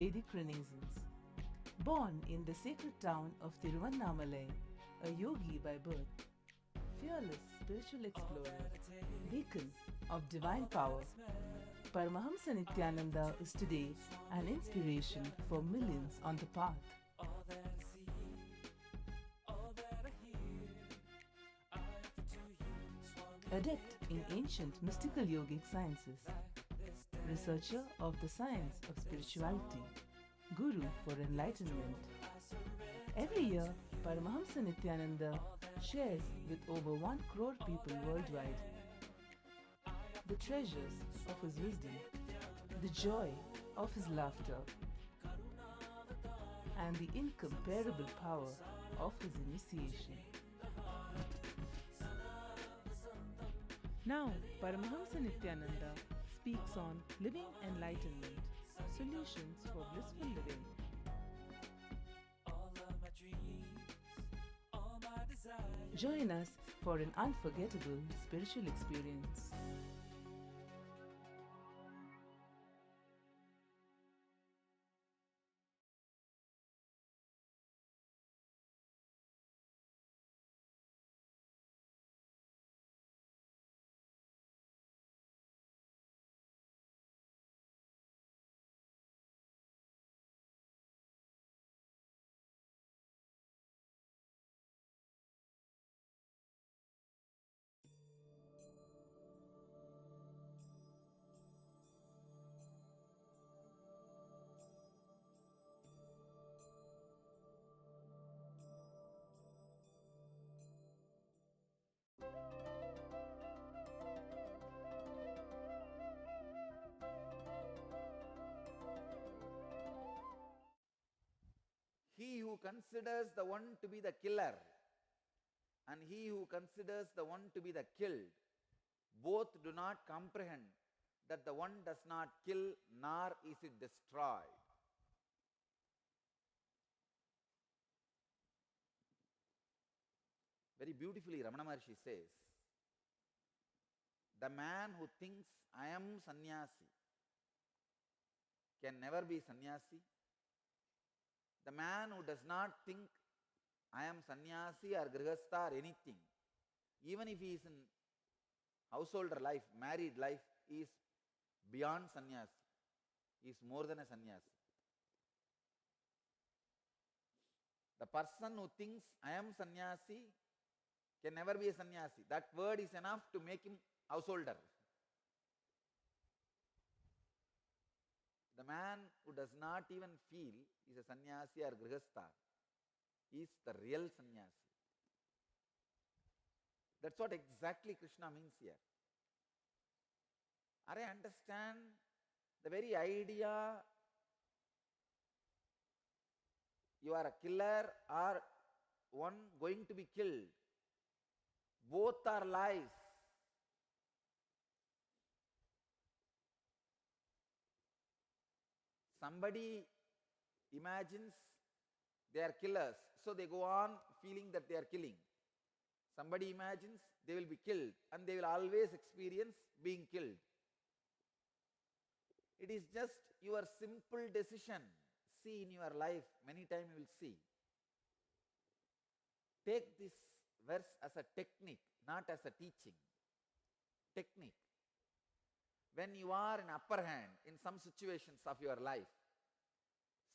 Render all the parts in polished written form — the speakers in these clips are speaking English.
Vedic Renaissance. Born in the sacred town of Tiruvannamalai, a yogi by birth, fearless spiritual explorer, beacon of divine power, Paramahamsa Nithyananda is today an inspiration for millions on the path. Adept in ancient mystical yogic sciences, researcher of the science of spirituality, guru for enlightenment. Every year, Paramahamsa Nithyananda shares with over 1 crore people worldwide the treasures of his wisdom, the joy of his laughter, and the incomparable power of his initiation. Now, Paramahamsa Nithyananda speaks on living enlightenment, solutions for blissful living. Join us for an unforgettable spiritual experience. He who considers the one to be the killer and he who considers the one to be the killed, both do not comprehend that the one does not kill nor is it destroyed. Very beautifully Ramana Maharshi says, the man who thinks I am sannyasi can never be sannyasi. The man who does not think I am sannyasi or grihastha or anything, even if he is in householder life, married life, he is beyond sannyasi. He is more than a sannyasi. The person who thinks I am sannyasi can never be a sannyasi. That word is enough to make him householder. The man who does not even feel is a sannyasi or grihastha is the real sannyasi. That's what exactly Krishna means here. I understand the very idea you are a killer or one going to be killed. Both are lies. Somebody imagines they are killers, so they go on feeling that they are killing. Somebody imagines they will be killed and they will always experience being killed. It is just your simple decision. See in your life, many times you will see. Take this verse as a technique, not as a teaching. Technique. When you are in upper hand in some situations of your life,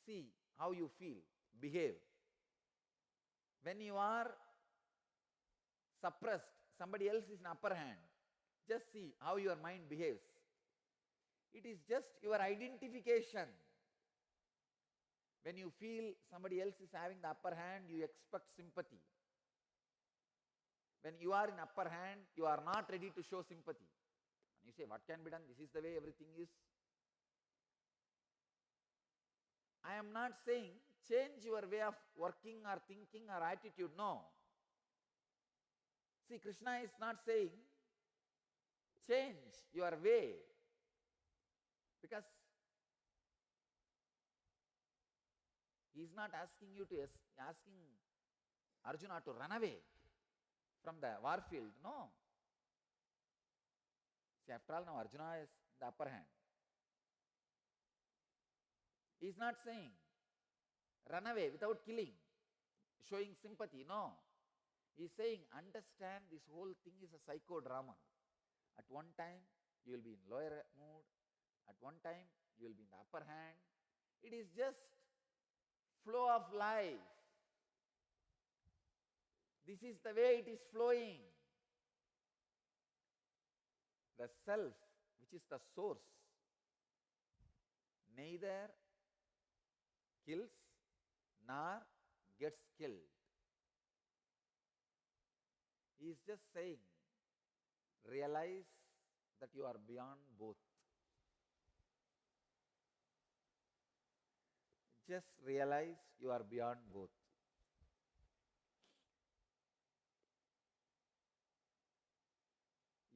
see how you feel, behave. When you are suppressed, somebody else is in upper hand, just see how your mind behaves. It is just your identification. When you feel somebody else is having the upper hand, you expect sympathy. When you are in upper hand, you are not ready to show sympathy. And you say, what can be done? This is the way everything is. I am not saying change your way of working or thinking or attitude. No. See, Krishna is not saying change your way, because he is not asking you to asking Arjuna to run away from the war field. No. See, after all, now Arjuna is the upper hand. He is not saying run away without killing, showing sympathy. No. He is saying understand this whole thing is a psychodrama. At one time you will be in lower mood, at one time you will be in the upper hand. It is just flow of life. This is the way it is flowing. The self, which is the source, neither kills nor gets killed. He is just saying, realize that you are beyond both. Just realize you are beyond both.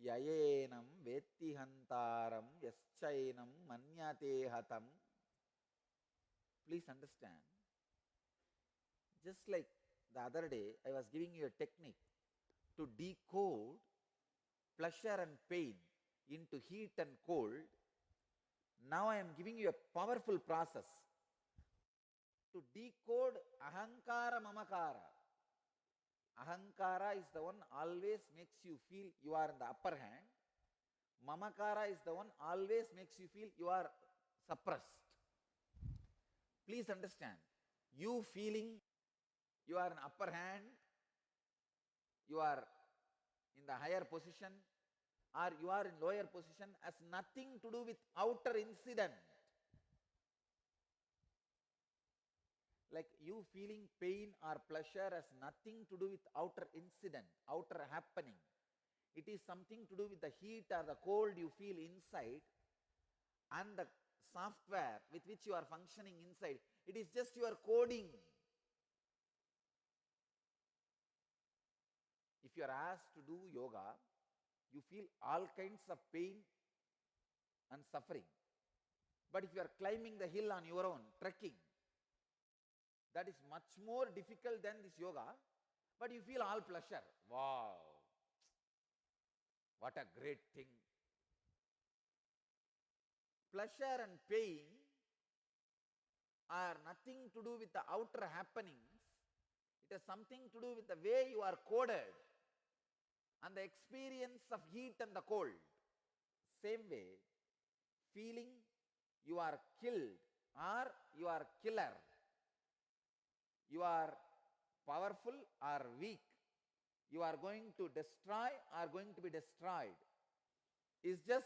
Yayenam vetti hantaram yaschainam manyate hatam. Please understand. Just like the other day, I was giving you a technique to decode pleasure and pain into heat and cold. Now I am giving you a powerful process to decode ahankara mamakara. Ahankara is the one always makes you feel you are in the upper hand. Mamakara is the one always makes you feel you are suppressed. Please understand, you feeling you are in upper hand, you are in the higher position, or you are in lower position has nothing to do with outer incident. Like you feeling pain or pleasure has nothing to do with outer incident, outer happening. It is something to do with the heat or the cold you feel inside and the software with which you are functioning inside. It is just your coding. If you are asked to do yoga, you feel all kinds of pain and suffering. But if you are climbing the hill on your own, trekking, that is much more difficult than this yoga, but you feel all pleasure. Wow, what a great thing. Pleasure and pain are nothing to do with the outer happenings. It has something to do with the way you are coded and the experience of heat and the cold. Same way, feeling you are killed or you are killer, you are powerful or weak, you are going to destroy or going to be destroyed, is just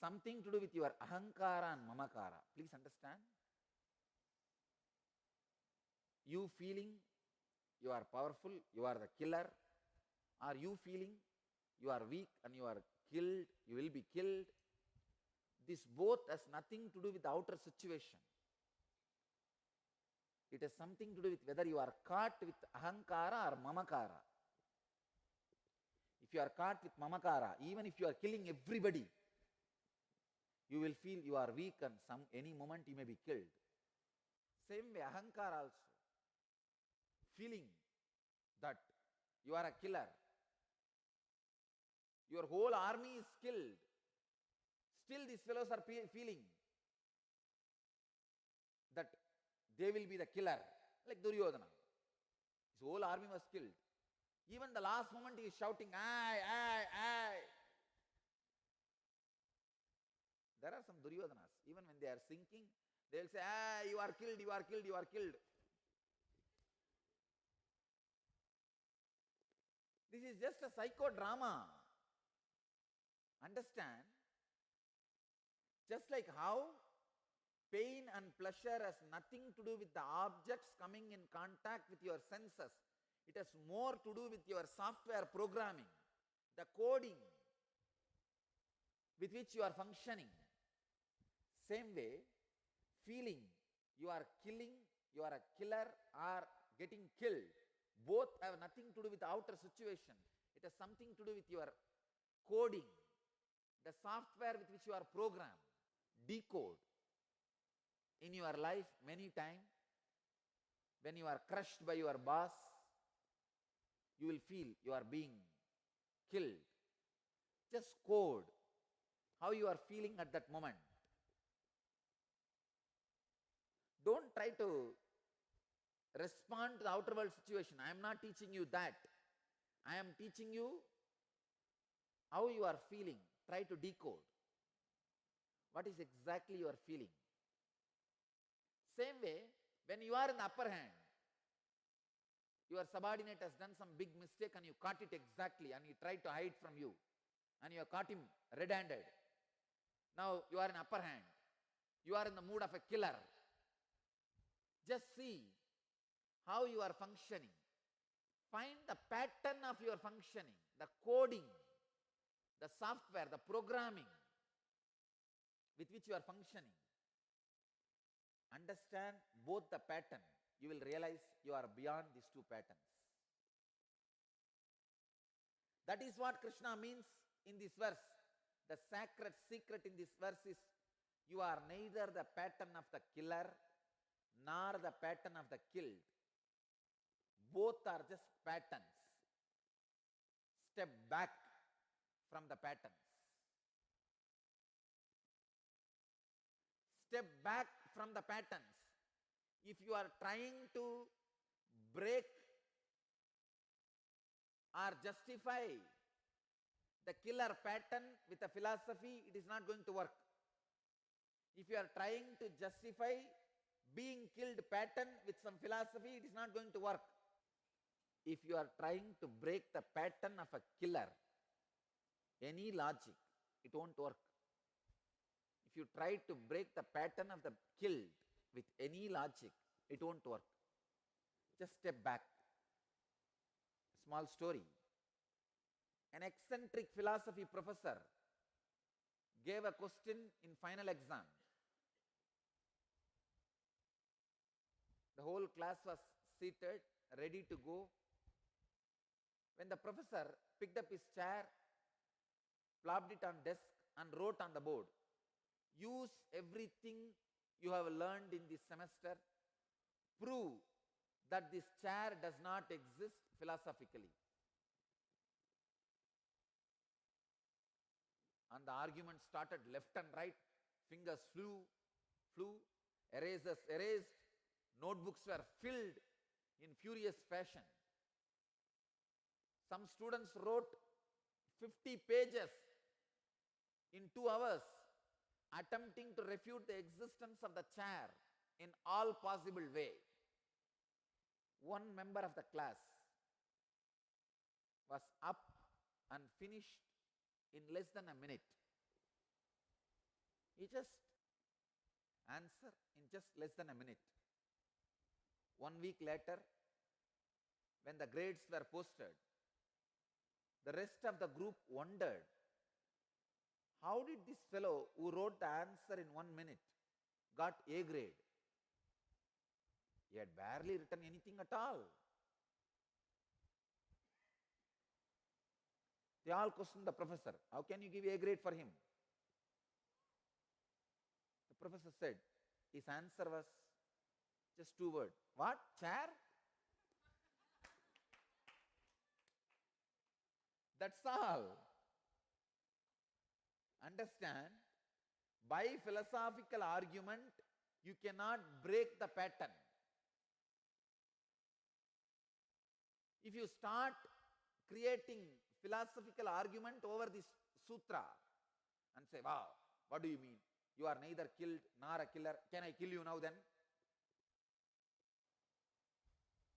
something to do with your ahankara and mamakara. Please understand. You feeling you are powerful, you are the killer, or you feeling you are weak and you are killed, you will be killed. This both has nothing to do with the outer situation. It has something to do with whether you are caught with ahankara or mamakara. If you are caught with mamakara, even if you are killing everybody, you will feel you are weak and any moment you may be killed. Same way, ahankara also. Feeling that you are a killer. Your whole army is killed. Still these fellows are feeling that they will be the killer. Like Duryodhana. His whole army was killed. Even the last moment he is shouting, "I." There are some Duryodhanas. Even when they are sinking, they will say, "You are killed, you are killed, you are killed." This is just a psychodrama. Understand? Just like how pain and pleasure has nothing to do with the objects coming in contact with your senses. It has more to do with your software programming, the coding with which you are functioning. Same way, feeling you are killing, you are a killer or getting killed, both have nothing to do with the outer situation. It has something to do with your coding, the software with which you are programmed. Decode. In your life, many times, when you are crushed by your boss, you will feel you are being killed. Just code how you are feeling at that moment. Don't try to respond to the outer world situation. I am not teaching you that. I am teaching you how you are feeling. Try to decode what is exactly you are feeling. Same way, when you are in the upper hand, your subordinate has done some big mistake and you caught it exactly and he tried to hide from you and you have caught him red-handed. Now you are in upper hand. You are in the mood of a killer. Just see how you are functioning. Find the pattern of your functioning, the coding, the software, the programming with which you are functioning. Understand both the pattern. You will realize you are beyond these two patterns. That is what Krishna means in this verse. The sacred secret in this verse is you are neither the pattern of the killer nor the pattern of the killed. Both are just patterns. Step back from the patterns. Step back from the patterns. If you are trying to break or justify the killer pattern with a philosophy, it is not going to work. If you are trying to justify being killed pattern with some philosophy, it is not going to work. If you are trying to break the pattern of a killer, any logic, it won't work. If you try to break the pattern of the killed with any logic, it won't work. Just step back. Small story. An eccentric philosophy professor gave a question in final exam. The whole class was seated, ready to go. When the professor picked up his chair, plopped it on desk and wrote on the board, use everything you have learned in this semester, prove that this chair does not exist philosophically. And the argument started left and right, fingers flew, erasers erased, notebooks were filled in furious fashion. Some students wrote 50 pages in 2 hours, attempting to refute the existence of the chair in all possible way. One member of the class was up and finished in less than a minute. He just answered in just less than a minute. 1 week later, when the grades were posted, the rest of the group wondered, how did this fellow who wrote the answer in 1 minute got A grade? He had barely written anything at all. They all questioned the professor, how can you give A grade for him? The professor said, his answer was just 2 words. What? Chair? That's all. Understand, by philosophical argument, you cannot break the pattern. If you start creating philosophical argument over this sutra and say, wow, what do you mean? You are neither killed nor a killer. Can I kill you now then?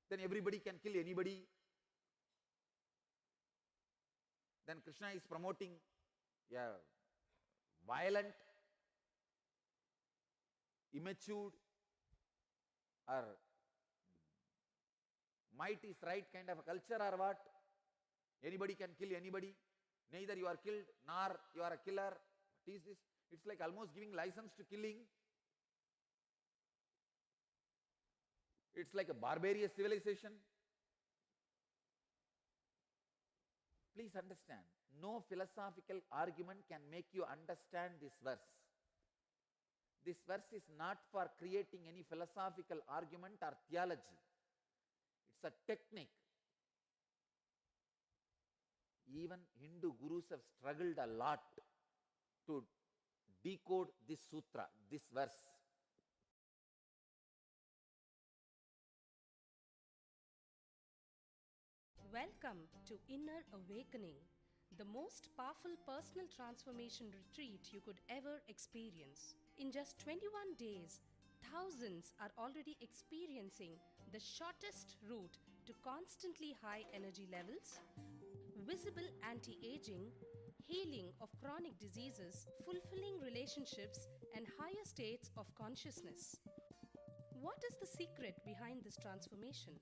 Then everybody can kill anybody. Then Krishna is promoting a violent, immature, or might is right kind of a culture, or what? Anybody can kill anybody. Neither you are killed nor you are a killer. What is this? It's like almost giving license to killing. It's like a barbarous civilization. Please understand, no philosophical argument can make you understand this verse. This verse is not for creating any philosophical argument or theology. It's a technique. Even Hindu gurus have struggled a lot to decode this sutra, this verse. Welcome to Inner Awakening, the most powerful personal transformation retreat you could ever experience. In just 21 days, thousands are already experiencing the shortest route to constantly high energy levels, visible anti-aging, healing of chronic diseases, fulfilling relationships, and higher states of consciousness. What is the secret behind this transformation?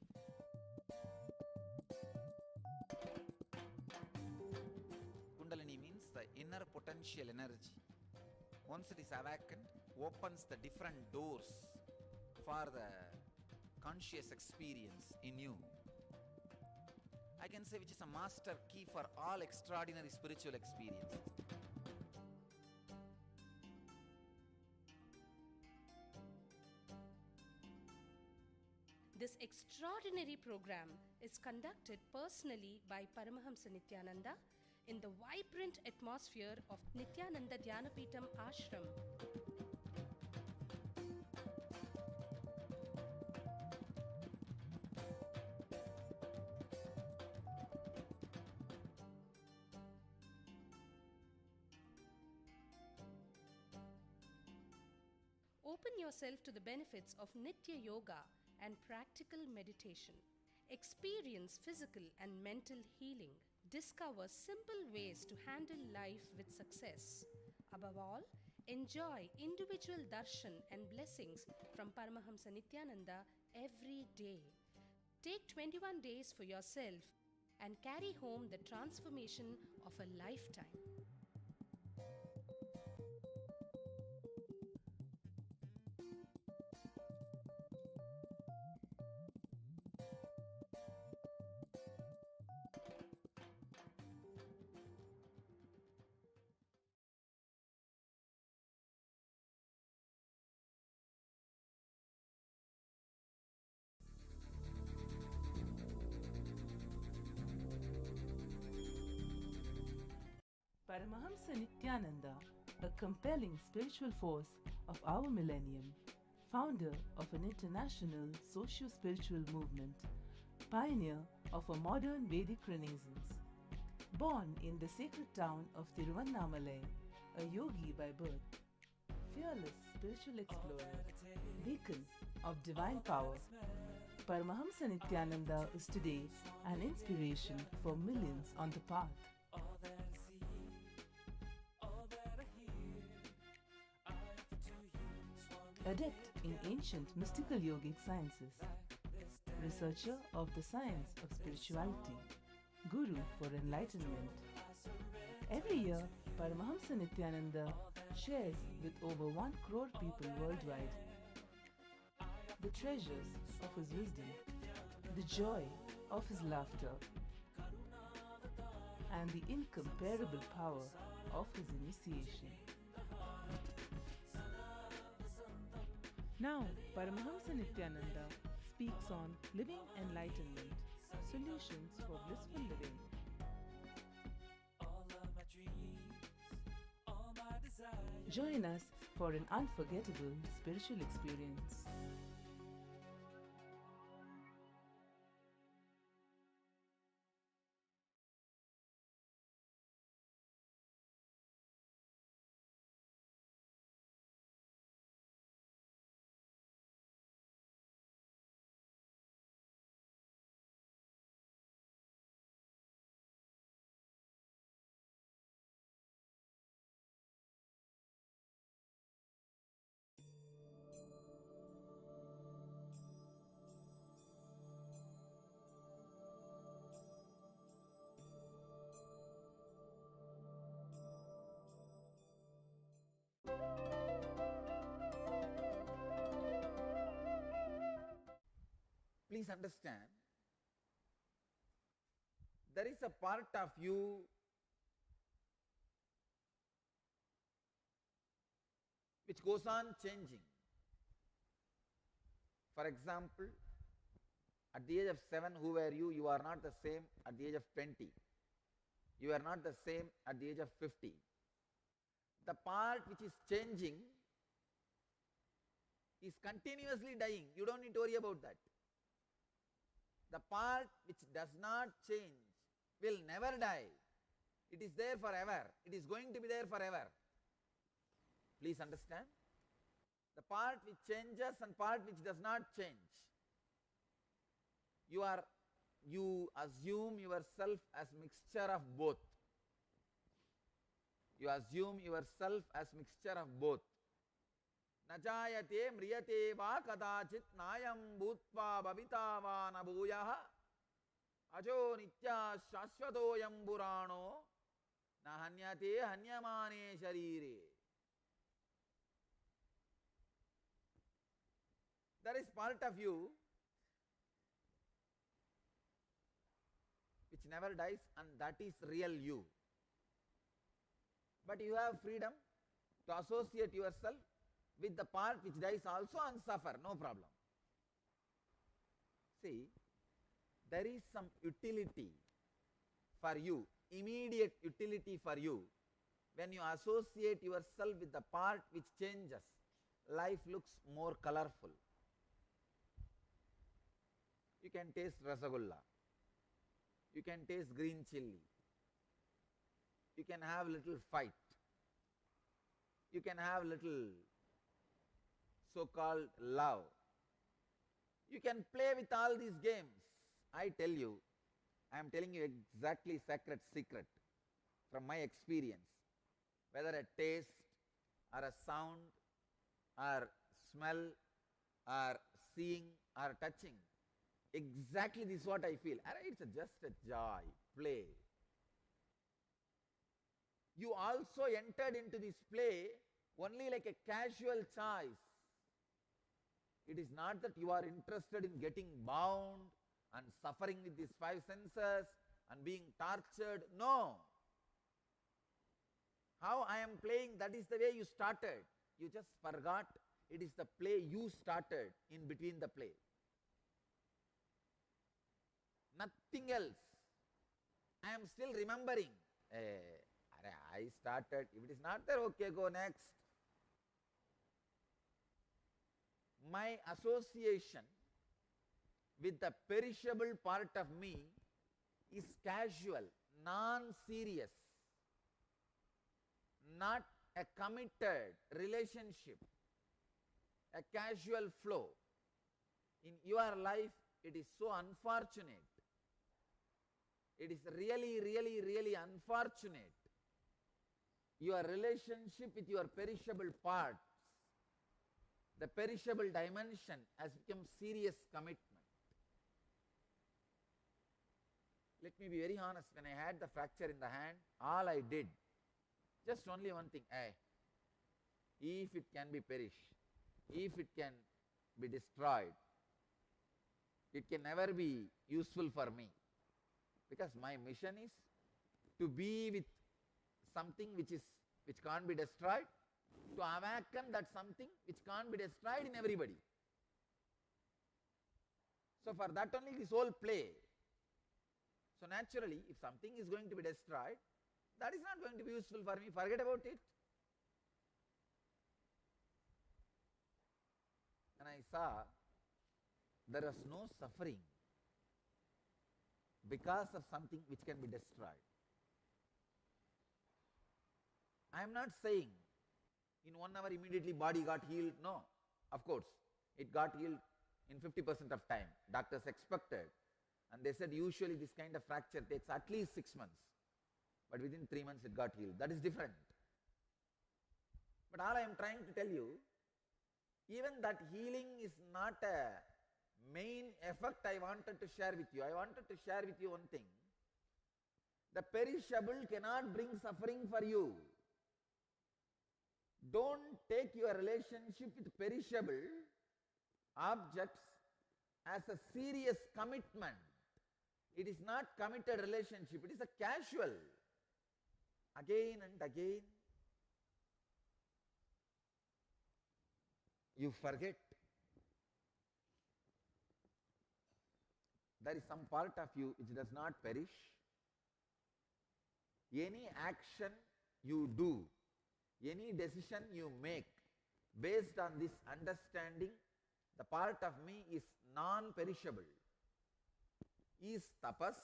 Kundalini means the inner potential energy. Once it is awakened, opens the different doors for the conscious experience in you. I can say which is a master key for all extraordinary spiritual experiences. This extraordinary program is conducted personally by Paramahamsa Nithyananda in the vibrant atmosphere of Nithyananda Dhyanapitham Ashram. Open yourself to the benefits of Nitya Yoga and practical meditation. Experience physical and mental healing. Discover simple ways to handle life with success. Above all, enjoy individual darshan and blessings from Paramahamsa Nithyananda every day. Take 21 days for yourself and carry home the transformation of a lifetime. Paramahamsa Nithyananda, a compelling spiritual force of our millennium, founder of an international socio-spiritual movement, pioneer of a modern Vedic renaissance. Born in the sacred town of Tiruvannamalai, a yogi by birth, fearless spiritual explorer, beacon of divine power, Paramahamsa Nithyananda is today an inspiration for millions on the path. Adept in ancient mystical yogic sciences, researcher of the science of spirituality, guru for enlightenment. Every year, Paramahamsa Nithyananda shares with over 1 crore people worldwide the treasures of his wisdom, the joy of his laughter, and the incomparable power of his initiation. Now, Paramahamsa Nithyananda speaks on living enlightenment, solutions for blissful living. Join us for an unforgettable spiritual experience. Please understand, there is a part of you which goes on changing. For example, at the age of 7, who were you? You are not the same at the age of 20. You are not the same at the age of 50. The part which is changing is continuously dying. You don't need to worry about that. The part which does not change will never die. It is there forever. It is going to be there forever. Please understand. The part which changes and part which does not change. You assume yourself as mixture of both. You assume yourself as mixture of both. Najayate mriyate va kadachit nayam bhutva bhavita va nabhuyaha ajo nitya shashvatoyam purano na hanyate hanyamane sharire. There is part of you which never dies, and that is real you. But you have freedom to associate yourself with the part which dies also and suffer, no problem. See, there is some utility for you, immediate utility for you. When you associate yourself with the part which changes, life looks more colorful. You can taste rasagulla. You can taste green chilli. You can have little fight. You can have little so-called love. You can play with all these games. I tell you, I am telling you exactly sacred secret from my experience. Whether a taste or a sound or smell or seeing or touching, exactly this is what I feel. It's just a joy, play. You also entered into this play only like a casual choice. It is not that you are interested in getting bound and suffering with these five senses and being tortured. No. How I am playing, that is the way you started. You just forgot it is the play you started in between the play. Nothing else. I am still remembering. I started. If it is not there, okay, go next. My association with the perishable part of me is casual, non-serious, not a committed relationship, a casual flow. In your life, it is so unfortunate. It is really, really, really unfortunate. Your relationship with your perishable parts, the perishable dimension has become serious commitment. Let me be very honest, when I had the fracture in the hand, all I did, just only one thing, if it can be perished, if it can be destroyed, it can never be useful for me. Because my mission is to be with something which can't be destroyed, to awaken that something which can't be destroyed in everybody. So for that only this whole play. So naturally, if something is going to be destroyed, that is not going to be useful for me, forget about it. And I saw there was no suffering because of something which can be destroyed. I am not saying in 1 hour immediately body got healed. No, of course, it got healed in 50% of time. Doctors expected, and they said usually this kind of fracture takes at least 6 months. But within 3 months it got healed. That is different. But all I am trying to tell you, even that healing is not a main effect I wanted to share with you. I wanted to share with you one thing. The perishable cannot bring suffering for you. Don't take your relationship with perishable objects as a serious commitment. It is not committed relationship, it is a casual. Again and again, you forget. There is some part of you which does not perish. Any action you do Any decision you make based on this understanding, the part of me is non-perishable, is tapas.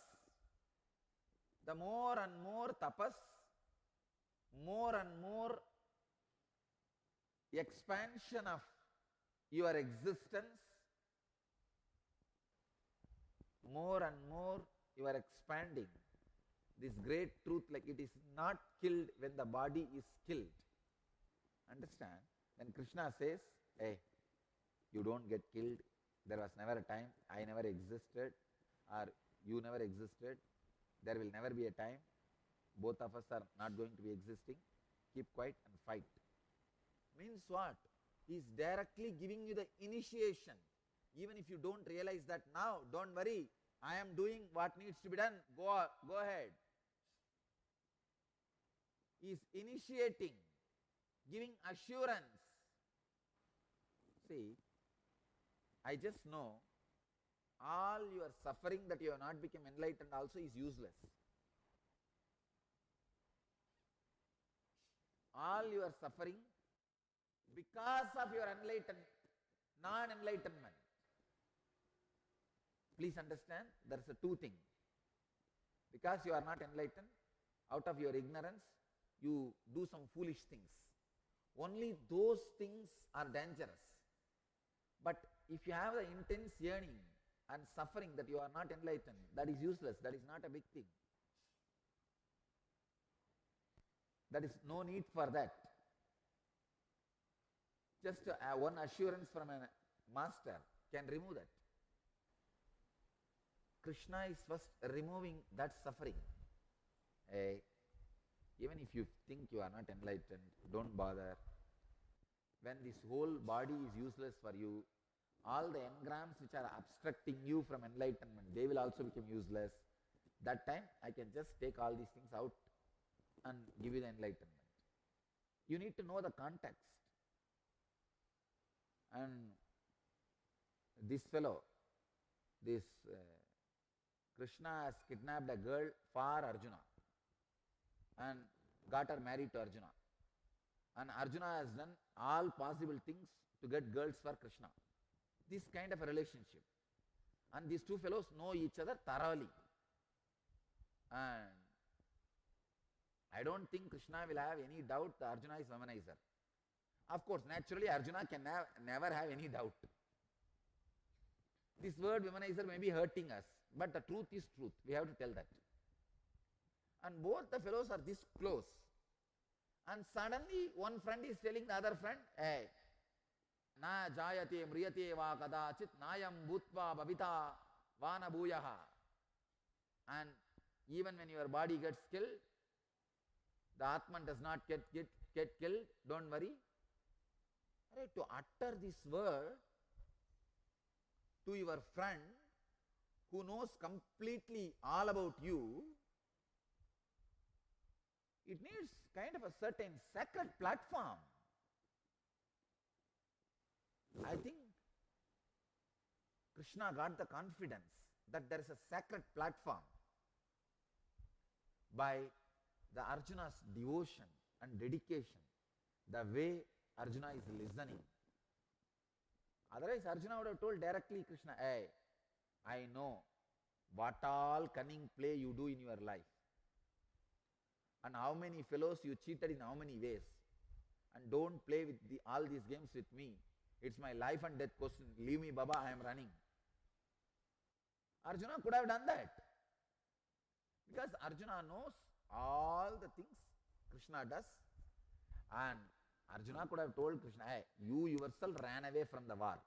The more and more tapas, more and more expansion of your existence, more and more you are expanding this great truth, like it is not killed when the body is killed. Understand? When Krishna says, hey, you don't get killed, there was never a time, I never existed, or you never existed, there will never be a time, both of us are not going to be existing, keep quiet and fight. Means what? He is directly giving you the initiation. Even if you don't realize that now, don't worry, I am doing what needs to be done, go ahead. He is initiating, giving assurance. See, I just know all your suffering that you have not become enlightened also is useless. All your suffering because of your non-enlightenment. Please understand, there is a two thing. Because you are not enlightened, out of your ignorance, you do some foolish things. Only those things are dangerous. But if you have the intense yearning and suffering that you are not enlightened, that is useless, that is not a big thing. There is no need for that. Just one assurance from a master can remove that. Krishna is first removing that suffering. Even if you think you are not enlightened, don't bother. When this whole body is useless for you, all the engrams which are obstructing you from enlightenment, they will also become useless. That time I can just take all these things out and give you the enlightenment. You need to know the context. And this fellow, this Krishna has kidnapped a girl for Arjuna and got her married to Arjuna. And Arjuna has done all possible things to get girls for Krishna. This kind of a relationship. And these two fellows know each other thoroughly. And I don't think Krishna will have any doubt that Arjuna is womanizer. Of course, naturally Arjuna can never have any doubt. This word womanizer may be hurting us, but the truth is truth. We have to tell that. And both the fellows are this close. And suddenly one friend is telling the other friend, hey, na jayate mriyate va kadachit nayam bhutva bhavita vana bhuyaha. And even when your body gets killed, the Atman does not get killed, don't worry. To utter this word to your friend who knows completely all about you, it needs kind of a certain sacred platform. I think Krishna got the confidence that there is a sacred platform by the Arjuna's devotion and dedication, the way Arjuna is listening. Otherwise Arjuna would have told directly Krishna, hey, I know what all cunning play you do in your life and how many fellows you cheated in how many ways, and don't play with all these games with me. It's my life and death question. Leave me, Baba, I am running. Arjuna could have done that. Because Arjuna knows all the things Krishna does, and Arjuna could have told Krishna, hey, you yourself ran away from the war.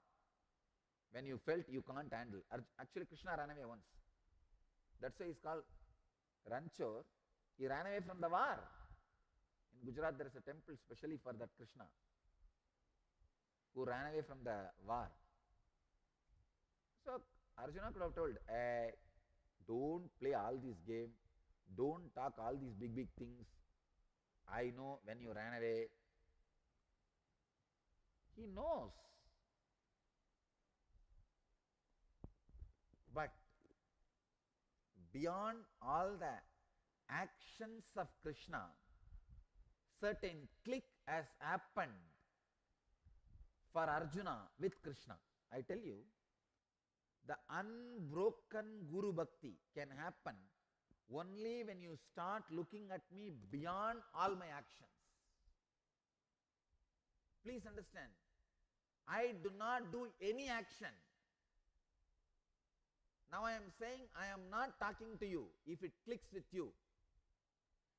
When you felt you can't handle. Actually Krishna ran away once. That's why he's called Ranchor. He ran away from the war. In Gujarat there is a temple specially for that Krishna, who ran away from the war. So Arjuna could have told, hey, don't play all these games, don't talk all these big things. I know when you ran away. He knows. But beyond all the actions of Krishna, certain click has happened for Arjuna with Krishna. I tell you, the unbroken Guru Bhakti can happen only when you start looking at me beyond all my actions. Please understand, I do not do any action. Now I am saying I am not talking to you. If it clicks with you,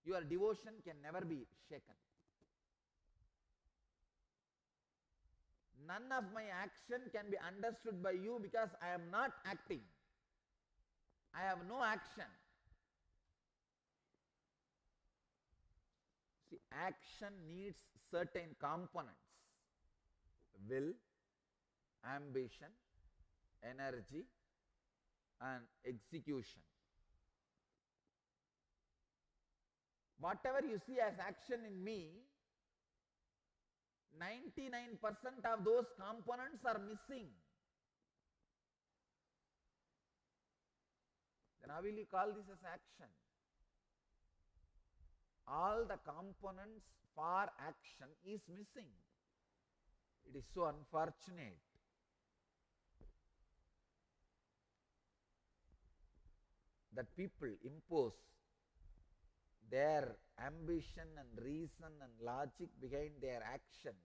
your devotion can never be shaken. None of my action can be understood by you because I am not acting. I have no action. See, action needs certain components: will, ambition, energy, and execution. Whatever you see as action in me, 99% of those components are missing. Then how will you call this as action? All the components for action is missing. It is so unfortunate. That people impose their ambition and reason and logic behind their actions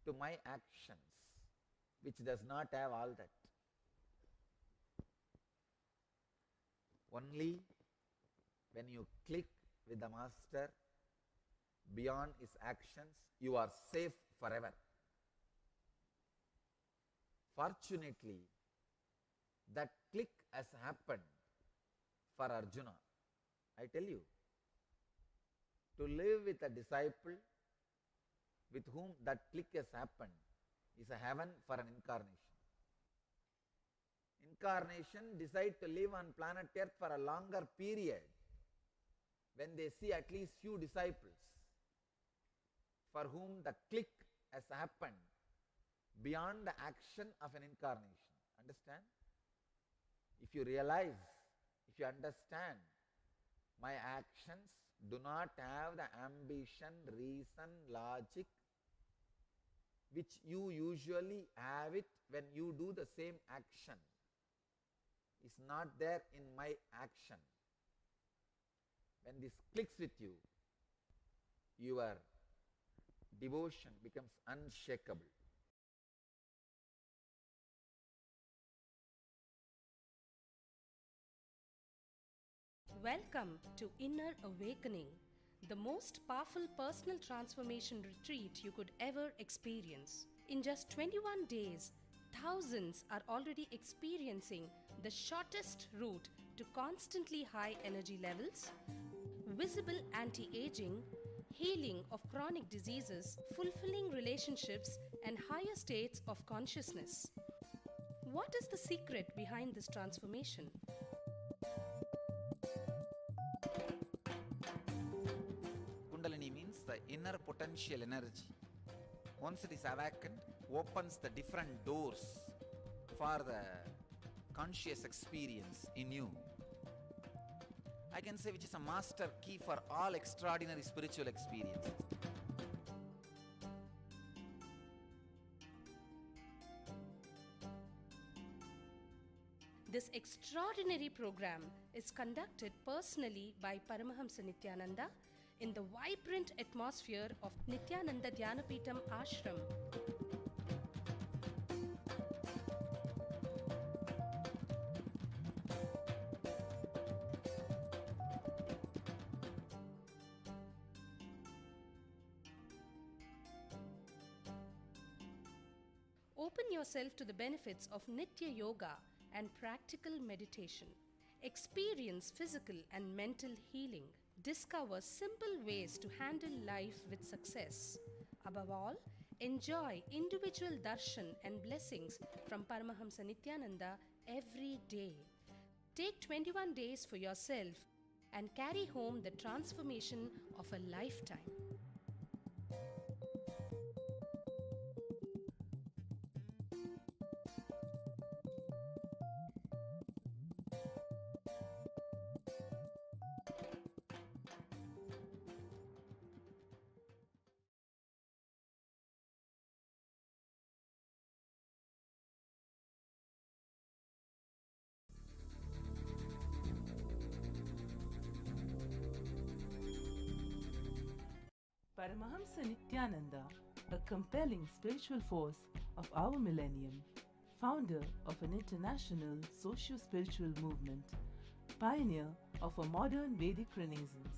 to my actions, which does not have all that. Only when you click with the Master beyond his actions, you are safe forever. Fortunately, that click has happened for Arjuna. I tell you, to live with a disciple with whom that click has happened is a heaven for an incarnation. Incarnation decide to live on planet Earth for a longer period when they see at least few disciples for whom the click has happened beyond the action of an incarnation. Understand? If you realize, if you understand, my actions do not have the ambition, reason, logic which you usually have it when you do the same action. It's not there in my action. When this clicks with you, your devotion becomes unshakable. Welcome to Inner Awakening, the most powerful personal transformation retreat you could ever experience. In just 21 days, thousands are already experiencing the shortest route to constantly high energy levels, visible anti-aging, healing of chronic diseases, fulfilling relationships, and higher states of consciousness. What is the secret behind this transformation? Kundalini means the inner potential energy. Once it is awakened, opens the different doors for the conscious experience in you. I can say which is a master key for all extraordinary spiritual experiences. This extraordinary program is conducted personally by Paramahamsa Nithyananda in the vibrant atmosphere of Nithyananda Dhyanapitham Ashram. Open yourself to the benefits of Nitya Yoga and practical meditation. Experience physical and mental healing. Discover simple ways to handle life with success. Above all, enjoy individual darshan and blessings from Paramahamsa Nithyananda every day. Take 21 days for yourself and carry home the transformation of a lifetime. Paramahamsa Nithyananda, a compelling spiritual force of our millennium, founder of an international socio-spiritual movement, pioneer of a modern Vedic renaissance.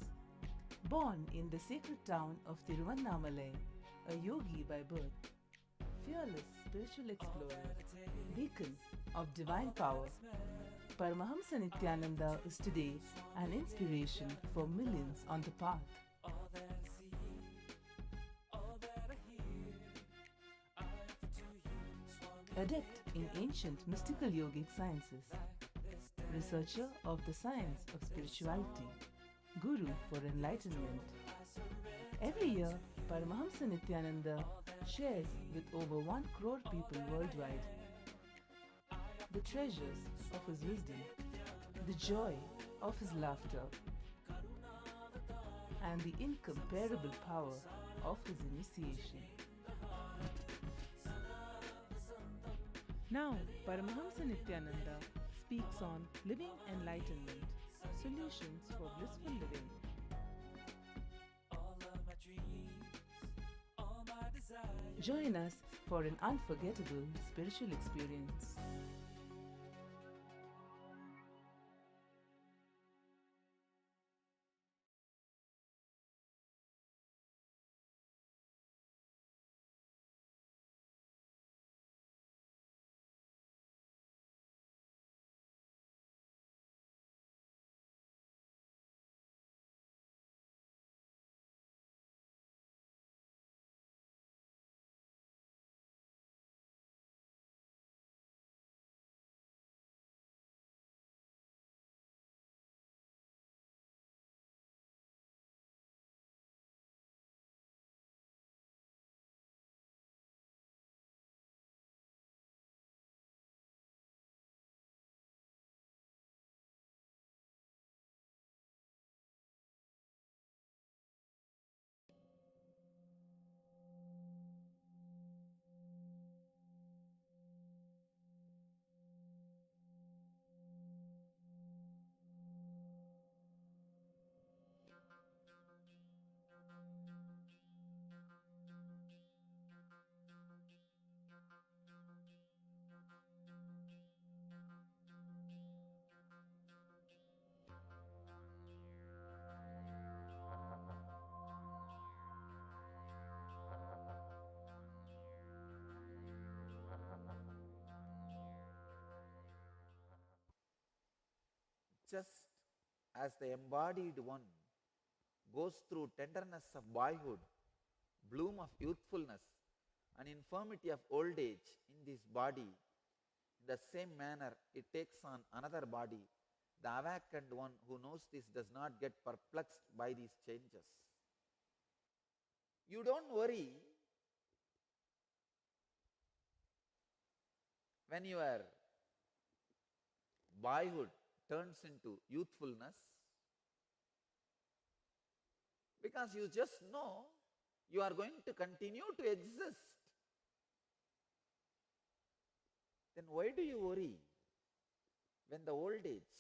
Born in the sacred town of Tiruvannamalai, a yogi by birth, fearless spiritual explorer, beacon of divine power, Paramahamsa Nithyananda is today an inspiration for millions on the path. Adept in ancient mystical yogic sciences, researcher of the science of spirituality, guru for enlightenment. Every year, Paramahamsa Nithyananda shares with over 1 crore people worldwide the treasures of his wisdom, the joy of his laughter, and the incomparable power of his initiation. Now, Paramahamsa Nithyananda speaks on living enlightenment, solutions for blissful living. Join us for an unforgettable spiritual experience. Just as the embodied one goes through tenderness of boyhood, bloom of youthfulness, and infirmity of old age in this body, in the same manner it takes on another body. The awakened one who knows this does not get perplexed by these changes. You don't worry when your boyhood turns into youthfulness, because you just know you are going to continue to exist. Then why do you worry when the old age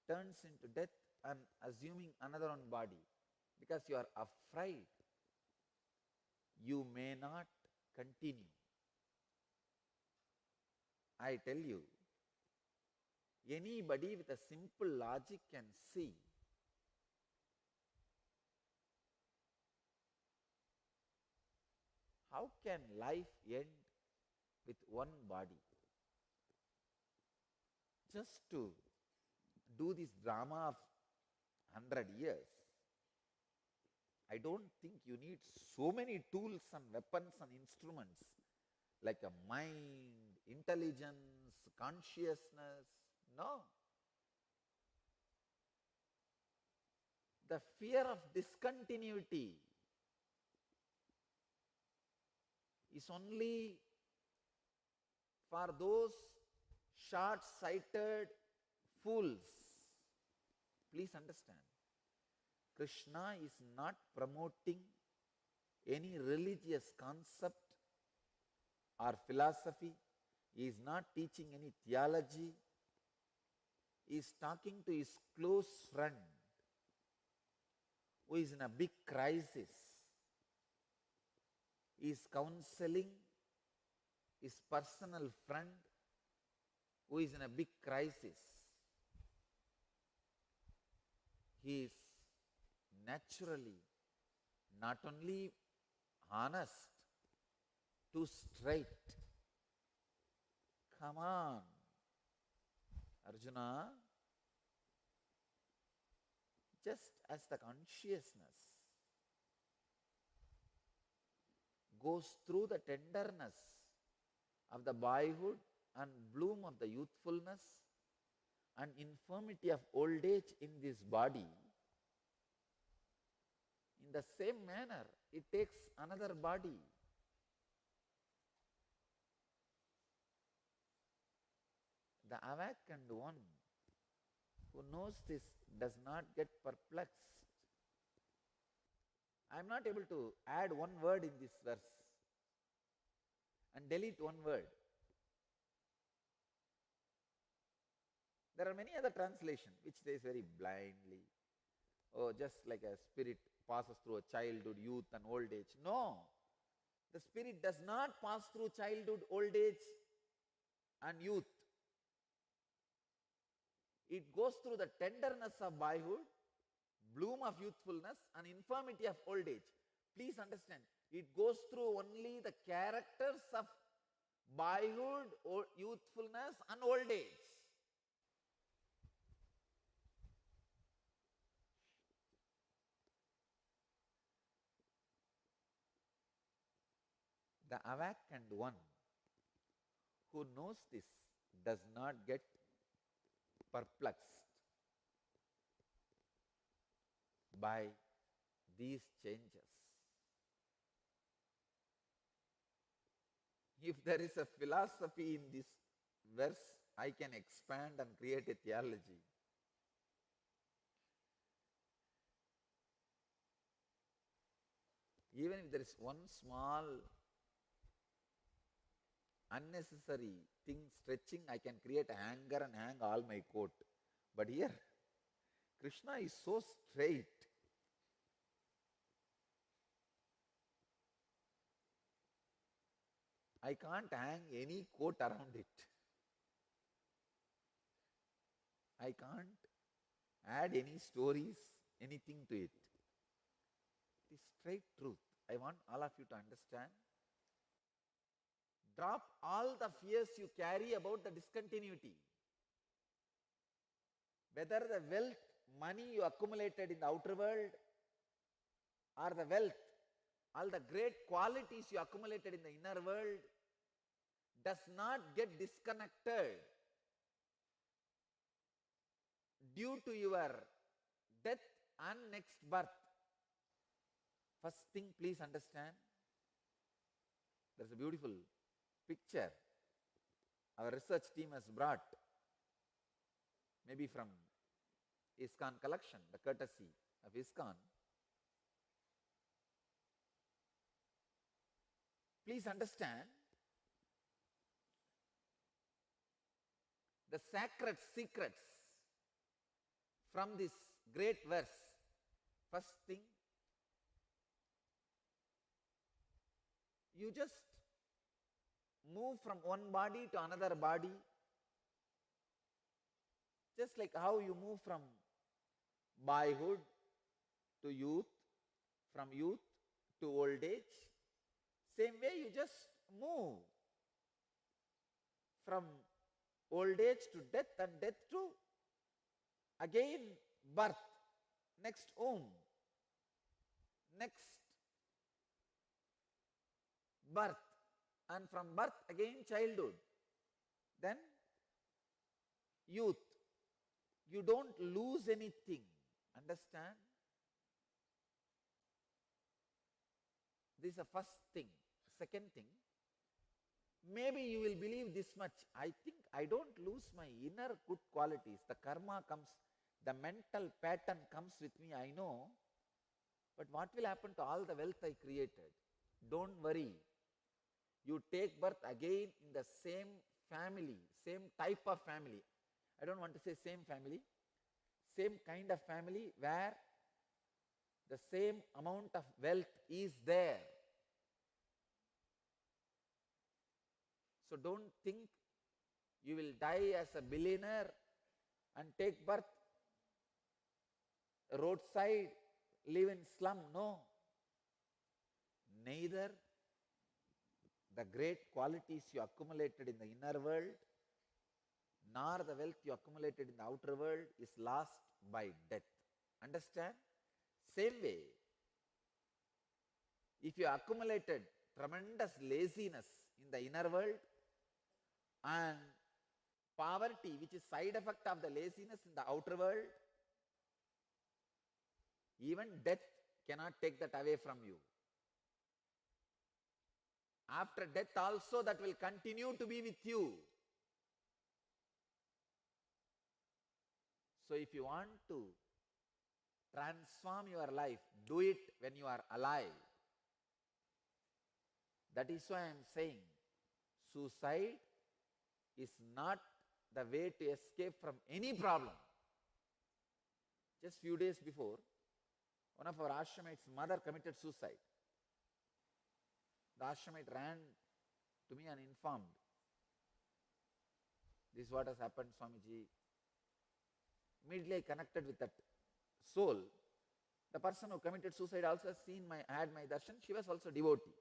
turns into death and assuming another one body? Because you are afraid you may not continue. I tell you, anybody with a simple logic can see how can life end with one body? Just to do this drama of 100 years, I don't think you need so many tools and weapons and instruments like a mind, intelligence, consciousness. No. The fear of discontinuity is only for those short-sighted fools. Please understand, Krishna is not promoting any religious concept or philosophy. He is not teaching any theology. He is talking to his close friend who is in a big crisis. is counseling his personal friend who is in a big crisis. He is naturally not only honest, too straight. Come on, Arjuna, just as the consciousness goes through the tenderness of the boyhood and bloom of the youthfulness and infirmity of old age in this body, in the same manner it takes another body. The awakened one who knows this does not get perplexed. I am not able to add one word in this verse and delete one word. There are many other translations which says very blindly, oh, just like a spirit passes through a childhood, youth and old age. No, the spirit does not pass through childhood, old age and youth. It goes through the tenderness of boyhood, bloom of youthfulness and infirmity of old age. Please understand, it goes through only the characters of boyhood, youthfulness and old age. The awakened one who knows this does not get perplexed by these changes. If there is a philosophy in this verse, I can expand and create a theology. Even if there is one small unnecessary thing stretching, I can create a hanger and hang all my coat. But here, Krishna is so straight. I can't hang any coat around it. I can't add any stories, anything to it. It is straight truth. I want all of you to understand. Drop all the fears you carry about the discontinuity. Whether the wealth, money you accumulated in the outer world, or the wealth, all the great qualities you accumulated in the inner world, does not get disconnected due to your death and next birth. First thing, please understand, there is a beautiful picture our research team has brought, maybe from ISKCON collection, the courtesy of ISKCON. Please understand, the sacred secrets from this great verse. First thing, you just move from one body to another body, just like how you move from boyhood to youth, from youth to old age. Same way you just move from old age to death and death to again birth, next womb, next birth, and from birth again childhood, then youth. You don't lose anything. Understand? This is the first thing. Second thing, maybe you will believe this much. I think I don't lose my inner good qualities. The karma comes, the mental pattern comes with me, I know. But what will happen to all the wealth I created? Don't worry. You take birth again in the same family, same type of family. I don't want to say same family, same kind of family where the same amount of wealth is there. So don't think you will die as a billionaire and take birth roadside, live in slum. No. Neither the great qualities you accumulated in the inner world nor the wealth you accumulated in the outer world is lost by death. Understand? Same way, if you accumulated tremendous laziness in the inner world and poverty, which is side effect of the laziness in the outer world, even death cannot take that away from you. After death also that will continue to be with you. So if you want to transform your life, do it when you are alive. That is why I am saying suicide is not the way to escape from any problem. Just few days before, one of our ashramates' mother committed suicide. The ashramite ran to me and informed, this is what has happened, Swamiji. Immediately I connected with that soul. The person who committed suicide also had my darshan. She was also devotee.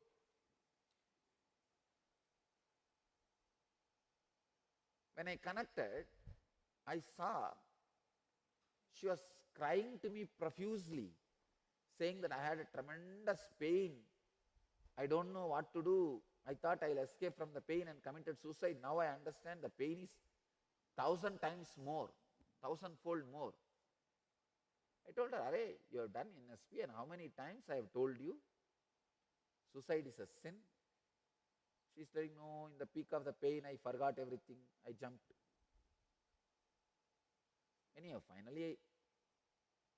When I connected, I saw she was crying to me profusely, saying that I had a tremendous pain. I don't know what to do. I thought I'll escape from the pain and committed suicide. Now I understand the pain is 1,000 times more, 1,000-fold more. I told her, Arey, you have done NSP and how many times I have told you? Suicide is a sin. She's telling, no, in the peak of the pain I forgot everything. I jumped. Anyhow, finally,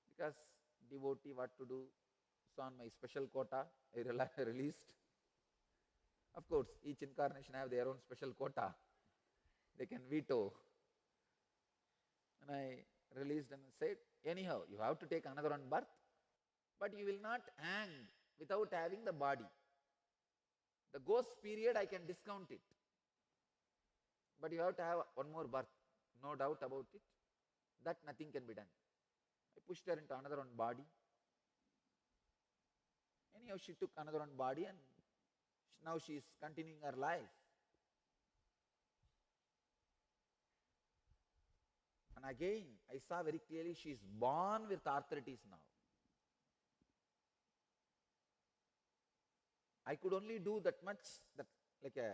because devotee, what to do? So on my special quota, I released. Of course, each incarnation have their own special quota. They can veto. And I released and said, anyhow, you have to take another one birth, but you will not hang without having the body. The ghost period, I can discount it. But you have to have one more birth, no doubt about it. That nothing can be done. I pushed her into another one body. Anyhow, she took another one body and now she is continuing her life. And again, I saw very clearly she is born with arthritis now. I could only do that much, like a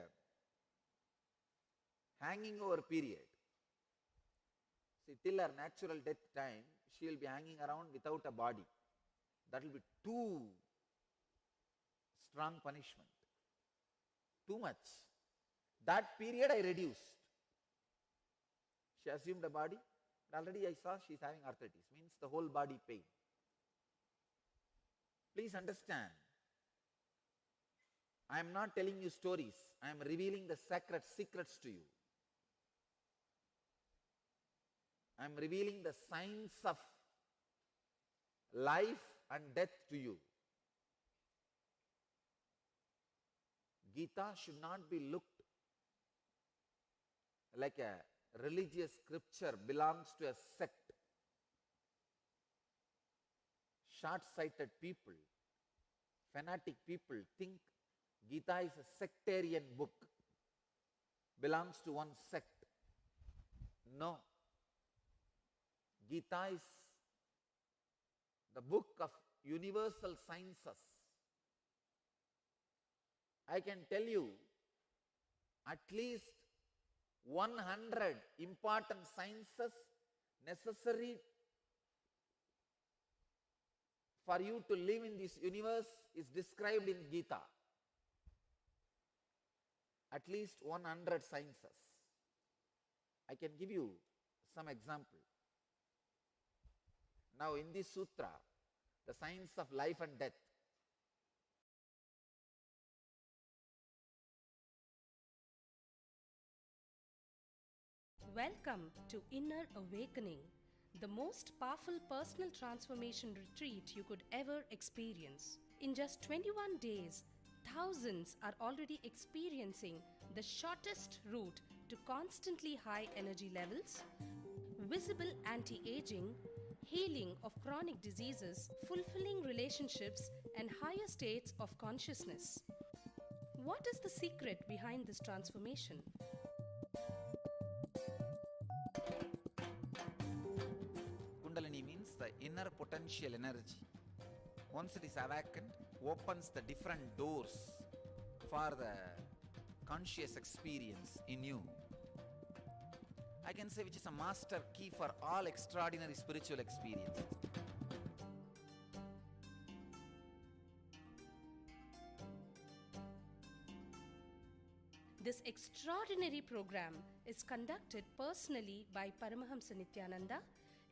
hanging over period. See, till her natural death time, she will be hanging around without a body. That will be too strong punishment. Too much. That period I reduced. She assumed a body. Already I saw she is having arthritis, means the whole body pain. Please understand, I am not telling you stories. I am revealing the sacred secrets to you. I am revealing the science of life and death to you. Gita should not be looked like a religious scripture, belongs to a sect. Short-sighted people, fanatic people think Gita is a sectarian book, belongs to one sect. No. Gita is the book of universal sciences. I can tell you at least 100 important sciences necessary for you to live in this universe is described in Gita. At least 100 sciences. I can give you some example. Now in this sutra, the science of life and death, Welcome to Inner Awakening, the most powerful personal transformation retreat you could ever experience. In just 21 days, thousands are already experiencing the shortest route to constantly high energy levels, visible anti-aging, healing of chronic diseases, fulfilling relationships, and higher states of consciousness. What is the secret behind this transformation? Kundalini means the inner potential energy. Once it is awakened, opens the different doors for the conscious experience in you. I can say which is a master key for all extraordinary spiritual experiences. This extraordinary program is conducted personally by Paramahamsa Nithyananda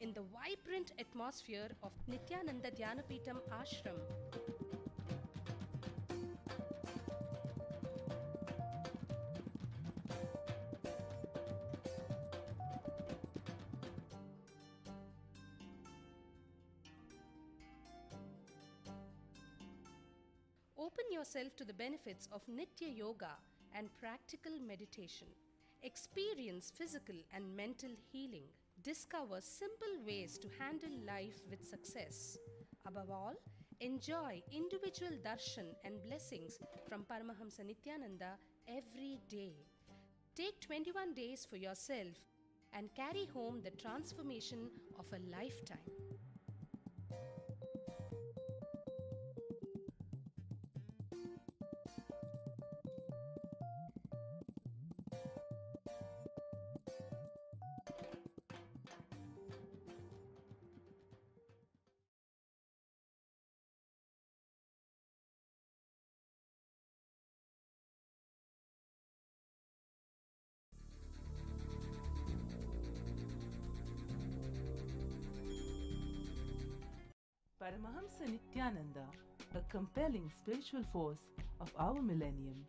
in the vibrant atmosphere of Nithyananda Dhyanapitham Ashram. Open yourself to the benefits of Nitya Yoga and practical meditation. Experience physical and mental healing. Discover simple ways to handle life with success. Above all, enjoy individual darshan and blessings from Paramahamsa Nithyananda every day. Take 21 days for yourself and carry home the transformation of a lifetime. Paramahamsa Nithyananda, a compelling spiritual force of our millennium,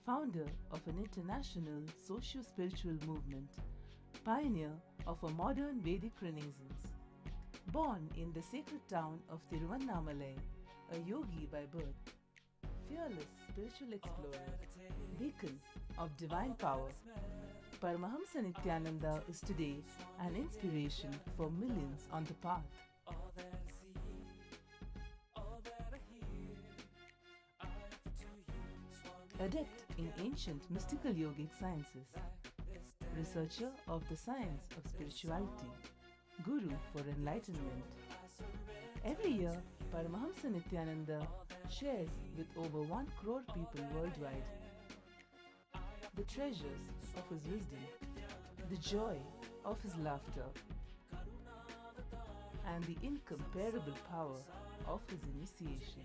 founder of an international socio-spiritual movement, pioneer of a modern Vedic renaissance. Born in the sacred town of Tiruvannamalai, a yogi by birth, fearless spiritual explorer, beacon of divine power, Paramahamsa Nithyananda is today an inspiration for millions on the path. Adept in ancient mystical yogic sciences, researcher of the science of spirituality, guru for enlightenment. Every year, Paramahamsa Nithyananda shares with over 1 crore people worldwide the treasures of his wisdom, the joy of his laughter, and the incomparable power of his initiation.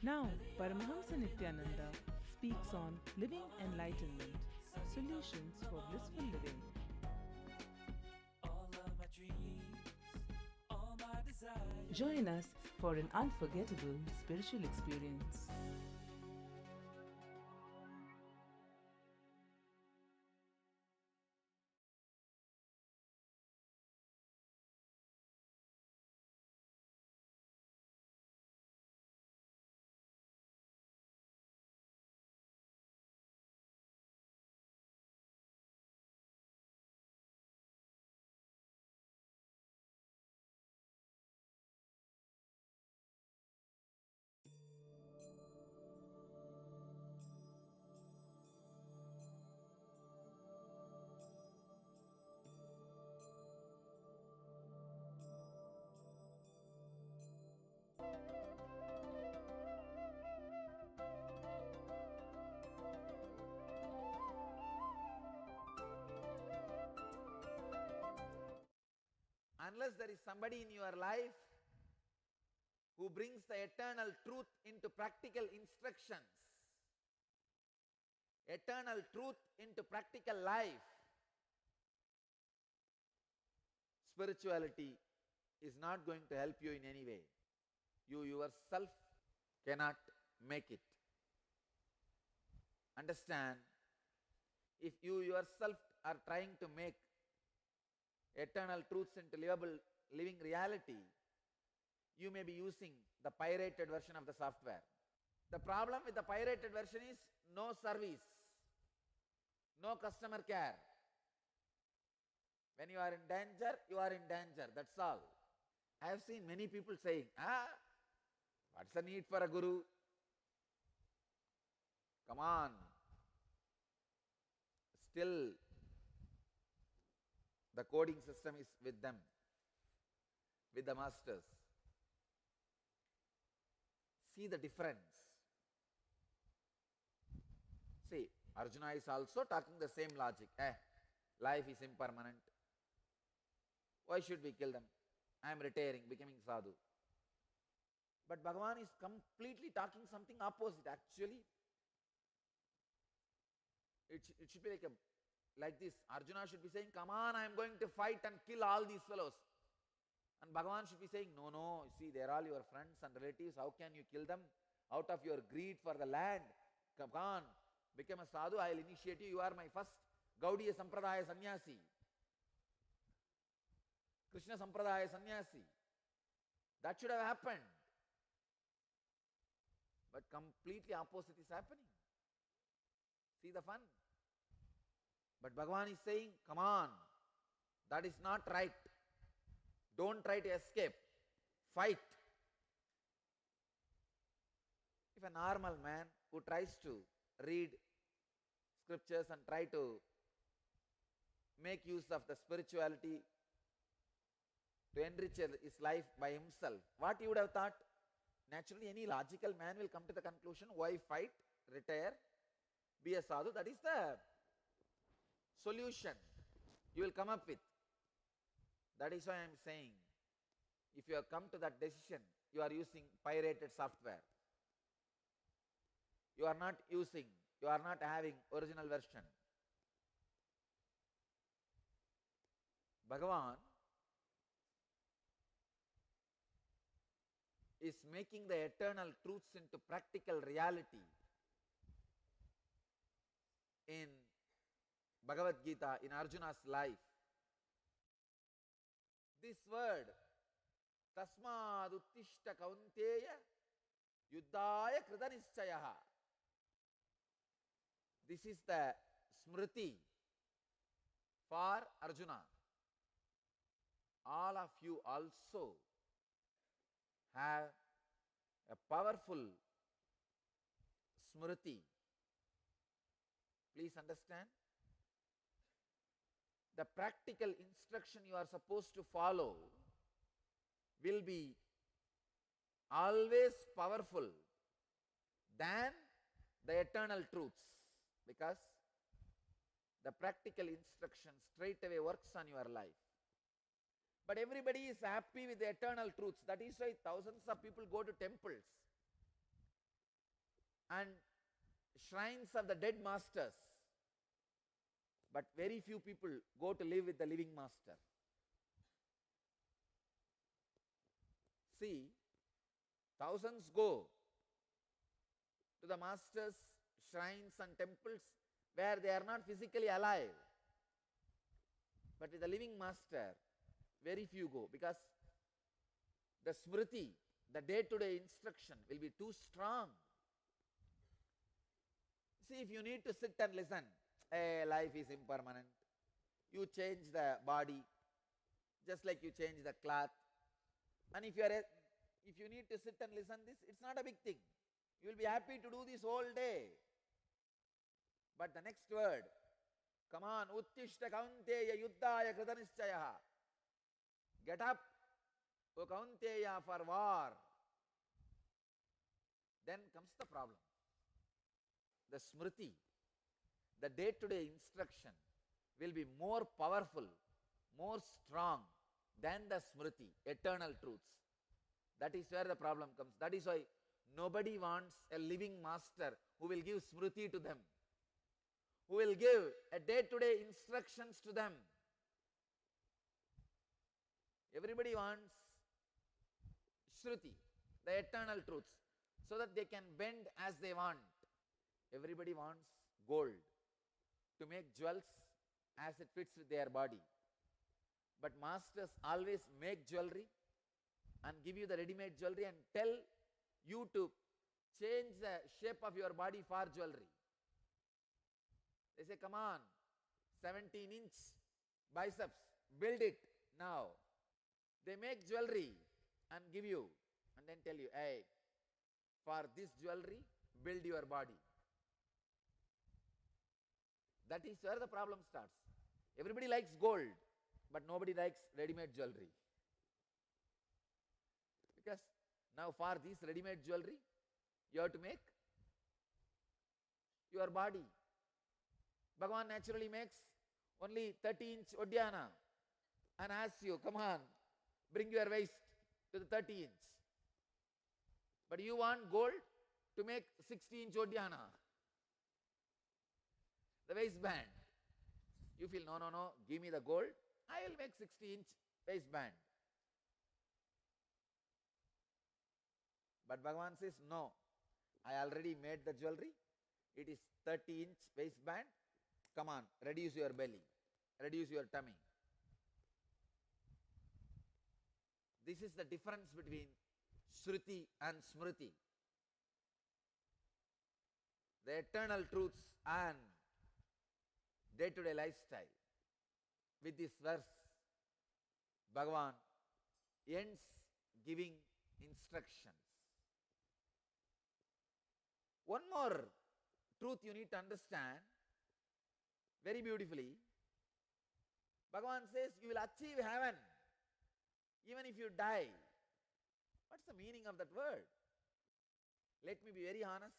Now, Paramahamsa Nithyananda speaks on living enlightenment, solutions for blissful living. Join us for an unforgettable spiritual experience. Unless there is somebody in your life who brings the eternal truth into practical instructions, eternal truth into practical life, spirituality is not going to help you in any way. You yourself cannot make it. Understand, if you yourself are trying to make eternal truths into living reality, you may be using the pirated version of the software. The problem with the pirated version is no service, no customer care. When you are in danger, you are in danger. That's all. I have seen many people saying, what's the need for a guru? Come on. Still, the coding system is with them, with the masters. See the difference. See, Arjuna is also talking the same logic. Life is impermanent. Why should we kill them? I am retiring, becoming sadhu. But Bhagavan is completely talking something opposite. Actually, it should be like this. Arjuna should be saying, come on, I am going to fight and kill all these fellows. And Bhagavan should be saying, no, see, they are all your friends and relatives. How can you kill them? Out of your greed for the land. Come on, become a sadhu, I will initiate you. You are my first Gaudiya Sampradaya Sannyasi. Krishna Sampradaya Sannyasi. That should have happened. But completely opposite is happening. See the fun? But Bhagavan is saying, come on, that is not right. Don't try to escape. Fight. If a normal man who tries to read scriptures and try to make use of the spirituality to enrich his life by himself, what he would have thought? Naturally, any logical man will come to the conclusion, why fight, retire, be a sadhu? That is the solution you will come up with. That is why I am saying, if you have come to that decision, you are using pirated software. You are not having original version. Bhagavan is making the eternal truths into practical reality in Bhagavad Gita, in Arjuna's life. This word, Tasmad Uttishta Kaunteya Yuddhaya Kritanishchayaha. This is the Smriti for Arjuna. All of you also have a powerful Smriti. Please understand. The practical instruction you are supposed to follow will be always powerful than the eternal truths, because the practical instruction straight away works on your life. But everybody is happy with the eternal truths. That is why thousands of people go to temples and shrines of the dead masters. But very few people go to live with the living master. See, thousands go to the masters' shrines and temples where they are not physically alive. But with the living master, very few go, because the smriti, the day-to-day instruction will be too strong. See, if you need to sit and listen, life is impermanent. You change the body, just like you change the cloth. And if you need to sit and listen this, it's not a big thing. You will be happy to do this whole day. But the next word, come on, Uttishta Kaunteya Yuddhaya Kritanishchayaha. Get up, O Kaunteya, for war. Then comes the problem. The smriti, the day-to-day instruction will be more powerful, more strong than the smriti, eternal truths. That is where the problem comes. That is why nobody wants a living master who will give smriti to them, who will give a day-to-day instructions to them. Everybody wants shruti, the eternal truths, so that they can bend as they want. Everybody wants gold to make jewels as it fits with their body. But masters always make jewelry and give you the ready-made jewelry and tell you to change the shape of your body for jewelry. They say, come on, 17-inch biceps, build it now. They make jewelry and give you and then tell you, hey, for this jewelry, build your body. That is where the problem starts. Everybody likes gold, but nobody likes ready-made jewelry. Because now for this ready-made jewelry, you have to make your body. Bhagavan naturally makes only 30-inch Odhyana and asks you, come on, bring your waist to the 30-inch. But you want gold to make 60-inch Odhyana. The waistband. You feel, no, give me the gold, I will make 60-inch waistband. But Bhagavan says, no, I already made the jewelry, it is 30-inch waistband, come on, reduce your belly, reduce your tummy. This is the difference between Shruti and Smriti. The eternal truths and day-to-day lifestyle. With this verse, Bhagavan ends giving instructions. One more truth you need to understand very beautifully. Bhagavan says you will achieve heaven even if you die. What's the meaning of that word? Let me be very honest.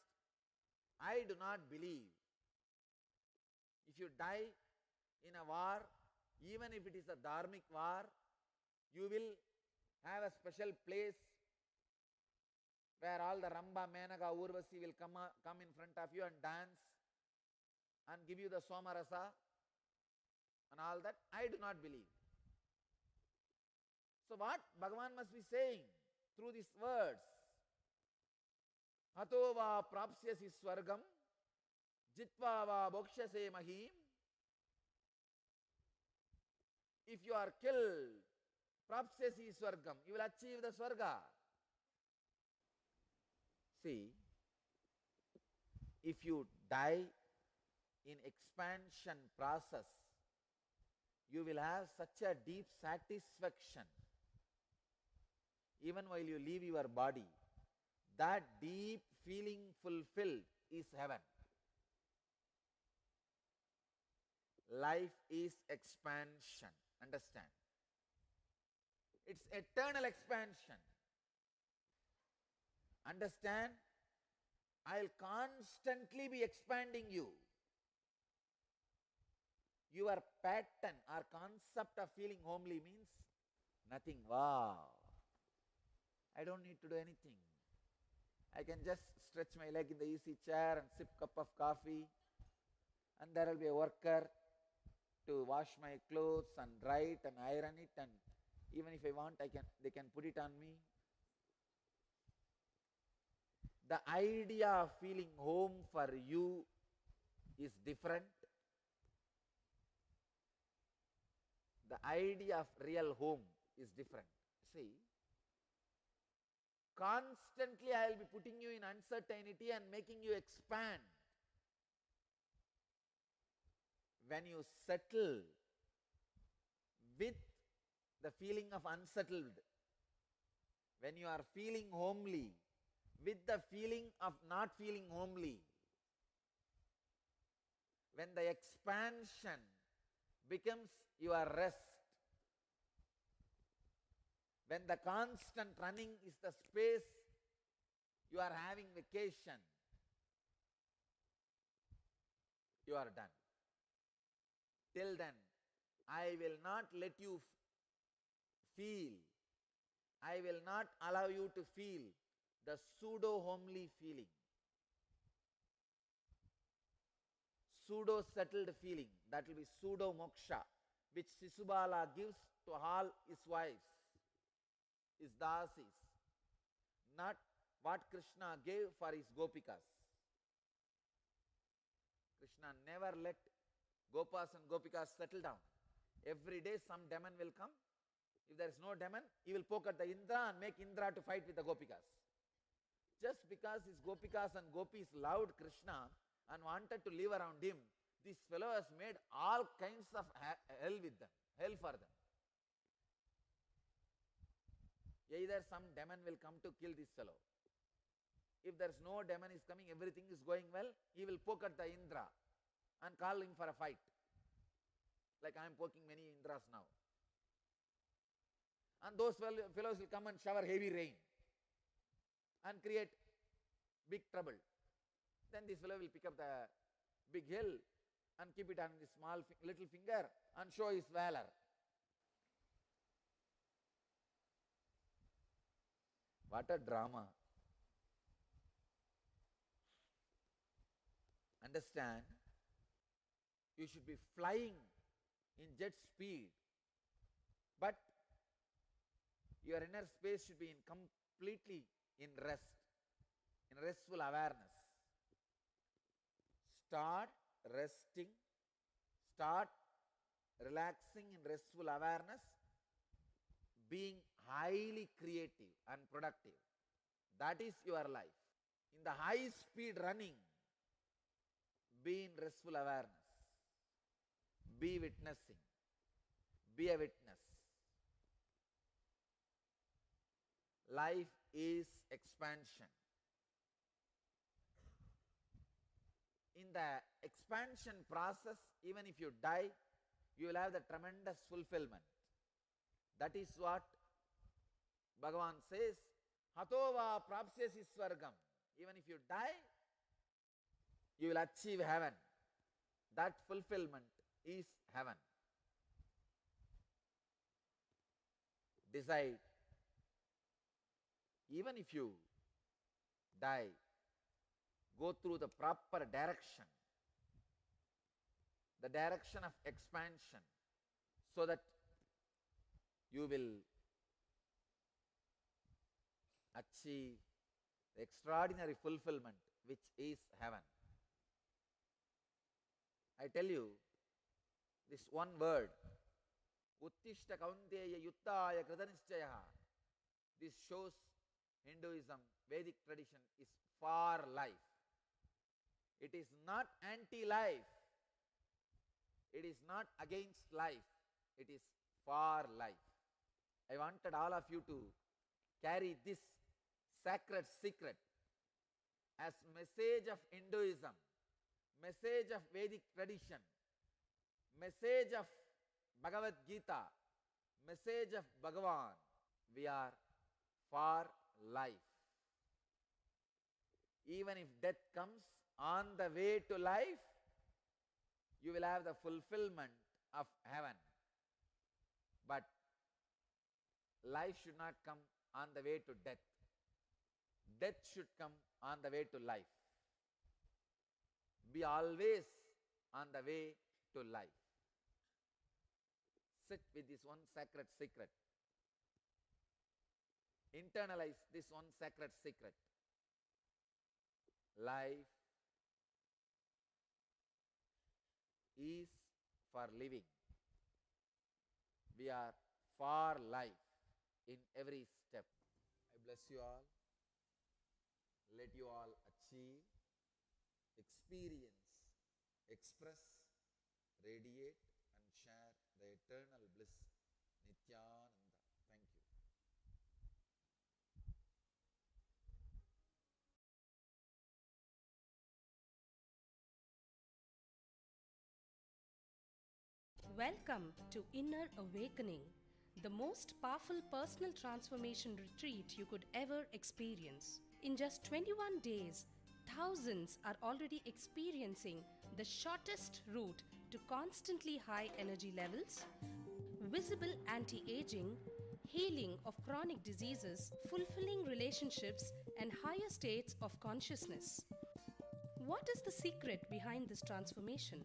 I do not believe if you die in a war, even if it is a dharmic war, you will have a special place where all the Ramba, Menaka, Urvasi will come in front of you and dance and give you the Somarasa and all that. I do not believe. So what Bhagavan must be saying through these words? Hato va prapsyasi swargam, jitva va bhokshase mahim. If you are killed, prapsyasi swargam, you will achieve the swarga. See, if you die in expansion process, you will have such a deep satisfaction. Even while you leave your body, that deep feeling fulfilled is heaven. Life is expansion. Understand? It's eternal expansion. Understand? I'll constantly be expanding you. Your pattern or concept of feeling homely means nothing. Wow. I don't need to do anything. I can just stretch my leg in the easy chair and sip cup of coffee, and there will be a worker to wash my clothes and dry it and iron it, and even if I want, they can put it on me. The idea of feeling home for you is different. The idea of real home is different. See, constantly I will be putting you in uncertainty and making you expand. When you settle with the feeling of unsettled, when you are feeling homely with the feeling of not feeling homely, when the expansion becomes your rest, when the constant running is the space you are having vacation, you are done. Till then, I will not let you feel, I will not allow you to feel the pseudo-homely feeling, pseudo-settled feeling, that will be pseudo-moksha, which Sisubala gives to all his wives, his dasis, not what Krishna gave for his gopikas. Krishna never let Gopas and Gopikas settle down. Every day some demon will come If there is no demon, he will poke at the Indra and make Indra to fight with the Gopikas. Just because his Gopikas and Gopis loved Krishna and wanted to live around him, this fellow has made all kinds of hell with them, hell for them. Either some demon will come to kill this fellow. If there is no demon is coming, everything is going well, he will poke at the Indra and call him for a fight. Like I am poking many Indras now. And those fellows will come and shower heavy rain and create big trouble. Then this fellow will pick up the big hill and keep it on his small little finger and show his valor. What a drama. Understand, you should be flying in jet speed, but your inner space should be completely in rest, in restful awareness. Start resting, start relaxing in restful awareness, being highly creative and productive. That is your life. In the high speed running, be in restful awareness. Be witnessing. Be a witness. Life is expansion. In the expansion process, even if you die, you will have the tremendous fulfillment. That is what Bhagavan says, Hatova prapsyasi swargam. Even if you die, you will achieve heaven. That fulfillment is heaven. Decide, even if you die, go through the proper direction, the direction of expansion, so that you will achieve the extraordinary fulfillment which is heaven. I tell you, this one word, Uttishta Kaunteya Yuttaya Kritanishchayaha, this shows Hinduism, Vedic tradition is for life. It is not anti-life. It is not against life. It is for life. I wanted all of you to carry this sacred secret as message of Hinduism, message of Vedic tradition, message of Bhagavad Gita, message of Bhagavan. We are for life. Even if death comes on the way to life, you will have the fulfillment of heaven. But life should not come on the way to death. Death should come on the way to life. Be always on the way to life. Sit with this one sacred secret. Internalize this one sacred secret. Life is for living. We are for life in every step. I bless you all. Let you all achieve, experience, express, radiate and share the eternal bliss. Nithyananda. Thank you. Welcome to Inner Awakening, the most powerful personal transformation retreat you could ever experience. In just 21 days, thousands are already experiencing the shortest route to constantly high energy levels, visible anti-aging, healing of chronic diseases, fulfilling relationships, and higher states of consciousness. What is the secret behind this transformation?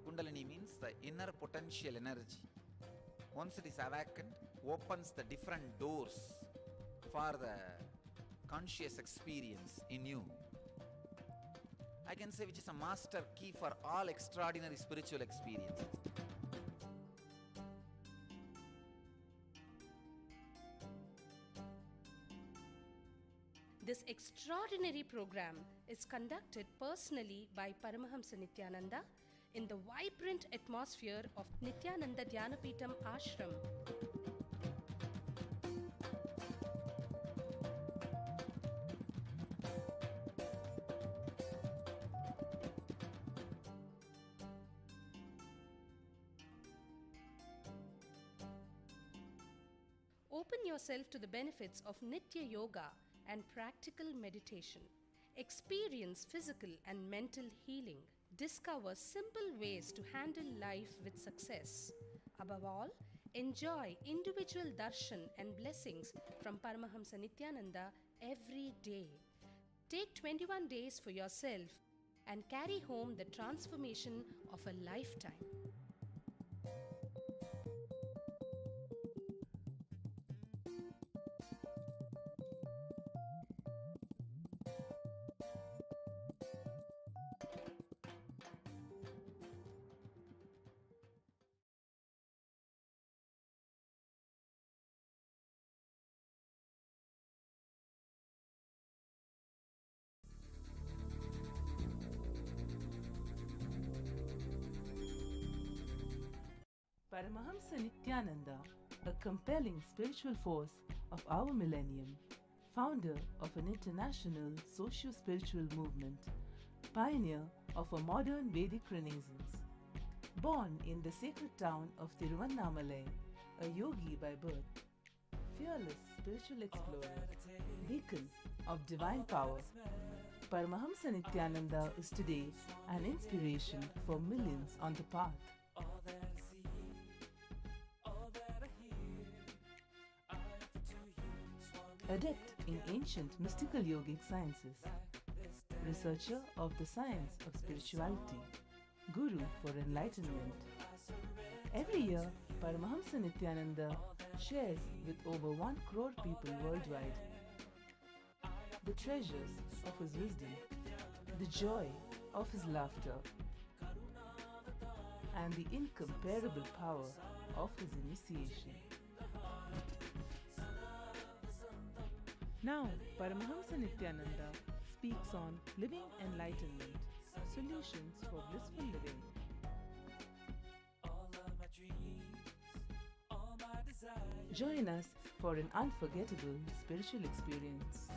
Kundalini means the inner potential energy. Once it is awakened, opens the different doors for the conscious experience in you. I can say, which is a master key for all extraordinary spiritual experiences. This extraordinary program is conducted personally by Paramahamsa Nithyananda in the vibrant atmosphere of Nithyananda Dhyanapitham Ashram. Open yourself to the benefits of Nitya Yoga and practical meditation. Experience physical and mental healing. Discover simple ways to handle life with success. Above all, enjoy individual darshan and blessings from Paramahamsa Nithyananda every day. Take 21 days for yourself and carry home the transformation of a lifetime. Paramahamsa Nithyananda, a compelling spiritual force of our millennium, founder of an international socio-spiritual movement, pioneer of a modern Vedic Renaissance. Born in the sacred town of Tiruvannamalai, a yogi by birth, fearless spiritual explorer, beacon of divine power, Paramahamsa Nithyananda is today an inspiration for millions on the path. Adept in ancient mystical yogic sciences, researcher of the science of spirituality, guru for enlightenment. Every year, Paramahamsa Nithyananda shares with over 1 crore people worldwide the treasures of his wisdom, the joy of his laughter, and the incomparable power of his initiation. Now, Paramahamsa Nithyananda speaks on living enlightenment, solutions for blissful living. Join us for an unforgettable spiritual experience.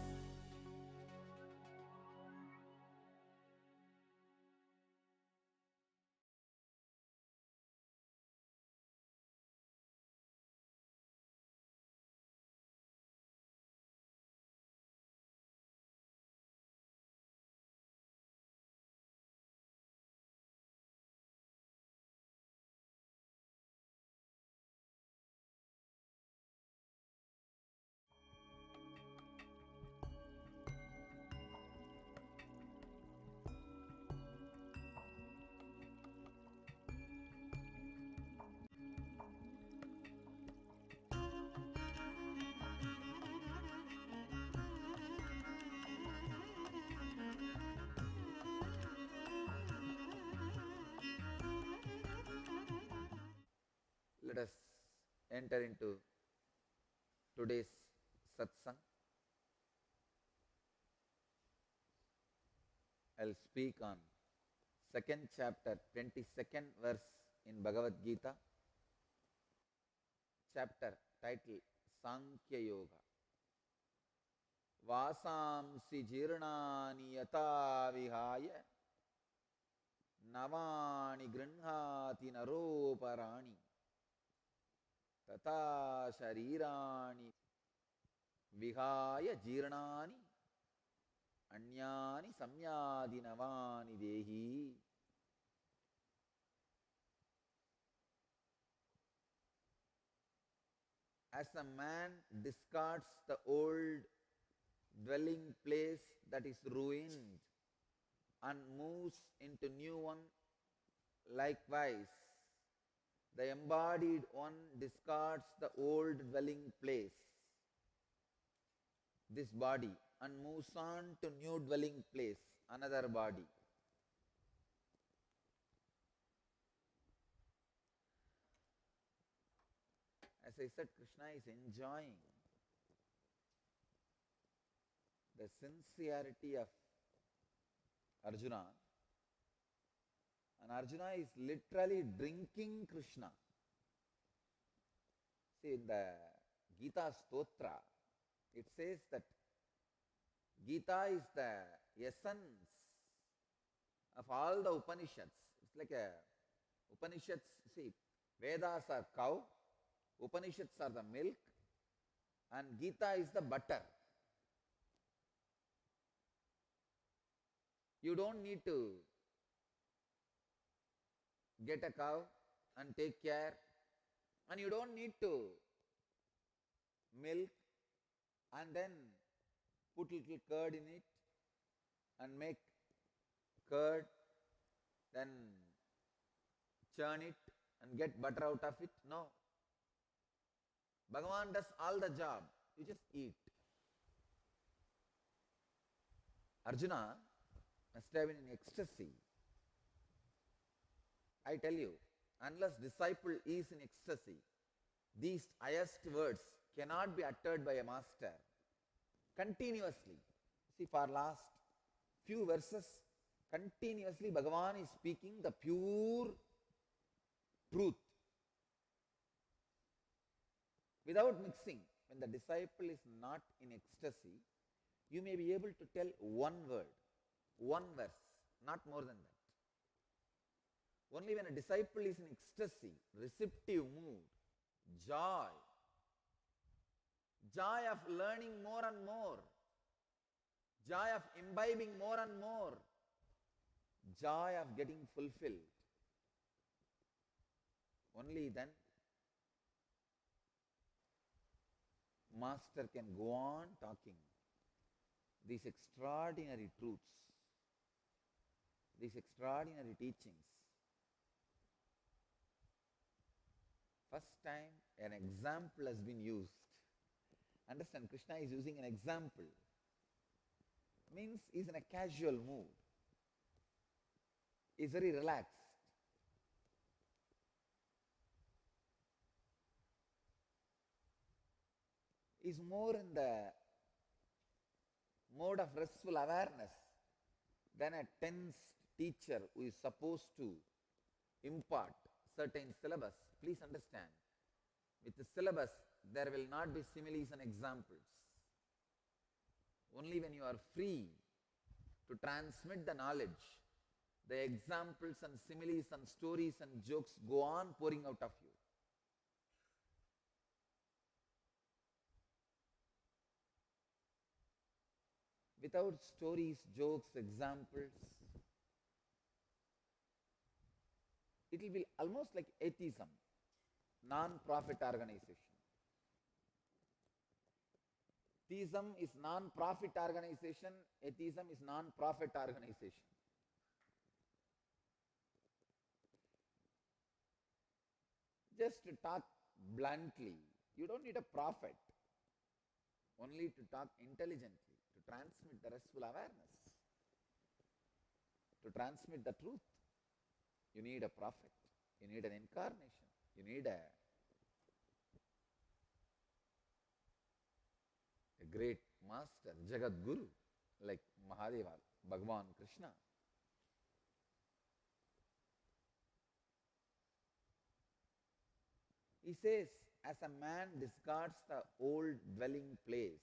Let us enter into today's satsang. I'll speak on second chapter, 22nd verse in Bhagavad Gita. Chapter title Sankhya Yoga. Vasamsi jirnani yata vihaya navani grinhati naroparani tata sharirani vihaya jirnani anyani samyadi navani dehi. As a man discards the old dwelling place that is ruined and moves into new one, likewise the embodied one discards the old dwelling place, this body, and moves on to new dwelling place, another body. I said, Krishna is enjoying the sincerity of Arjuna, and Arjuna is literally drinking Krishna. See, in the Gita Stotra, it says that Gita is the essence of all the Upanishads. It's like a Upanishads, see, Vedas are cow, Upanishads are the milk, and Gita is the butter. You don't need to get a cow and take care, and you don't need to milk and then put little curd in it and make curd, then churn it and get butter out of it. No. Bhagavan does all the job. You just eat. Arjuna must have been in ecstasy. I tell you, unless disciple is in ecstasy, these highest words cannot be uttered by a master continuously. See, for last few verses, continuously Bhagavan is speaking the pure truth without mixing. When the disciple is not in ecstasy, you may be able to tell one word, one verse, not more than that. Only when a disciple is in ecstasy, receptive mood, joy of learning more and more, joy of imbibing more and more, joy of getting fulfilled, only then Master can go on talking these extraordinary truths, these extraordinary teachings. First time an example has been used. Understand, Krishna is using an example. Means he is in a casual mood. He is very relaxed. He is more in the mode of restful awareness than a tense teacher who is supposed to impart certain syllabus. Please understand, with the syllabus there will not be similes and examples. Only when you are free to transmit the knowledge, the examples and similes and stories and jokes go on pouring out of you. Without stories, jokes, examples, it will be almost like atheism, non-profit organization. Theism is non-profit organization, atheism is non-profit organization. Just to talk bluntly, you don't need a prophet, only to talk intelligently, to transmit the restful awareness, to transmit the truth. You need a prophet, you need an incarnation, you need a great master, Jagat Guru, like Mahadeva, Bhagavan Krishna. He says, as a man discards the old dwelling place,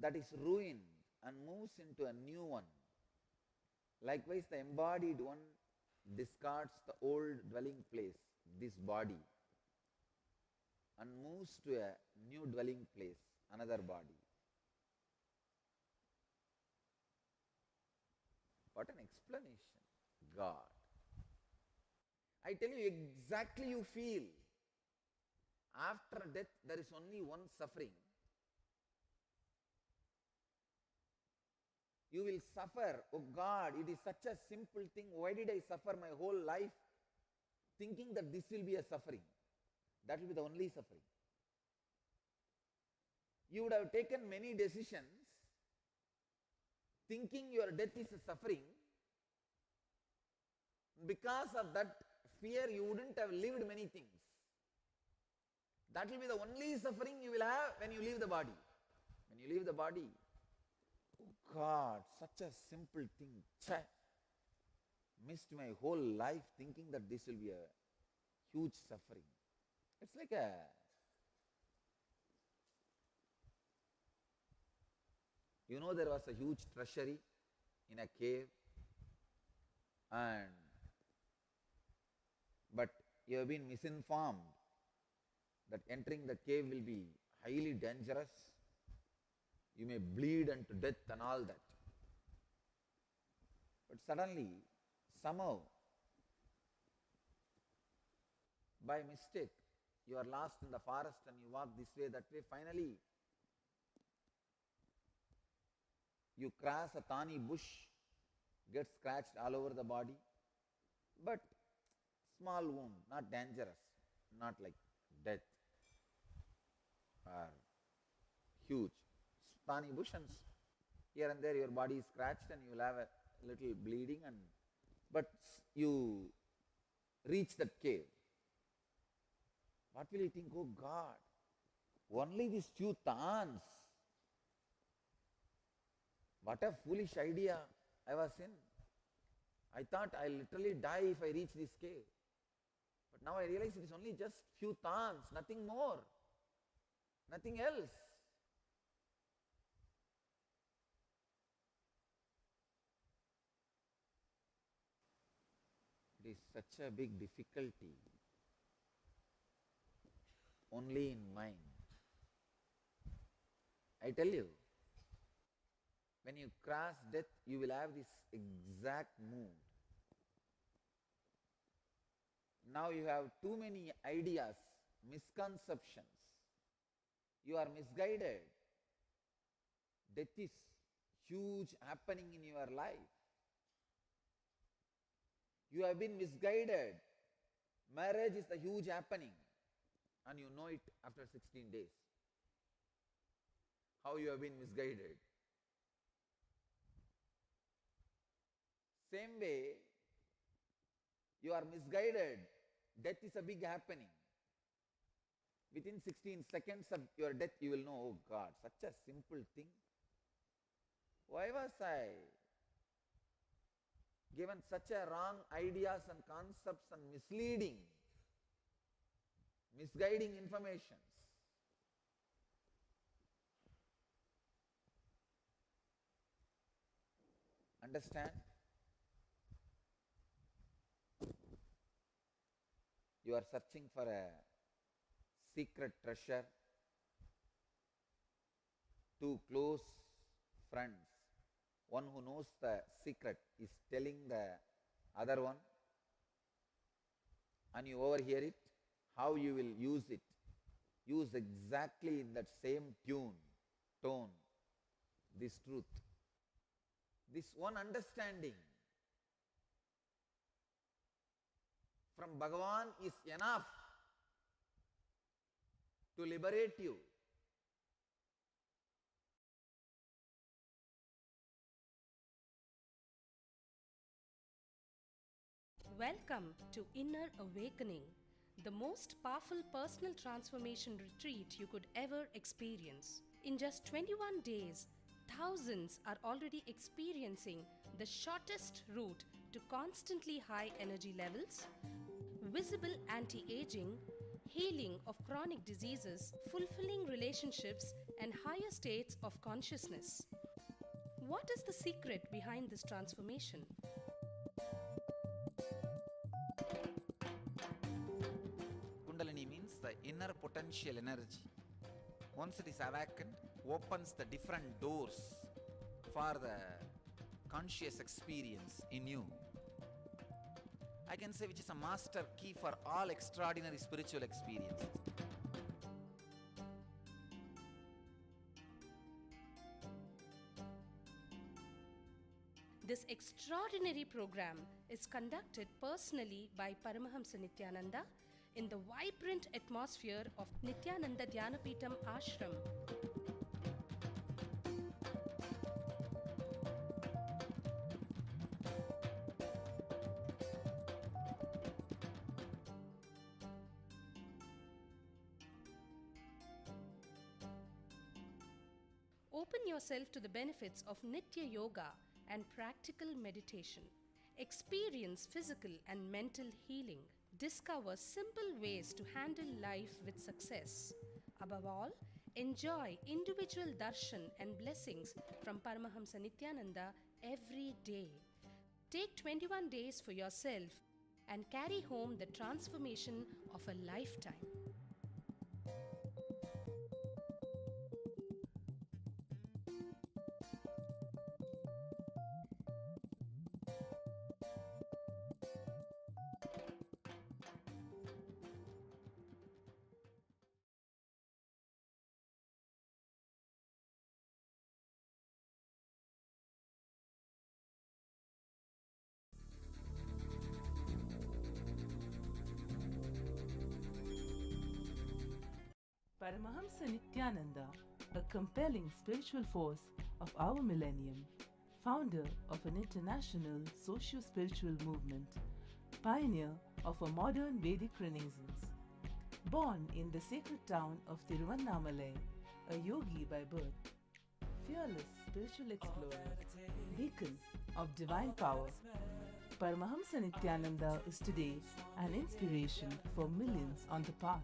that is ruined and moves into a new one. Likewise, the embodied one discards the old dwelling place, this body, and moves to a new dwelling place, another body. What an explanation, God. I tell you, exactly you feel. After death, there is only one suffering. You will suffer. Oh God, it is such a simple thing. Why did I suffer my whole life thinking that this will be a suffering? That will be the only suffering. You would have taken many decisions thinking your death is a suffering, because of that fear you wouldn't have lived many things. That will be the only suffering you will have when you leave the body. When you leave the body, oh God, such a simple thing. Chai, missed my whole life thinking that this will be a huge suffering. It's like there was a huge treasury in a cave, but you have been misinformed that entering the cave will be highly dangerous. You may bleed unto death and all that. But suddenly, somehow, by mistake, you are lost in the forest and you walk this way, that way. Finally, you cross a thorny bush, get scratched all over the body, but small wound, not dangerous, not like death or huge. Thorny bush, and here and there your body is scratched and you will have a little bleeding, but you reach that cave. What will you think? Oh God, only these few thorns. What a foolish idea I was in. I thought I'll literally die if I reach this cave. But now I realize it is only just few thorns, nothing more, nothing else. It is such a big difficulty only in mind. I tell you, when you cross death, you will have this exact mood. Now you have too many ideas, misconceptions. You are misguided. Death is huge happening in your life. You have been misguided. Marriage is the huge happening, and you know it after 16 days. How you have been misguided. Same way, you are misguided. Death is a big happening. Within 16 seconds of your death, you will know, oh God, such a simple thing. Why was I given such a wrong ideas and concepts and misguiding informations? Understand? You are searching for a secret treasure. Two close friends, one who knows the secret is telling the other one, and you overhear it. How you will use it? Use exactly in that same tone, this truth. This one understanding from Bhagavan is enough to liberate you. Welcome to Inner Awakening, the most powerful personal transformation retreat you could ever experience. In just 21 days, thousands are already experiencing the shortest route to constantly high energy levels, visible anti-aging, healing of chronic diseases, fulfilling relationships, and higher states of consciousness. What is the secret behind this transformation? Kundalini means the inner potential energy. Once it is awakened, opens the different doors for the conscious experience in you. I can say which is a master key for all extraordinary spiritual experiences. This extraordinary program is conducted personally by Paramahamsa Nithyananda in the vibrant atmosphere of Nithyananda Dhyanapitham Ashram. Open yourself to the benefits of Nitya Yoga and practical meditation. Experience physical and mental healing. Discover simple ways to handle life with success. Above all, enjoy individual darshan and blessings from Paramahamsa Nithyananda every day. Take 21 days for yourself and carry home the transformation of a lifetime. Paramahamsa Nithyananda, a compelling spiritual force of our millennium, founder of an international socio-spiritual movement, pioneer of a modern Vedic renaissance. Born in the sacred town of Tiruvannamalai, a yogi by birth, fearless spiritual explorer, beacon of divine power, Paramahamsa Nithyananda is today an inspiration for millions on the path.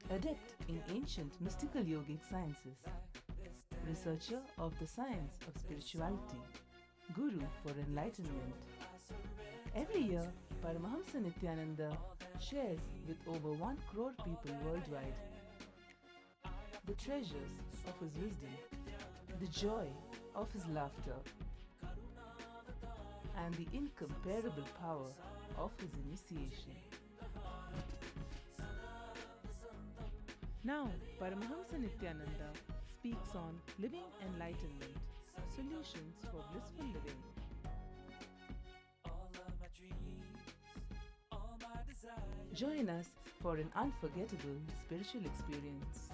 Adept in ancient mystical yogic sciences, researcher of the science of spirituality, guru for enlightenment. Every year, Paramahamsa Nithyananda shares with over 1 crore people worldwide the treasures of his wisdom, the joy of his laughter, and the incomparable power of his initiation. Now, Paramahamsa Nithyananda speaks on living enlightenment, solutions for blissful living. Join us for an unforgettable spiritual experience.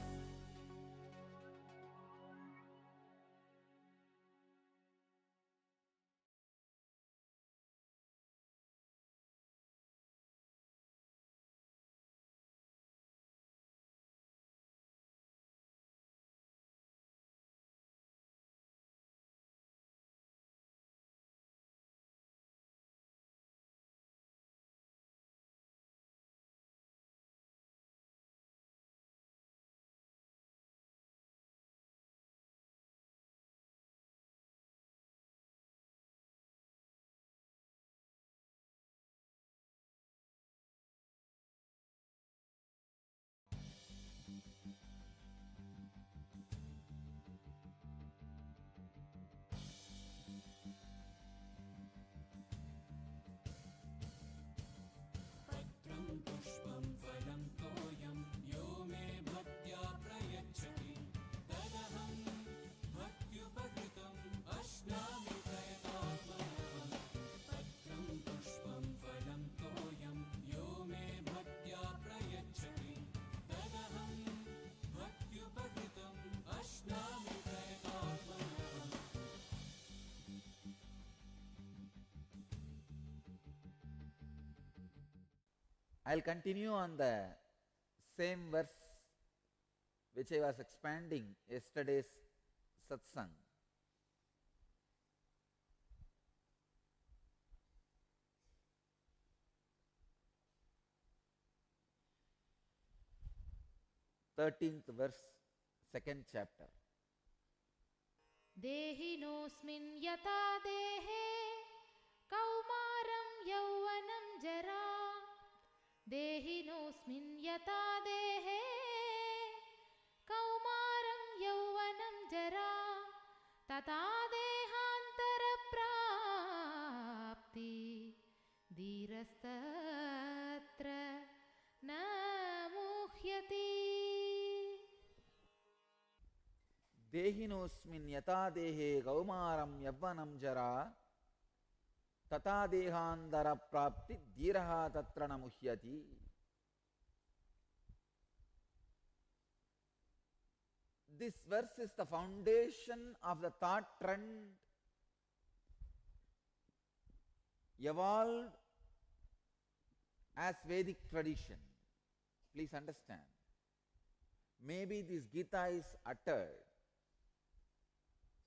I'll continue on the same verse which I was expanding yesterday's satsang. Thirteenth verse, second chapter. देहिनोऽस्मिन् यथा देहे कौमारं यौवनं जरा देहिनोऽस्मिन् यथा देहे कौमारं यौवनं जरा तथा देहान्तरप्राप्ति धीरस्तत्र न मुह्यति देहिनोऽस्मिन् यथा देहे कौमारं यौवनं जरा तथा देहान्तरप्राप्ति धीरः तत्र न मुह्यति. This verse is the foundation of the thought trend evolved as Vedic tradition. please understand, maybe this Gita is uttered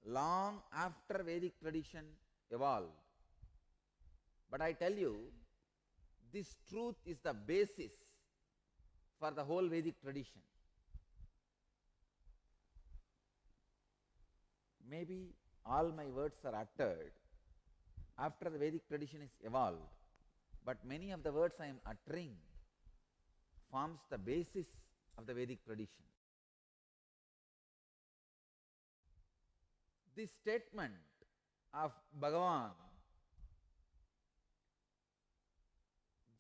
long after Vedic tradition evolved. But I tell you, this truth is the basis for the whole Vedic tradition. Maybe all my words are uttered after the Vedic tradition is evolved, but many of the words I am uttering forms the basis of the Vedic tradition. This statement of Bhagavan,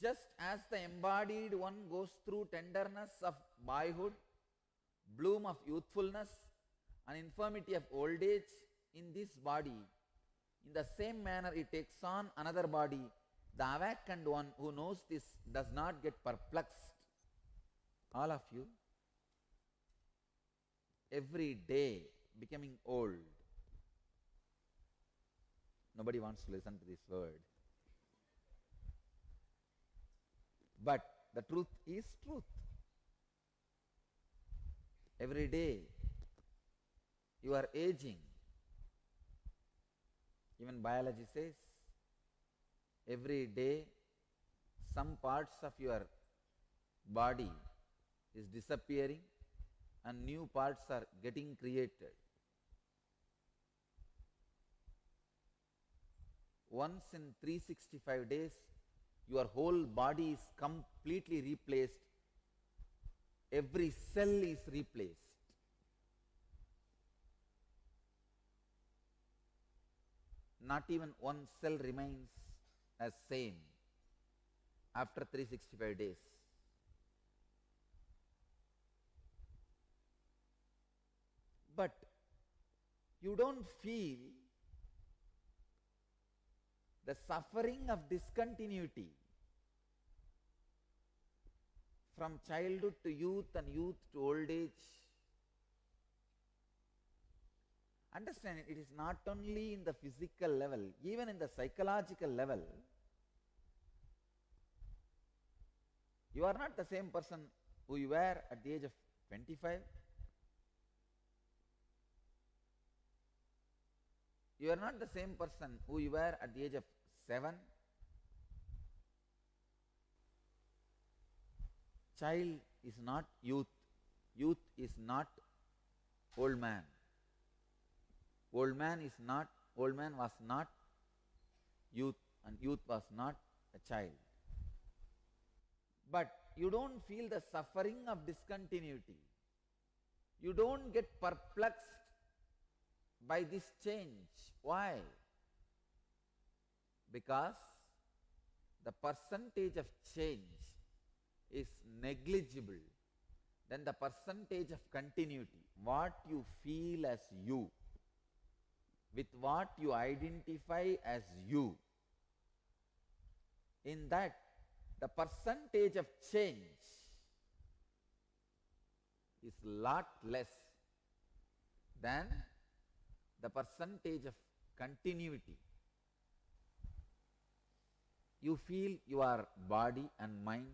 just as the embodied one goes through tenderness of boyhood, bloom of youthfulness, and infirmity of old age in this body, in the same manner it takes on another body. The awakened one who knows this does not get perplexed. All of you, every day becoming old. Nobody wants to listen to this word. But the truth is truth. Every day you are aging. Even biology says, every day some parts of your body is disappearing and new parts are getting created. Once in 365 days, your whole body is completely replaced. Every cell is replaced. Not even one cell remains as same after 365 days. But you don't feel the suffering of discontinuity from childhood to youth and youth to old age. Understand, it is not only in the physical level, even in the psychological level. You are not the same person who you were at the age of 25. You are not the same person who you were at the age of 7. Child is not youth. Youth is not old man. Old man was not youth, and youth was not a child. But you don't feel the suffering of discontinuity. You don't get perplexed by this change. Why? Because the percentage of change is negligible than the percentage of continuity. What you feel as you, with what you identify as you, in that the percentage of change is lot less than the percentage of continuity. You feel your body and mind,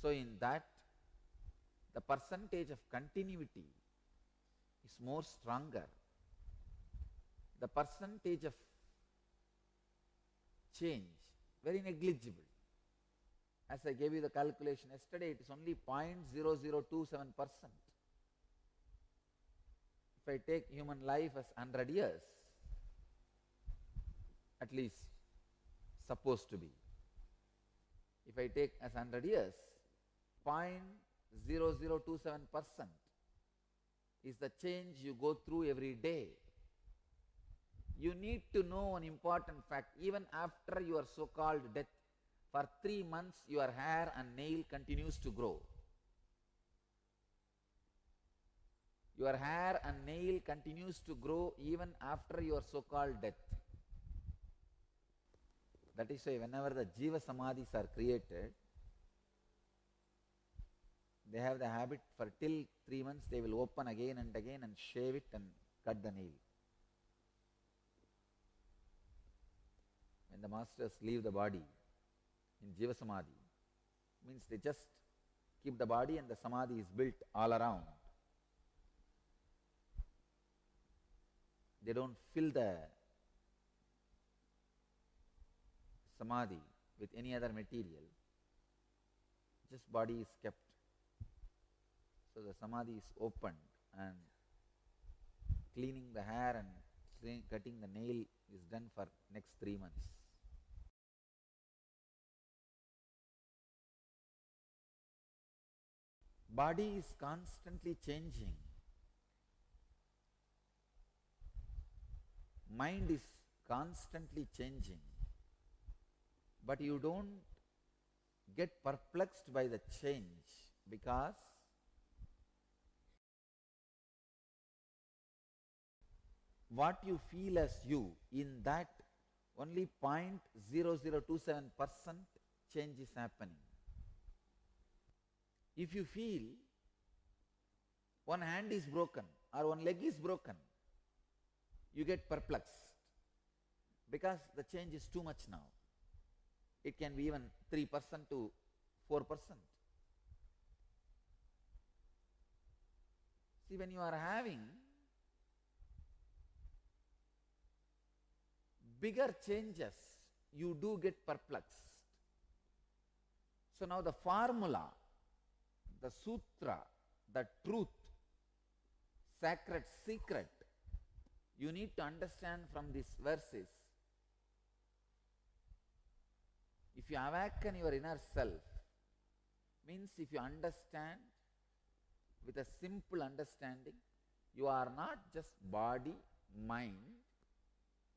so in that the percentage of continuity is more stronger. The percentage of change very negligible. As I gave you the calculation yesterday, it is only 0.0027%. If I take human life as 100 years, at least supposed to be. If I take as 100 years, 0.0027% is the change you go through every day. You need to know an important fact. Even after your so-called death, for 3 months your hair and nail continues to grow. Your hair and nail continues to grow even after your so-called death. That is why whenever the Jiva Samadhis are created, they have the habit for till 3 months they will open again and again and shave it and cut the nail. When the masters leave the body in Jiva Samadhi, means they just keep the body and the samadhi is built all around. They don't fill the samadhi with any other material. Just body is kept. So the samadhi is opened, and cleaning the hair and cutting the nail is done for next 3 months. Body is constantly changing. Mind is constantly changing. But you don't get perplexed by the change, because what you feel as you, in that only 0.0027% change is happening. If you feel one hand is broken or one leg is broken, you get perplexed, because the change is too much now. It can be even 3% to 4%. See, when you are having bigger changes, you do get perplexed. So now the formula, the sutra, the truth, sacred secret, you need to understand from these verses. If you awaken your inner self, means if you understand with a simple understanding, you are not just body, mind,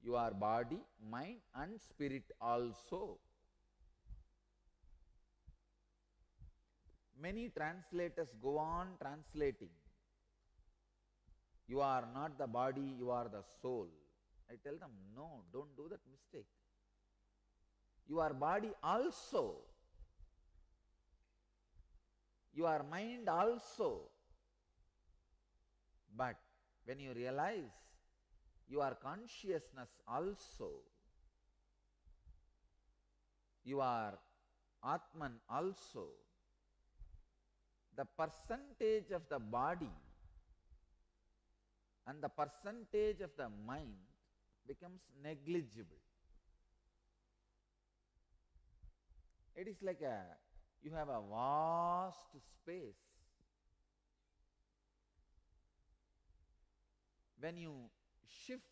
you are body, mind and spirit also. Many translators go on translating. You are not the body, you are the soul. I tell them, no, don't do that mistake. You are body also. You are mind also. But when you realize you are consciousness also, you are Atman also, the percentage of the body and the percentage of the mind becomes negligible. It is like you have a vast space. When you shift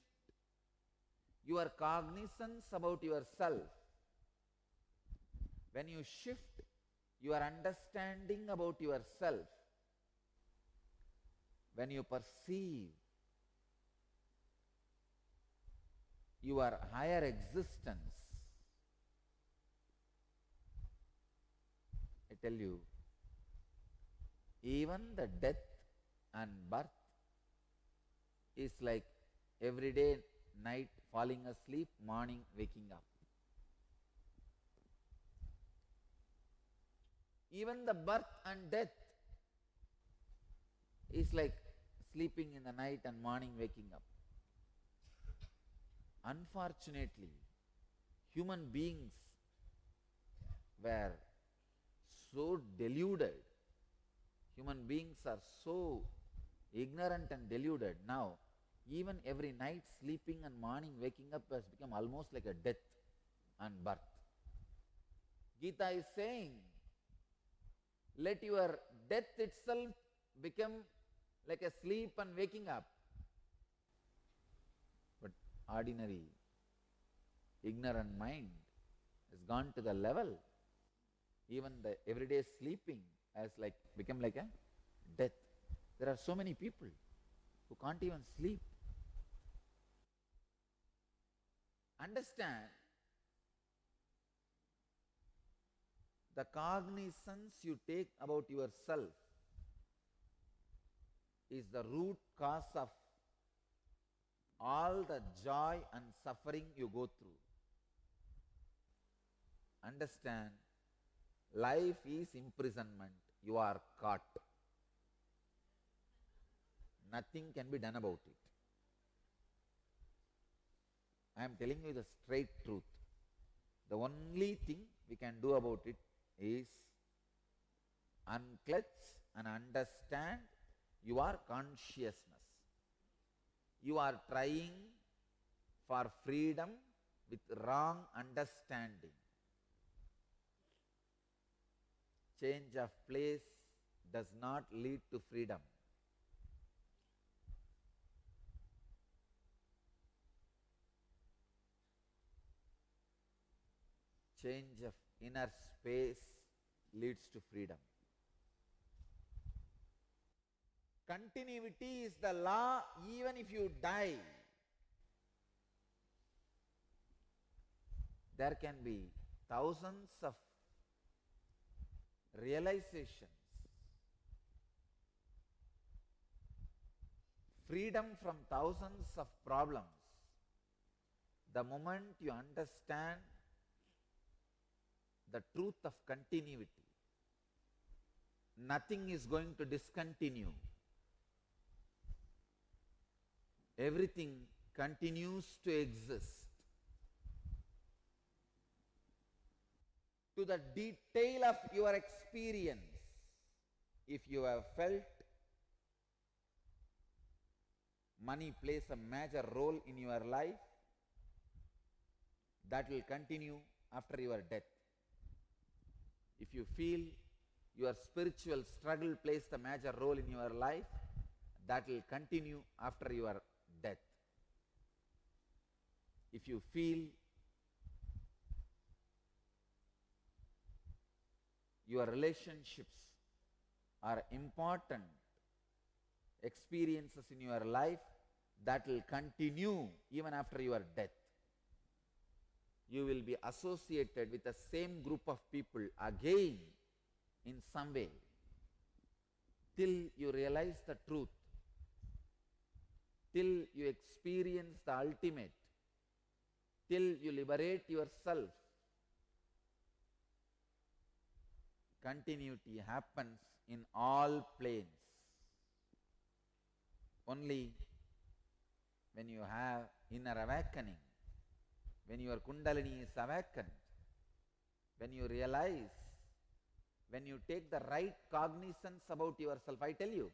your cognizance about yourself, when you shift your understanding about yourself, when you perceive your higher existence, I tell you, even the death and birth is like every day, night falling asleep, morning waking up. Even the birth and death is like sleeping in the night and morning waking up. Unfortunately, human beings were so deluded. Human beings are so ignorant and deluded. Now, even every night sleeping and morning waking up has become almost like a death and birth. Gita is saying, let your death itself become like a sleep and waking up. But ordinary, ignorant mind has gone to the level, even the everyday sleeping has become like a death. There are so many people who can't even sleep. Understand, the cognizance you take about yourself is the root cause of all the joy and suffering you go through. Understand, life is imprisonment. You are caught. Nothing can be done about it. I am telling you the straight truth. The only thing we can do about it is unclutch and understand your consciousness. You are trying for freedom with wrong understanding. Change of place does not lead to freedom. Change of inner space leads to freedom. Continuity is the law even if you die. There can be thousands of realizations. Freedom from thousands of problems. The moment you understand the truth of continuity, nothing is going to discontinue. Everything continues to exist. To the detail of your experience, if you have felt money plays a major role in your life, that will continue after your death. If you feel your spiritual struggle plays a major role in your life, that will continue after your death. If you feel your relationships are important experiences in your life, that will continue even after your death. You will be associated with the same group of people again in some way till you realize the truth, till you experience the ultimate, till you liberate yourself. Continuity happens in all planes. Only when you have inner awakening, when your Kundalini is awakened, when you realize, when you take the right cognizance about yourself. I tell you,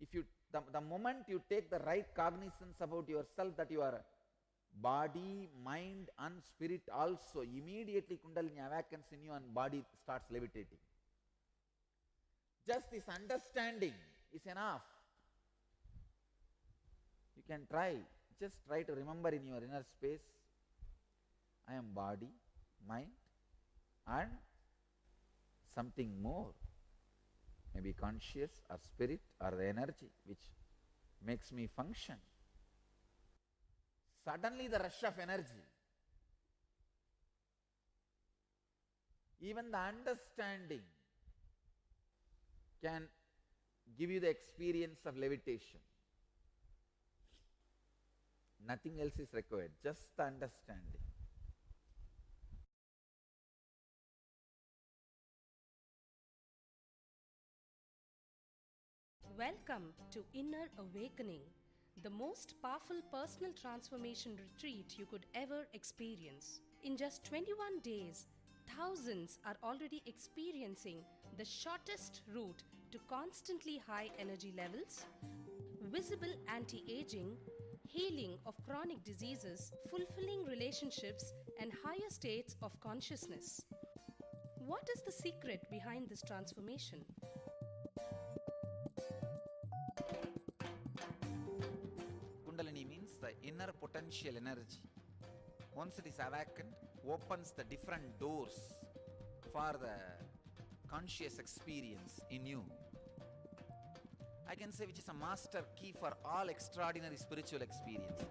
if you the moment you take the right cognizance about yourself, that your body, mind and spirit also, immediately Kundalini awakens in you and body starts levitating. Just this understanding is enough. You can just try to remember in your inner space, I am body, mind and something more, maybe conscious or spirit or the energy which makes me function. Suddenly the rush of energy, even the understanding can give you the experience of levitation. Nothing else is required, just the understanding. Welcome to Inner Awakening, the most powerful personal transformation retreat you could ever experience. In just 21 days, thousands are already experiencing the shortest route to constantly high energy levels, visible anti-aging, healing of chronic diseases, fulfilling relationships, and higher states of consciousness. What is the secret behind this transformation? Kundalini means the inner potential energy. Once it is awakened, opens the different doors for the conscious experience in you. I can say which is a master key for all extraordinary spiritual experiences.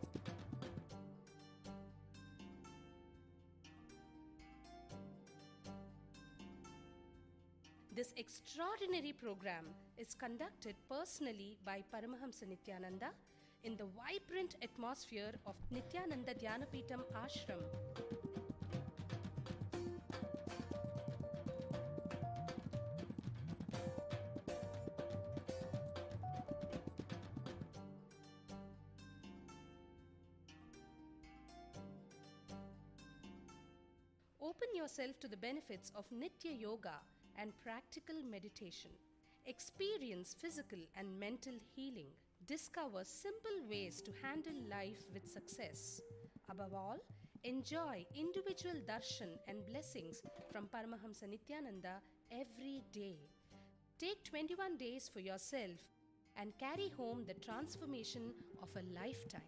This extraordinary program is conducted personally by Paramahamsa Nithyananda in the vibrant atmosphere of Nithyananda Dhyanapitham Ashram. Open yourself to the benefits of Nitya Yoga and practical meditation. Experience physical and mental healing. Discover simple ways to handle life with success. Above all, enjoy individual darshan and blessings from Paramahamsa Nithyananda every day. Take 21 days for yourself and carry home the transformation of a lifetime.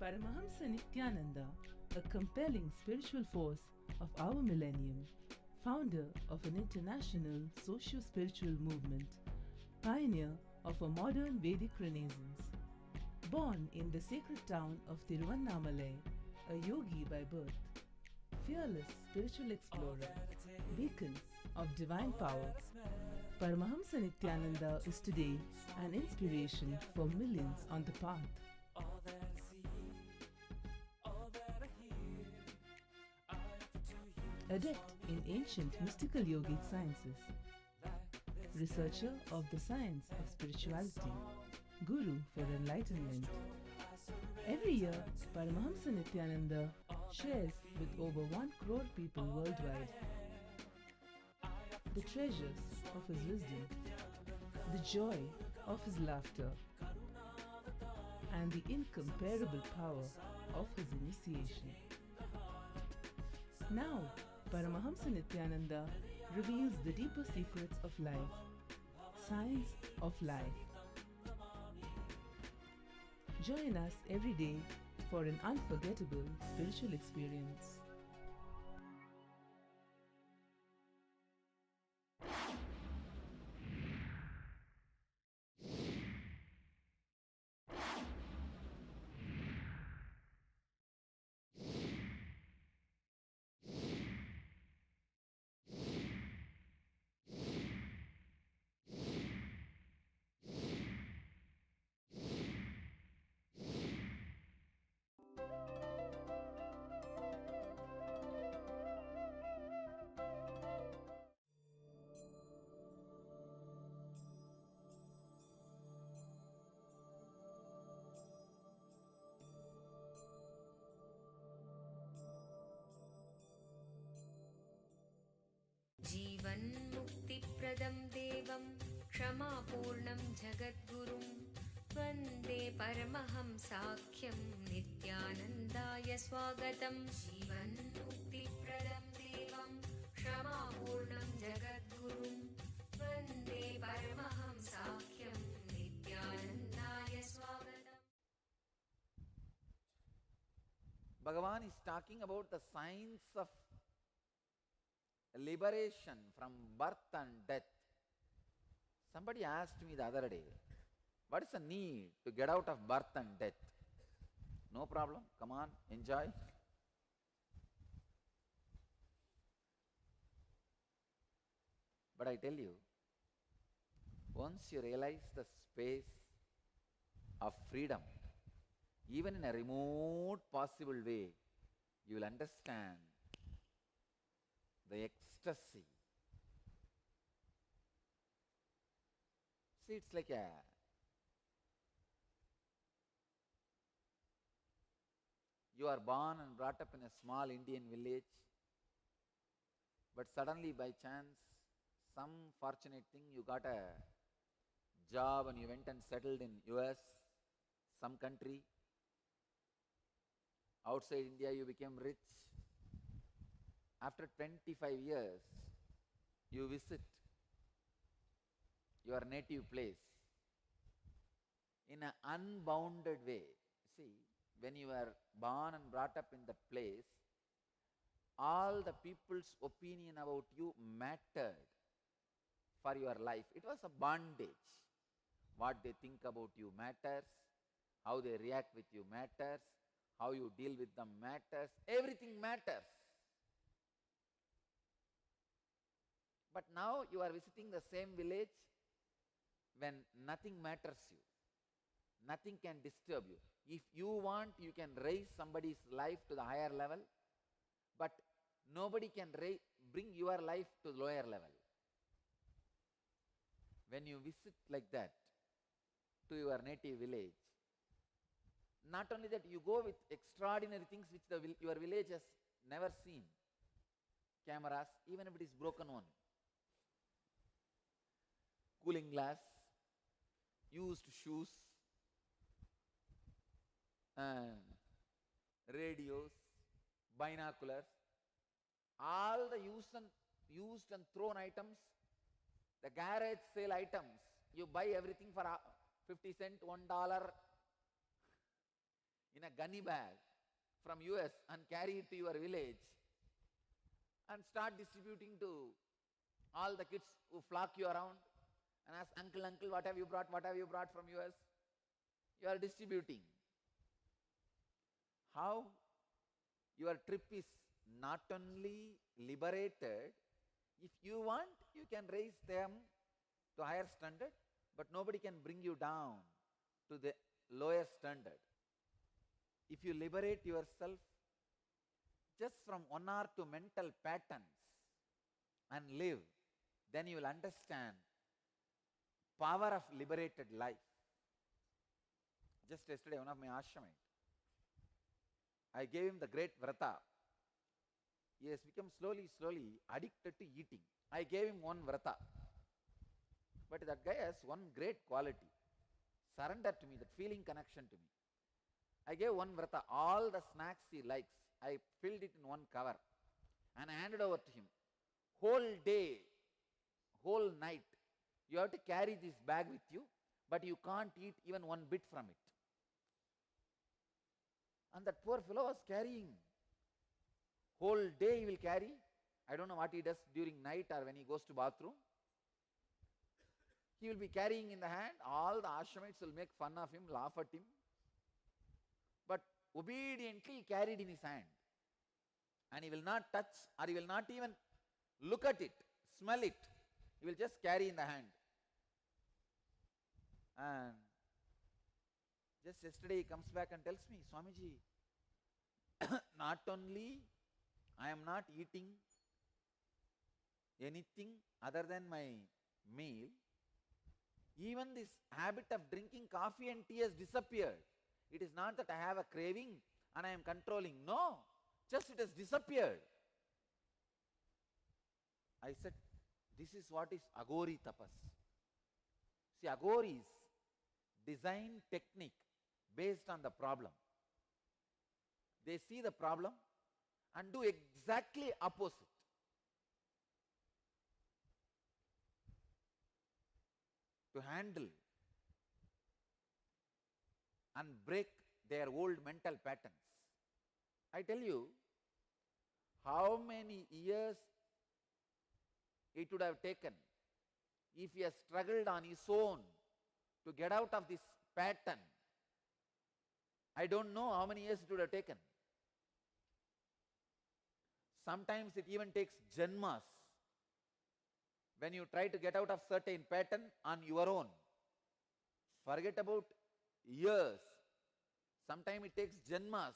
Paramahamsa Nithyananda, a compelling spiritual force of our millennium, founder of an international socio-spiritual movement, pioneer of a modern Vedic renaissance. Born in the sacred town of Tiruvannamalai, a yogi by birth, fearless spiritual explorer, beacon of divine power, Paramahamsa Nithyananda is today an inspiration for millions on the path. Adept in ancient mystical yogic sciences, researcher of the science of spirituality, guru for enlightenment. Every year, Paramahamsa Nithyananda shares with over 1 crore people worldwide the treasures of his wisdom, the joy of his laughter, and the incomparable power of his initiation. Now, Paramahamsa Nithyananda reveals the deeper secrets of life, science of life. Join us every day for an unforgettable spiritual experience. जीवन्मुक्तिप्रदं देवं क्षमापूर्णं जगद्गुरुं वन्दे परमहंसाख्यं नित्यानन्दाय स्वागतं। जीवन्मुक्तिप्रदं देवं क्षमापूर्णं जगद्गुरुं वन्दे परमहंसाख्यं नित्यानन्दाय स्वागतम्। Bhagavan is talking about the science of liberation from birth and death. Somebody asked me the other day, what is the need to get out of birth and death? No problem, come on, enjoy. But I tell you, once you realize the space of freedom, even in a remote possible way, you will understand the ecstasy. See, it's like you are born and brought up in a small Indian village, but suddenly by chance, some fortunate thing, you got a job and you went and settled in US, some country. Outside India, you became rich. After 25 years, you visit your native place in an unbounded way. See, when you were born and brought up in that place, all the people's opinion about you mattered for your life. It was a bondage. What they think about you matters, how they react with you matters, how you deal with them matters, everything matters. But now you are visiting the same village when nothing matters you. Nothing can disturb you. If you want, you can raise somebody's life to the higher level, but nobody can bring your life to the lower level. When you visit like that to your native village, not only that, you go with extraordinary things which your village has never seen. Cameras, even if it is broken one. Cooling glass, used shoes, radios, binoculars, all the used and thrown items, the garage sale items, you buy everything for 50 cents, $1 in a gunny bag from US and carry it to your village and start distributing to all the kids who flock you around and ask, uncle, what have you brought from US? You are distributing. How your trip is not only liberated, if you want, you can raise them to higher standard, but nobody can bring you down to the lower standard. If you liberate yourself just from one or two mental patterns and live, then you will understand power of liberated life. Just yesterday, one of my ashramite, I gave him the great vrata. He has become slowly addicted to eating. I gave him one vrata. But that guy has one great quality. Surrender to me, that feeling connection to me. I gave one vrata. All the snacks he likes, I filled it in one cover and I handed over to him. Whole day, whole night, you have to carry this bag with you, but you can't eat even one bit from it. And that poor fellow was carrying. Whole day he will carry. I don't know what he does during night or when he goes to bathroom. He will be carrying in the hand. All the ashramites will make fun of him, laugh at him. But obediently he carried in his hand. And he will not touch or he will not even look at it, smell it. He will just carry in the hand. And just yesterday he comes back and tells me, Swamiji, not only I am not eating anything other than my meal, even this habit of drinking coffee and tea has disappeared. It is not that I have a craving and I am controlling. No, just it has disappeared. I said, this is what is Agori tapas. See, Agori is design technique based on the problem. They see the problem and do exactly opposite. To handle and break their old mental patterns. I tell you, how many years it would have taken if he has struggled on his own to get out of this pattern. I don't know how many years it would have taken. Sometimes it even takes janmas. When you try to get out of certain pattern on your own, forget about years. Sometimes it takes janmas.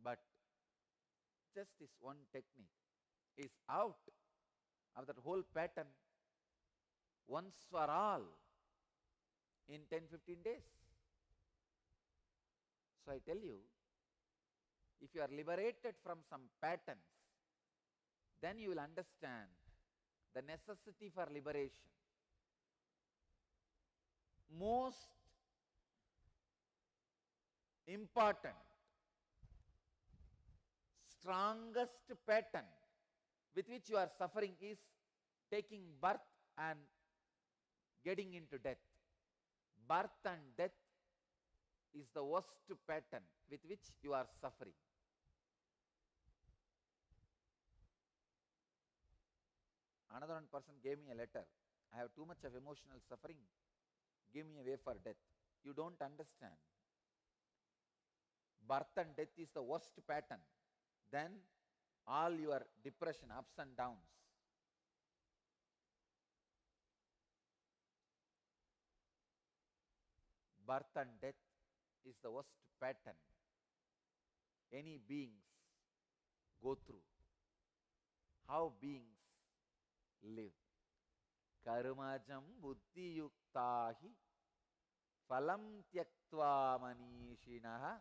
But just this one technique is out of that whole pattern once for all in 10-15 days. So I tell you, if you are liberated from some patterns, then you will understand the necessity for liberation. Most important, strongest pattern with which you are suffering is taking birth and getting into death. Birth and death is the worst pattern with which you are suffering. Another one person gave me a letter. I have too much of emotional suffering. Give me a way for death. You don't understand. Birth and death is the worst pattern. Then all your depression, ups and downs. Birth and death is the worst pattern any beings go through. How beings live. Karmajam buddhi yuktahi phalam tyaktva manishinaha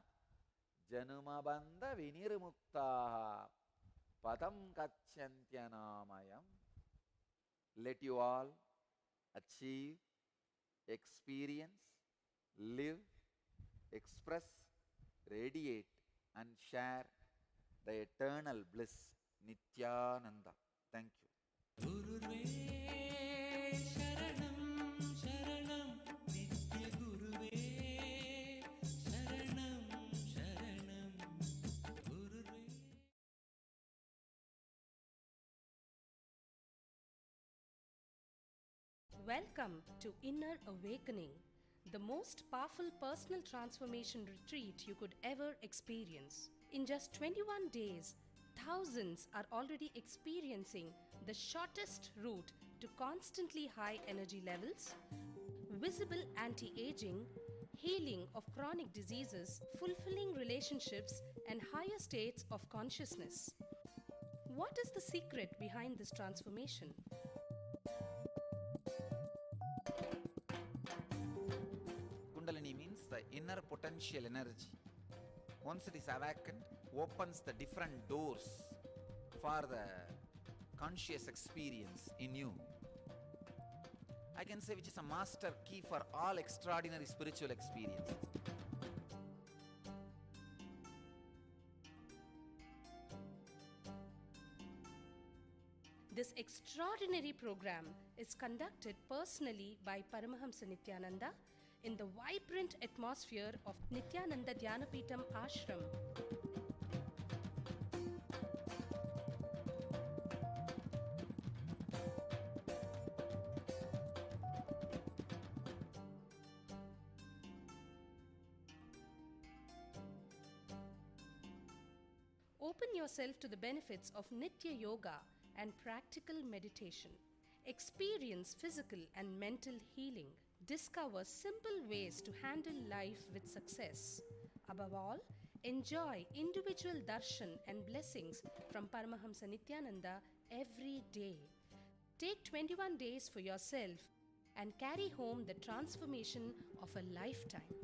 janumabandha vinirmuktaha padam kachyantyanāmayam. Let you all achieve, experience, live, express, radiate and share the eternal bliss. Nithyananda. Thank you. Guruve Sharanam Sharanam Nitya Guruve Sharanam Sharanam Guruve. Welcome to Inner Awakening, the most powerful personal transformation retreat you could ever experience. In just 21 days, thousands are already experiencing the shortest route to constantly high energy levels, visible anti-aging, healing of chronic diseases, fulfilling relationships, and higher states of consciousness. What is the secret behind this transformation? Kundalini means the inner potential energy. Once it is awakened, opens the different doors for the conscious experience in you. I can say which is a master key for all extraordinary spiritual experiences. This extraordinary program is conducted personally by Paramahamsa Nithyananda in the vibrant atmosphere of Nithyananda Dhyanapītam Ashram. Open yourself to the benefits of Nitya Yoga and practical meditation. Experience physical and mental healing. Discover simple ways to handle life with success. Above all, enjoy individual darshan and blessings from Paramahamsa Nithyananda every day. Take 21 days for yourself and carry home the transformation of a lifetime.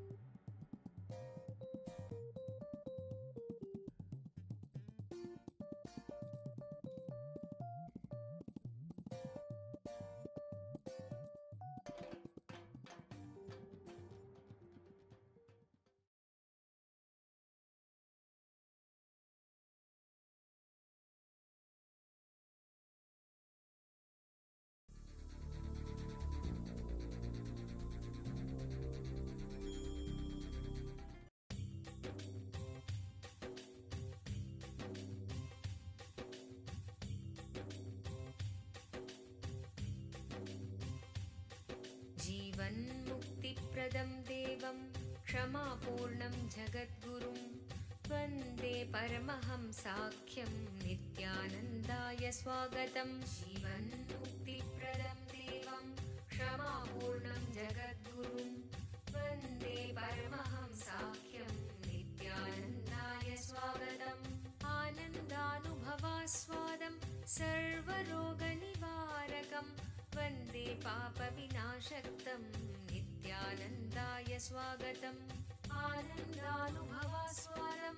जीवन्मुक्तिप्रदं देवं क्षमापूर्णं जगद्गुरुं वन्दे परमहंसाख्यं नित्यानन्दाय स्वागतं। जीवन्मुक्तिप्रदं देवं क्षमापूर्णं जगद्गुरुं वन्दे परमहंसाख्यं नित्यानन्दाय स्वागतम्। आनन्दानुभवास्वादं सर्वरोगनिवारकं वन्दे पापविनाशक्तं नित्यानन्दाय स्वागतम्। आनन्दानुभवास्वादं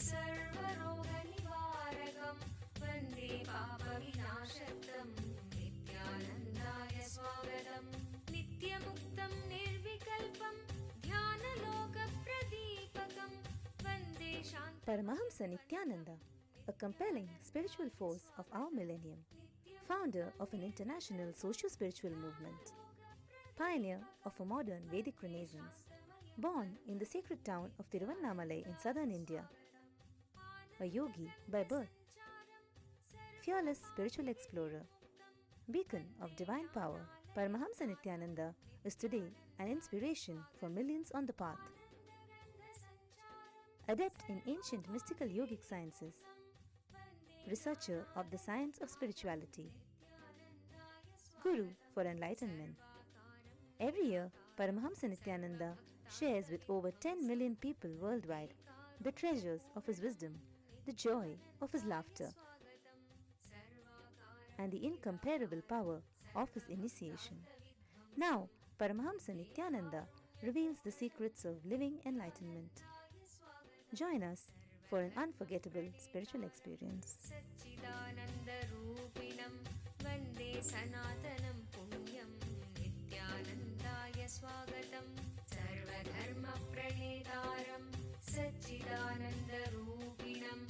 सर्वरोगनिवारकं वन्दे पापविनाशक्तं नित्यानन्दाय स्वागतम्। नित्यमुक्तं निर्विकल्पं ध्यानलोकप्रदीपकं वन्दे शान्ति। Paramahamsa Nithyananda, a compelling spiritual force of our millennium, founder of an international socio-spiritual movement, pioneer of a modern Vedic renaissance, born in the sacred town of Tiruvannamalai in southern India, a yogi by birth, fearless spiritual explorer, beacon of divine power Paramahamsa Nithyananda is today an inspiration for millions on the path. Adept in ancient mystical yogic sciences, researcher of the science of spirituality, Guru for enlightenment. Every year, Paramahamsa Nithyananda shares with over 10 million people worldwide the treasures of his wisdom, the joy of his laughter, and the incomparable power of his initiation. Now, Paramahamsa Nithyananda reveals the secrets of living enlightenment. Join us for an unforgettable spiritual experience. सच्चिदानन्दरूपिणं वन्दे सनातनं पुण्यं नित्यानन्दाय स्वागतं सर्वधर्मप्रणेतारं सच्चिदानन्दरूपिणं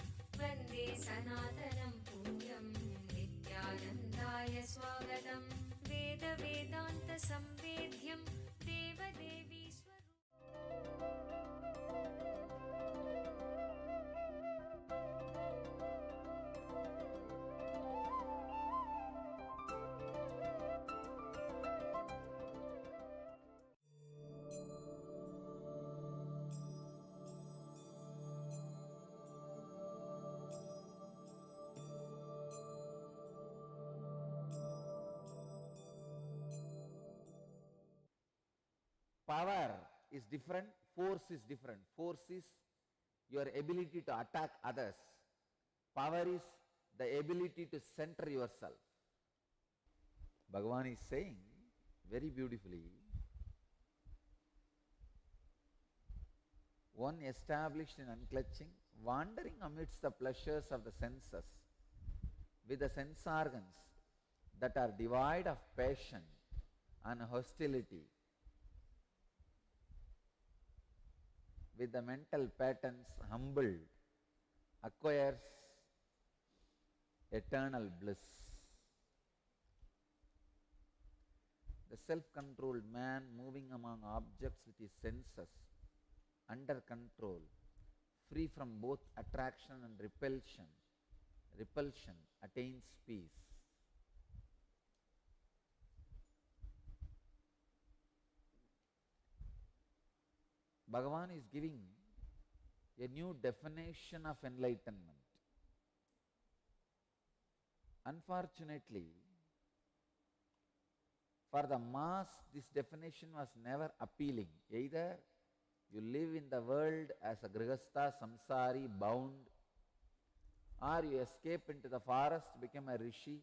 वन्दे सनातनं पुण्यं नित्यानन्दाय स्वागतं वेदवेदान्तसंवेद्यं देवदेवी Power is different, force is different. Force is your ability to attack others. Power is the ability to center yourself. Bhagavan is saying very beautifully, one established in unclutching, wandering amidst the pleasures of the senses, with the sense organs that are devoid of passion and hostility, with the mental patterns humbled, acquires eternal bliss. The self-controlled man moving among objects with his senses, under control, free from both attraction and repulsion, attains peace. Bhagavan is giving a new definition of enlightenment. Unfortunately, for the mass, this definition was never appealing. Either you live in the world as a grihastha, samsari, bound, or you escape into the forest, become a rishi,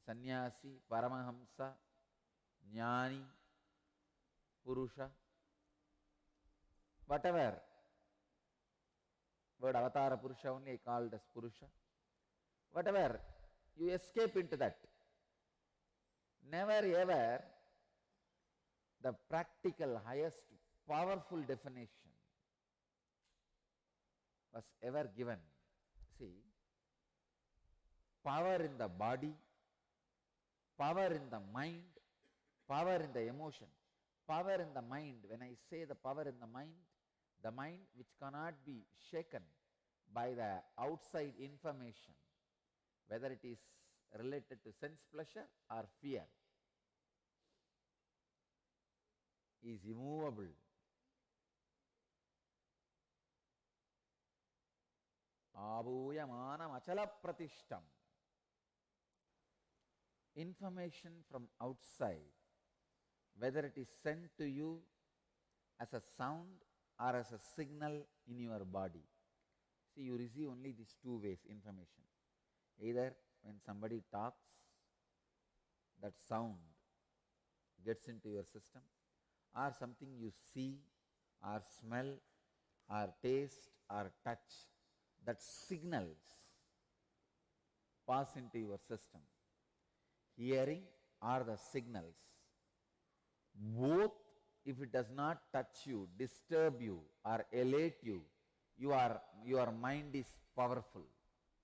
sannyasi, paramahamsa, jnani, purusha, whatever. Word avatara purusha only I called as purusha. Whatever, you escape into that. Never ever the practical, highest, powerful definition was ever given. See, power in the body, power in the mind, power in the emotion. Power in the mind, when I say the power in the mind which cannot be shaken by the outside information, whether it is related to sense pleasure or fear, is immovable. Abhuyamanam achala pratishtam. Information from outside, whether it is sent to you as a sound or as a signal in your body. See, you receive only these two ways information. Either when somebody talks, that sound gets into your system, or something you see or smell or taste or touch, that signals pass into your system. Hearing are the signals. Both, if it does not touch you, disturb you or elate you, your mind is powerful.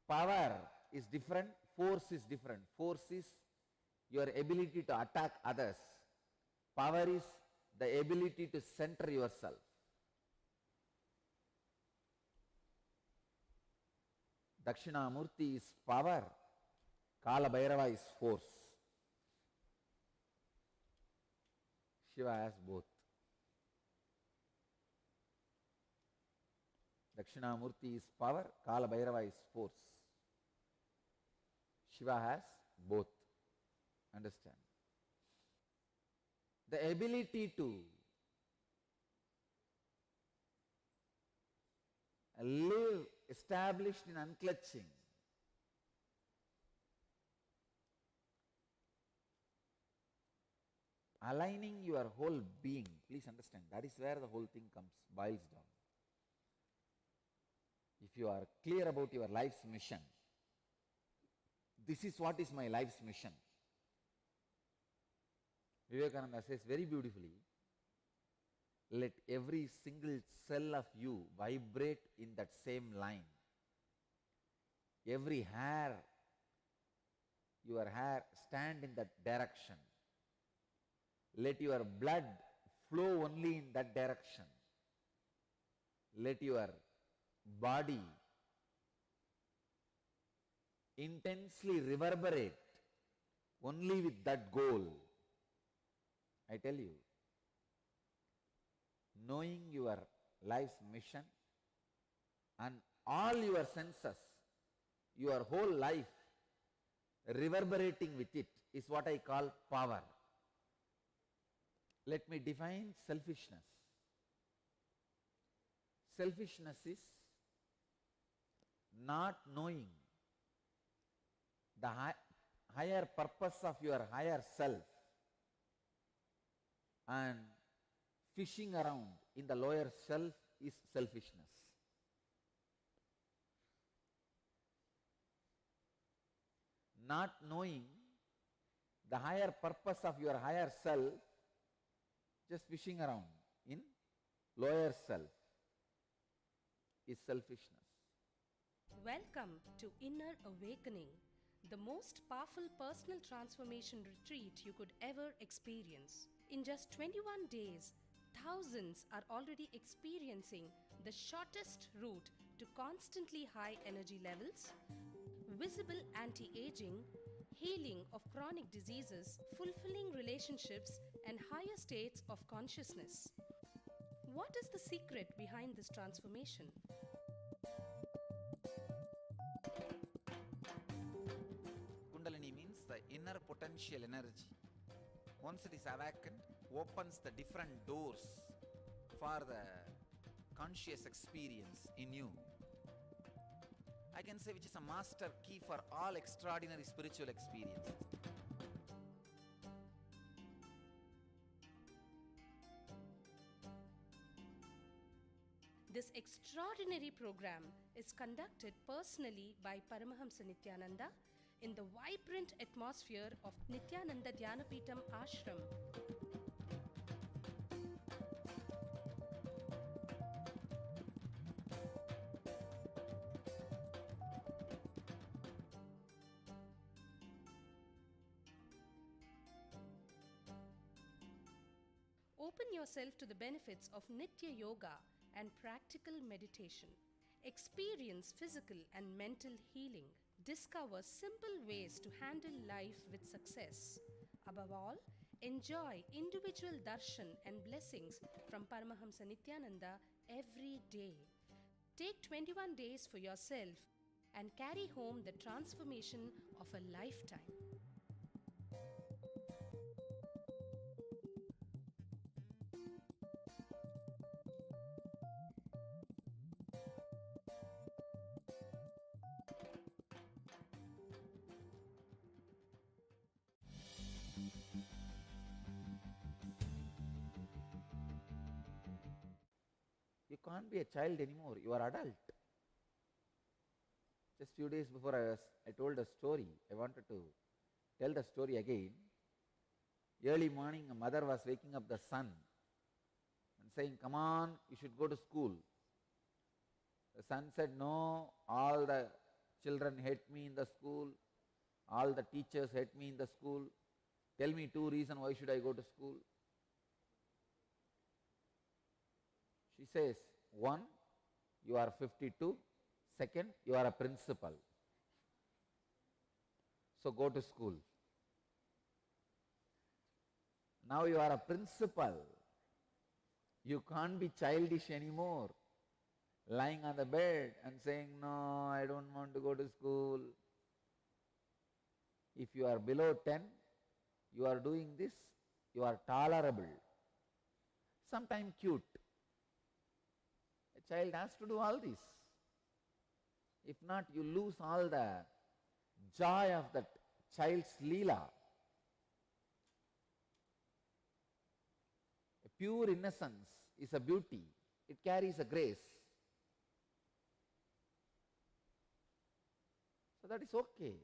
Power is different, force is different. Force is your ability to attack others. Power is the ability to center yourself. Dakshinamurti is power, Kala Bhairava is force. Shiva has both. Dakshinamurti is power, Kala Bhairava is force. Shiva has both. Understand? The ability to live established in unclutching, aligning your whole being. Please understand, that is where the whole thing boils down. If you are clear about your life's mission, this is what is my life's mission. Vivekananda says very beautifully, let every single cell of you vibrate in that same line. Every hair, your hair, stand in that direction. Let your blood flow only in that direction. Let your body intensely reverberate only with that goal. I tell you, knowing your life's mission and all your senses, your whole life reverberating with it is what I call power. Let me define selfishness. Selfishness is not knowing the higher purpose of your higher self and fishing around in the lower self is selfishness. Not knowing the higher purpose of your higher self, just fishing around in lower self, is selfishness. Welcome to Inner Awakening, the most powerful personal transformation retreat you could ever experience. In just 21 days, thousands are already experiencing the shortest route to constantly high energy levels, visible anti-aging, healing of chronic diseases, fulfilling relationships, and higher states of consciousness. What is the secret behind this transformation? Kundalini means the inner potential energy. Once it is awakened, opens the different doors for the conscious experience in you. I can say which is a master key for all extraordinary spiritual experiences. This extraordinary program is conducted personally by Paramahamsa Nithyananda in the vibrant atmosphere of Nithyananda Dhyanapitham Ashram. Open yourself to the benefits of Nitya Yoga and practical meditation. Experience physical and mental healing. Discover simple ways to handle life with success. Above all, enjoy individual darshan and blessings from Paramahamsa Nithyananda every day. Take 21 days for yourself and carry home the transformation of a lifetime. You can't be a child anymore, you are adult. Just few days before I told a story. I wanted to tell the story again. Early morning, a mother was waking up the son and saying, "Come on, you should go to school." The son said, "No, all the children hate me in the school. All the teachers hate me in the school. Tell me two reasons why should I go to school." She says, "One, you are 52. Second, you are a principal. So go to school." Now you are a principal. You can't be childish anymore, lying on the bed and saying, no, I don't want to go to school. If you are below 10, you are doing this, you are tolerable. Sometimes cute. A child has to do all this. If not, you lose all the joy of that child's leela. A pure innocence is a beauty. It carries a grace. So that is okay.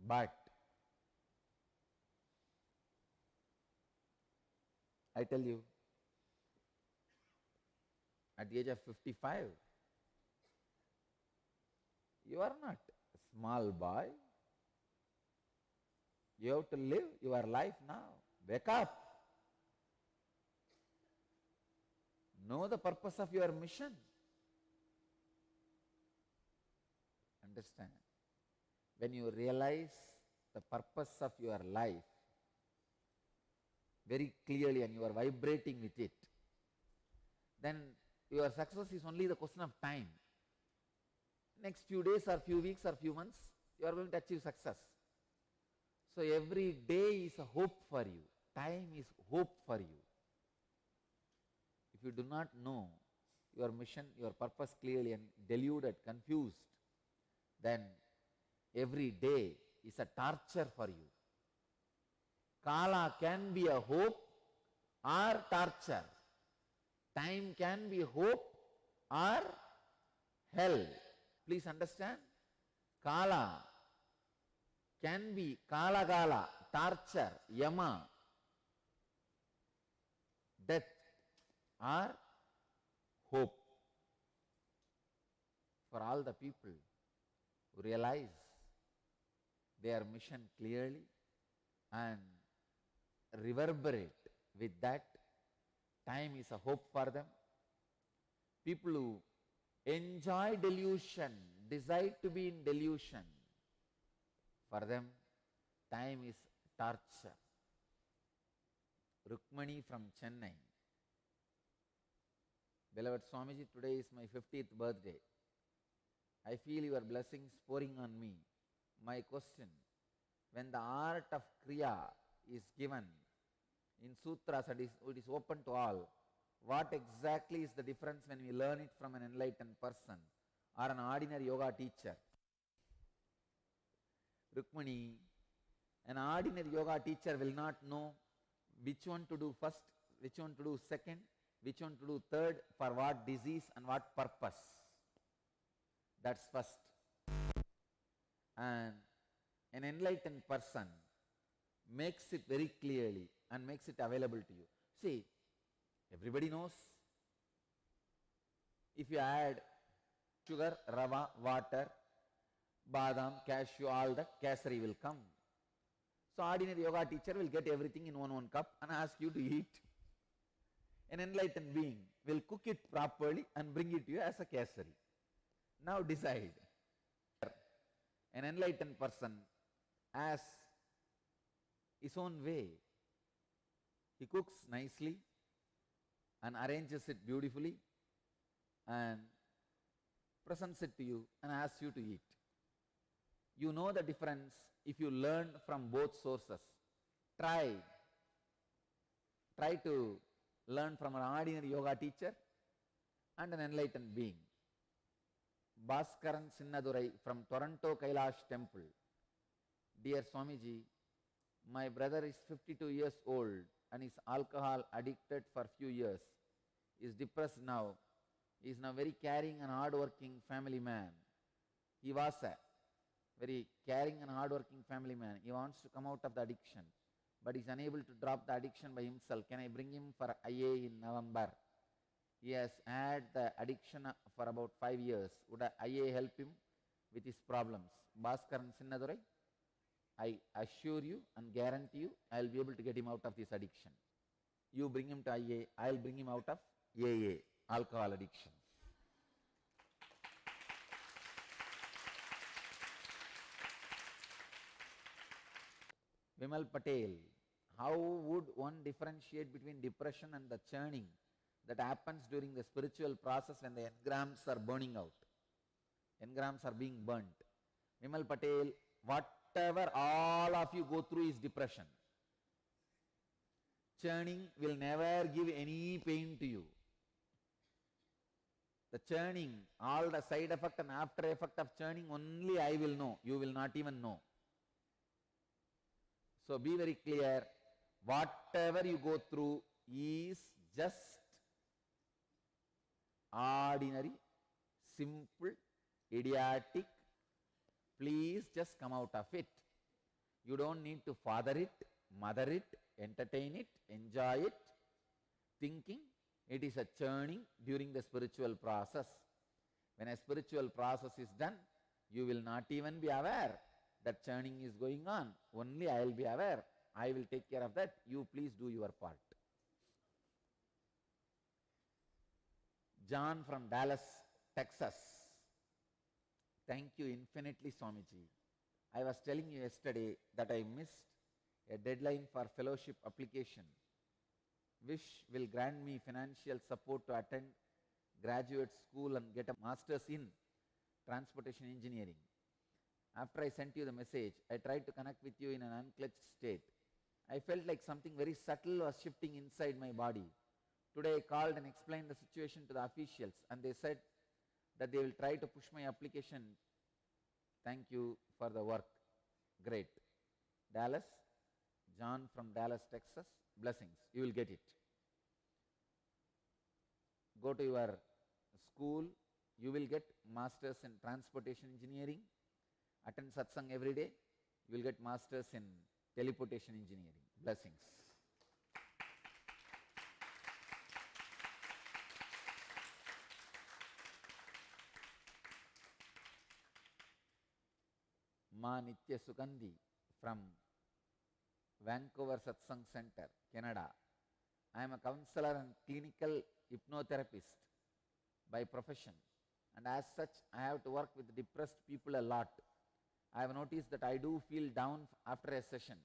But I tell you, at the age of 55, you are not a small boy. You have to live your life now. Wake up. Know the purpose of your mission. Understand? When you realize the purpose of your life very clearly and you are vibrating with it, then your success is only the question of time. Next few days or few weeks or few months, you are going to achieve success. So every day is a hope for you. Time is hope for you. If you do not know your mission, your purpose clearly and deluded, confused, then every day is a torture for you. Kala can be a hope or torture. Time can be hope or hell. Please understand. Kala can be kala, torture, yama, death or hope. For all the people who realize their mission clearly and reverberate with that, time is a hope for them. People who enjoy delusion, desire to be in delusion, for them time is torture. Rukmani from Chennai. Beloved Swamiji, today is my 50th birthday. I feel your blessings pouring on me. My question, when the art of Kriya is given in sutras and it is open to all, what exactly is the difference when we learn it from an enlightened person or an ordinary yoga teacher? Rukmani, an ordinary yoga teacher will not know which one to do first, which one to do second, which one to do third, for what disease and what purpose. That's first. And an enlightened person makes it very clearly and makes it available to you. See, everybody knows if you add sugar, rava, water, badam, cashew, all that, kesari will come. So ordinary yoga teacher will get everything in one cup and ask you to eat. An enlightened being will cook it properly and bring it to you as a kesari. Now decide. An enlightened person has his own way. He cooks nicely and arranges it beautifully and presents it to you and asks you to eat. You know the difference if you learn from both sources. Try to learn from an ordinary yoga teacher and an enlightened being. Bhaskaran Sinnadurai from Toronto Kailash Temple. Dear Swamiji, my brother is 52 years old and is alcohol addicted for few years. He is depressed now. He is now very caring and hard-working family man. He was a very caring and hard-working family man. He wants to come out of the addiction, but is unable to drop the addiction by himself. Can I bring him for IA in November? He has had the addiction for about 5 years. Would IA help him with his problems? Bhaskaran Sinnadurai, I assure you and guarantee you, I will be able to get him out of this addiction. You bring him to IA, I will bring him out of AA, alcohol addiction. Vimal Patel, how would one differentiate between depression and the churning that happens during the spiritual process when the engrams are burning out? Engrams are being burnt. Vimal Patel, whatever all of you go through is depression. Churning will never give any pain to you. The churning, all the side effect and after effect of churning, only I will know. You will not even know. So be very clear. Whatever you go through is just ordinary, simple, idiotic. Please just come out of it. You don't need to father it, mother it, entertain it, enjoy it, thinking it is a churning during the spiritual process. When a spiritual process is done, you will not even be aware that churning is going on. Only I will be aware. I will take care of that. You please do your part. John from Dallas, Texas. Thank you infinitely, Swamiji. I was telling you yesterday that I missed a deadline for fellowship application, which will grant me financial support to attend graduate school and get a master's in transportation engineering. After I sent you the message, I tried to connect with you in an unclutched state. I felt like something very subtle was shifting inside my body. Today I called and explained the situation to the officials, and they said that they will try to push my application. Thank you for the work. Great. Dallas, John from Dallas, Texas. Blessings. You will get it. Go to your school. You will get masters in transportation engineering. Attend satsang every day. You will get masters in teleportation engineering. Blessings. Ma Nitya Sugandhi from Vancouver Satsang Center, Canada. I am a counselor and clinical hypnotherapist by profession, and as such I have to work with depressed people a lot. I have noticed that I do feel down after a session,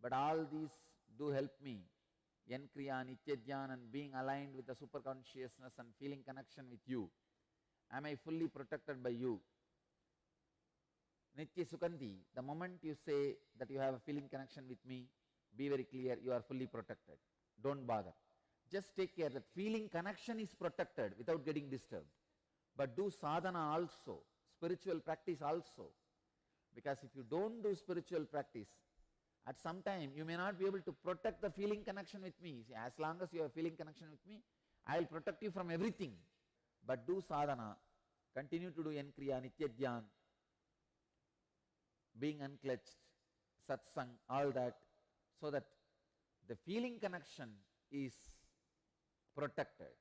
but all these do help me. Yankriya, Nityadhyan, and being aligned with the super consciousness and feeling connection with you. Am I fully protected by you? Nitya Sukandi, the moment you say that you have a feeling connection with me, be very clear, you are fully protected. Don't bother. Just take care that feeling connection is protected without getting disturbed. But do sadhana also, spiritual practice also. Because if you don't do spiritual practice, at some time you may not be able to protect the feeling connection with me. See, as long as you have feeling connection with me, I will protect you from everything. But do sadhana, continue to do Yankriya, Nityadhyan, being unclutched, satsang, all that, so that the feeling connection is protected.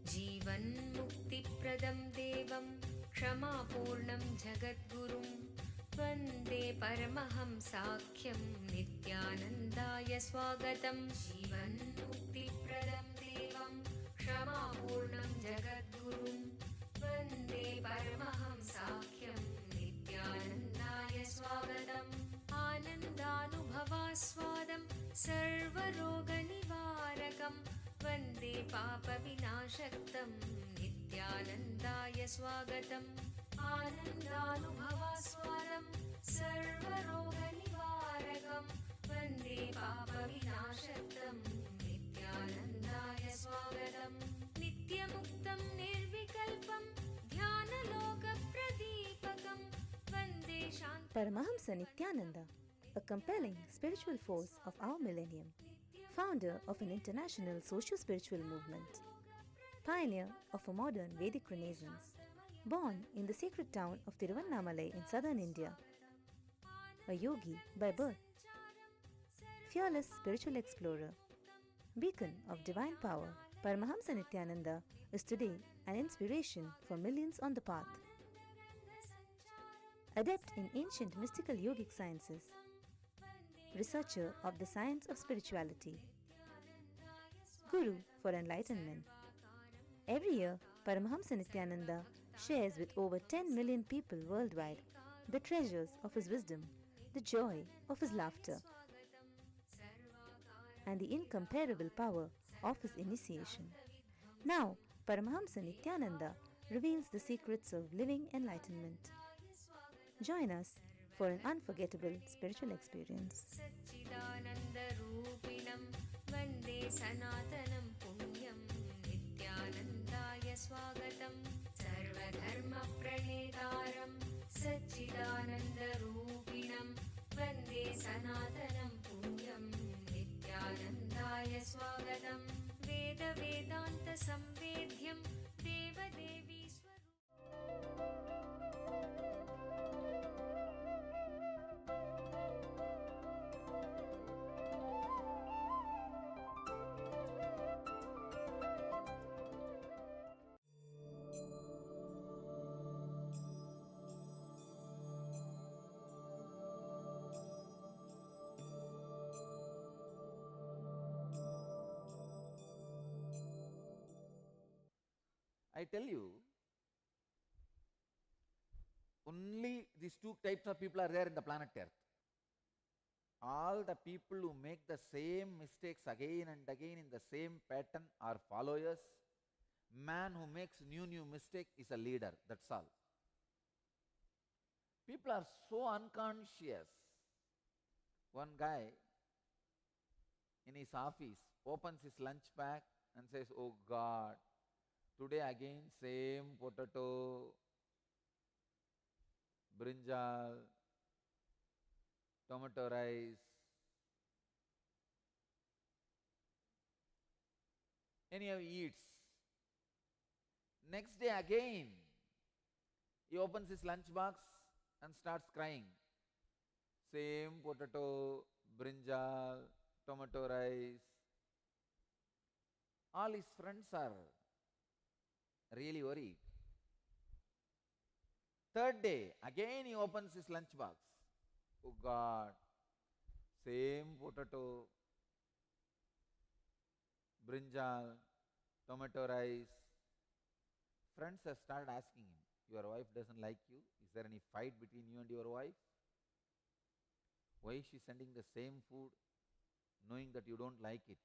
जीवन्मुक्तिप्रदं देवं क्षमापूर्णं जगद्गुरुं वन्दे परमहंसाख्यं नित्यानन्दाय स्वागतं जीवन्मुक्तिप्रदं देवं क्षमापूर्णं जगद्गुरुं वन्दे परमहंसाख्यं नित्यानन्दाय स्वागतम् आनन्दानुभवास्वादं सर्वरोगनिवारकं वन्दे पापविनाशक्तं नित्यानन्दाय स्वागतम् आनन्दानुभवास्वादं सर्वरोगनिवारकं वन्दे पापविनाशक्तं नित्यानन्दाय स्वागतम् नित्यमुक्तं निर्विकल्पं ध्यानलोकप्रदीपकं वन्दे शान्ति Paramahamsa Nithyananda, a compelling spiritual force of our millennium, founder of an international socio-spiritual movement, pioneer of a modern Vedic Renaissance, born in the sacred town of Tiruvannamalai in southern India, a yogi by birth, fearless spiritual explorer, beacon of divine power, Paramahamsa Nithyananda is today an inspiration for millions on the path. Adept in ancient mystical yogic sciences, researcher of the science of spirituality, guru for enlightenment. Every year, Paramahamsa Nithyananda shares with over 10 million people worldwide the treasures of his wisdom, the joy of his laughter, and the incomparable power of his initiation. Now, Paramahamsa Nithyananda reveals the secrets of living enlightenment. Join us for an unforgettable spiritual experience. सच्चिदानन्दरूपिणं वन्दे सनातनं पुण्यं नित्यानन्दाय स्वागतं सर्वधर्मप्रणेतारं सच्चिदानन्दरूपिणं वन्दे सनातनं पुण्यं नित्यानन्दाय स्वागतं वेदवेदान्तसंवेद्यं देवदेवी I tell you, only these two types of people are there in the planet Earth. All the people who make the same mistakes again and again in the same pattern are followers. Man who makes new mistake is a leader. That's all. People are so unconscious. One guy in his office opens his lunch bag and says, "Oh God, today again same potato, brinjal, tomato rice." Anyhow, he eats. Next day again, he opens his lunch box and starts crying. Same potato, brinjal, tomato rice. All his friends are really worried. Third day, again he opens his lunch box. Oh God, same potato, brinjal, tomato rice. Friends have started asking him, "Your wife doesn't like you? Is there any fight between you and your wife? Why is she sending the same food knowing that you don't like it?"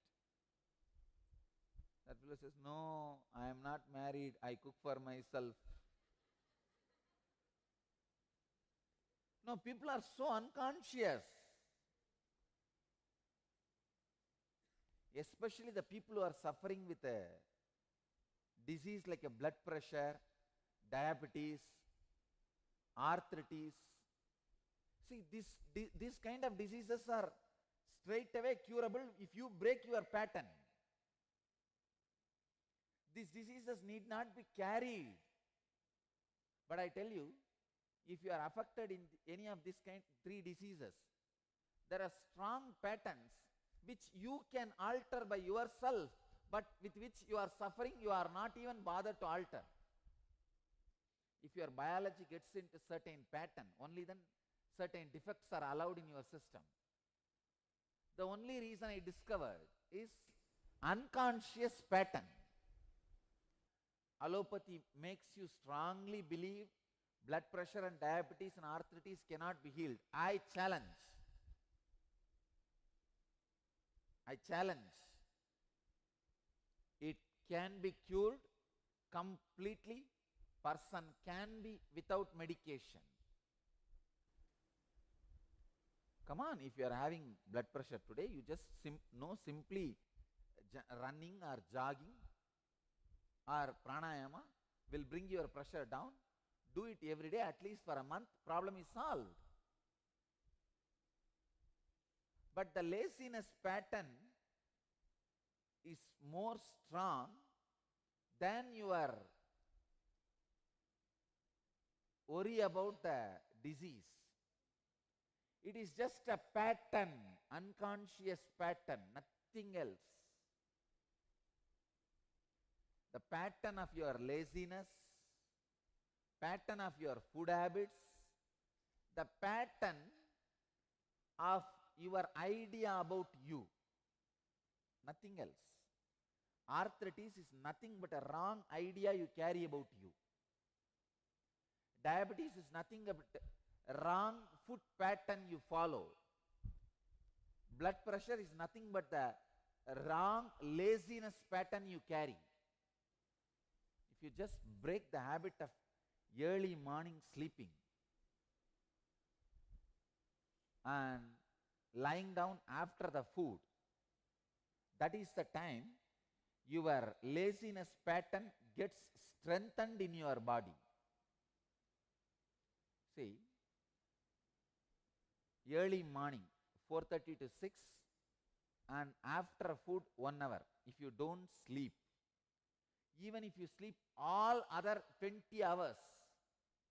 That fellow says, "No, I am not married. I cook for myself." No, people are so unconscious. Especially the people who are suffering with a disease like a blood pressure, diabetes, arthritis. See, these kind of diseases are straight away curable if you break your pattern. These diseases need not be carried. But I tell you, if you are affected in any of these three diseases, there are strong patterns which you can alter by yourself, but with which you are suffering, you are not even bothered to alter. If your biology gets into certain pattern, only then certain defects are allowed in your system. The only reason I discovered is unconscious pattern. Allopathy makes you strongly believe blood pressure and diabetes and arthritis cannot be healed. I challenge. It can be cured completely. Person can be without medication. Come on, if you are having blood pressure today, you just simply running or jogging or pranayama will bring your pressure down. Do it every day, at least for a month, problem is solved. But the laziness pattern is more strong than your worry about the disease. It is just a pattern, unconscious pattern, nothing else. The pattern of your laziness, pattern of your food habits, the pattern of your idea about you, nothing else. Arthritis is nothing but a wrong idea you carry about you. Diabetes is nothing but a wrong food pattern you follow. Blood pressure is nothing but the wrong laziness pattern you carry. If you just break the habit of early morning sleeping and lying down after the food, that is the time your laziness pattern gets strengthened in your body. See, early morning 4:30 to 6 and after food 1 hour, if you don't sleep, even if you sleep all other 20 hours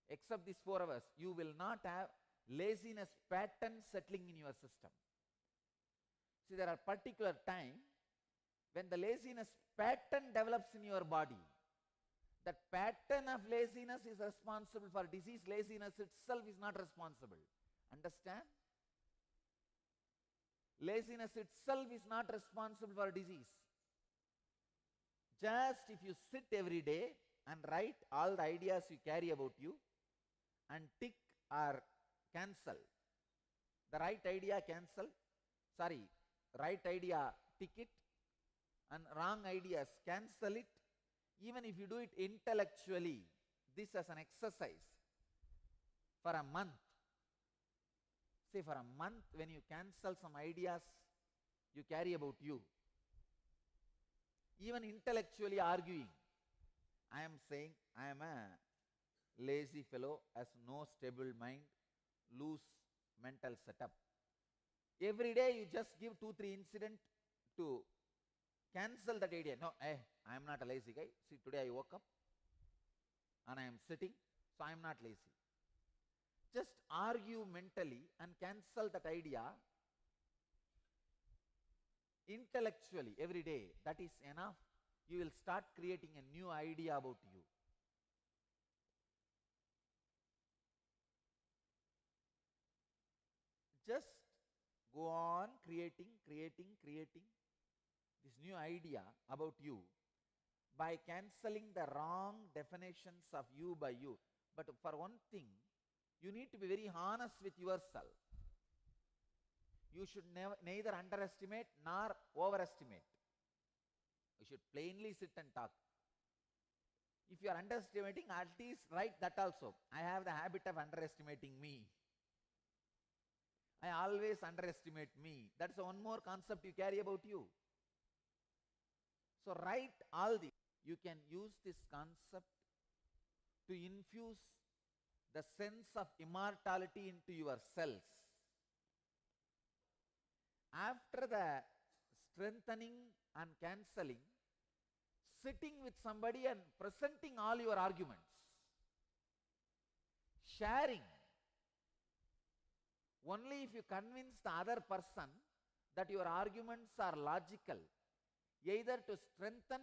except these 4 hours, you will not have laziness pattern settling in your system. See, there are particular time when the laziness pattern develops in your body. That pattern of laziness is responsible for disease. Laziness itself is not responsible. Understand? Laziness itself is not responsible for disease. Just if you sit every day and write all the ideas you carry about you and tick or cancel. The right idea cancel, right idea tick it, and wrong ideas cancel it. Even if you do it intellectually, this as an exercise for a month. Say for a month, when you cancel some ideas you carry about you, even intellectually arguing, I am saying I am a lazy fellow, has no stable mind, loose mental setup. Every day you just give 2-3 incidents to cancel that idea. No, I am not a lazy guy. See, today I woke up and I am sitting, so I am not lazy. Just argue mentally and cancel that idea intellectually every day. That is enough. You will start creating a new idea about you. Just go on creating this new idea about you by cancelling the wrong definitions of you by you. But for one thing, you need to be very honest with yourself. You should neither underestimate nor overestimate. You should plainly sit and talk. If you are underestimating, at least write that also. I have the habit of underestimating me. I always underestimate me. That's one more concept you carry about you. So write all this. You can use this concept to infuse the sense of immortality into your cells. After the strengthening and cancelling, sitting with somebody and presenting all your arguments, sharing. Only if you convince the other person that your arguments are logical, either to strengthen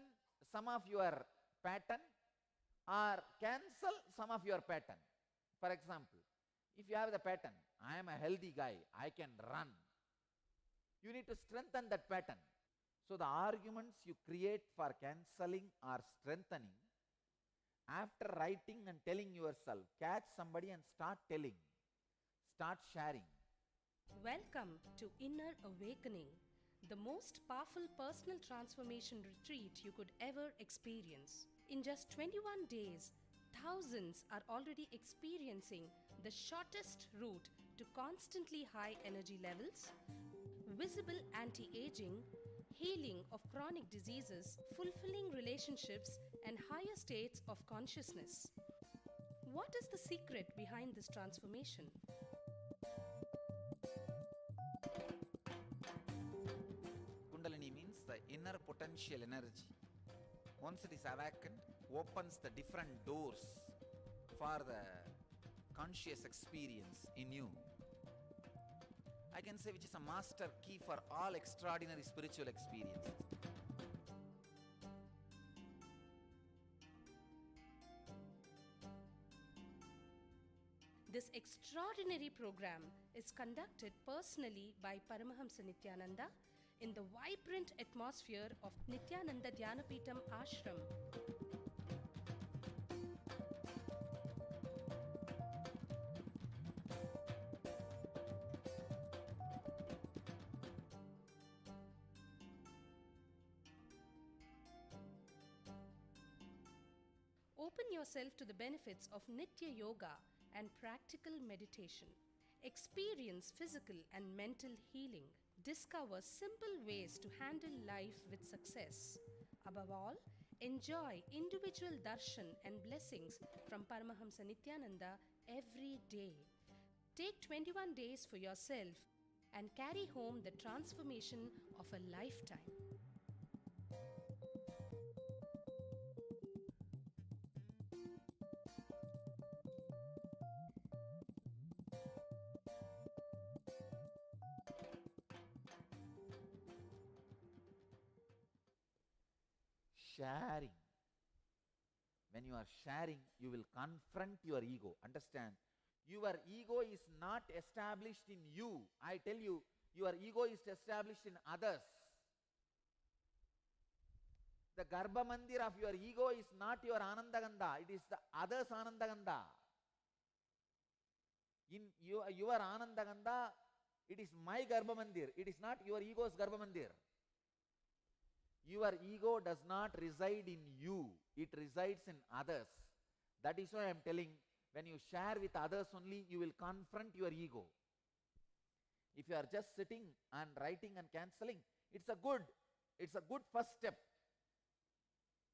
some of your pattern or cancel some of your pattern. For example, If you have the pattern, I am a healthy guy, I can run, you need to strengthen that pattern. So the arguments you create for cancelling or strengthening, after writing and telling yourself, catch somebody and start telling, start sharing. Welcome to Inner Awakening, the most powerful personal transformation retreat you could ever experience. In just 21 days, thousands are already experiencing the shortest route to constantly high energy levels, visible anti-aging, healing of chronic diseases, fulfilling relationships, and higher states of consciousness. What is the secret behind this transformation? Kundalini means the inner potential energy. Once it is awakened, opens the different doors for the conscious experience in you. I can say which is a master key for all extraordinary spiritual experiences. This extraordinary program is conducted personally by Paramahamsa Nithyananda in the vibrant atmosphere of Nithyananda Dhyanapitham Ashram. Open yourself to the benefits of Nitya Yoga and practical meditation. Experience physical and mental healing. Discover simple ways to handle life with success. Above all, enjoy individual darshan and blessings from Paramahamsa Nithyananda every day. Take 21 days for yourself and carry home the transformation of a lifetime. Sharing. When you are sharing, you will confront your ego. Understand? Your ego is not established in you. I tell you, your ego is established in others. The Garbha Mandir of your ego is not your Anandagandha, it is the others' Anandagandha. In your Anandagandha, it is my Garbha Mandir, it is not your ego's Garbha Mandir. Your ego does not reside in you, it resides in others. That is why I am telling, when you share with others only, you will confront your ego. If you are just sitting and writing and cancelling, it's a good first step.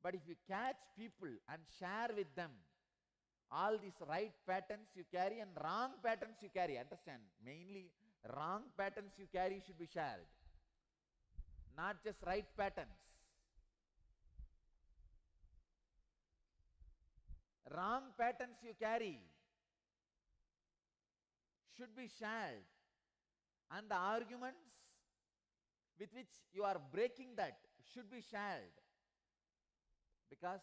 But if you catch people and share with them all these right patterns you carry and wrong patterns you carry, understand, mainly wrong patterns you carry should be shared, not just right patterns. Wrong patterns you carry should be shared, and the arguments with which you are breaking that should be shared, because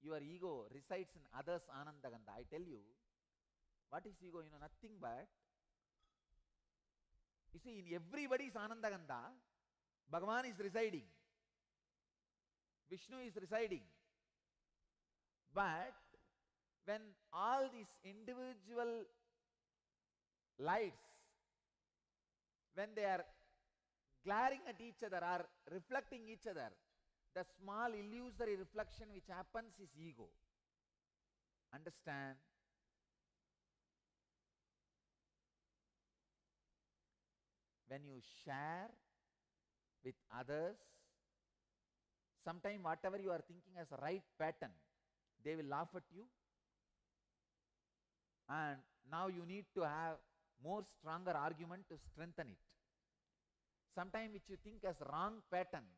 your ego resides in others' Anandagandha. I tell you, what is ego? Nothing but, you see, in everybody's Anandagandha, Bhagavan is residing, Vishnu is residing. But when all these individual lights, when they are glaring at each other or reflecting each other, the small illusory reflection which happens is ego. Understand? When you share with others, sometimes whatever you are thinking as a right pattern, they will laugh at you, and now you need to have more stronger argument to strengthen it. Sometimes which you think as wrong pattern,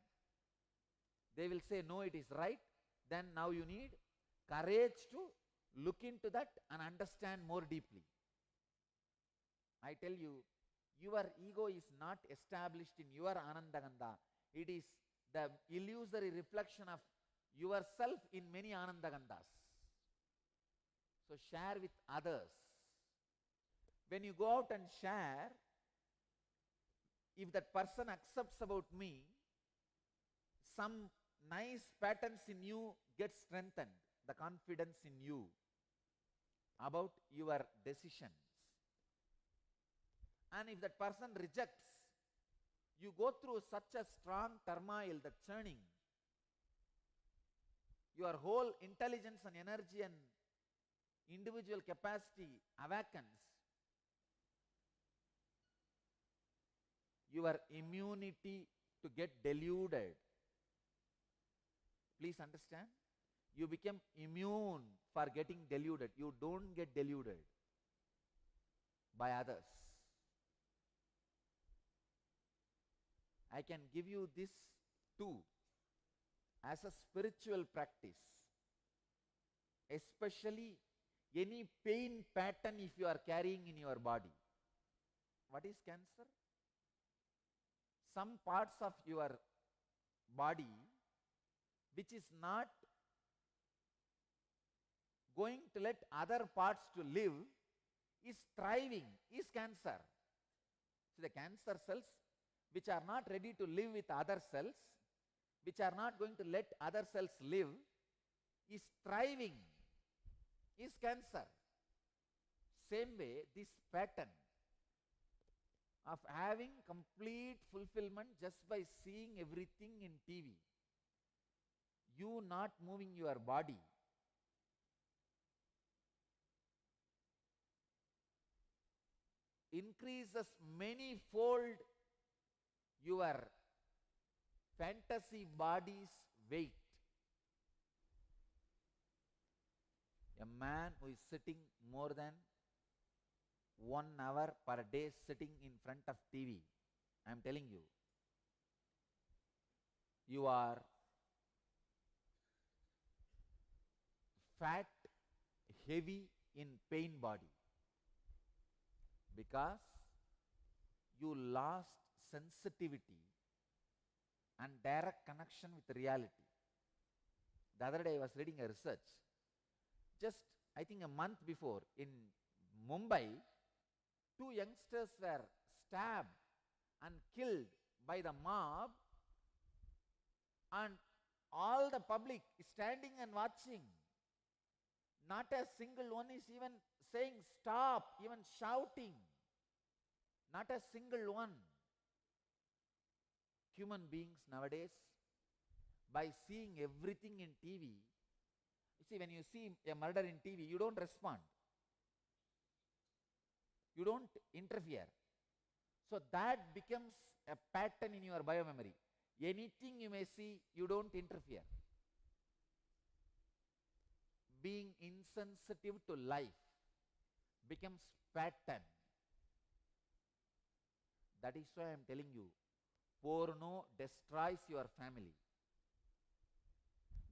they will say no, it is right. Then now you need courage to look into that and understand more deeply. I tell you, your ego is not established in your Anandagandha. It is the illusory reflection of yourself in many Anandagandhas. So share with others. When you go out and share, if that person accepts about me, some nice patterns in you get strengthened, the confidence in you about your decisions. And if that person rejects, you go through such a strong turmoil, the churning. Your whole intelligence and energy and individual capacity awakens. Your immunity to get deluded. Please understand. You become immune for getting deluded. You don't get deluded by others. I can give you this too as a spiritual practice. Especially any pain pattern if you are carrying in your body. What is cancer? Some parts of your body which is not going to let other parts to live is thriving, is cancer. So the cancer cells which are not ready to live with other cells, which are not going to let other cells live, is thriving, is cancer. Same way, this pattern of having complete fulfillment just by seeing everything in TV, you not moving your body, increases many-fold your fantasy body's weight. A man who is sitting more than 1 hour per day sitting in front of TV, I am telling you, you are fat, heavy in pain body because you lost sensitivity and direct connection with reality. The other day I was reading a research. Just I think a month before in Mumbai, 2 youngsters were stabbed and killed by the mob, and all the public is standing and watching. Not a single one is even saying stop, even shouting. Not a single one. Human beings nowadays, by seeing everything in TV, you see, when you see a murder in TV, you don't respond. You don't interfere. So that becomes a pattern in your biomemory. Anything you may see, you don't interfere. Being insensitive to life becomes pattern. That is why I am telling you, porno destroys your family.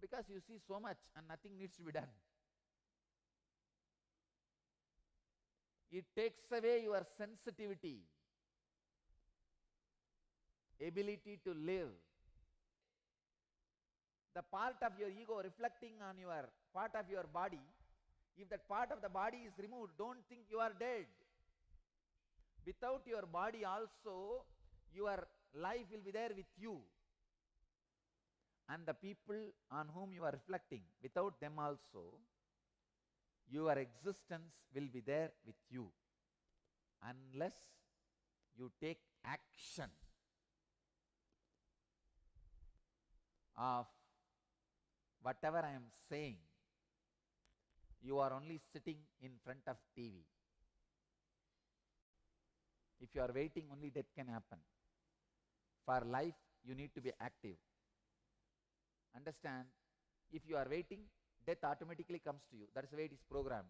Because you see so much and nothing needs to be done. It takes away your sensitivity, ability to live. The part of your ego reflecting on your part of your body, if that part of the body is removed, don't think you are dead. Without your body also, your life will be there with you. And the people on whom you are reflecting, without them also, your existence will be there with you. Unless you take action of whatever I am saying, you are only sitting in front of TV. If you are waiting, only death can happen. For life, you need to be active. Understand, if you are waiting, death automatically comes to you. That is the way it is programmed.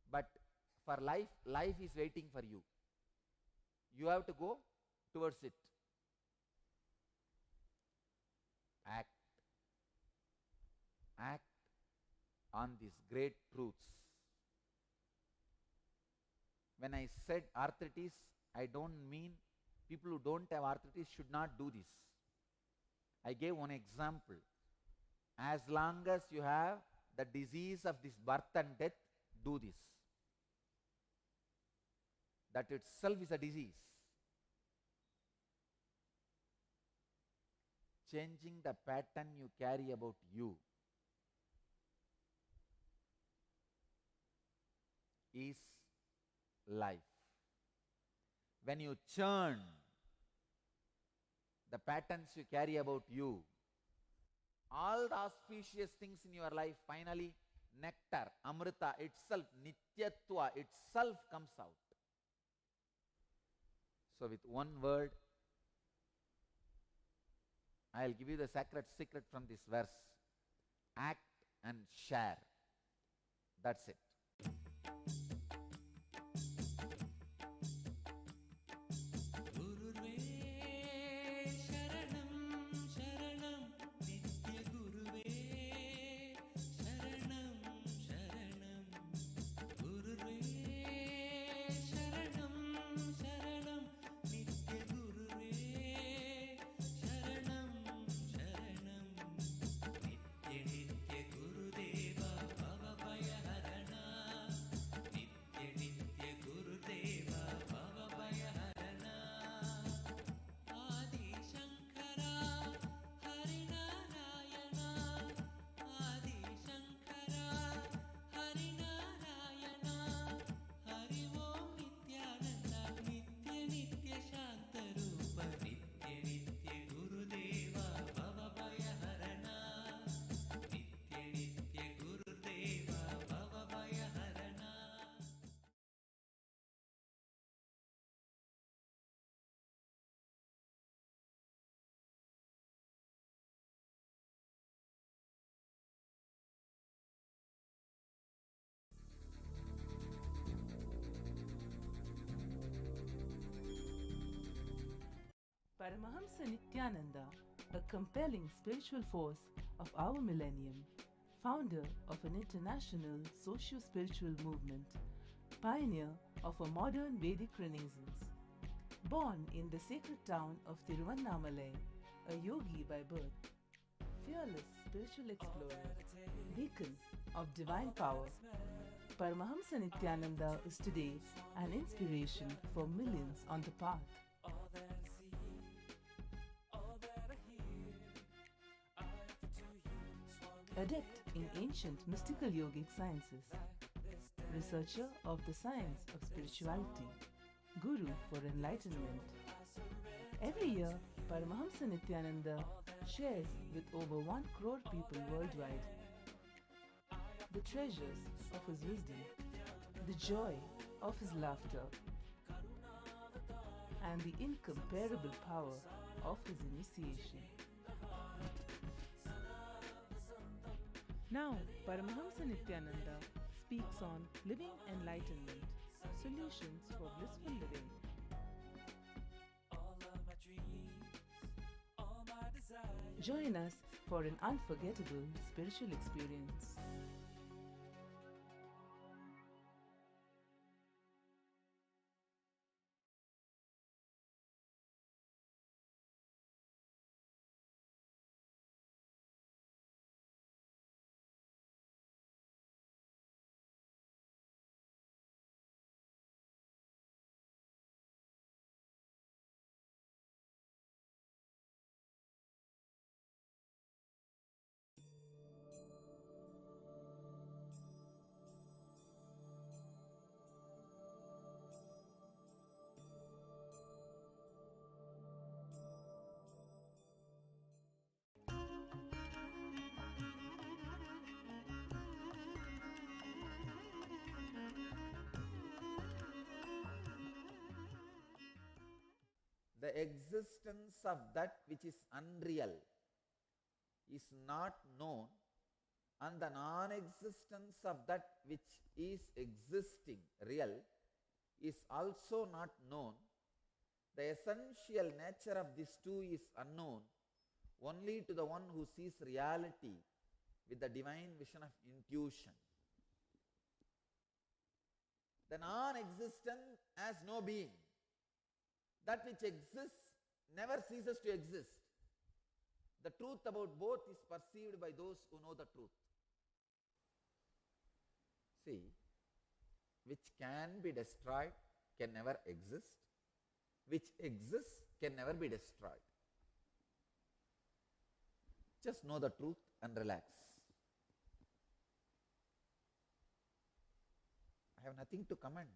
But for life, life is waiting for you. You have to go towards it. Act. Act on these great truths. When I said arthritis, I don't mean people who don't have arthritis should not do this. I gave one example. As long as you have the disease of this birth and death, do this. That itself is a disease. Changing the pattern you carry about you is life. When you churn the patterns you carry about you, all the auspicious things in your life, finally nectar, amrita itself, nityatva itself comes out. So with one word, I'll give you the sacred secret from this verse. Act and share. That's it. गुरुर्वे शरणं शरणं नित्य गुरुवे शरणं शरणं गुरुर्वे शरणं शरणं नित्य गुरुर्वे शरणं शरणं नित्य नित्य गुरुदेवा भवभयहरणा नित्य नित्य गुरुदेवा भवभयहरणा आदि शंकरा हरिनारायणा आदि शंकरा हरिनारायणा हरि ओम नित्यानंदा नित्य नित्य शांत रूप नित्य नित्य गुरुदेवा भवभयहरणा नित्य नित्य गुरुदेवा भवभयहरणा Paramahamsa Nithyananda, a compelling spiritual force of our millennium, founder of an international socio-spiritual movement, pioneer of a modern Vedic Renaissance. Born in the sacred town of Tiruvannamalai, a yogi by birth, fearless spiritual explorer, beacon of divine power, Paramahamsa Nithyananda is today an inspiration for millions on the path. Adept in ancient mystical yogic sciences, researcher of the science of spirituality, guru for enlightenment. Every year, Paramahamsa Nithyananda shares with over 1 crore people worldwide the treasures of his wisdom, the joy of his laughter, and the incomparable power of his initiation. Now, Paramahamsa Nithyananda speaks on living enlightenment, solutions for blissful living. Join us for an unforgettable spiritual experience. The existence of that which is unreal is not known, and the non-existence of that which is existing, real, is also not known. The essential nature of these two is unknown only to the one who sees reality with the divine vision of intuition. The non-existent has no being. That which exists never ceases to exist. The truth about both is perceived by those who know the truth. See, which can be destroyed can never exist, which exists can never be destroyed. Just know the truth and relax. I have nothing to comment.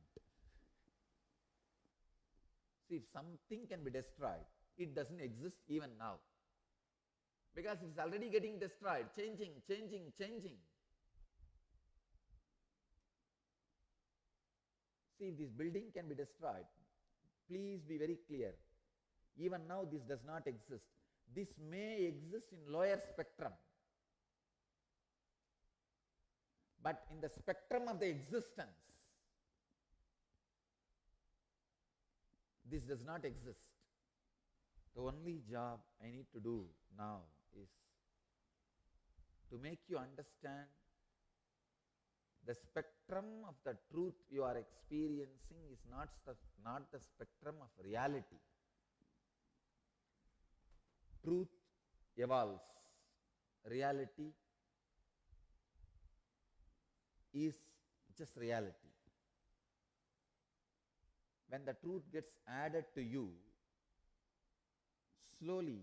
See, if something can be destroyed, it doesn't exist even now. Because it's already getting destroyed, changing. See, if this building can be destroyed, please be very clear. Even now this does not exist. This may exist in lower spectrum. But in the spectrum of the existence, this does not exist. The only job I need to do now is to make you understand the spectrum of the truth you are experiencing is not the spectrum of reality. Truth evolves. Reality is just reality. When the truth gets added to you, slowly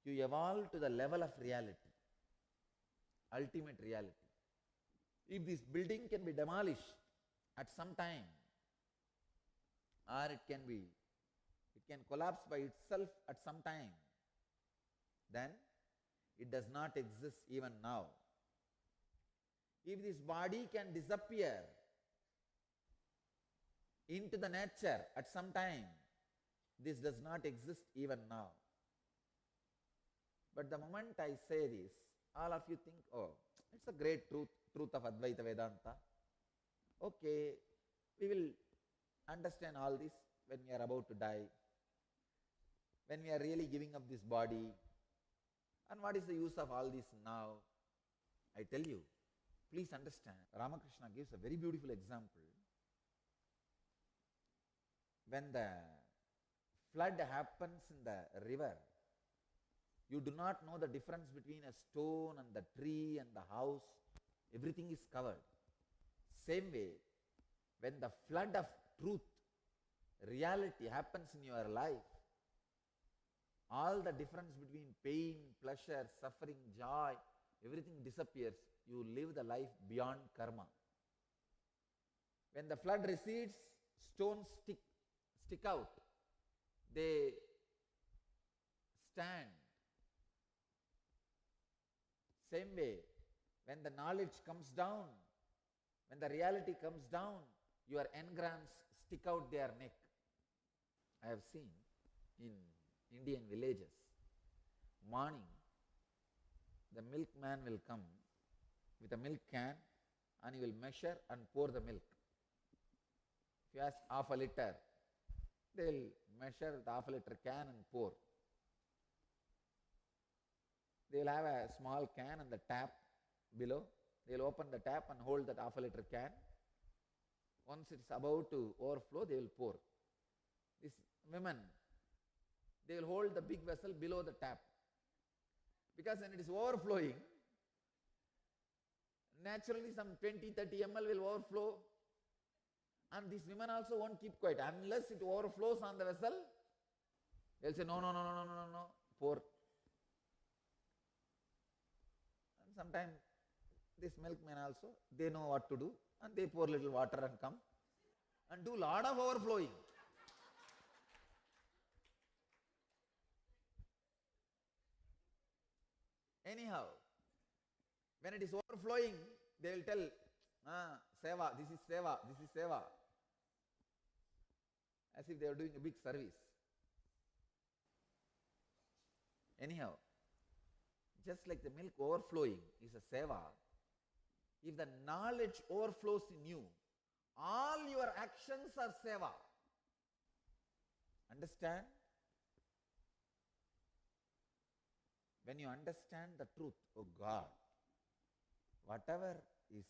you evolve to the level of reality, ultimate reality. If this building can be demolished at some time, or it can collapse by itself at some time, then it does not exist even now. If this body can disappear into the nature at some time, this does not exist even now. But the moment I say this, all of you think, oh, it's a great truth of Advaita Vedanta. Okay, we will understand all this when we are about to die, when we are really giving up this body. And what is the use of all this now? I tell you, please understand. Ramakrishna gives a very beautiful example. When the flood happens in the river, you do not know the difference between a stone and the tree and the house. Everything is covered. Same way, when the flood of truth, reality happens in your life, all the difference between pain, pleasure, suffering, joy, everything disappears. You live the life beyond karma. When the flood recedes, stones stick out. They stand. Same way, when the knowledge comes down, when the reality comes down, your engrams stick out their neck. I have seen in Indian villages, morning, the milkman will come with a milk can and he will measure and pour the milk. If you ask half a liter, they will measure with half a liter can and pour. They will have a small can and the tap below. They will open the tap and hold that half a liter can. Once it's about to overflow, they will pour. These women, they will hold the big vessel below the tap. Because when it is overflowing, naturally some 20-30 ml will overflow. And these women also won't keep quiet. Unless it overflows on the vessel, they'll say, no, pour. And sometimes this milkmen also, they know what to do and they pour little water and come and do lot of overflowing. Anyhow, when it is overflowing, they will tell, seva, this is seva, this is seva. As if they are doing a big service. Anyhow, just like the milk overflowing is a seva, if the knowledge overflows in you, all your actions are seva. Understand? When you understand the truth, oh God, whatever is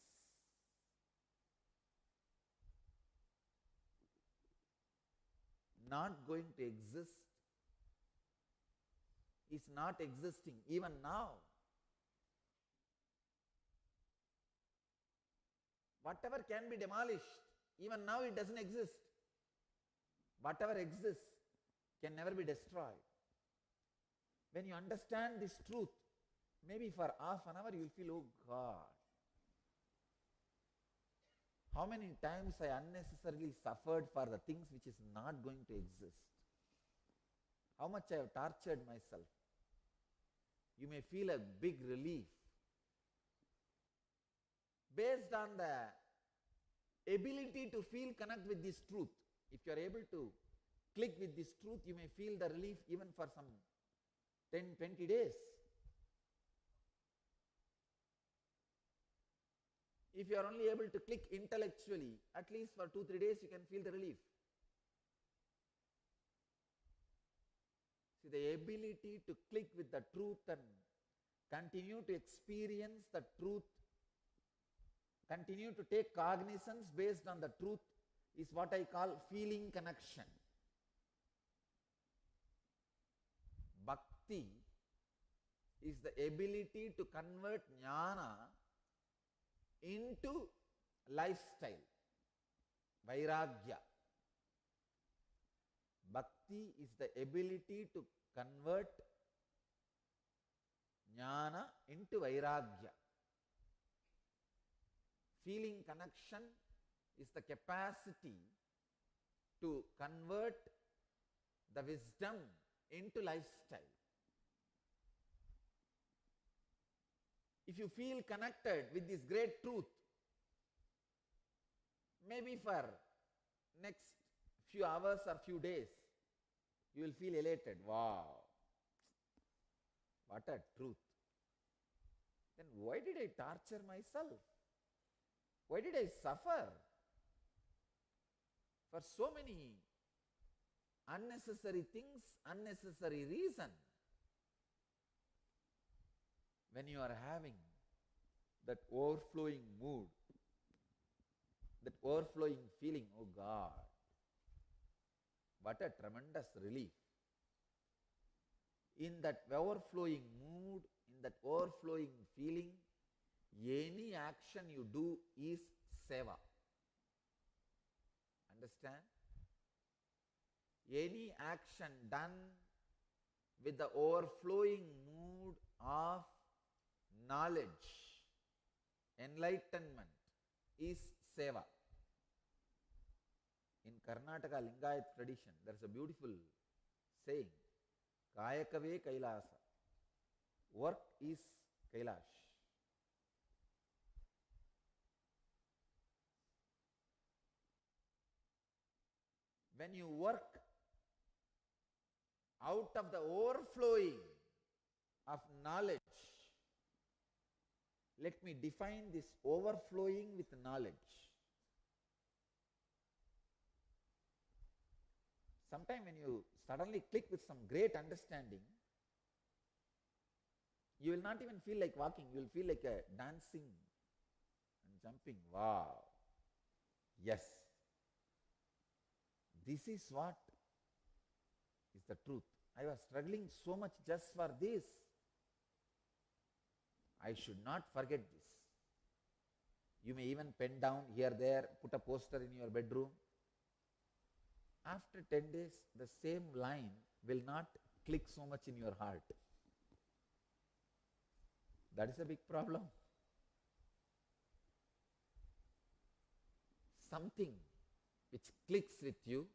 not going to exist is not existing even now. Whatever can be demolished Even now it doesn't exist. Whatever exists can never be destroyed. When you understand this truth, maybe for half an hour you will feel, oh God, how many times I unnecessarily suffered for the things which is not going to exist. How much I have tortured myself. You may feel a big relief. Based on the ability to feel connect with this truth. If you are able to click with this truth, you may feel the relief even for some 10, 20 days. If you are only able to click intellectually, at least for 2-3 days you can feel the relief. See, the ability to click with the truth and continue to experience the truth, continue to take cognizance based on the truth is what I call feeling connection. Bhakti is the ability to convert jnana into lifestyle, vairagya. Bhakti is the ability to convert jnana into vairagya. Feeling connection is the capacity to convert the wisdom into lifestyle. If you feel connected with this great truth, maybe for next few hours or few days, you will feel elated. Wow, what a truth. Then why did I torture myself? Why did I suffer for so many unnecessary things, unnecessary reason? When you are having that overflowing mood, that overflowing feeling, oh God, what a tremendous relief. In that overflowing mood, in that overflowing feeling, any action you do is seva. Understand? Any action done with the overflowing mood of knowledge, enlightenment is seva. In Karnataka Lingayat tradition, there is a beautiful saying, Kayakave Kailasa. Work is Kailash. When you work out of the overflowing of knowledge, let me define this overflowing with knowledge. Sometime when you suddenly click with some great understanding, you will not even feel like walking, you will feel like a dancing and jumping. Wow. Yes. This is what is the truth. I was struggling so much just for this. I should not forget this. You may even pen down here, there, put a poster in your bedroom. After 10 days, the same line will not click so much in your heart. That is a big problem. Something which clicks with you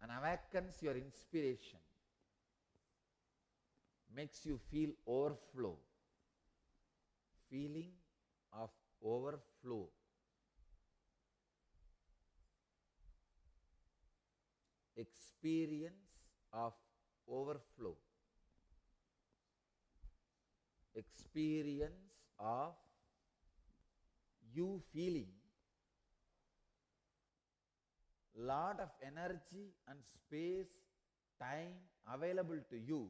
and awakens your inspiration, makes you feel overflow, feeling of overflow. Experience of overflow. Experience of you feeling lot of energy and space, time available to you,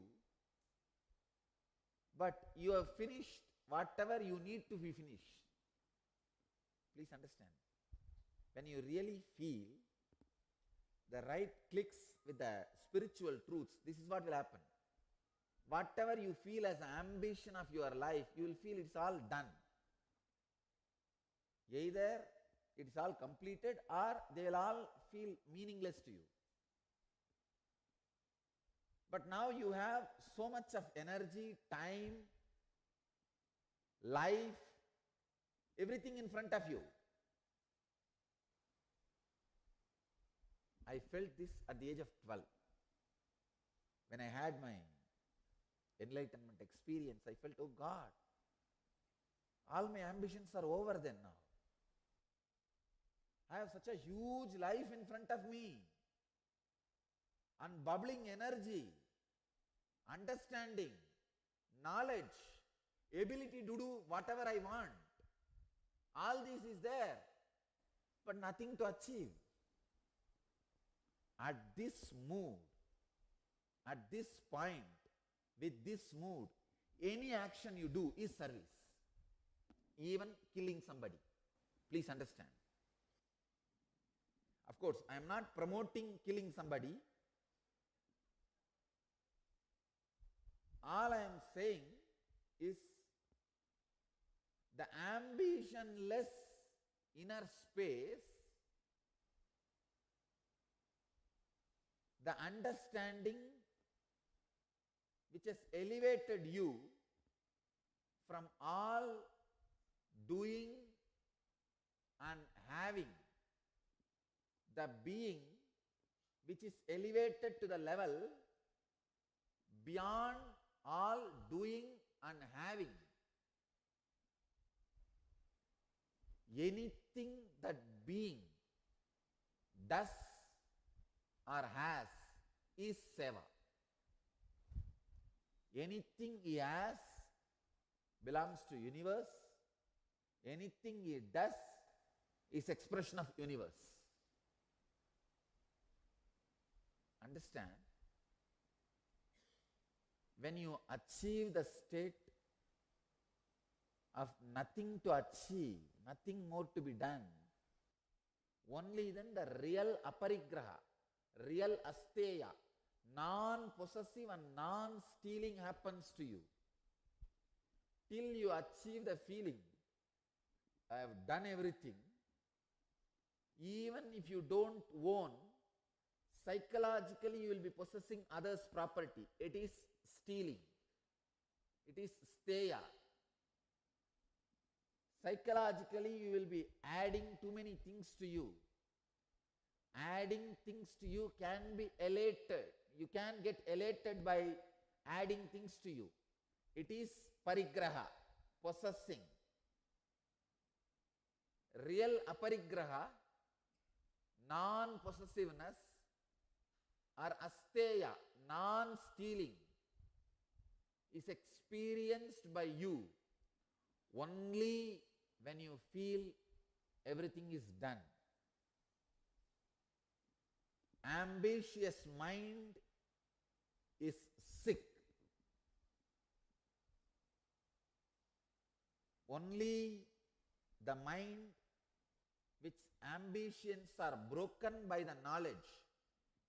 but you have finished whatever you need to be finished. Please understand. When you really feel the right clicks with the spiritual truths, this is what will happen. Whatever you feel as an ambition of your life, you will feel it's all done. Either it is all completed, or they will all feel meaningless to you. But now you have so much of energy, time, life, everything in front of you. I felt this at the age of 12. When I had my enlightenment experience, I felt, oh God, all my ambitions are over then now. I have such a huge life in front of me, and bubbling energy, understanding, knowledge, ability to do whatever I want. All this is there, but nothing to achieve. At this mood, at this point, with this mood, any action you do is service. Even killing somebody. Please understand. Of course, I am not promoting killing somebody. All I am saying is the ambitionless inner space, the understanding which has elevated you from all doing and having, the being which is elevated to the level beyond all doing and having. Anything that being does or has is seva. Anything he has belongs to universe. Anything he does is expression of universe. Understand? When you achieve the state of nothing to achieve, nothing more to be done, only then the real aparigraha, real asteya, non-possessive and non-stealing happens to you. Till you achieve the feeling, I have done everything, even if you don't own, psychologically you will be possessing others' property. It is stealing. It is steya. Psychologically you will be adding too many things to you. Adding things to you can be elated. You can get elated by adding things to you. It is parigraha, possessing. Real aparigraha, non-possessiveness, or asteya, non-stealing, is experienced by you only when you feel everything is done. Ambitious mind is sick. Only the mind which ambitions are broken by the knowledge,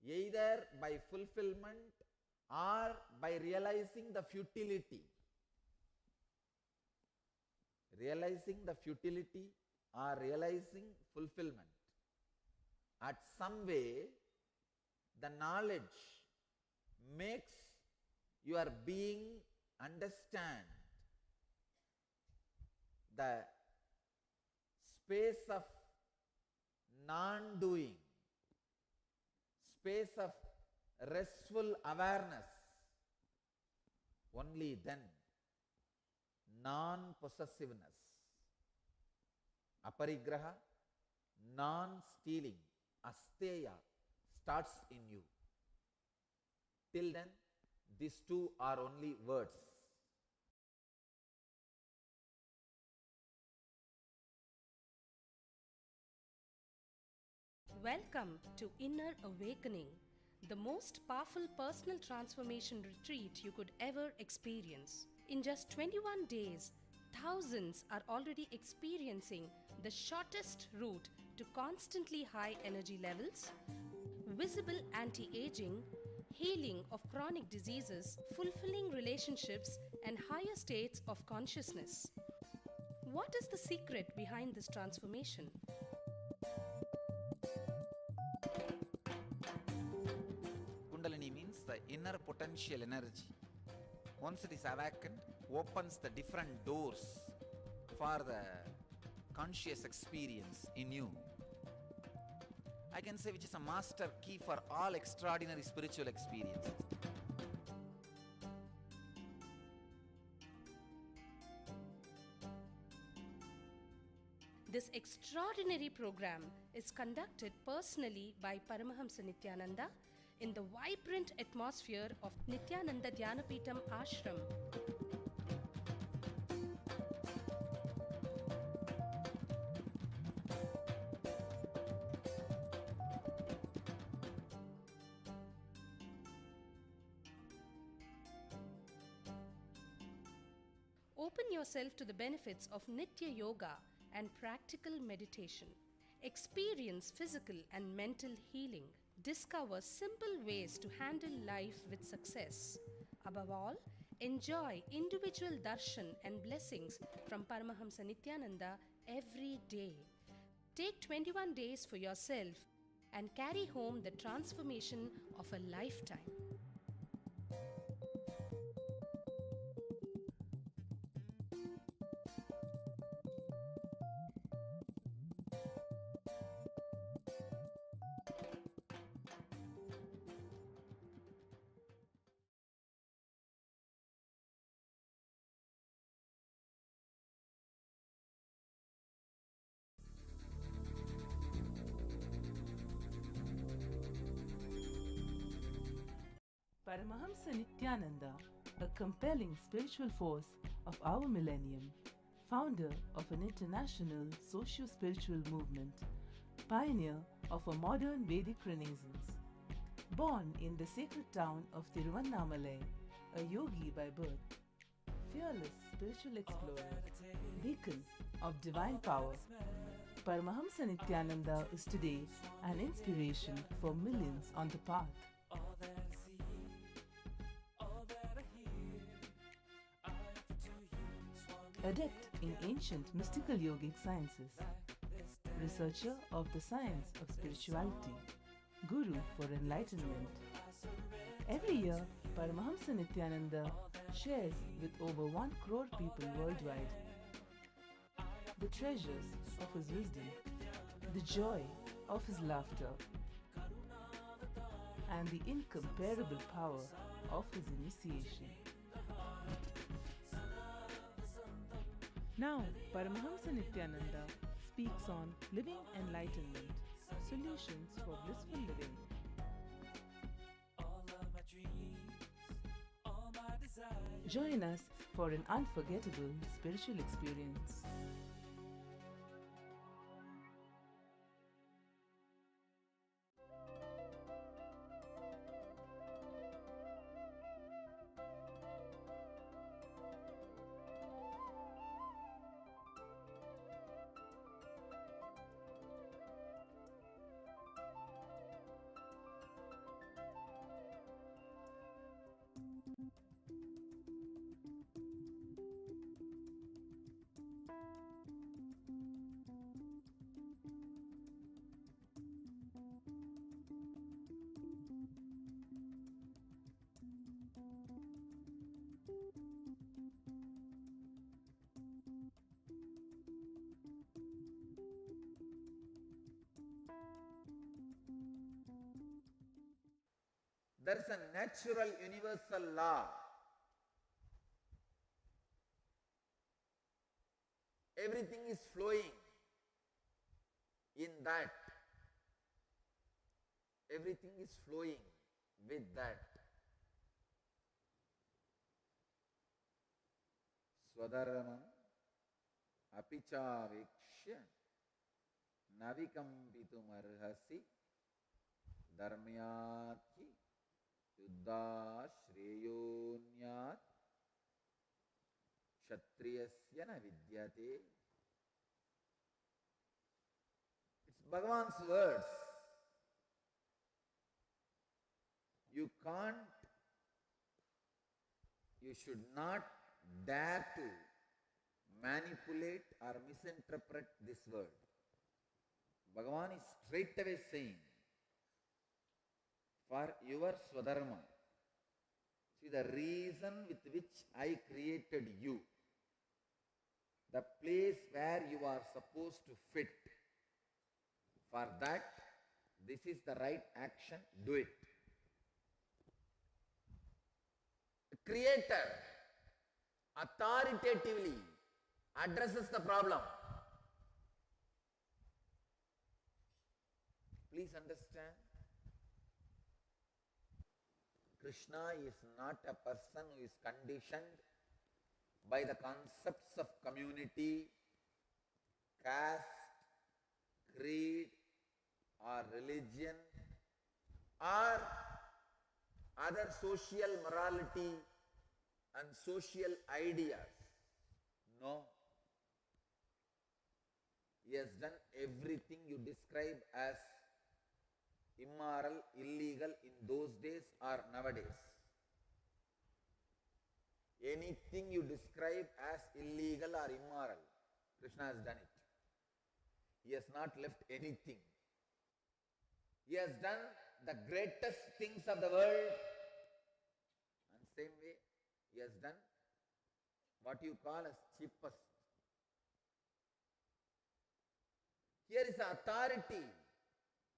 either by fulfillment or by realizing the futility. Realizing the futility or realizing fulfillment. At some way, the knowledge makes your being understand the space of non-doing, space of restful awareness. Only then non-possessiveness, aparigraha, non-stealing, asteya starts in you. Till then, these two are only words. Welcome to Inner Awakening, the most powerful personal transformation retreat you could ever experience. In just 21 days, thousands are already experiencing the shortest route to constantly high energy levels, visible anti-aging, healing of chronic diseases, fulfilling relationships, and higher states of consciousness. What is the secret behind this transformation? Kundalini means the inner potential energy. Once it is awakened, opens the different doors for the conscious experience in you. I can say which is a master key for all extraordinary spiritual experiences. This extraordinary program is conducted personally by Paramahamsa Nithyananda in the vibrant atmosphere of Nithyananda Dhyanapitham Ashram. Open yourself to the benefits of Nitya Yoga and practical meditation. Experience physical and mental healing. Discover simple ways to handle life with success. Above all, enjoy individual darshan and blessings from Paramahamsa Nithyananda every day. Take 21 days for yourself and carry home the transformation of a lifetime. Paramahamsa Nithyananda, a compelling spiritual force of our millennium, founder of an international socio-spiritual movement, pioneer of a modern Vedic Renaissance, born in the sacred town of Tiruvannamalai, a yogi by birth, fearless spiritual explorer, beacon of divine power, Paramahamsa Nithyananda is today an inspiration for millions on the path. Adept in ancient mystical yogic sciences, researcher of the science of spirituality, guru for enlightenment. Every year, Paramahamsa Nithyananda shares with over 1 crore people worldwide the treasures of his wisdom, the joy of his laughter, and the incomparable power of his initiation. Now, Paramahamsa Nithyananda speaks on living enlightenment, solutions for blissful living. Join us for an unforgettable spiritual experience. There is a natural universal law. Everything is flowing in that. Everything is flowing with that. Swadharamam apichavikshya navikampitum arhasi dharmyati yuddha shreyonyat kshatriyasya na vidyate. It's Bhagavan's words. You can't, you should not dare to manipulate or misinterpret this word. Bhagavan is straight away saying, for your Swadharma. See, the reason with which I created you, the place where you are supposed to fit, for that, this is the right action, do it. The Creator authoritatively addresses the problem. Please understand, Krishna is not a person who is conditioned by the concepts of community, caste, creed, or religion, or other social morality and social ideas. No. He has done everything you describe as immoral, illegal in those days or nowadays. Anything you describe as illegal or immoral, Krishna has done it. He has not left anything. He has done the greatest things of the world, and same way he has done what you call as cheapest. Here is the authority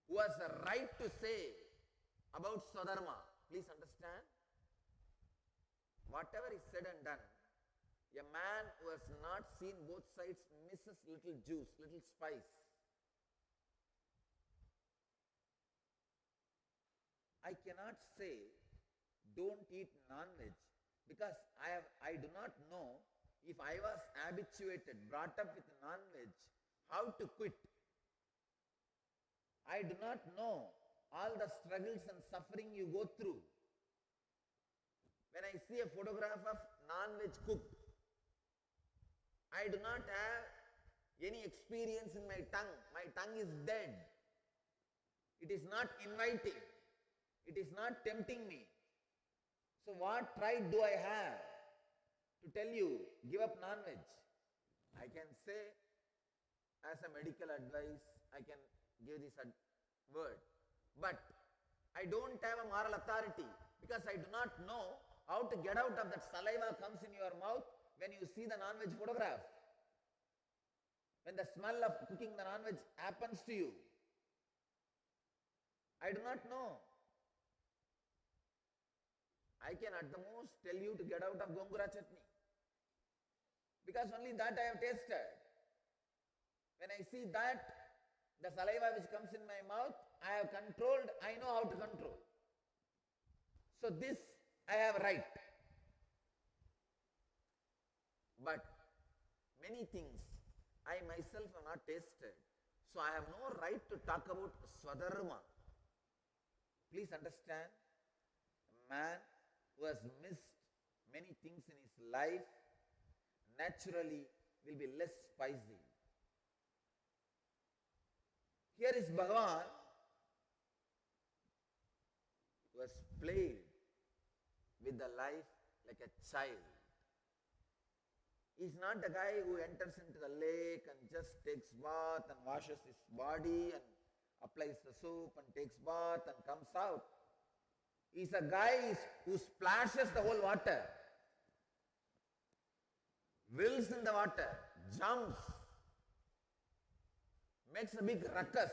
who has the right to say about Swadharma. Please understand, whatever is said and done, a man who has not seen both sides misses little juice, little spice. I cannot say don't eat non-veg because I do not know if I was habituated, brought up with non-veg, how to quit. I do not know all the struggles and suffering you go through. When I see a photograph of non-veg cooked, I do not have any experience in my tongue. My tongue is dead. It is not inviting. It is not tempting me. So what right do I have to tell you, give up non-veg? I can say as a medical advice, I can give this word. But I don't have a moral authority because I do not know how to get out of that saliva comes in your mouth when you see the non-veg photograph. When the smell of cooking the non-veg happens to you. I do not know. I can at the most tell you to get out of gongura chutney. Because only that I have tasted. When I see that, the saliva which comes in my mouth, I have controlled, I know how to control. So this I have right. But many things I myself have not tasted. So I have no right to talk about Swadharma. Please understand, a man who has missed many things in his life naturally will be less spicy. Here is Bhagavan who has played with the life like a child. He is not the guy who enters into the lake and just takes bath and washes his body and applies the soap and takes bath and comes out. He is a guy who splashes the whole water, wills in the water, jumps, makes a big ruckus.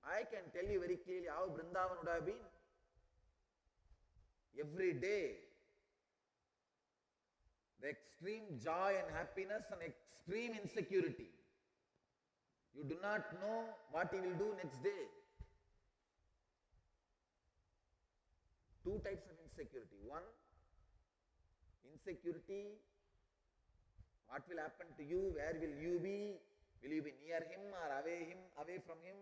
I can tell you very clearly how Vrindavan would have been. Every day, the extreme joy and happiness and extreme insecurity. You do not know what he will do next day. Two types of insecurity. One, insecurity, what will happen to you, where will you be? Will you be near him or away from him?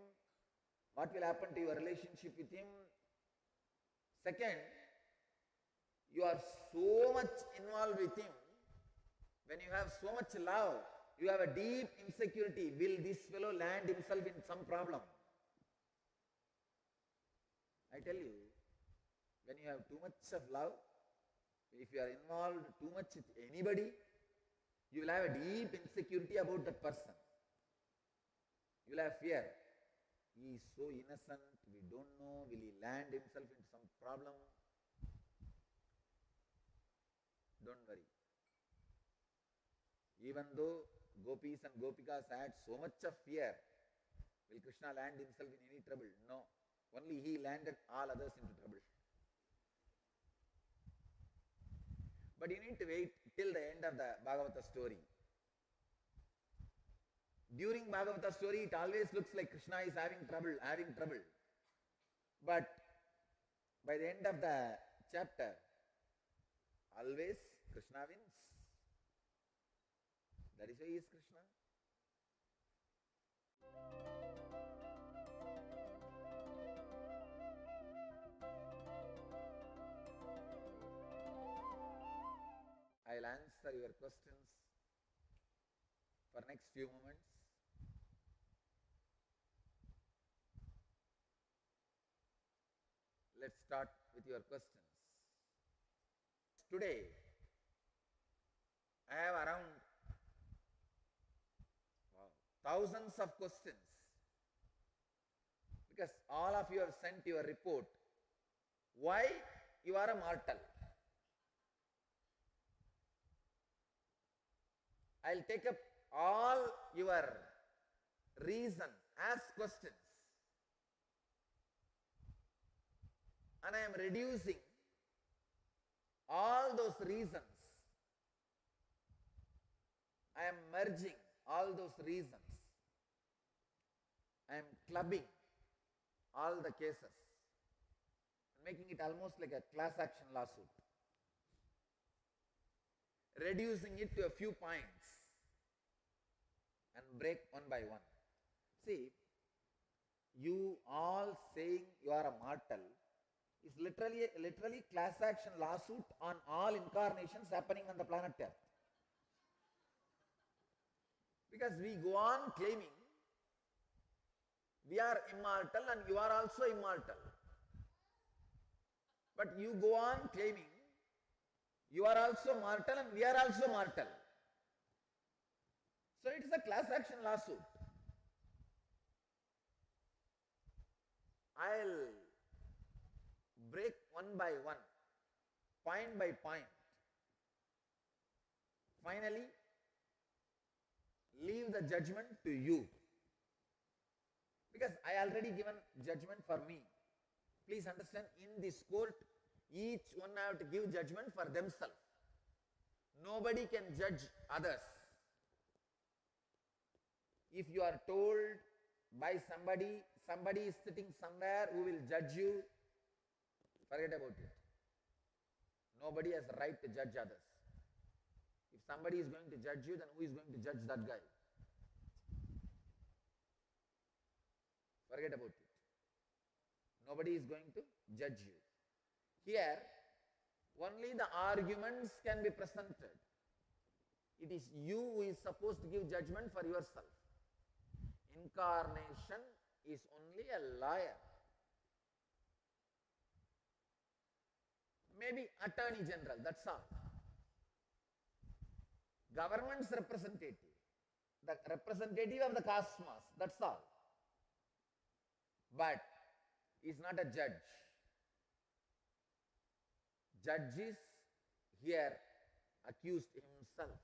What will happen to your relationship with him? Second, you are so much involved with him. When you have so much love, you have a deep insecurity. Will this fellow land himself in some problem? I tell you, when you have too much of love, if you are involved too much with anybody, You will have a deep insecurity about that person. You will have fear. He is so innocent, we don't know, will he land himself into some problem? Don't worry. Even though gopis and gopikas had so much of fear, will Krishna land himself in any trouble? No. Only he landed all others into trouble. But you need to wait till the end of the Bhagavata story. During Bhagavata story, it always looks like Krishna is having trouble. But by the end of the chapter, always Krishna wins. That is why he is Krishna. I'll answer your questions for next few moments. Let's start with your questions. Today, I have around thousands of questions because all of you have sent your report. Why you are a mortal? I'll take up all your reason as questions, and I am reducing all those reasons. I am merging all those reasons. I am clubbing all the cases, making it almost like a class action lawsuit, reducing it to a few points and break one by one. See, you all saying you are a mortal is literally class action lawsuit on all incarnations happening on the planet Earth. Because we go on claiming we are immortal and you are also immortal. But you go on claiming you are also mortal and we are also mortal. So it is a class action lawsuit. I'll break one by one, point by point. Finally, leave the judgment to you. Because I already given judgment for me. Please understand, in this court, each one have to give judgment for themselves. Nobody can judge others. If you are told by somebody is sitting somewhere who will judge you, forget about it. Nobody has the right to judge others. If somebody is going to judge you, then who is going to judge that guy? Forget about it. Nobody is going to judge you. Here, only the arguments can be presented. It is you who is supposed to give judgment for yourself. Incarnation is only a liar. Maybe Attorney General, that's all. Government's representative, the representative of the cosmos, that's all. But he is not a judge. Judge is here accused himself.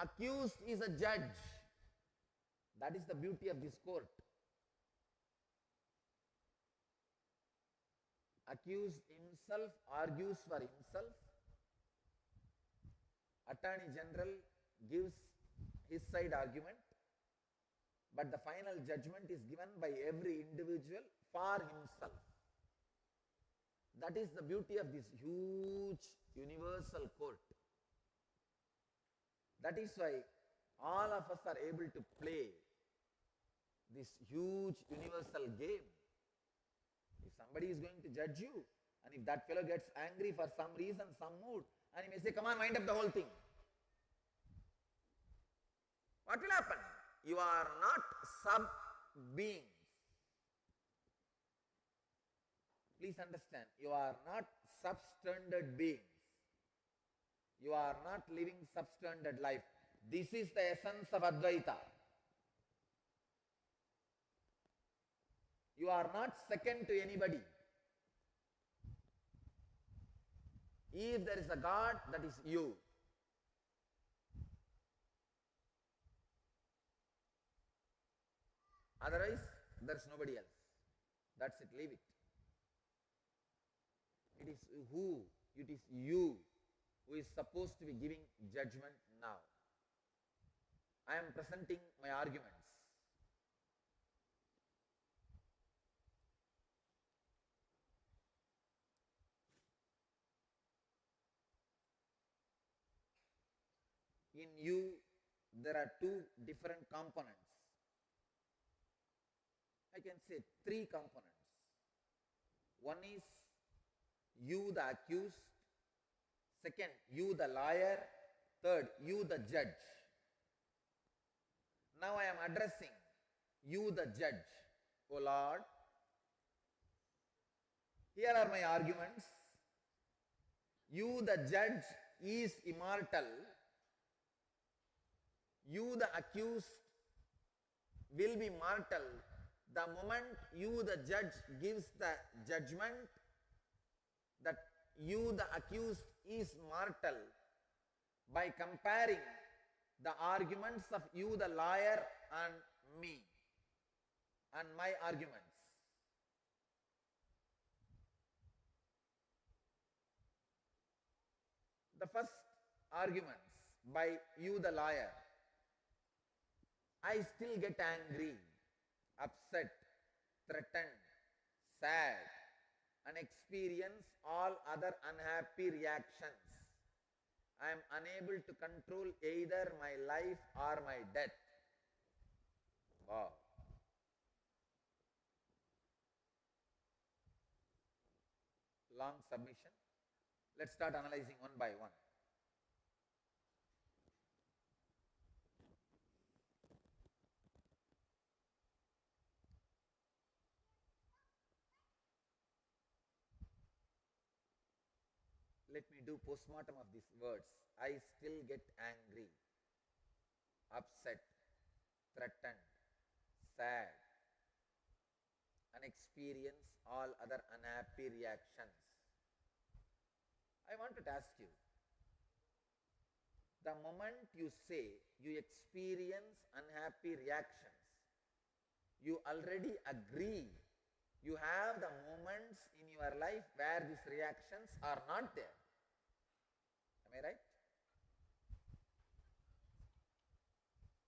Accused is a judge. That is the beauty of this court. Accused himself argues for himself. Attorney General gives his side argument, but the final judgment is given by every individual for himself. That is the beauty of this huge universal court. That is why all of us are able to play this huge universal game. If somebody is going to judge you, and if that fellow gets angry for some reason, some mood, and he may say, come on, wind up the whole thing. What will happen? You are not sub-beings. Please understand, you are not substandard beings. You are not living substandard life. This is the essence of Advaita. You are not second to anybody. If there is a God, that is you. Otherwise, there is nobody else. That's it, leave it. It is you who is supposed to be giving judgment now. I am presenting my arguments. In you, there are two different components. I can say three components. One is you the accused, second you the liar, third you the judge. Now I am addressing you the judge. O Lord, here are my arguments. You the judge is immortal. You the accused will be mortal. The moment you the judge gives the judgment that you the accused is mortal, by comparing the arguments of you the liar and me and my arguments, the first arguments by you the liar, I still get angry, upset, threatened, sad, and experience all other unhappy reactions. I am unable to control either my life or my death. Wow. Long submission. Let's start analyzing one by one. Let me do postmortem of these words. I still get angry, upset, threatened, sad, and experience all other unhappy reactions. I wanted to ask you, the moment you say you experience unhappy reactions, you already agree. You have the moments in your life where these reactions are not there. Am I right?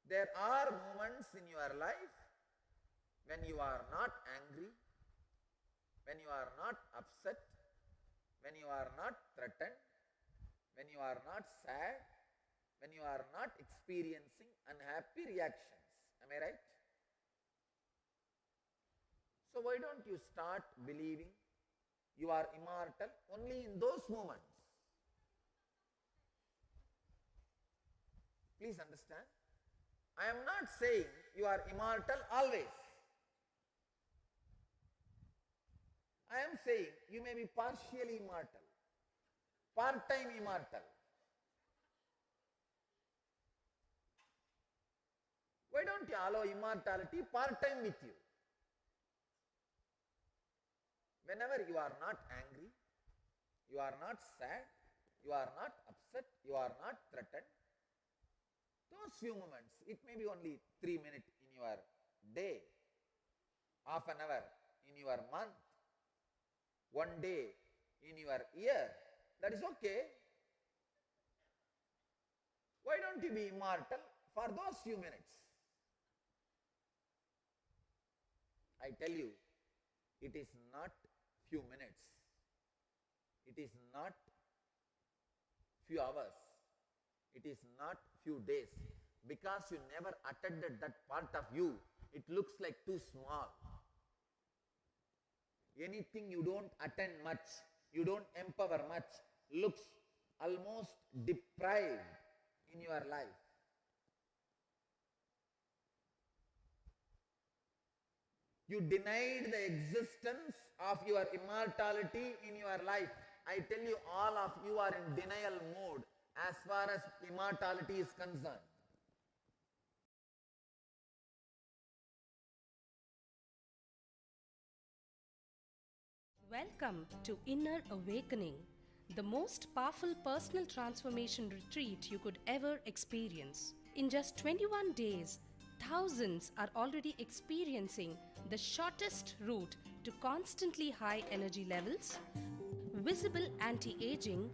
There are moments in your life when you are not angry, when you are not upset, when you are not threatened, when you are not sad, when you are not experiencing unhappy reactions. Am I right? So why don't you start believing you are immortal only in those moments? Please understand. I am not saying you are immortal always. I am saying you may be partially immortal, part-time immortal. Why don't you allow immortality part-time with you? Whenever you are not angry, you are not sad, you are not upset, you are not threatened, those few moments, it may be only 3 minutes in your day, half an hour in your month, 1 day in your year, that is okay. Why don't you be immortal for those few minutes? I tell you, it is not few minutes, it is not few hours, it is not few days. Because you never attended that part of you, it looks like too small. Anything you don't attend much, you don't empower much, looks almost deprived in your life. You denied the existence of your immortality in your life. I tell you, all of you are in denial mode as far as immortality is concerned. Welcome to Inner Awakening, the most powerful personal transformation retreat you could ever experience. In just 21 days, thousands are already experiencing the shortest route to constantly high energy levels, visible anti-aging,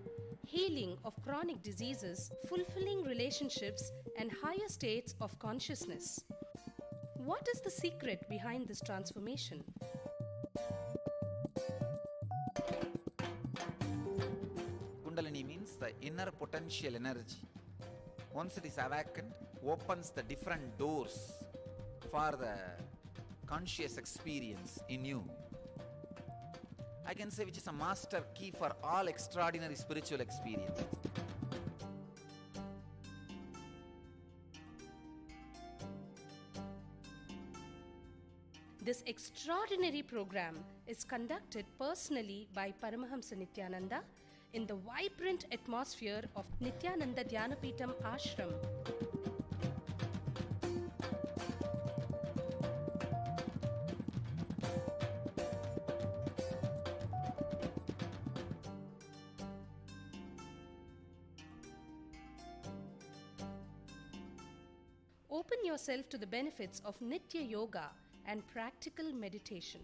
healing of chronic diseases, fulfilling relationships, and higher states of consciousness. What is the secret behind this transformation? Kundalini means the inner potential energy. Once it is awakened, opens the different doors for the conscious experience in you. I can say which is a master key for all extraordinary spiritual experience. This extraordinary program is conducted personally by Paramahamsa Nithyananda in the vibrant atmosphere of Nithyananda Dhyanapitham Ashram. Open yourself to the benefits of Nitya Yoga and practical meditation.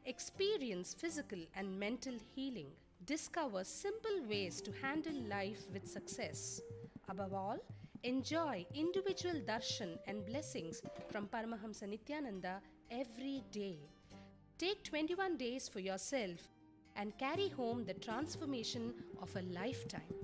Experience physical and mental healing. Discover simple ways to handle life with success. Above all, enjoy individual darshan and blessings from Paramahamsa Nithyananda every day. Take 21 days for yourself and carry home the transformation of a lifetime.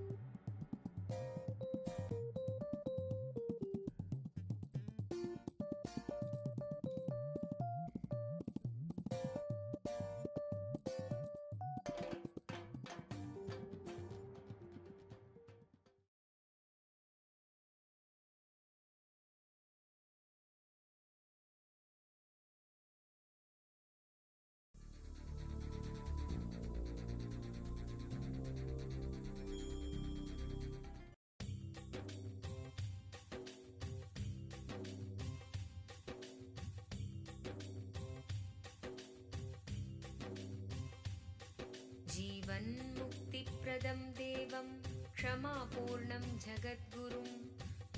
जीवन्मुक्तिप्रदं देवं क्षमापूर्णं जगद्गुरुं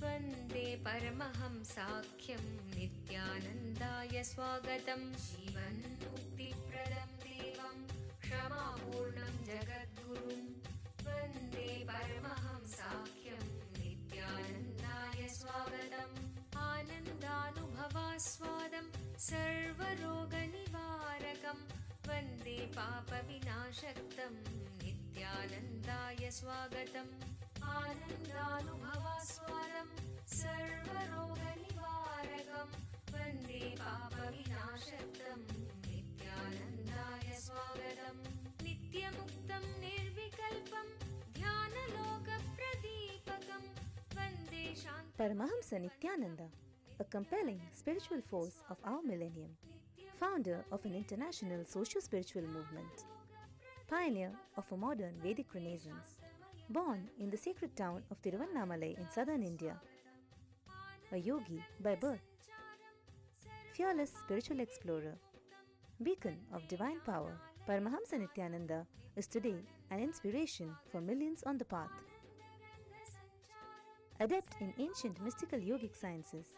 वन्दे परमहंसाख्यं नित्यानन्दाय स्वागतं। जीवन्मुक्तिप्रदं देवं क्षमापूर्णं जगद्गुरुं वन्दे परमहंसाख्यं नित्यानन्दाय स्वागतम्। आनन्दानुभवास्वादं सर्वरोगनिवारकं वन्दे पापविनाशक्तं नित्यानन्दाय स्वागतम्। आनन्दानुभवास्वादं सर्वरोगनिवारकं वन्दे पापविनाशक्तं नित्यानन्दाय स्वागतम्। नित्यमुक्तं निर्विकल्पं ध्यानलोकप्रदीपकं वन्दे शान्ति। Paramahamsa Nithyananda, a compelling spiritual force of our millennium, founder of an international socio-spiritual movement, pioneer of a modern Vedic Renaissance, born in the sacred town of Tiruvannamalai in southern India, a yogi by birth, fearless spiritual explorer, beacon of divine power, Paramahamsa Nithyananda is today an inspiration for millions on the path. Adept in ancient mystical yogic sciences,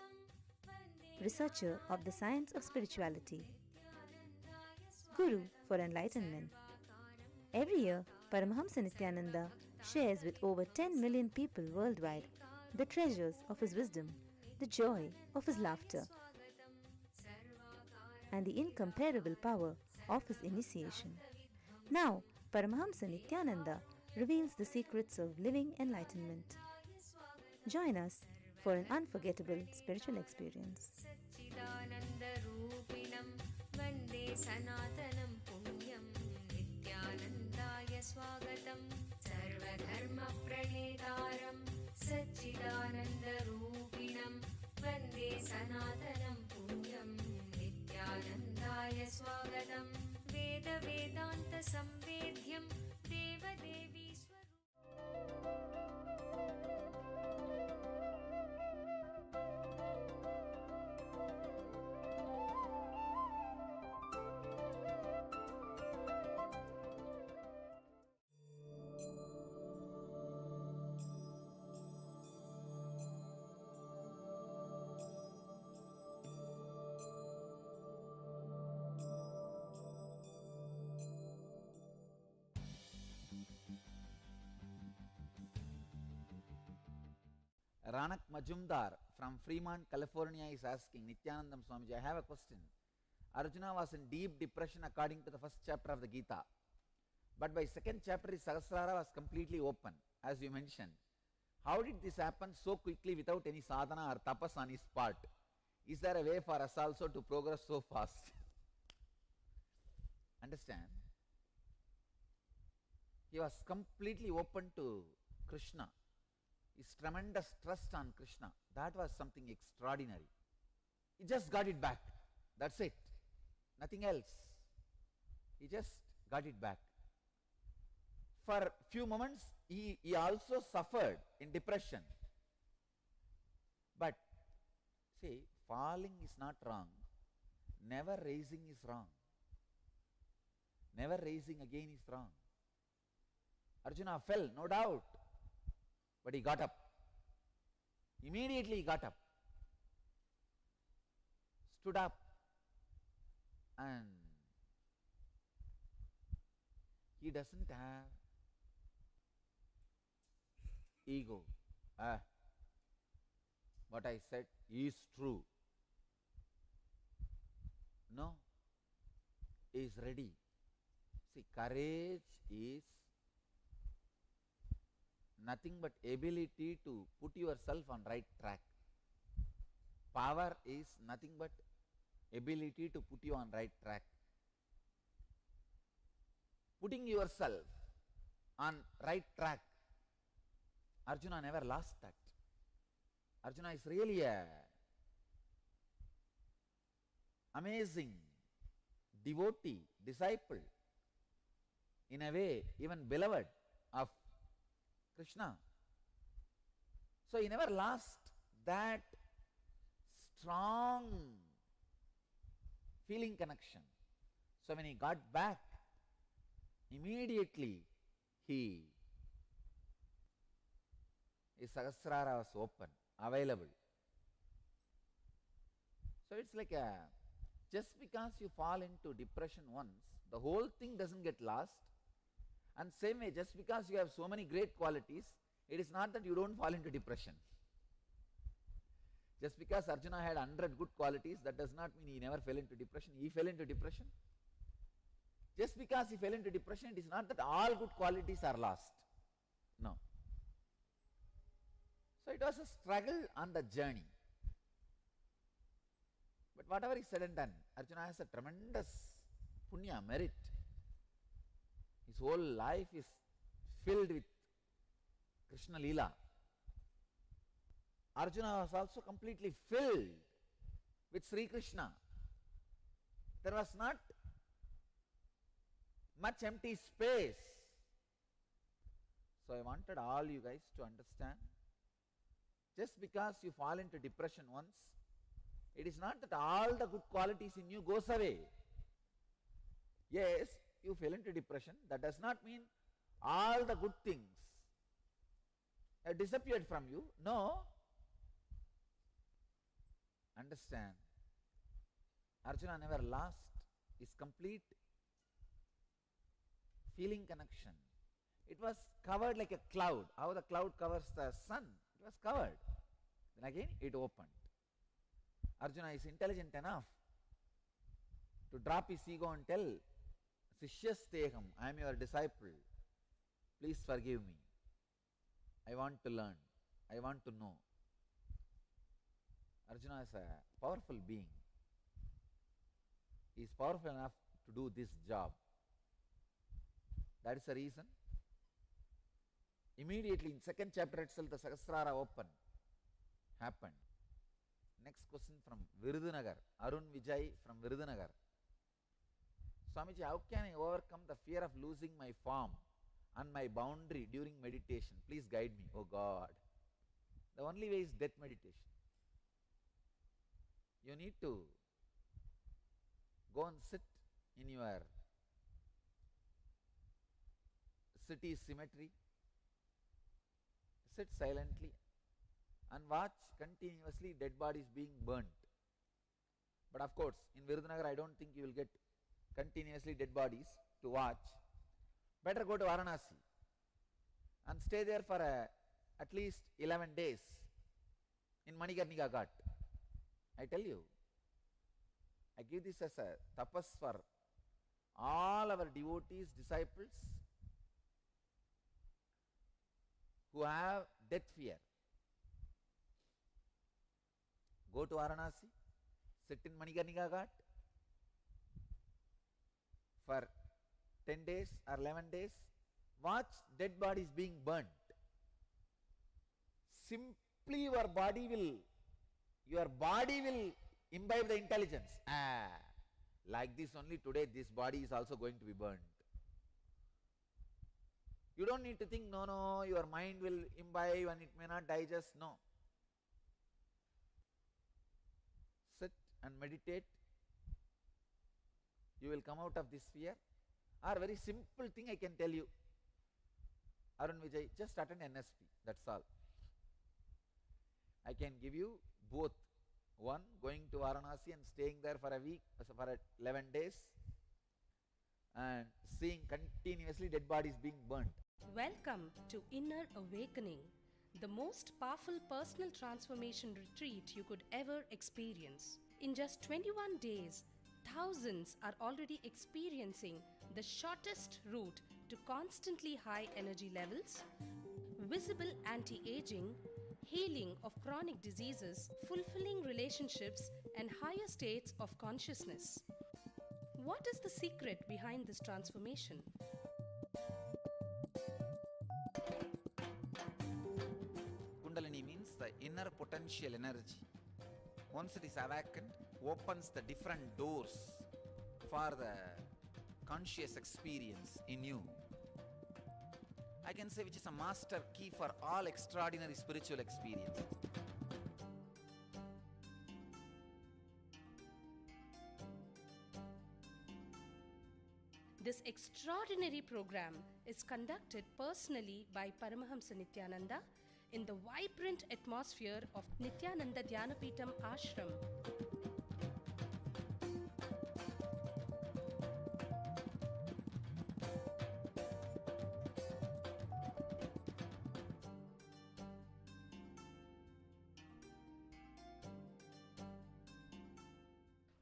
researcher of the science of spirituality, Guru for enlightenment. Every year, Paramahamsa Nithyananda shares with over 10 million people worldwide the treasures of his wisdom, the joy of his laughter, and the incomparable power of his initiation. Now, Paramahamsa Nithyananda reveals the secrets of living enlightenment. Join us for an unforgettable spiritual experience. सच्चिदानन्दरूपिणं वन्दे सनातनं पुण्यं नित्यानन्दाय स्वागतं। सर्वधर्मप्रणेतारं सच्चिदानन्दरूपिणं वन्दे सनातनं पुण्यं नित्यानन्दाय स्वागतं। वेदवेदान्तसंवेद्यं देवदेवी स्वरूपम्। Ranak Majumdar from Fremont, California is asking, Nithyanandam Swamiji, I have a question. Arjuna was in deep depression according to the first chapter of the Gita. But by second chapter his Sahasrara was completely open, as you mentioned. How did this happen so quickly without any sadhana or tapas on his part? Is there a way for us also to progress so fast? Understand? He was completely open to Krishna. His tremendous trust on Krishna. That was something extraordinary. He just got it back. That's it. Nothing else. He just got it back. For few moments, he also suffered in depression. But, see, falling is not wrong. Never raising is wrong. Never raising again is wrong. Arjuna fell, no doubt. But he got up. Immediately he got up. Stood up. And he doesn't have ego. What I said is true. No. He is ready. See, courage is nothing but ability to put yourself on right track. Power is nothing but ability to put you on right track. Putting yourself on right track, Arjuna never lost that. Arjuna is really a amazing devotee, disciple, in a way even beloved of Krishna. So he never lost that strong feeling connection. So when he got back, immediately his Sahasrara was open, available. So it's like just because you fall into depression once, the whole thing doesn't get lost. And same way, just because you have so many great qualities, it is not that you don't fall into depression. Just because Arjuna had 100 good qualities, that does not mean he never fell into depression. He fell into depression. Just because he fell into depression, it is not that all good qualities are lost. No. So it was a struggle on the journey. But whatever is said and done, Arjuna has a tremendous punya, merit. His whole life is filled with Krishna Leela. Arjuna was also completely filled with Sri Krishna. There was not much empty space. So I wanted all you guys to understand, just because you fall into depression once, it is not that all the good qualities in you goes away. Yes, you fell into depression, that does not mean all the good things have disappeared from you. No. Understand, Arjuna never lost his complete feeling connection. It was covered like a cloud. How the cloud covers the sun? It was covered. Then again it opened. Arjuna is intelligent enough to drop his ego and tell, Sishyasteham, I am your disciple. Please forgive me. I want to learn. I want to know. Arjuna is a powerful being. He is powerful enough to do this job. That is the reason. Immediately in second chapter itself, the Sahasrara happened. Next question from Virudhunagar. Arun Vijay from Virudhunagar. Swamiji, how can I overcome the fear of losing my form and my boundary during meditation? Please guide me, oh God. The only way is death meditation. You need to go and sit in your city cemetery, sit silently and watch continuously dead bodies being burnt. But of course, in Virudhunagar, I don't think you will get continuously dead bodies to watch. Better go to Varanasi and stay there for at least 11 days in Manikarnika Ghat. I tell you, I give this as a tapas for all our devotees, disciples who have death fear. Go to Varanasi, sit in Manikarnika Ghat for 10 days or 11 days, watch dead bodies being burnt. Simply your body will imbibe the intelligence. Like this only today this body is also going to be burnt. You don't need to think, no, your mind will imbibe and it may not digest. No. Sit and meditate. You will come out of this fear. Or very simple thing I can tell you. Arun Vijay, just attend NSP. That's all. I can give you both. One, going to Varanasi and staying there for a week, for 11 days, and seeing continuously dead bodies being burnt. Welcome to Inner Awakening, the most powerful personal transformation retreat you could ever experience. In just 21 days, thousands are already experiencing the shortest route to constantly high energy levels, visible anti-aging, healing of chronic diseases, fulfilling relationships, and higher states of consciousness. What is the secret behind this transformation? Kundalini means the inner potential energy. Once it is awakened, opens the different doors for the conscious experience in you. I can say which is a master key for all extraordinary spiritual experience. This extraordinary program is conducted personally by Paramahamsa Nithyananda in the vibrant atmosphere of Nithyananda Dhyanapitham Ashram.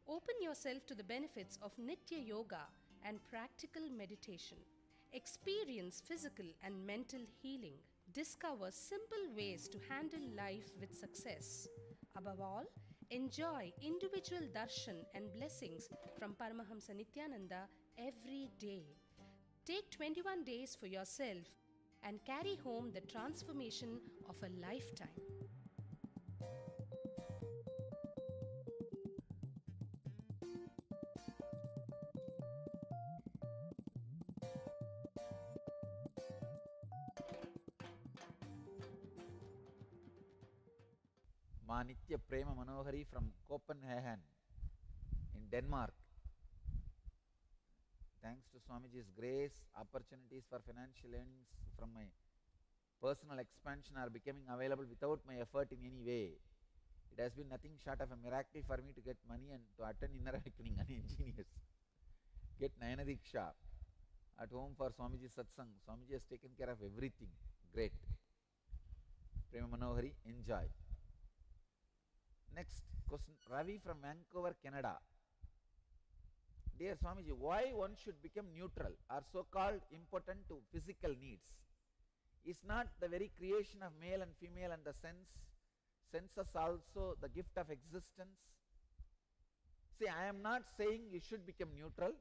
Open yourself to the benefits of Nitya Yoga and practical meditation. Experience physical and mental healing. Discover simple ways to handle life with success. Above all, enjoy individual darshan and blessings from Paramahamsa Nithyananda every day. Take 21 days for yourself and carry home the transformation of a lifetime. Nitya Prema Manohari from Copenhagen in Denmark. Thanks to Swamiji's grace, opportunities for financial earnings from my personal expansion are becoming available without my effort in any way. It has been nothing short of a miracle for me to get money and to attend Inner Awakening and ingenious. Get Nayana Diksha at home for Swamiji's satsang. Swamiji has taken care of everything. Great. Prema Manohari, enjoy. Next question, Ravi from Vancouver, Canada. Dear Swamiji, why one should become neutral or so-called impotent to physical needs? Is not the very creation of male and female and the senses also the gift of existence? See, I am not saying you should become neutral,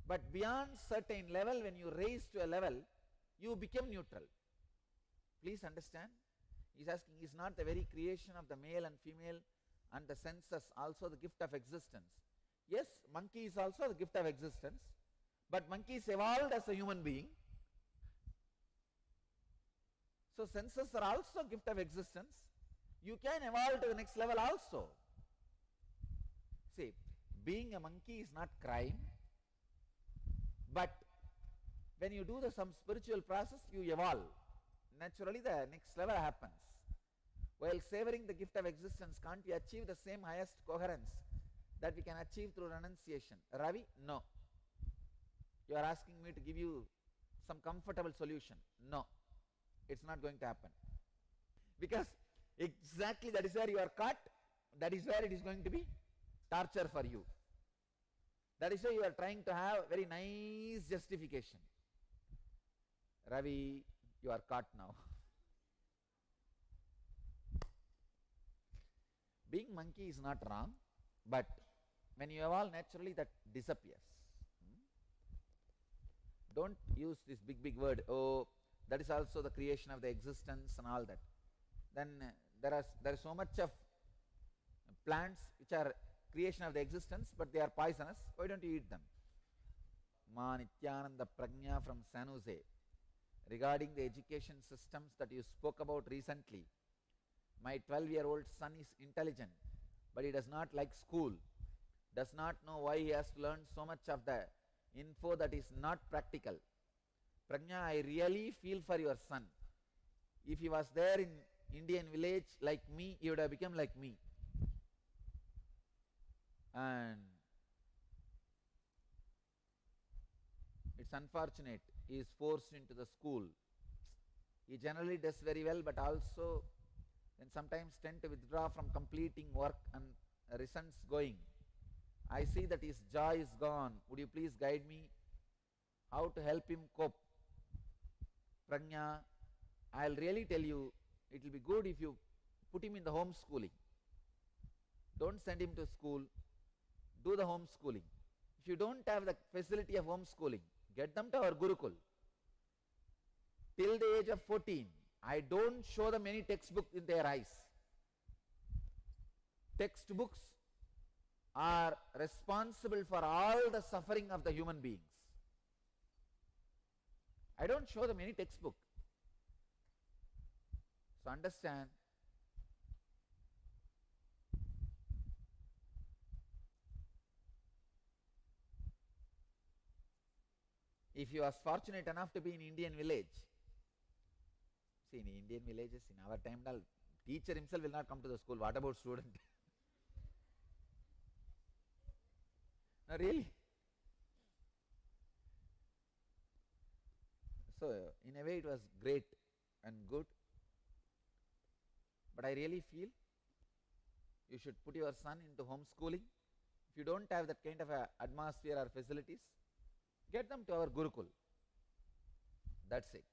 but beyond certain level, when you raise to a level, you become neutral. Please understand. He is asking, is not the very creation of the male and female and the senses also the gift of existence? Yes, monkey is also the gift of existence, but monkey is evolved as a human being. So senses are also gift of existence. You can evolve to the next level also. See, being a monkey is not crime, but when you do some spiritual process, you evolve. Naturally the next level happens. While savoring the gift of existence, can't we achieve the same highest coherence that we can achieve through renunciation? Ravi, no. You are asking me to give you some comfortable solution. No, it's not going to happen. Because Exactly, that is where you are caught. That is where it is going to be torture for you. That is why you are trying to have very nice justification. Ravi, you are caught now. Being monkey is not wrong, but when you evolve naturally, that disappears. Don't use this big word, oh, that is also the creation of the existence and all that. Then there is so much of plants which are creation of the existence, but they are poisonous. Why don't you eat them? Ma Nithyananda Prajna from San Jose, regarding the education systems that you spoke about recently. My 12-year-old son is intelligent, but he does not like school, does not know why he has to learn so much of the info that is not practical. Prajna, I really feel for your son. If he was there in Indian village like me, he would have become like me. And it's unfortunate he is forced into the school. He generally does very well, but also then sometimes tend to withdraw from completing work and resents going. I see that his joy is gone. Would you please guide me how to help him cope? Prajna, I'll really tell you, it will be good if you put him in the homeschooling. Don't send him to school. Do the homeschooling. If you don't have the facility of homeschooling, get them to our Gurukul. Till the age of 14, I don't show them any textbook in their eyes. Textbooks are responsible for all the suffering of the human beings. I don't show them any textbook. So understand, if you are fortunate enough to be in Indian village, see, in Indian villages, in our time, teacher himself will not come to the school. What about student? No, really. So, in a way, it was great and good. But I really feel you should put your son into homeschooling. If you don't have that kind of a atmosphere or facilities, get them to our Gurukul. That's it.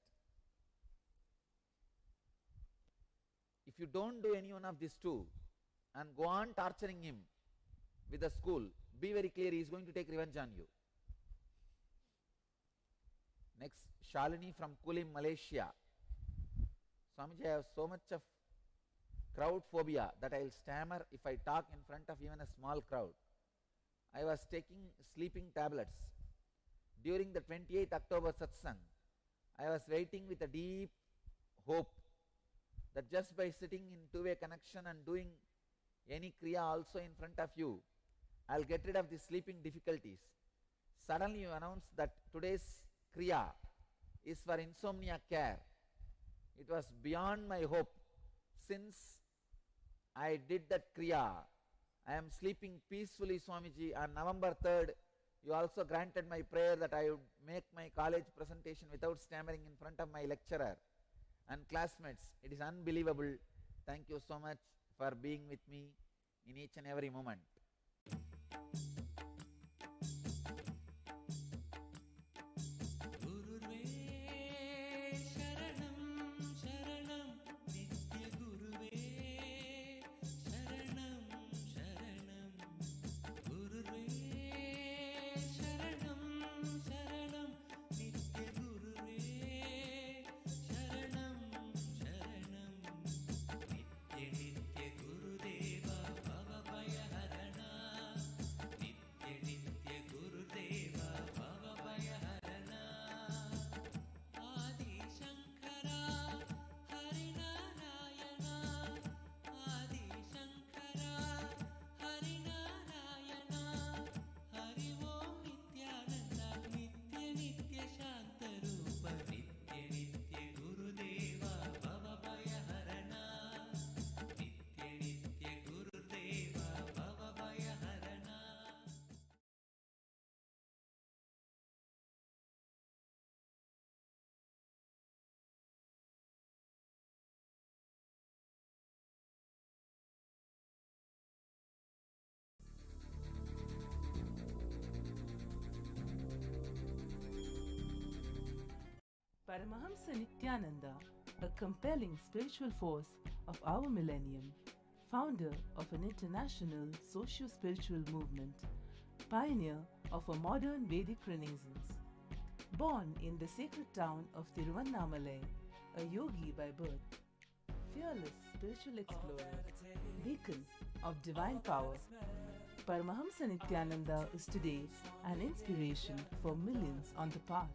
If you don't do any one of these two and go on torturing him with the school, be very clear, he is going to take revenge on you. Next, Shalini from Kulim, Malaysia. Swamiji, I have so much of crowd phobia that I will stammer if I talk in front of even a small crowd. I was taking sleeping tablets. During the 28th October satsang, I was waiting with a deep hope that just by sitting in two-way connection and doing any kriya also in front of you, I will get rid of the sleeping difficulties. Suddenly you announce that today's kriya is for insomnia care. It was beyond my hope. Since I did that kriya, I am sleeping peacefully, Swamiji. On November 3rd, you also granted my prayer that I would make my college presentation without stammering in front of my lecturer and classmates. It is unbelievable. Thank you so much for being with me in each and every moment. Paramahamsa Nithyananda, a compelling spiritual force of our millennium, founder of an international socio-spiritual movement, pioneer of a modern Vedic Renaissance. Born in the sacred town of Tiruvannamalai, a yogi by birth, fearless spiritual explorer, beacon of divine power, Paramahamsa Nithyananda is today an inspiration for millions on the path.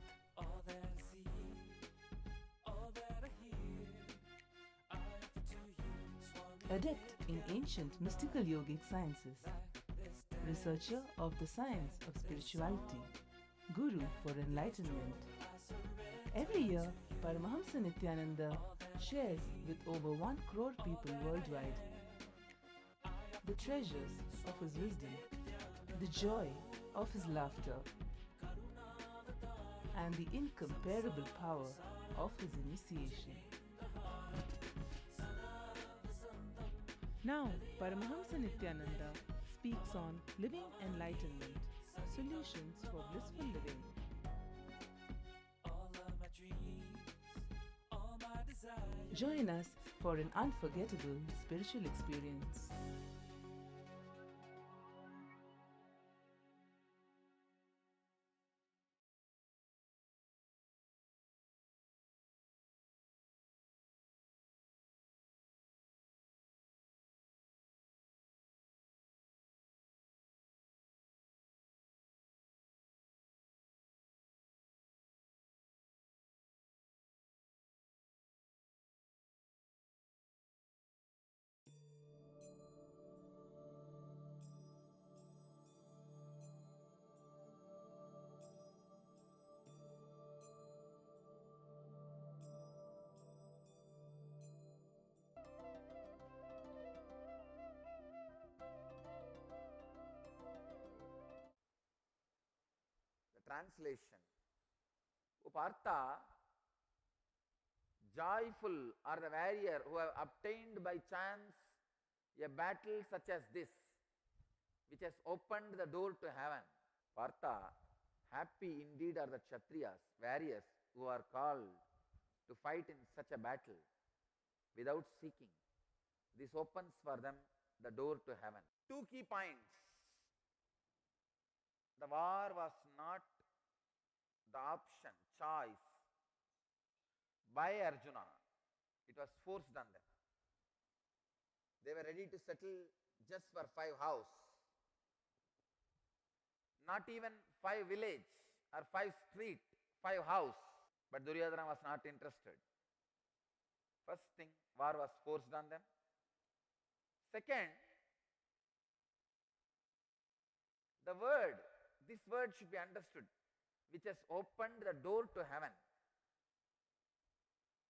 Adept in ancient mystical yogic sciences, researcher of the science of spirituality, guru for enlightenment. Every year, Paramahamsa Nithyananda shares with over 1 crore people worldwide the treasures of his wisdom, the joy of his laughter, and the incomparable power of his initiation. Now, Paramahamsa Nithyananda speaks on living enlightenment, solutions for blissful living. Join us for an unforgettable spiritual experience. The translation. O Partha, joyful are the warrior who have obtained by chance a battle such as this, which has opened the door to heaven. Partha, happy indeed are the Kshatriyas, warriors, who are called to fight in such a battle without seeking. This opens for them the door to heaven. 2 key points. The war was not the option, choice by Arjuna. It was forced on them. They were ready to settle just for 5 houses, not even 5 village or 5 street, 5 house. But Duryodhana was not interested. First thing, war was forced on them. Second, the word, this word should be understood, which has opened the door to heaven.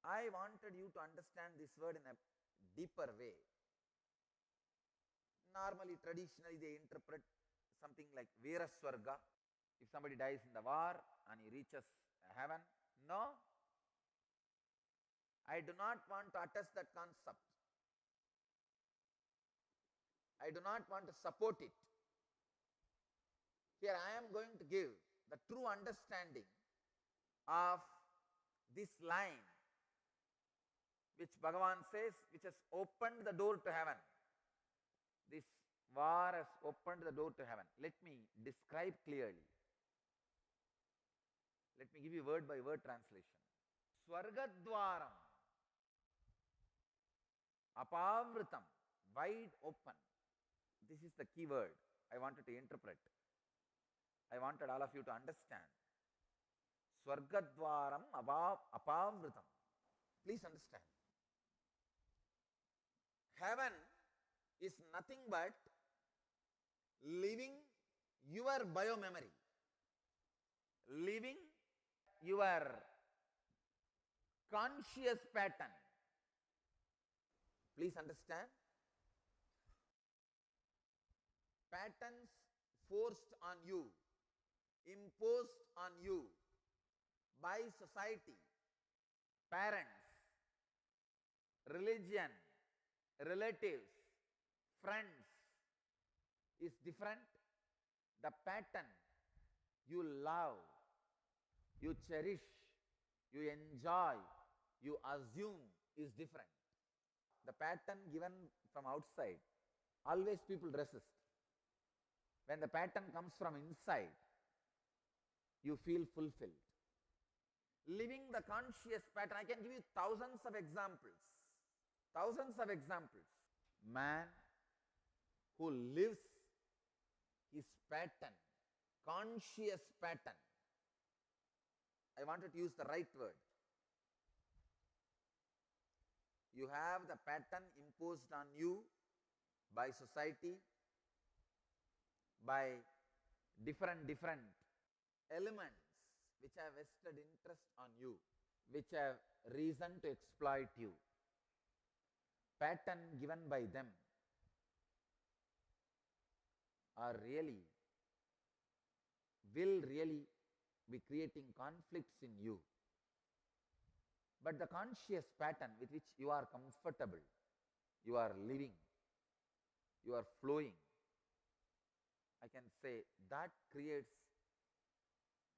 I wanted you to understand this word in a deeper way. Normally, traditionally, they interpret something like Veeraswarga. If somebody dies in the war and he reaches heaven, no. I do not want to attest that concept. I do not want to support it. Here I am going to give the true understanding of this line, which Bhagavan says, which has opened the door to heaven. This war has opened the door to heaven. Let me describe clearly. Let me give you word by word translation. Swargadwaram, apavritam, wide open. This is the key word I wanted to interpret. I wanted all of you to understand. Swargadwaram apavritam. Please understand. Heaven is nothing but living your biomemory, living your conscious pattern. Please understand. Patterns forced on you, imposed on you by society, parents, religion, relatives, friends is different. The pattern you love, you cherish, you enjoy, you assume is different. The pattern given from outside, always people resist. When the pattern comes from inside, you feel fulfilled. Living the conscious pattern, I can give you thousands of examples. Thousands of examples. Man who lives his pattern, conscious pattern. I wanted to use the right word. You have the pattern imposed on you by society, by different elements which have vested interest on you, which have reason to exploit you. Pattern given by them are will really be creating conflicts in you. But the conscious pattern with which you are comfortable, you are living, you are flowing, I can say that creates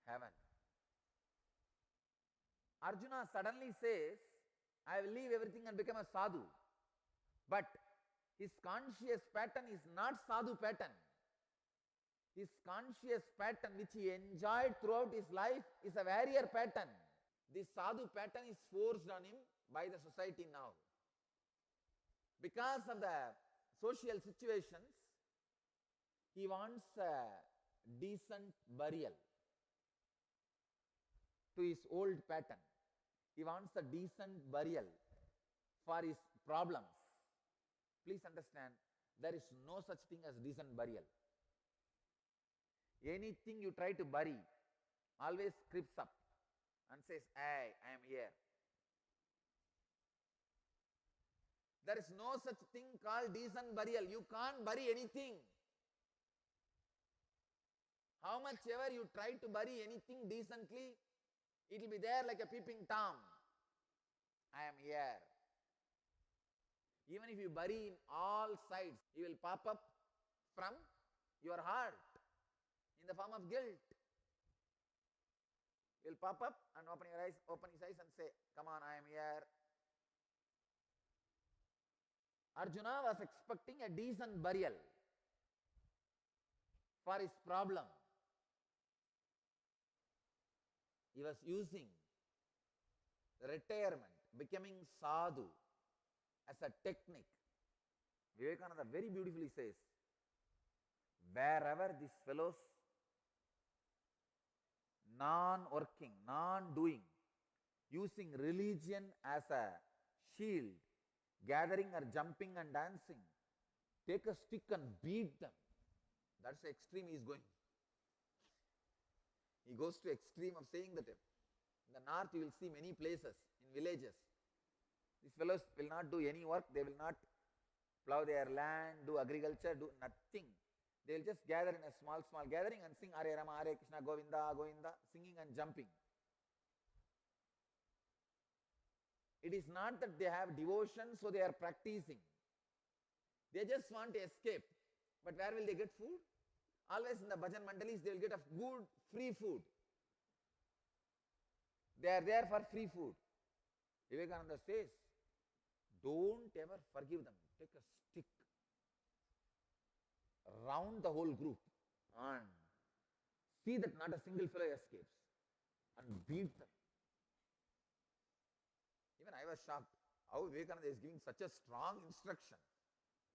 heaven. Arjuna suddenly says, I will leave everything and become a sadhu. But his conscious pattern is not sadhu pattern. His conscious pattern which he enjoyed throughout his life is a warrior pattern. This sadhu pattern is forced on him by the society now. Because of the social situations, he wants a decent burial to his old pattern. He wants a decent burial for his problems. Please understand, there is no such thing as decent burial. Anything you try to bury always creeps up and says, hey, I am here. There is no such thing called decent burial. You can't bury anything. How much ever you try to bury anything decently, it will be there like a peeping Tom. I am here. Even if you bury in all sides, he will pop up from your heart in the form of guilt. He will pop up and open his eyes and say, come on, I am here. Arjuna was expecting a decent burial for his problem. He was using retirement, becoming sadhu as a technique. Vivekananda very beautifully says, wherever these fellows non-working, non-doing, using religion as a shield, gathering or jumping and dancing, take a stick and beat them. That's the extreme he is going. He goes to extreme of saying that in the north you will see many places, in villages, these fellows will not do any work, they will not plow their land, do agriculture, do nothing. They will just gather in a small gathering and sing Hare Rama, Hare Krishna, Govinda, Govinda, singing and jumping. It is not that they have devotion, so they are practicing. They just want to escape. But where will they get food? Always in the bhajan mandalis, they will get a good free food. They are there for free food. Vivekananda says, don't ever forgive them. Take a stick, round the whole group and see that not a single fellow escapes and beat them. Even I was shocked how Vivekananda is giving such a strong instruction.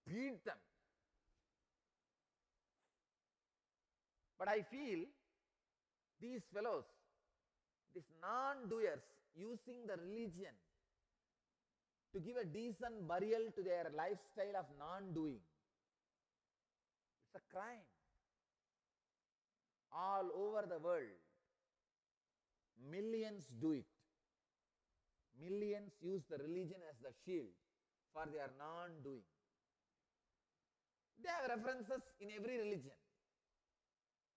Beat them. But I feel these fellows, these non-doers, using the religion to give a decent burial to their lifestyle of non-doing. It's a crime. All over the world, millions do it. Millions use the religion as the shield for their non-doing. They have references in every religion.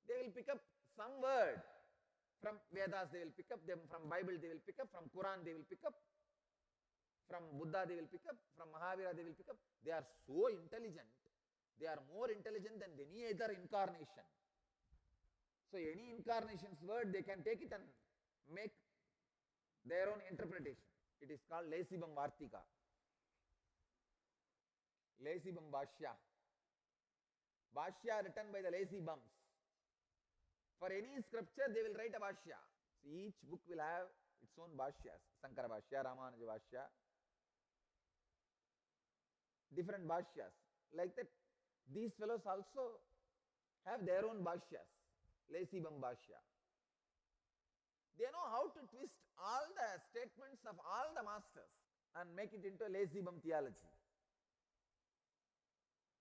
They will pick up some word from Vedas, they will pick up them, from Bible they will pick up, from Quran they will pick up, from Buddha they will pick up, from Mahavira they will pick up. They are so intelligent. They are more intelligent than any other incarnation. So any incarnation's word, they can take it and make their own interpretation. It is called Lesibam Vartika, Lesibam Bhashya. Bhashya written by the Lesibams. For any scripture, they will write a Bhashya. So each book will have its own Bhashyas. Sankara Bhashya, Ramanuja Bhashya, different Bhashyas. Like that, these fellows also have their own Bhashyas, Lesibam Bhashya. They know how to twist all the statements of all the masters and make it into a Lesibam theology.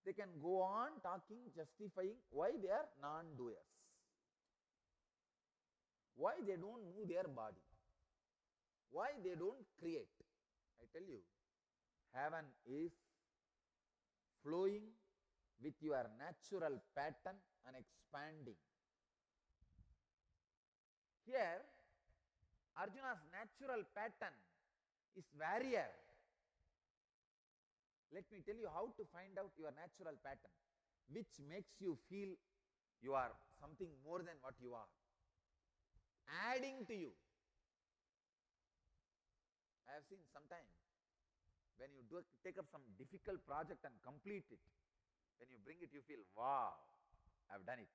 They can go on talking, justifying why they are non-doers, why they don't move their body, why they don't create. I tell you, heaven is flowing with your natural pattern and expanding. Here, Arjuna's natural pattern is warrior. Let me tell you how to find out your natural pattern, which makes you feel you are something more than what you are, adding to you. I have seen sometimes when you take up some difficult project and complete it, when you bring it, you feel, wow, I have done it.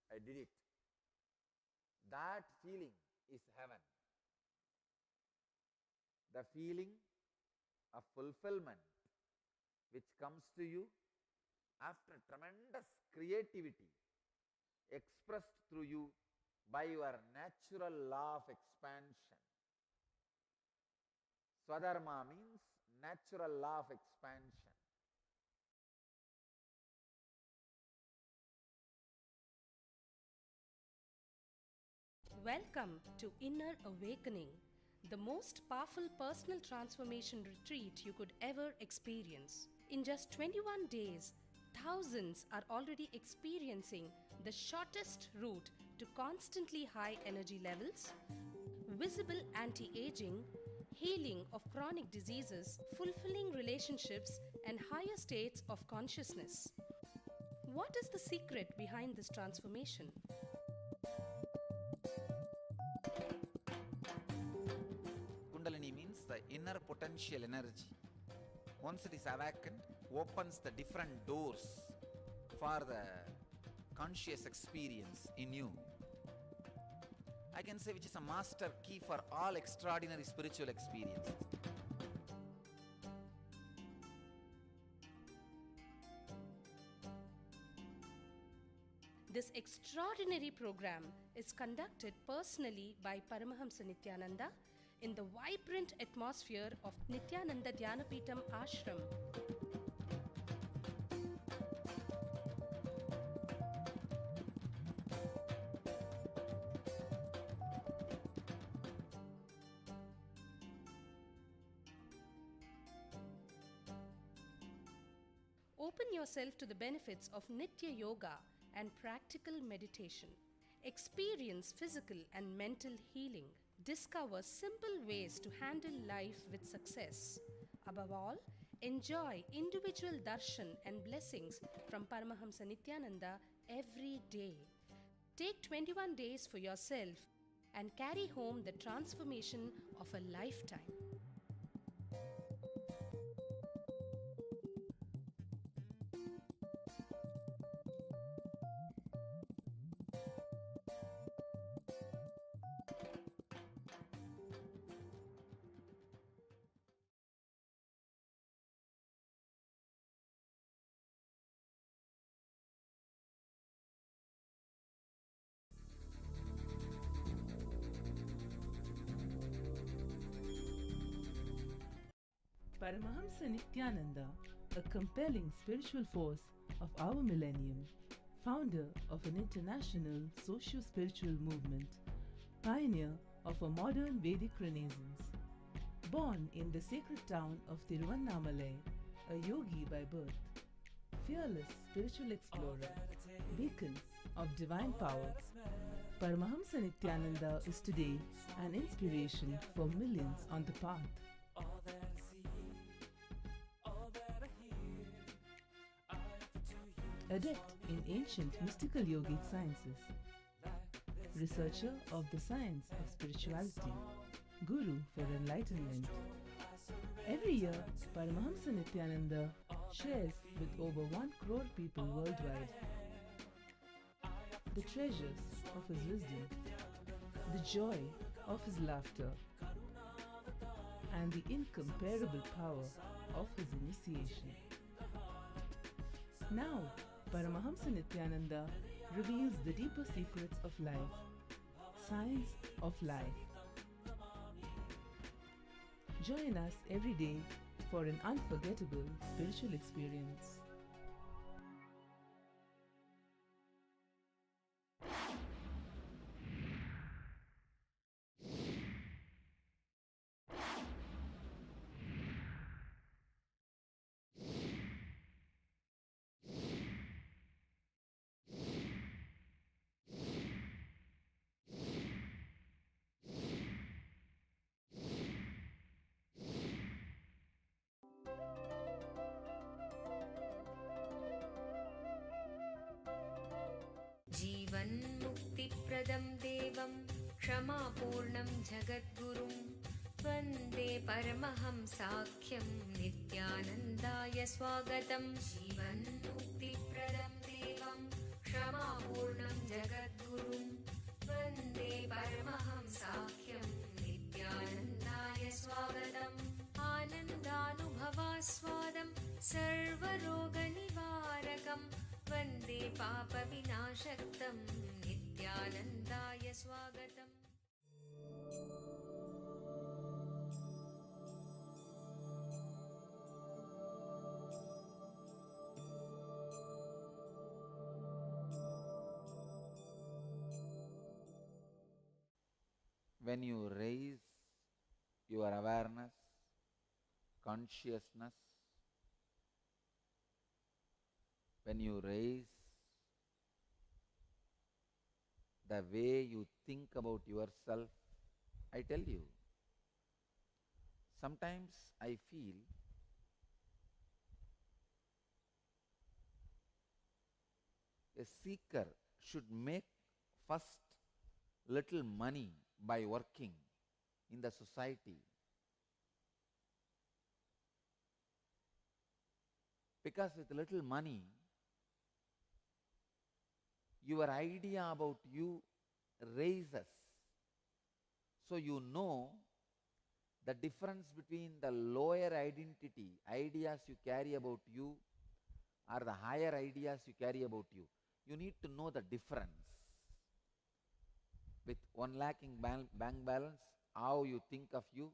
I did it. That feeling is heaven. The feeling of fulfillment which comes to you after tremendous creativity expressed through you by your natural law of expansion. Swadharma means natural law of expansion. Welcome to Inner Awakening, the most powerful personal transformation retreat you could ever experience. In just 21 days, thousands are already experiencing the shortest route to constantly high energy levels, visible anti-aging, healing of chronic diseases, fulfilling relationships, and higher states of consciousness. What is the secret behind this transformation? Kundalini means the inner potential energy. Once it is awakened, opens the different doors for the conscious experience in you. I can say which is a master key for all extraordinary spiritual experiences. This extraordinary program is conducted personally by Paramahamsa Nithyananda in the vibrant atmosphere of Nithyananda Dhyanapitham Ashram. Open yourself to the benefits of Nitya Yoga and practical meditation. Experience physical and mental healing. Discover simple ways to handle life with success. Above all, enjoy individual darshan and blessings from Paramahamsa Nithyananda every day. Take 21 days for yourself and carry home the transformation of a lifetime. Paramahamsa Nithyananda, a compelling spiritual force of our millennium, founder of an international socio-spiritual movement, pioneer of a modern Vedic renaissance, born in the sacred town of Tiruvannamalai, a yogi by birth, fearless spiritual explorer, beacon of divine power, Paramahamsa Nithyananda is today an inspiration for millions on the path. Adept in ancient mystical yogic sciences, researcher of the science of spirituality, guru for enlightenment. Every year, Paramahamsa Nithyananda shares with over 1 crore people worldwide the treasures of his wisdom, the joy of his laughter, and the incomparable power of his initiation. Now, Paramahamsa Nithyananda reveals the deeper secrets of life, science of life. Join us every day for an unforgettable spiritual experience. जीवन्मुक्तिप्रदं देवं क्षमापूर्णं जगद्गुरुं वन्दे परमहंसाख्यं नित्यानन्दाय स्वागतं। जीवन्मुक्तिप्रदं देवं क्षमापूर्णं जगद्गुरुं वन्दे परमहंसाख्यं नित्यानन्दाय स्वागतम्। आनन्दानुभवास्वादं सर्वरोगनिवारकं वन्दे पापविनाशक्तं नित्यानन्दाय स्वागतम्। When you raise your awareness, consciousness, when you raise the way you think about yourself, I tell you, sometimes I feel a seeker should make first little money by working in the society. Because with little money, your idea about you raises. So you know the difference between the lower identity, ideas you carry about you, or the higher ideas you carry about you. You need to know the difference. With 1 lakh in bank balance, how you think of you.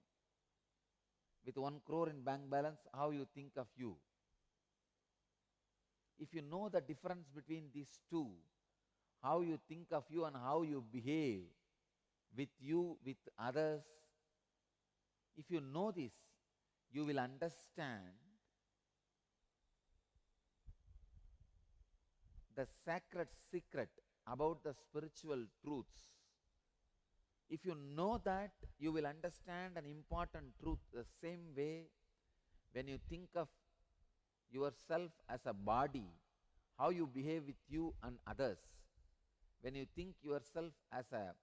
With 1 crore in bank balance, how you think of you. If you know the difference between these two, how you think of you and how you behave with you, with others, if you know this, you will understand the sacred secret about the spiritual truths. If you know that, you will understand an important truth the same way when you think of yourself as a body, how you behave with you and others. When you think yourself as a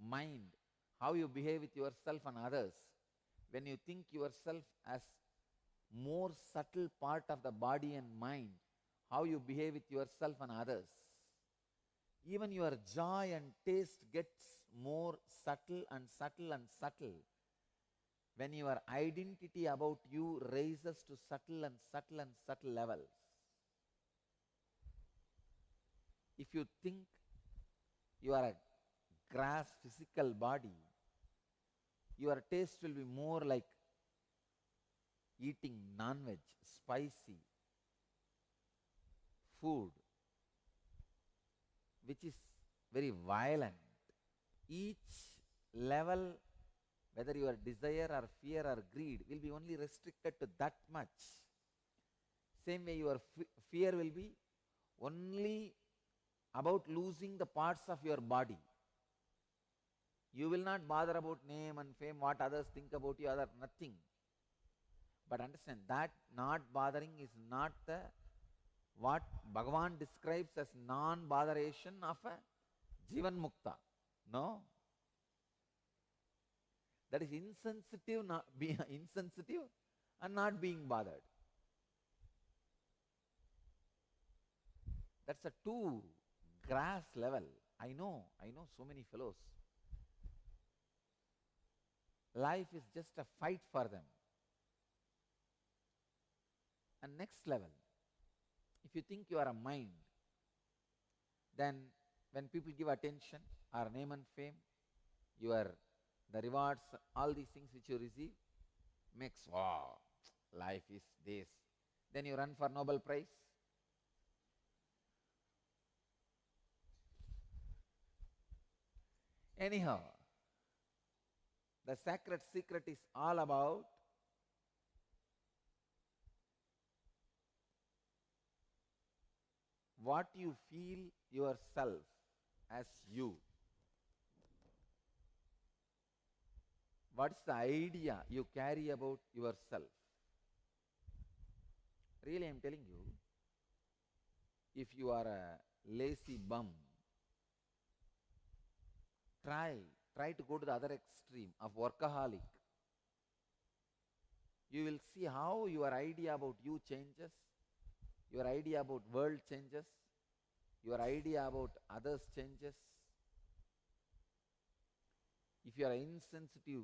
mind, how you behave with yourself and others. When you think yourself as more subtle part of the body and mind, how you behave with yourself and others. Even your joy and taste gets more subtle and subtle and subtle when your identity about you raises to subtle and subtle and subtle levels. If you think you are a grass physical body, your taste will be more like eating non-veg, spicy food, which is very violent. Each level, whether your desire or fear or greed, will be only restricted to that much. Same way your fear will be only about losing the parts of your body. You will not bother about name and fame, what others think about you, other nothing. But understand that not bothering is not the what Bhagavan describes as non-botheration of a Jivan Mukta. No. That is insensitive, not being insensitive and not being bothered. That's a too grass level. I know so many fellows. Life is just a fight for them. And next level, if you think you are a mind, then when people give attention or name and fame, the rewards, all these things which you receive, makes, wow, life is this. Then you run for Nobel Prize. Anyhow, the sacred secret is all about what you feel yourself as you. What's the idea you carry about yourself? Really, I'm telling you, if you are a lazy bum, try to go to the other extreme of workaholic. You will see how your idea about you changes, your idea about world changes, your idea about others changes. If you are insensitive,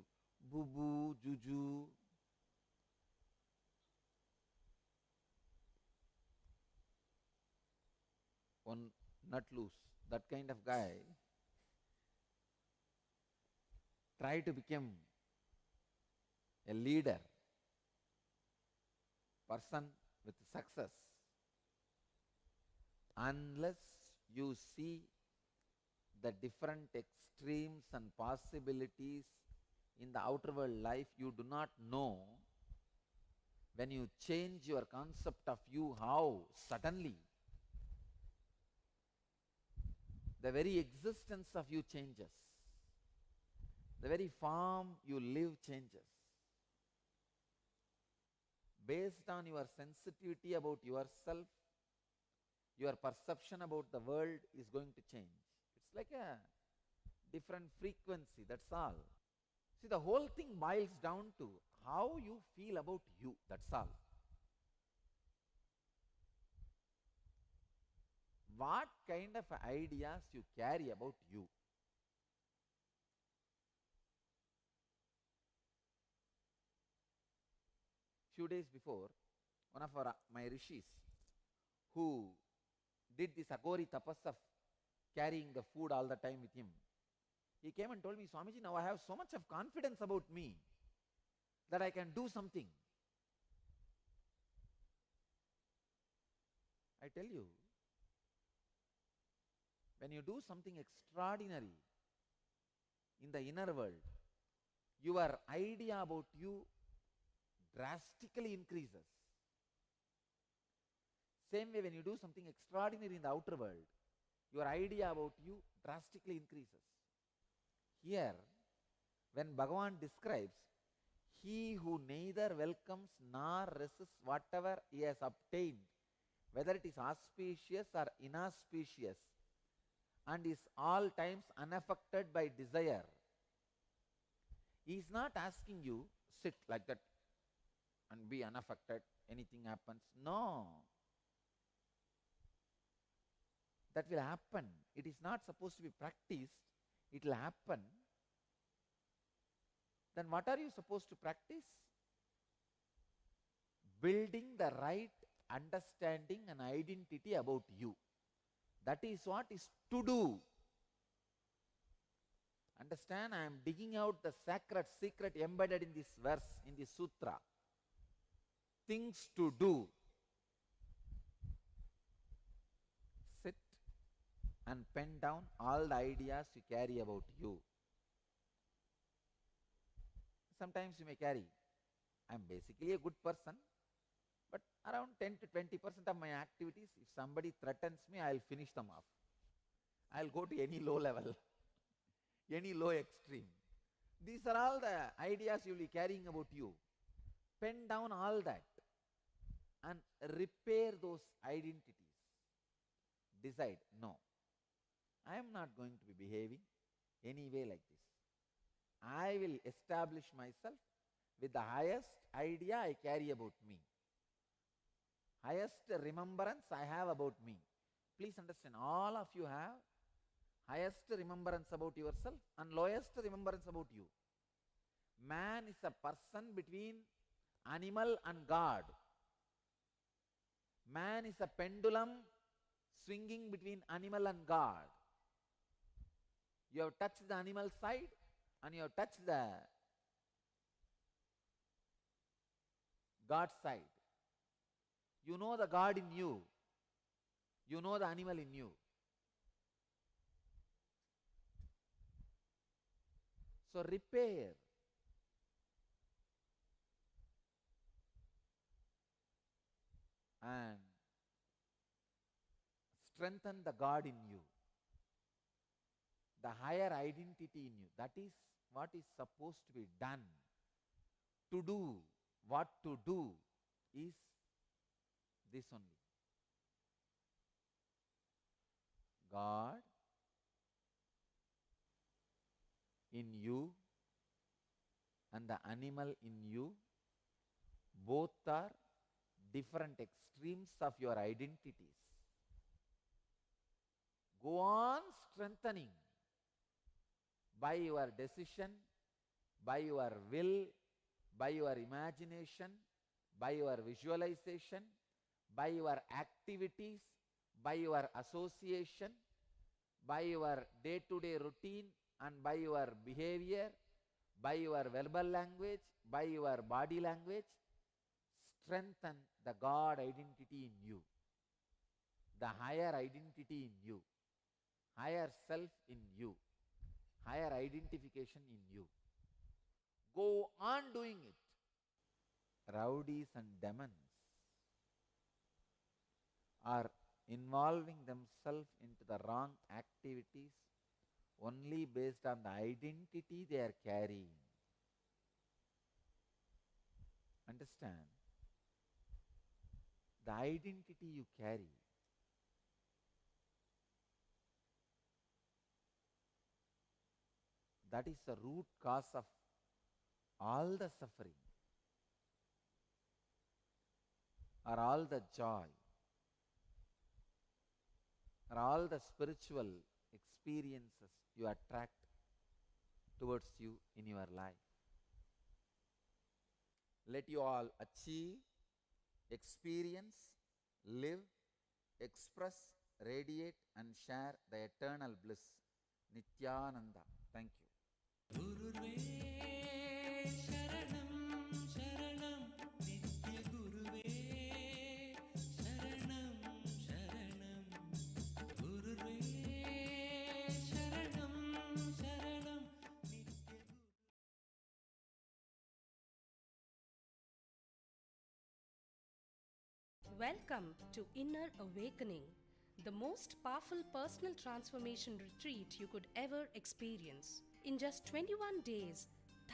boo-boo, juju, one nut loose, that kind of guy, try to become a leader, person with success, unless you see the different extremes and possibilities in the outer world life, you do not know. When you change your concept of you, how suddenly the very existence of you changes. The very form you live changes. Based on your sensitivity about yourself, your perception about the world is going to change. It's like a different frequency, that's all. See, the whole thing boils down to how you feel about you, that's all. What kind of ideas you carry about you. Few days before, one of my rishis who did this Agori tapas of carrying the food all the time with him, he came and told me, Swamiji, now I have so much of confidence about me that I can do something. I tell you, when you do something extraordinary in the inner world, your idea about you drastically increases. Same way, when you do something extraordinary in the outer world, your idea about you drastically increases. Here, when Bhagavan describes, he who neither welcomes nor resists whatever he has obtained, whether it is auspicious or inauspicious, and is all times unaffected by desire, he is not asking you, sit like that and be unaffected, anything happens. No. That will happen. It is not supposed to be practiced. It will happen. Then what are you supposed to practice? Building the right understanding and identity about you. That is what is to do. Understand, I am digging out the sacred secret embedded in this verse, in this sutra. Things to do. Sit and pen down all the ideas you carry about you. Sometimes you may carry, I am basically a good person, but around 10 to 20% of my activities, if somebody threatens me, I will finish them off. I will go to any low level, any low extreme. These are all the ideas you will be carrying about you. Pen down all that and repair those identities. Decide, no, I am not going to be behaving any way like this. I will establish myself with the highest idea I carry about me, highest remembrance I have about me. Please understand, all of you have highest remembrance about yourself and lowest remembrance about you. Man is a person between animal and God. Man is a pendulum swinging between animal and God. You have touched the animal side and you have touched the God side. You know the God in you. You know the animal in you. So repair. And strengthen the God in you. The higher identity in you. That is what is supposed to be done. To do, what to do is this only. God in you and the animal in you, both are different extremes of your identities. Go on strengthening by your decision, by your will, by your imagination, by your visualization, by your activities, by your association, by your day-to-day routine, and by your behavior, by your verbal language, by your body language. Strengthen the God identity in you, the higher identity in you, higher self in you, higher identification in you. Go on doing it. Rowdies and demons are involving themselves into the wrong activities only based on the identity they are carrying. Understand? The identity you carry, that is the root cause of all the suffering or all the joy or all the spiritual experiences you attract towards you in your life. Let you all achieve, experience, live, express, radiate and share the eternal bliss. Nithyananda. Thank you. गुरुर्वे शरणं शरणं नित्य गुरुवे शरणं शरणं गुरुर्वे शरणं शरणं नित्य गुरु Welcome to Inner Awakening, the most powerful personal transformation retreat you could ever experience. In just 21 days,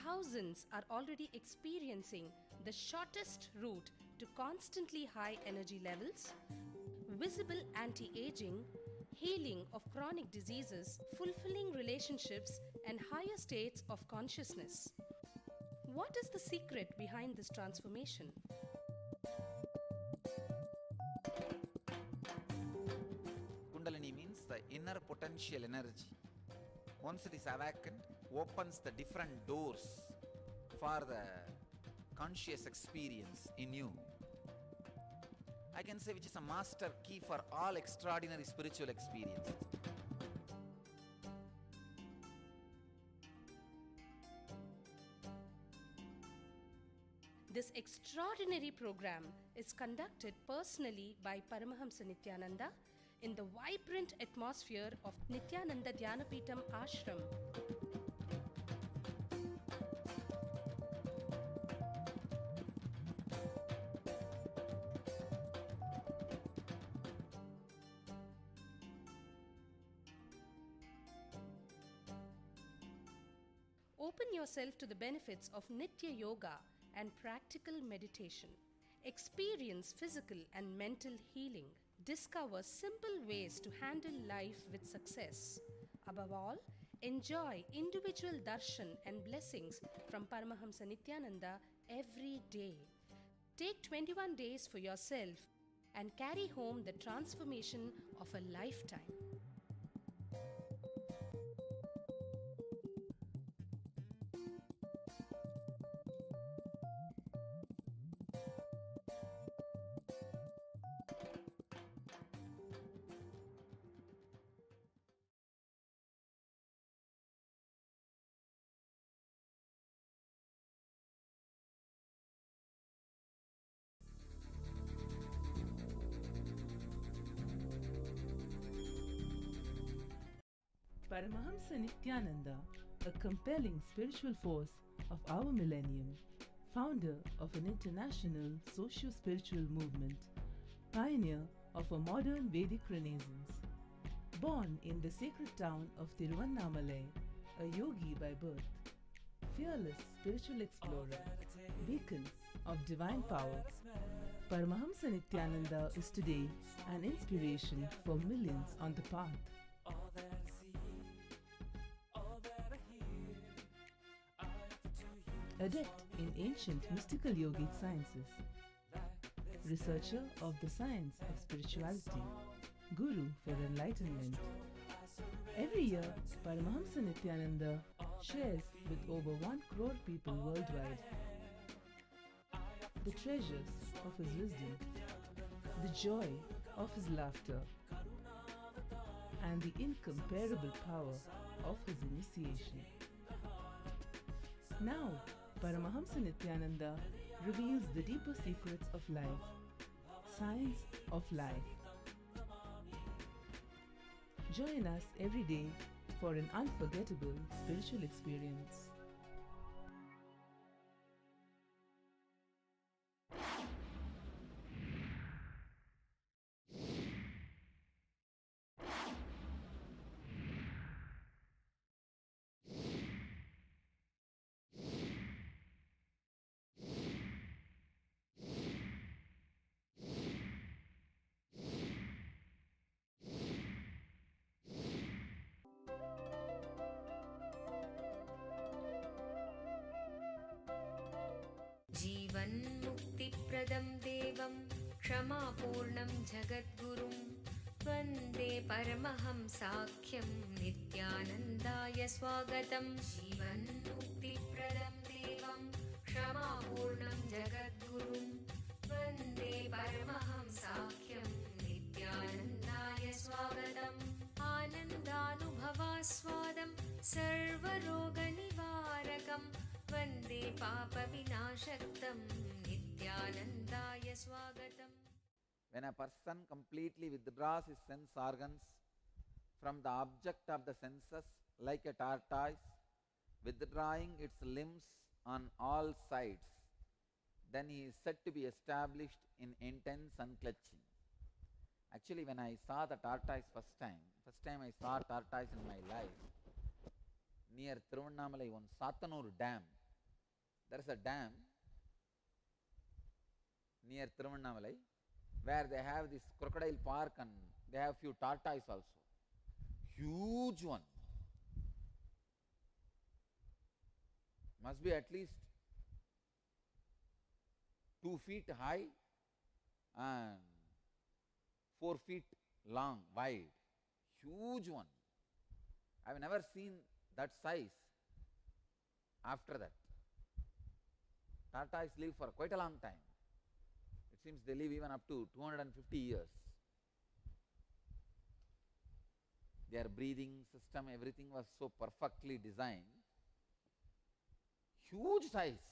thousands are already experiencing the shortest route to constantly high energy levels, visible anti-aging, healing of chronic diseases, fulfilling relationships, and higher states of consciousness. What is the secret behind this transformation? Kundalini means the inner potential energy. Once it is awakened, opens the different doors for the conscious experience in you. I can say which is a master key for all extraordinary spiritual experiences. This extraordinary program is conducted personally by Paramahamsa Nithyananda in the vibrant atmosphere of Nithyananda Dhyanapitham Ashram. Open yourself to the benefits of Nitya Yoga and practical meditation. Experience physical and mental healing. Discover simple ways to handle life with success. Above all, Enjoy individual darshan and blessings from Paramahamsa Nithyananda every day. Take 21 days for yourself and carry home the transformation of a lifetime. Paramahamsa Nithyananda, a compelling spiritual force of our millennium, founder of an international socio-spiritual movement, pioneer of a modern Vedic renaissance. Born in the sacred town of Tiruvannamalai, a yogi by birth, fearless spiritual explorer, beacon of divine power, Paramahamsa Nithyananda is today an inspiration for millions on the path. Adept in ancient mystical yogic sciences, researcher of the science of spirituality, guru for enlightenment. Every year, Paramahamsa Nithyananda shares with over 1 crore people worldwide the treasures of his wisdom, the joy of his laughter, and the incomparable power of his initiation. Now, Paramahamsa Nithyananda reveals the deeper secrets of life, science of life. Join us every day for an unforgettable spiritual experience. जीवन्मुक्तिप्रदं देवं क्षमापूर्णं जगद्गुरुं वन्दे परमहंसाख्यं नित्यानन्दाय स्वागतं। जीवन्मुक्तिप्रदं देवं क्षमापूर्णं जगद्गुरुं वन्दे परमहंसाख्यं नित्यानन्दाय स्वागतम्। आनन्दानुभवास्वादं सर्वरोगनिवारकं वन्दे पापविनाशक्तं नित्यानन्दाय स्वागतम्। When a person completely withdraws his sense organs from the object of the senses, like a tortoise withdrawing its limbs on all sides, then he is said to be established in intense unclutching. Actually, when I saw the tortoise first time I saw tortoise in my life, near Tiruvannamalai, on Satanur Dam. There is a dam near Tiruvannamalai where they have this crocodile park and they have few tortoise also. Huge one. Must be at least 2 feet high and 4 feet long, wide. Huge one. I have never seen that size after that. Tortoise live for quite a long time. It seems they live even up to 250 years. Their breathing system, everything was so perfectly designed. Huge size.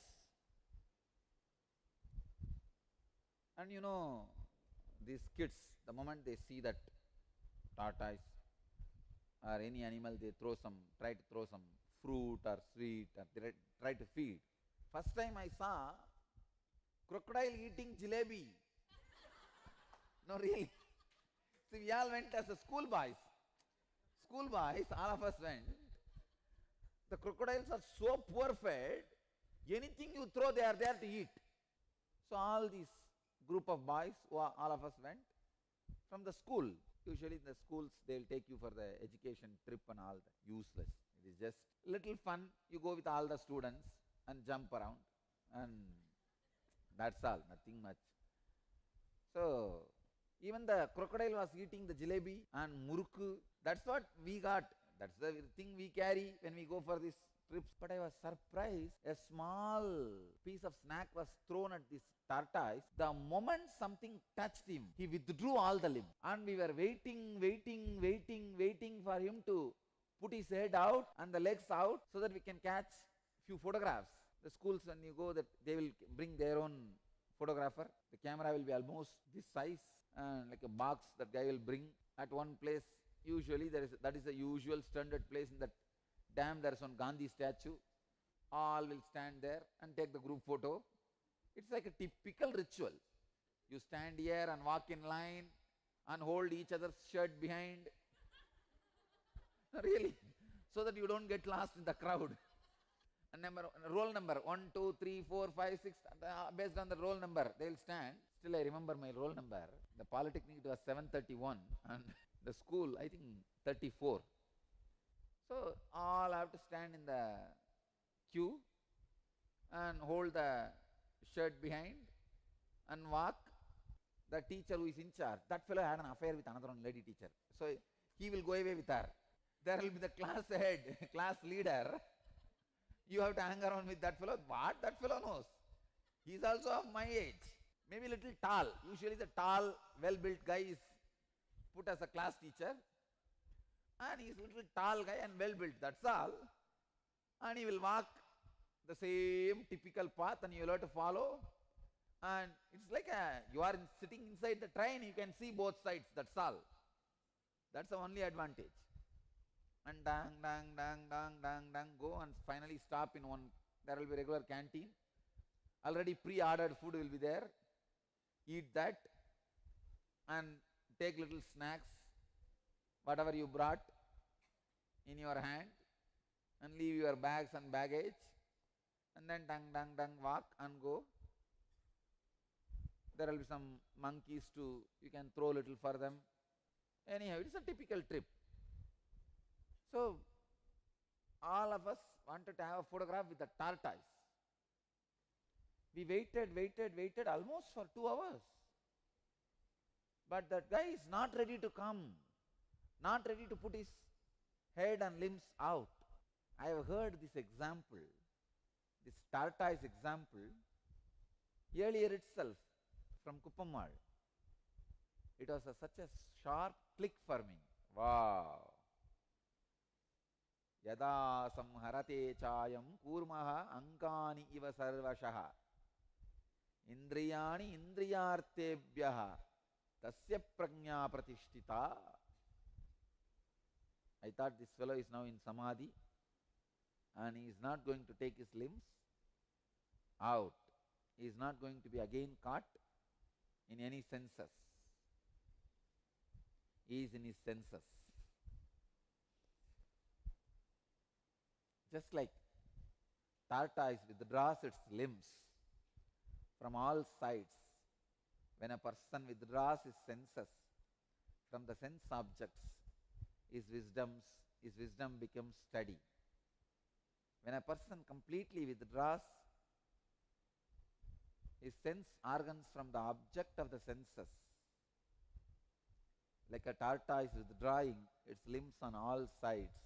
And you know, these kids, the moment they see that tortoise or any animal, they try to throw some fruit or sweet, or they try to feed. First time I saw crocodile eating jalebi. No, really. See, we all went as a school boys. School boys, all of us went. The crocodiles are so poor fed, anything you throw, they are there to eat. So all these group of boys, all of us went from the school. Usually in the schools, they will take you for the education trip and all that. Useless. It is just little fun. You go with all the students and jump around, and that's all, nothing much. So, even the crocodile was eating the jalebi and murukku. That's what we got. That's the thing we carry when we go for these trips. But I was surprised. A small piece of snack was thrown at this tortoise. The moment something touched him, he withdrew all the limb. And we were waiting for him to put his head out and the legs out so that we can catch few photographs. The schools, when you go, that they will bring their own photographer. The camera will be almost this size, like a box that guy will bring at one place. Usually that is the usual standard place. In that dam there is one Gandhi statue. All will stand there and take the group photo. It's like a typical ritual. You stand here and walk in line and hold each other's shirt behind. Really, so that you don't get lost in the crowd. And roll number 1, 2, 3, 4, 5, 6. Based on the roll number, they will stand. Still, I remember my roll number. The polytechnic, it was 731, and the school, I think 34. So all have to stand in the queue and hold the shirt behind and walk. The teacher who is in charge, that fellow had an affair with another lady teacher. So he will go away with her. There will be the class head, class leader. You have to hang around with that fellow. What that fellow knows? He is also of my age. Maybe a little tall. Usually the tall, well-built guy is put as a class teacher. And he is a little tall guy and well-built. That's all. And he will walk the same typical path and you will have to follow. And it's like you are sitting inside the train, you can see both sides. That's all. That's the only advantage. And dang, go and finally stop in one. There will be regular canteen. Already pre-ordered food will be there. Eat that and take little snacks, whatever you brought in your hand, and leave your bags and baggage, and then dang, walk and go. There will be some monkeys too. You can throw a little for them. Anyhow, it's a typical trip. So, all of us wanted to have a photograph with the tortoise. We waited almost for 2 hours. But that guy is not ready to come, not ready to put his head and limbs out. I have heard this example, this tortoise example, earlier itself from Kuppamal. It was such a sharp click for me. Wow. Yada samharate chayam kurmaha ankani iva sarvashaha indriyani indriyartebhyaha tasya prajna pratishtita. I thought this fellow is now in samadhi and he is not going to take his limbs out. He is not going to be again caught in any senses. He is in his senses. Just like tortoise withdraws its limbs from all sides, when a person withdraws his senses from the sense objects, his wisdom becomes steady. When a person completely withdraws his sense organs from the object of the senses, like a tortoise withdrawing its limbs on all sides,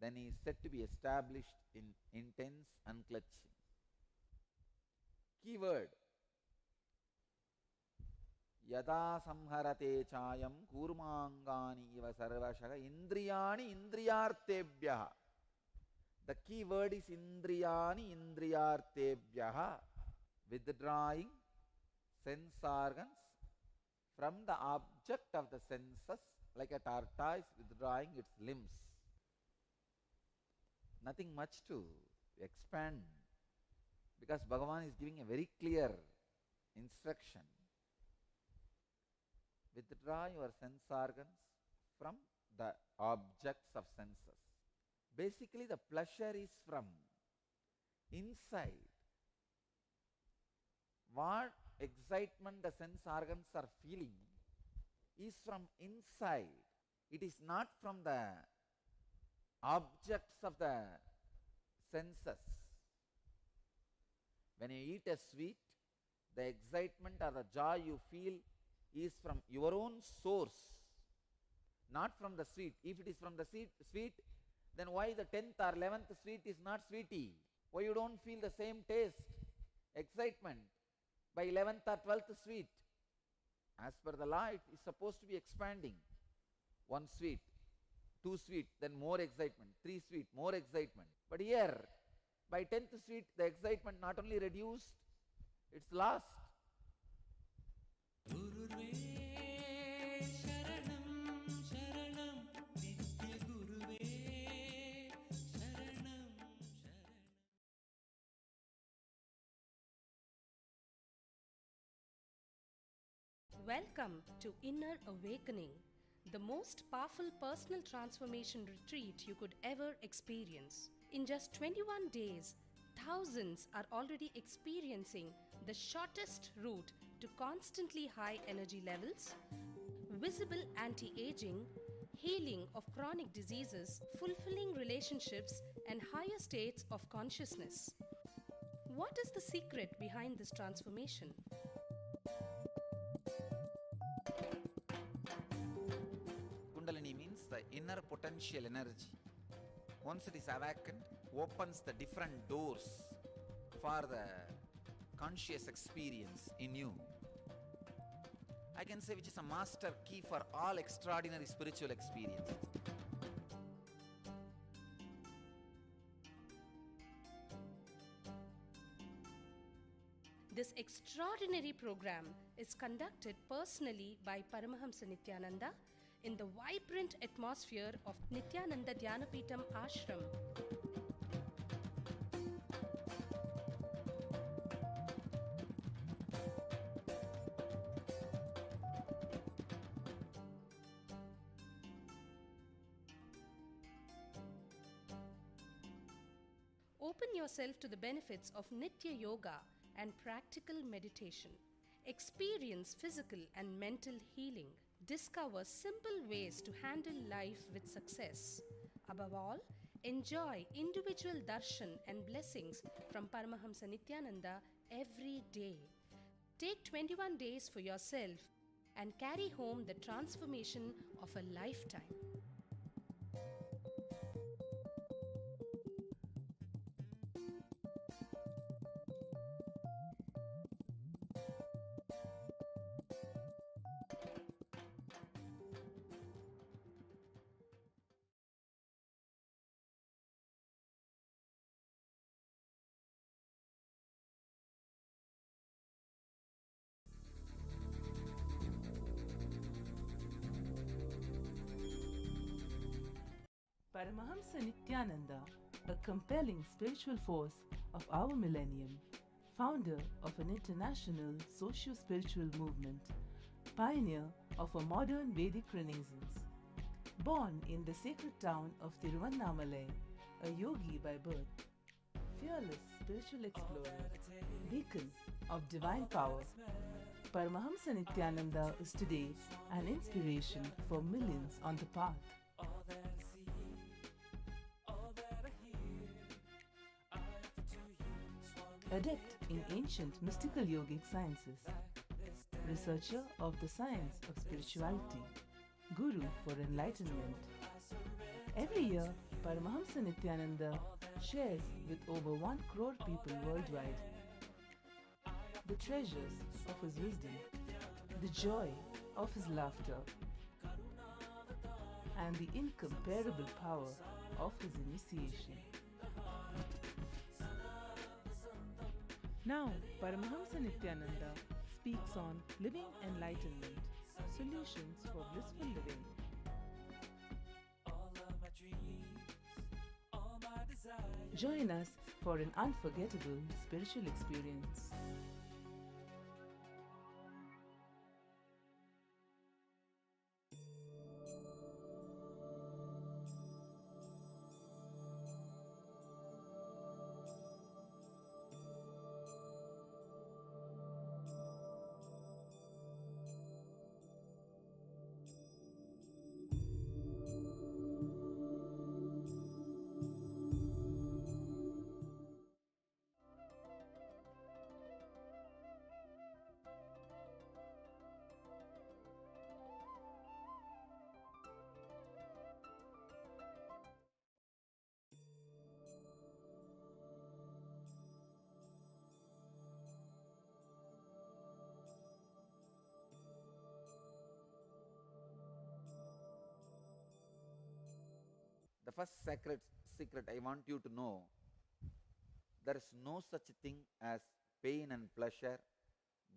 then he is said to be established in intense unclutching. Keyword: Yada samharate chayam kurmangani iva sarvashaha indriyani indriyartebhyaha. The key word is indriyani indriyartebhyaha, withdrawing sense organs from the object of the senses, like a tortoise withdrawing its limbs. Nothing much to expand, because Bhagavan is giving a very clear instruction. Withdraw your sense organs from the objects of senses. Basically, the pleasure is from inside. What excitement the sense organs are feeling is from inside. It is not from the objects of the senses. When you eat a sweet, the excitement or the joy you feel is from your own source, not from the sweet. If it is from the sweet, then why the 10th or 11th sweet is not sweety? Why you don't feel the same taste, excitement by 11th or 12th sweet? As per the law, it is supposed to be expanding. 1 sweet, 2 sweet, then more excitement, 3 sweet, more excitement. But here, by 10th sweet, the excitement not only reduced, it's lost. गुरुर्वे शरणं शरणं नित्यगुरुवे शरणं Welcome to Inner Awakening, the most powerful personal transformation retreat you could ever experience. In just 21 days, thousands are already experiencing the shortest route to constantly high energy levels, visible anti-aging, healing of chronic diseases, fulfilling relationships, and higher states of consciousness. What is the secret behind this transformation? Kundalini means the inner potential energy. Once it is awakened, opens the different doors for the conscious experience in you. I can say which is a master key for all extraordinary spiritual experiences. This extraordinary program is conducted personally by Paramahamsa Nithyananda in the vibrant atmosphere of Nithyananda Dhyanapeetham Ashram. Open yourself to the benefits of Nitya Yoga and practical meditation. Experience physical and mental healing. Discover simple ways to handle life with success. Above all, enjoy individual darshan and blessings from Paramahamsa Nithyananda every day. Take 21 days for yourself and carry home the transformation of a lifetime. Paramahamsa Nithyananda, a compelling spiritual force of our millennium, founder of an international socio-spiritual movement, pioneer of a modern Vedic Renaissance. Born in the sacred town of Tiruvannamalai, a yogi by birth, fearless spiritual explorer, beacon of divine power, Paramahamsa Nithyananda is today an inspiration for millions on the path. Adept in ancient mystical yogic sciences, researcher of the science of spirituality, guru for enlightenment. Every year, Paramahamsa Nithyananda shares with over 1 crore people worldwide the treasures of his wisdom, the joy of his laughter, and the incomparable power of his initiation. Now, Paramahamsa Nithyananda speaks on living enlightenment, solutions for blissful living. Join us for an unforgettable spiritual experience. The first sacred secret I want you to know, there is no such thing as pain and pleasure,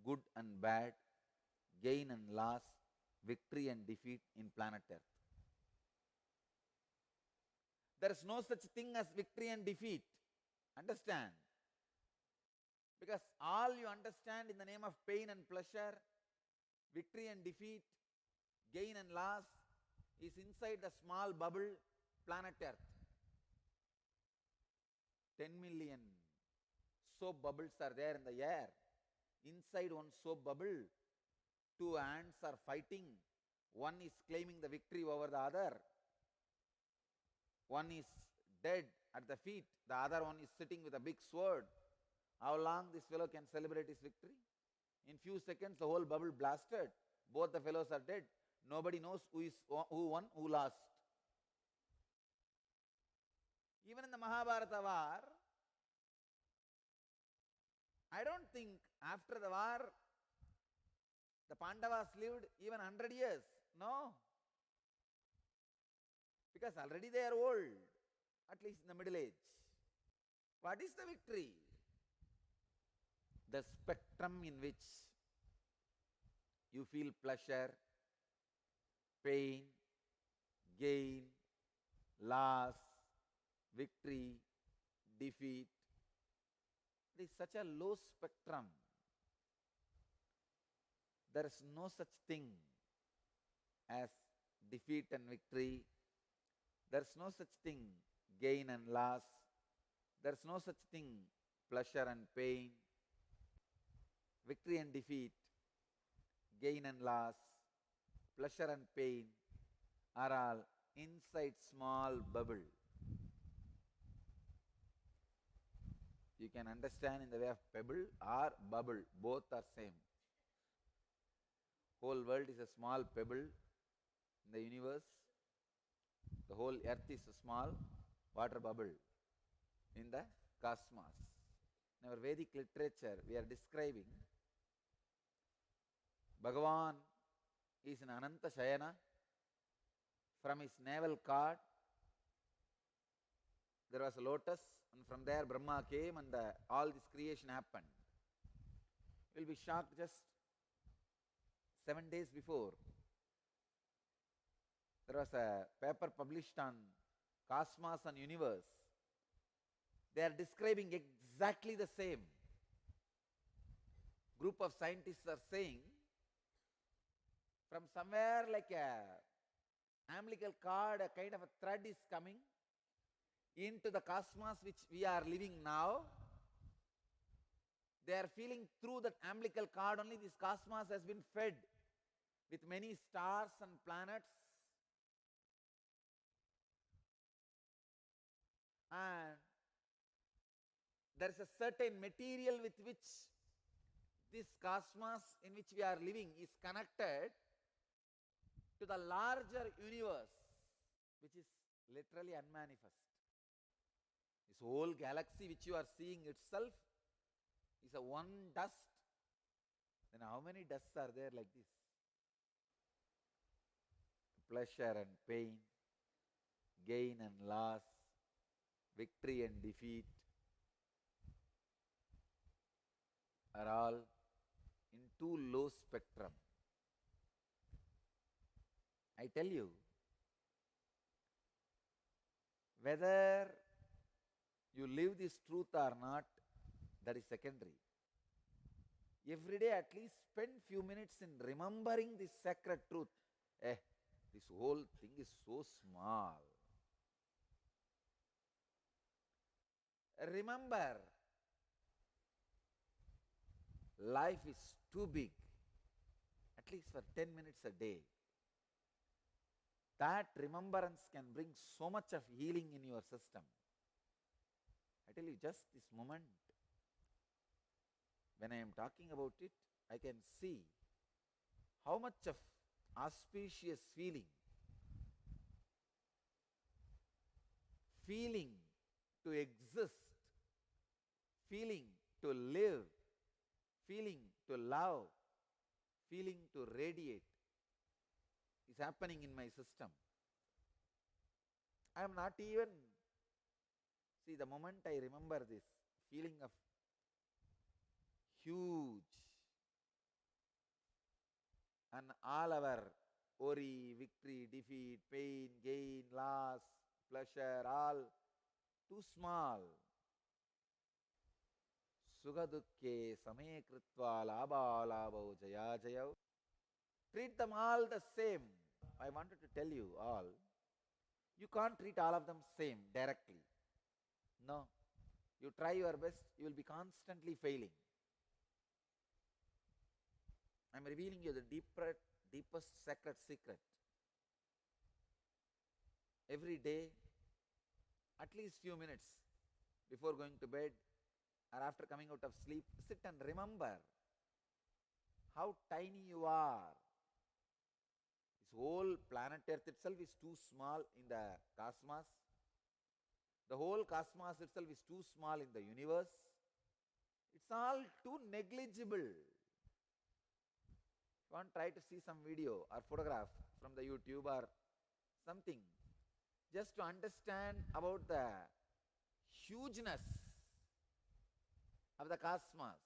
good and bad, gain and loss, victory and defeat in planet Earth. There is no such thing as victory and defeat. Understand? Because all you understand in the name of pain and pleasure, victory and defeat, gain and loss is inside the small bubble, planet Earth. 10 million soap bubbles are there in the air. Inside one soap bubble, two ants are fighting. One is claiming the victory over the other. One is dead at the feet. The other one is sitting with a big sword. How long this fellow can celebrate his victory? In few seconds, the whole bubble blasted. Both the fellows are dead. Nobody knows who won, who lost. Even in the Mahabharata war, I don't think after the war, the Pandavas lived even 100 years. No. Because already they are old, at least in the middle age. What is the victory? The spectrum in which you feel pleasure, pain, gain, loss, victory, defeat. It is such a low spectrum. There is no such thing as defeat and victory. There is no such thing gain and loss. There is no such thing pleasure and pain. Victory and defeat, gain and loss, pleasure and pain are all inside small bubble. You can understand in the way of pebble or bubble, both are same. Whole world is a small pebble in the universe. The whole earth is a small water bubble in the cosmos. In our Vedic literature, we are describing Bhagavan is in Ananta Shayana. From his navel cord, there was a lotus, and from there Brahma came and all this creation happened. You will be shocked, just 7 days before, there was a paper published on Cosmos and Universe. They are describing exactly the same. Group of scientists are saying, from somewhere like a umbilical cord, a kind of a thread is coming into the cosmos which we are living now. They are feeling through that umbilical cord only this cosmos has been fed with many stars and planets. And there is a certain material with which this cosmos in which we are living is connected to the larger universe, which is literally unmanifest. This whole galaxy which you are seeing itself is a one dust. Then how many dusts are there like this? Pleasure and pain, gain and loss, victory and defeat are all in too low spectrum. I tell you, whether you live this truth or not, that is secondary. Every day at least spend few minutes in remembering this sacred truth. This whole thing is so small. Remember, life is too big, at least for 10 minutes a day. That remembrance can bring so much of healing in your system. I tell you, just this moment, when I am talking about it, I can see how much of auspicious feeling to exist, feeling to live, feeling to love, feeling to radiate is happening in my system. I am not even, see, the moment I remember this feeling of huge, and all our worry, victory, defeat, pain, gain, loss, pleasure, all too small. Sukha dukkhe same kritva labha labho jaya jayav. Treat them all the same. I wanted to tell you all, you can't treat all of them same directly. No. You try your best, you will be constantly failing. I am revealing you the deepest sacred secret. Every day, at least few minutes before going to bed or after coming out of sleep, sit and remember how tiny you are. This whole planet Earth itself is too small in the cosmos. The whole cosmos itself is too small in the universe. It's all too negligible. If you want to try to see some video or photograph from the YouTube or something, just to understand about the hugeness of the cosmos.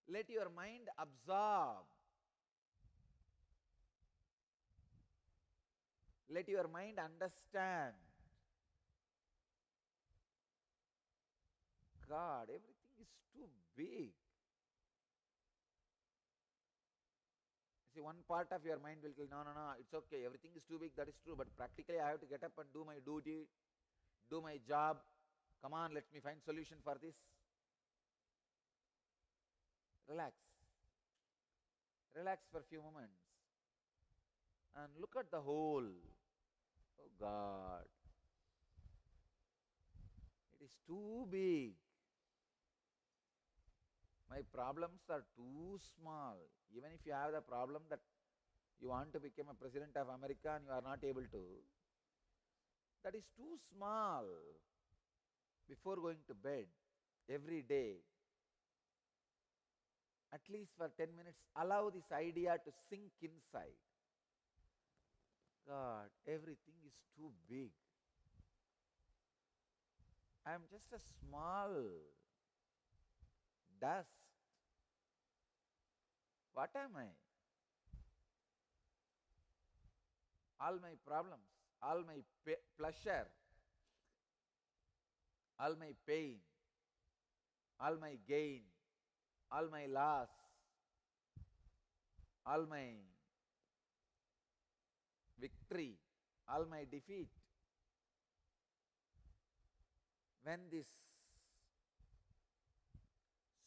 Let your mind absorb. Let your mind understand. God, everything is too big. See, one part of your mind will tell, no, it's okay, everything is too big, that is true, but practically I have to get up and do my duty, do my job. Come on, let me find solution for this. Relax. Relax for a few moments and look at the whole. Oh God, it is too big. My problems are too small. Even if you have the problem that you want to become a president of America and you are not able to, that is too small. Before going to bed, every day, at least for 10 minutes, allow this idea to sink inside. God, everything is too big. I am just a small dust. What am I? All my problems, all my pleasure, all my pain, all my gain, all my loss, all my victory, all my defeat. When this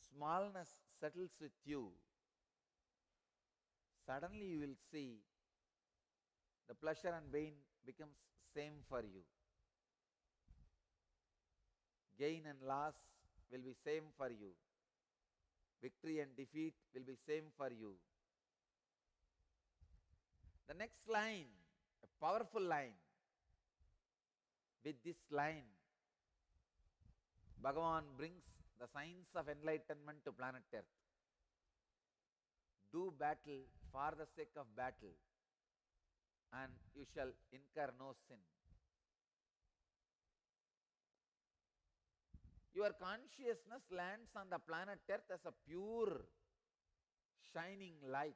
smallness settles with you, suddenly you will see the pleasure and pain becomes same for you. Gain and loss will be same for you. Victory and defeat will be same for you. The next line, a powerful line. With this line, Bhagavan brings the science of enlightenment to planet Earth. Do battle for the sake of battle, and you shall incur no sin. Your consciousness lands on the planet Earth as a pure, shining light.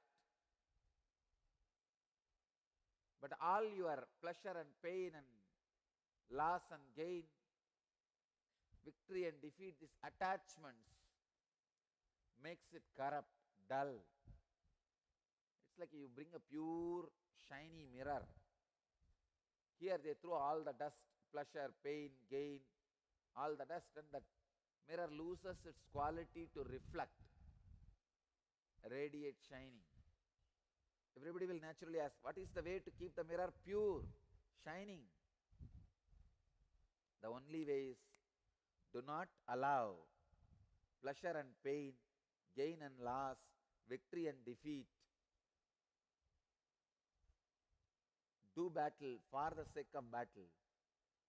But all your pleasure and pain and loss and gain, victory and defeat, these attachments makes it corrupt, dull. It's like you bring a pure, shiny mirror. Here they throw all the dust, pleasure, pain, gain, all the dust, and that mirror loses its quality to reflect, radiate shining. Everybody will naturally ask, what is the way to keep the mirror pure, shining? The only way is, do not allow pleasure and pain, gain and loss, victory and defeat. Do battle for the sake of battle,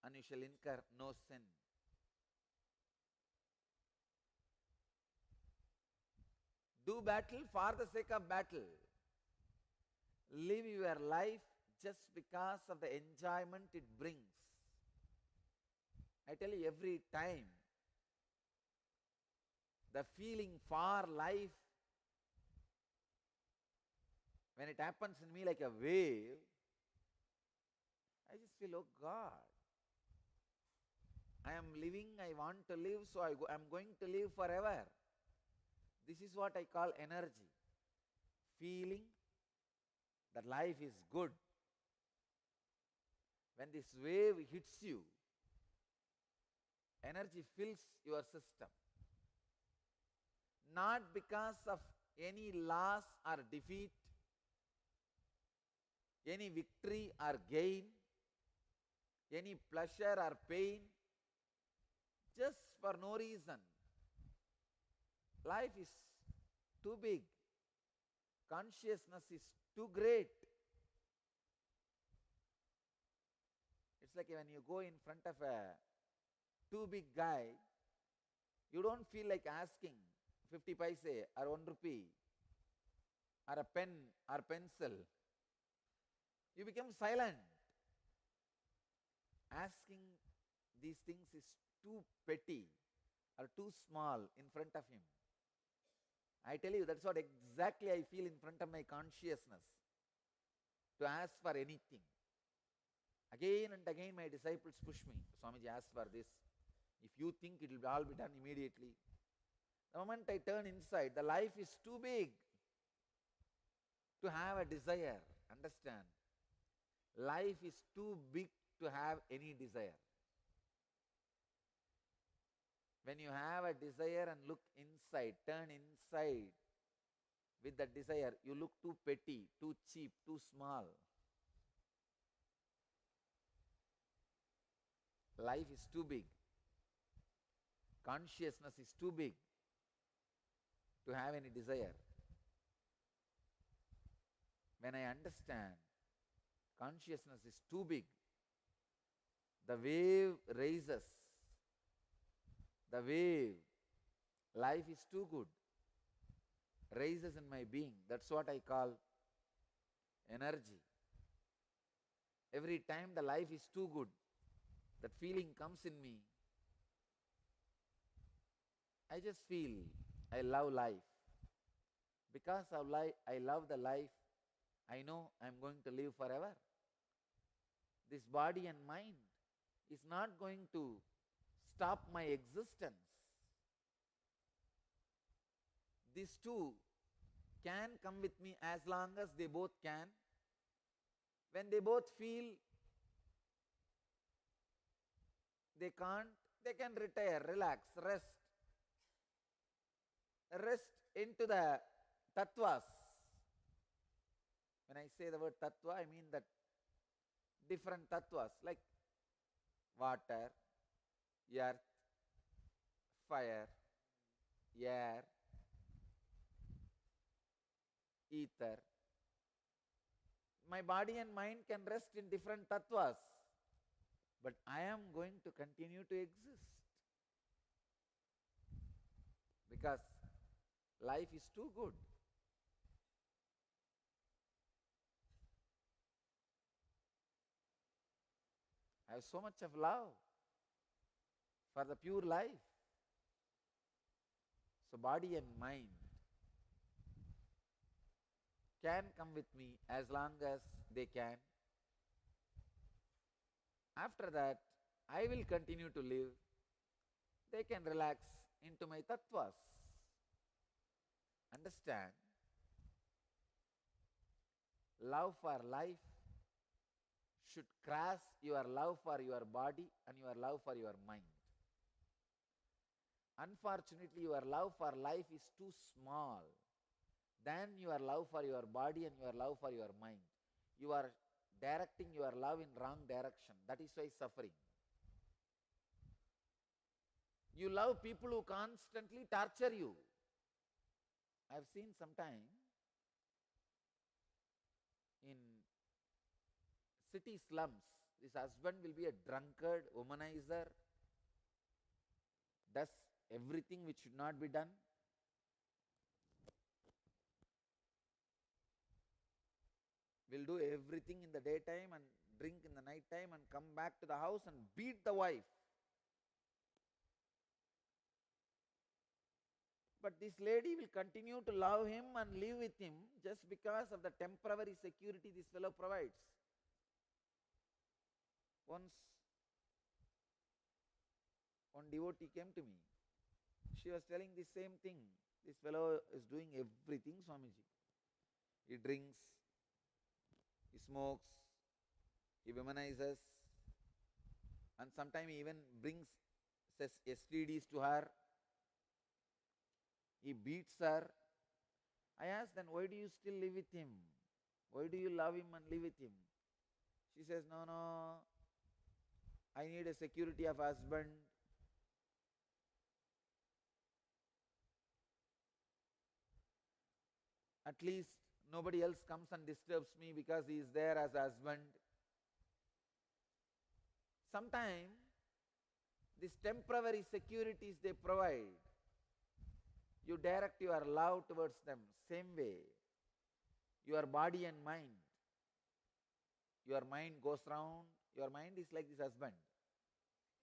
and you shall incur no sin. Do battle for the sake of battle. Live your life just because of the enjoyment it brings. I tell you, every time the feeling for life, when it happens in me like a wave, I just feel, oh God, I am living, I want to live, so I'm going to live forever. This is what I call energy. Feeling that life is good. When this wave hits you, energy fills your system. Not because of any loss or defeat, any victory or gain, any pleasure or pain, just for no reason. Life is too big. Consciousness is too great. It's like when you go in front of a too big guy, you don't feel like asking 50 paise or 1 rupee or a pen or pencil. You become silent. Asking these things is too petty or too small in front of him. I tell you, that's what exactly I feel in front of my consciousness, to ask for anything. Again and again my disciples push me. Swamiji, ask for this. If you think it will all be done immediately. The moment I turn inside, the life is too big to have a desire. Understand? Life is too big to have any desire. When you have a desire and look inside, turn inside with that desire, you look too petty, too cheap, too small. Life is too big. Consciousness is too big to have any desire. When I understand consciousness is too big, the wave raises. The wave, life is too good, raises in my being. That's what I call energy. Every time the life is too good, that feeling comes in me. I just feel I love life. Because of life, I love the life. I know I'm going to live forever. This body and mind is not going to stop my existence. These two can come with me as long as they both can. When they both feel they can't, they can retire, relax, rest. Rest into the tattvas. When I say the word tattva, I mean that different tattvas like water, earth, fire, air, ether. My body and mind can rest in different tattvas, but I am going to continue to exist because life is too good. I have so much of love for the pure life. So body and mind can come with me as long as they can. After that, I will continue to live. They can relax into my tattvas. Understand? Love for life should cross your love for your body and your love for your mind. Unfortunately, your love for life is too small than your love for your body and your love for your mind. You are directing your love in wrong direction. That is why suffering. You love people who constantly torture you. I have seen sometime in city slums, this husband will be a drunkard, womanizer, does everything which should not be done. will do everything in the daytime and drink in the night time and come back to the house and beat the wife. But this lady will continue to love him and live with him just because of the temporary security this fellow provides. Once one devotee came to me. She was telling the same thing. This fellow is doing everything, Swamiji. He drinks, he smokes, he womanizes, and sometimes he even brings STDs to her. He beats her. I asked, then why do you still live with him? Why do you love him and live with him? She says, no, I need a security of husband. At least nobody else comes and disturbs me because he is there as a husband. Sometimes these temporary securities they provide, you direct your love towards them same way. Your body and mind. Your mind goes round. Your mind is like this husband.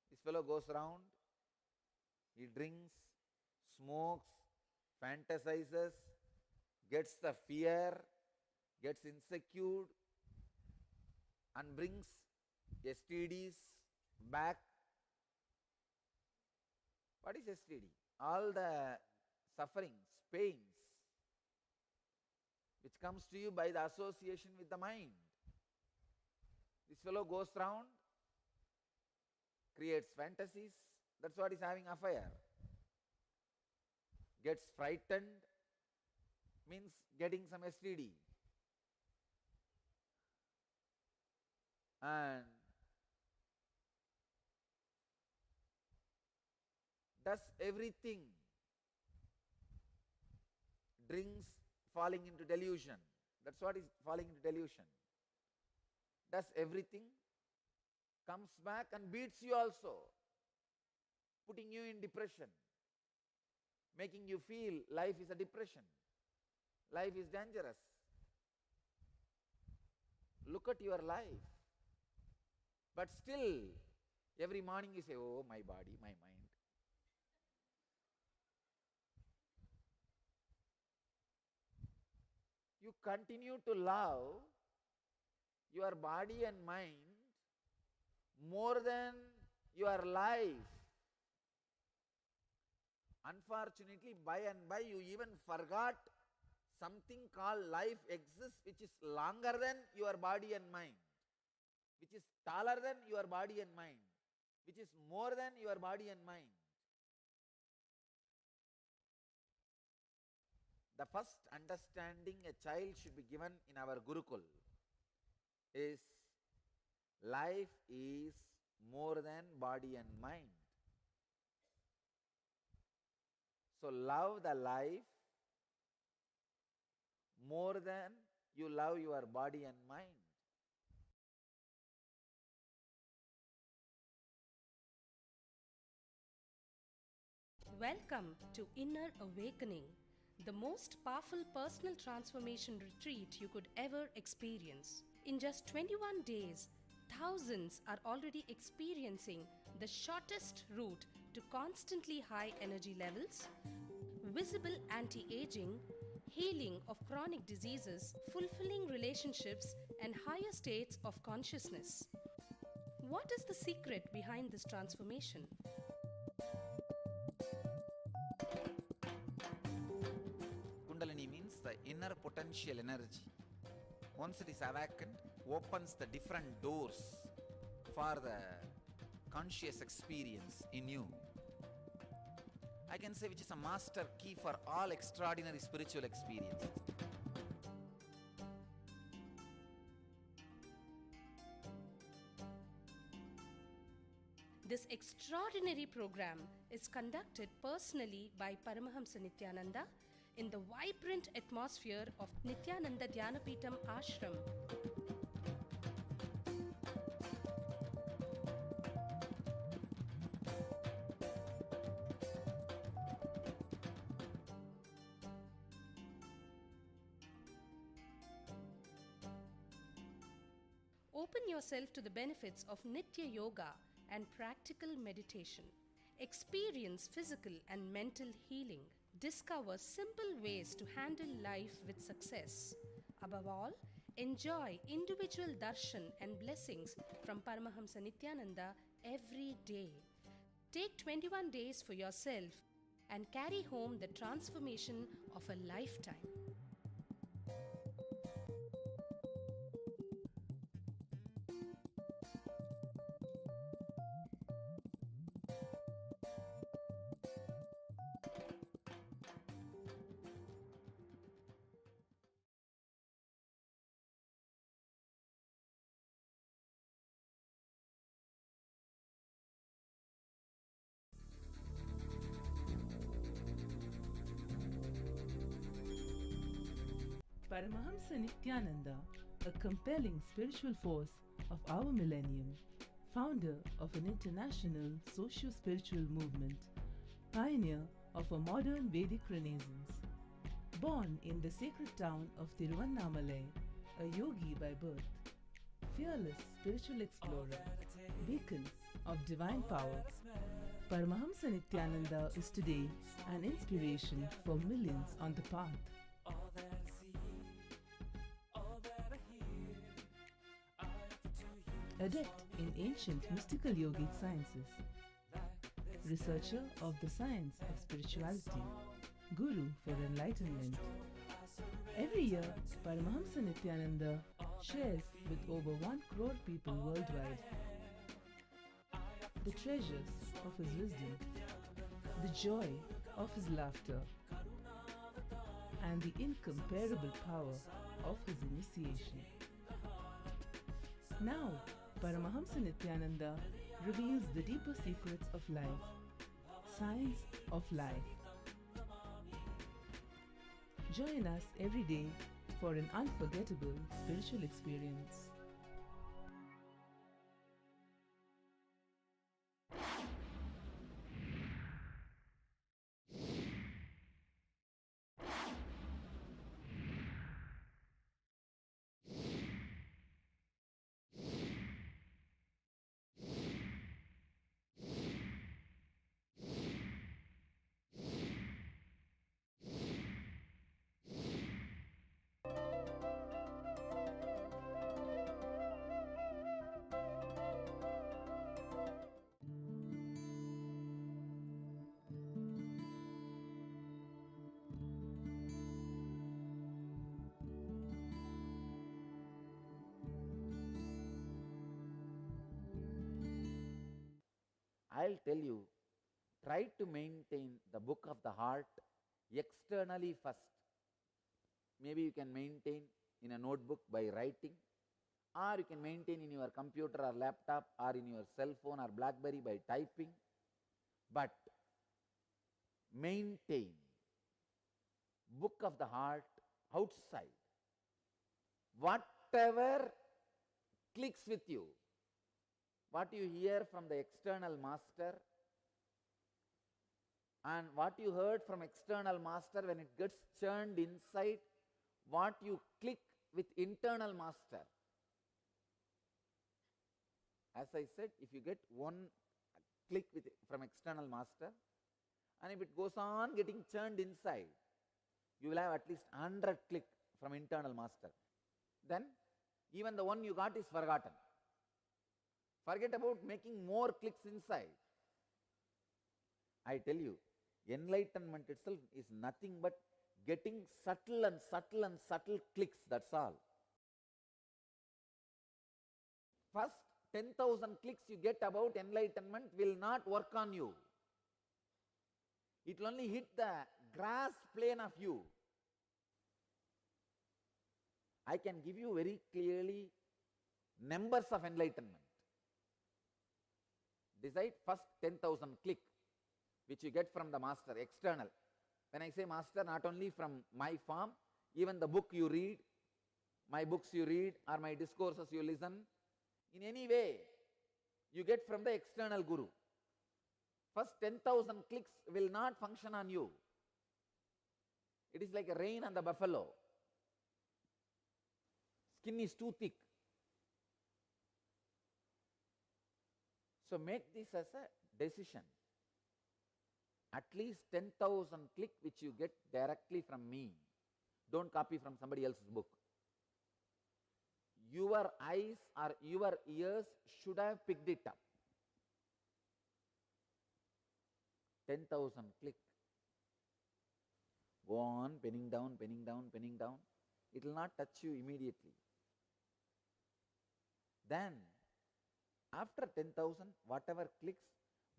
This fellow goes round. He drinks, smokes, fantasizes, gets the fear, gets insecure, and brings STDs back. What is STD? All the sufferings, pains, which comes to you by the association with the mind. This fellow goes round, creates fantasies, that's what is having affair. Gets frightened, means getting some STD. And does everything, drinks, falling into delusion. That's what is falling into delusion. Does everything, comes back and beats you also, putting you in depression, making you feel life is a depression, life is dangerous. Look at your life. But still, every morning you say, oh, my body, my mind. You continue to love your body and mind more than your life. Unfortunately, by and by you even forgot something called life exists, which is longer than your body and mind, which is taller than your body and mind, which is more than your body and mind. The first understanding a child should be given in our Gurukul is life is more than body and mind. So love the life more than you love your body and mind. Welcome to Inner Awakening, the most powerful personal transformation retreat you could ever experience. In just 21 days, thousands are already experiencing the shortest route to constantly high energy levels, visible anti-aging, healing of chronic diseases, fulfilling relationships, and higher states of consciousness. What is the secret behind this transformation? Kundalini means the inner potential energy. Once it is awakened, opens the different doors for the conscious experience in you. I can say which is a master key for all extraordinary spiritual experiences. This extraordinary program is conducted personally by Paramahamsa Nithyananda in the vibrant atmosphere of Nithyananda Dhyanapitham Ashram. open yourself to the benefits of Nitya Yoga and practical meditation. Experience physical and mental healing. Discover simple ways to handle life with success. Above all, enjoy individual darshan and blessings from Paramahamsa Nithyananda every day. Take 21 days for yourself and carry home the transformation of a lifetime. Paramahamsa Nithyananda, a compelling spiritual force of our millennium, founder of an international socio-spiritual movement, pioneer of a modern Vedic renaissance. Born in the sacred town of Tiruvannamalai, a yogi by birth, fearless spiritual explorer, beacon of divine power, Paramahamsa Nithyananda is today an inspiration for millions on the path. Adept in ancient mystical yogic sciences, researcher of the science of spirituality, guru for enlightenment. Every year, Paramahamsa Nithyananda shares with over 1 crore people worldwide the treasures of his wisdom, the joy of his laughter, and the incomparable power of his initiation. Now, Paramahamsa Nithyananda reveals the deeper secrets of life, science of life. Join us every day for an unforgettable spiritual experience. I'll tell you, try to maintain the book of the heart externally first. Maybe you can maintain in a notebook by writing, or you can maintain in your computer or laptop or in your cell phone or BlackBerry by typing. But maintain book of the heart outside. Whatever clicks with you, what you hear from the external master and what you heard from external master, when it gets churned inside, what you click with internal master. As I said, if you get one click from external master, and if it goes on getting churned inside, you will have at least 100 click from internal master. Then even the one you got is forgotten. Forget about making more clicks inside. I tell you, enlightenment itself is nothing but getting subtle and subtle and subtle clicks, that's all. First 10,000 clicks you get about enlightenment will not work on you. It will only hit the grass plane of you. I can give you very clearly numbers of enlightenment. Decide first 10,000 click which you get from the master, external. When I say master, not only from my form, even the book you read, my books you read, or my discourses you listen, in any way you get from the external guru. First 10,000 clicks will not function on you. It is like a rain on the buffalo. Skin is too thick. So make this as a decision. At least 10,000 click which you get directly from me. Don't copy from somebody else's book. Your eyes or your ears should have picked it up. 10,000 click. Go on penning down, penning down, penning down. It will not touch you immediately. Then, after 10,000, whatever clicks,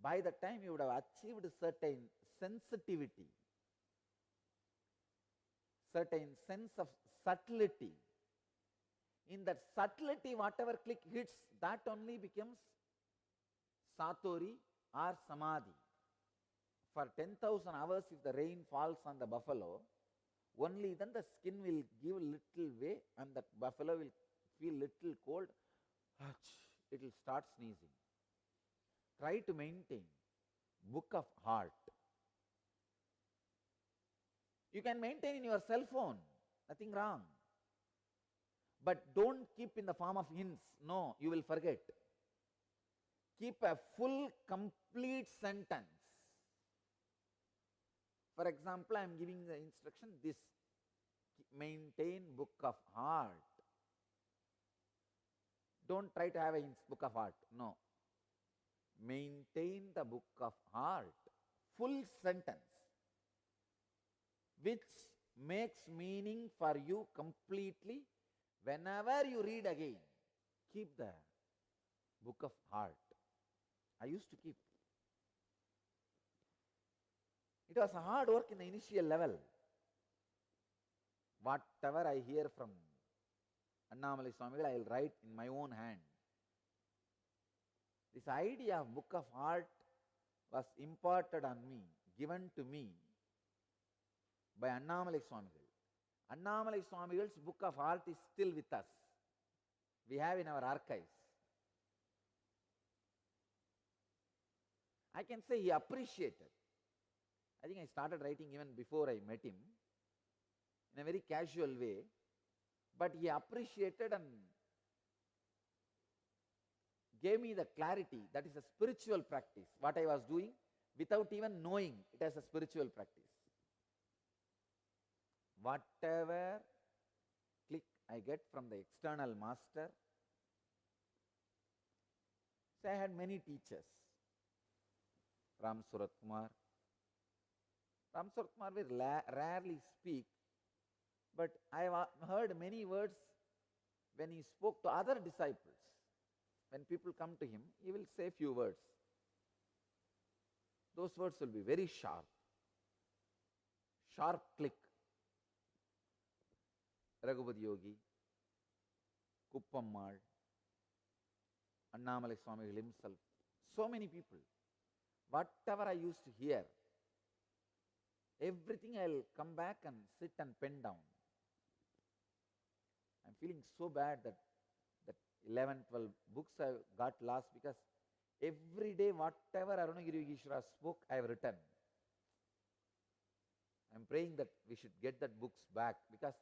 by the time you would have achieved certain sensitivity, certain sense of subtlety. In that subtlety, whatever click hits, that only becomes satori or samadhi. For 10,000 hours, if the rain falls on the buffalo, only then the skin will give little way and that buffalo will feel little cold. It will start sneezing. Try to maintain book of heart. You can maintain in your cell phone, nothing wrong. But don't keep in the form of hints. No, you will forget. Keep a full, complete sentence. For example, I am giving the instruction, this, maintain book of heart. Don't try to have a book of heart. No. Maintain the book of heart. Full sentence. Which makes meaning for you completely. Whenever you read again, keep the book of heart. I used to keep. It was a hard work in the initial level. Whatever I hear from Annamalai Swamigal, I will write in my own hand. This idea of book of heart was imparted on me, given to me by Annamalai Swamigal. Annamalai Swamigal's book of heart is still with us. We have in our archives. I can say he appreciated. I think I started writing even before I met him, in a very casual way, but he appreciated and gave me the clarity that is a spiritual practice, what I was doing without even knowing it as a spiritual practice. Whatever click I get from the external master, so I had many teachers. Ram Surat Kumar. Ram Surat Kumar will rarely speak, but I have heard many words when he spoke to other disciples. When people come to him, he will say few words. Those words will be very sharp. Sharp click. Raghupati Yogi, Kuppammal, Annamalai Swamigal himself, so many people. Whatever I used to hear, everything I will come back and sit and pen down. I am feeling so bad that 11, 12 books I got lost because every day whatever Arunagiri Yogeshwara spoke, I have written. I am praying that we should get that books back because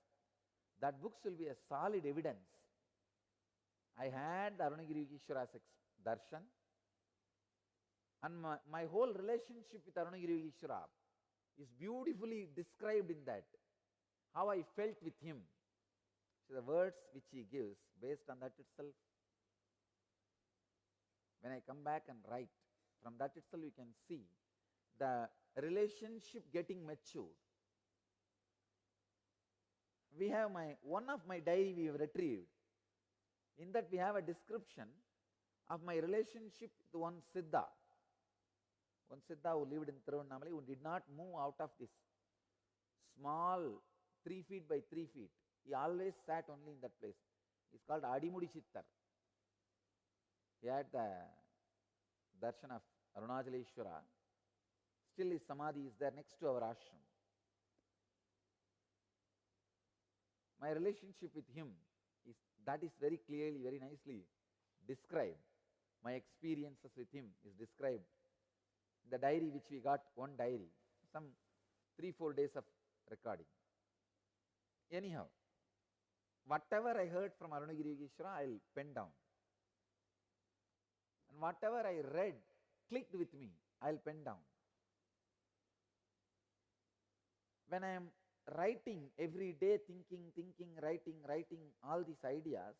that books will be a solid evidence. I had Arunagiri Yogeshwara's darshan and my whole relationship with Arunagiri Yogeshwara is beautifully described in that. How I felt with him. So the words which he gives, based on that itself, when I come back and write, from that itself you can see the relationship getting matured. We have one of my diary we have retrieved. In that we have a description of my relationship with one Siddha. One Siddha who lived in Tiruvannamala, who did not move out of this small 3 feet by 3 feet. He always sat only in that place. It's called Adimudi Chittar. He had the darshan of Arunachaleshwara. Still his samadhi is there next to our ashram. My relationship with him, that is very clearly, very nicely described. My experiences with him is described. The diary which we got, one diary, some 3-4 days of recording. Anyhow, whatever I heard from Arunagiri Yogeshwara, I will pen down. And and whatever I read clicked with me, I'll pen down. When I am writing every day, thinking, writing all these ideas,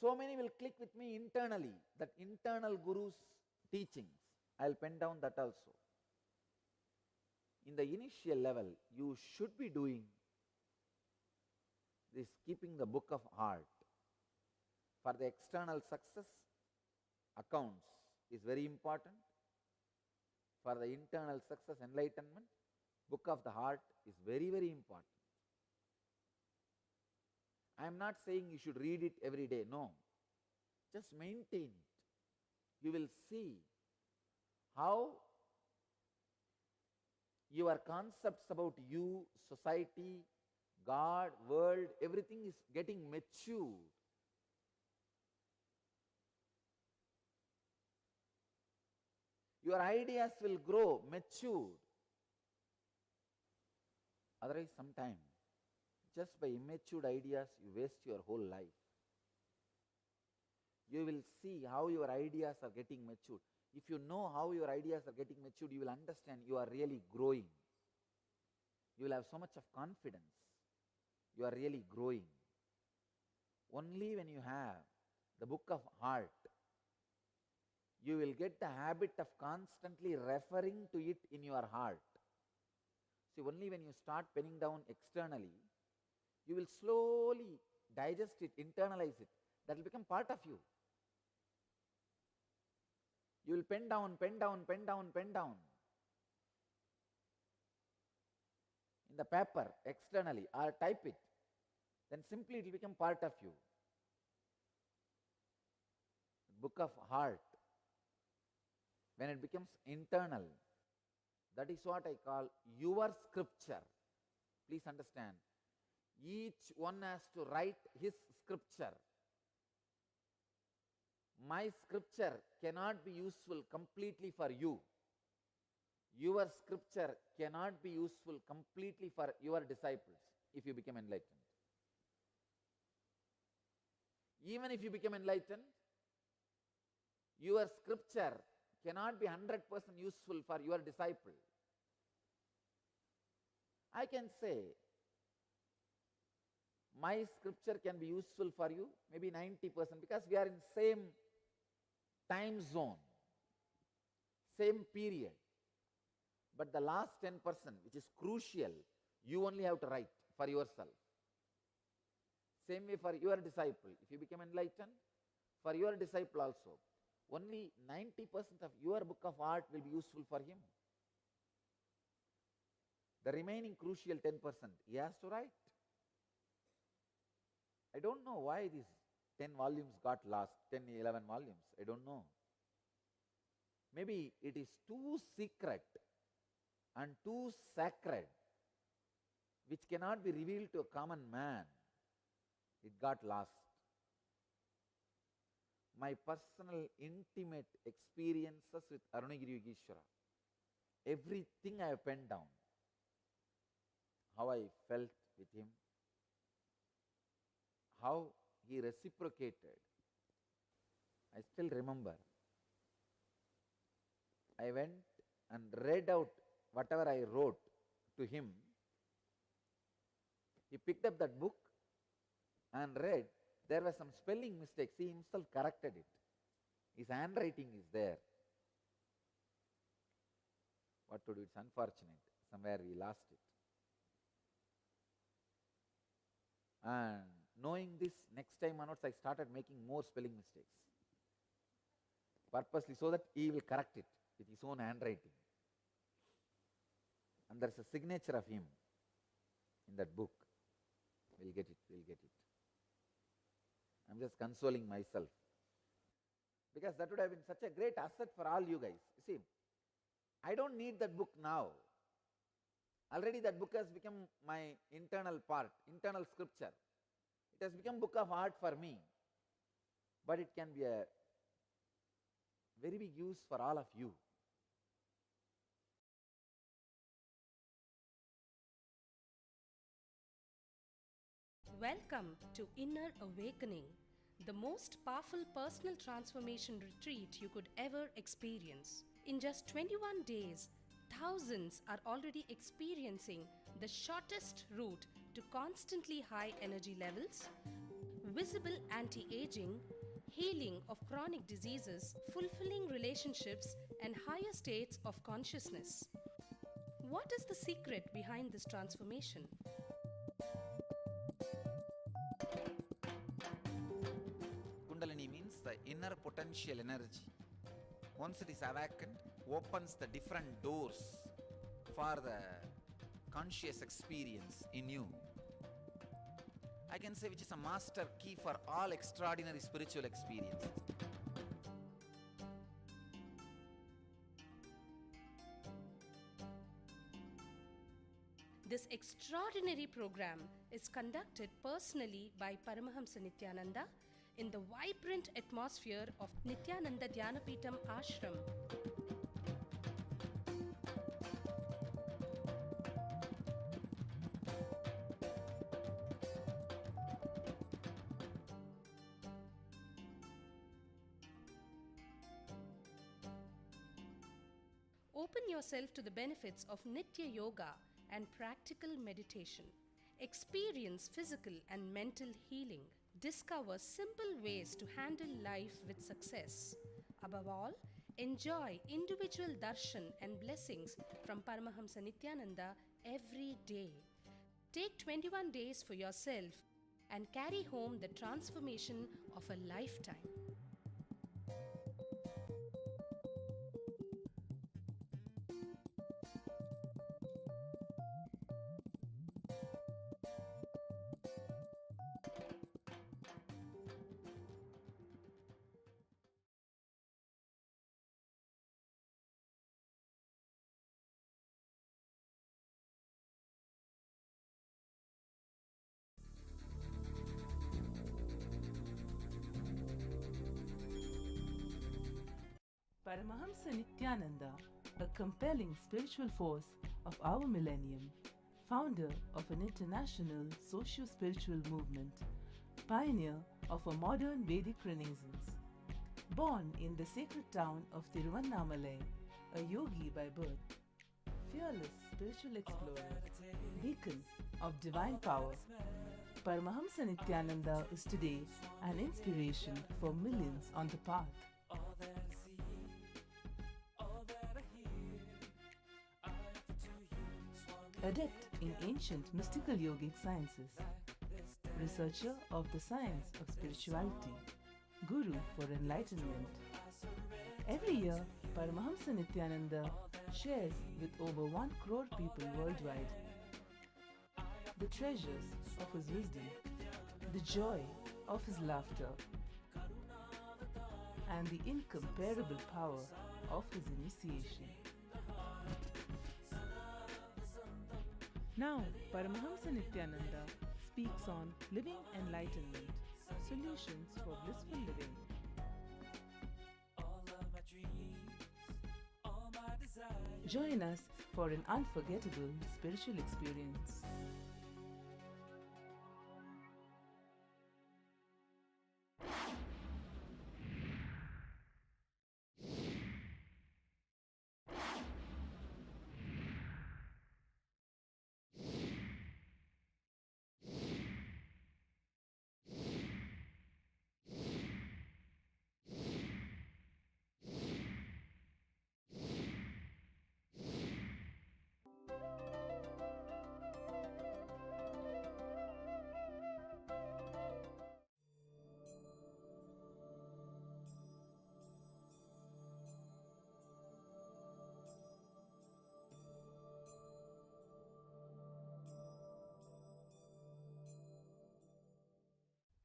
so many will click with me internally, that internal guru's teachings. I'll pen down that also. In the initial level, you should be doing this, keeping the book of heart. For the external success, accounts is very important. For the internal success, enlightenment, book of the heart is very, very important. I am not saying you should read it every day, no. Just maintain it. You will see how your concepts about you, society, God, world, everything is getting matured. Your ideas will grow, matured. Otherwise, sometimes, just by immature ideas, you waste your whole life. You will see how your ideas are getting matured. If you know how your ideas are getting matured, you will understand you are really growing. You will have so much of confidence. You are really growing. Only when you have the book of heart, you will get the habit of constantly referring to it in your heart. See, only when you start penning down externally, you will slowly digest it, internalize it. That will become part of you. You will pen down in the paper externally, or type it. Then simply it will become part of you. Book of heart, when it becomes internal, that is what I call your scripture. Please understand, each one has to write his scripture. My scripture cannot be useful completely for you. Your scripture cannot be useful completely for your disciples if you become enlightened. Even if you become enlightened, your scripture cannot be 100% useful for your disciple. I can say, my scripture can be useful for you, maybe 90%, because we are in same time zone, same period. But the last 10%, which is crucial, you only have to write for yourself. Same way for your disciple. If you become enlightened, for your disciple also, only 90% of your book of heart will be useful for him. The remaining crucial 10%, he has to write. I don't know why these 10 volumes got lost, 10, 11 volumes. I don't know. Maybe it is too secret and too sacred, which cannot be revealed to a common man. It got lost. My personal, intimate experiences with Arunagiri Yogeshwara, everything I have penned down. How I felt with him, how he reciprocated. I still remember. I went and read out whatever I wrote to him. He picked up that book and read. There were some spelling mistakes. He himself corrected it. His handwriting is there. What to do? It's unfortunate. Somewhere we lost it. And knowing this, next time onwards I started making more spelling mistakes. Purposely, so that he will correct it with his own handwriting. And there's a signature of him in that book. We'll get it. I'm just consoling myself. Because that would have been such a great asset for all you guys. You see, I don't need that book now. Already that book has become my internal part, internal scripture. It has become book of heart for me. But it can be a very big use for all of you. Welcome to Inner Awakening, the most powerful personal transformation retreat you could ever experience. In just 21 days, thousands are already experiencing the shortest route to constantly high energy levels, visible anti aging, healing of chronic diseases, fulfilling relationships, and higher states of consciousness. What is the secret behind this transformation? Kundalini means the inner potential energy. Once it is awakened, opens the different doors for the conscious experience in you. I can say which is a master key for all extraordinary spiritual experiences. This extraordinary program is conducted personally by Paramahamsa Nithyananda in the vibrant atmosphere of Nithyananda Dhyanapitham Ashram. Open yourself to the benefits of Nitya Yoga and practical meditation. Experience physical and mental healing. Discover simple ways to handle life with success. Above all, enjoy individual darshan and blessings from Paramahamsa Nithyananda every day. Take 21 days for yourself and carry home the transformation of a lifetime. Paramahamsa Nithyananda, a compelling spiritual force of our millennium, founder of an international socio-spiritual movement, pioneer of a modern Vedic renaissance. Born in the sacred town of Tiruvannamalai, a yogi by birth, fearless spiritual explorer, beacon of divine power, Paramahamsa Nithyananda is today an inspiration for millions on the path. Adept in ancient mystical yogic sciences, researcher of the science of spirituality, guru for enlightenment. Every year, Paramahamsa Nithyananda shares with over 1 crore people worldwide the treasures of his wisdom, the joy of his laughter, and the incomparable power of his initiation. Now, Paramahamsa Nithyananda speaks on living enlightenment, solutions for blissful living. Join us for an unforgettable spiritual experience.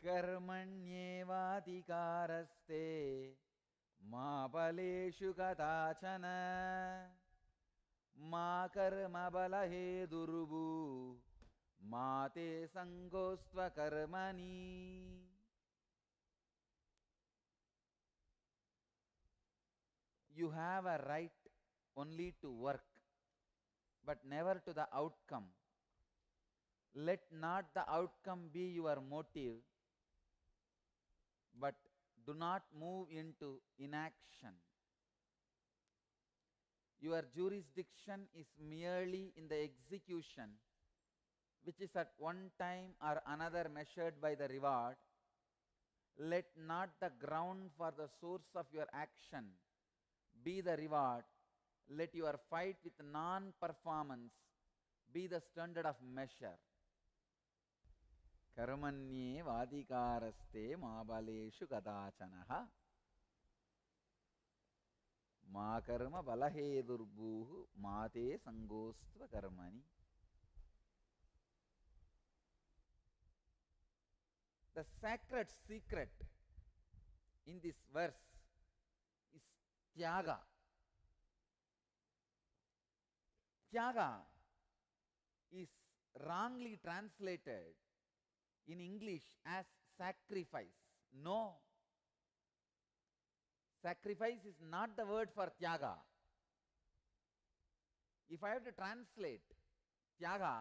कर्मण्येवाधिकारस्ते मा फलेषु कदाचन मा कर्मफलहेतुर्भू मा ते सङ्गोऽस्त्वकर्मणि. You have a right only to work, but never to the outcome. Let not the outcome be your motive, but do not move into inaction. Your jurisdiction is merely in the execution, which is at one time or another measured by the reward. Let not the ground for the source of your action be the reward. Let your fight with non-performance be the standard of measure. Karmanye vadikaraste mabaleshu kadachanaha ma karma balahedurbuhu mate sangostva karmani. The sacred secret in this verse is tyaga. Tyaga is wrongly translated in English as sacrifice. No. Sacrifice is not the word for tyaga. If I have to translate tyaga,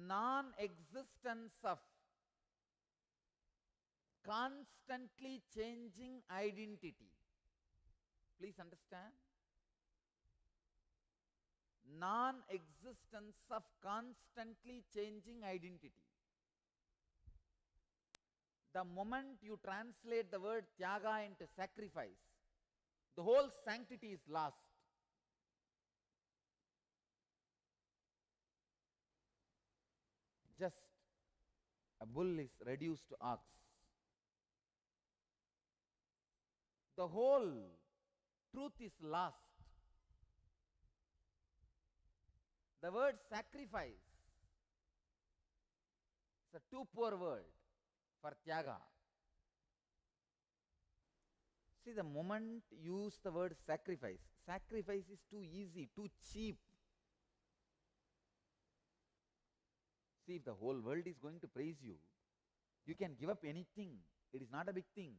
non-existence of constantly changing identity. Please understand. Non-existence of constantly changing identity. The moment you translate the word tyaga into sacrifice, the whole sanctity is lost. Just a bull is reduced to ox. The whole truth is lost. The word sacrifice is a too poor word for tyaga. See, the moment you use the word sacrifice, sacrifice is too easy, too cheap. See, if the whole world is going to praise you, you can give up anything. It is not a big thing.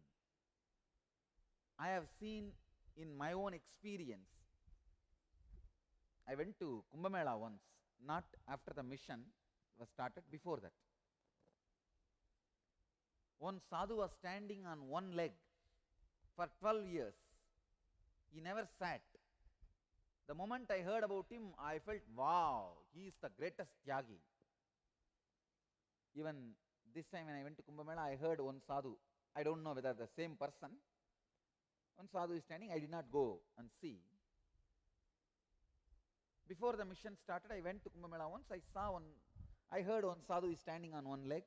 I have seen in my own experience. I went to Kumbh Mela once, not after the mission was started, before that. One sadhu was standing on one leg for 12 years. He never sat. The moment I heard about him, I felt, wow, he is the greatest tyagi. Even this time when I went to Kumbh Mela, I heard one sadhu. I don't know whether the same person. One sadhu is standing. I did not go and see. Before the mission started, I went to Kumbh Mela once. I heard one sadhu is standing on one leg.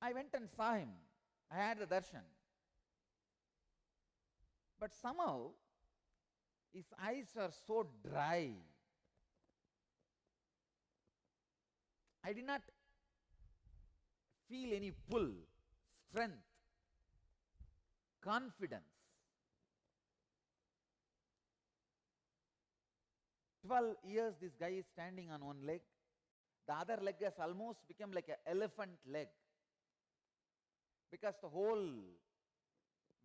I went and saw him. I had the darshan. But somehow, his eyes are so dry. I did not feel any pull, strength, confidence. 12 years this guy is standing on one leg. The other leg has almost become like an elephant leg, because the whole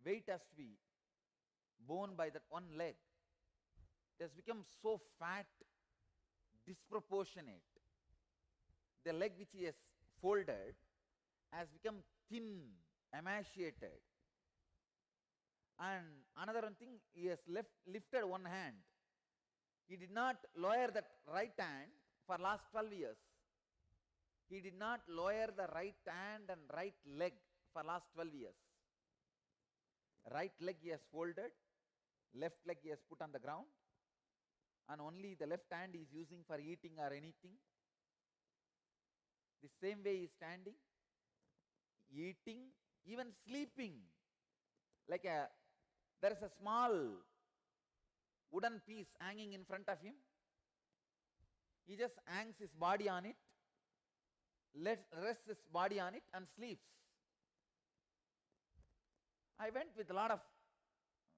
weight has to be borne by that one leg. It has become so fat, disproportionate. The leg which he has folded has become thin, emaciated. And another one thing, he has lifted one hand. He did not lower that right hand for last 12 years. He did not lower the right hand and right leg for last 12 years. Right leg he has folded, left leg he has put on the ground, and only the left hand he is using for eating or anything. The same way he is standing, eating, even sleeping. There is a small wooden piece hanging in front of him. He just hangs his body on it, rests his body on it and sleeps. I went with a lot of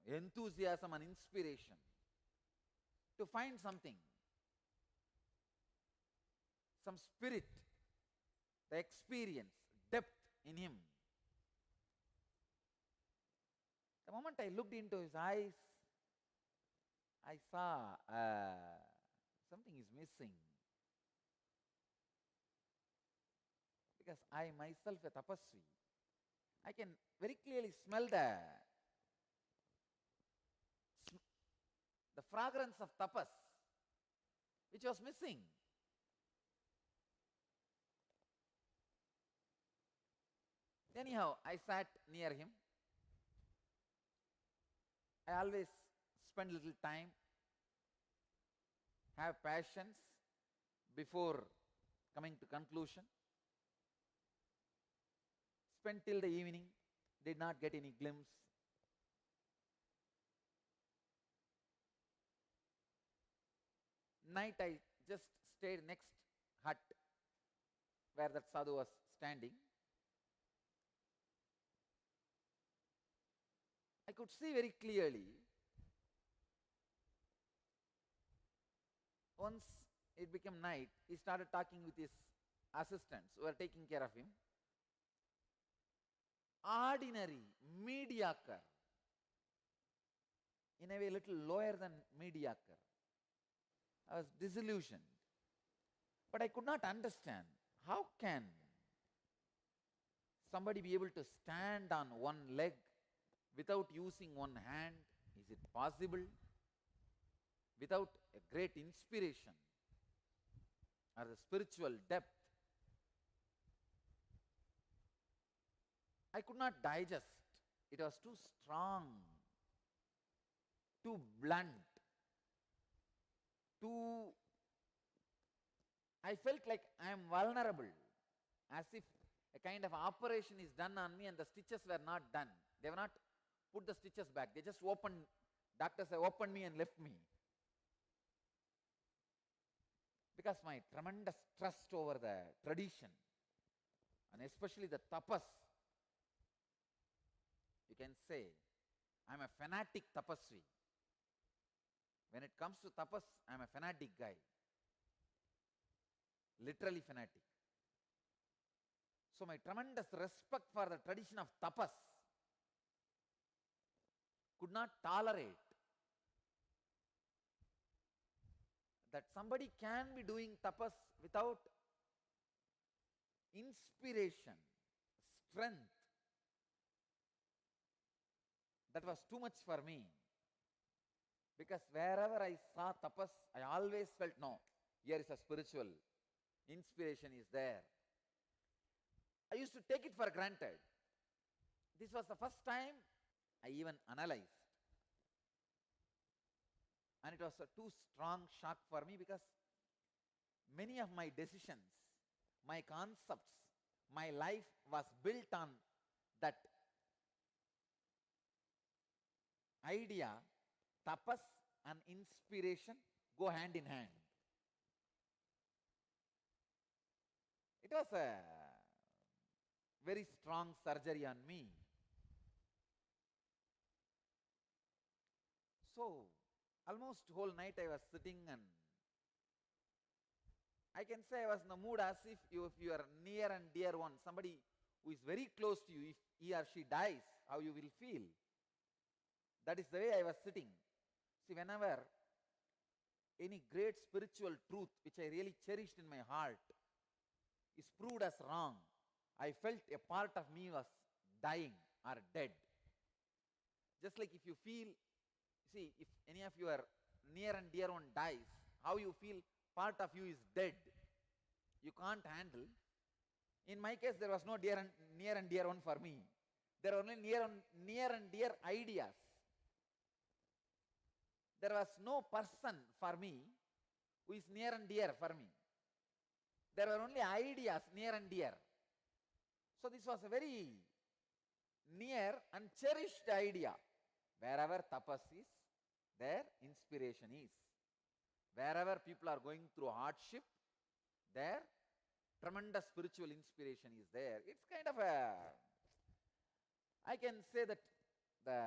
enthusiasm and inspiration to find something, some spirit, the experience, depth in him. The moment I looked into his eyes, I saw something is missing. Because I myself a tapasvi, I can very clearly smell the fragrance of tapas, which was missing. Anyhow, I sat near him. I always spend little time, have patience before coming to conclusion. Spent till the evening, did not get any glimpse. Night I just stayed next hut where that sadhu was standing. I could see very clearly. Once it became night, he started talking with his assistants who were taking care of him. Ordinary, mediocre, in a way little lower than mediocre. I was disillusioned. But I could not understand, how can somebody be able to stand on one leg without using one hand? Is it possible? Without a great inspiration or the spiritual depth, I could not digest. It was too strong, too blunt, I felt like I am vulnerable, as if a kind of operation is done on me and the stitches were not done. They have not put the stitches back. They just opened, doctors have opened me and left me. Because my tremendous trust over the tradition, and especially the tapas, you can say, I am a fanatic tapasvi. When it comes to tapas, I am a fanatic guy. Literally fanatic. So my tremendous respect for the tradition of tapas could not tolerate that somebody can be doing tapas without inspiration, strength. That was too much for me. Because wherever I saw tapas, I always felt, no, here is a spiritual inspiration is there. I used to take it for granted. This was the first time I even analyzed. And it was a too strong shock for me, because many of my decisions, my concepts, my life was built on that idea. Tapas and inspiration go hand in hand. It was a very strong surgery on me. So, almost whole night I was sitting, and I can say I was in the mood as if you are near and dear one, somebody who is very close to you, if he or she dies, how you will feel. That is the way I was sitting. See, whenever any great spiritual truth which I really cherished in my heart is proved as wrong, I felt a part of me was dying or dead. Just like if you feel, see, if any of your near and dear one dies, how you feel part of you is dead. You can't handle. In my case, there was no near and dear one for me. There were only near and dear ideas. There was no person for me who is near and dear for me. There were only ideas near and dear. So this was a very near and cherished idea. Wherever tapas is, there inspiration is. Wherever people are going through hardship, there tremendous spiritual inspiration is there. It's kind of a, I can say that the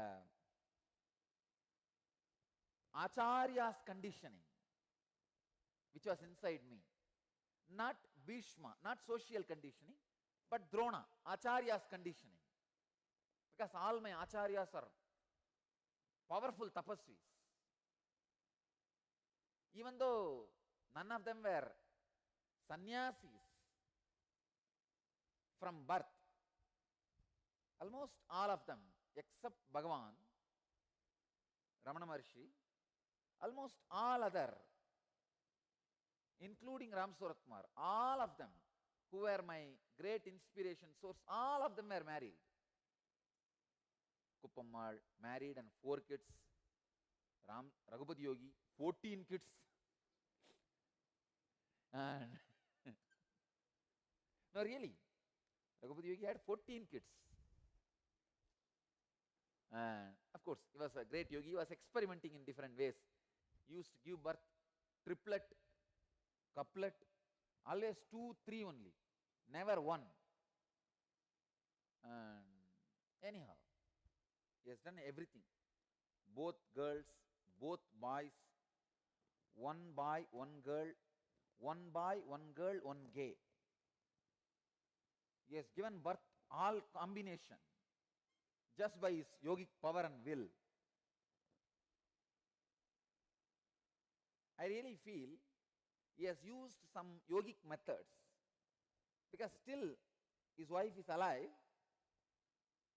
Acharya's conditioning, which was inside me, not Bhishma, not social conditioning, but Drona, Acharya's conditioning. Because all my Acharyas are powerful tapasvis. Even though None of them were sannyasis from birth. Almost all of them, except Bhagavan, Ramana Maharshi, almost all other, including Ram Surat Kumar, all of them who were my great inspiration source, all of them were married. Kuppammal married and 4 kids. Raghupati Yogi, 14 kids. And no, really, Raghupati Yogi had 14 kids. And of course, he was a great yogi. He was experimenting in different ways. He used to give birth triplet, couplet, always 2, 3 only, never 1. And anyhow, he has done everything. Both girls, both boys, 1 boy, 1 girl, 1 boy, 1 girl, 1 gay. He has given birth all combination just by his yogic power and will. I really feel he has used some yogic methods, because still his wife is alive.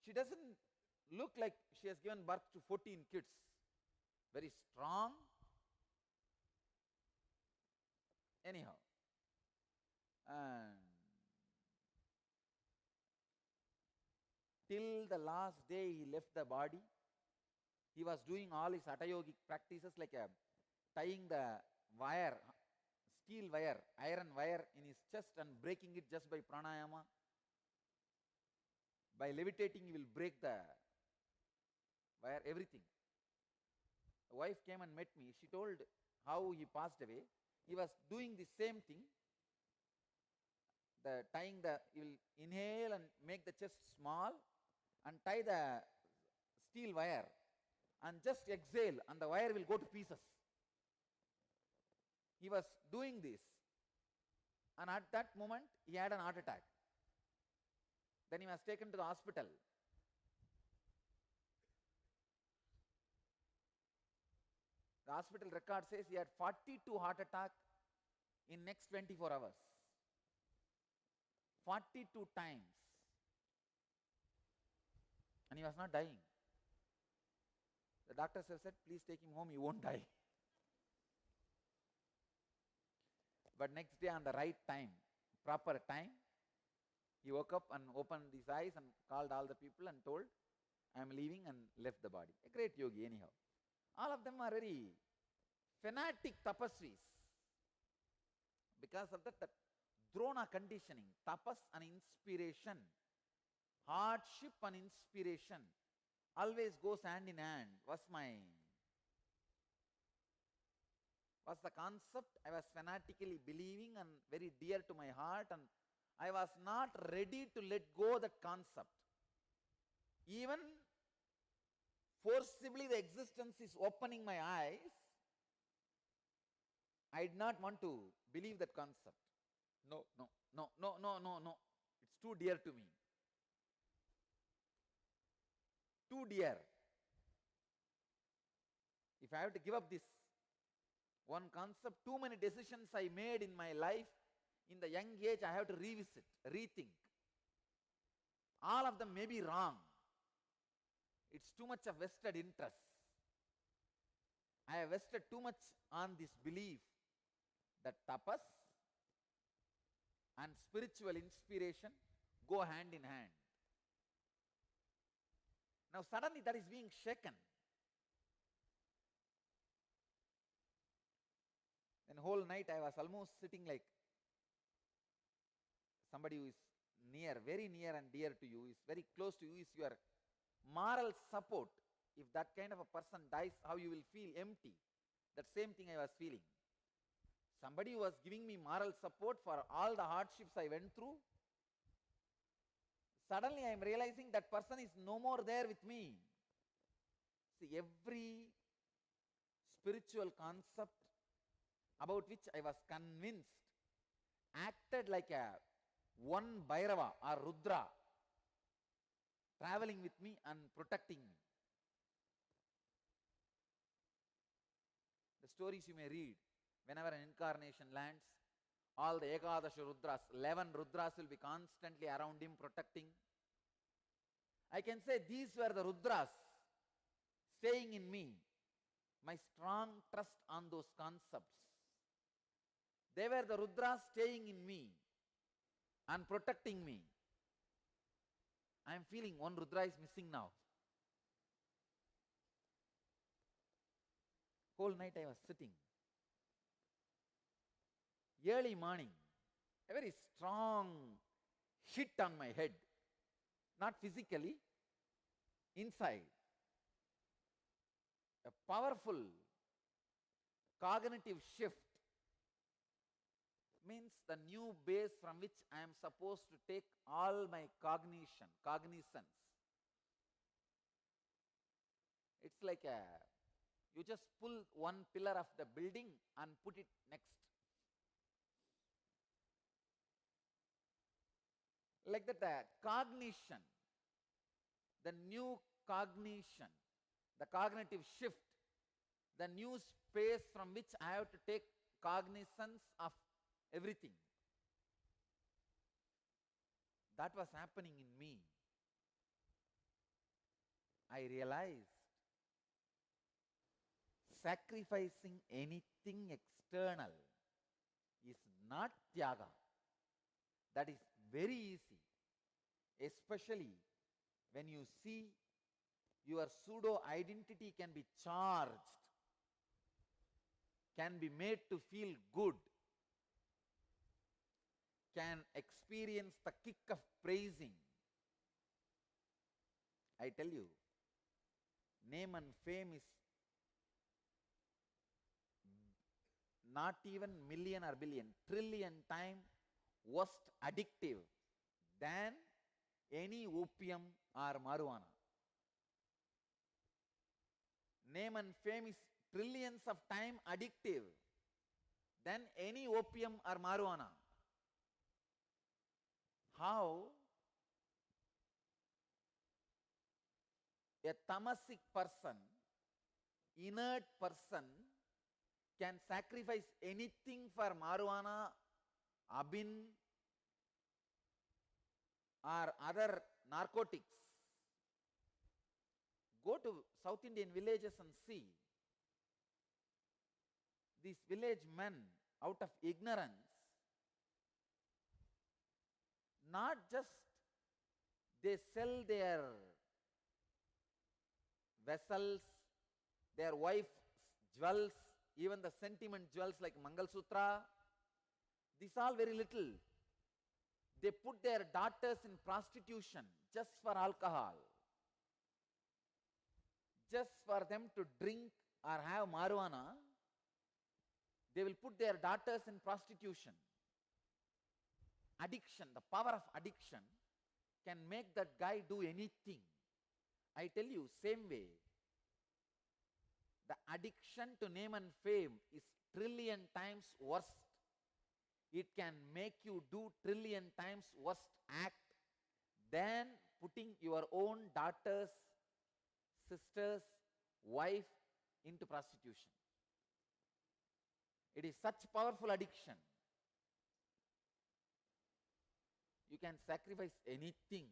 She doesn't look like she has given birth to 14 kids. Very strong. Anyhow, and till the last day he left the body, he was doing all his Hatha yogic practices, like tying the wire, steel wire, iron wire in his chest and breaking it just by pranayama. By levitating, he will break the wire, everything. The wife came and met me. She told how he passed away. He was doing the same thing. He will inhale and make the chest small and tie the steel wire and just exhale, and the wire will go to pieces. He was doing this, and at that moment he had an heart attack. Then he was taken to the hospital. The hospital record says he had 42 heart attacks in next 24 hours. 42 times. And he was not dying. The doctors have said, please take him home, he won't die. But next day on the right time, proper time, he woke up and opened his eyes and called all the people and told, I am leaving, and left the body. A great yogi anyhow. All of them are very fanatic tapasvis. Because of that drona conditioning, tapas and inspiration, hardship and inspiration always goes hand in hand. Was the concept I was fanatically believing and very dear to my heart, and I was not ready to let go that concept. Even forcibly the existence is opening my eyes, I did not want to believe that concept. No. It's too dear to me. Too dear. If I have to give up this one concept, too many decisions I made in my life, in the young age, I have to revisit, rethink. All of them may be wrong. It's too much of vested interest. I have vested too much on this belief that tapas and spiritual inspiration go hand in hand. Now suddenly that is being shaken. Then whole night I was almost sitting like somebody who is near, very near and dear to you, is very close to you, is your moral support. If that kind of a person dies, how you will feel empty. That same thing I was feeling. Somebody who was giving me moral support for all the hardships I went through, suddenly I am realizing that person is no more there with me. See, every spiritual concept about which I was convinced acted like a one Bhairava or Rudra traveling with me and protecting me. The stories you may read, whenever an incarnation lands, all the Ekadasha Rudras, 11 Rudras will be constantly around him protecting. I can say these were the Rudras staying in me, my strong trust on those concepts. They were the Rudras staying in me and protecting me. I am feeling one Rudra is missing now. Whole night I was sitting. Early morning, a very strong hit on my head. Not physically, inside. A powerful cognitive shift means the new base from which I am supposed to take all my cognizance. It's like you just pull one pillar of the building and put it next. Like that, cognition, the new cognition, the cognitive shift, the new space from which I have to take cognizance of everything. That was happening in me. I realized sacrificing anything external is not tyaga. That is very easy, especially when you see your pseudo identity can be charged, can be made to feel good, can experience the kick of praising. I tell you, name and fame is not even million or billion, trillion times worst addictive than any opium or marijuana. Name and fame is trillions of times addictive than any opium or marijuana. How a tamasic person, inert person, can sacrifice anything for marijuana, abin, or other narcotics. Go to South Indian villages and see. These village men, out of ignorance, not just they sell their vessels, their wife's jewels, even the sentiment jewels like Mangal Sutra, these all very little. They put their daughters in prostitution just for alcohol, just for them to drink or have marijuana. They will put their daughters in prostitution. Addiction, the power of addiction can make that guy do anything. I tell you, same way, the addiction to name and fame is trillion times worse. It can make you do trillion times worse act than putting your own daughter's, sister's, wife into prostitution. It is such powerful addiction. You can sacrifice anything.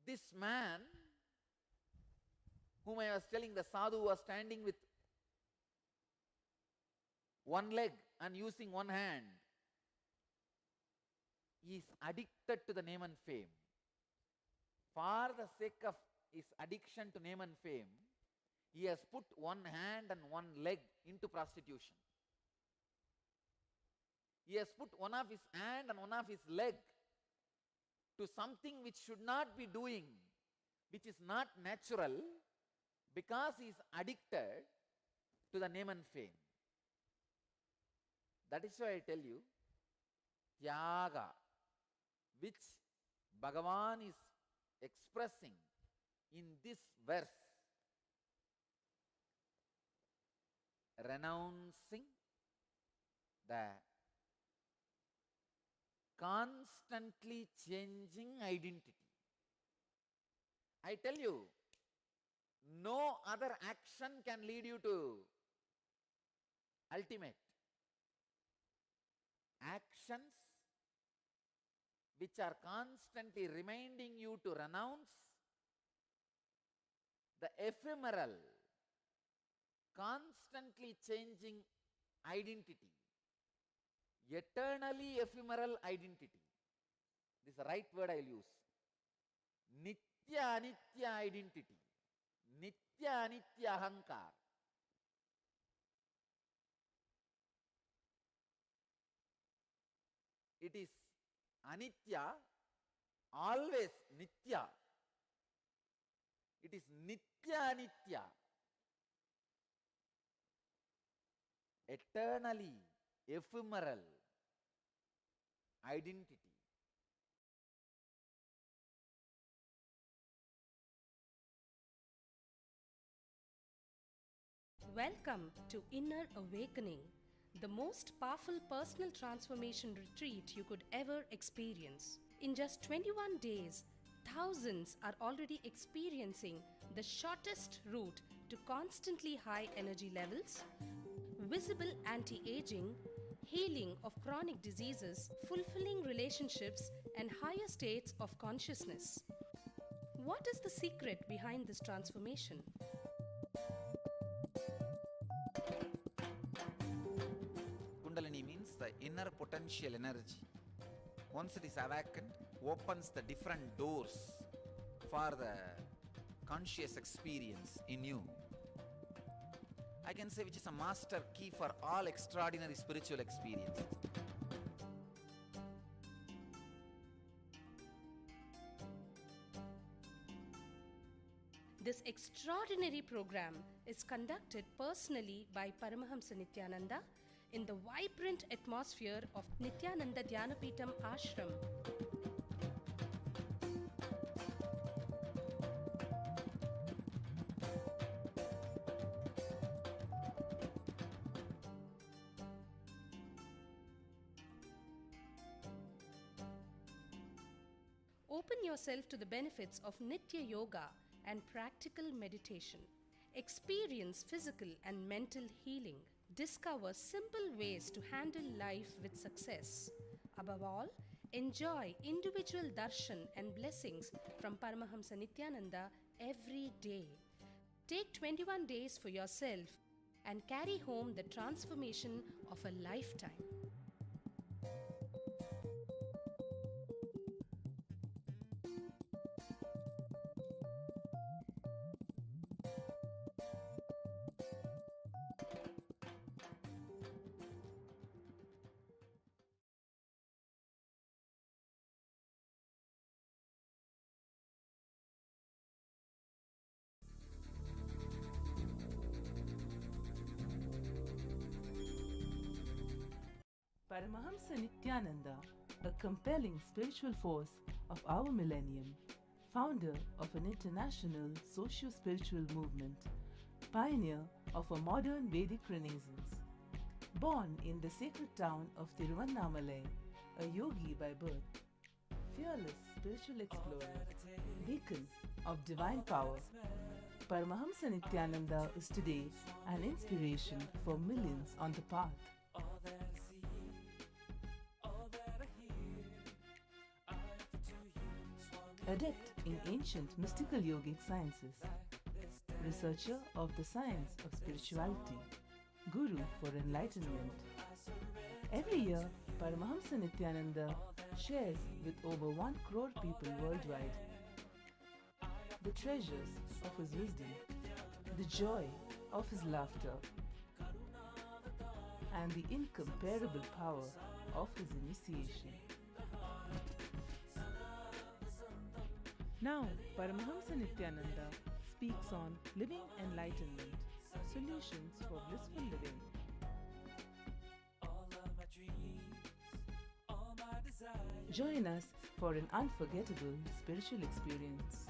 This man, whom I was telling, the sadhu was standing with one leg and using one hand. He is addicted to the name and fame. For the sake of his addiction to name and fame, he has put one hand and one leg into prostitution. He has put one of his hand and one of his leg to something which should not be doing, which is not natural, because he is addicted to the name and fame. That is why I tell you, tyaga, which Bhagavan is expressing in this verse, renouncing the constantly changing identity. I tell you, no other action can lead you to ultimate actions which are constantly reminding you to renounce the ephemeral, constantly changing identity, eternally ephemeral identity. This is the right word I will use. Nitya Anitya identity, Nitya Anitya Ahankar. It is Anitya, always Nitya. It is Nitya Anitya, eternally ephemeral identity. Welcome to Inner Awakening, the most powerful personal transformation retreat you could ever experience. In just 21 days, thousands are already experiencing the shortest route to constantly high energy levels, visible anti aging, healing of chronic diseases, fulfilling relationships, and higher states of consciousness. What is the secret behind this transformation? Kundalini means the inner potential energy. Once it is awakened, opens the different doors for the conscious experience in you. I can say which is a master key for all extraordinary spiritual experiences. This extraordinary program is conducted personally by Paramahamsa Nithyananda in the vibrant atmosphere of Nithyananda Dhyanapitham Ashram. Open yourself to the benefits of Nitya Yoga and practical meditation. Experience physical and mental healing. Discover simple ways to handle life with success. Above all, enjoy individual darshan and blessings from Paramahamsa Nithyananda every day. Take 21 days for yourself and carry home the transformation of a lifetime. Paramahamsa Nithyananda, a compelling spiritual force of our millennium, founder of an international socio-spiritual movement, pioneer of a modern Vedic renaissance. Born in the sacred town of Tiruvannamalai, a yogi by birth, fearless spiritual explorer, beacon of divine power, Paramahamsa Nithyananda is today an inspiration for millions on the path. Adept in ancient mystical yogic sciences, researcher of the science of spirituality, guru for enlightenment. Every year, Paramahamsa Nithyananda shares with over 1 crore people worldwide the treasures of his wisdom, the joy of his laughter, and the incomparable power of his initiation. Now, Paramahamsa Nithyananda speaks on living enlightenment, solutions for blissful living. Join us for an unforgettable spiritual experience.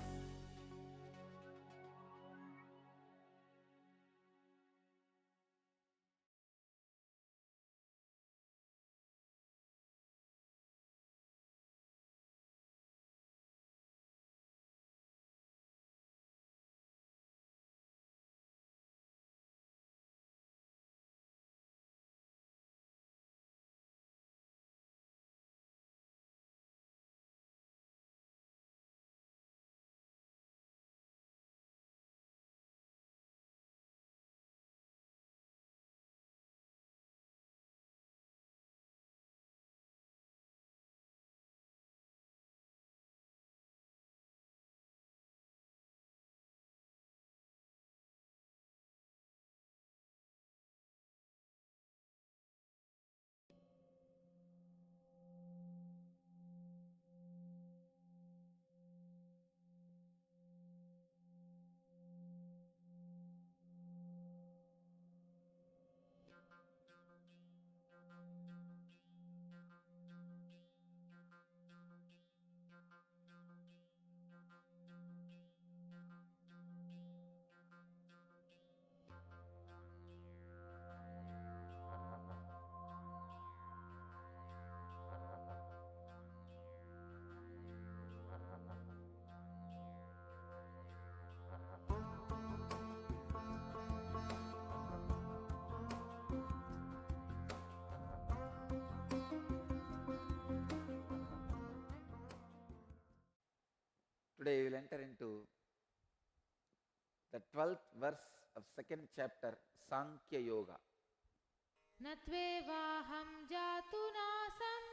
Today we will enter into the 12th verse of second chapter, Sankhya Yoga. न त्वेवाहं जातु नासं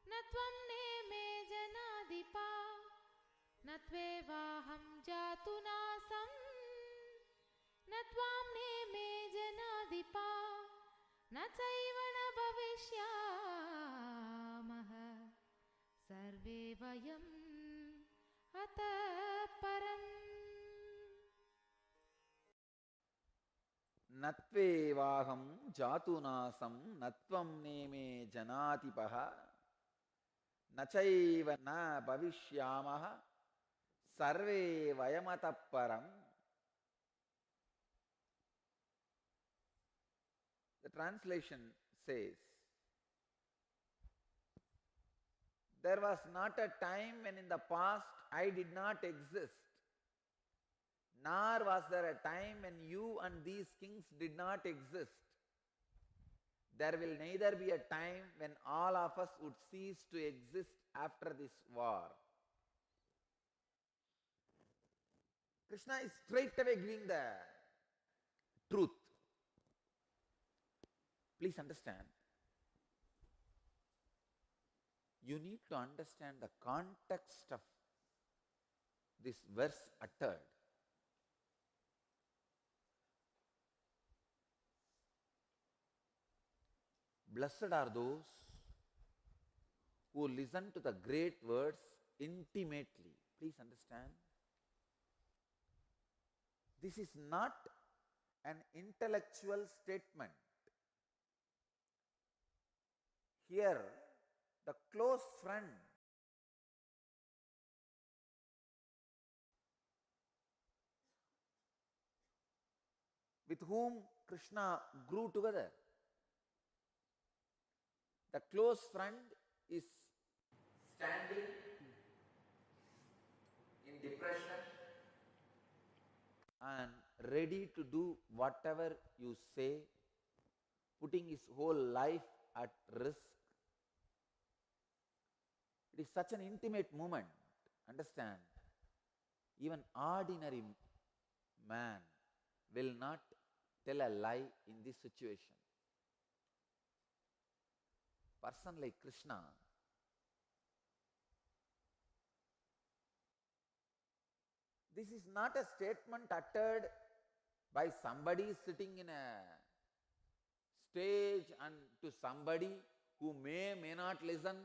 न त्वं नेमे जनाधिपा न त्वेवाहं जातु नासं न त्वां नेमे जनाधिपा न चैव न भविष्यामः सर्वे वयम् अतः परम् Natvevaham jatunasam natvam neme janatipaha nachaiva na bhavishyamaha sarve vayamataparam. The translation says, there was not a time when in the past I did not exist, nor was there a time when you and these kings did not exist. There will neither be a time when all of us would cease to exist after this war. Krishna is straight away giving the truth. Please understand. You need to understand the context of this verse uttered. Blessed are those who listen to the great words intimately. Please understand. This is not an intellectual statement. Here, the close friend with whom Krishna grew together, the close friend is standing in depression and ready to do whatever you say, putting his whole life at risk. It is such an intimate moment. Understand, even ordinary man will not tell a lie in this situation. Person like Krishna this is not a statement uttered by somebody sitting in a stage and to somebody who may not listen.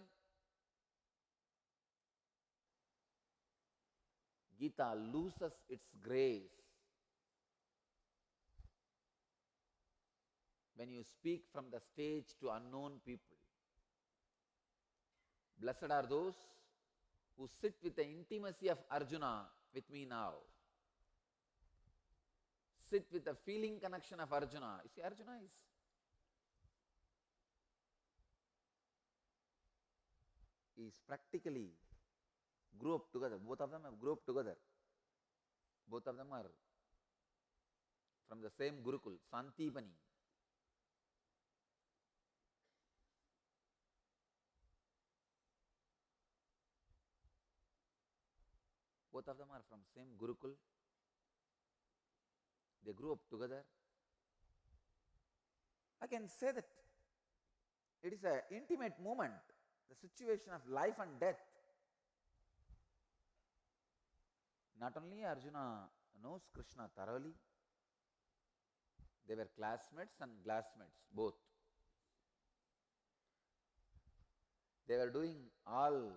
Gita loses its grace when you speak from the stage to unknown people. Blessed are those who sit with the intimacy of Arjuna with me now. Sit with the feeling connection of Arjuna. You see, Arjuna is practically grew up together. Both of them have grew up together. Both of them are from the same Gurukul, Santipani. Both of them are from same Gurukul. They grew up together. I can say that it is an intimate moment, the situation of life and death. Not only Arjuna knows Krishna thoroughly, they were classmates and glassmates, both. They were doing all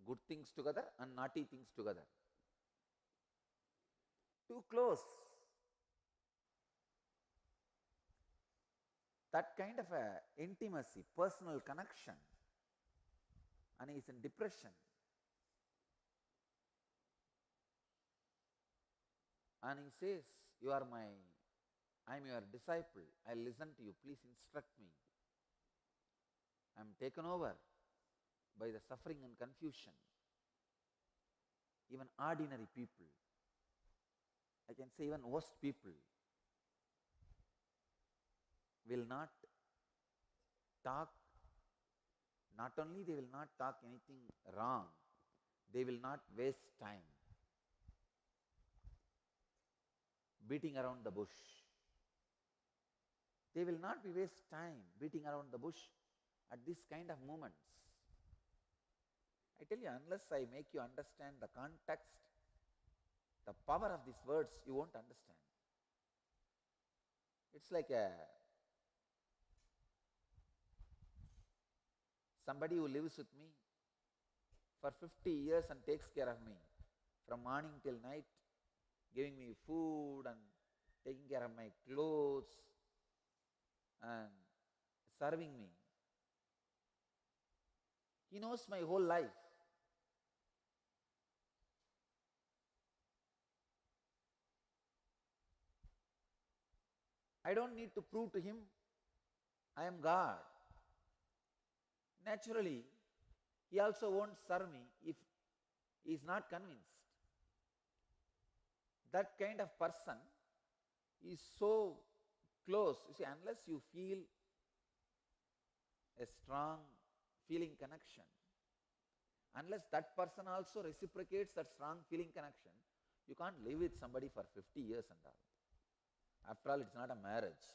good things together and naughty things together. Too close. That kind of a intimacy, personal connection, and he is in depression. And he says, I am your disciple, I listen to you, please instruct me. I am taken over by the suffering and confusion. Even ordinary people, I can say even worst people, will not talk, not only they will not talk anything wrong, they will not waste time beating around the bush. They will not be waste time beating around the bush at this kind of moments. I tell you, unless I make you understand the context, the power of these words, you won't understand. It's like somebody who lives with me for 50 years and takes care of me from morning till night, giving me food and taking care of my clothes and serving me. He knows my whole life. I don't need to prove to him I am God. Naturally, he also won't serve me if he is not convinced. That kind of person is so close. You see, unless you feel a strong feeling connection, unless that person also reciprocates that strong feeling connection, you can't live with somebody for 50 years and all. After all, it's not a marriage.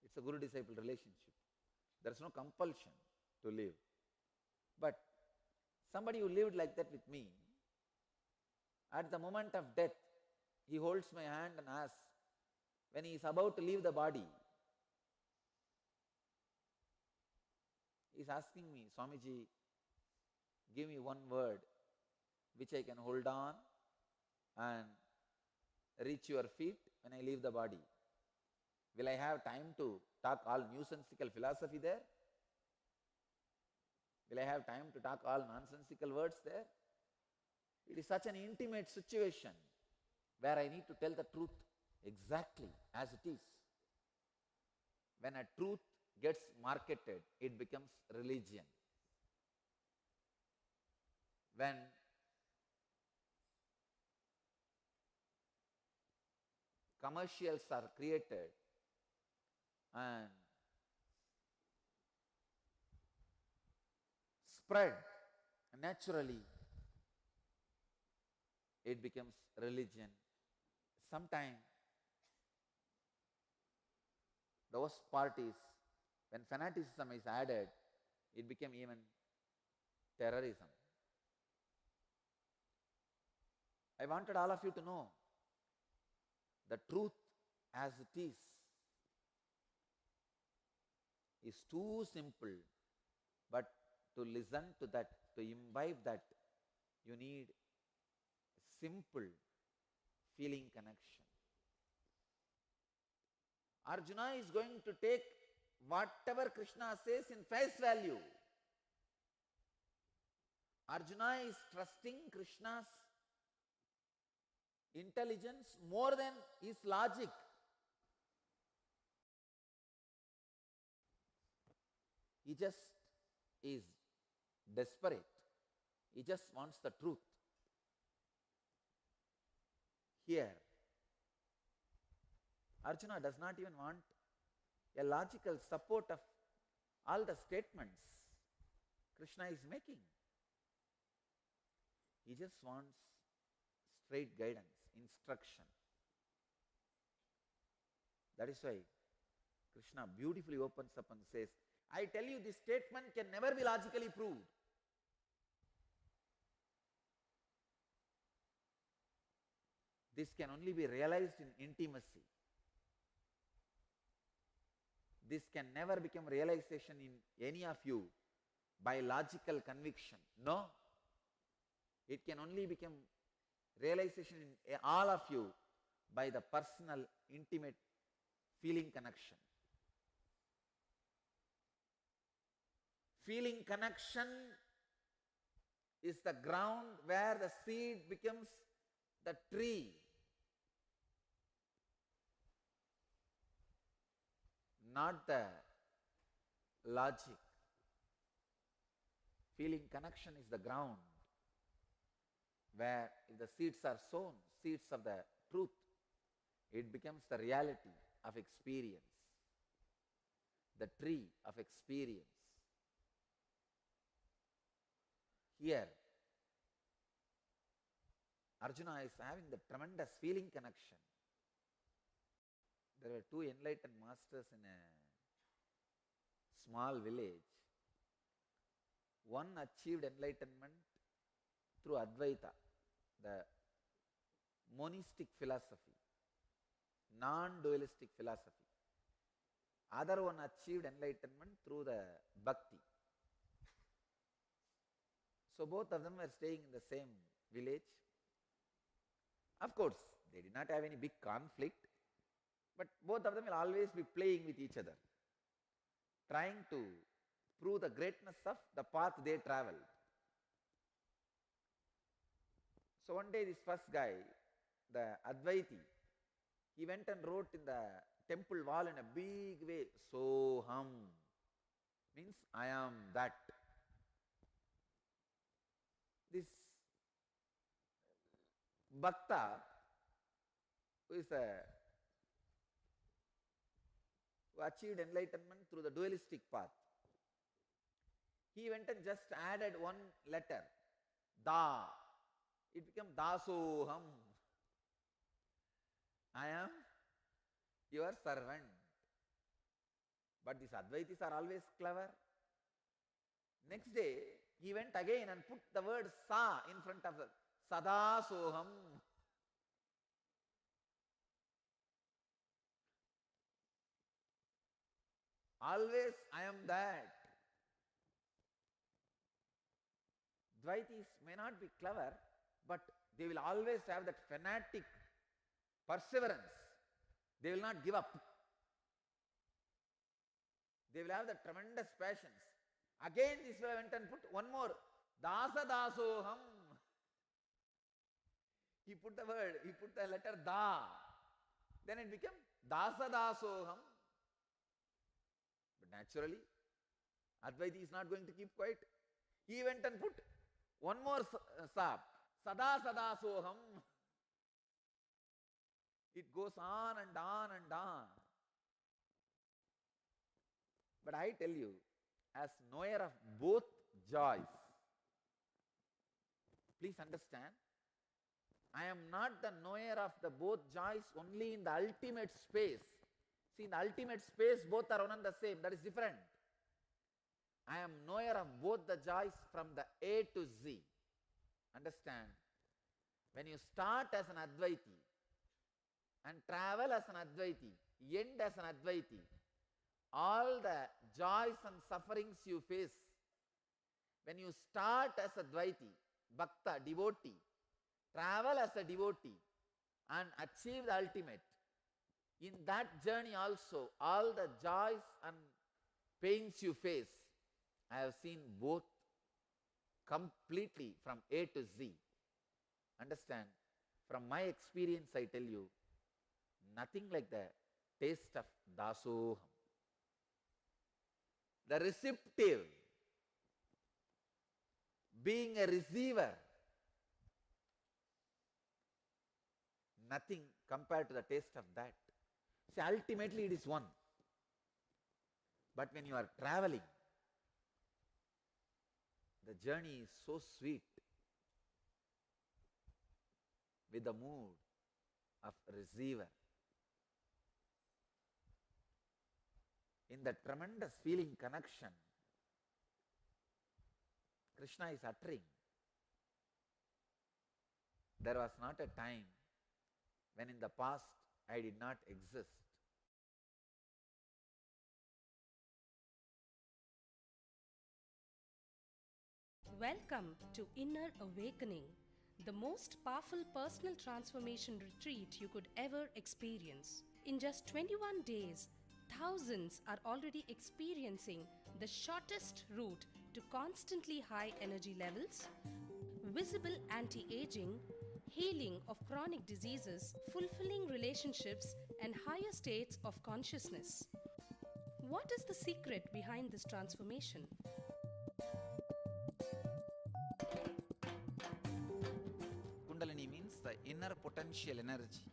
It's a guru-disciple relationship. There is no compulsion to live. But somebody who lived like that with me, at the moment of death, he holds my hand and asks, when he is about to leave the body, he is asking me, Swamiji, give me one word which I can hold on and reach your feet when I leave the body. Will I have time to talk all nuisansical philosophy there? Will I have time to talk all nonsensical words there? It is such an intimate situation where I need to tell the truth exactly as it is. When a truth gets marketed, it becomes religion. When commercials are created and spread naturally, it becomes religion. Sometimes the worst part is when fanaticism is added, it became even terrorism. I wanted all of you to know the truth as it is too simple, but to listen to that, to imbibe that, you need simple feeling connection. Arjuna is going to take whatever Krishna says in face value. Arjuna is trusting Krishna's intelligence more than his logic. He just is desperate. He just wants the truth. Here, Arjuna does not even want a logical support of all the statements Krishna is making. He just wants straight guidance, instruction. That is why Krishna beautifully opens up and says, I tell you, this statement can never be logically proved. This can only be realized in intimacy. This can never become realization in any of you by logical conviction. No. It can only become realization in all of you by the personal, intimate feeling connection. Feeling connection is the ground where the seed becomes the tree. Not the logic. Feeling connection is the ground where if the seeds are sown, seeds of the truth, it becomes the reality of experience, the tree of experience. Here, Arjuna is having the tremendous feeling connection. There were two enlightened masters in a small village. One achieved enlightenment through Advaita, the monistic philosophy, non-dualistic philosophy. Other one achieved enlightenment through the bhakti. So both of them were staying in the same village. Of course, they did not have any big conflict, but both of them will always be playing with each other, trying to prove the greatness of the path they traveled. So one day this first guy, the Advaiti, he went and wrote in the temple wall in a big way, Soham, means I am that. This Bhakta, who achieved enlightenment through the dualistic path, he went and just added one letter, Da. It became Dasoham. I am your servant. But these Advaitis are always clever. Next day, he went again and put the word Sa in front of the Sadasoham. Always I am that. Dvaitis may not be clever, but they will always have that fanatic perseverance. They will not give up. They will have the tremendous passions. Again this fellow went and put one more, Dasa Dasoham. He put the letter Da. Then it became Dasa Dasoham. But naturally, Advaiti is not going to keep quiet. He went and put one more Sa, Sada Sadasoham. It goes on and on and on. But I tell you, as knower of both joys, please understand, I am not the knower of the both joys only in the ultimate space. See, in the ultimate space, both are one and the same. That is different. I am knower of both the joys from the A to Z. Understand? When you start as an Advaiti and travel as an Advaiti, end as an Advaiti, all the joys and sufferings you face, when you start as a Dvaiti, Bhakta, devotee, travel as a devotee and achieve the ultimate, in that journey also, all the joys and pains you face, I have seen both completely from A to Z. Understand? From my experience, I tell you, nothing like the taste of Dasoham. The receptive, being a receiver, nothing compared to the taste of that. See, ultimately it is one. But when you are traveling, the journey is so sweet with the mood of receiver. In the tremendous feeling connection Krishna is uttering, there was not a time when in the past I did not exist. Welcome to Inner Awakening, the most powerful personal transformation retreat you could ever experience. In just 21 days, thousands are already experiencing the shortest route to constantly high energy levels, visible anti-aging, healing of chronic diseases, fulfilling relationships, and higher states of consciousness. What is the secret behind this transformation? Kundalini means the inner potential energy.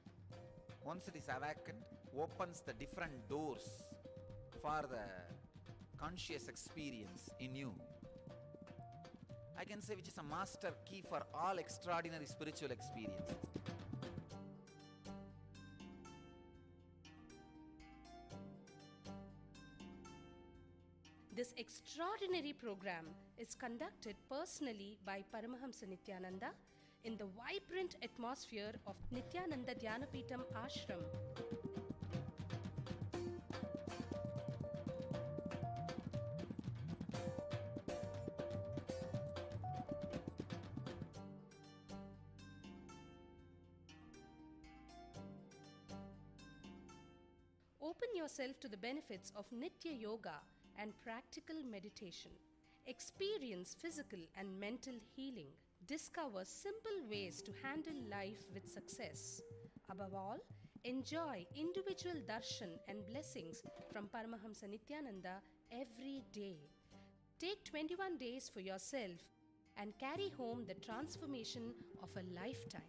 Once it is awakened, opens the different doors for the conscious experience in you. I can say which is a master key for all extraordinary spiritual experiences. This extraordinary program is conducted personally by Paramahamsa Nithyananda in the vibrant atmosphere of Nithyananda Dhyanapitham Ashram. Open yourself to the benefits of Nitya Yoga and practical meditation. Experience physical and mental healing. Discover simple ways to handle life with success. Above all, enjoy individual darshan and blessings from Paramahamsa Nithyananda every day. Take 21 days for yourself and carry home the transformation of a lifetime.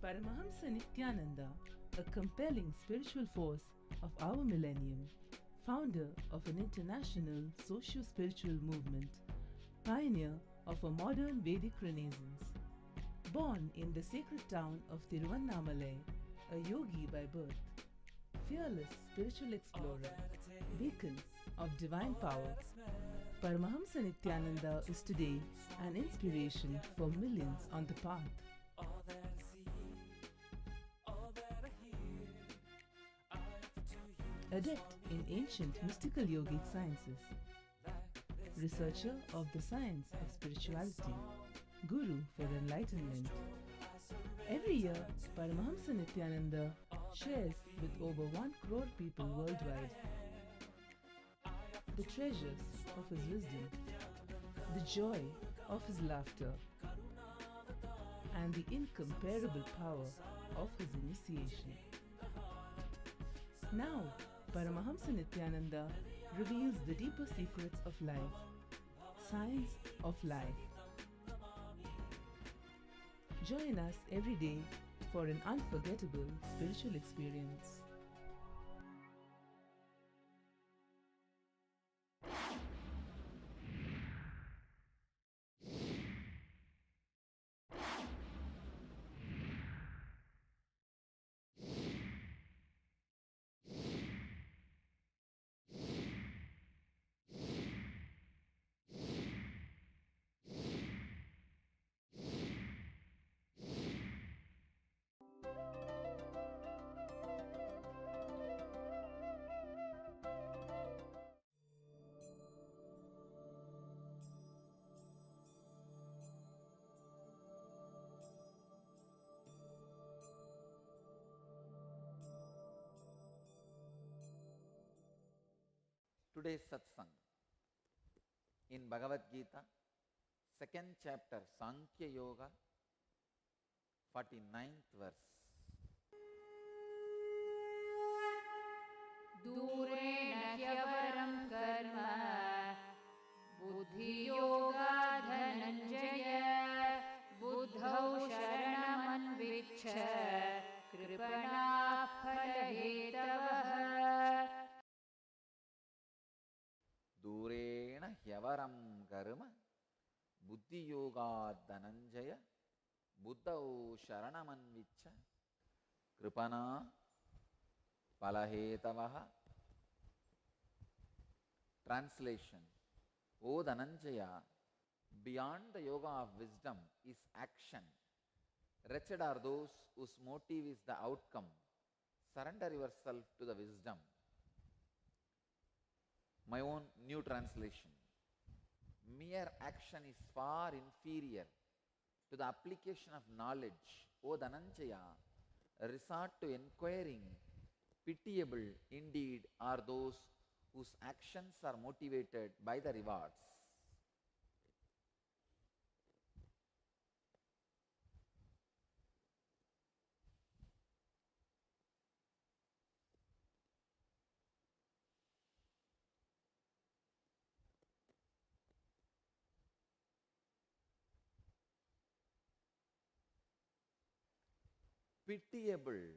Paramahamsa Nithyananda, a compelling spiritual force of our millennium, founder of an international socio-spiritual movement, pioneer of a modern Vedic renaissance, born in the sacred town of Tiruvannamalai, a yogi by birth, fearless spiritual explorer, beacon of divine power, Paramahamsa Nithyananda is today an inspiration for millions on the path. Adept in ancient mystical yogic sciences, researcher of the science of spirituality, guru for enlightenment. Every year, Paramahamsa Nithyananda shares with over 1 crore people worldwide the treasures of his wisdom, the joy of his laughter, and the incomparable power of his initiation. Now, Paramahamsa Nithyananda reveals the deeper secrets of life, science of life. Join us every day for an unforgettable spiritual experience. Today's satsang in Bhagavad Gita, 2nd chapter, Sankhya Yoga, 49th verse. दूरेण ह्यवरं कर्म बुद्धियोगा धनञ्जय बुद्धौ शरणमन्विच्छ कृपणाः फलहेतवः Durena Hyavaram Karma Buddhi Yoga Dhananjaya Buddhau Sharanamanvicha Kripana Palahetavaha. Translation: O Dhananjaya, beyond the yoga of wisdom is action. Wretched are those whose motive is the outcome. Surrender yourself to the wisdom. My own new translation: mere action is far inferior to the application of knowledge. O Dhananjaya, resort to inquiring. Pitiable indeed are those whose actions are motivated by the rewards. Pitiable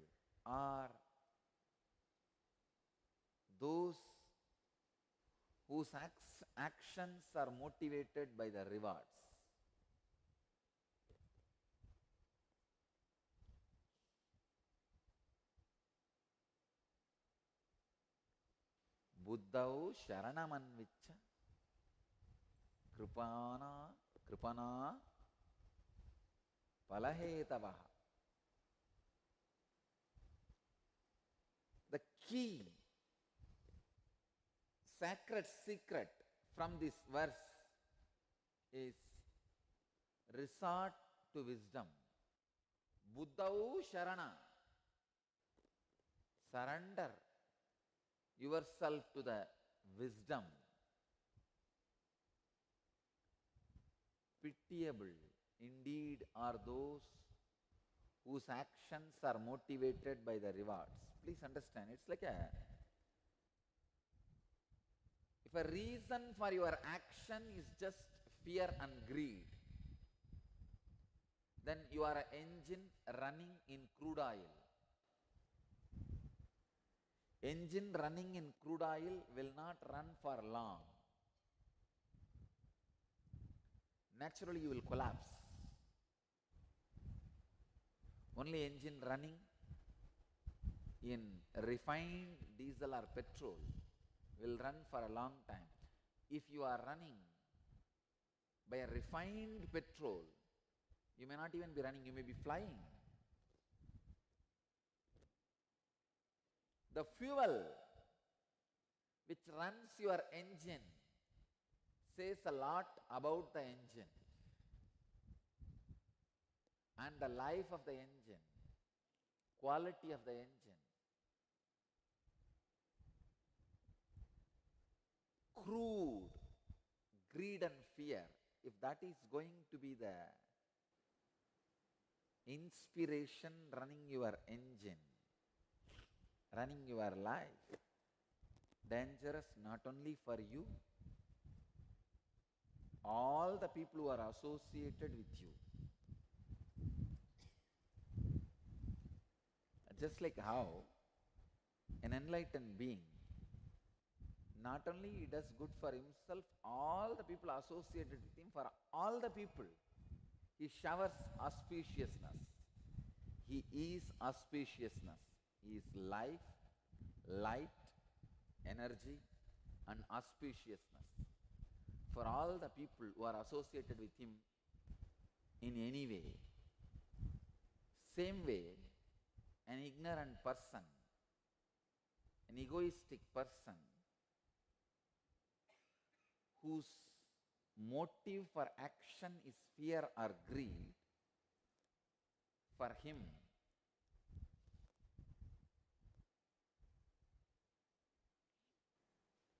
are those whose actions are motivated by the rewards. Buddhau Sharanamanvicha Kripana Palahetavaha. The key, sacred secret from this verse is resort to wisdom. Buddhau Sharana. Surrender yourself to the wisdom. Pitiable indeed are those whose actions are motivated by the rewards. Please understand, it's like if a reason for your action is just fear and greed, then you are an engine running in crude oil. Engine running in crude oil will not run for long. Naturally, you will collapse. Only engine running in refined diesel or petrol will run for a long time. If you are running by a refined petrol, you may not even be running, you may be flying. The fuel which runs your engine says a lot about the engine and the life of the engine, quality of the engine. Crude greed and fear, if that is going to be the inspiration running your engine, running your life, dangerous not only for you, all the people who are associated with you. Just like how an enlightened being, not only he does good for himself, all the people associated with him, for all the people, he showers auspiciousness. He is auspiciousness. He is life, light, energy, and auspiciousness for all the people who are associated with him in any way. Same way, an ignorant person, an egoistic person, whose motive for action is fear or greed, for him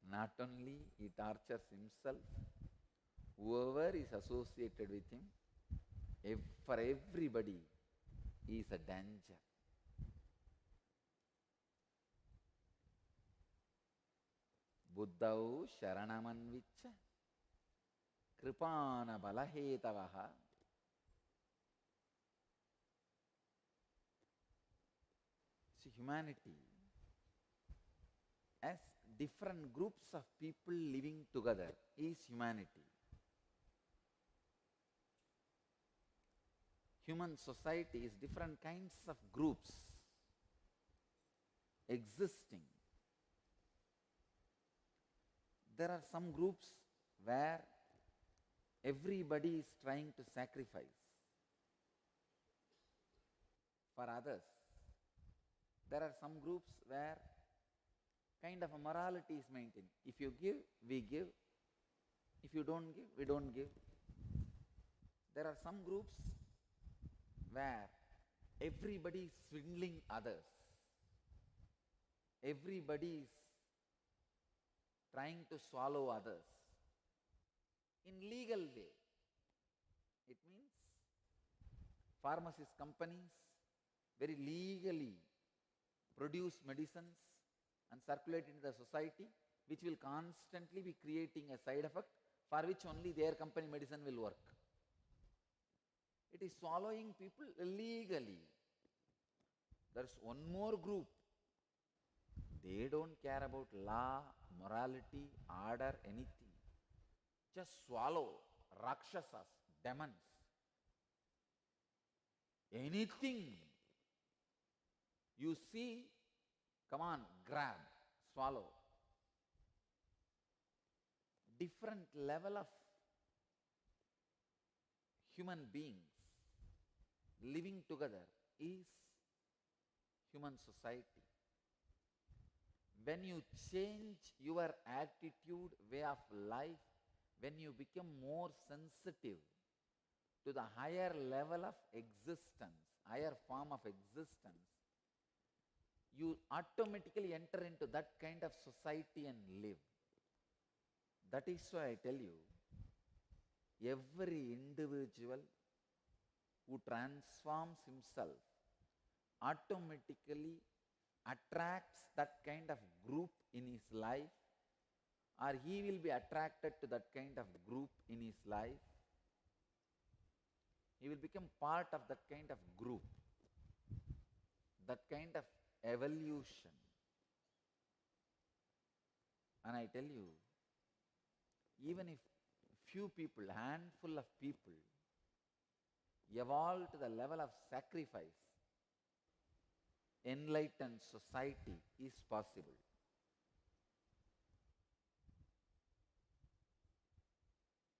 not only he tortures himself, whoever is associated with him, for everybody he is a danger. Buddhau Sharanamanvicha Kripana Balahetavaha. See, humanity as different groups of people living together is humanity. Human society is different kinds of groups existing. There are some groups where everybody is trying to sacrifice for others. There are some groups where kind of a morality is maintained. If you give, we give. If you don't give, we don't give. There are some groups where everybody is swindling others. Everybody is trying to swallow others in legal way. It means pharmacist companies very legally produce medicines and circulate into the society, which will constantly be creating a side effect for which only their company medicine will work. It is swallowing people illegally. There's one more group. They don't care about law, morality, order, anything. Just swallow rakshasas, demons. Anything you see, come on, grab, swallow. Different level of human beings living together is human society. When you change your attitude, way of life, when you become more sensitive to the higher level of existence, higher form of existence, you automatically enter into that kind of society and live. That is why I tell you, every individual who transforms himself automatically attracts that kind of group in his life, or he will be attracted to that kind of group in his life. He will become part of that kind of group, that kind of evolution. And I tell you, even if few people, handful of people, evolve to the level of sacrifice, enlightened society is possible.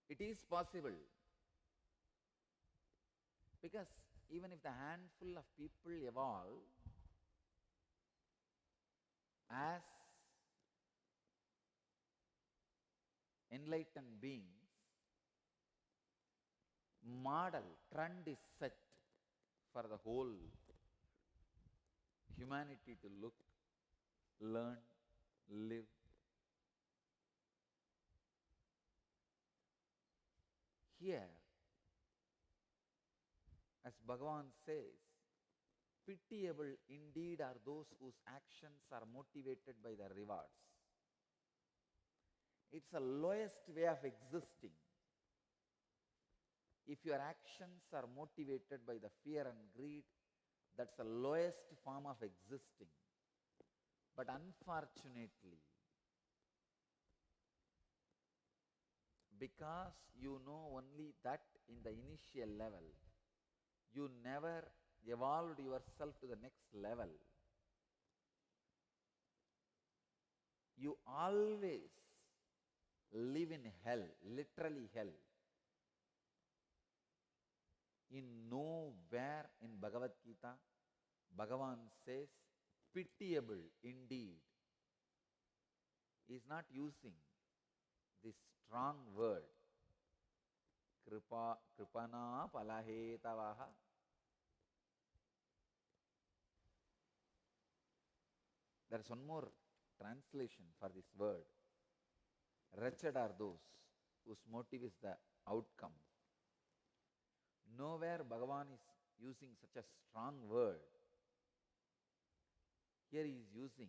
It is possible. Because even if the handful of people evolve as enlightened beings, model, trend is set for the whole humanity to look, learn, live. Here, as Bhagavan says, pitiable indeed are those whose actions are motivated by the rewards. It's the lowest way of existing. If your actions are motivated by the fear and greed, that's the lowest form of existing. But unfortunately, because you know only that in the initial level, you never evolved yourself to the next level. You always live in hell, literally hell. In nowhere in Bhagavad Gita, Bhagavan says, pitiable indeed. He is not using this strong word, kripana palahetavaha. There is one more translation for this word. Wretched are those whose motive is the outcome. Nowhere Bhagavan is using such a strong word. Here he is using,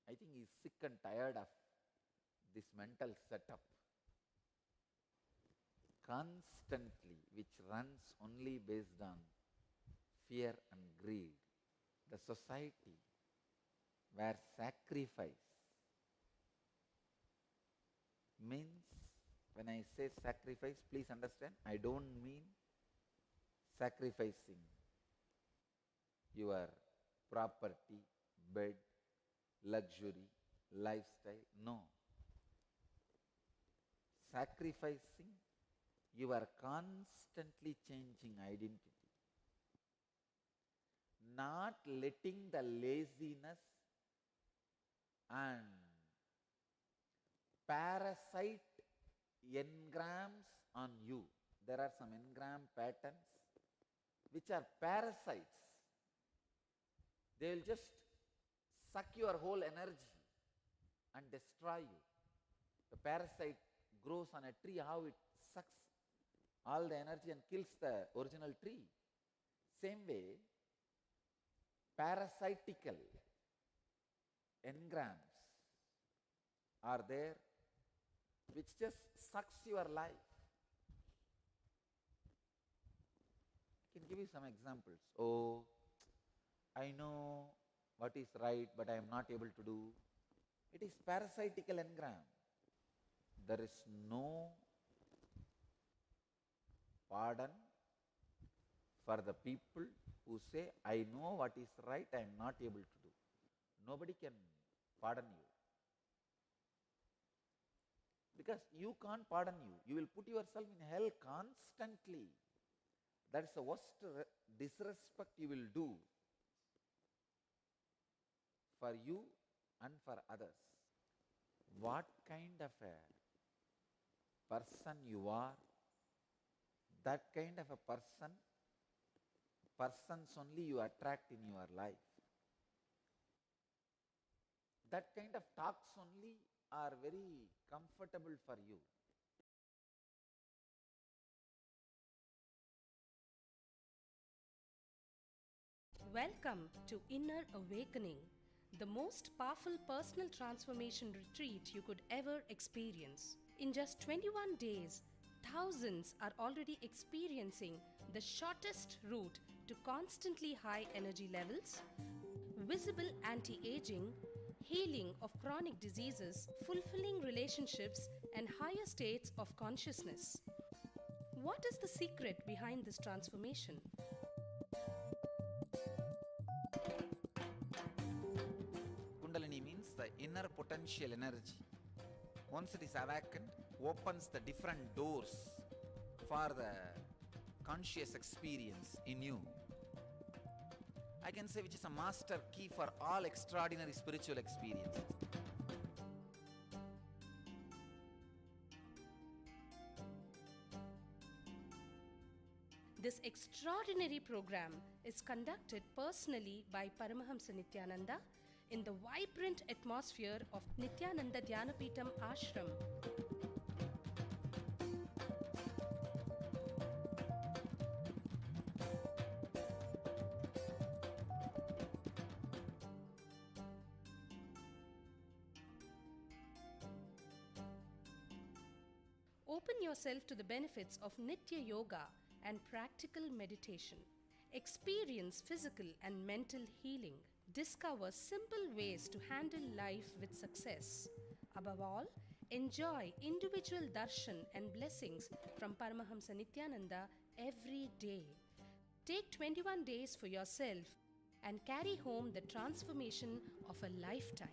I think he is sick and tired of this mental setup. Constantly, which runs only based on fear and greed. The society where sacrifice means, when I say sacrifice, please understand, I don't mean sacrificing your property, bed, luxury, lifestyle. No. Sacrificing your constantly changing identity. Not letting the laziness and parasite engrams on you. There are some engram patterns which are parasites. They will just suck your whole energy and destroy you. The parasite grows on a tree, how it sucks all the energy and kills the original tree. Same way, parasitical engrams are there which just sucks your life. can give you some examples. Oh, I know what is right, but I am not able to do. It is parasitical engram. There is no pardon for the people who say, I know what is right, I am not able to do. Nobody can pardon you. Because you can't pardon you. You will put yourself in hell constantly. That is the worst disrespect you will do for you and for others. What kind of a person you are, that kind of a persons only you attract in your life. That kind of talks only are very comfortable for you. Welcome to Inner Awakening, the most powerful personal transformation retreat you could ever experience. In just 21 days, thousands are already experiencing the shortest route to constantly high energy levels, visible anti-aging, healing of chronic diseases, fulfilling relationships, and higher states of consciousness. What is the secret behind this transformation? Kundalini means the inner potential energy. Once it is awakened, opens the different doors for the conscious experience in you. I can say which is a master key for all extraordinary spiritual experiences. This extraordinary program is conducted personally by Paramahamsa Nithyananda in the vibrant atmosphere of Nithyananda Dhyanapitham Ashram. Open yourself to the benefits of Nitya Yoga and practical meditation. Experience physical and mental healing. Discover simple ways to handle life with success. Above all, enjoy individual darshan and blessings from Paramahamsa Nithyananda every day. Take 21 days for yourself and carry home the transformation of a lifetime.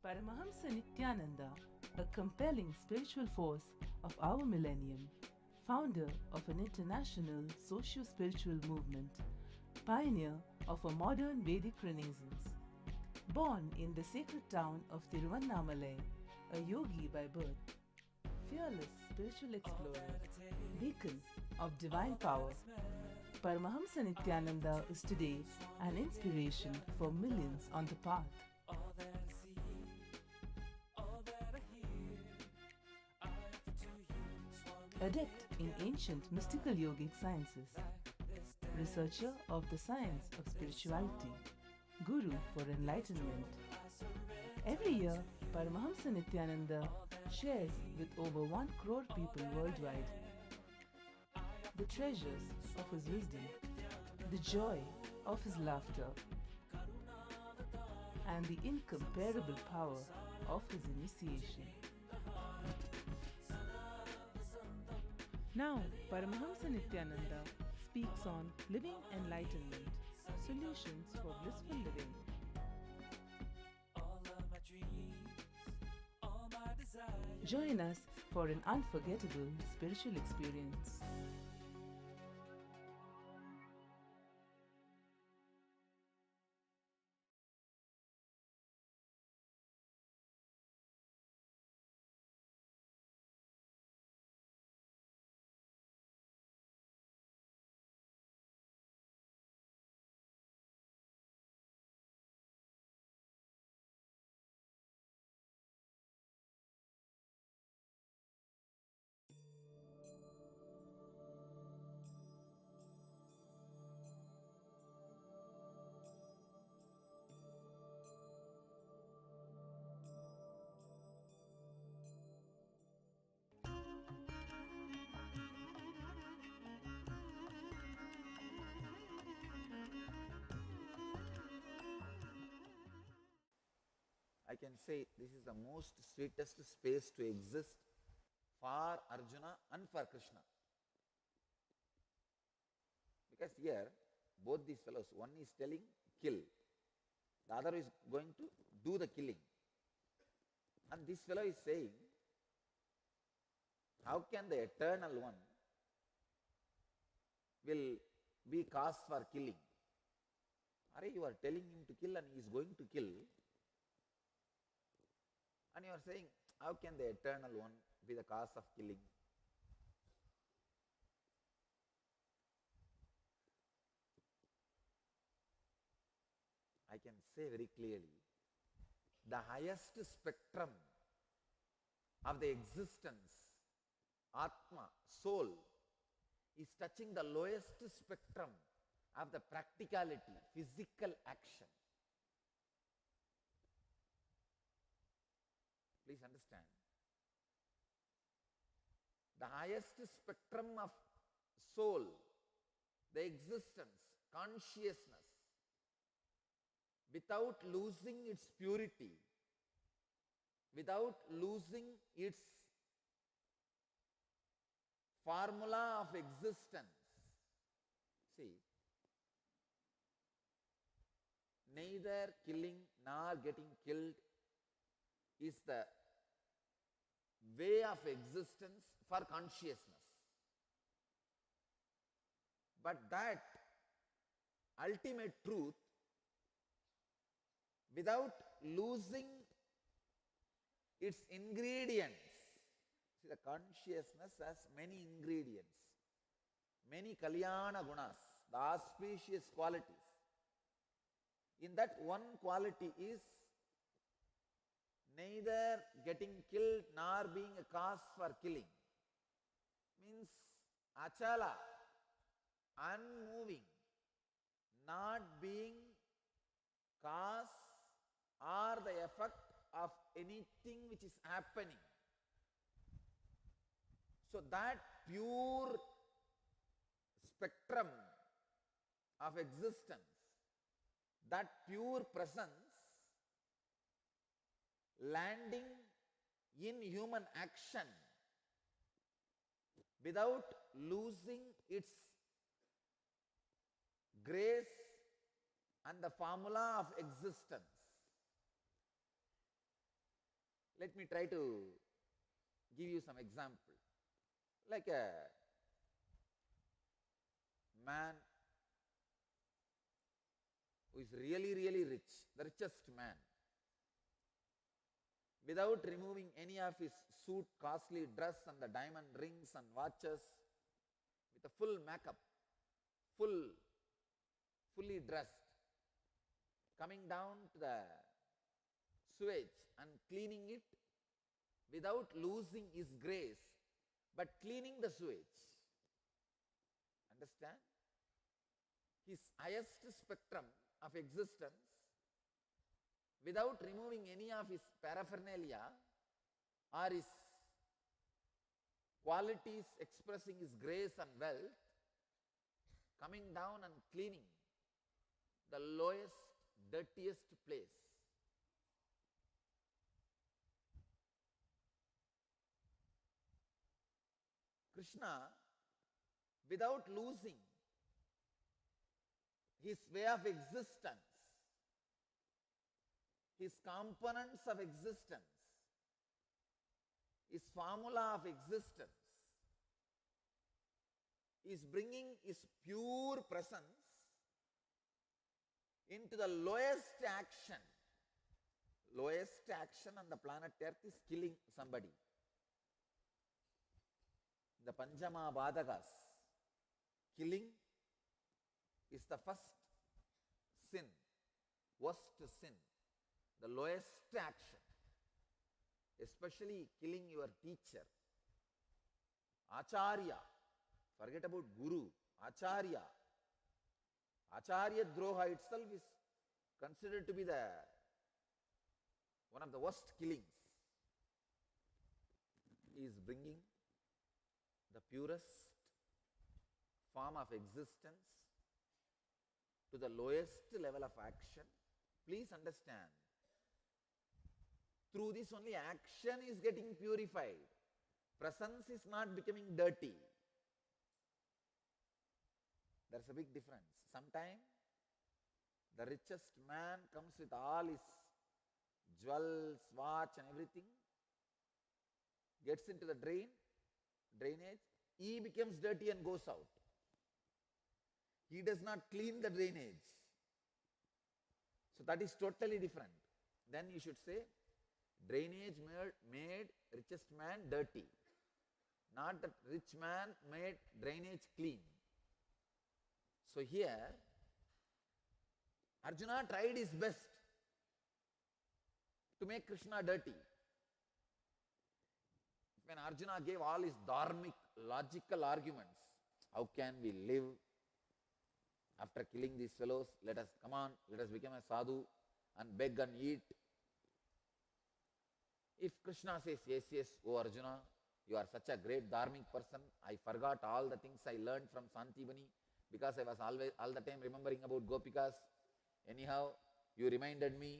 Paramahamsa Nithyananda, a compelling spiritual force of our millennium, founder of an international socio-spiritual movement, pioneer of a modern Vedic Renaissance. Born in the sacred town of Tiruvannamalai, a yogi by birth, fearless spiritual explorer, beacon of divine power, Paramahamsa Nithyananda is today an inspiration for millions on the path. Adept in ancient mystical yogic sciences, researcher of the science of spirituality, guru for enlightenment. Every year, Paramahamsa Nithyananda shares with over 1 crore people worldwide the treasures of his wisdom, the joy of his laughter, and the incomparable power of his initiation. Now, Paramahamsa Nithyananda speaks on living enlightenment, solutions for blissful living. Join us for an unforgettable spiritual experience. I can say this is the most sweetest space to exist for Arjuna and for Krishna. Because here, both these fellows, one is telling kill, the other is going to do the killing. And this fellow is saying, how can the eternal one will be cause for killing? Are you are telling him to kill and he is going to kill. And you are saying, how can the eternal one be the cause of killing? I can say very clearly, the highest spectrum of the existence, Atma, soul, is touching the lowest spectrum of the practicality, physical action. Please understand. The highest spectrum of soul, the existence, consciousness, without losing its purity, without losing its formula of existence. See, neither killing nor getting killed is the way of existence for consciousness. But that ultimate truth, without losing its ingredients. See, the consciousness has many ingredients, many kalyana gunas, the auspicious qualities. In that one quality is neither getting killed nor being a cause for killing. Means achala, unmoving, not being cause or the effect of anything which is happening. So that pure spectrum of existence, that pure presence landing in human action without losing its grace and the formula of existence. Let me try to give you some example. Like a man who is really, really rich, the richest man, without removing any of his suit, costly dress and the diamond rings and watches, with a full makeup, fully dressed, coming down to the sewage and cleaning it without losing his grace, but cleaning the sewage. Understand? His highest spectrum of existence, without removing any of his paraphernalia or his qualities expressing his grace and wealth, coming down and cleaning the lowest, dirtiest place. Krishna, without losing his way of existence, his components of existence, his formula of existence, is bringing his pure presence into the lowest action. Lowest action on the planet Earth is killing somebody. The Panchama Bhadagas, killing is the first sin, worst sin, the lowest action, especially killing your teacher, Acharya. Forget about Guru, Acharya. Acharya Droha itself is considered to be one of the worst killings. He is bringing the purest form of existence to the lowest level of action. Please understand, Through this only action is getting purified. Presence is not becoming dirty. There's a big difference. Sometimes the richest man comes with all his jewels, watch and everything, gets into the drainage, he becomes dirty and goes out. He does not clean the drainage. So that is totally different. Then you should say, drainage made richest man dirty. Not that rich man made drainage clean. So here, Arjuna tried his best to make Krishna dirty. When Arjuna gave all his dharmic, logical arguments, how can we live after killing these fellows? Let us become a sadhu and beg and eat. If Krishna says, yes, oh Arjuna, you are such a great dharmic person, I forgot all the things I learned from Santibani because I was all the time remembering about Gopikas. Anyhow, you reminded me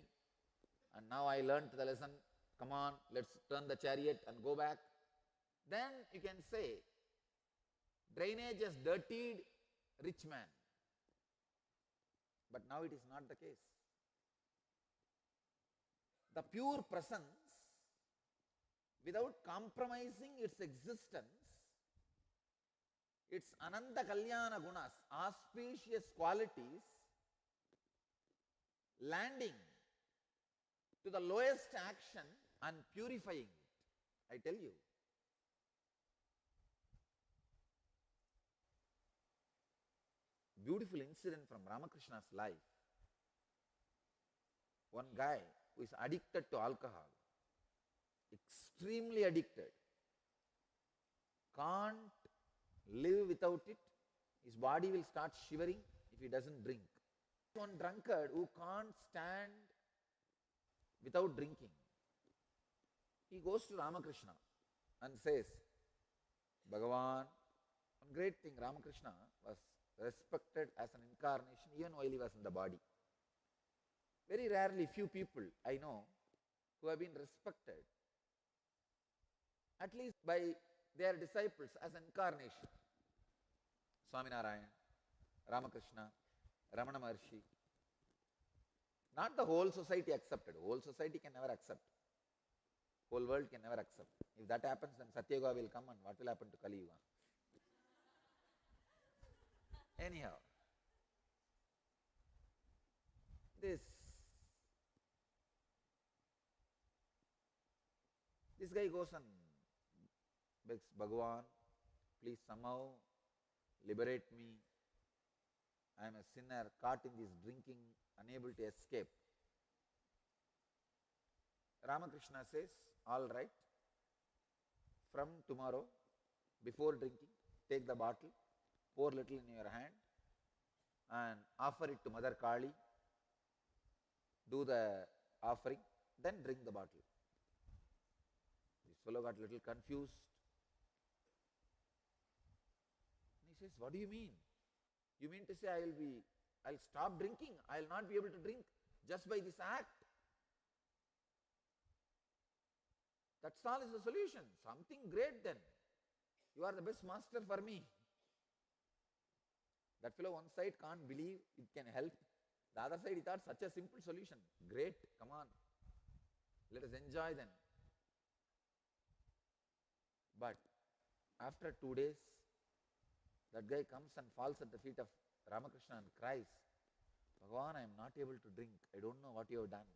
and now I learned the lesson. Come on, let's turn the chariot and go back. Then you can say, drainage has dirtied rich man. But now it is not the case. The pure presence, without compromising its existence, its Ananda Kalyana Gunas, auspicious qualities, landing to the lowest action and purifying it. I tell you. Beautiful incident from Ramakrishna's life. One guy who is addicted to alcohol, extremely addicted, can't live without it. His body will start shivering if he doesn't drink. One drunkard who can't stand without drinking. He goes to Ramakrishna and says, Bhagavan, one great thing, Ramakrishna was respected as an incarnation even while he was in the body. Very rarely few people I know who have been respected, at least by their disciples as an incarnation. Swaminarayan, Ramakrishna, Ramana Maharshi. Not the whole society accepted. Whole society can never accept. Whole world can never accept. If that happens, then Satyayuga will come and what will happen to Kali Yuga? Anyhow, this guy goes and begs Bhagavan, please somehow liberate me. I am a sinner caught in this drinking, unable to escape. Ramakrishna says, all right, from tomorrow, before drinking, take the bottle, pour little in your hand and offer it to Mother Kali. Do the offering, then drink the bottle. This fellow got a little confused. And he says, what do you mean? You mean to say I'll stop drinking? I'll not be able to drink just by this act? That's all is the solution. Something great then. You are the best master for me. That fellow one side can't believe it can help. The other side he thought such a simple solution. Great, come on. Let us enjoy then. But after 2 days, that guy comes and falls at the feet of Ramakrishna and cries, Bhagavan, I am not able to drink. I don't know what you have done.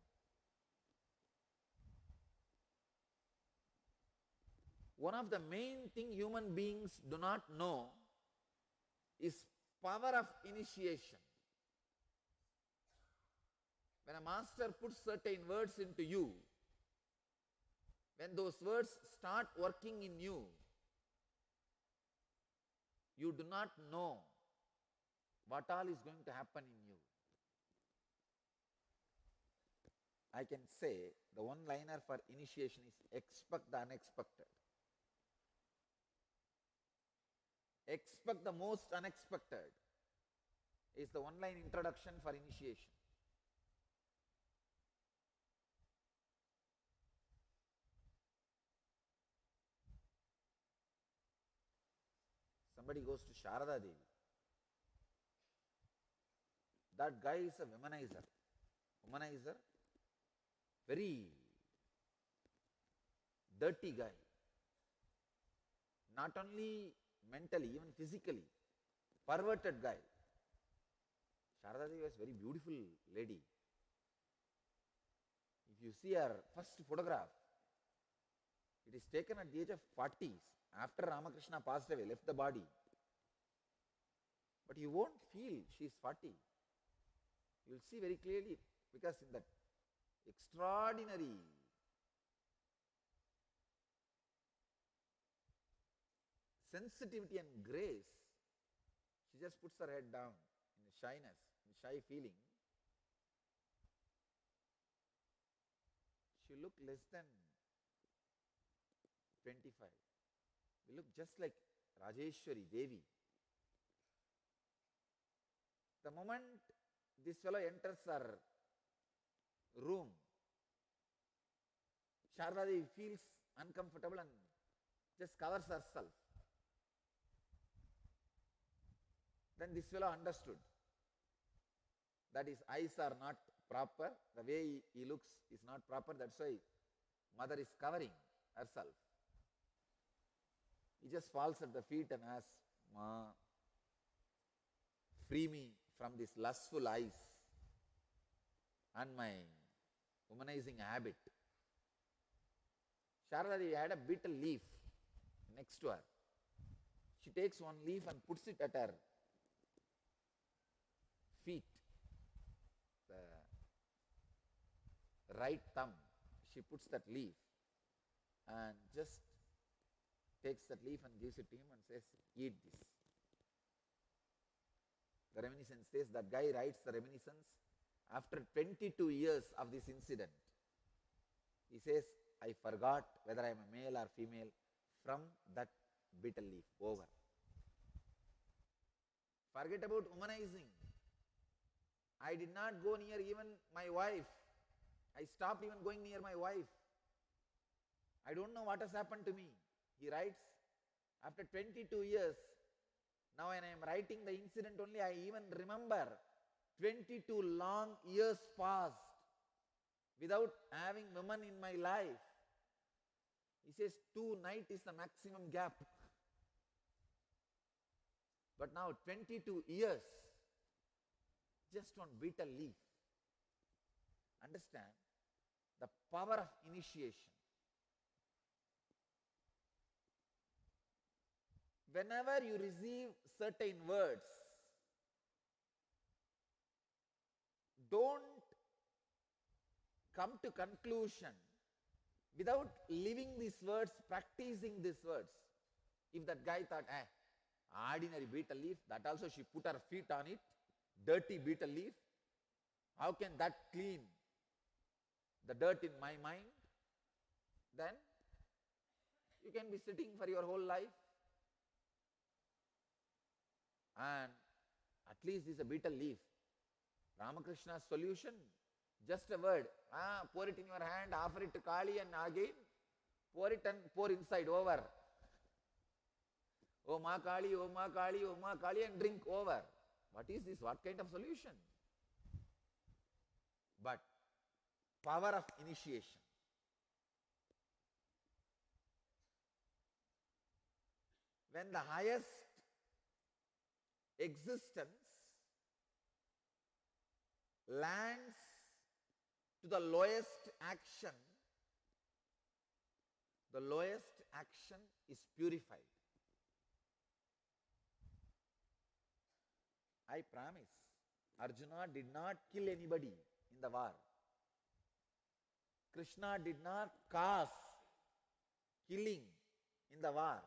One of the main things human beings do not know is power of initiation. When a master puts certain words into you, when those words start working in you, you do not know what all is going to happen in you. I can say the one-liner for initiation is expect the unexpected. Expect the most unexpected is the one-line introduction for initiation. somebody goes to Sharada Devi, that guy is a womanizer. Womanizer, very dirty guy. Not only mentally, even physically, perverted guy. Sharada Devi was a very beautiful lady. If you see her first photograph, it is taken at the age of 40s, after Ramakrishna passed away, left the body. But you won't feel she is 40. You will see very clearly, because in that extraordinary sensitivity and grace, she just puts her head down in shyness, in shy feeling. She looked less than 25. We look just like Rajeshwari Devi. The moment this fellow enters her room, Sharada Devi feels uncomfortable and just covers herself. Then this fellow understood that his eyes are not proper, the way he looks is not proper, that's why mother is covering herself. He just falls at the feet and asks, Ma, free me from these lustful eyes and my womanizing habit. Sharada Devi had a betel leaf next to her. She takes one leaf and puts it at her feet. The right thumb, she puts that leaf and just takes that leaf and gives it to him and says, eat this. The reminiscence says, that guy writes the reminiscence after 22 years of this incident. He says, I forgot whether I am a male or female from that betel leaf. Over. Forget about womanizing. I did not go near even my wife. I stopped even going near my wife. I don't know what has happened to me. He writes, after 22 years, now when I am writing the incident only, I even remember 22 long years passed without having women in my life. He says 2 nights is the maximum gap. But now 22 years, just one betel leaf. Understand the power of initiation. Whenever you receive certain words, don't come to conclusion without living these words, practicing these words. If that guy thought, ordinary betel leaf, that also she put her feet on it, dirty betel leaf, how can that clean the dirt in my mind? Then you can be sitting for your whole life. And at least this is a betel leaf. Ramakrishna's solution, just a word. Pour it in your hand, offer it to Kali, and again pour it and pour inside, over. Oh Ma Kali, oh Ma Kali, oh Ma Kali, and drink, over. What is this? What kind of solution? But power of initiation. When the highest existence lands to the lowest action is purified. I promise, Arjuna did not kill anybody in the war. Krishna did not cause killing in the war.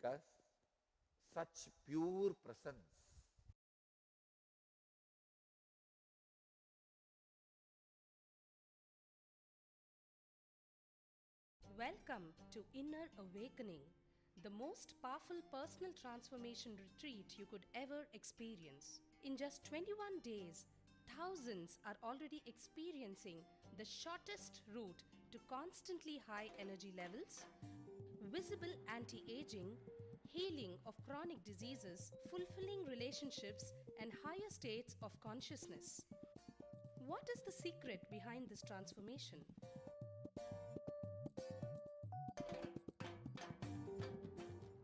Because such pure presence Welcome to Inner Awakening, the most powerful personal transformation retreat you could ever experience. In just 21 days, thousands are already experiencing the shortest route to constantly high energy levels, visible anti-aging, healing of chronic diseases, fulfilling relationships, and higher states of consciousness. What is the secret behind this transformation?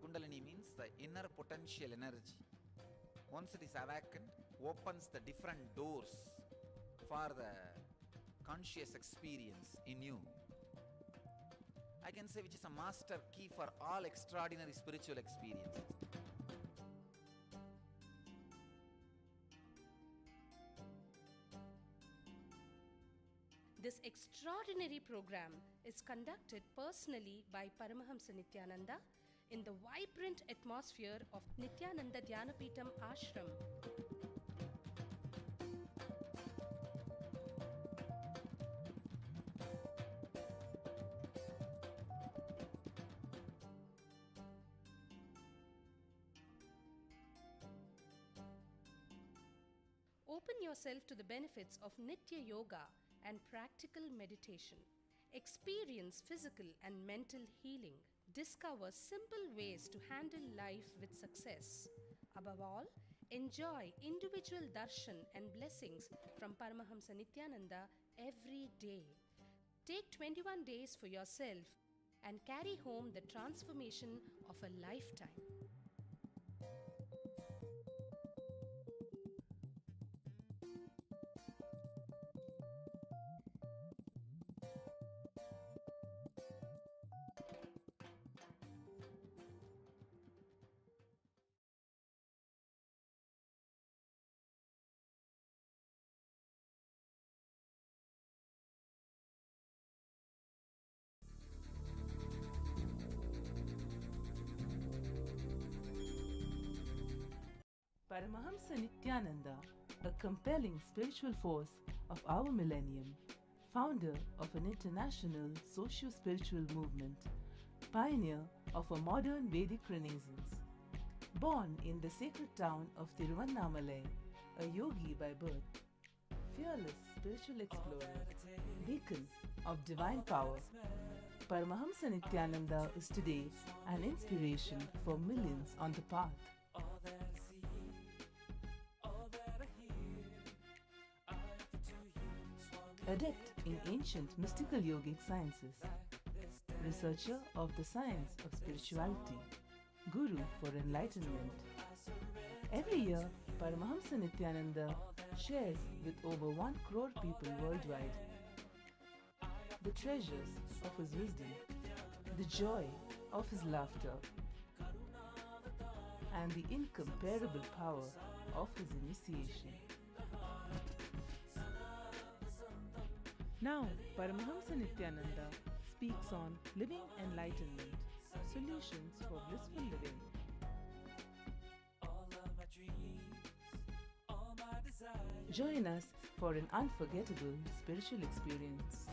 Kundalini means the inner potential energy. Once it is awakened, opens the different doors for the conscious experience in you. I can say which is a master key for all extraordinary spiritual experiences. This extraordinary program is conducted personally by Paramahamsa Nithyananda in the vibrant atmosphere of Nithyananda Dhyanapeetham Ashram. Open yourself to the benefits of Nitya Yoga and practical meditation. Experience physical and mental healing. Discover simple ways to handle life with success. Above all, enjoy individual darshan and blessings from Paramahamsa Nithyananda every day. Take 21 days for yourself and carry home the transformation of a lifetime. Paramahamsa Nithyananda, a compelling spiritual force of our millennium, founder of an international socio-spiritual movement, pioneer of a modern Vedic renaissance, born in the sacred town of Tiruvannamalai, a yogi by birth, fearless spiritual explorer, beacon of divine power, Paramahamsa Nithyananda is today an inspiration for millions on the path. Adept in ancient mystical yogic sciences, researcher of the science of spirituality, guru for enlightenment. Every year, Paramahamsa Nithyananda shares with over 1 crore people worldwide the treasures of his wisdom, the joy of his laughter, and the incomparable power of his initiation. Now, Paramahamsa Nithyananda speaks on living enlightenment, solutions for blissful living. Join us for an unforgettable spiritual experience.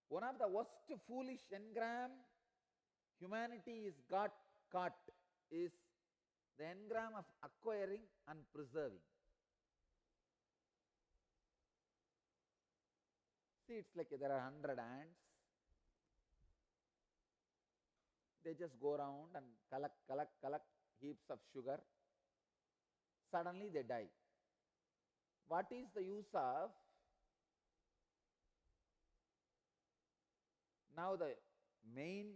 One of the worst foolish engram humanity is got caught is the engram of acquiring and preserving. See, it's like there are 100 ants. They just go around and collect heaps of sugar. Suddenly they die. What is the use of Now the main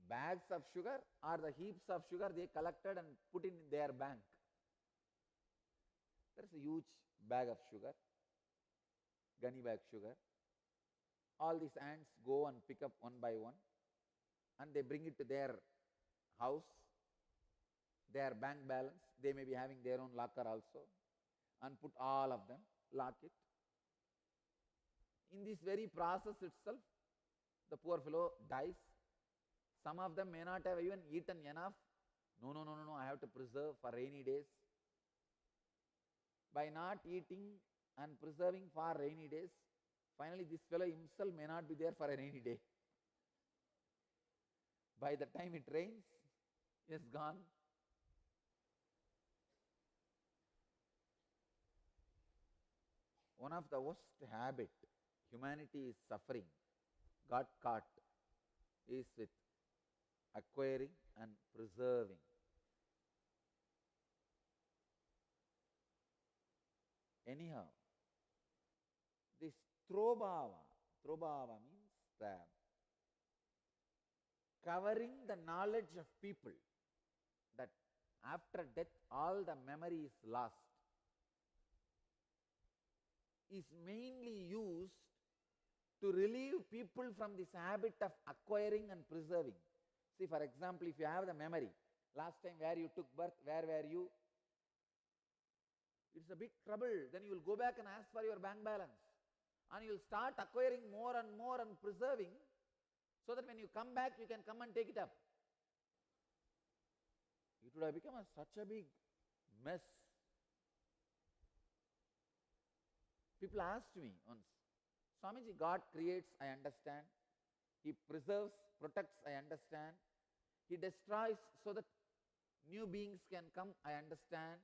bags of sugar or the heaps of sugar they collected and put in their bank. There is a huge bag of sugar, gunny bag sugar. All these ants go and pick up one by one and they bring it to their house, their bank balance. They may be having their own locker also, and put all of them, lock it. In this very process itself, the poor fellow dies. Some of them may not have even eaten enough. No, I have to preserve for rainy days. By not eating and preserving for rainy days, finally this fellow himself may not be there for a rainy day. By the time it rains, he is gone. One of the worst habit humanity is suffering, got caught, is with acquiring and preserving. Anyhow, this Throbhava means the covering the knowledge of people, that after death all the memory is lost, is mainly used to relieve people from this habit of acquiring and preserving. See, for example, if you have the memory, last time where you took birth, where were you? It's a big trouble. Then you will go back and ask for your bank balance. And you will start acquiring more and more and preserving, so that when you come back, you can come and take it up. It would have become such a big mess. People asked me once, Swamiji, God creates, I understand. He preserves, protects, I understand. He destroys so that new beings can come, I understand.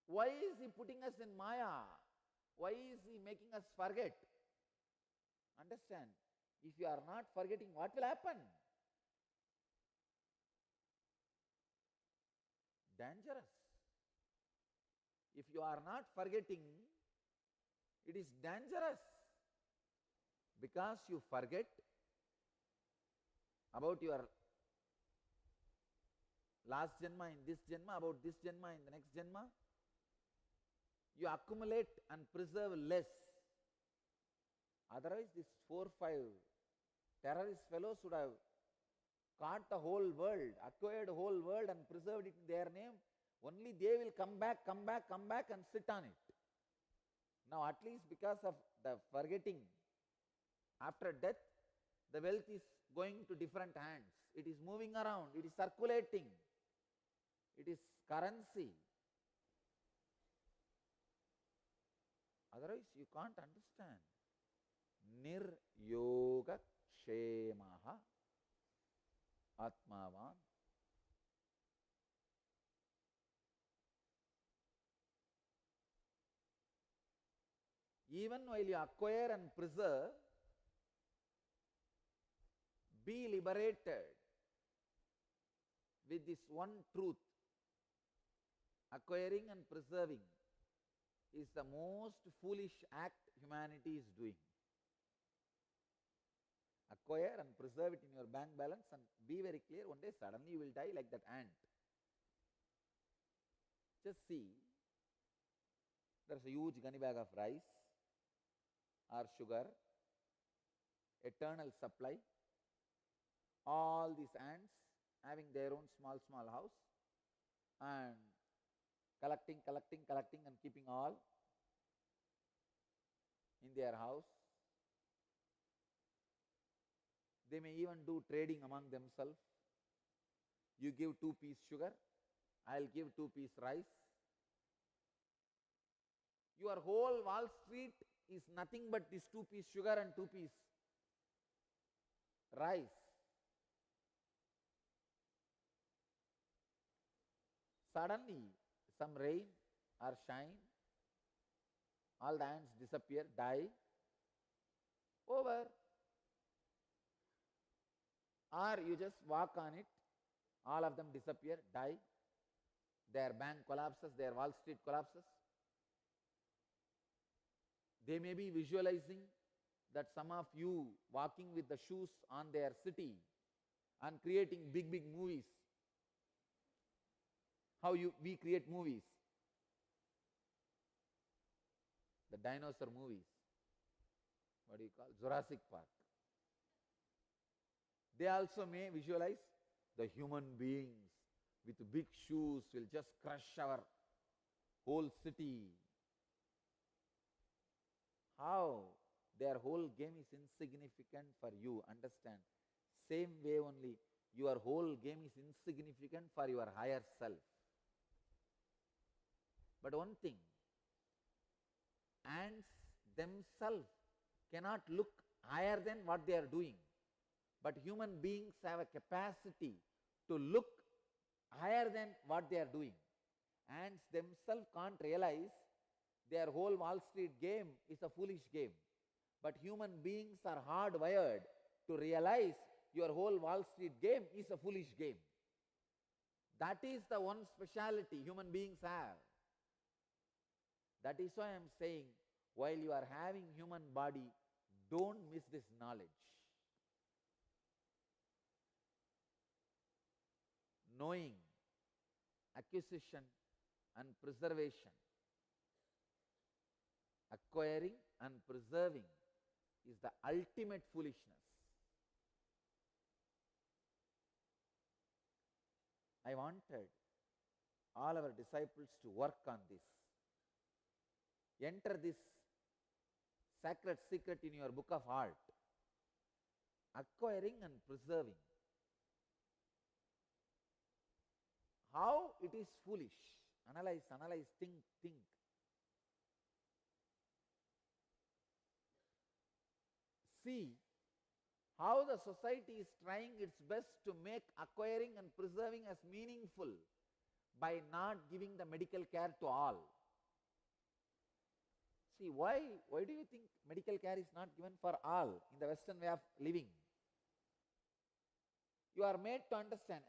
Why is He putting us in Maya? Why is He making us forget? Understand, if you are not forgetting, what will happen? Dangerous. If you are not forgetting, it is dangerous, because you forget about your last Janma in this Janma, about this Janma in the next Janma. You accumulate and preserve less. Otherwise, these 4, 5 terrorist fellows would have caught the whole world, acquired the whole world and preserved it in their name. Only they will come back and sit on it. Now at least because of the forgetting, after death, the wealth is going to different hands. It is moving around, it is circulating, it is currency. Otherwise you can't understand. Nir-yoga kshemaha atmavan. Even while you acquire and preserve, be liberated with this one truth. Acquiring and preserving is the most foolish act humanity is doing. Acquire and preserve it in your bank balance, and be very clear, one day suddenly you will die like that ant. Just see, there is a huge gunny bag of rice or sugar, eternal supply. All these ants having their own small house and collecting and keeping all in their house. They may even do trading among themselves. You give 2 pieces sugar, I'll give 2 pieces rice. Your whole Wall Street is nothing but this 2 pieces sugar and 2 pieces rice. Suddenly, some rain or shine, all the ants disappear, die, over. Or you just walk on it, all of them disappear, die, their bank collapses, their Wall Street collapses. They may be visualizing that some of you walking with the shoes on their city and creating big, big movies. How we create movies? The dinosaur movies. What do you call? Jurassic Park. They also may visualize the human beings with big shoes will just crush our whole city. How? Their whole game is insignificant for you. Understand? Same way only, your whole game is insignificant for your higher self. But one thing, ants themselves cannot look higher than what they are doing. But human beings have a capacity to look higher than what they are doing. Ants themselves can't realize their whole Wall Street game is a foolish game. But human beings are hardwired to realize your whole Wall Street game is a foolish game. That is the one speciality human beings have. That is why I am saying, while you are having human body, don't miss this knowledge. Knowing, acquisition and preservation, acquiring and preserving is the ultimate foolishness. I wanted all our disciples to work on this. Enter this sacred secret in your book of heart. Acquiring and preserving. How it is foolish. Analyze, think. See how the society is trying its best to make acquiring and preserving as meaningful by not giving the medical care to all. See, why do you think medical care is not given for all in the Western way of living? You are made to understand,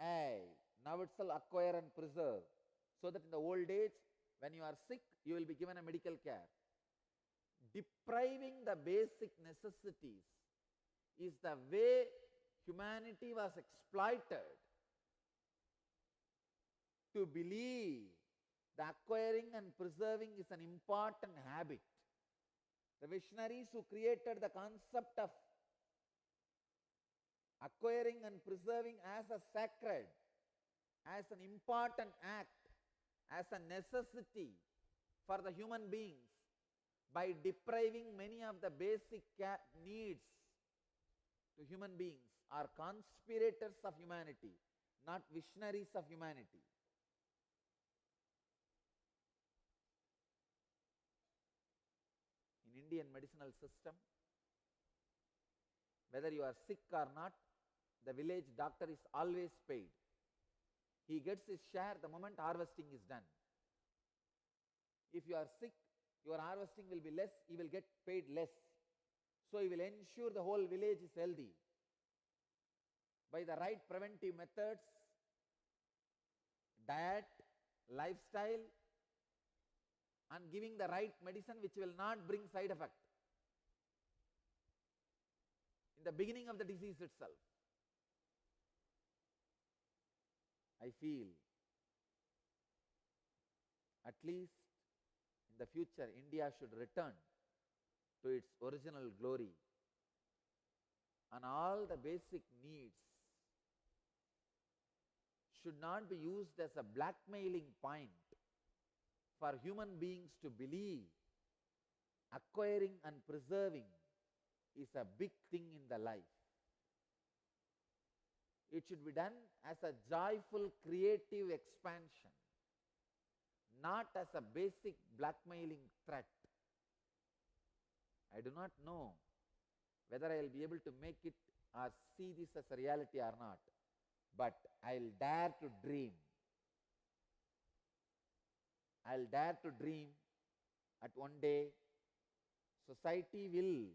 now itself acquire and preserve, so that in the old age, when you are sick, you will be given a medical care. Depriving the basic necessities is the way humanity was exploited to believe that acquiring and preserving is an important habit. The visionaries who created the concept of acquiring and preserving as a sacred, as an important act, as a necessity for the human beings, by depriving many of the basic needs to human beings, are conspirators of humanity, not visionaries of humanity. In Indian medicinal system, whether you are sick or not, the village doctor is always paid. He gets his share the moment harvesting is done. If you are sick, your harvesting will be less, he will get paid less. So he will ensure the whole village is healthy. By the right preventive methods, diet, lifestyle, and giving the right medicine which will not bring side effect in the beginning of the disease itself. I feel at least in the future India should return to its original glory, and all the basic needs should not be used as a blackmailing point for human beings to believe acquiring and preserving is a big thing in the life. It should be done as a joyful creative expansion, not as a basic blackmailing threat. I do not know whether I will be able to make it or see this as a reality or not, but I will dare to dream. I will dare to dream that one day society will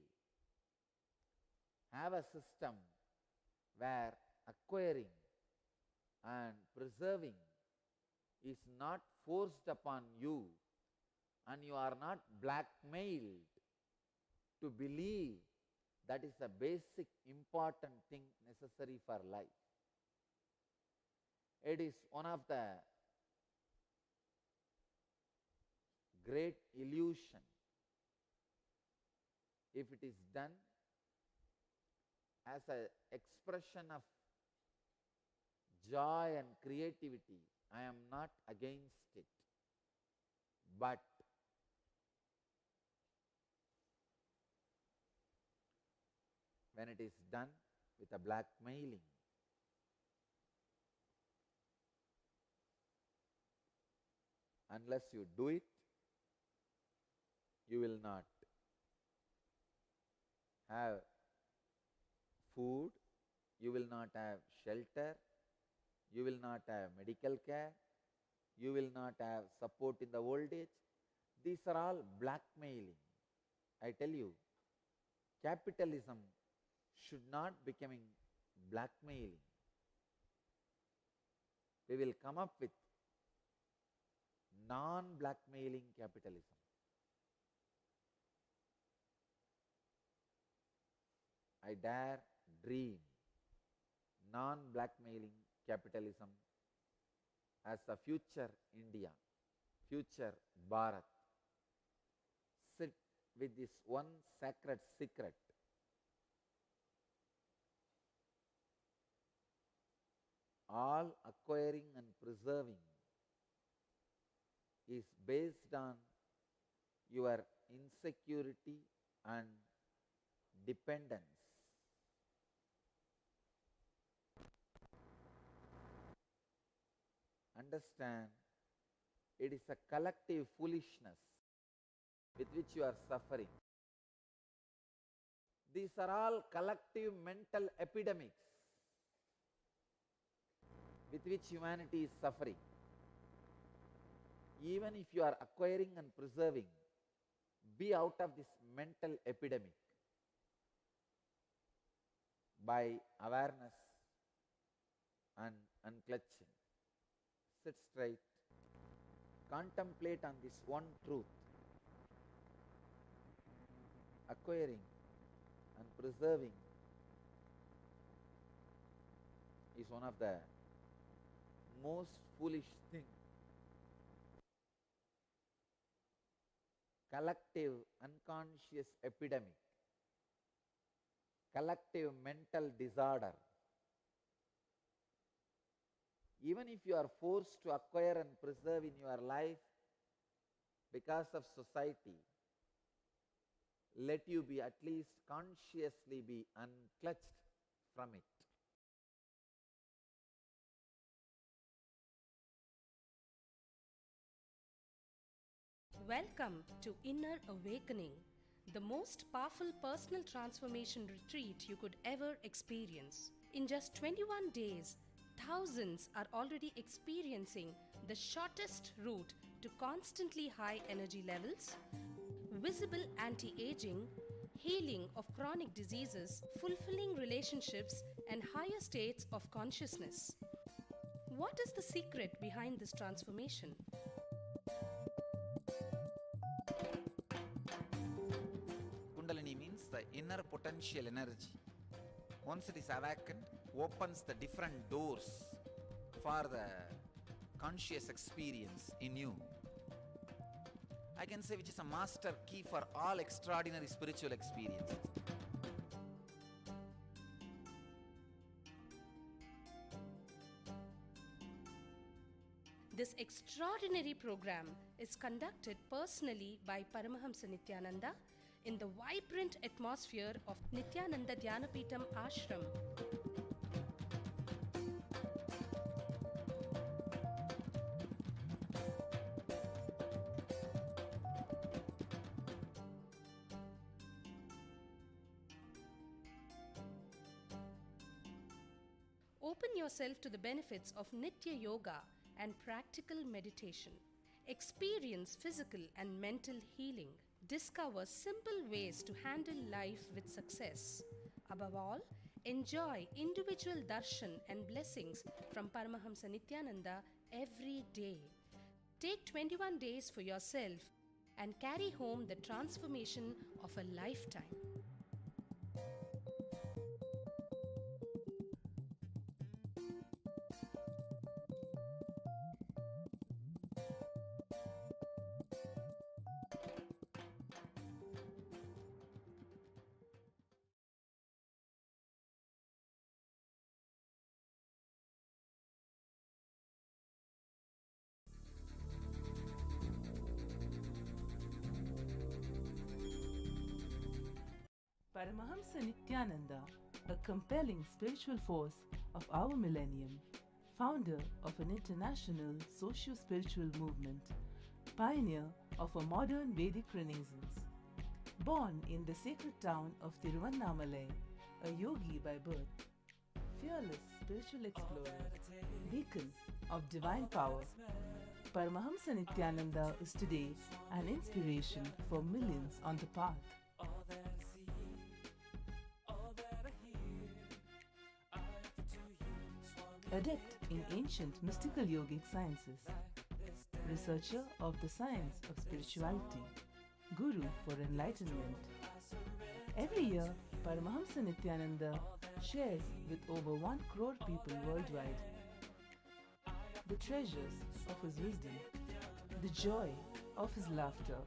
have a system where acquiring and preserving is not forced upon you, and you are not blackmailed to believe That is a basic important thing necessary for life. It is one of the great illusion. If it is done as an expression of joy and creativity, I am not against it. But when it is done with a blackmailing, unless you do it, you will not have food, you will not have shelter, you will not have medical care, you will not have support in the old age. These are all blackmailing. I tell you, capitalism should not becoming blackmailing. We will come up with non-blackmailing capitalism. I dare dream non-blackmailing capitalism as a future India, future Bharat. Sit with this one sacred secret. All acquiring and preserving is based on your insecurity and dependence. Understand, it is a collective foolishness with which you are suffering. These are all collective mental epidemics with which humanity is suffering. Even if you are acquiring and preserving, be out of this mental epidemic by awareness and unclutching. Sit straight, contemplate on this one truth. Acquiring and preserving is one of the most foolish thing. Collective unconscious epidemic, collective mental disorder. Even if you are forced to acquire and preserve in your life because of society, let you be at least consciously be unclutched from it. Welcome to Inner Awakening, the most powerful personal transformation retreat you could ever experience. In just 21 days, thousands are already experiencing the shortest route to constantly high energy levels, visible anti-aging, healing of chronic diseases, fulfilling relationships, and higher states of consciousness. What is the secret behind this transformation? Kundalini means the inner potential energy. Once it is awakened, opens the different doors for the conscious experience in you. I can say which is a master key for all extraordinary spiritual experiences. This extraordinary program is conducted personally by Paramahamsa Nithyananda in the vibrant atmosphere of Nithyananda Dhyanapitham Ashram. Open yourself to the benefits of Nitya Yoga and practical meditation. Experience physical and mental healing. Discover simple ways to handle life with success. Above all, enjoy individual darshan and blessings from Paramahamsa Nithyananda every day. Take 21 days for yourself and carry home the transformation of a lifetime. Paramahamsa Nithyananda, a compelling spiritual force of our millennium, founder of an international socio-spiritual movement, pioneer of a modern Vedic renaissance. Born in the sacred town of Tiruvannamalai, a yogi by birth, fearless spiritual explorer, beacon of divine power, Paramahamsa Nithyananda is today an inspiration for millions on the path. Adept in ancient mystical yogic sciences, researcher of the science of spirituality, guru for enlightenment. Every year, Paramahamsa Nithyananda shares with over 1 crore people worldwide the treasures of his wisdom, the joy of his laughter,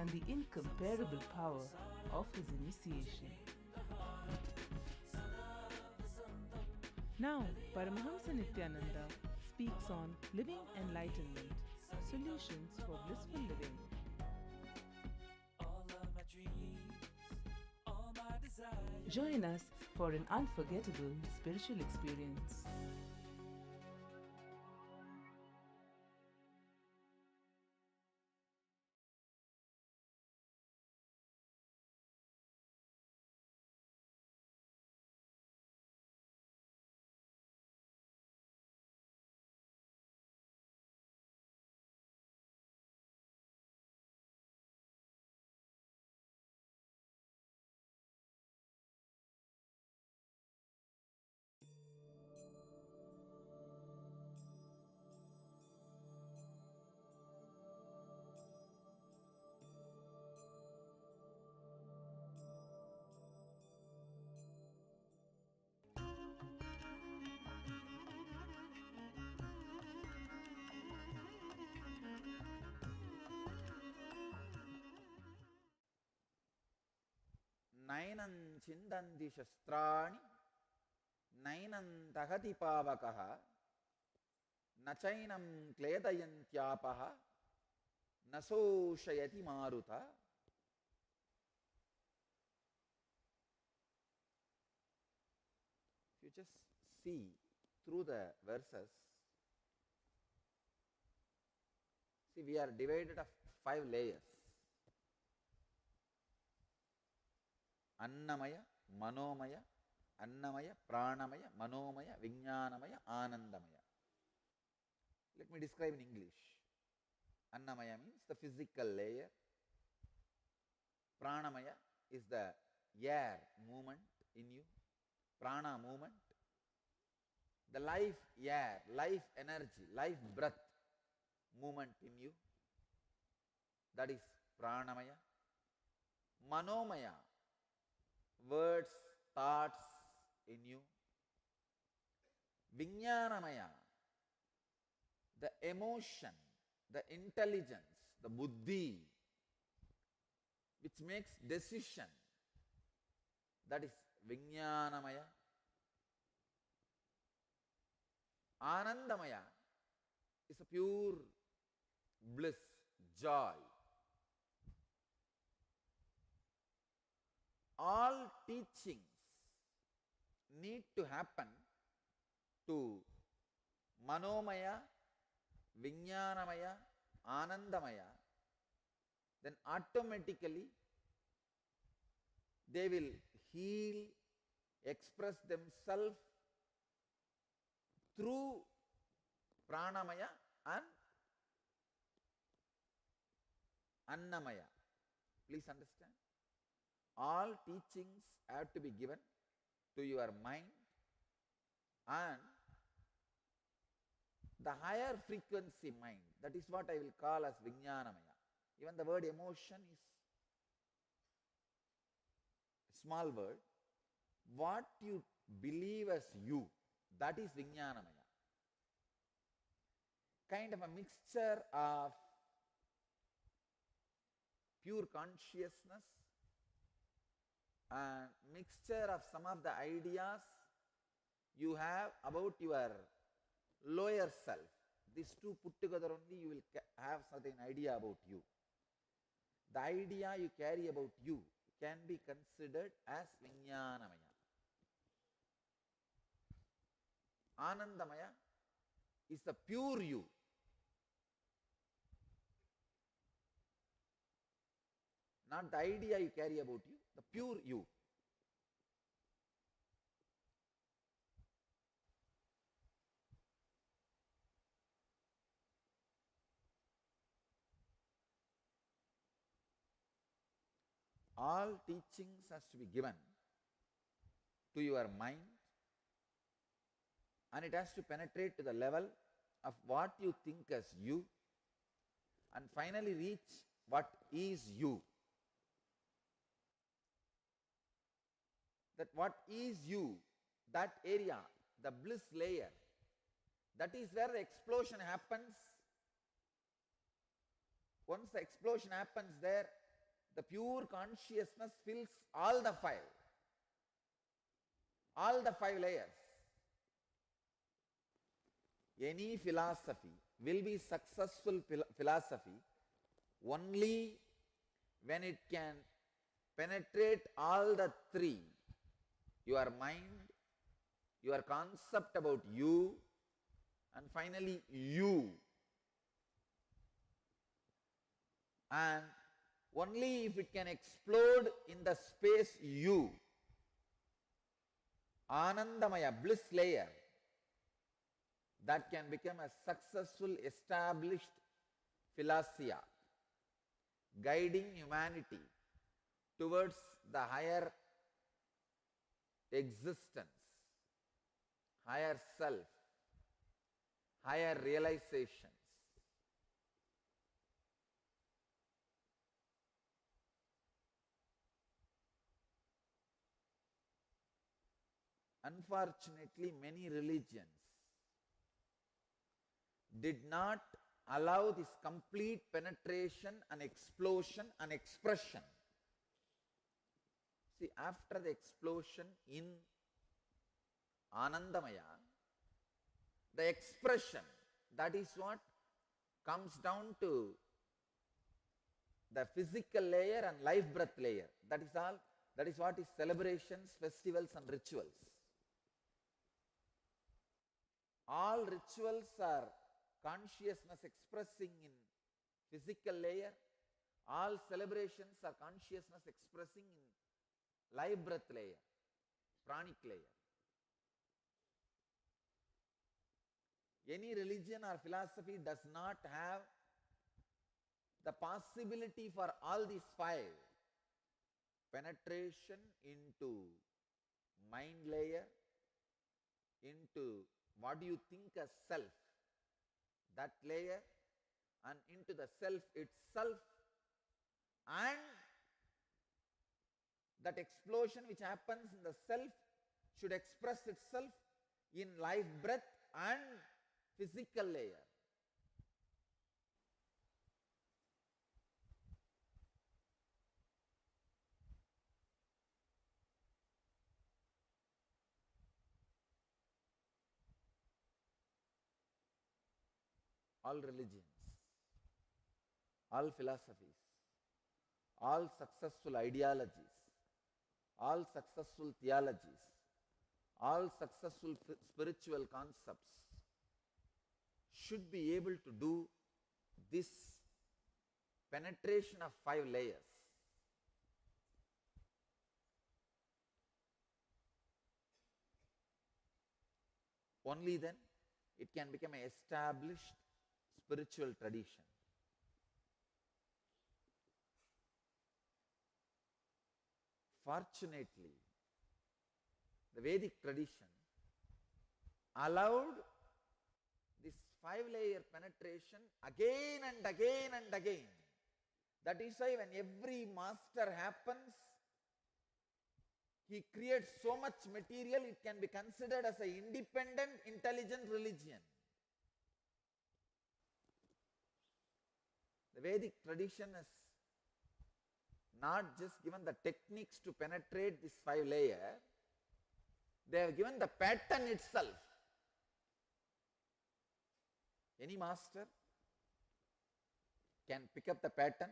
and the incomparable power of his initiation. Now, Paramahamsa Nithyananda speaks on living enlightenment, solutions for blissful living. Join us for an unforgettable spiritual experience. Nainam chindanti shastrani, nainam dahati pavakaha, nachainam kledayantyapaha, nasoshayati maruta. If you just see through the verses, see, we are divided of 5 layers. Annamaya, Manomaya, Annamaya, Pranamaya, Manomaya, Vijnanamaya, Anandamaya. Let me describe in English. Annamaya means the physical layer. Pranamaya is the air movement in you. Prana movement. The life air, life energy, life breath movement in you. That is Pranamaya. Manomaya, words, thoughts in you. Vijnanamaya, the emotion, the intelligence, the buddhi, which makes decision. That is Vijnanamaya. Anandamaya is a pure bliss, joy. All teachings need to happen to Manomaya, Vijnanamaya, Anandamaya, then automatically they will heal, express themselves through Pranamaya and Annamaya. Please understand. All teachings have to be given to your mind, and the higher frequency mind, that is what I will call as Vijnanamaya. Even the word emotion is a small word. What you believe as you, that is Vijnanamaya. Kind of a mixture of pure consciousness and mixture of some of the ideas you have about your lower self. These two put together only you will have certain idea about you. The idea you carry about you can be considered as Vijnanamaya. Anandamaya is the pure you. Not the idea you carry about you, the pure you. All teachings has to be given to your mind, and it has to penetrate to the level of what you think as you, and finally reach what is you. That what is you, that area, the bliss layer, that is where the explosion happens. Once the explosion happens there, the pure consciousness fills all the five layers. Any philosophy will be successful philosophy only when it can penetrate all the three: your mind, your concept about you, and finally you. And only if it can explode in the space you, Anandamaya, bliss layer, that can become a successful, established philosophia, guiding humanity towards the higher existence, higher self, higher realizations. Unfortunately, many religions did not allow this complete penetration and explosion and expression. See, after the explosion in Anandamaya, the expression, that is what comes down to the physical layer and life breath layer. That is all. That is what is celebrations, festivals and rituals. All rituals are consciousness expressing in physical layer. All celebrations are consciousness expressing in life breath layer, pranic layer. Any religion or philosophy does not have the possibility for all these five: penetration into mind layer, into what do you think as self, that layer, and into the self itself, and that explosion which happens in the self should express itself in life breath and physical layer. All religions, all philosophies, all successful ideologies, all successful theologies, all successful spiritual concepts should be able to do this penetration of five layers. Only then it can become an established spiritual tradition. Fortunately, the Vedic tradition allowed this five-layer penetration again and again and again. That is why when every master happens, he creates so much material, it can be considered as an independent, intelligent religion. The Vedic tradition has not just given the techniques to penetrate this five layer, they have given the pattern itself. Any master can pick up the pattern,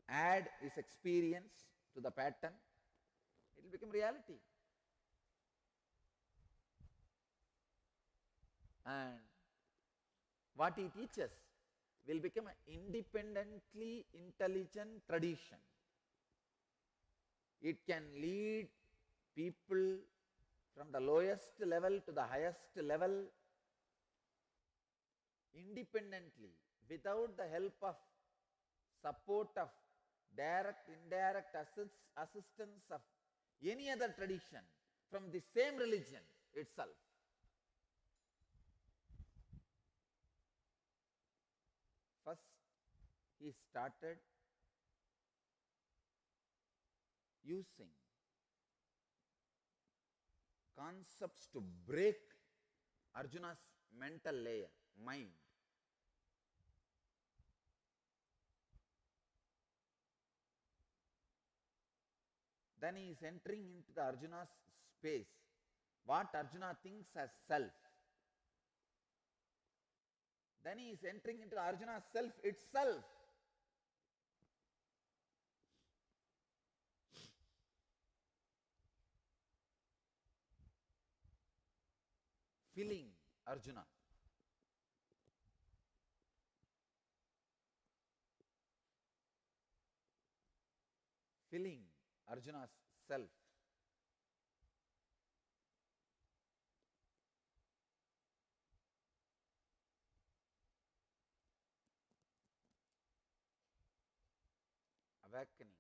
add his experience, to the pattern, it will become reality. And what he teaches will become an independently intelligent tradition. It can lead people from the lowest level to the highest level independently, without the help of support of direct, indirect assistance of any other tradition from the same religion itself. First, he started using concepts to break Arjuna's mental layer, mind. Then he is entering into the Arjuna's space, what Arjuna thinks as self. Then he is entering into Arjuna's self itself. Filling Arjuna. Filling Arjuna's self. Awakening,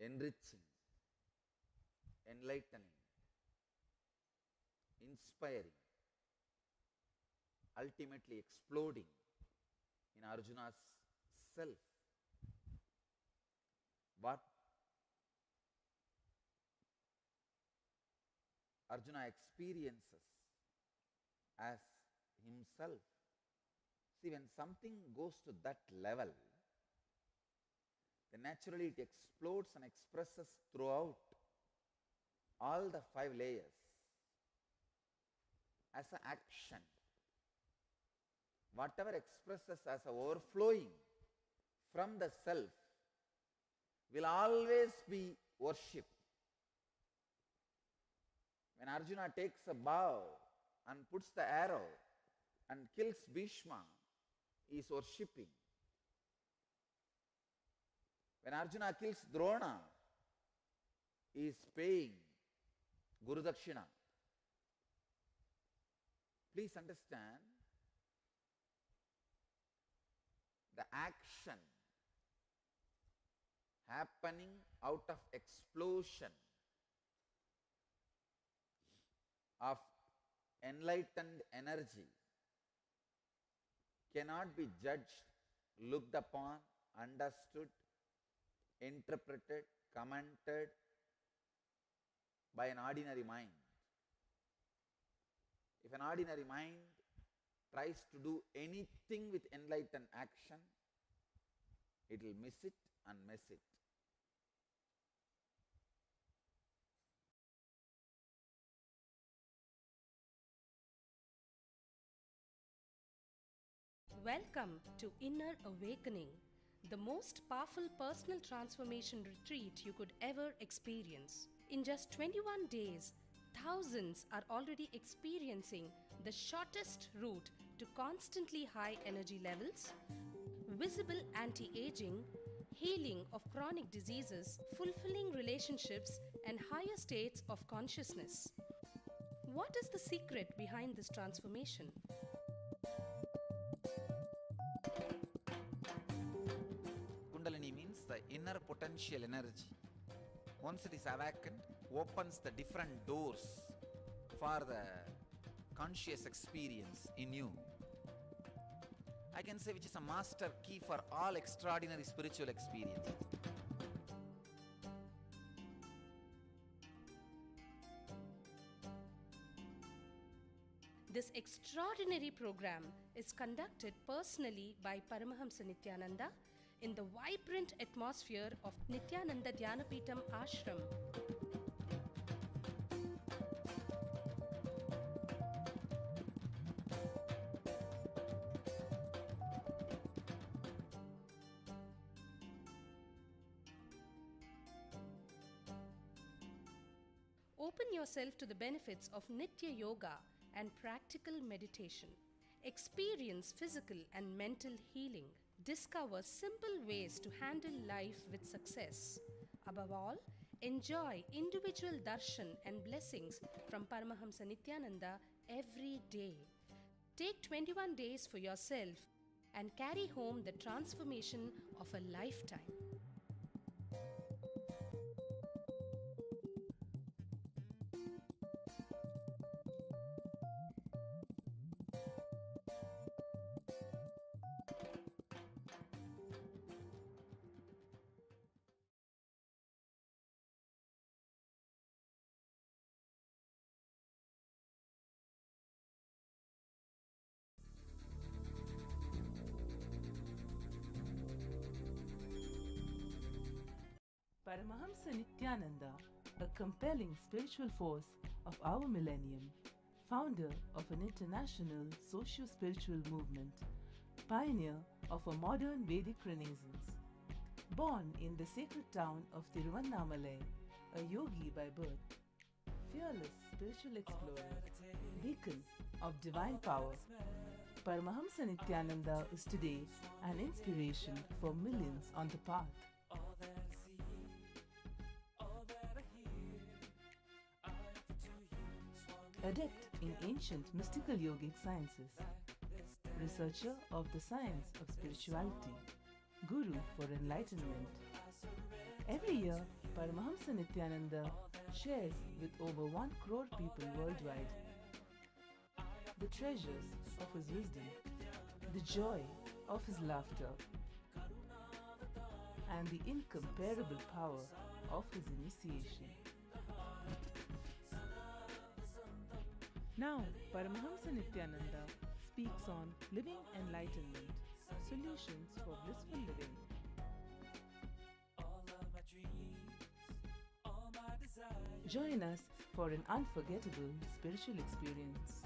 enriching, enlightening, inspiring, ultimately exploding in Arjuna's self. What Arjuna experiences as himself. See, when something goes to that level, then naturally it explodes and expresses throughout all the 5 layers as an action. Whatever expresses as a overflowing from the self will always be worship. When Arjuna takes a bow and puts the arrow and kills Bhishma, he is worshipping. When Arjuna kills Drona, he is paying Guru Dakshina. Please understand, the action happening out of explosion of enlightened energy cannot be judged, looked upon, understood, interpreted, commented by an ordinary mind. If an ordinary mind tries to do anything with enlightened action, it will miss it and mess it. Welcome to Inner Awakening, the most powerful personal transformation retreat you could ever experience. In just 21 days, thousands are already experiencing the shortest route to constantly high energy levels, visible anti-aging, healing of chronic diseases, fulfilling relationships, and higher states of consciousness. What is the secret behind this transformation? Kundalini means the inner potential energy. Once it is awakened, opens the different doors for the conscious experience in you. I can say which is a master key for all extraordinary spiritual experiences. This extraordinary program is conducted personally by Paramahamsa Nithyananda in the vibrant atmosphere of Nithyananda Dhyanapitham Ashram. open yourself to the benefits of Nitya Yoga and practical meditation. Experience physical and mental healing. Discover simple ways to handle life with success. Above all, enjoy individual darshan and blessings from Paramahamsa Nithyananda every day. Take 21 days for yourself and carry home the transformation of a lifetime. Paramahamsa Nithyananda, a compelling spiritual force of our millennium, founder of an international socio-spiritual movement, pioneer of a modern Vedic Renaissance. Born in the sacred town of Tiruvannamalai, a yogi by birth, fearless spiritual explorer, beacon of divine power, Paramahamsa Nithyananda is today an inspiration for millions on the path. Adept in ancient mystical yogic sciences, researcher of the science of spirituality, guru for enlightenment. Every year, Paramahamsa Nithyananda shares with over 1 crore people worldwide the treasures of his wisdom, the joy of his laughter, and the incomparable power of his initiation. Now, Paramahamsa Nithyananda speaks on living enlightenment, solutions for blissful living. Join us for an unforgettable spiritual experience.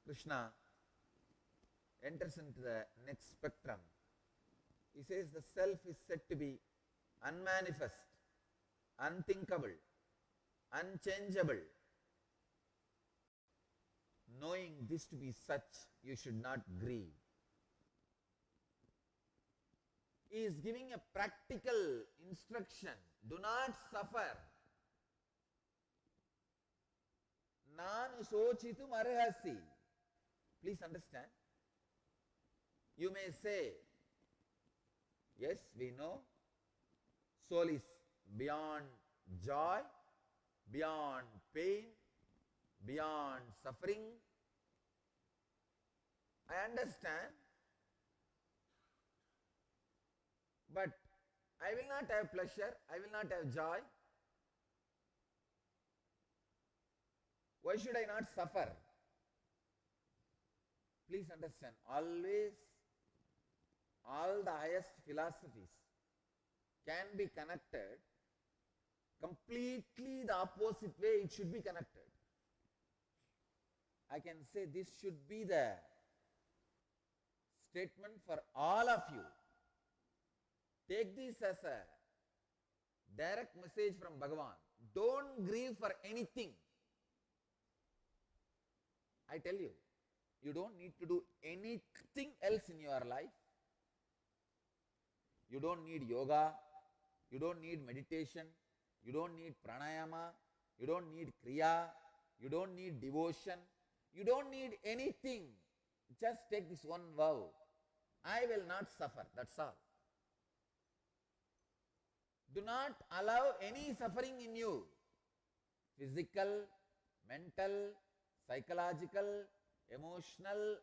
Krishna enters into the next spectrum. He says the self is said to be unmanifest, unthinkable, unchangeable. Knowing this to be such, you should not grieve. He is giving a practical instruction. Do not suffer. Nanu sochitum arhasi. Please understand. You may say, yes, we know, soul is beyond joy, beyond pain, beyond suffering. I understand. But I will not have pleasure, I will not have joy. Why should I not suffer? Please understand, always all the highest philosophies can be connected completely the opposite way it should be connected. I can say this should be the statement for all of you. Take this as a direct message from Bhagavan. Don't grieve for anything. I tell you, you don't need to do anything else in your life. You don't need yoga, you don't need meditation, you don't need pranayama, you don't need kriya, you don't need devotion, you don't need anything. Just take this one vow. I will not suffer, that's all. Do not allow any suffering in you. physical, mental, psychological, emotional.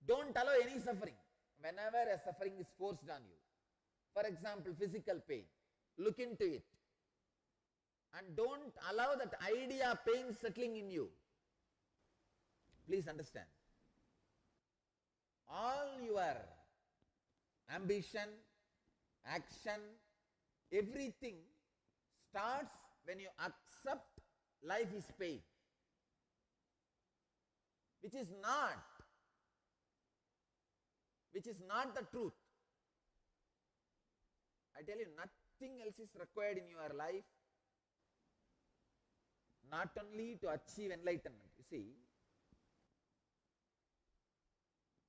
Don't allow any suffering. Whenever a suffering is forced on you, for example, physical pain, look into it. And don't allow that idea of pain settling in you. Please understand. All your ambition, action, everything starts when you accept life is pain, which is not the truth. I tell you, nothing else is required in your life, not only to achieve enlightenment. You see,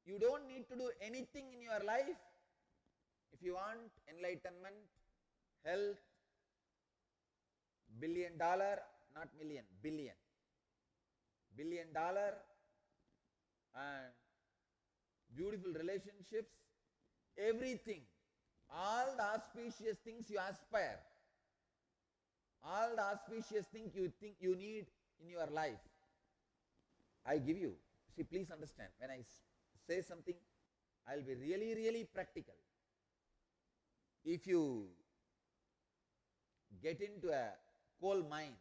you don't need to do anything in your life if you want enlightenment, health, $1 billion, not million, billion, $1 billion, and beautiful relationships, everything, all the auspicious things you aspire, all the auspicious things you think you need in your life, I give you. See, please understand, when I say something, I will be really, really practical. If you get into a coal mine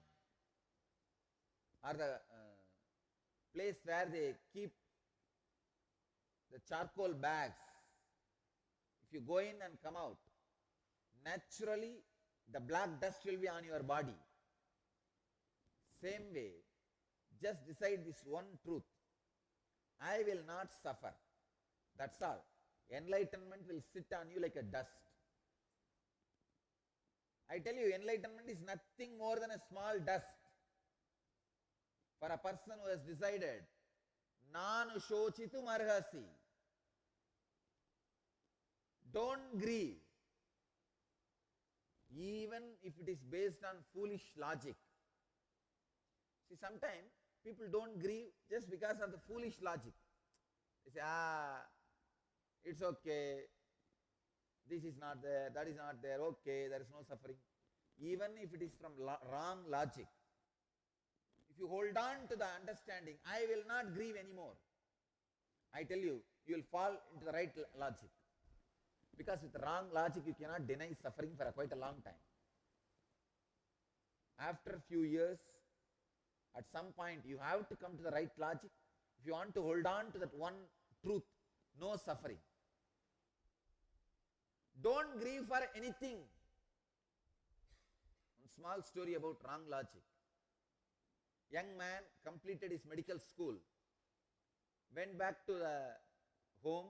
or the place where they keep the charcoal bags, if you go in and come out, naturally the black dust will be on your body. Same way, just decide this one truth: I will not suffer. That's all. Enlightenment will sit on you like a dust. I tell you, enlightenment is nothing more than a small dust. For a person who has decided, Nanu shochitum arhasi. Don't grieve, even if it is based on foolish logic. See, sometimes people don't grieve just because of the foolish logic. They say, it's okay, this is not there, that is not there, okay, there is no suffering. Even if it is from wrong logic. If you hold on to the understanding, I will not grieve anymore, I tell you, you will fall into the right logic. Because with wrong logic, you cannot deny suffering for quite a long time. After a few years, at some point, you have to come to the right logic. If you want to hold on to that one truth, no suffering. Don't grieve for anything. One small story about wrong logic. Young man completed his medical school, went back to the home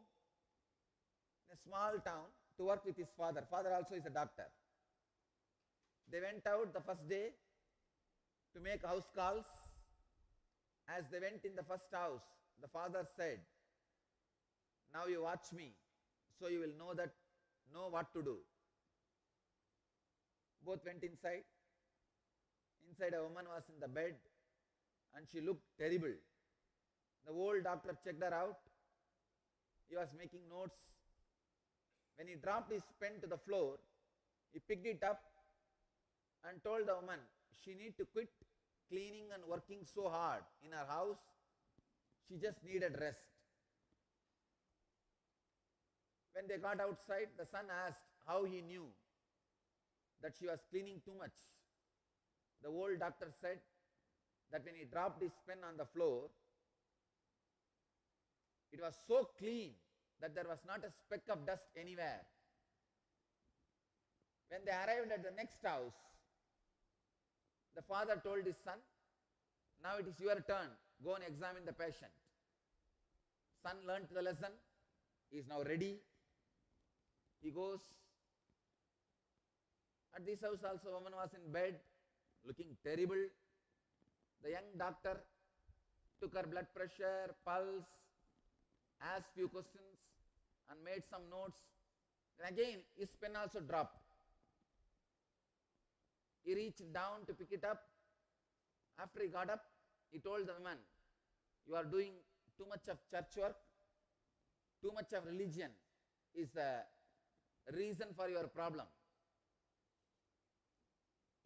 in a small town to work with his father. Father also is a doctor. They went out the first day to make house calls. As they went in the first house, the father said, now you watch me, so you will know what to do. Both went inside. Inside, a woman was in the bed and she looked terrible. The old doctor checked her out. He was making notes. When he dropped his pen to the floor, he picked it up and told the woman she need to quit cleaning and working so hard in her house. She just needed rest. When they got outside, the son asked how he knew that she was cleaning too much. The old doctor said that when he dropped his pen on the floor, it was so clean that there was not a speck of dust anywhere. When they arrived at the next house, the father told his son, now it is your turn, go and examine the patient. Son learnt the lesson, he is now ready. He goes. At this house also, a woman was in bed, looking terrible. The young doctor took her blood pressure, pulse, asked few questions and made some notes. Then again, his pen also dropped. He reached down to pick it up. After he got up, he told the woman, you are doing too much of church work, too much of religion is the reason for your problem.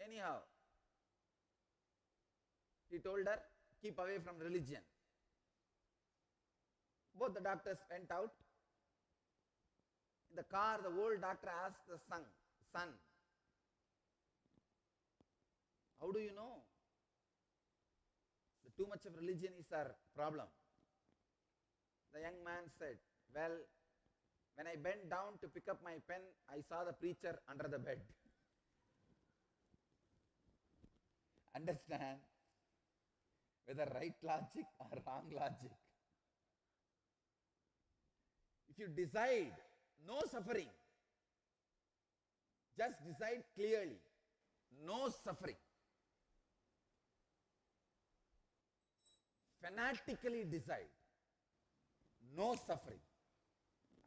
Anyhow, He told her, keep away from religion. Both the doctors went out. In the car, the old doctor asked the son, how do you know? Too much of religion is our problem. The young man said, well, when I bent down to pick up my pen, I saw the preacher under the bed. Understand whether right logic or wrong logic. If you decide no suffering, just decide clearly, no suffering. Fanatically decide, no suffering.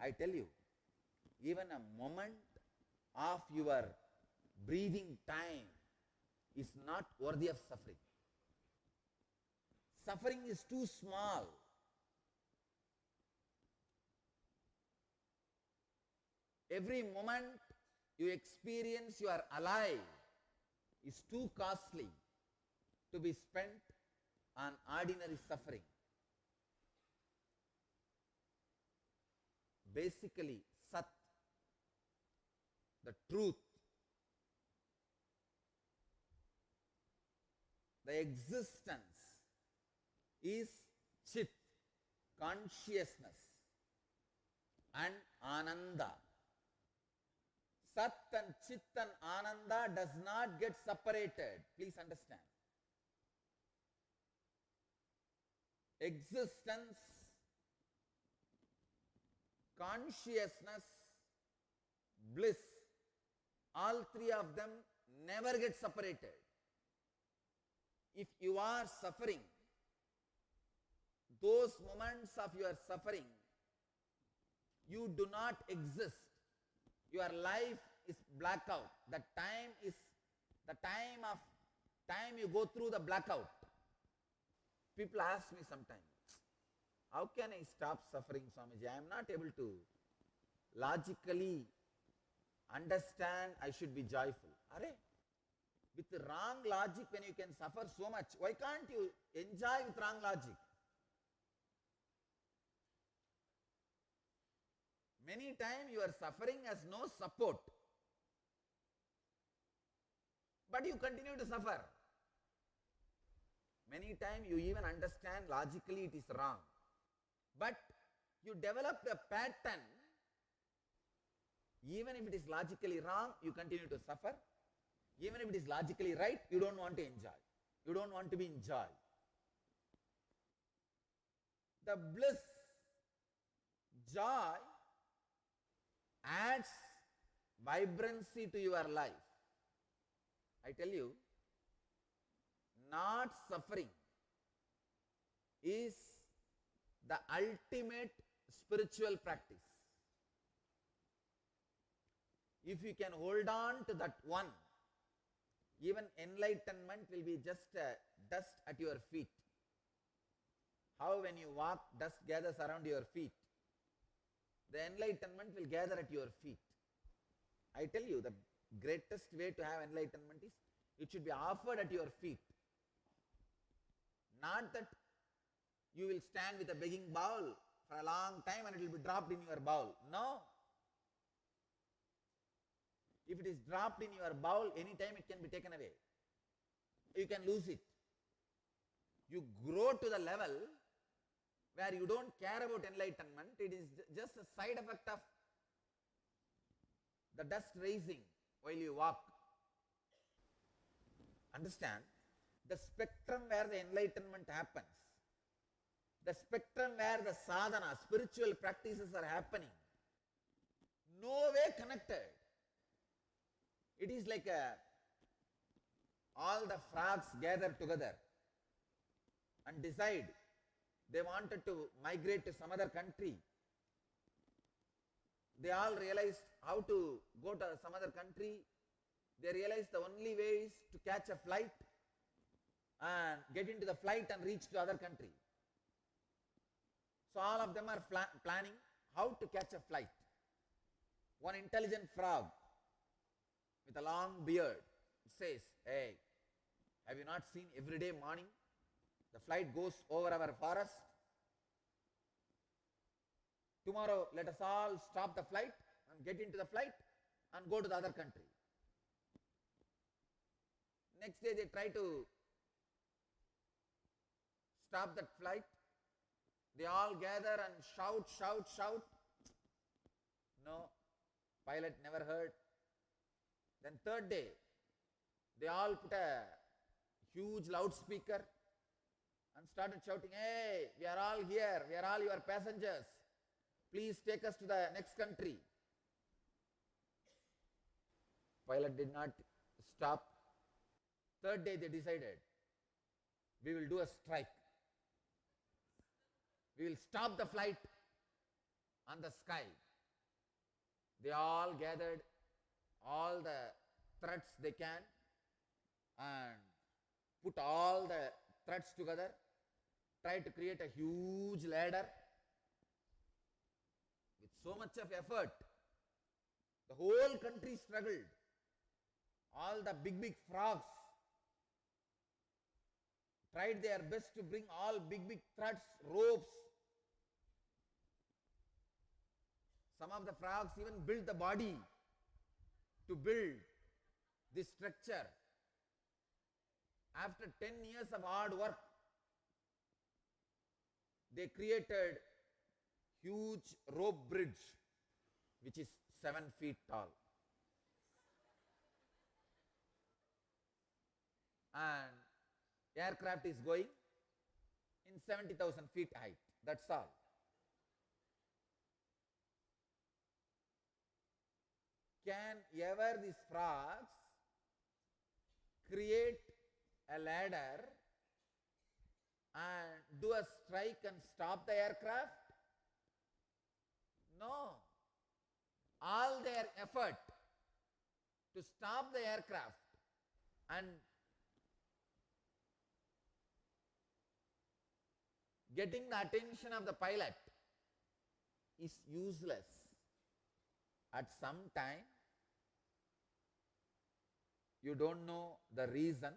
I tell you, even a moment of your breathing time is not worthy of suffering. Suffering is too small. Every moment you experience you are alive is too costly to be spent on ordinary suffering. Basically, Sat, the truth, the existence is Chit, consciousness, and Ananda. Sat and Chit and Ananda does not get separated. Please understand. Existence, consciousness, bliss, all three of them never get separated. If you are suffering, those moments of your suffering, you do not exist. Your life is blackout. The time is the time you go through the blackout. People ask me sometimes, how can I stop suffering, Swamiji? I am not able to logically understand I should be joyful. Are, with the wrong logic, when you can suffer so much, why can't you enjoy with wrong logic? Many times your suffering has no support, but you continue to suffer. Many times you even understand logically it is wrong, but you develop a pattern. Even if it is logically wrong, you continue to suffer. Even if it is logically right, you don't want to enjoy. You don't want to be in joy. The bliss, joy adds vibrancy to your life. I tell you, not suffering is the ultimate spiritual practice. If you can hold on to that one, even enlightenment will be just dust at your feet. How when you walk, dust gathers around your feet. The enlightenment will gather at your feet. I tell you, the greatest way to have enlightenment is it should be offered at your feet. Not that you will stand with a begging bowl for a long time and it will be dropped in your bowl. No. If it is dropped in your bowl, anytime it can be taken away. You can lose it. You grow to the level where you don't care about enlightenment. It is just a side effect of the dust raising while you walk. Understand? The spectrum where the enlightenment happens, the spectrum where the sadhana, spiritual practices are happening, no way connected. It is like all the frogs gathered together and decide they wanted to migrate to some other country. They all realized how to go to some other country. They realized the only way is to catch a flight and get into the flight and reach to other country. So all of them are planning how to catch a flight. One intelligent frog with a long beard says, hey, have you not seen every day morning The flight goes over our forest. Tomorrow, let us all stop the flight and get into the flight and go to the other country. Next day, they try to stop that flight. They all gather and shout, shout, shout. No, pilot never heard. Then third day, they all put a huge loudspeaker and started shouting, "Hey, we are all here, we are all your passengers. Please take us to the next country." Pilot did not stop. Third day they decided, we will do a strike. We will stop the flight on the sky. They all gathered all the threads they can and put all the threads together, tried to create a huge ladder with so much of effort. The whole country struggled. All the big frogs tried their best to bring all big threads, ropes. Some of the frogs even built the body to build this structure. After 10 years of hard work, they created huge rope bridge which is 7 feet tall. And aircraft is going in 70,000 feet height. That's all. Can ever these frogs create a ladder and do a strike and stop the aircraft? No. All their effort to stop the aircraft and getting the attention of the pilot is useless. At some time, you don't know the reason,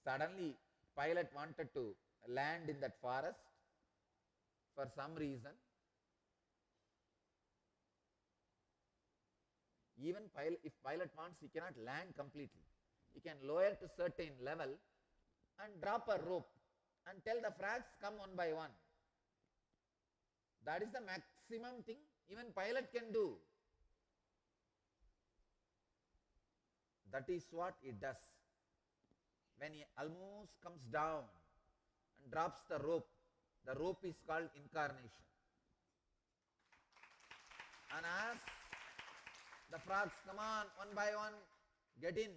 suddenly pilot wanted to land in that forest for some reason. Even if pilot wants, he cannot land completely. He can lower to certain level and drop a rope and tell the frogs, come one by one. That is the maximum thing even pilot can do. That is what it does. When he almost comes down and drops the rope is called incarnation. And as the frogs come on one by one, get in.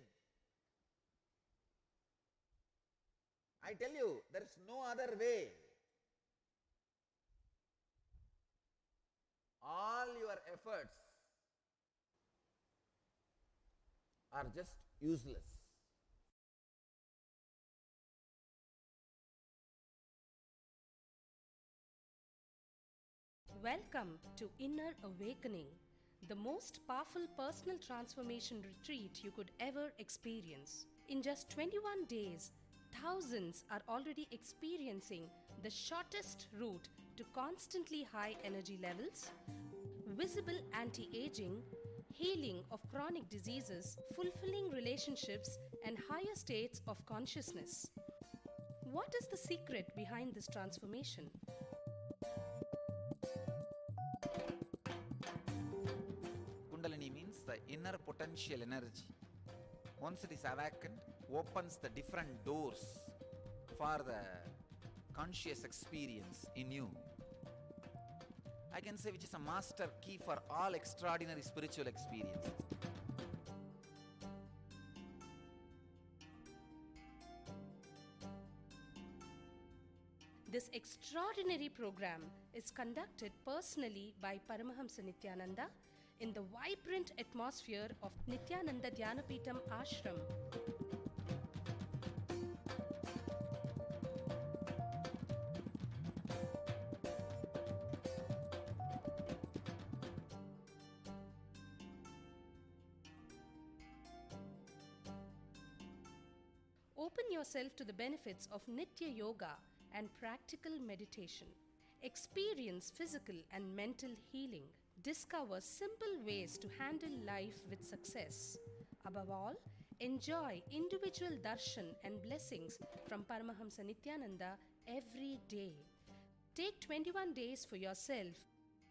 I tell you, there is no other way. All your efforts are just useless. Welcome to Inner Awakening, the most powerful personal transformation retreat you could ever experience. In just 21 days, thousands are already experiencing the shortest route to constantly high energy levels, visible anti-aging, healing of chronic diseases, fulfilling relationships, and higher states of consciousness. What is the secret behind this transformation? Kundalini means the inner potential energy. Once it is awakened, opens the different doors for the conscious experience in you. I can say which is a master key for all extraordinary spiritual experiences. This extraordinary program is conducted personally by Paramahamsa Nithyananda in the vibrant atmosphere of Nithyananda Dhyanapitham Ashram. Open yourself to the benefits of Nitya Yoga and practical meditation. Experience physical and mental healing. Discover simple ways to handle life with success. Above all, enjoy individual darshan and blessings from Paramahamsa Nithyananda every day. Take 21 days for yourself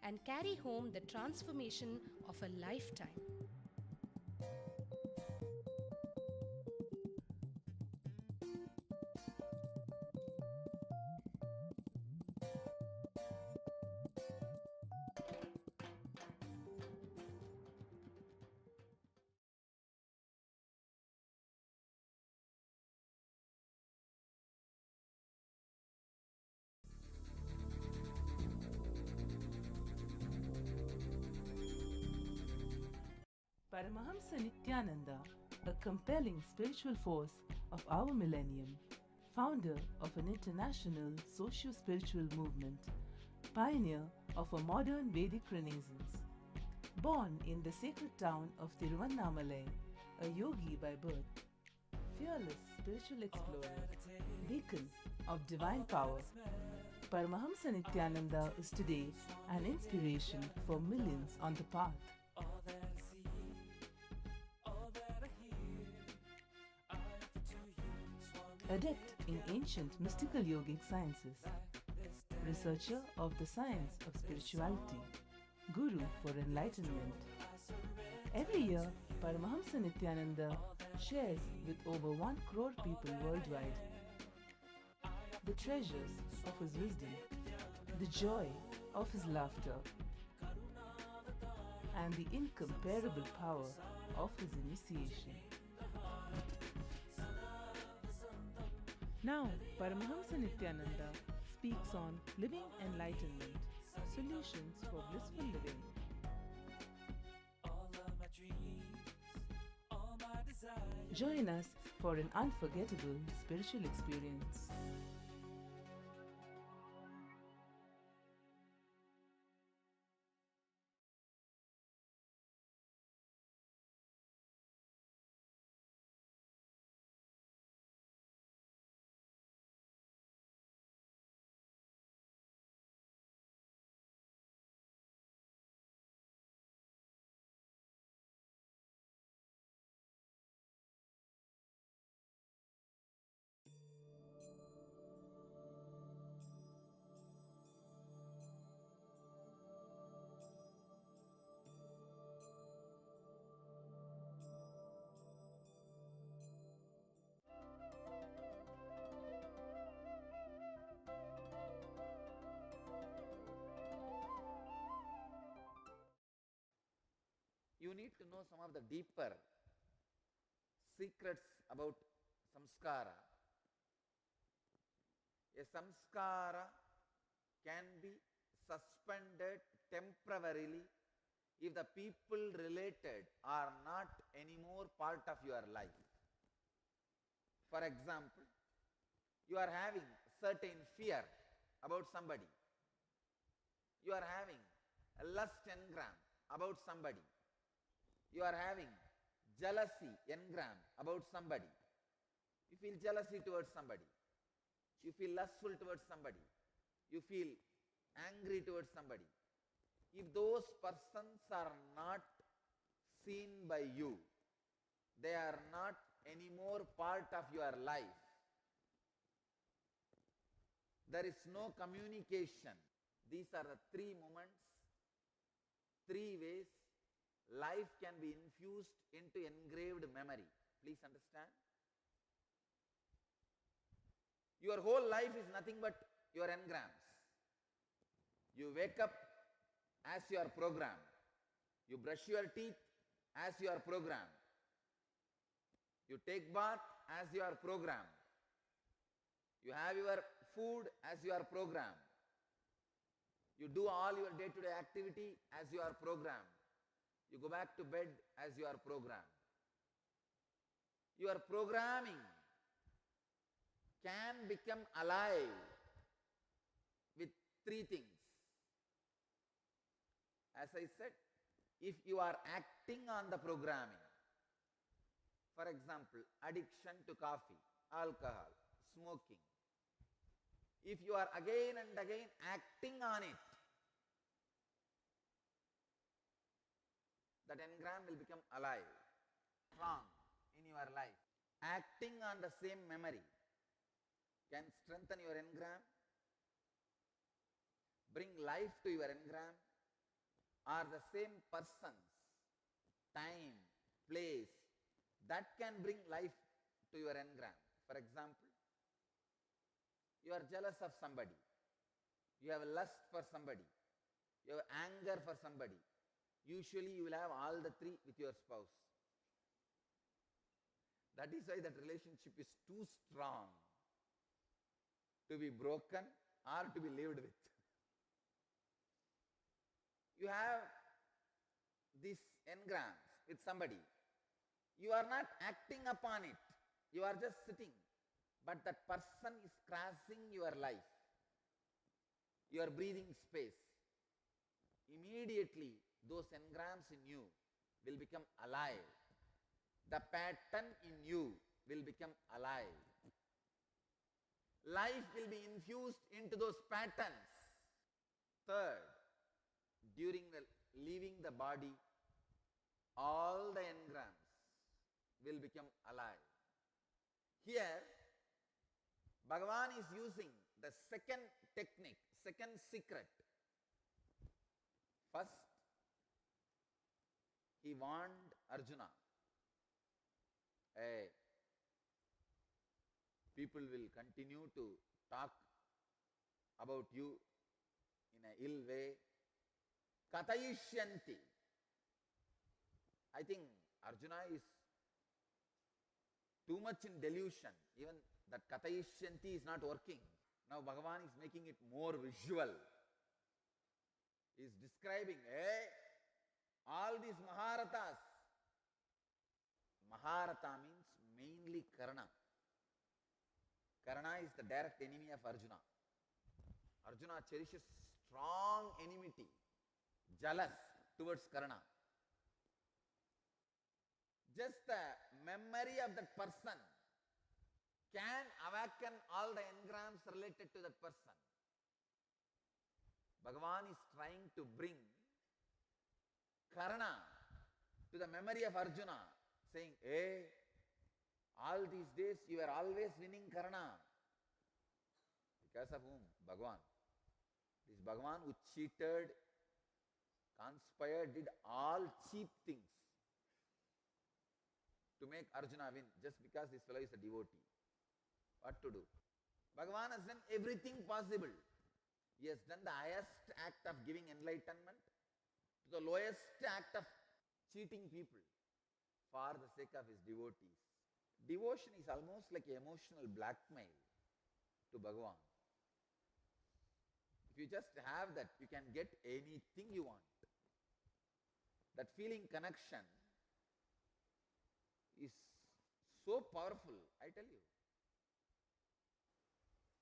and carry home the transformation of a lifetime. Paramahamsa Nithyananda, a compelling spiritual force of our millennium, founder of an international socio-spiritual movement, pioneer of a modern Vedic Renaissance. Born in the sacred town of Tiruvannamalai, a yogi by birth, fearless spiritual explorer, beacon of divine power, Paramahamsa Nithyananda is today an inspiration for millions on the path. Adept in ancient mystical yogic sciences, researcher of the science of spirituality, guru for enlightenment. Every year, Paramahamsa Nithyananda shares with over 1 crore people worldwide the treasures of his wisdom, the joy of his laughter, and the incomparable power of his initiation. Now, Paramahamsa Nithyananda speaks on living enlightenment, solutions for blissful living. Join us for an unforgettable spiritual experience. You need to know some of the deeper secrets about samskara. A samskara can be suspended temporarily if the people related are not anymore part of your life. For example, you are having certain fear about somebody. You are having a lust engram about somebody. You are having jealousy engram about somebody. You feel jealousy towards somebody. You feel lustful towards somebody. You feel angry towards somebody. If those persons are not seen by you, they are not anymore part of your life. There is no communication. These are the 3 moments, 3 ways life can be infused into engraved memory. Please understand. Your whole life is nothing but your engrams. You wake up as you are programmed. You brush your teeth as you are programmed. You take bath as you are programmed. You have your food as you are programmed. You do all your day-to-day activity as you are programmed. You go back to bed as you are programmed. Your programming can become alive with 3 things. As I said, if you are acting on the programming, for example, addiction to coffee alcohol, smoking. If you are again and again acting on it, that engram will become alive, strong in your life. Acting on the same memory can strengthen your engram, bring life to your engram, or the same persons, time, place, that can bring life to your engram. For example, you are jealous of somebody, you have lust for somebody, you have anger for somebody. Usually you will have all the three with your spouse. That is why that relationship is too strong to be broken or to be lived with. You have these engrams with somebody. You are not acting upon it. You are just sitting. But that person is crossing your life, your breathing space. Immediately, those engrams in you will become alive. The pattern in you will become alive. Life will be infused into those patterns. Third, during the leaving the body, all the engrams will become alive. Here, Bhagavan is using the second technique, second secret. First, he warned Arjuna, people will continue to talk about you in an ill way. Katayishyanti. I think Arjuna is too much in delusion. Even that Katayishyanti is not working. Now Bhagavan is making it more visual. He is describing, all these Maharathas. Maharatha means mainly Karna. Karna is the direct enemy of Arjuna. Arjuna cherishes strong enmity, jealous towards Karna. Just the memory of that person can awaken all the engrams related to that person. Bhagavan is trying to bring Karna to the memory of Arjuna, saying, all these days you were always winning Karna. Because of whom? Bhagavan. This Bhagavan who cheated, conspired, did all cheap things to make Arjuna win, just because this fellow is a devotee. What to do? Bhagavan has done everything possible. He has done the highest act of giving enlightenment to the lowest act of cheating people for the sake of his devotees. Devotion is almost like emotional blackmail to Bhagavan. If you just have that, you can get anything you want. That feeling connection is so powerful, I tell you.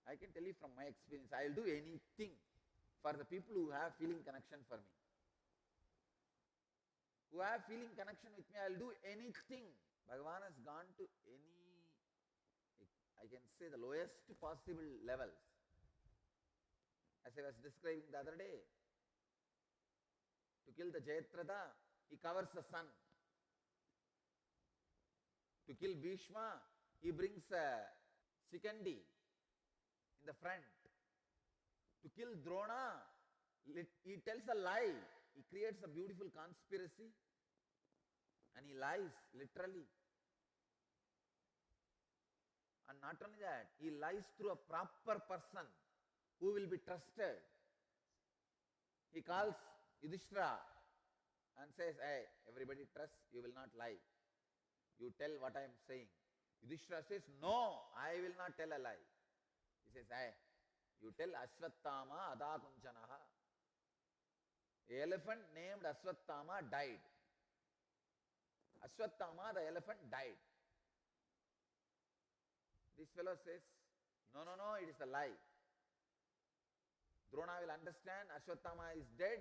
I can tell you from my experience, I will do anything for the people who have feeling connection for me. Who have feeling connection with me, I will do anything. Bhagavan has gone to any, I can say, the lowest possible levels. As I was describing the other day, to kill the Jayatratha, he covers the sun. To kill Bhishma, he brings a Sikandi in the front. To kill Drona, he tells a lie. He creates a beautiful conspiracy and he lies literally. And not only that, he lies through a proper person who will be trusted. He calls Yudhishthira and says, everybody trusts, you will not lie. You tell what I am saying. Yudhishthira says, no, I will not tell a lie. He says, you tell Ashwattama Adakunchanaha. The elephant named Ashwattama died. Ashwattama, the elephant, died. This fellow says, no, it is a lie. Drona will understand Ashwattama is dead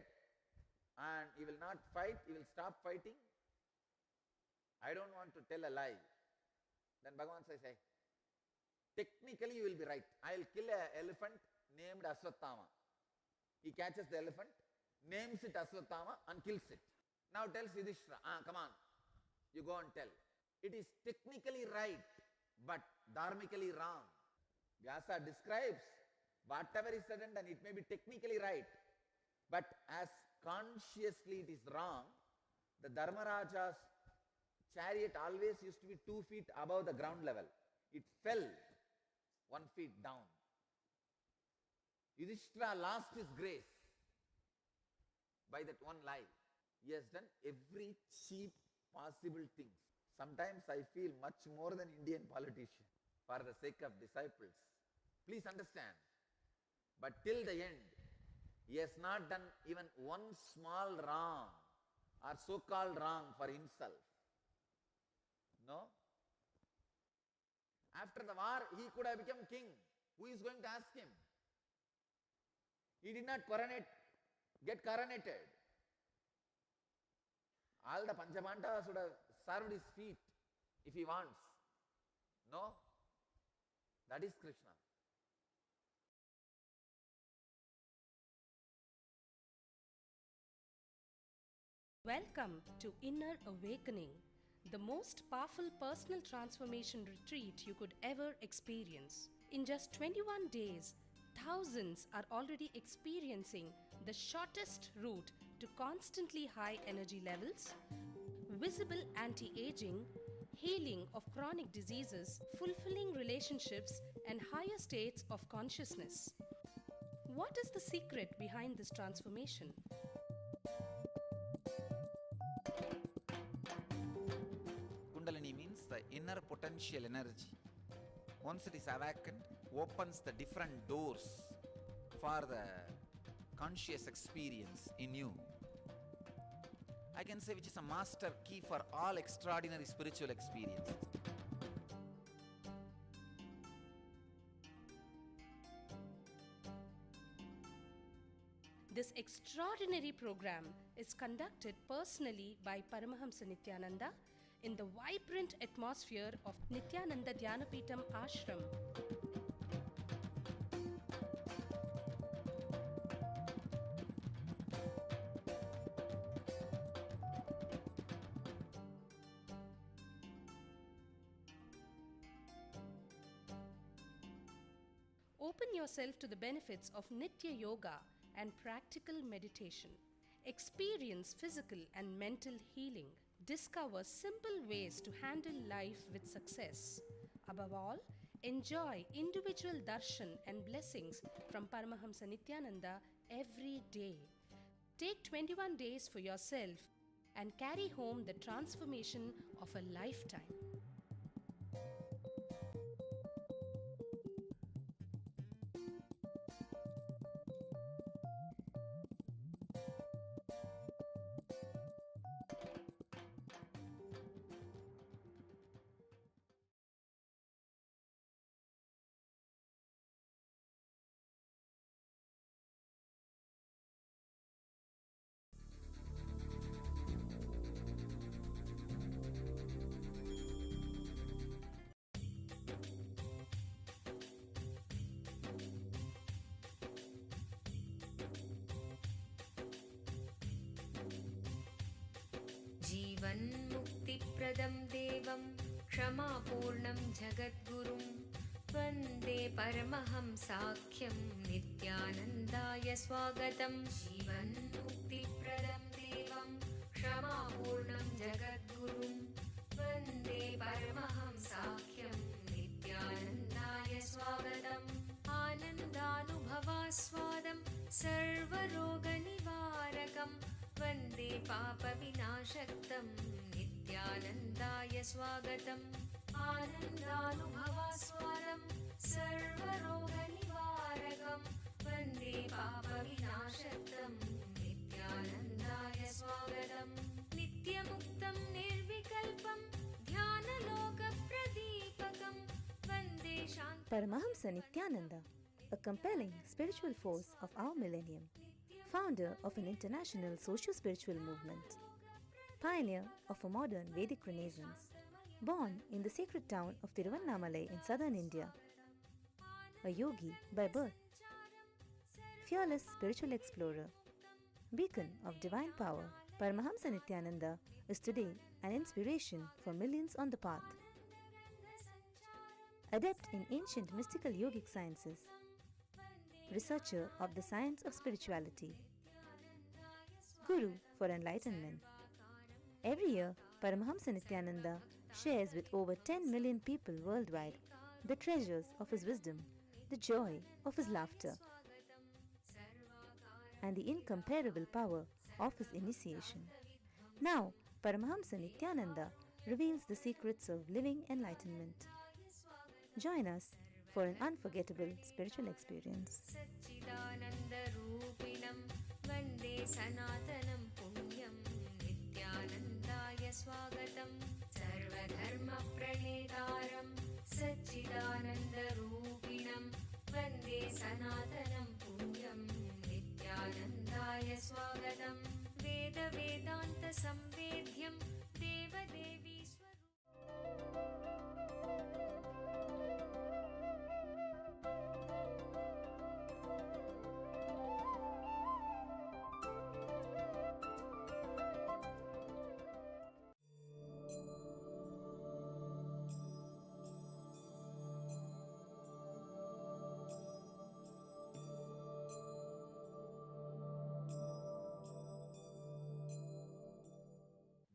and he will not fight, he will stop fighting. I don't want to tell a lie. Then Bhagavan says, Technically you will be right. I'll kill an elephant named Aswathama. He catches the elephant, names it Aswathama and kills it. Now tells Yudhishthira, come on, you go and tell. It is technically right, but dharmically wrong. Vyasa describes whatever is said and done, it may be technically right, but as consciously it is wrong. The Dharmaraja's chariot always used to be 2 feet above the ground level. It fell 1 feet down. Yudhishthira lost his grace by that one lie. He has done every cheap possible thing. Sometimes I feel much more than Indian politician for the sake of disciples. Please understand. But till the end, he has not done even one small wrong or so-called wrong for himself. No? After the war, he could have become king. Who is going to ask him? He did not get coronated. All the Panchabandavas would have served his feet if he wants. No? That is Krishna. Welcome to Inner Awakening, the most powerful personal transformation retreat you could ever experience. In just 21 days, thousands are already experiencing the shortest route to constantly high energy levels, visible anti-aging, healing of chronic diseases, fulfilling relationships, and higher states of consciousness. What is the secret behind this transformation? Kundalini means the inner potential energy. Once it is awakened, opens the different doors for the conscious experience in you. I can say which is a master key for all extraordinary spiritual experiences. This extraordinary program is conducted personally by Paramahamsa Nithyananda in the vibrant atmosphere of Nithyananda Dhyanapitham Ashram. Open yourself to the benefits of Nitya Yoga and practical meditation. Experience physical and mental healing. Discover simple ways to handle life with success. Above all, enjoy individual darshan and blessings from Paramahamsa Nithyananda every day. Take 21 days for yourself and carry home the transformation of a lifetime. जीवन्मुक्तिप्रदं देवं क्षमापूर्णं जगद्गुरुं वन्दे परमहंसाख्यं नित्यानन्दाय स्वागतं। जीवन्मुक्तिप्रदं देवं क्षमापूर्णं जगद्गुरुं वन्दे परमहंसाख्यं नित्यानन्दाय स्वागतम्। आनन्दानुभवास्वादं सर्वरोगनिवारकं वन्दे पापविनाशक्तं नित्यानन्दाय स्वागतम्। आनन्दानुभवास्वादं सर्वरोगनिवारकं वन्दे पापविनाशक्तं नित्यानन्दाय स्वागतम्। नित्यमुक्तं निर्विकल्पं ध्यानलोकप्रदीपकं वन्दे शान्ति। Paramahamsa Nithyananda, a compelling spiritual force of our millennium, founder of an international socio-spiritual movement, pioneer of a modern Vedic Renaissance, born in the sacred town of Tiruvannamalai in southern India, a yogi by birth, fearless spiritual explorer, beacon of divine power. Paramahamsa Nithyananda is today an inspiration for millions on the path. Adept in ancient mystical yogic sciences, researcher of the science of spirituality, Guru for enlightenment. Every year, Paramahamsa Nithyananda shares with over 10 million people worldwide the treasures of his wisdom, the joy of his laughter, and the incomparable power of his initiation. Now, Paramahamsa Nithyananda reveals the secrets of living enlightenment. Join us for an unforgettable spiritual experience. सच्चिदानन्दरूपिणं वन्दे सनातनं पुण्यं नित्यानन्दाय स्वागतं सर्वधर्मप्रणेतारं सच्चिदानन्दरूपिणं वन्दे सनातनं पुण्यं नित्यानन्दाय स्वागतं वेदवेदान्तसंवेद्यं देवदेवी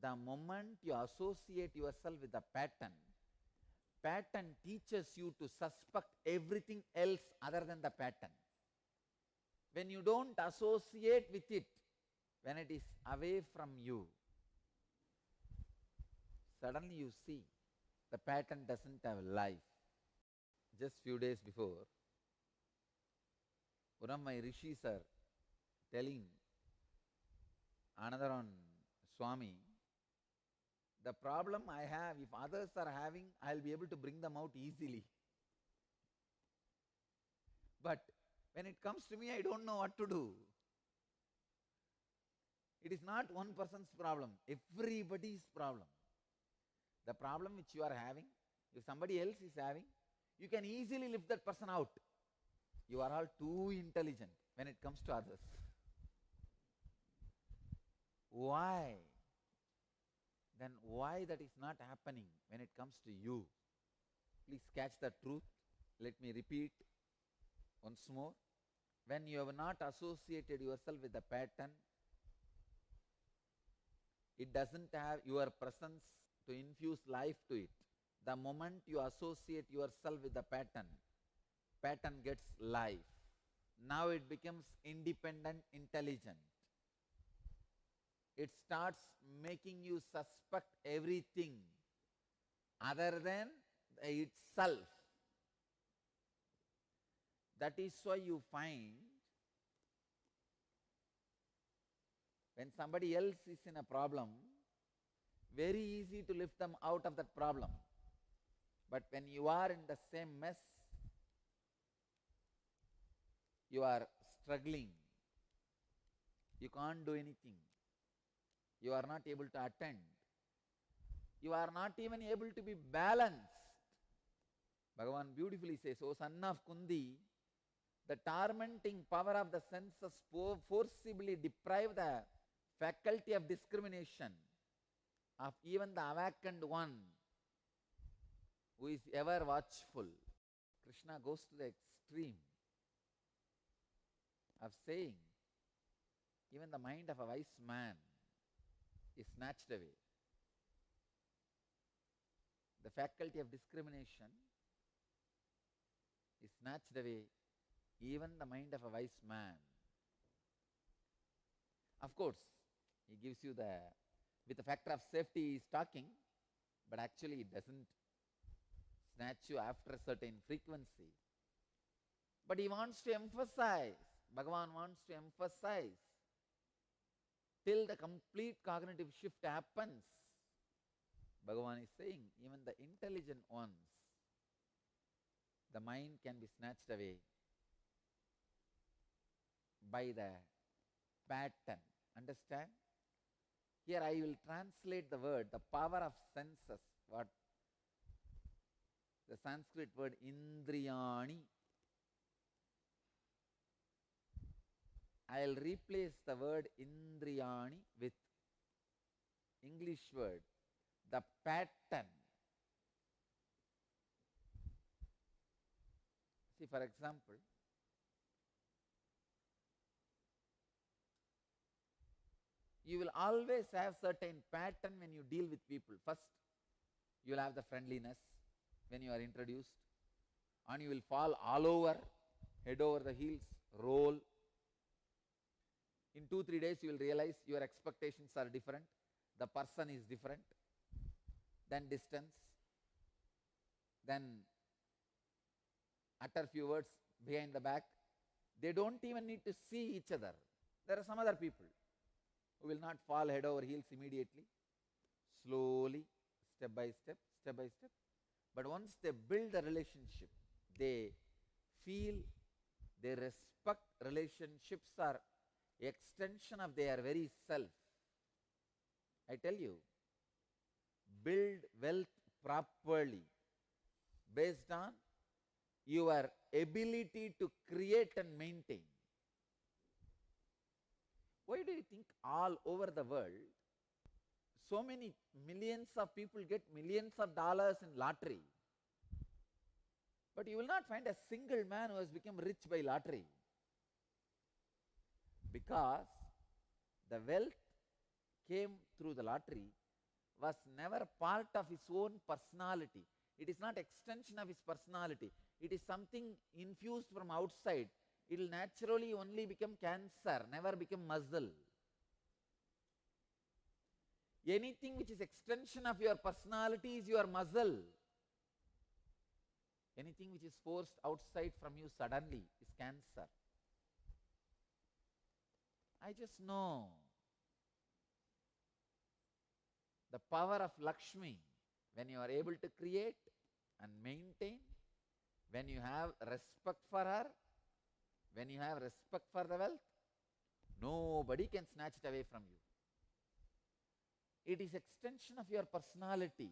The moment you associate yourself with the pattern, pattern teaches you to suspect everything else other than the pattern. When you don't associate with it, when it is away from you, suddenly you see the pattern doesn't have life. Just few days before, one of my rishis are telling another on Swami, the problem I have, if others are having, I'll be able to bring them out easily. But when it comes to me, I don't know what to do. It is not one person's problem, everybody's problem. The problem which you are having, if somebody else is having, you can easily lift that person out. You are all too intelligent when it comes to others. Why? Then why that is not happening when it comes to you? Please catch the truth. Let me repeat once more. When you have not associated yourself with the pattern, it doesn't have your presence to infuse life to it. The moment you associate yourself with the pattern, pattern gets life. Now it becomes independent, intelligent. It starts making you suspect everything other than itself. That is why you find when somebody else is in a problem, very easy to lift them out of that problem. But when you are in the same mess, you are struggling. You can't do anything. You are not able to attend. You are not even able to be balanced. Bhagavan beautifully says, O son of Kundi, the tormenting power of the senses forcibly deprive the faculty of discrimination of even the awakened one who is ever watchful. Krishna goes to the extreme of saying, even the mind of a wise man is snatched away. The faculty of discrimination is snatched away, even the mind of a wise man. Of course, he gives you with the factor of safety he is talking, but actually it doesn't snatch you after a certain frequency. But he wants to emphasize, Bhagavan wants to emphasize, till the complete cognitive shift happens. Bhagavan is saying, even the intelligent ones, the mind can be snatched away by the pattern. Understand? Here I will translate the word, the power of senses. What? The Sanskrit word indriyani. I'll replace the word indriyani with English word, the pattern. See, for example, you will always have certain pattern when you deal with people. First, you will have the friendliness when you are introduced, and you will fall all over, head over the heels, roll. In 2-3 days, you will realize your expectations are different, the person is different, then distance, then utter few words behind the back. They don't even need to see each other. There are some other people who will not fall head over heels immediately, slowly, step by step, step by step. But once they build a relationship, they feel, they respect. Relationships are extension of their very self. I tell you, build wealth properly based on your ability to create and maintain. Why do you think all over the world so many millions of people get millions of dollars in lottery, but you will not find a single man who has become rich by lottery? Because the wealth came through the lottery was never part of his own personality. It is not extension of his personality. It is something infused from outside. It will naturally only become cancer, never become muscle. Anything which is extension of your personality is your muscle. Anything which is forced outside from you suddenly is cancer. I just know the power of Lakshmi when you are able to create and maintain, when you have respect for her, when you have respect for the wealth, nobody can snatch it away from you. It is extension of your personality.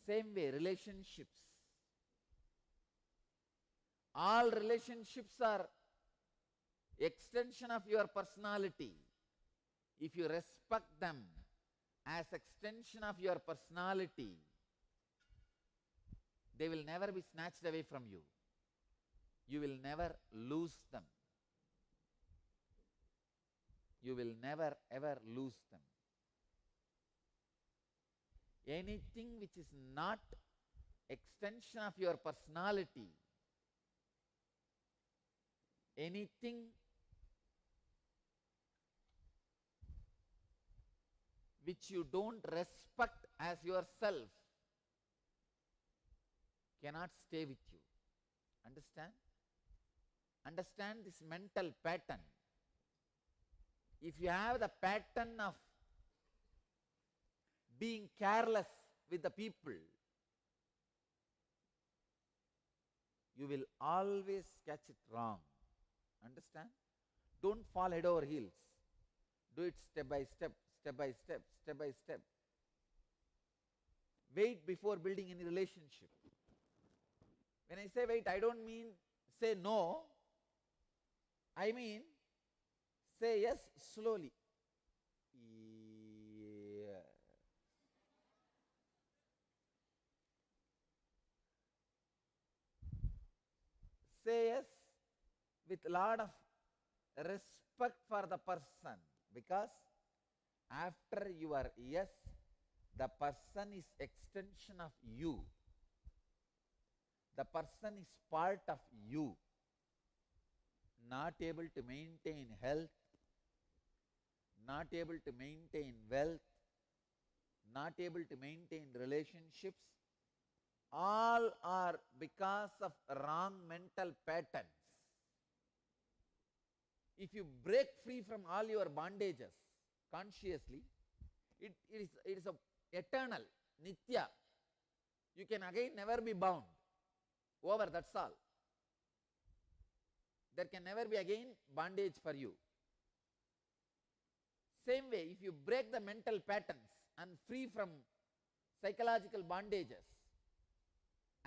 Same way, relationships. All relationships are extension of your personality. If you respect them as extension of your personality, they will never be snatched away from you. You will never lose them. You will never ever lose them. Anything which is not extension of your personality, anything which you don't respect as yourself cannot stay with you. Understand? Understand this mental pattern. If you have the pattern of being careless with the people, you will always catch it wrong. Understand? Don't fall head over heels. Do it step by step, step by step, step by step. Wait before building any relationship. When I say wait, I don't mean say no. I mean say yes slowly. Yeah. Say yes with a lot of respect for the person, because after your yes, the person is extension of you. The person is part of you. Not able to maintain health, not able to maintain wealth, not able to maintain relationships, all are because of wrong mental patterns. If you break free from all your bondages consciously, it is a eternal, nitya. You can again never be bound. Over, that's all. There can never be again bondage for you. Same way, if you break the mental patterns and free from psychological bondages,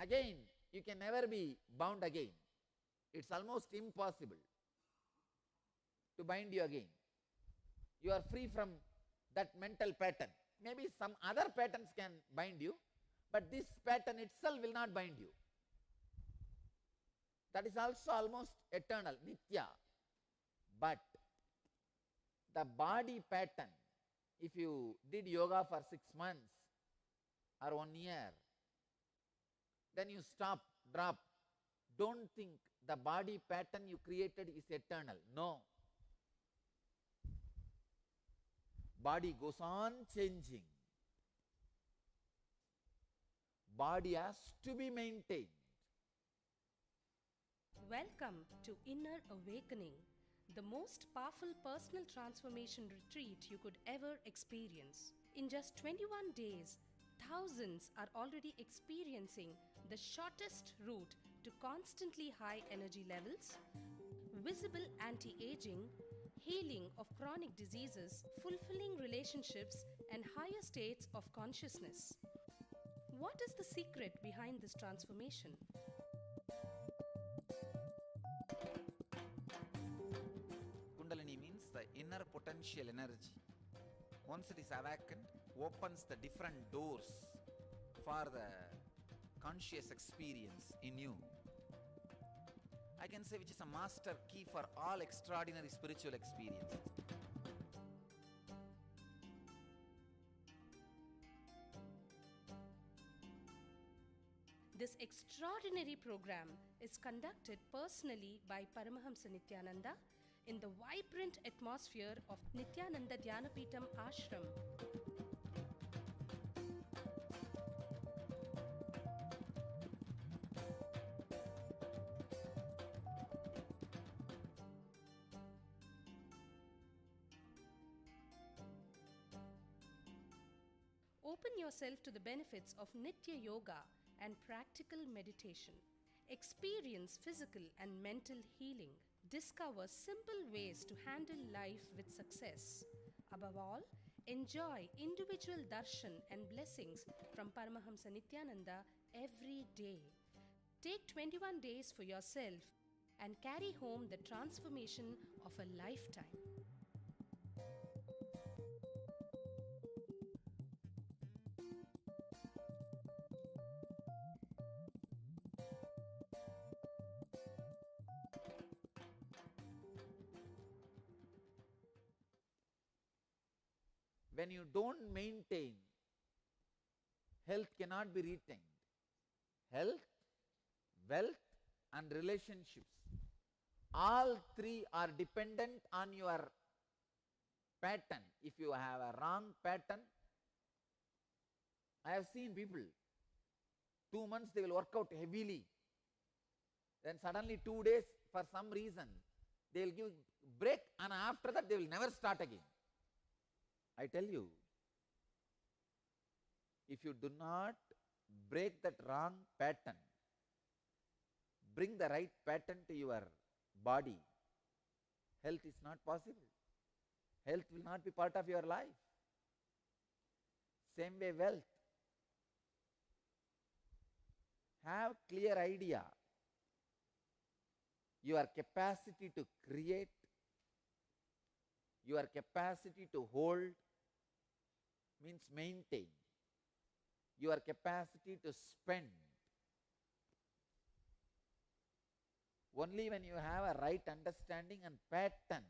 again you can never be bound again. It's almost impossible. to bind you again. You are free from that mental pattern. Maybe some other patterns can bind you, but this pattern itself will not bind you. That is also almost eternal, nitya. But the body pattern, if you did yoga for 6 months or 1 year, then you stop, drop. Don't think the body pattern you created is eternal. No. Body goes on changing. Body has to be maintained. Welcome to Inner Awakening, the most powerful personal transformation retreat you could ever experience. In just 21 days, thousands are already experiencing the shortest route to constantly high energy levels, visible anti-aging, healing of chronic diseases, fulfilling relationships, and higher states of consciousness. What is the secret behind this transformation? Kundalini means the inner potential energy. Once it is awakened, opens the different doors for the conscious experience in you. I can say which is a master key for all extraordinary spiritual experiences. This extraordinary program is conducted personally by Paramahamsa Nithyananda in the vibrant atmosphere of Nithyananda Dhyanapitham Ashram. Open yourself to the benefits of Nitya Yoga and practical meditation. Experience physical and mental healing. Discover simple ways to handle life with success. Above all, enjoy individual darshan and blessings from Paramahamsa Nithyananda every day. Take 21 days for yourself and carry home the transformation of a lifetime. When you don't maintain, health cannot be retained. Health, wealth, and relationships, all three are dependent on your pattern. If you have a wrong pattern, I have seen people, 2 months they will work out heavily, then suddenly 2 days for some reason they will give break, and after that they will never start again. I tell you, if you do not break that wrong pattern, bring the right pattern to your body, health is not possible. Health will not be part of your life. Same way wealth. Have clear idea. Your capacity to create, your capacity to hold, means maintain. Your capacity to spend. Only when you have a right understanding and pattern.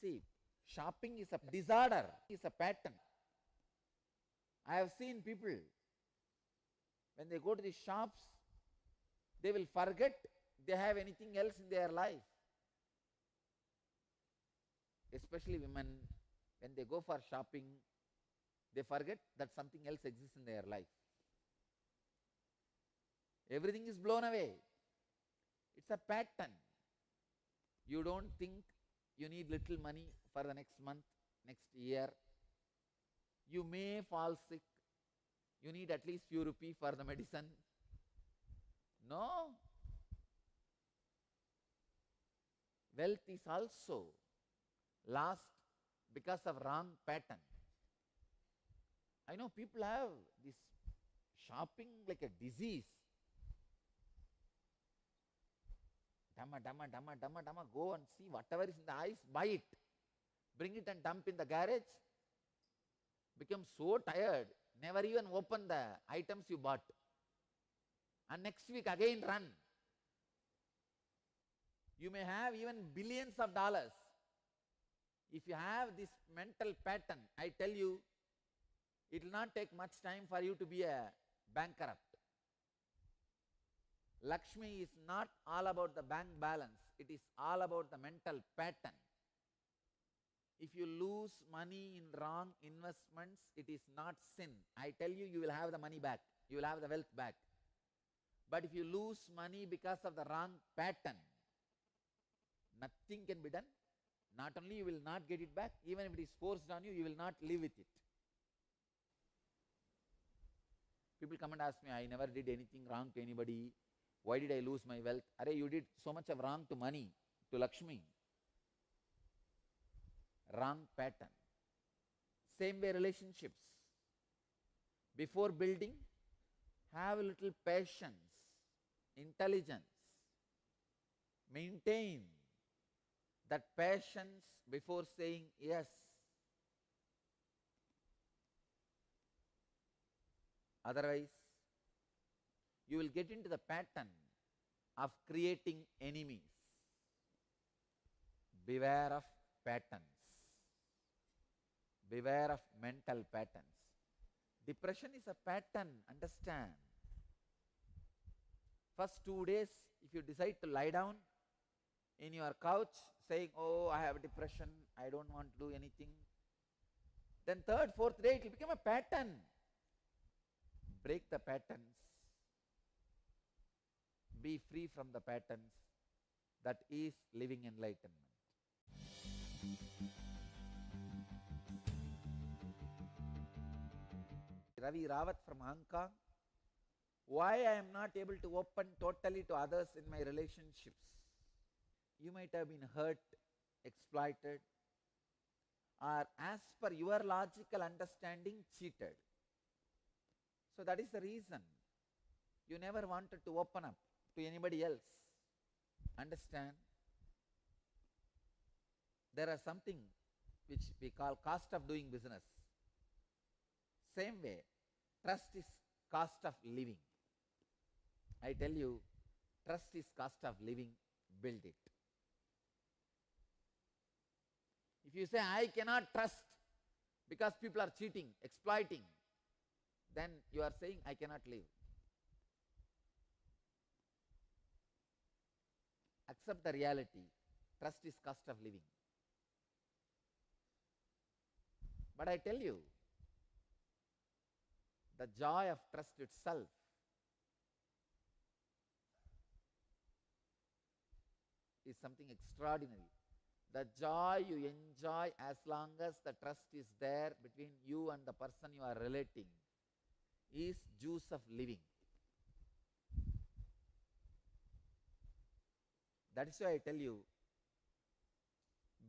See, shopping is a disorder, is a pattern. I have seen people, when they go to the shops, they will forget they have anything else in their life. Especially women, when they go for shopping, they forget that something else exists in their life. Everything is blown away. It's a pattern. You don't think you need little money for the next month, next year. You may fall sick. You need at least few rupees for the medicine. No. Wealth is also lost because of wrong pattern. I know people have this shopping like a disease. Dama, go and see whatever is in the eyes, buy it. Bring it and dump in the garage. Become so tired, never even open the items you bought. And next week again run. You may have even billions of dollars. If you have this mental pattern, I tell you, it will not take much time for you to be a bankrupt. Lakshmi is not all about the bank balance. It is all about the mental pattern. If you lose money in wrong investments, it is not sin. I tell you, you will have the money back. You will have the wealth back. But if you lose money because of the wrong pattern, nothing can be done. Not only you will not get it back, even if it is forced on you, you will not live with it. People come and ask me, I never did anything wrong to anybody. Why did I lose my wealth? Arey, you did so much of wrong to money, to Lakshmi. Wrong pattern. Same way relationships. Before building, have a little patience, intelligence. Maintain that patience before saying yes. Otherwise, you will get into the pattern of creating enemies. Beware of patterns. Beware of mental patterns. Depression is a pattern, understand. First 2 days, if you decide to lie down in your couch saying, oh, I have depression, I don't want to do anything, then third, fourth day, it will become a pattern. Break the patterns. Be free from the patterns. That is living enlightenment. Ravi Rawat from Hong Kong. Why I am not able to open totally to others in my relationships? You might have been hurt, exploited, or as per your logical understanding, cheated. So that is the reason you never wanted to open up to anybody else. Understand? There are something which we call cost of doing business. Same way, trust is cost of living. I tell you, trust is cost of living, build it. If you say, I cannot trust because people are cheating, exploiting, then you are saying, I cannot live. Accept the reality. Trust is cost of living. But I tell you, the joy of trust itself is something extraordinary. The joy you enjoy as long as the trust is there between you and the person you are relating is juice of living. That is why I tell you,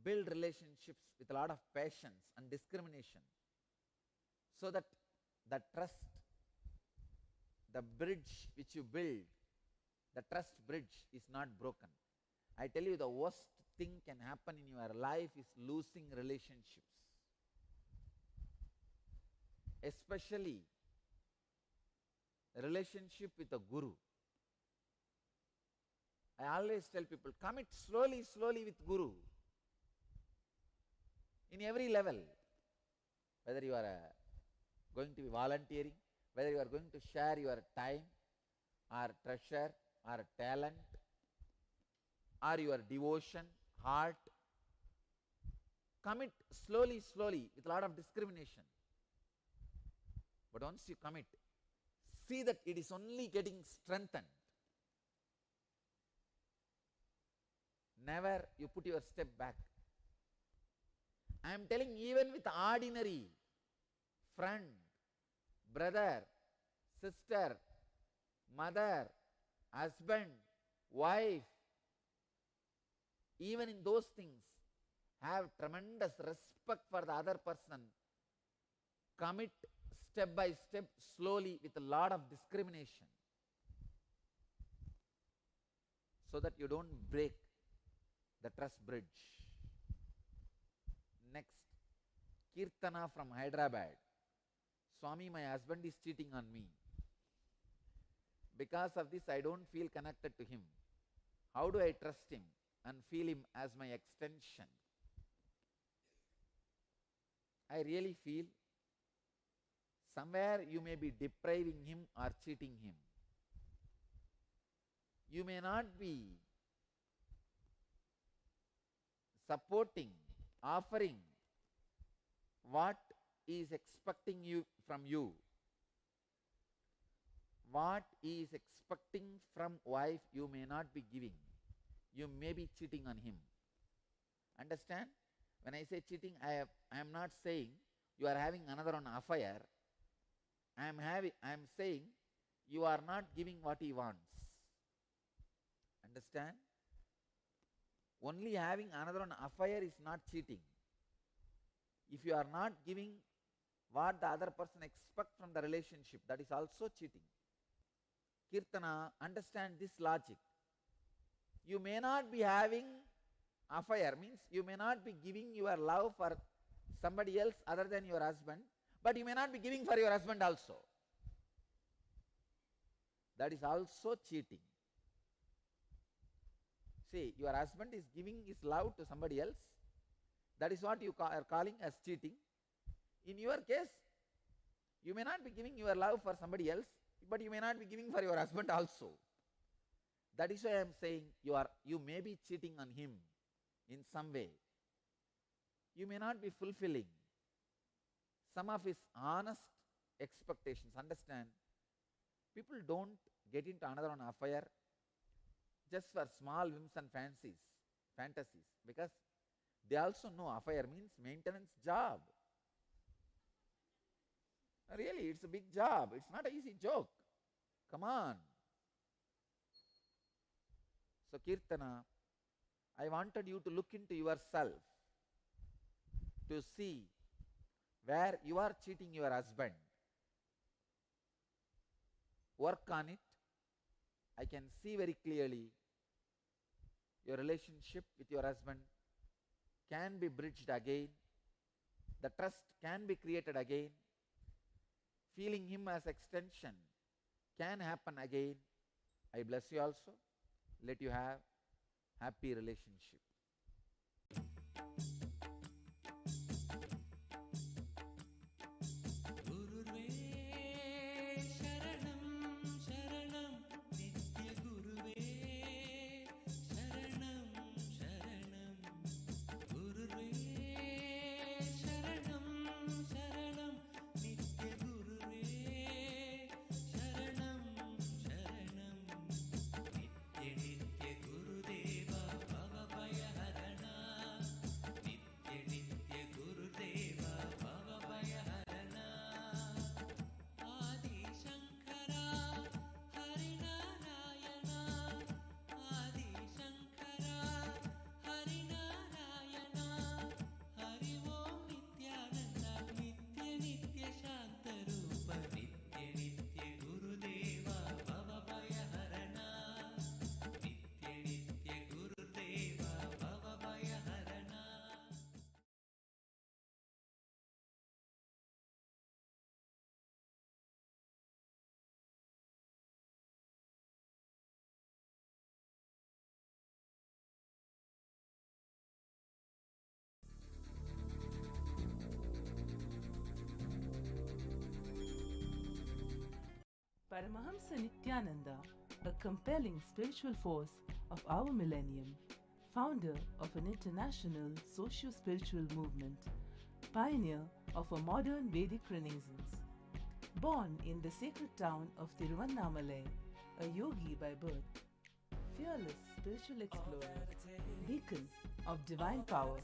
build relationships with a lot of patience and discrimination so that the trust, the bridge which you build, the trust bridge is not broken. I tell you, the worst thing can happen in your life is losing relationships. Especially a relationship with a guru. I always tell people, commit slowly with guru. In every level. Whether you are going to be volunteering, whether you are going to share your time or treasure or talent or your devotion, heart. Commit slowly with a lot of discrimination. But once you commit, see that it is only getting strengthened. Never you put your step back. I am telling, even with ordinary friend, brother, sister, mother, husband, wife, even in those things, have tremendous respect for the other person. Commit step by step, slowly, with a lot of discrimination. so that you don't break the trust bridge. Next, Kirtana from Hyderabad. Swami, my husband is cheating on me. Because of this, I don't feel connected to him. How do I trust him and feel him as my extension? I really feel somewhere you may be depriving him or cheating him. You may not be supporting, offering what he is expecting you from you. What he is expecting from wife, you may not be giving. You may be cheating on him. Understand? When I say cheating, I am not saying you are having another on affair. I am saying you are not giving what he wants. Understand? Only having another on affair is not cheating. If you are not giving what the other person expects from the relationship, that is also cheating. Kirtana, understand this logic. You may not be having affair, means you may not be giving your love for somebody else other than your husband, but you may not be giving for your husband also. That is also cheating. See, your husband is giving his love to somebody else. That is what you are calling as cheating. In your case, you may not be giving your love for somebody else, but you may not be giving for your husband also. That is why I am saying you may be cheating on him in some way. You may not be fulfilling some of his honest expectations. Understand? People don't get into another on affair just for small whims and fantasies, because they also know affair means maintenance job. Really, it's a big job. It's not an easy joke. Come on. So Kirtana, I wanted you to look into yourself to see where you are cheating your husband. Work on it. I can see very clearly your relationship with your husband can be bridged again. The trust can be created again. Feeling him as extension can happen again. I bless you also. Let you have happy relationship. गुरुर्वे शरणं शरणं नित्य गुरुवे शरणं शरणं गुरुर्वे शरणं शरणं नित्य गुरुवे शरणं शरणं नित्य नित्य गुरुदेवा भवभयहरणा नित्य नित्य गुरुदेवा भवभयहरणा आदि शंकरा हरिनारायणा आदि शंकरा हरिनारायणा हरि ओम नित्यानंदा नित्य नित्य शांत रूप नित्य नित्य गुरुदेवा भवभयहरणा नित्य नित्य गुरुदेवा भवभयहरणा Paramahamsa Nithyananda, a compelling spiritual force of our millennium, founder of an international socio-spiritual movement, pioneer of a modern Vedic Renaissance. Born in the sacred town of Tiruvannamalai, a yogi by birth, fearless spiritual explorer, beacon of divine power,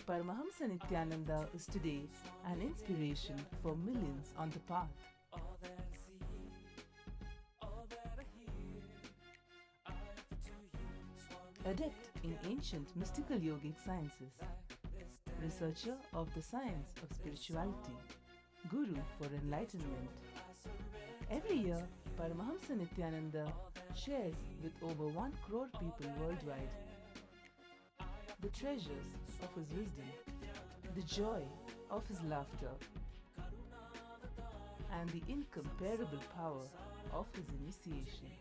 Paramahamsa Nithyananda is today an inspiration for millions on the path. Adept in ancient mystical yogic sciences, researcher of the science of spirituality, guru for enlightenment. Every year, Paramahamsa Nithyananda shares with over 1 crore people worldwide the treasures of his wisdom, the joy of his laughter, and the incomparable power of his initiation.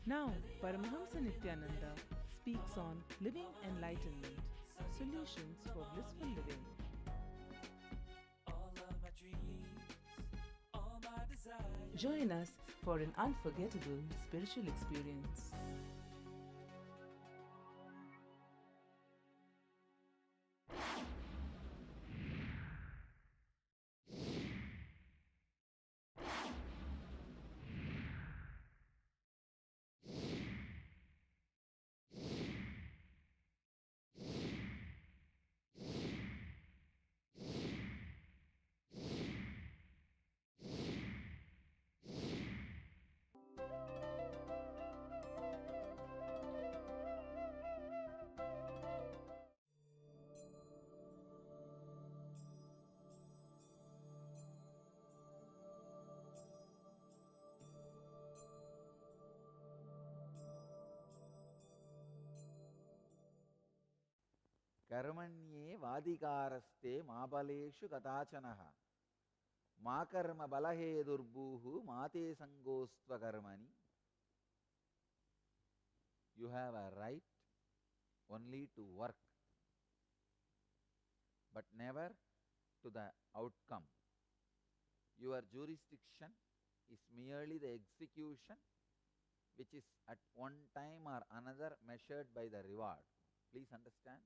Now, Paramahamsa Nithyananda speaks on living enlightenment, solutions for blissful living. Join us for an unforgettable spiritual experience. कर्मण्ये वादिकारस्ते माबलेषु कदाचनः मा कर्म बलहेदुर्भूः माते संगोस्त्वकर्मणि. You have a right only to work, but never to the outcome. Your jurisdiction is merely the execution, which is at one time or another measured by the reward. Please understand.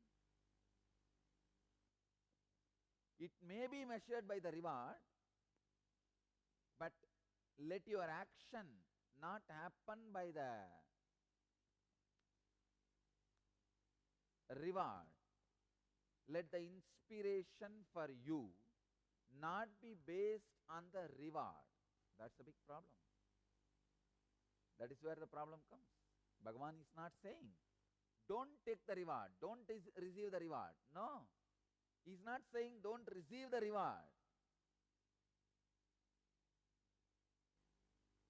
It may be measured by the reward, but let your action not happen by the reward. Let the inspiration for you not be based on the reward. That's the big problem. That is where the problem comes. Bhagavan is not saying, don't take the reward, don't receive the reward. No. He is not saying don't receive the reward.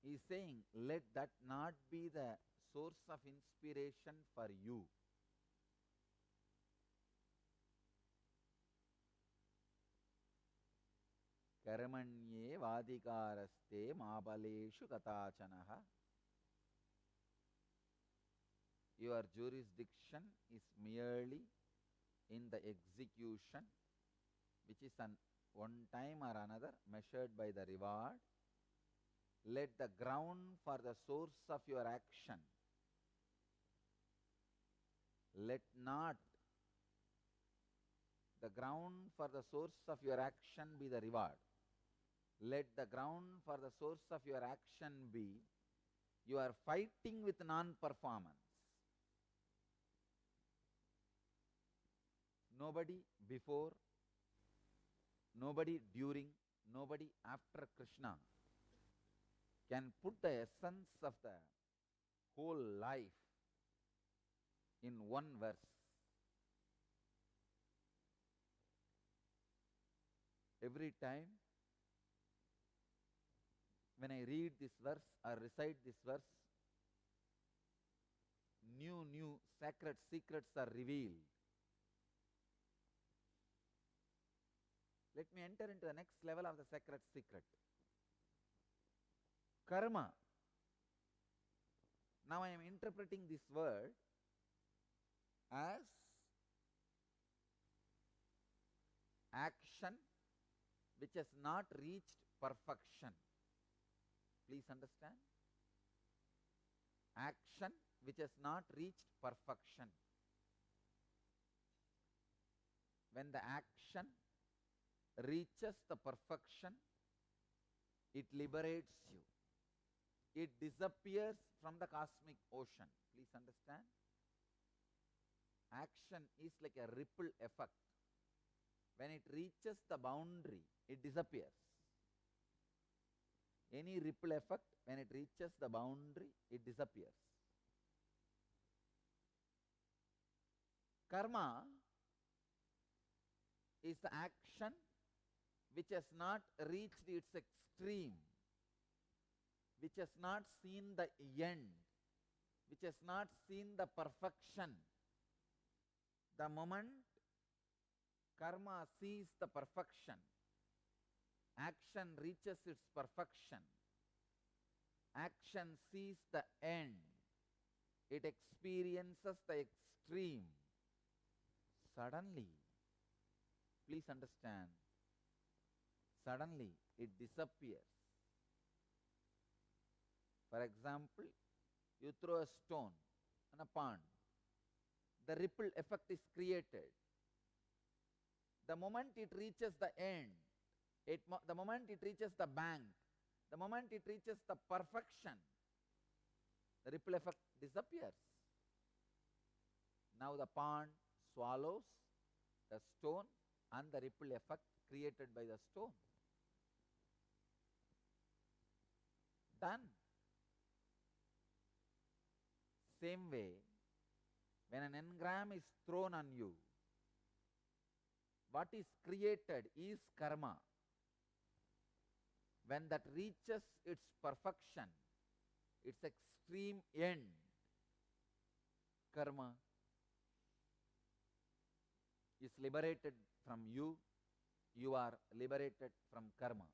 He is saying let that not be the source of inspiration for you. Karamanye vadikaraste mabaleshu katachanaha. Your jurisdiction is merely in the execution, which is an one time or another measured by the reward. Let the ground for the source of your action, let not the ground for the source of your action be the reward. Let the ground for the source of your action be you are fighting with non-performance. Nobody before, nobody during, nobody after Krishna can put the essence of the whole life in one verse. Every time when I read this verse or recite this verse, new sacred secrets are revealed. Let me enter into the next level of the sacred secret. Karma. Now I am interpreting this word as action which has not reached perfection. Please understand. Action which has not reached perfection. When the action reaches the perfection, it liberates you. It disappears from the cosmic ocean. Please understand. Action is like a ripple effect. When it reaches the boundary, it disappears. Any ripple effect, when it reaches the boundary, it disappears. Karma is the action which has not reached its extreme, which has not seen the end, which has not seen the perfection. The moment karma sees the perfection, action reaches its perfection, action sees the end, it experiences the extreme. Suddenly, please understand, suddenly it disappears. For example, you throw a stone in a pond, the ripple effect is created. The moment it reaches the end, the moment it reaches the bank, the moment it reaches the perfection, the ripple effect disappears. Now the pond swallows the stone and the ripple effect created by the stone. Done. Same way, when an engram is thrown on you, what is created is karma. When that reaches its perfection, its extreme end, karma is liberated from you, you are liberated from karma.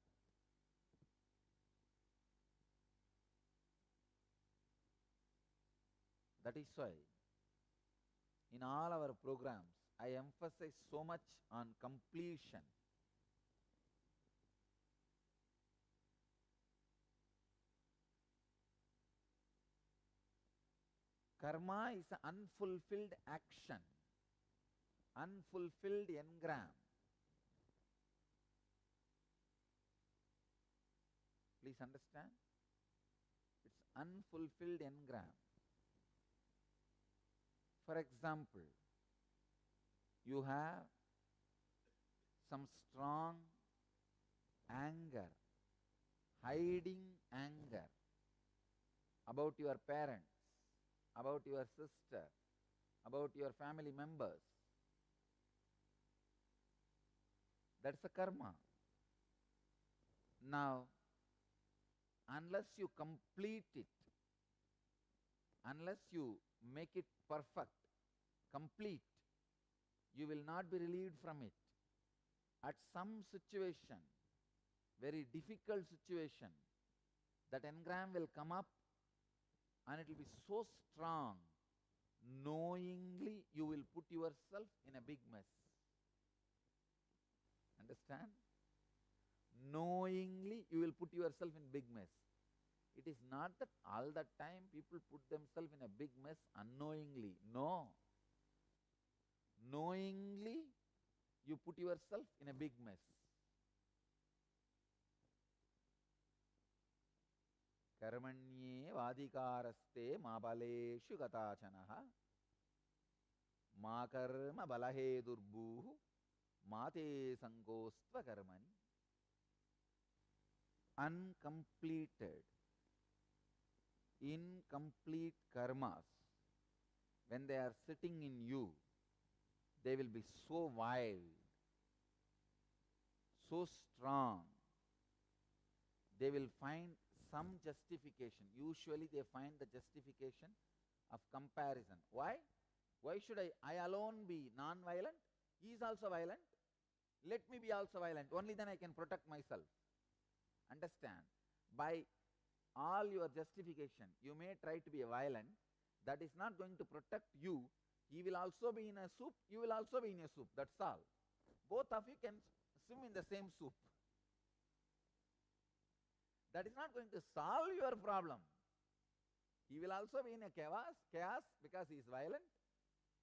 That is why in all our programs I emphasize so much on completion. Karma is an unfulfilled action, unfulfilled engram. Please understand, it's unfulfilled engram. For example, you have some strong anger, hiding anger about your parents, about your sister, about your family members. That's a karma. Now, unless you complete it, unless you make it perfect, complete, you will not be relieved from it. At some situation, very difficult situation, that engram will come up and it will be so strong, knowingly you will put yourself in a big mess. Understand? Knowingly you will put yourself in big mess. It is not that all the time people put themselves in a big mess unknowingly. No. Knowingly you put yourself in a big mess. Karmanye vadikaraste ma baleshu gatachanaha ma karma balahe durbuhu mate sankostva karmani. Uncompleted, incomplete karmas, when they are sitting in you, they will be so wild, so strong. They will find some justification. Usually they find the justification of comparison. Why? Why should I alone be non-violent? He is also violent. Let me be also violent. Only then I can protect myself. Understand? By all your justification, you may try to be violent. That is not going to protect you. He will also be in a soup. You will also be in a soup. That's all. Both of you can swim in the same soup. That is not going to solve your problem. He will also be in a chaos because he is violent.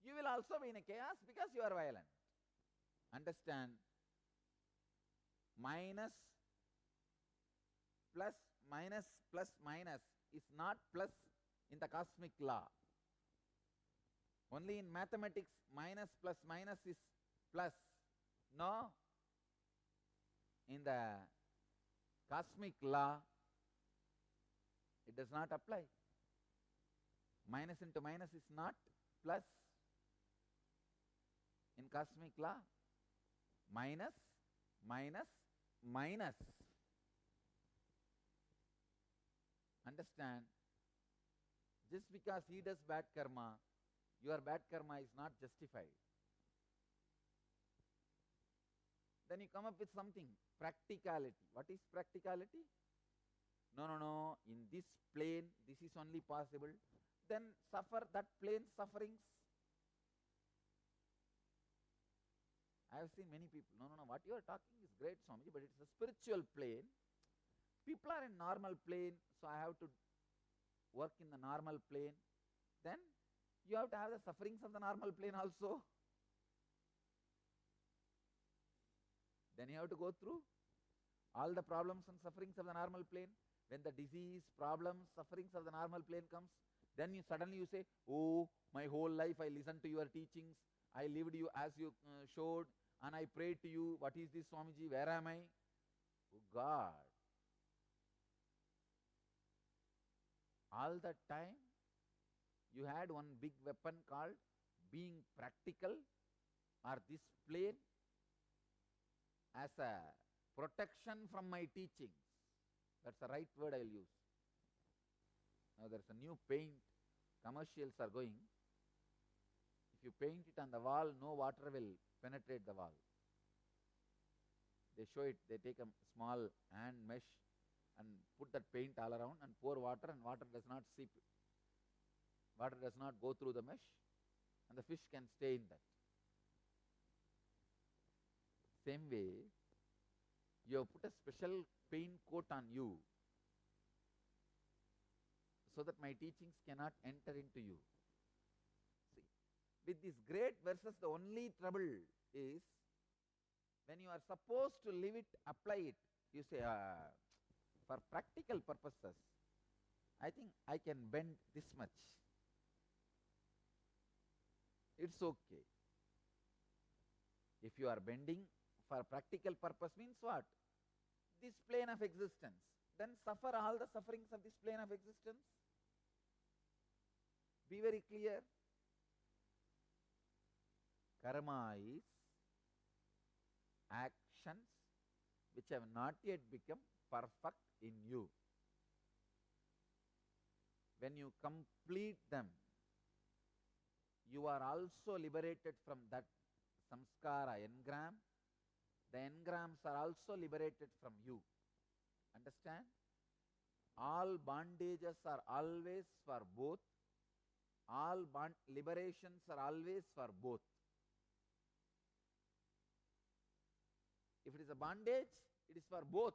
You will also be in a chaos because you are violent. Understand? Minus, plus, minus, plus, minus is not plus in the cosmic law. Only in mathematics, minus plus minus is plus. No. In the cosmic law, it does not apply. Minus into minus is not plus. In cosmic law, minus, minus minus. Understand? Just because he does bad karma, your bad karma is not justified. Then you come up with something, practicality. What is practicality? No. In this plane, this is only possible. Then suffer that plane's sufferings. I have seen many people, no, what you are talking is great, Swamiji, but it's a spiritual plane. People are in normal plane, so I have to work in the normal plane. Then you have to have the sufferings of the normal plane also. Then you have to go through all the problems and sufferings of the normal plane. When the disease, problems, sufferings of the normal plane comes, then you suddenly say, oh, my whole life I listened to your teachings, I lived you as you showed, and I prayed to you. What is this, Swamiji? Where am I? Oh God. All that time, you had one big weapon called being practical, or this plane as a protection from my teachings. That's the right word I'll use. Now there's a new paint, commercials are going. If you paint it on the wall, no water will penetrate the wall. They show it, they take a small hand mesh and put that paint all around and pour water, and water does not seep. Water does not go through the mesh, and the fish can stay in that. Same way, you have put a special paint coat on you so that my teachings cannot enter into you. See, with this great verses, the only trouble is when you are supposed to live it, apply it, you say, for practical purposes, I think I can bend this much. It's okay. If you are bending for practical purpose, means what? This plane of existence. Then suffer all the sufferings of this plane of existence. Be very clear. Karma is actions which have not yet become perfect in you. When you complete them, you are also liberated from that samskara engram. The engrams are also liberated from you. Understand? All bondages are always for both. All liberations are always for both. If it is a bondage, it is for both.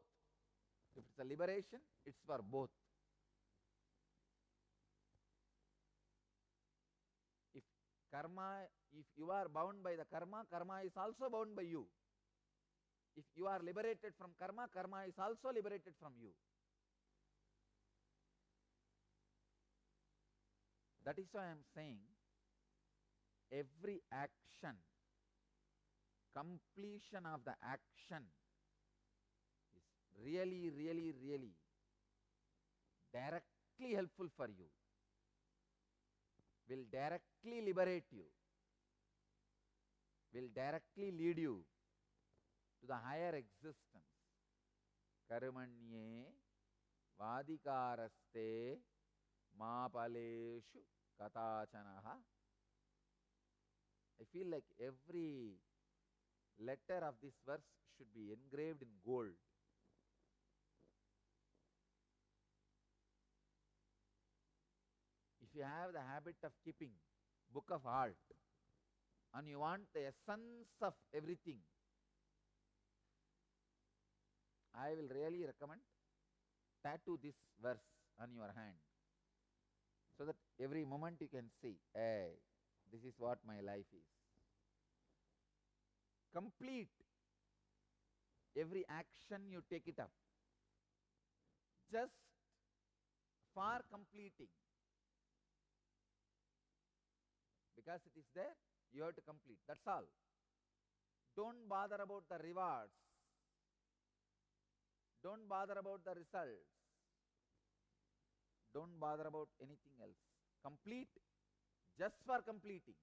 If it's a liberation, it's for both. If karma, if you are bound by the karma, karma is also bound by you. If you are liberated from karma, karma is also liberated from you. That is why I am saying every action, completion of the action is really directly helpful for you, will directly liberate you, will directly lead you to the higher existence. Karmanye vadikaraste mapaleshu katachanaha. I feel like every letter of this verse should be engraved in gold. If you have the habit of keeping book of heart and you want the essence of everything, I will really recommend tattoo this verse on your hand so that every moment you can see, hey, this is what my life is. Complete every action you take it up. Just for completing. Because it is there, you have to complete. That's all. Don't bother about the rewards. Don't bother about the results. Don't bother about anything else. Complete just for completing.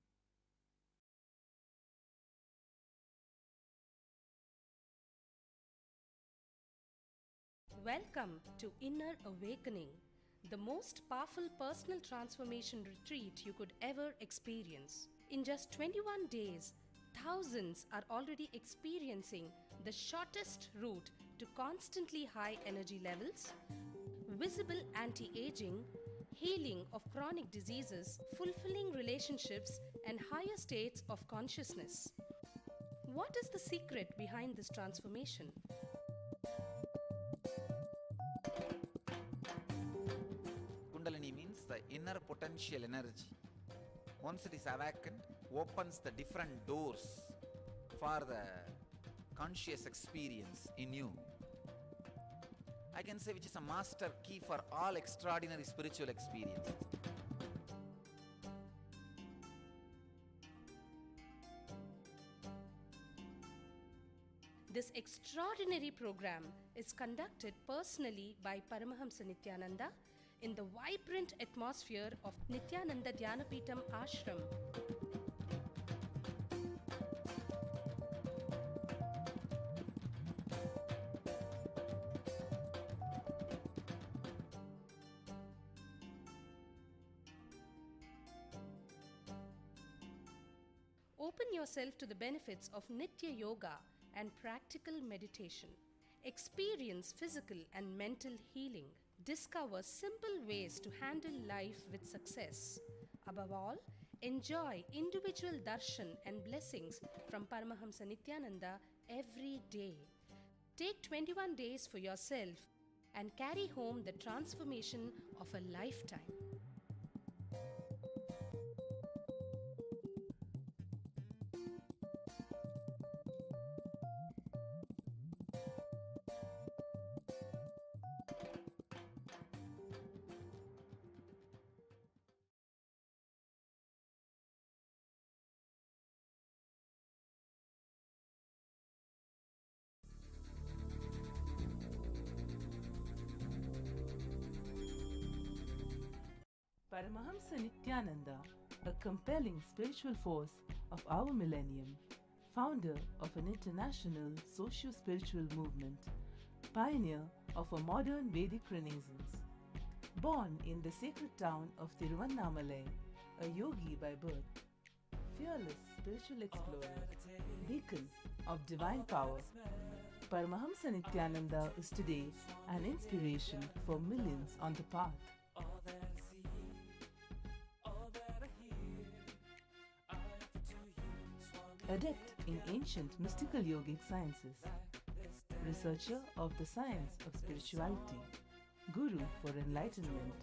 Welcome to Inner Awakening, the most powerful personal transformation retreat you could ever experience. In just 21 days, thousands are already experiencing the shortest route to constantly high energy levels, visible anti-aging, healing of chronic diseases, fulfilling relationships, and higher states of consciousness. What is the secret behind this transformation? Kundalini means the inner potential energy. Once it is awakened, opens the different doors for the conscious experience in you. I can say which is a master key for all extraordinary spiritual experiences. This extraordinary program is conducted personally by Paramahamsa Nithyananda in the vibrant atmosphere of Nithyananda Dhyanapitham Ashram. Open yourself to the benefits of Nitya Yoga and practical meditation. Experience physical and mental healing. Discover simple ways to handle life with success. Above all, enjoy individual darshan and blessings from Paramahamsa Nithyananda every day. Take 21 days for yourself and carry home the transformation of a lifetime. Paramahamsa Nithyananda, a compelling spiritual force of our millennium, founder of an international socio-spiritual movement, pioneer of a modern Vedic Renaissance. Born in the sacred town of Tiruvannamalai, a yogi by birth, fearless spiritual explorer, beacon of divine power, Paramahamsa Nithyananda is today an inspiration for millions on the path. Adept in ancient mystical yogic sciences, researcher of the science of spirituality, guru for enlightenment.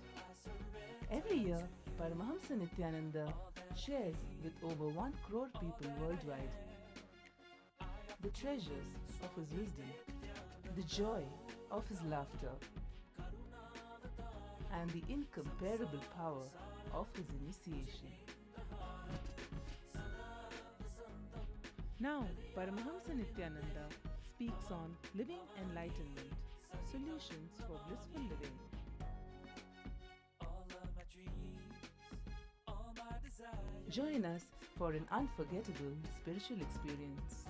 Every year, Paramahamsa Nithyananda shares with over 1 crore people worldwide the treasures of his wisdom, the joy of his laughter, and the incomparable power of his initiation. Now, Paramahamsa Nithyananda speaks on living enlightenment, solutions for blissful living. Join us for an unforgettable spiritual experience.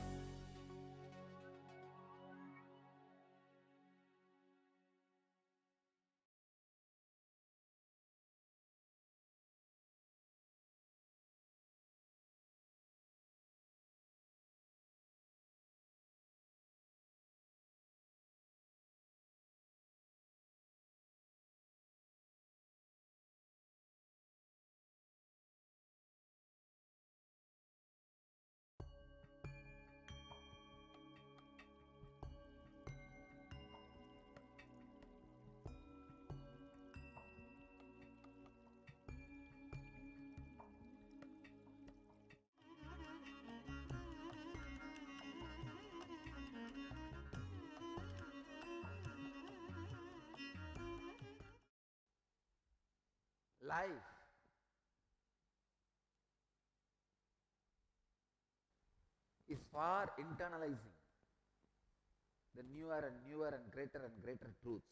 Life is for internalizing the newer and newer and greater truths.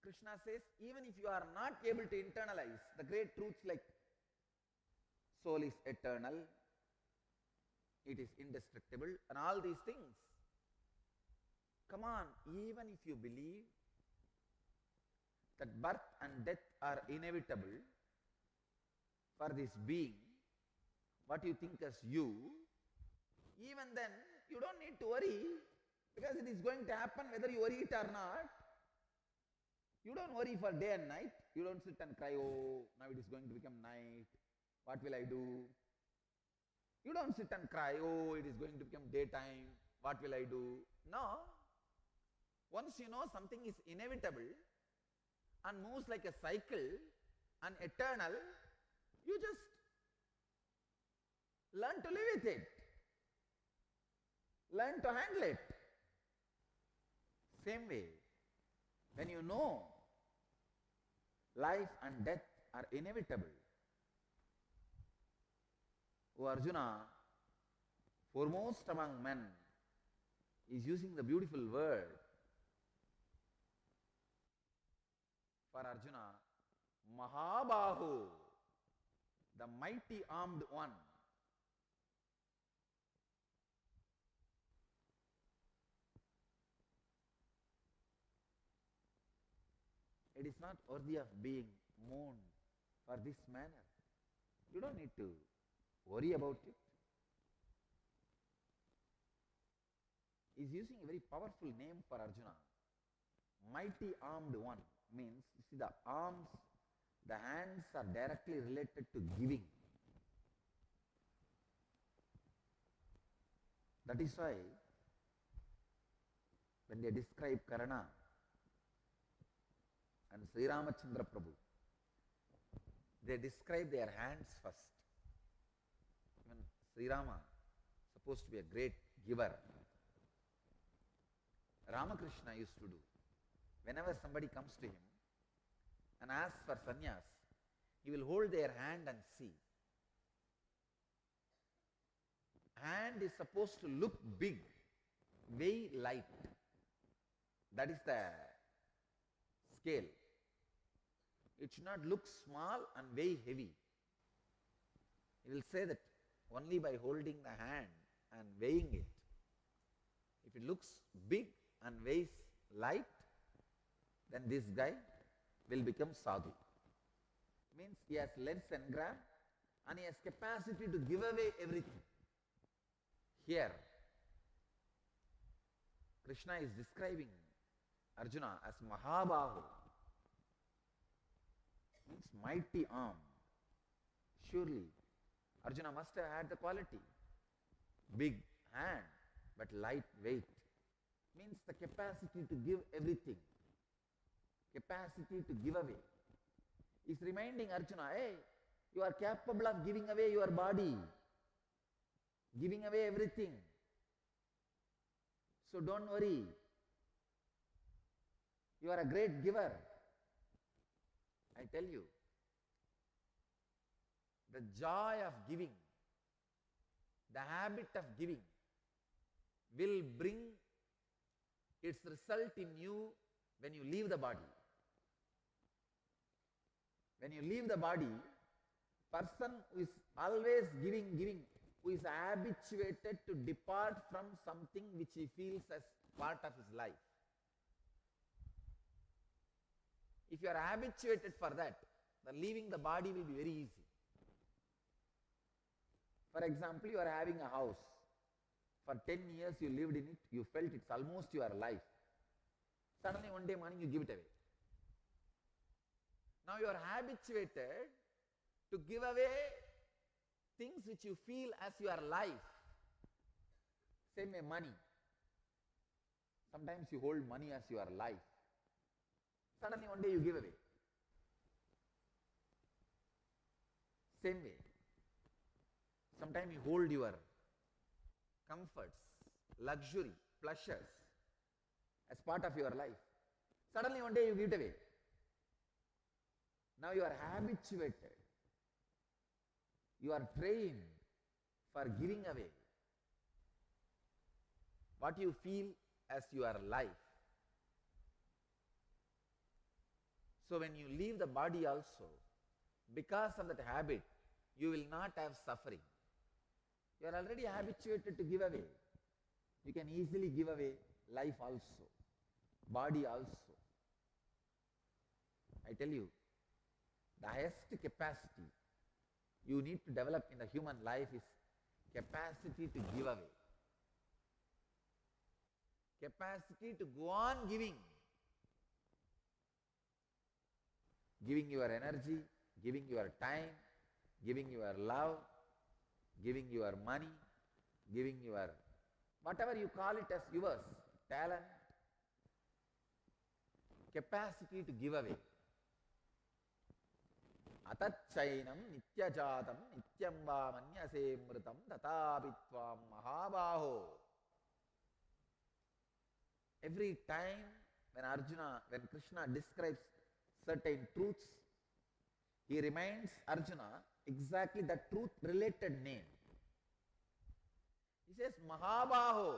Krishna says, even if you are not able to internalize the great truths like soul is eternal, it is indestructible, and all these things, Come on, even if you believe that birth and death are inevitable for this being, what you think as you, even then you don't need to worry, because it is going to happen whether you worry it or not. You don't worry for day and night. You don't sit and cry, oh, now it is going to become night, what will I do? You don't sit and cry, oh, it is going to become daytime, what will I do? No. Once you know something is inevitable and moves like a cycle and eternal, you just learn to live with it. Learn to handle it. Same way, when you know life and death are inevitable, O Arjuna, foremost among men, is using the beautiful word for Arjuna, Mahabahu, the mighty armed one. It is not worthy of being mourned for this manner. You don't need to worry about it. He is using a very powerful name for Arjuna. Mighty armed one means, you see, the arms, the hands are directly related to giving. That is why when they describe Karna and Sri Ramachandra Prabhu, they describe their hands first. Even Sri Rama, supposed to be a great giver, Ramakrishna used to do. Whenever somebody comes to him and asks for sannyas, he will hold their hand and see. Hand is supposed to look big, weigh light. That is the scale. It should not look small and weigh heavy. He will say that only by holding the hand and weighing it. If it looks big and weighs light, then this guy will become sadhu. Means he has lens engram and he has capacity to give away everything. Here, Krishna is describing Arjuna as Mahabahu, means mighty arm. Surely, Arjuna must have had the quality. Big hand, but light weight. Means the capacity to give everything. Capacity to give away. He is reminding Arjuna, hey, you are capable of giving away your body, giving away everything. So don't worry. You are a great giver. I tell you, the joy of giving, the habit of giving will bring its result in you when you leave the body. When you leave the body, person who is always giving, who is habituated to depart from something which he feels as part of his life. If you are habituated for that, then leaving the body will be very easy. For example, you are having a house. For 10 years you lived in it, you felt it's almost your life. Suddenly one day morning you give it away. Now you are habituated to give away things which you feel as your life. Same way money. Sometimes you hold money as your life. Suddenly one day you give away. Same way. Sometimes you hold your comforts, luxury, pleasures as part of your life. Suddenly one day you give it away. Now you are habituated. You are trained for giving away what you feel as your life. So when you leave the body also, because of that habit, you will not have suffering. You are already habituated to give away. You can easily give away life also, body also. I tell you, the highest capacity you need to develop in the human life is capacity to give away. Capacity to go on giving. Giving your energy, giving your time, giving your love, giving your money, giving your whatever you call it as yours, talent, capacity to give away. Atacchainam nityajatam nityam va manyase mritam tatapitvam mahabaho. Every time when Krishna describes certain truths, he reminds Arjuna exactly the truth related name. He says Mahabaho,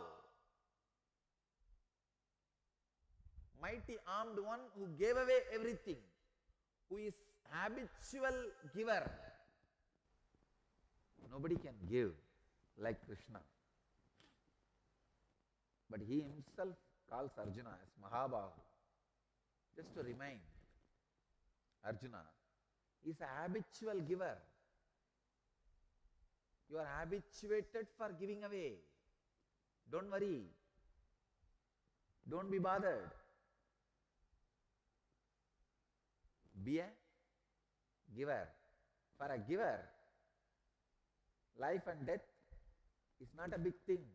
mighty armed one who gave away everything, who is habitual giver. Nobody can give like Krishna. But he himself calls Arjuna as Mahabahu, just to remind Arjuna is a habitual giver. You are habituated for giving away. Don't worry. Don't be bothered. Be a giver. For a giver, life and death is not a big thing.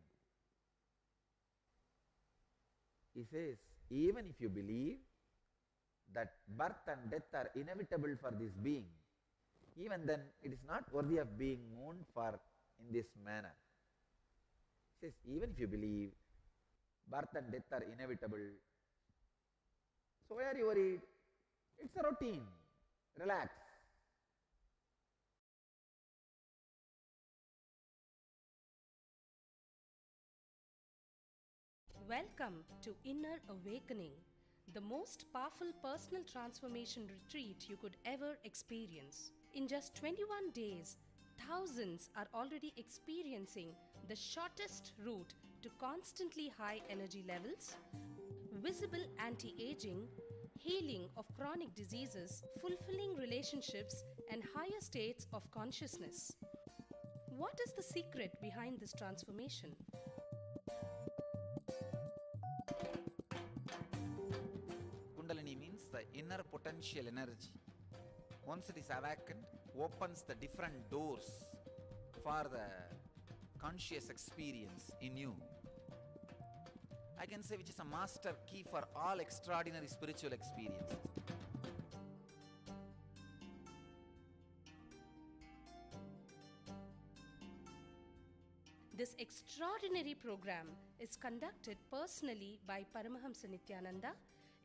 He says, even if you believe that birth and death are inevitable for this being, even then it is not worthy of being mourned for in this manner. He says, even if you believe birth and death are inevitable, so why are you worried? It's a routine. Relax. Welcome to Inner Awakening, the most powerful personal transformation retreat you could ever experience. In just 21 days, thousands are already experiencing the shortest route to constantly high energy levels, visible anti-aging, healing of chronic diseases, fulfilling relationships, and higher states of consciousness. What is the secret behind this transformation? Kundalini means the inner potential energy. Once it is awakened, opens the different doors for the conscious experience in you. I can say which is a master key for all extraordinary spiritual experiences. This extraordinary program is conducted personally by Paramahamsa Nithyananda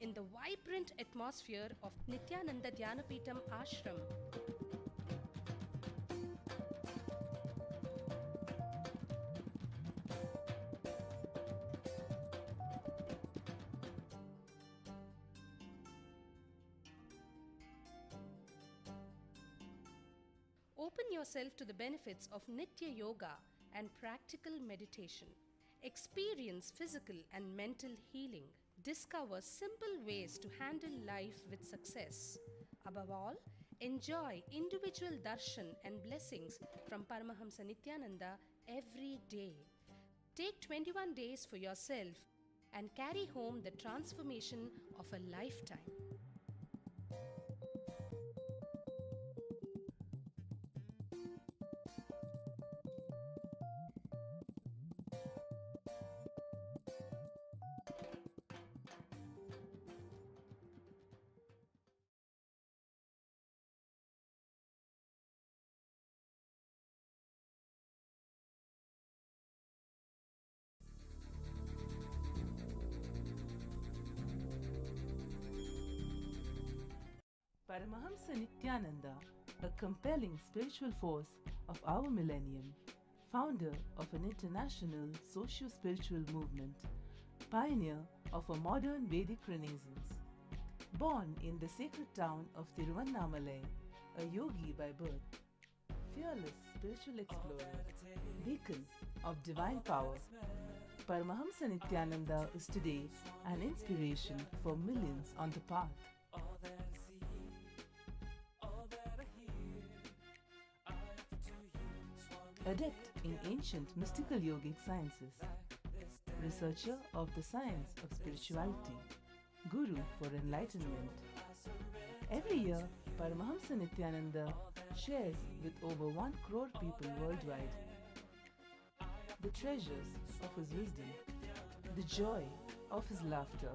in the vibrant atmosphere of Nithyananda Dhyanapitham Ashram. Open yourself to the benefits of Nitya Yoga and practical meditation. Experience physical and mental healing. Discover simple ways to handle life with success. Above all, enjoy individual darshan and blessings from Paramahamsa Nithyananda every day. Take 21 days for yourself and carry home the transformation of a lifetime. Paramahamsa Nithyananda, a compelling spiritual force of our millennium, founder of an international socio-spiritual movement, pioneer of a modern Vedic renaissance. Born in the sacred town of Tiruvannamalai, a yogi by birth, fearless spiritual explorer, beacon of divine power, Paramahamsa Nithyananda is today an inspiration for millions on the path. Adept in ancient mystical yogic sciences, researcher of the science of spirituality, guru for enlightenment. Every year, Paramahamsa Nithyananda shares with over 1 crore people worldwide the treasures of his wisdom, the joy of his laughter,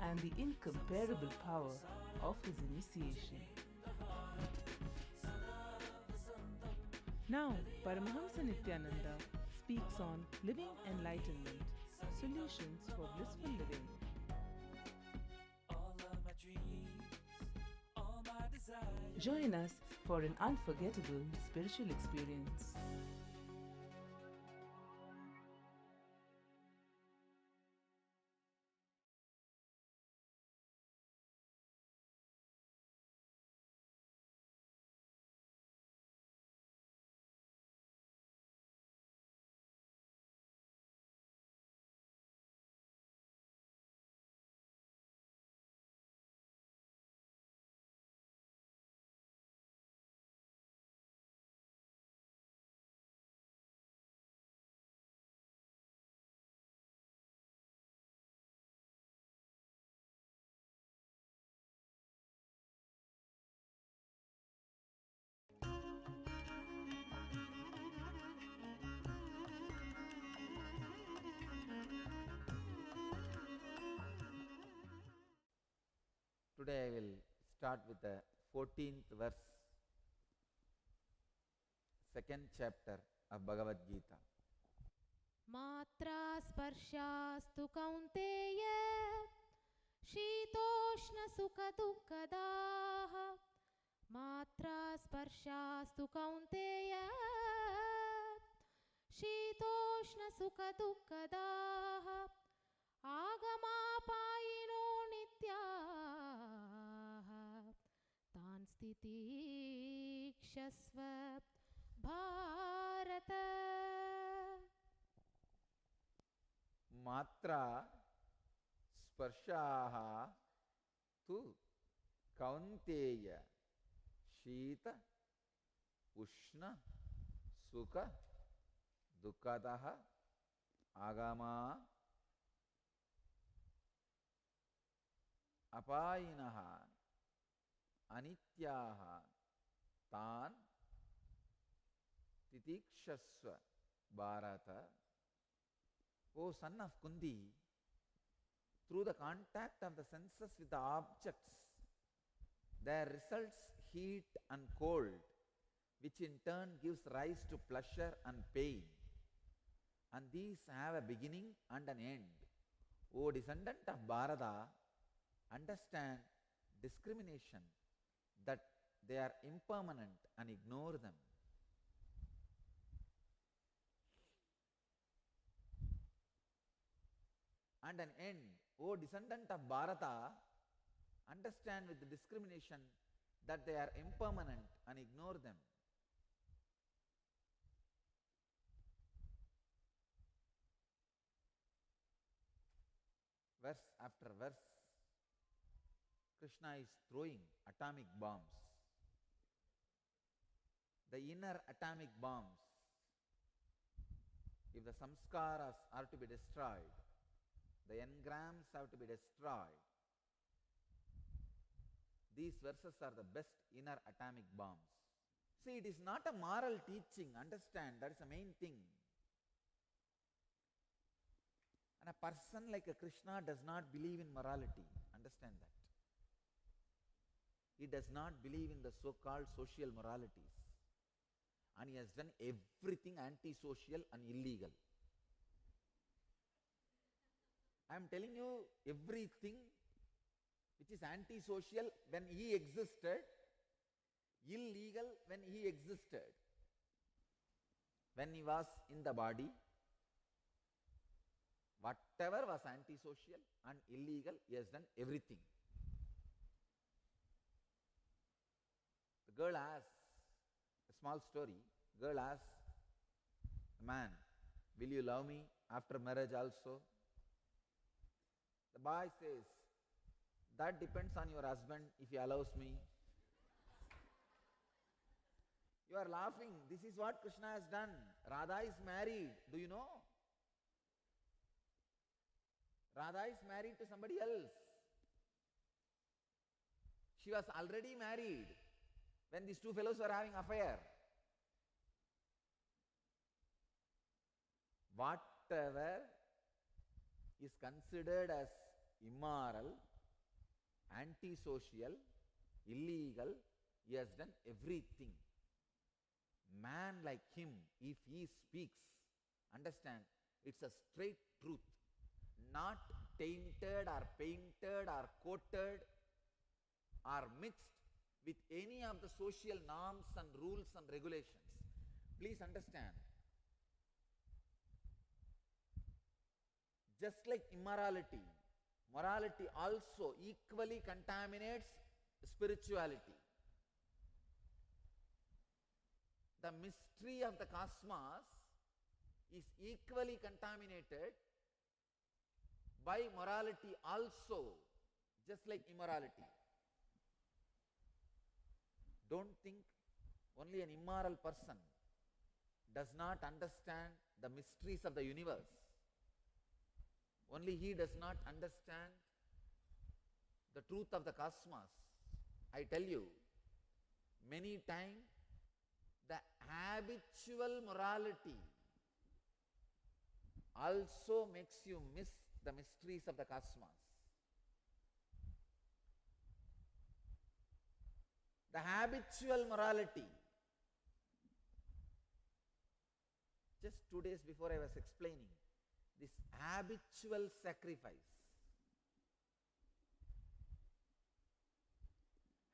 and the incomparable power of his initiation. Now, Paramahamsa Nithyananda speaks on living enlightenment, solutions for blissful living. Join us for an unforgettable spiritual experience. Today I will start with the 14th verse, second chapter of Bhagavad Gita. मात्रा स्पर्शास्तु कौन्तेय शीतोष्णसुखदुःखदाः मात्रा स्पर्शास्तु कौन्तेय शीतोष्णसुखदुःखदाः आगमापायिनो नित्याः तान् स्थितिक्षस्व Bharat. Matra sparshaha tu kaunteya shita ushna sukha dukkadaha agama apayinaha anityaha tan titikshasva bharata. O son of Kundi, through the contact of the senses with the objects, there results heat and cold, which in turn gives rise to pleasure and pain. And these have a beginning and an end. O descendant of Bharata, understand discrimination, that they are impermanent, and ignore them. And an end. O descendant of Bharata, understand with the discrimination that they are impermanent and ignore them. Verse after verse, Krishna is throwing atomic bombs. The inner atomic bombs, if the samskaras are to be destroyed, the engrams have to be destroyed. These verses are the best inner atomic bombs. See, it is not a moral teaching, understand, that is the main thing. And a person like a Krishna does not believe in morality, understand that. He does not believe in the so-called social moralities. And he has done everything anti-social and illegal. I am telling you, everything which is anti-social when he existed, illegal when he existed. When he was in the body, whatever was anti-social and illegal, he has done everything. The girl asks, a small story, girl asks a man, Will you love me after marriage also? The boy says, that depends on your husband if he allows me. You are laughing. This is what Krishna has done. Radha is married. Do you know? Radha is married to somebody else. She was already married when these two fellows were having affair. Whatever is considered as immoral, antisocial, illegal, he has done everything. Man like him, if he speaks, understand, it's a straight truth, not tainted or painted or coated or mixed with any of the social norms and rules and regulations. Please understand, just like immorality, morality also equally contaminates spirituality. The mystery of the cosmos is equally contaminated by morality also, just like immorality. Don't think only an immoral person does not understand the mysteries of the universe. Only he does not understand the truth of the cosmos. I tell you, many times the habitual morality also makes you miss the mysteries of the cosmos. The habitual morality. Just 2 days before I was explaining this habitual sacrifice.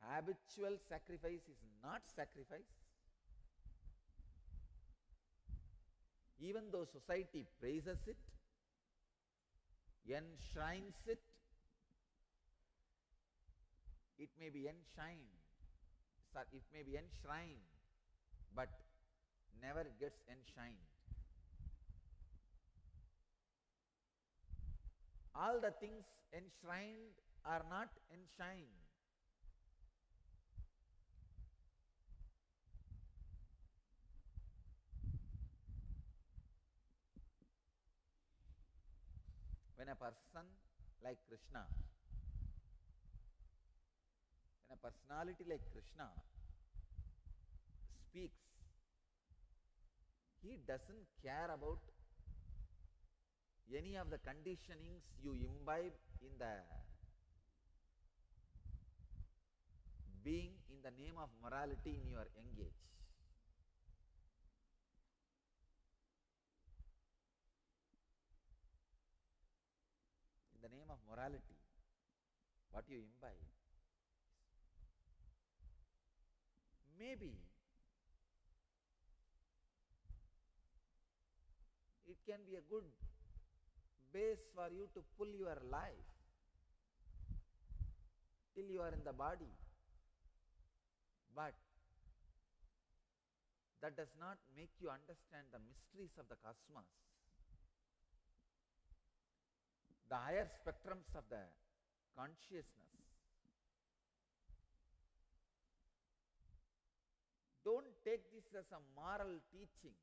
Habitual sacrifice is not sacrifice. Even though society praises it, enshrines it, it may be enshrined, but never gets enshrined. All the things enshrined are not enshrined. When a person like Krishna, when a personality like Krishna speaks, he doesn't care about any of the conditionings you imbibe in the being in the name of morality in your young age. In the name of morality, what you imbibe, maybe it can be a good base for you to pull your life till you are in the body. But that does not make you understand the mysteries of the cosmos, the higher spectrums of the consciousness. Don't take this as a moral teaching.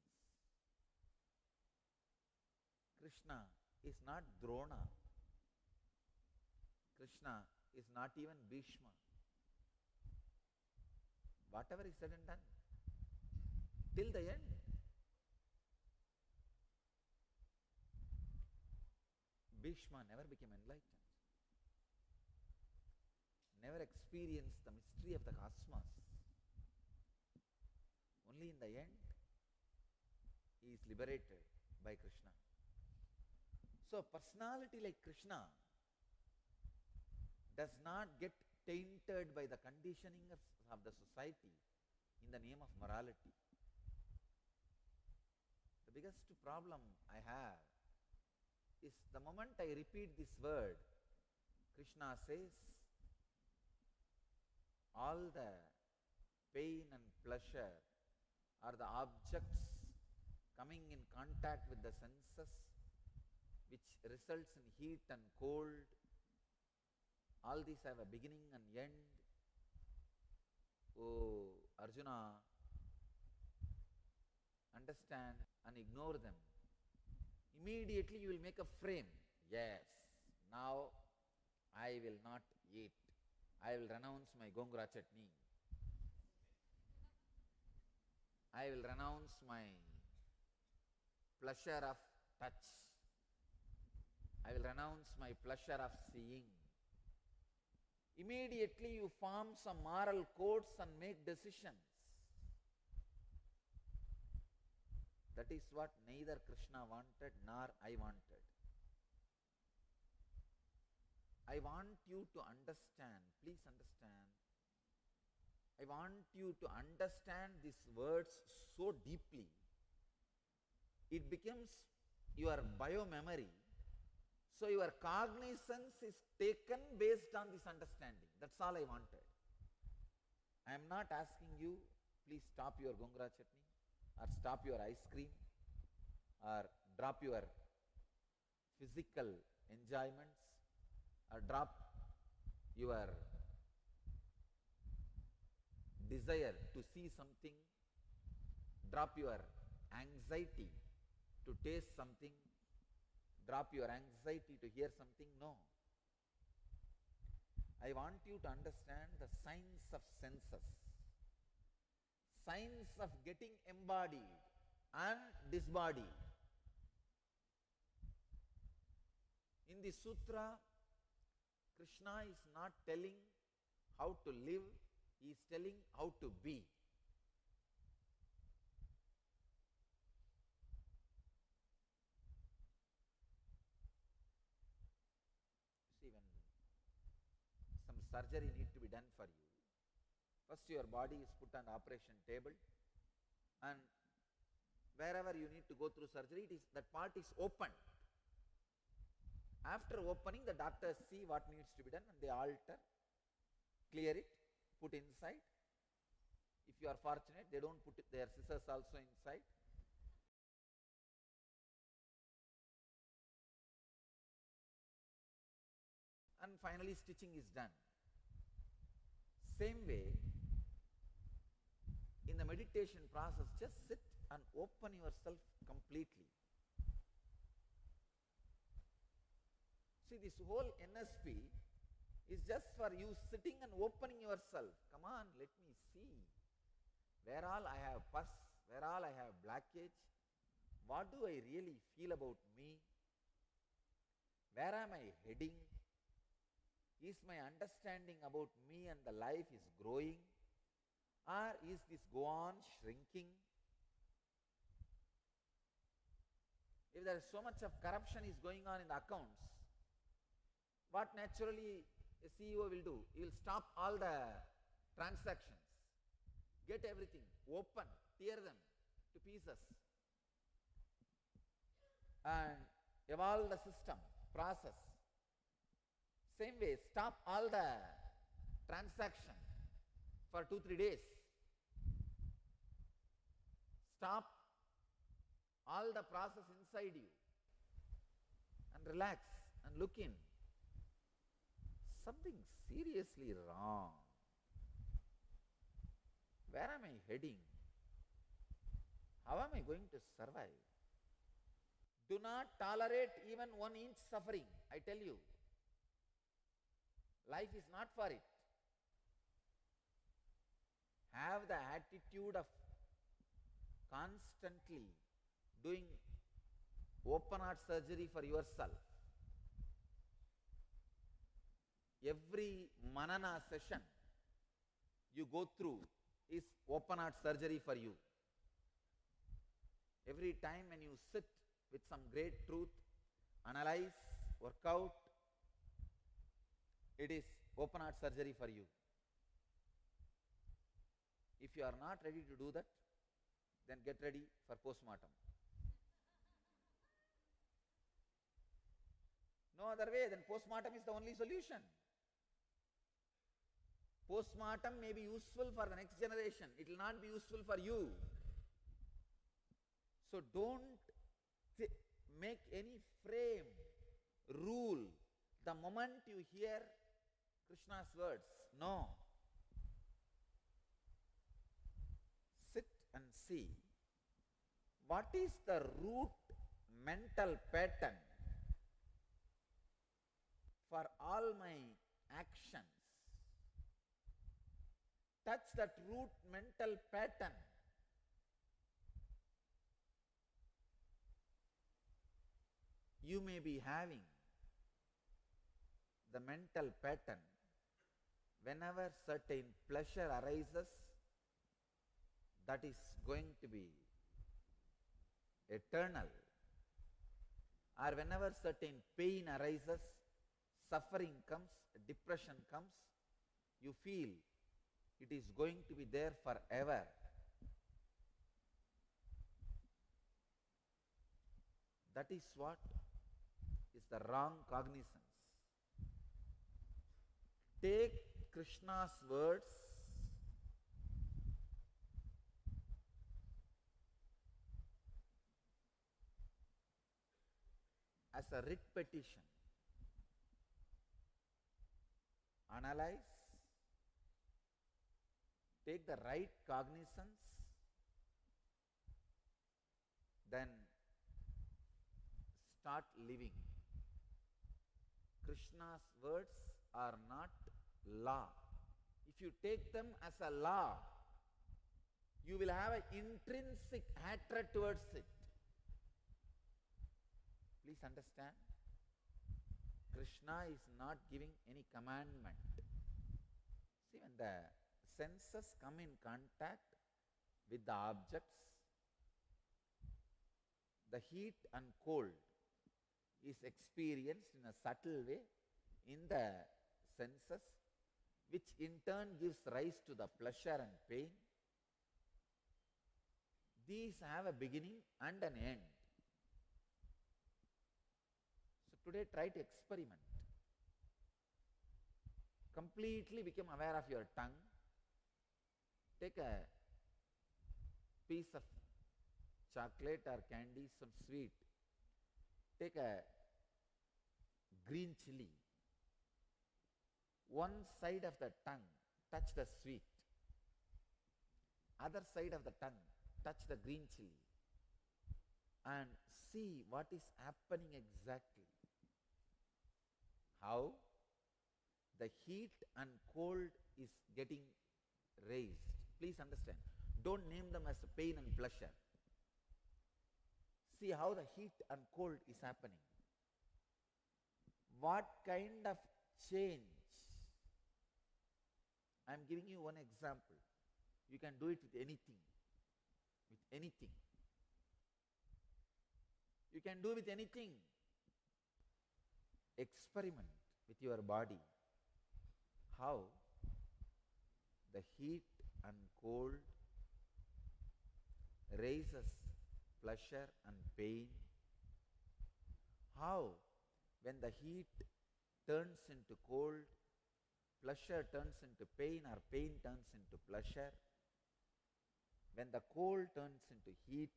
Krishna is not Drona. Krishna is not even Bhishma. Whatever is said and done, till the end. Bhishma never became enlightened, never experienced the mystery of the cosmos. Only in the end, he is liberated by Krishna. So, personality like Krishna does not get tainted by the conditioning of the society in the name of morality. The biggest problem I have is the moment I repeat this word, Krishna says, all the pain and pleasure are the objects coming in contact with the senses, which results in heat and cold. All these have a beginning and end. Oh, Arjuna, understand and ignore them. Immediately you will make a frame. Yes, now I will not eat. I will renounce my gongura chutney. I will renounce my pleasure of touch. I will renounce my pleasure of seeing. Immediately you form some moral codes and make decisions. That is what neither Krishna wanted nor I wanted. I want you to understand, please understand. I want you to understand these words so deeply. It becomes your bio-memory. So your cognizance is taken based on this understanding. That's all I wanted. I am not asking you, please stop your gongura chutney, or stop your ice cream, or drop your physical enjoyments, or drop your desire to see something, drop your anxiety to taste something, drop your anxiety to hear something. No. I want you to understand the science of senses, science of getting embodied and disbodied. In the sutra, Krishna is not telling how to live, he is telling how to be. See, when some surgery need to be done for you, first your body is put on the operation table, and wherever you need to go through surgery, that part is opened. After opening, the doctors see what needs to be done and they alter, clear it, put inside. If you are fortunate, they don't put their scissors also inside. And finally stitching is done. Same way, in the meditation process, just sit and open yourself completely. See, this whole NSP is just for you sitting and opening yourself. Come on, let me see. Where all I have pus, where all I have blackage, what do I really feel about me? Where am I heading? Is my understanding about me and the life is growing? Or is this go on shrinking? If there is so much of corruption is going on in the accounts, what naturally a CEO will do? He will stop all the transactions, get everything, open, tear them to pieces, and evolve the system, process. Same way, stop all the transaction for 2-3 days. Stop all the process inside you and relax and look in. Something seriously wrong. Where am I heading? How am I going to survive? Do not tolerate even 1 inch suffering, I tell you. Life is not for it. Have the attitude of constantly doing open heart surgery for yourself. Every manana session you go through is open heart surgery for you. Every time when you sit with some great truth, analyze, work out, it is open heart surgery for you. If you are not ready to do that, then get ready for postmortem. No other way, then postmortem is the only solution. Postmortem may be useful for the next generation. It will not be useful for you. So don't make any frame, rule, the moment you hear Krishna's words. No. Sit and see what is the root mental pattern for all my actions. Touch that root mental pattern. You may be having the mental pattern whenever certain pleasure arises, that is going to be eternal, or whenever certain pain arises, suffering comes, depression comes, you feel it is going to be there forever. That is what is the wrong cognizance. Take Krishna's words as a writ petition. Analyze, take the right cognizance, then start living. Krishna's words are not law. If you take them as a law, you will have an intrinsic hatred towards it. Please understand, Krishna is not giving any commandment. See, when the senses come in contact with the objects, the heat and cold is experienced in a subtle way in the senses, which in turn gives rise to the pleasure and pain. These have a beginning and an end. So today try to experiment. Completely become aware of your tongue. Take a piece of chocolate or candy, some sweet. Take a green chili. One side of the tongue, touch the sweet. Other side of the tongue, touch the green chili. And see what is happening exactly. How the heat and cold is getting raised. Please understand. Don't name them as pain and pleasure. See how the heat and cold is happening. What kind of change? I am giving you one example. You can do it with anything. With anything. You can do with anything. Experiment with your body. How the heat and cold raises pleasure and pain. How when the heat turns into cold, pleasure turns into pain or pain turns into pleasure. When the cold turns into heat,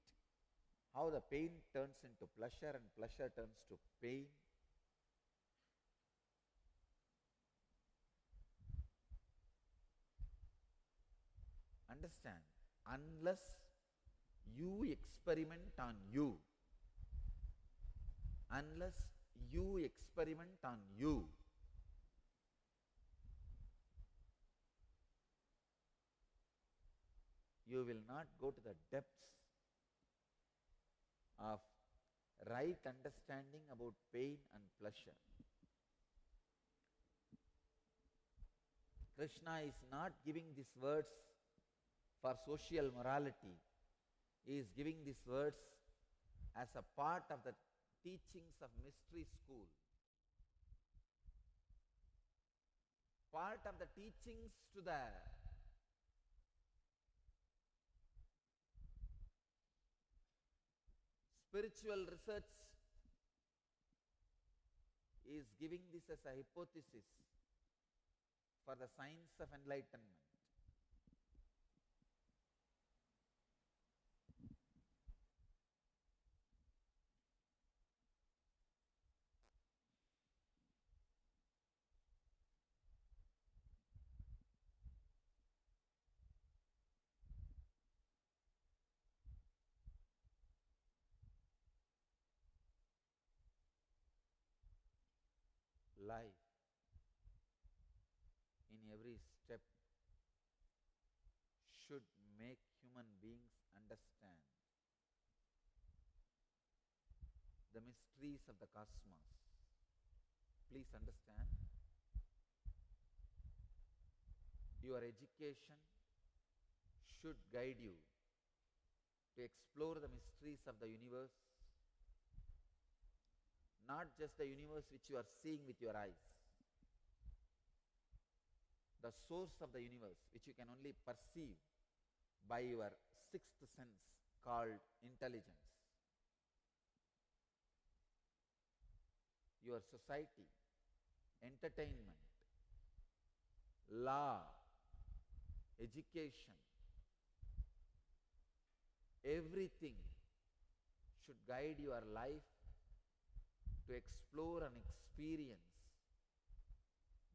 how the pain turns into pleasure and pleasure turns to pain. Understand, unless you experiment on you, unless you experiment on you, you will not go to the depths of right understanding about pain and pleasure. Krishna is not giving these words for social morality. He is giving these words as a part of the teachings of mystery school. Part of the teachings to the spiritual research is giving this as a hypothesis for the science of enlightenment. life, in every step, should make human beings understand the mysteries of the cosmos. Please understand, your education should guide you to explore the mysteries of the universe, not just the universe which you are seeing with your eyes, the source of the universe which you can only perceive by your sixth sense called intelligence. Your society, entertainment, law, education, everything should guide your life to explore and experience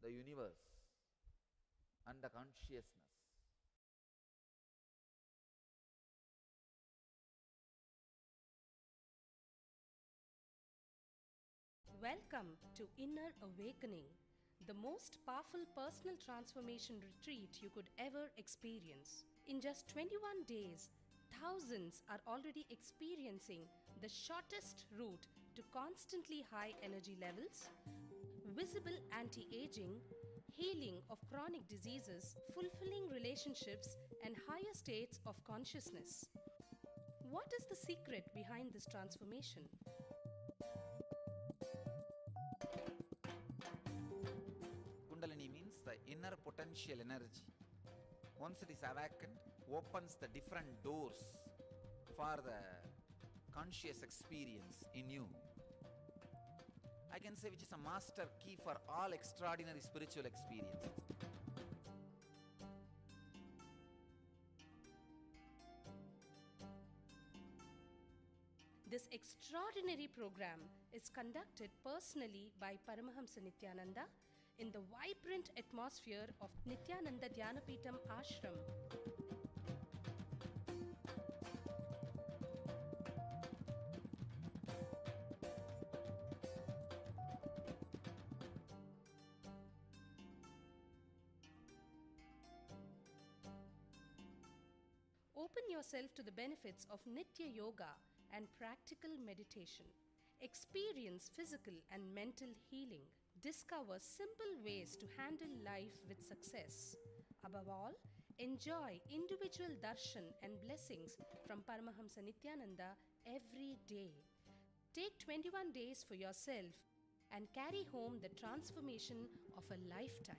the universe and the consciousness. Welcome to Inner Awakening, the most powerful personal transformation retreat you could ever experience. In just 21 days, thousands are already experiencing the shortest route to constantly high energy levels, visible anti-aging, healing of chronic diseases, fulfilling relationships, and higher states of consciousness. What is the secret behind this transformation? Kundalini means the inner potential energy. Once it is awakened, opens the different doors for the conscious experience in you. I can say which is a master key for all extraordinary spiritual experiences. This extraordinary program is conducted personally by Paramahamsa Nithyananda in the vibrant atmosphere of Nithyananda Dhyanapitham Ashram. Open yourself to the benefits of Nitya Yoga and practical meditation. Experience physical and mental healing. Discover simple ways to handle life with success. Above all, enjoy individual darshan and blessings from Paramahamsa Nithyananda every day. Take 21 days for yourself and carry home the transformation of a lifetime.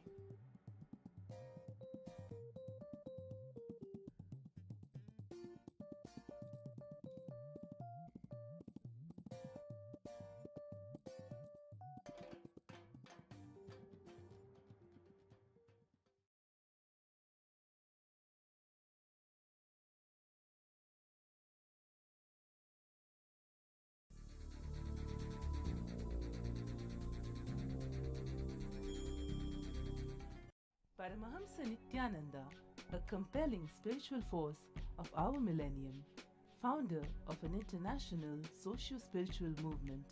Paramahamsa Nithyananda, a compelling spiritual force of our millennium, founder of an international socio-spiritual movement,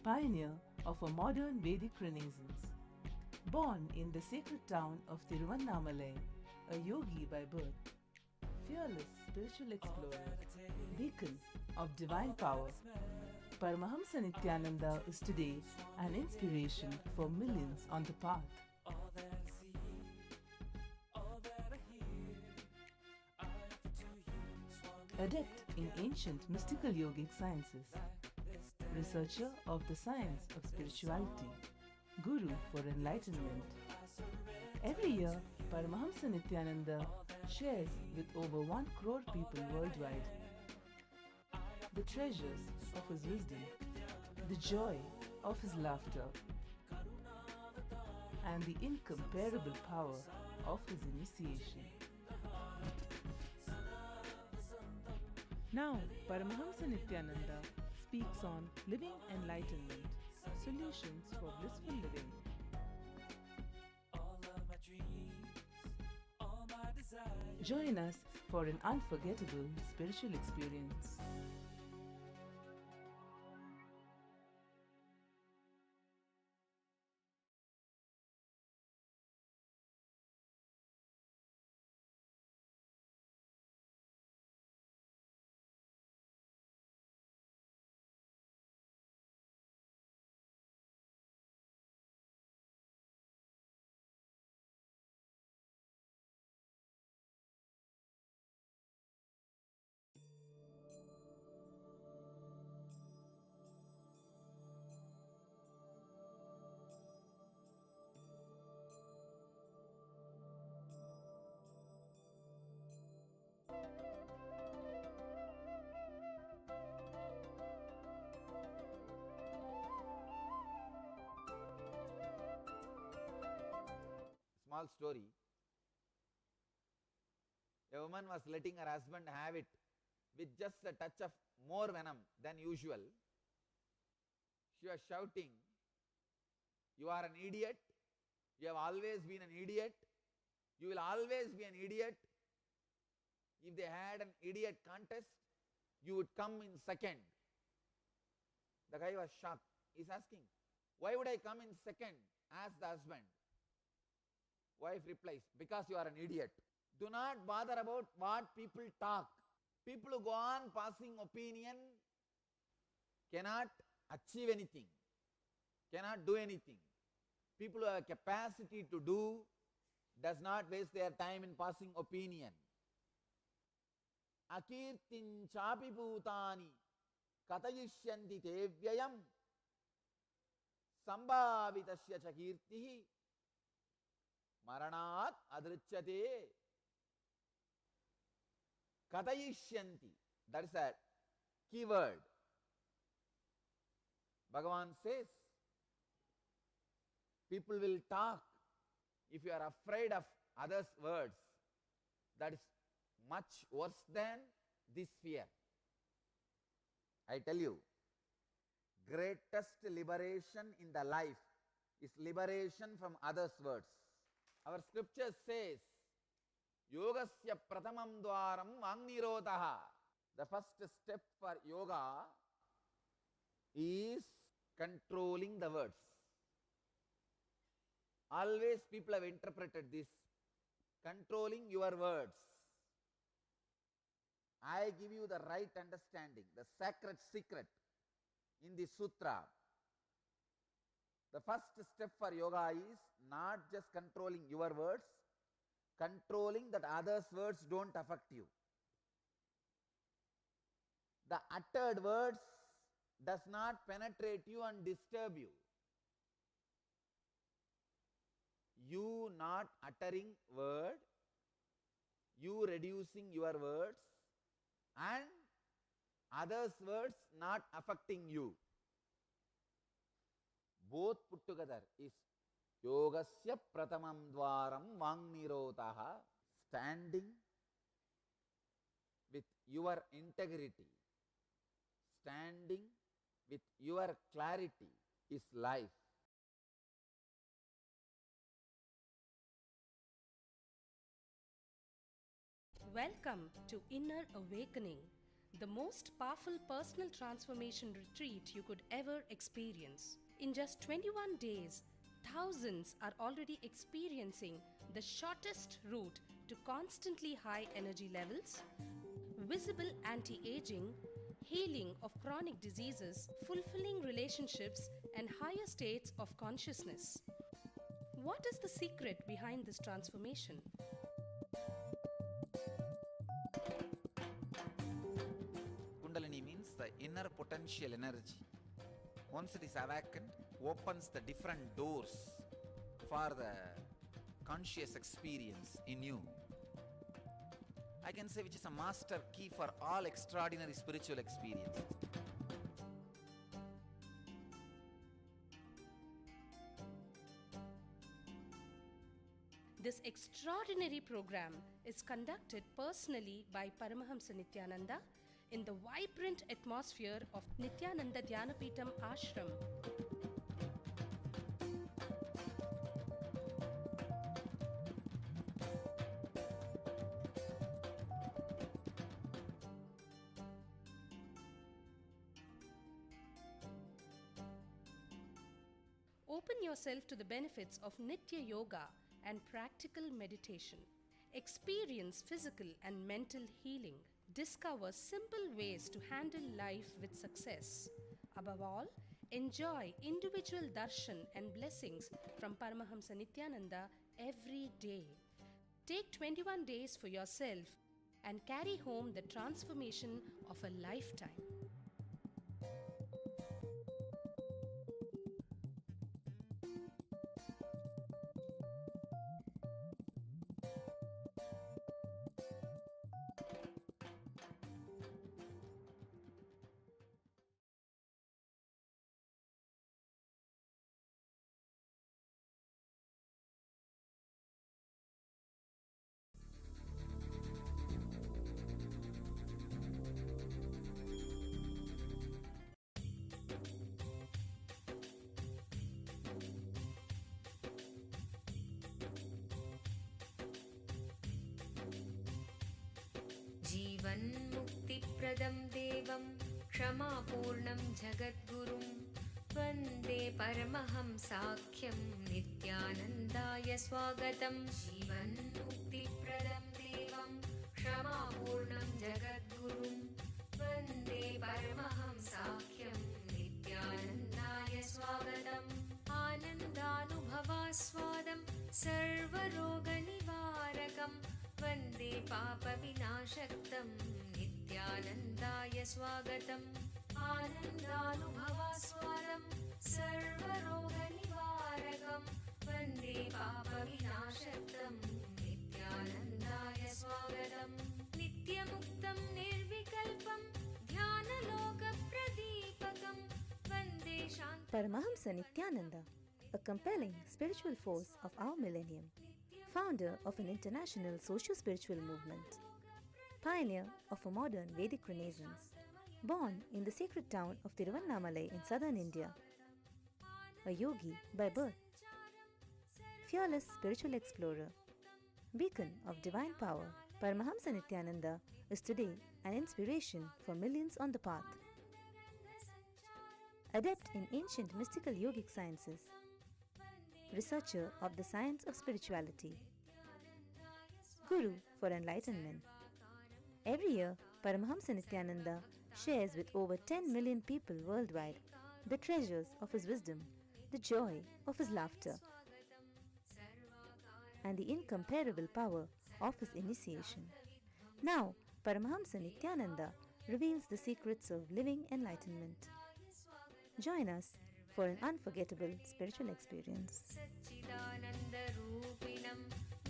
pioneer of a modern Vedic Renaissance. Born in the sacred town of Tiruvannamalai, a yogi by birth, fearless spiritual explorer, beacon of divine power, Paramahamsa Nithyananda is today an inspiration for millions on the path. Adept in ancient mystical yogic sciences, researcher of the science of spirituality, guru for enlightenment. Every year, Paramahamsa Nithyananda shares with over 1 crore people worldwide the treasures of his wisdom, the joy of his laughter, and the incomparable power of his initiation. Now, Paramahamsa Nithyananda speaks on living enlightenment, solutions for blissful living. Join us for an unforgettable spiritual experience. small story. A woman was letting her husband have it with just a touch of more venom than usual. She was shouting, "You are an idiot. You have always been an idiot. You will always be an idiot. If they had an idiot contest, you would come in second." The guy was shocked. He's asking, "Why would I come in second?" Asked the husband. Wife replies, "Because you are an idiot." Do not bother about what people talk. People who go on passing opinion cannot achieve anything, cannot do anything. People who have capacity to do does not waste their time in passing opinion. Akirtin chapi bhutani katayishyanti te vyayam sambhavitasya cha kirtihi maranat adrichyate. Katayishyanti, that is a keyword. Bhagavan says, people will talk. If you are afraid of others' words, that is much worse than this fear. I tell you, greatest liberation in the life is liberation from others' words. Our scripture says, Yogasya pratamam dwaram vangnirotaha. The first step for yoga is controlling the words. Always people have interpreted this, controlling your words. I give you the right understanding, the sacred secret in the sutra. The first step for yoga is not just controlling your words, controlling that others' words don't affect you. The uttered words does not penetrate you and disturb you. You not uttering word, you reducing your words, and others' words not affecting you. Both put together is Yogasya pratamam dwaram vangnirotaha. Standing with your integrity, standing with your clarity is life. Welcome to Inner Awakening, the most powerful personal transformation retreat you could ever experience. In just 21 days, thousands are already experiencing the shortest route to constantly high energy levels, visible anti-aging, healing of chronic diseases, fulfilling relationships, and higher states of consciousness. What is the secret behind this transformation? Kundalini means the inner potential energy. Once it is awakened, opens the different doors for the conscious experience in you. I can say which is a master key for all extraordinary spiritual experiences. This extraordinary program is conducted personally by Paramahamsa Nithyananda in the vibrant atmosphere of Nithyananda Dhyanapitham Ashram. Open yourself to the benefits of Nitya Yoga and practical meditation. Experience physical and mental healing. Discover simple ways to handle life with success. Above all, enjoy individual darshan and blessings from Paramahamsa Nithyananda every day. Take 21 days for yourself and carry home the transformation of a lifetime. मुक्तिप्रदं देवं क्षमापूर्णं जगद्गुरुं वन्दे परमहंसाख्यं नित्यानन्दाय स्वागतं जीवन्मुक्तिप्रदं देवं क्षमापूर्णं जगद्गुरुं वन्दे परमहंसाख्यं नित्यानन्दाय स्वागतम् आनन्दानुभवास्वादं सर्वरोगनिवारकं वन्दे पापविनाशक्तं नित्यानन्दाय स्वागतम् आनन्दानुभवास्वादं सर्वरोगनिवारकं वन्दे पापविनाशक्तं नित्यानन्दाय स्वागतम् नित्यमुक्तं निर्विकल्पं ध्यानलोकप्रदीपकं वन्दे शान्ति Paramahamsa Nithyananda, a compelling spiritual force of our millennium, founder of an international socio-spiritual movement, pioneer of a modern Vedic Renaissance, born in the sacred town of Tiruvannamalai in southern India, a yogi by birth, fearless spiritual explorer, beacon of divine power, Paramahamsa Nithyananda is today an inspiration for millions on the path. Adept in ancient mystical yogic sciences, researcher of the science of spirituality, Guru for enlightenment. Every year, Paramahamsa Nithyananda shares with over 10 million people worldwide the treasures of his wisdom, the joy of his laughter, and the incomparable power of his initiation. Now, Paramahamsa Nithyananda reveals the secrets of living enlightenment. Join us for an unforgettable spiritual experience. सच्चिदानन्दरूपिणं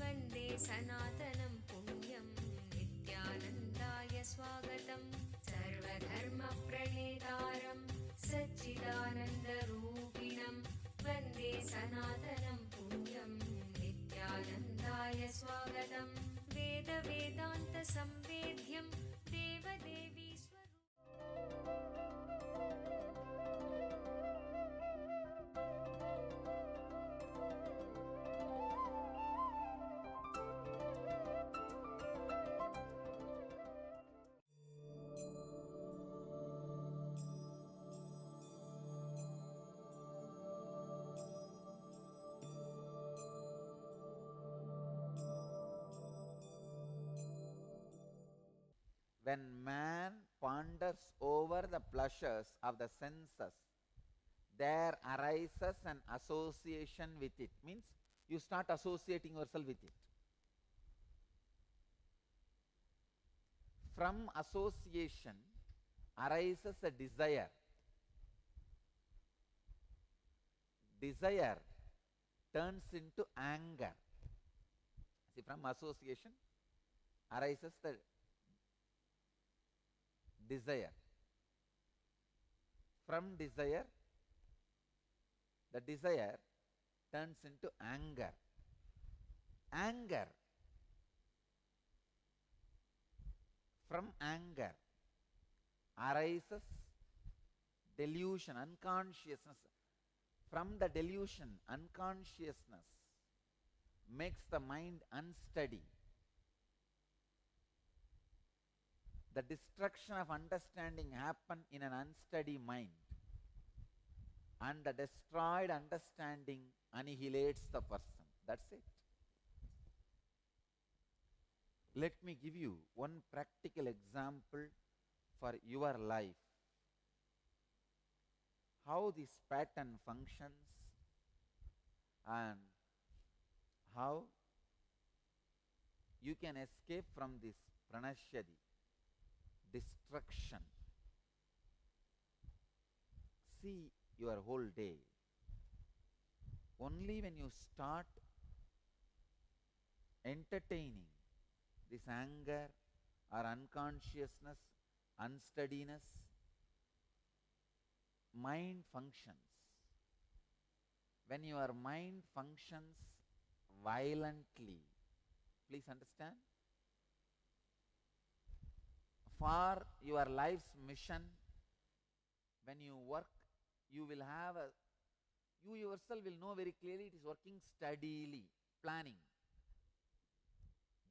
वन्दे सनातनं पुण्यं नित्यानन्दाय स्वागतं सर्वधर्मप्रणेतारं सच्चिदानन्दरूपिणं वन्दे सनातनं पुण्यं नित्यानन्दाय स्वागतं वेदवेदान्तसंवेद्यं देवदेवी When man ponders over the pleasures of the senses, there arises an association with it. Means you start associating yourself with it. From association arises a desire. Desire turns into anger. See, from association arises the desire. From desire, the desire turns into anger. Anger. From anger arises delusion, unconsciousness. From the delusion, unconsciousness makes the mind unsteady. The destruction of understanding happens in an unsteady mind, and the destroyed understanding annihilates the person. That's it. Let me give you one practical example for your life. How this pattern functions and how you can escape from this pranashyadi, destruction. See your whole day. Only when you start entertaining this anger or unconsciousness, unsteadiness, mind functions. When your mind functions violently, please understand, for your life's mission, when you work, you will have a, you yourself will know very clearly it is working steadily, planning.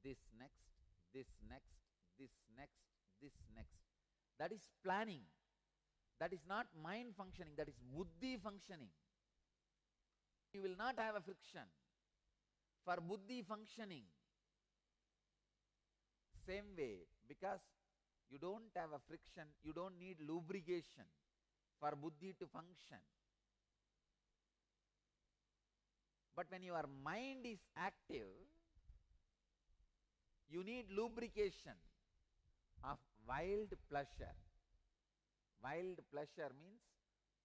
This next, this next, this next, this next. That is planning. That is not mind functioning, that is buddhi functioning. You will not have a friction for buddhi functioning. Same way, because you don't have a friction, you don't need lubrication for buddhi to function. But when your mind is active, you need lubrication of wild pleasure. Wild pleasure means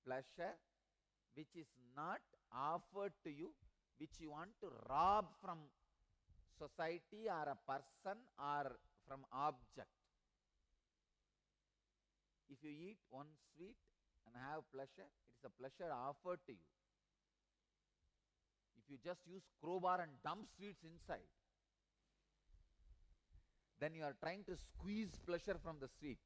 pleasure which is not offered to you, which you want to rob from society or a person or from object. If you eat one sweet and have pleasure, it is a pleasure offered to you. If you just use crowbar and dump sweets inside, then you are trying to squeeze pleasure from the sweet.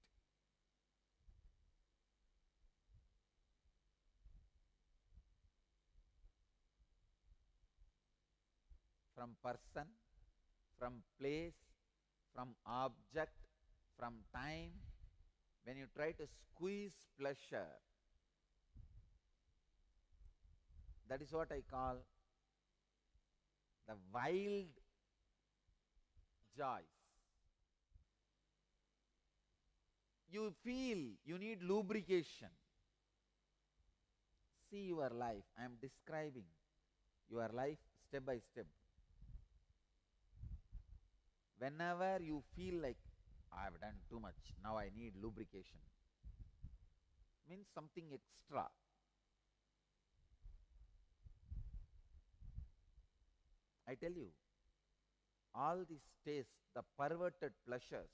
From person, from place, from object, from time, when you try to squeeze pleasure, that is what I call the wild joys. You feel you need lubrication. See your life. I am describing your life step by step. Whenever you feel like, I have done too much, now I need lubrication, means something extra. I tell you, all these tastes, the perverted pleasures,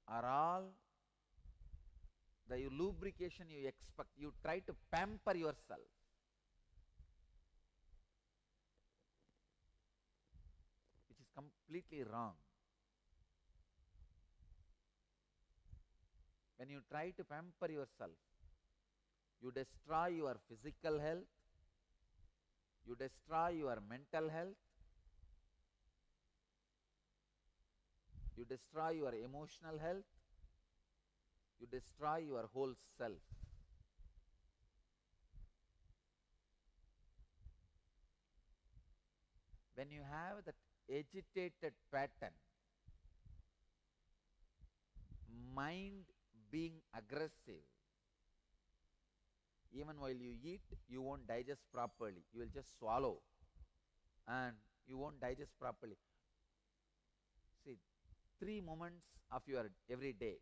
are all the lubrication you expect. You try to pamper yourself. Which is completely wrong. When you try to pamper yourself, you destroy your physical health, you destroy your mental health, you destroy your emotional health, you destroy your whole self. When you have that agitated pattern, mind being aggressive, even while you eat, you won't digest properly. You will just swallow and you won't digest properly. See, 3 moments of your every day: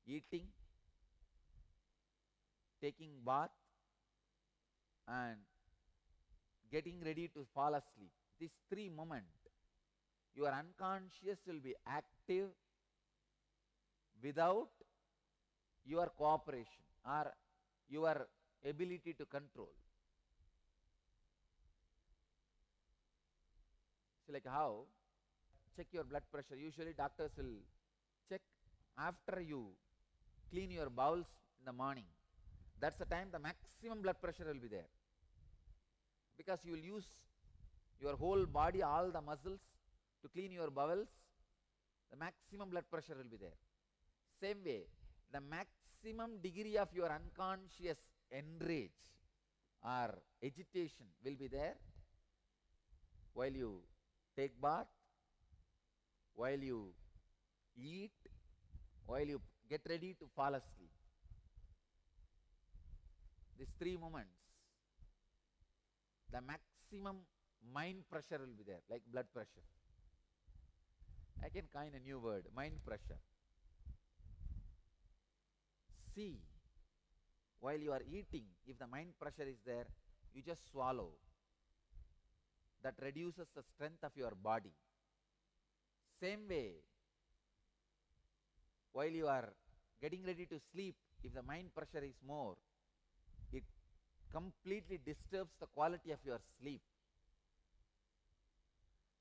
eating, taking bath, and getting ready to fall asleep. These 3 moments, your unconscious will be active without your cooperation or your ability to control. See, like how check your blood pressure. Usually doctors will check after you clean your bowels in the morning. That's the time the maximum blood pressure will be there, because you will use your whole body, all the muscles to clean your bowels. The maximum blood pressure will be there. Same way, the maximum degree of your unconscious enrage or agitation will be there while you take bath, while you eat, while you get ready to fall asleep. These 3 moments, the maximum mind pressure will be there, like blood pressure. I can coin a new word, mind pressure. See, while you are eating, if the mind pressure is there, you just swallow. That reduces the strength of your body. Same way, while you are getting ready to sleep, if the mind pressure is more, it completely disturbs the quality of your sleep.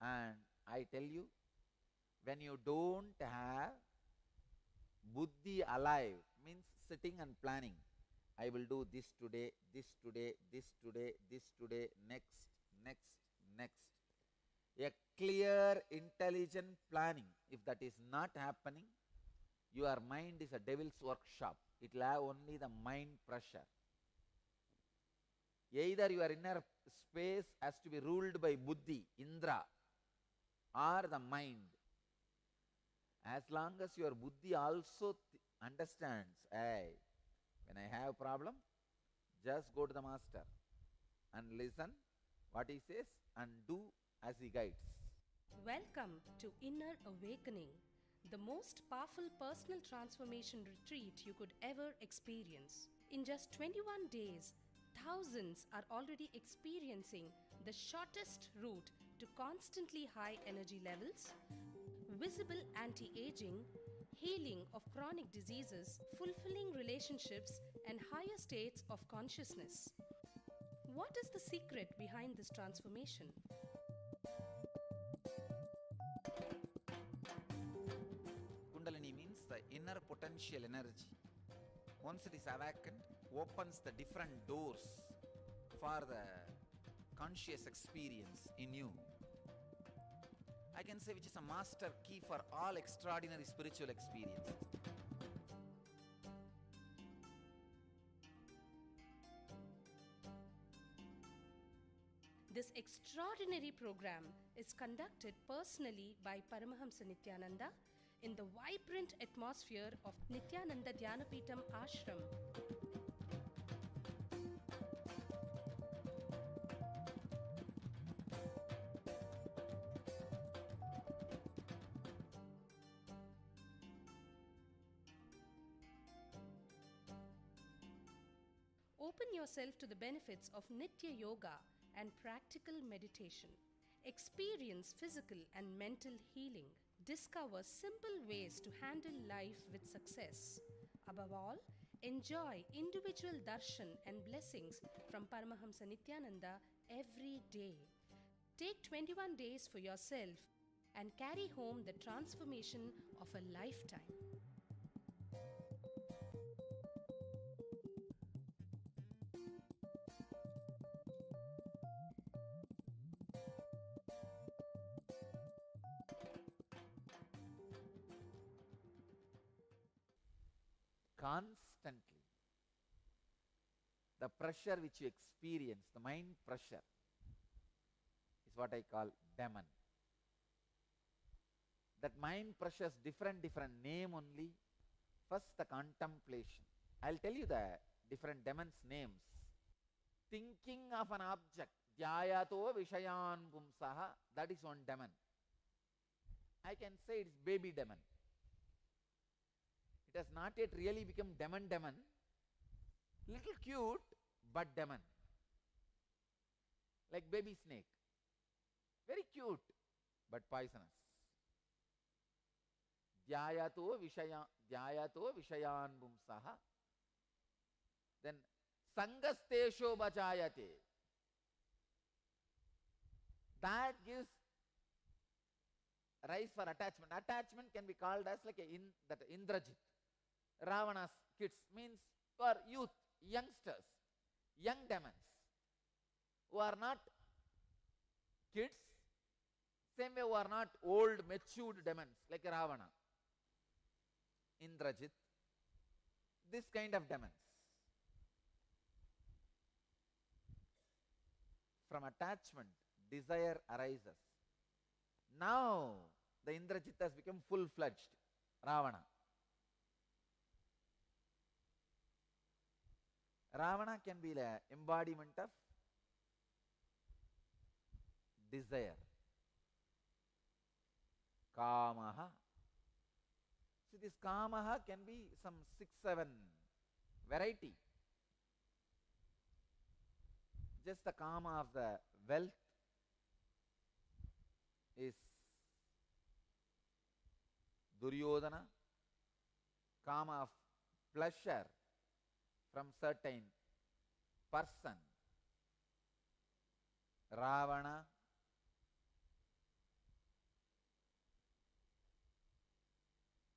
And I tell you, when you don't have buddhi alive, means sitting and planning, I will do this today, this today, this today, this today, next, next, next. A clear, intelligent planning. If that is not happening, your mind is a devil's workshop. It will have only the mind pressure. Either your inner space has to be ruled by Buddhi, Indra, or the mind. As long as your Buddhi also understands, hey, when I have a problem, just go to the master and listen what he says and do as he guides. Welcome to Inner Awakening, the most powerful personal transformation retreat you could ever experience. In just 21 days, thousands are already experiencing the shortest route to constantly high energy levels, visible anti-aging, healing of chronic diseases, fulfilling relationships, and higher states of consciousness. What is the secret behind this transformation? Kundalini means the inner potential energy. Once it is awakened, opens the different doors for the conscious experience in you. I can say which is a master key for all extraordinary spiritual experiences. This extraordinary program is conducted personally by Paramahamsa Nithyananda in the vibrant atmosphere of Nithyananda Dhyanapitham Ashram. Open yourself to the benefits of Nitya Yoga and practical meditation. Experience physical and mental healing. Discover simple ways to handle life with success. Above all, enjoy individual darshan and blessings from Paramahamsa Nithyananda every day. Take 21 days for yourself and carry home the transformation of a lifetime. Constantly, the pressure which you experience, the mind pressure, is what I call demon. That mind pressure is different name only. First, the contemplation. I'll tell you the different demons' names. Thinking of an object, dhyayato vishayan pumsaha, that is one demon. I can say it's baby demon. It has not yet really become demon. Little cute, but demon. Like baby snake. Very cute, but poisonous. Dhyayato vishayan pumsaha. Then sangastesho bachayate. That gives rise for attachment. Attachment can be called as like that Indrajit. Ravana's kids means for youth, youngsters, young demons who are not kids, same way who are not old, matured demons like Ravana, Indrajit, this kind of demons. From attachment, desire arises. Now the Indrajit has become full-fledged Ravana. Ravana can be the embodiment of desire. Kamaha. So this kamaha can be some 6-7 variety. Just the kama of the wealth is Duryodhana. Kama of pleasure from certain person, Ravana.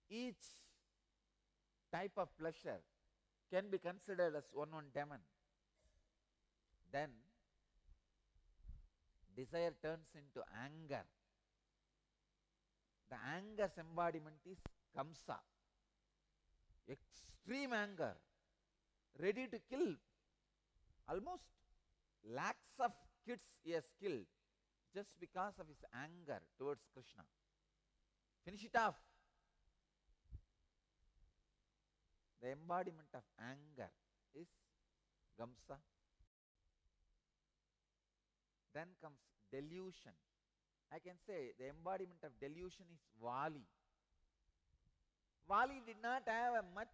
Each type of pleasure can be considered as one demon. Then desire turns into anger. The anger's embodiment is Kamsa. Extreme anger, ready to kill. Almost lakhs of kids he has killed just because of his anger towards Krishna. Finish it off. The embodiment of anger is Gamsa. Then comes delusion. I can say the embodiment of delusion is Vali. Vali did not have a much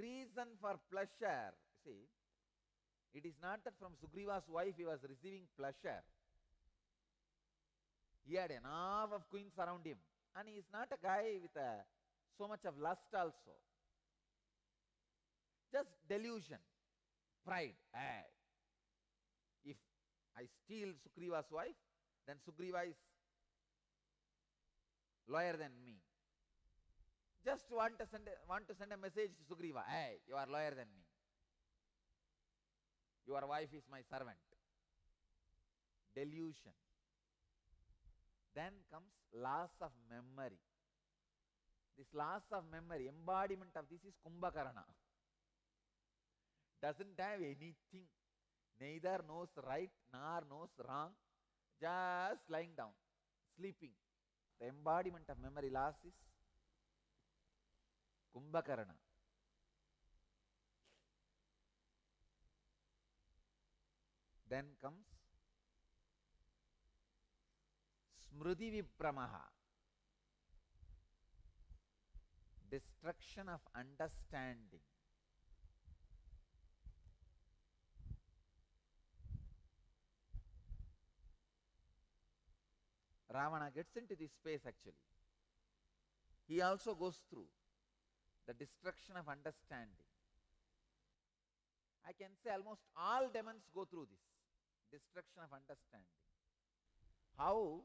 reason for pleasure. See, it is not that from Sugriva's wife he was receiving pleasure. He had enough of queens around him, and he is not a guy with so much of lust also. Just delusion, pride. If I steal Sugriva's wife, then Sugriva is lower than me. Just want to send a message to Sugriva. Hey, you are lower than me. Your wife is my servant. Delusion. Then comes loss of memory. This loss of memory, embodiment of this is Kumbhakarna. Doesn't have anything. Neither knows right nor knows wrong. Just lying down, sleeping. The embodiment of memory loss is Kumbhakarna. Then comes Smriti Vipramaha, destruction of understanding. Ravana gets into this space actually. He also goes through the destruction of understanding. I can say almost all demons go through this destruction of understanding. How,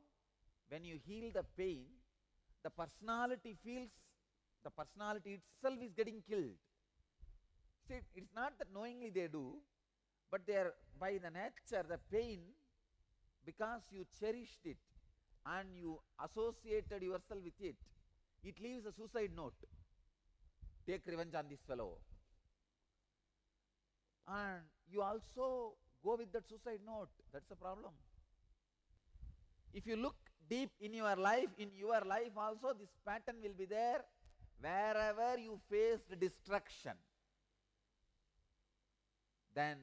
when you heal the pain, the personality feels, the personality itself is getting killed. See, it's not that knowingly they do, but they are by the nature, the pain, because you cherished it and you associated yourself with it, it leaves a suicide note. Take revenge on this fellow. And you also go with that suicide note. That's a problem. If you look deep in your life also this pattern will be there. Wherever you faced destruction, then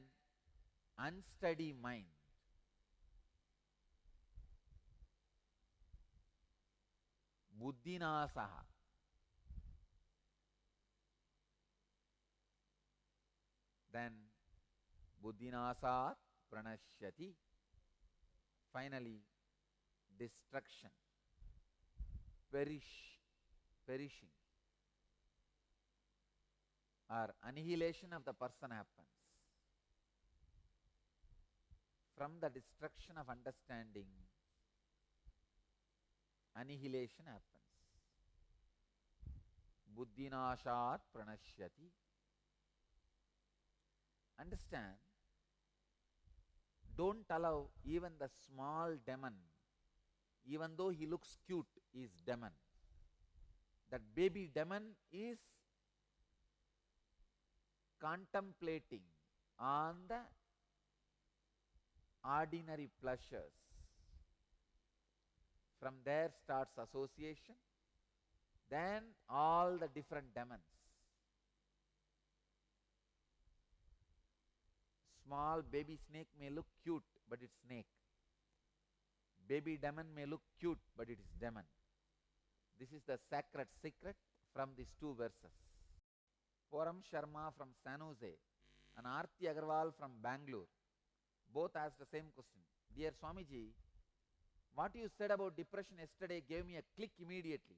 unsteady mind, buddhinasaha, then buddhinasat pranashyati, finally destruction, perishing or annihilation of the person happens. From the destruction of understanding, annihilation happens. Buddhinashat pranashyati. Understand, don't allow even the small demon, even though he looks cute, is demon. That baby demon is contemplating on the ordinary pleasures. From there starts association, then all the different demons. Small baby snake may look cute, but it's snake. Baby demon may look cute, but it is demon. This is the sacred secret from these two verses. Poram Sharma from San Jose and Aarti Agarwal from Bangalore both asked the same question. Dear Swamiji, what you said about depression yesterday gave me a click immediately.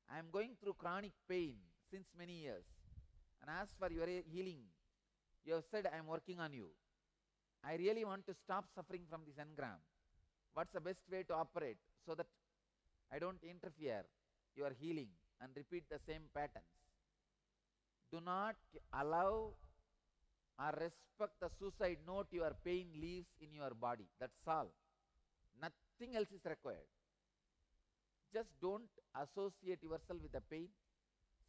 I am going through chronic pain since many years, and as for your healing, you have said I am working on you. I really want to stop suffering from this engram. What's the best way to operate so that I don't interfere your healing and repeat the same patterns? Do not allow or respect the suicide note your pain leaves in your body. That's all. Nothing else is required. Just don't associate yourself with the pain.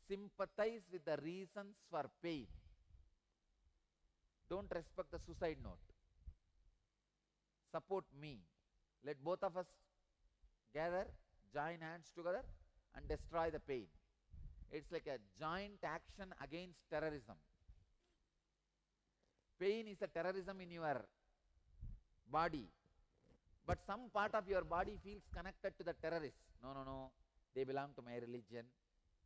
Sympathize with the reasons for pain. Don't respect the suicide note. Support me. Let both of us gather, join hands together and destroy the pain. It's like a joint action against terrorism. Pain is a terrorism in your body, but some part of your body feels connected to the terrorists. No, no, no, they belong to my religion,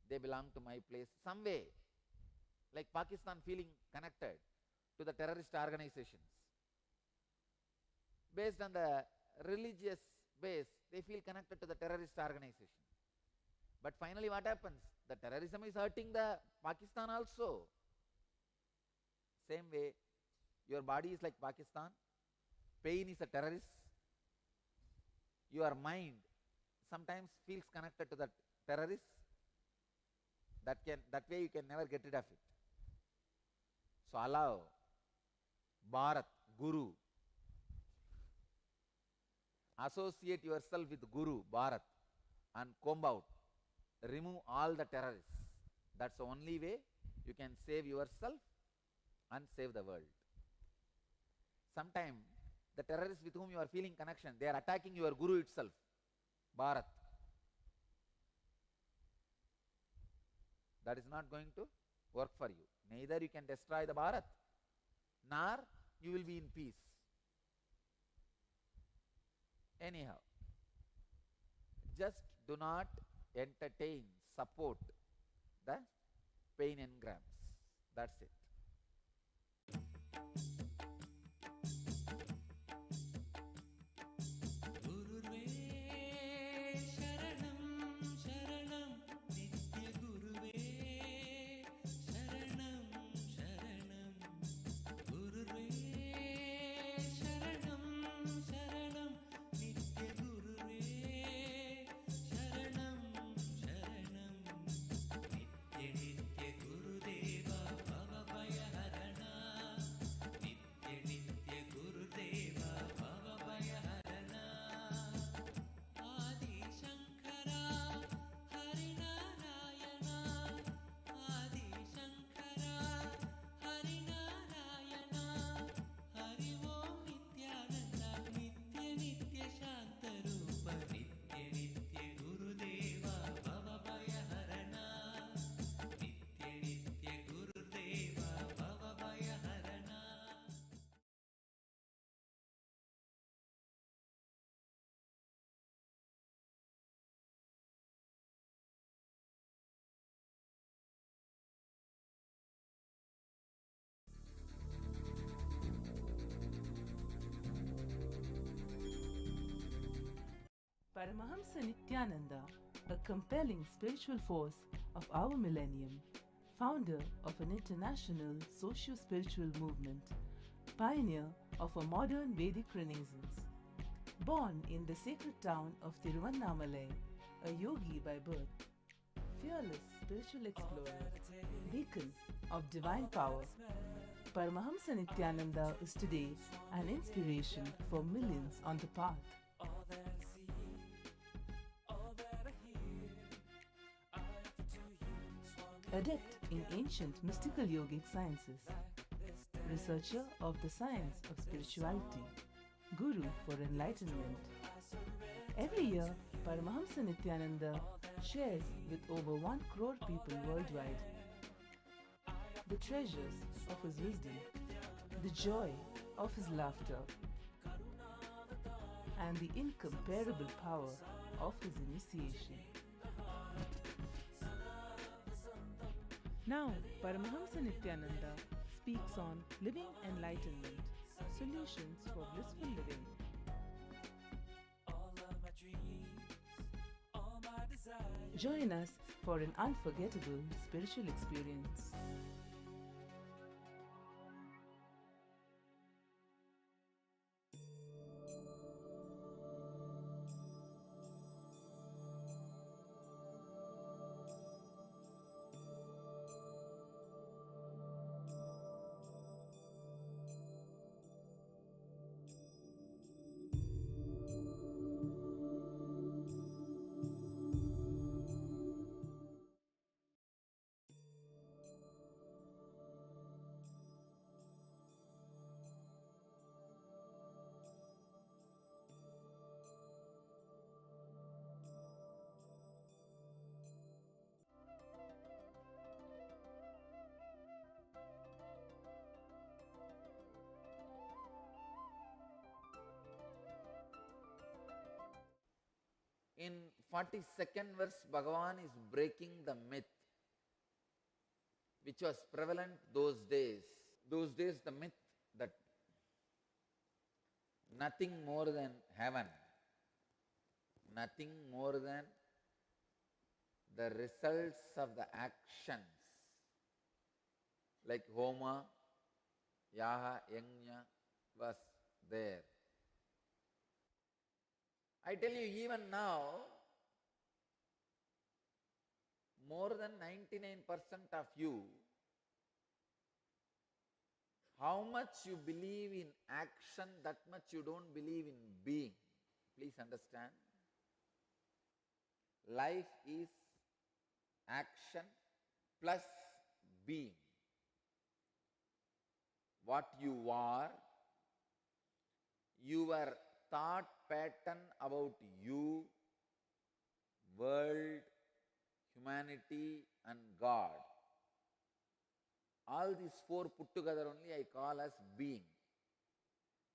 they belong to my place. Some way, like Pakistan feeling connected to the terrorist organizations. Based on the religious base, they feel connected to the terrorist organization. But finally what happens? The terrorism is hurting the Pakistan also. Same way, your body is like Pakistan, pain is a terrorist, your mind sometimes feels connected to the terrorist. That way you can never get rid of it. So allow Bharat, Guru, associate yourself with Guru, Bharat, and comb out, remove all the terrorists. That's the only way you can save yourself and save the world. Sometimes the terrorists with whom you are feeling connection, they are attacking your Guru itself, Bharat. That is not going to work for you. Neither you can destroy the Bharat, nor you will be in peace. Anyhow, just do not entertain, support the pain engrams. That's it. गुरुर्वे शरणं शरणं नित्य गुरुवे शरणं शरणं गुरुर्वे शरणं शरणं नित्य गुरुर्वे शरणं शरणं नित्य नित्य गुरुदेवा भवभयहरणा नित्य नित्य गुरुदेवा भवभयहरणा आदिशंकरा हरिनारायणा आदिशंकरा हरिनारायणा हरि ओम नित्यानंदा नित्य नित्य शांतरूप नित्य नित्य गुरुदेवा भवभयहरणा नित्य नित्य गुरुदेवा भवभयहरणा Paramahamsa Nithyananda, a compelling spiritual force of our millennium, founder of an international socio-spiritual movement, pioneer of a modern Vedic Renaissance. Born in the sacred town of Tiruvannamalai, a yogi by birth, fearless spiritual explorer, beacon of divine power, Paramahamsa Nithyananda is today an inspiration for millions on the path. Adept in ancient mystical yogic sciences, researcher of the science of spirituality, guru for enlightenment. Every year, Paramahamsa Nithyananda shares with over 1 crore people worldwide the treasures of his wisdom, the joy of his laughter, and the incomparable power of his initiation. Now, Paramahamsa Nithyananda speaks on living enlightenment, solutions for blissful living. Join us for an unforgettable spiritual experience. 42nd verse, Bhagavan is breaking the myth which was prevalent those days. Those days, the myth that nothing more than heaven, nothing more than the results of the actions, like Homa, Yaha, Yajna was there. I tell you, even now, more than 99% of you, how much you believe in action, that much you don't believe in being. Please understand. Life is action plus being. What you are, your thought pattern about you, world, humanity and God. All these four put together only I call as being.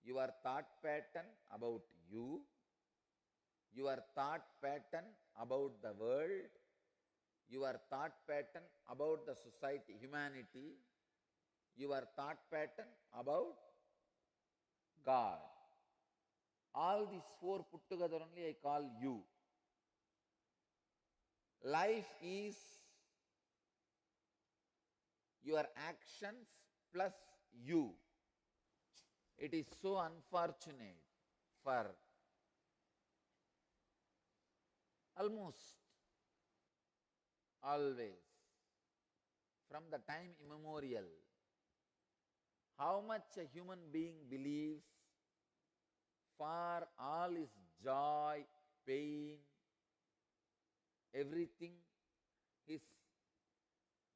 Your thought pattern about you, your thought pattern about the world, your thought pattern about the society, humanity, your thought pattern about God. All these four put together only I call you. Life is your actions plus you. It is so unfortunate for almost always, from the time immemorial, how much a human being believes for all his joy, pain, everything, his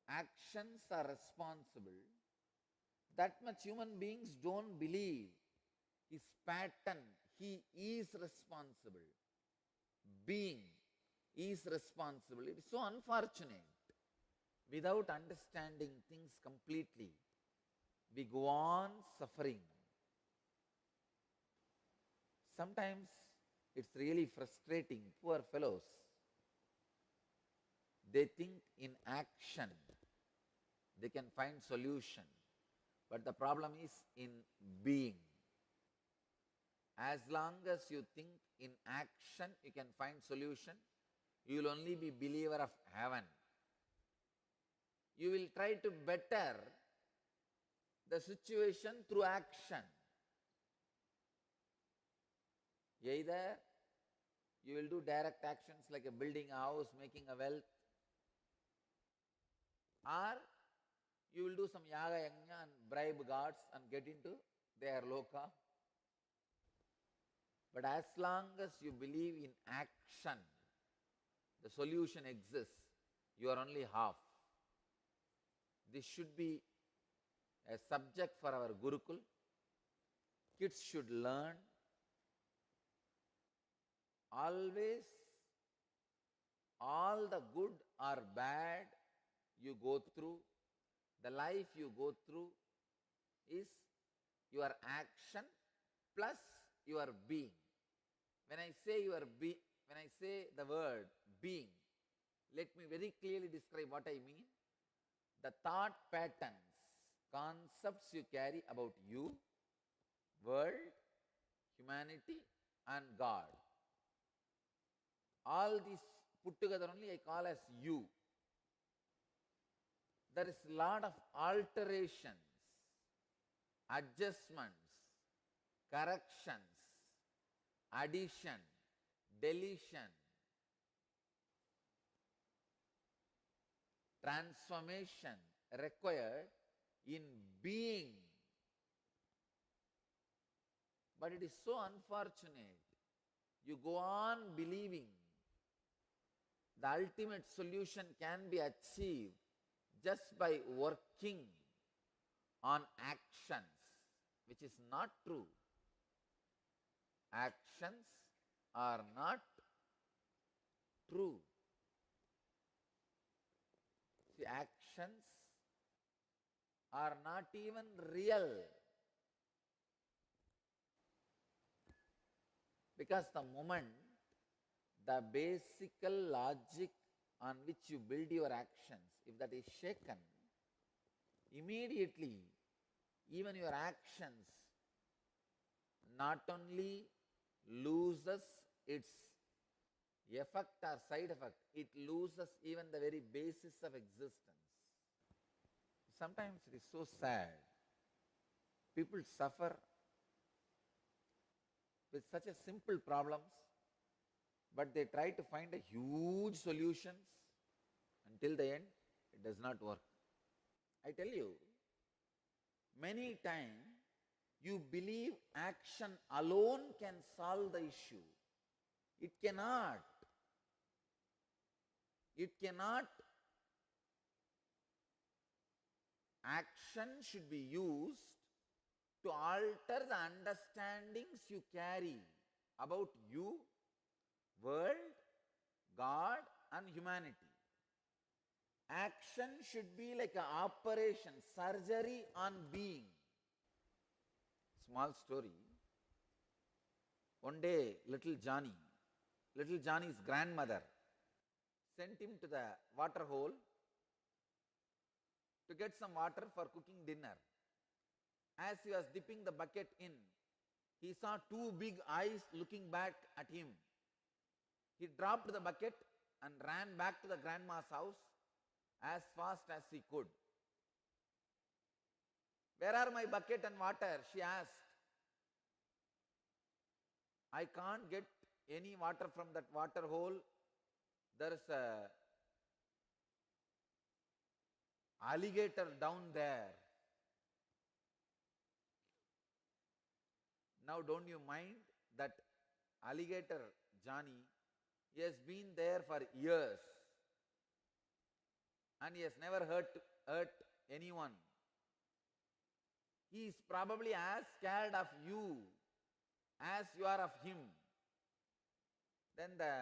actions are responsible. That much human beings don't believe his pattern, he is responsible. Being is responsible. It is so unfortunate. Without understanding things completely, we go on suffering. Sometimes it's really frustrating, poor fellows. They think in action they can find solution, but the problem is in being. As long as you think in action you can find solution, you will only be believer of heaven. You will try to better the situation through action. Either you will do direct actions like a building a house, making a wealth, or you will do some yaga yajna and bribe gods and get into their loka. But as long as you believe in action, the solution exists. You are only half. This should be a subject for our Gurukul. Kids should learn. Always, all the good or bad you go through, the life you go through is your action plus your being. When I say the word being, let me very clearly describe what I mean. The thought patterns, concepts you carry about you, world, humanity and God. All these put together only I call as you. There is a lot of alterations, adjustments, corrections, addition, deletion, transformation required in being. But it is so unfortunate. You go on believing the ultimate solution can be achieved just by working on actions, which is not true. Actions are not true. See, actions are not even real. Because the moment the basic logic on which you build your actions, if that is shaken, immediately even your actions not only loses its effect or side effect, it loses even the very basis of existence. Sometimes it is so sad. People suffer with such a simple problems, but they try to find a huge solutions. Until the end, it does not work. I tell you, many times you believe action alone can solve the issue. It cannot. It cannot. Action should be used to alter the understandings you carry about you, world, God, and humanity. Action should be like an operation, surgery on being. Small story. One day, little Johnny's grandmother sent him to the water hole to get some water for cooking dinner. As he was dipping the bucket in, he saw two big eyes looking back at him. He dropped the bucket and ran back to the grandma's house as fast as he could. "Where are my bucket and water?" she asked. "I can't get any water from that water hole. There is a alligator down there." Now don't you mind that alligator Johnny? He has been there for years and he has never hurt anyone. He is probably as scared of you as you are of him. Then the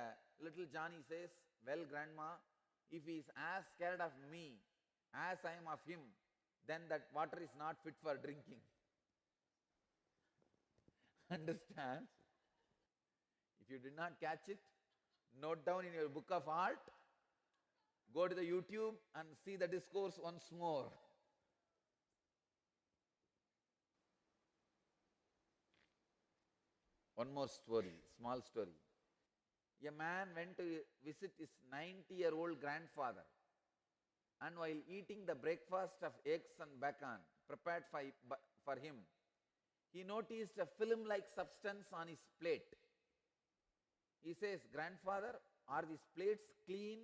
little Johnny says, "Well, grandma, if he is as scared of me as I am of him, then that water is not fit for drinking." Understand? If you did not catch it, note down in your book of art, go to the YouTube and see the discourse once more. One more story, small story. A man went to visit his 90-year-old grandfather, and while eating the breakfast of eggs and bacon prepared for him, he noticed a film-like substance on his plate. He says, "Grandfather, are these plates clean?"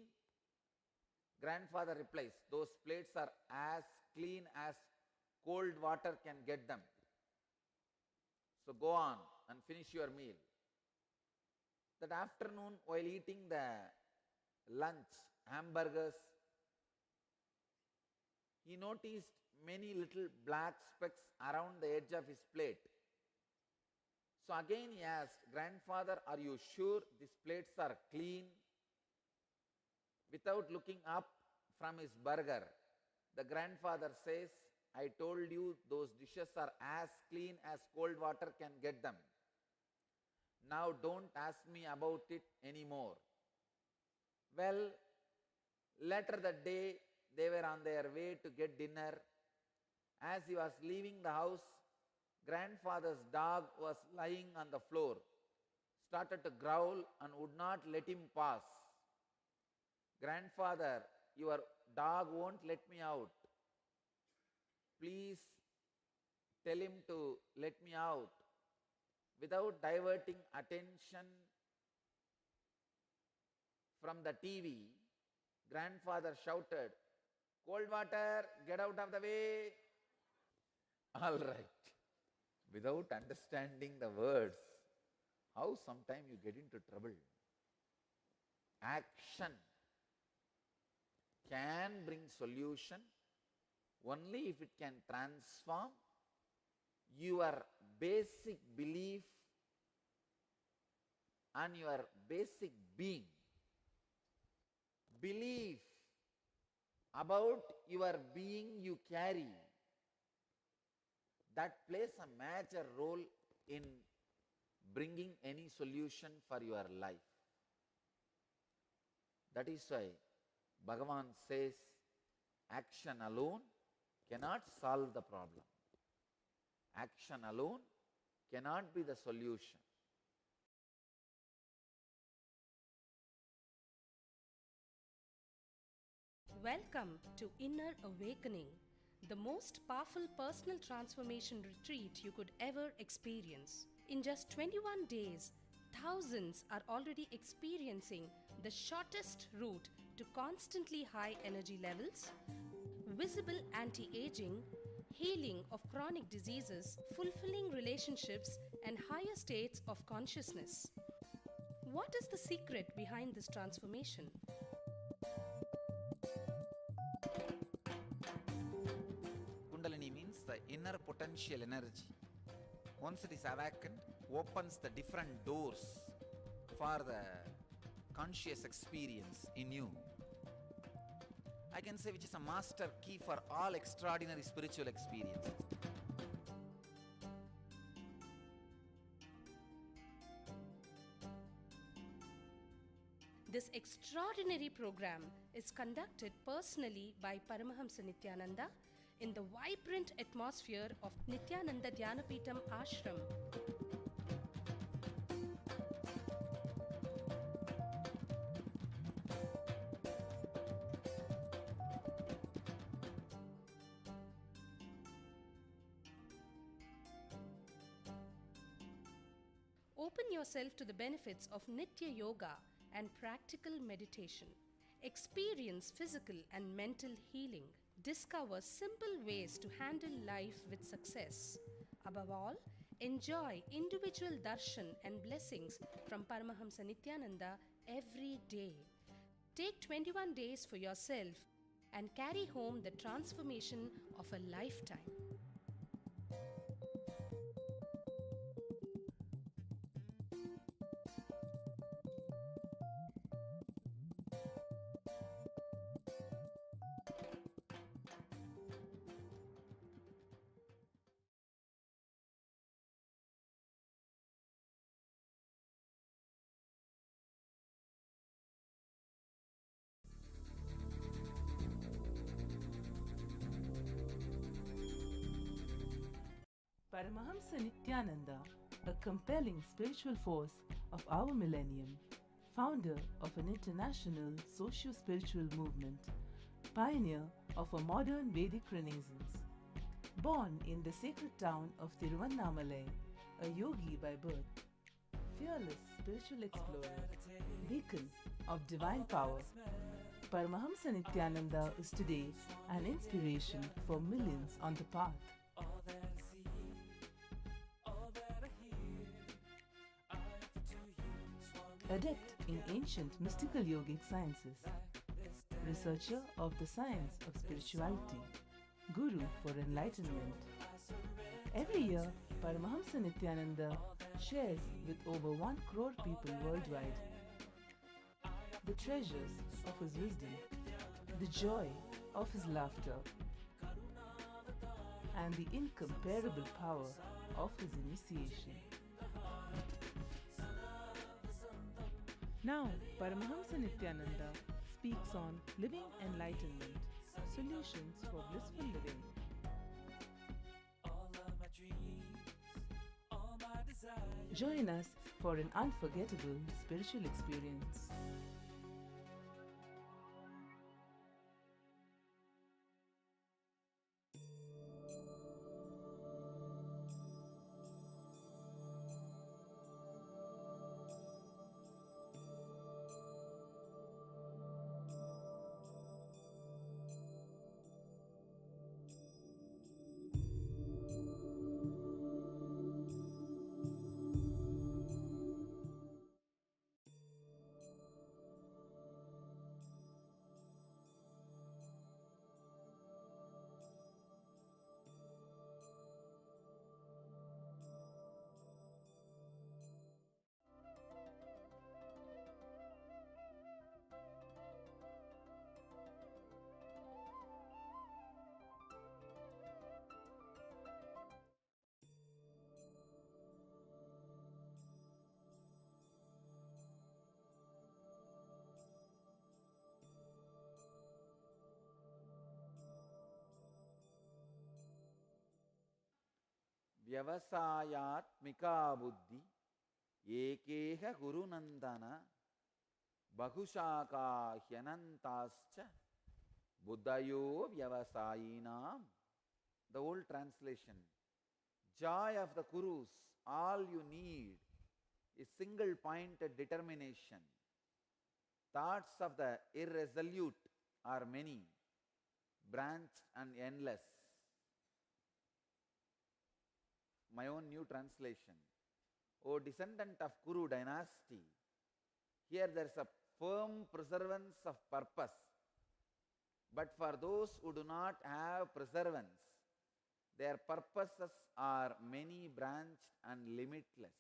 Grandfather replies, "Those plates are as clean as cold water can get them. So go on and finish your meal." That afternoon, while eating the lunch, hamburgers, he noticed many little black specks around the edge of his plate. So again he asked, "Grandfather, are you sure these plates are clean?" Without looking up from his burger, the grandfather says, "I told you those dishes are as clean as cold water can get them. Now don't ask me about it anymore." Well, later that day, they were on their way to get dinner. As he was leaving the house, grandfather's dog was lying on the floor, started to growl and would not let him pass. "Grandfather, your dog won't let me out. Please tell him to let me out." Without diverting attention from the TV, grandfather shouted, "Cold water, get out of the way." All right. Without understanding the words, how sometimes you get into trouble. Action can bring solution only if it can transform your basic belief and your basic being. Belief about your being you carry, that plays a major role in bringing any solution for your life. That is why Bhagavan says action alone cannot solve the problem. Action alone cannot be the solution. Welcome to Inner Awakening, the most powerful personal transformation retreat you could ever experience. In just 21 days, thousands are already experiencing the shortest route to constantly high energy levels, visible anti aging, healing of chronic diseases, fulfilling relationships, and higher states of consciousness. What is the secret behind this transformation? Kundalini means the inner potential energy. Once it is awakened, opens the different doors for the conscious experience in you. I can say which is a master key for all extraordinary spiritual experiences. This extraordinary program is conducted personally by Paramahamsa Nithyananda in the vibrant atmosphere of Nithyananda Dhyanapitham Ashram. Open yourself to the benefits of Nitya Yoga and practical meditation. Experience physical and mental healing. Discover simple ways to handle life with success. Above all, enjoy individual darshan and blessings from Paramahamsa Nithyananda every day. Take 21 days for yourself and carry home the transformation of a lifetime. Paramahamsa Nithyananda, a compelling spiritual force of our millennium, founder of an international socio-spiritual movement, pioneer of a modern Vedic Renaissance. Born in the sacred town of Tiruvannamalai, a yogi by birth, fearless spiritual explorer, beacon of divine power, Paramahamsa Nithyananda is today an inspiration for millions on the path. Adept in ancient mystical yogic sciences, researcher of the science of spirituality, guru for enlightenment. Every year, Paramahamsa Nithyananda shares with over 1 crore people worldwide the treasures of his wisdom, the joy of his laughter, and the incomparable power of his initiation. Now, Paramahamsa Nithyananda speaks on living enlightenment, solutions for blissful living. Join us for an unforgettable spiritual experience. Vyavasayatmika buddhi ekeha gurunandana bahushaka hyanantascha buddhayo vyavasayinam. The old translation. Joy of the Kurus, all you need is single-pointed determination. Thoughts of the irresolute are many, branched and endless. My own new translation. O descendant of Kuru dynasty, here there is a firm preservance of purpose. But for those who do not have preservance, their purposes are many branched and limitless.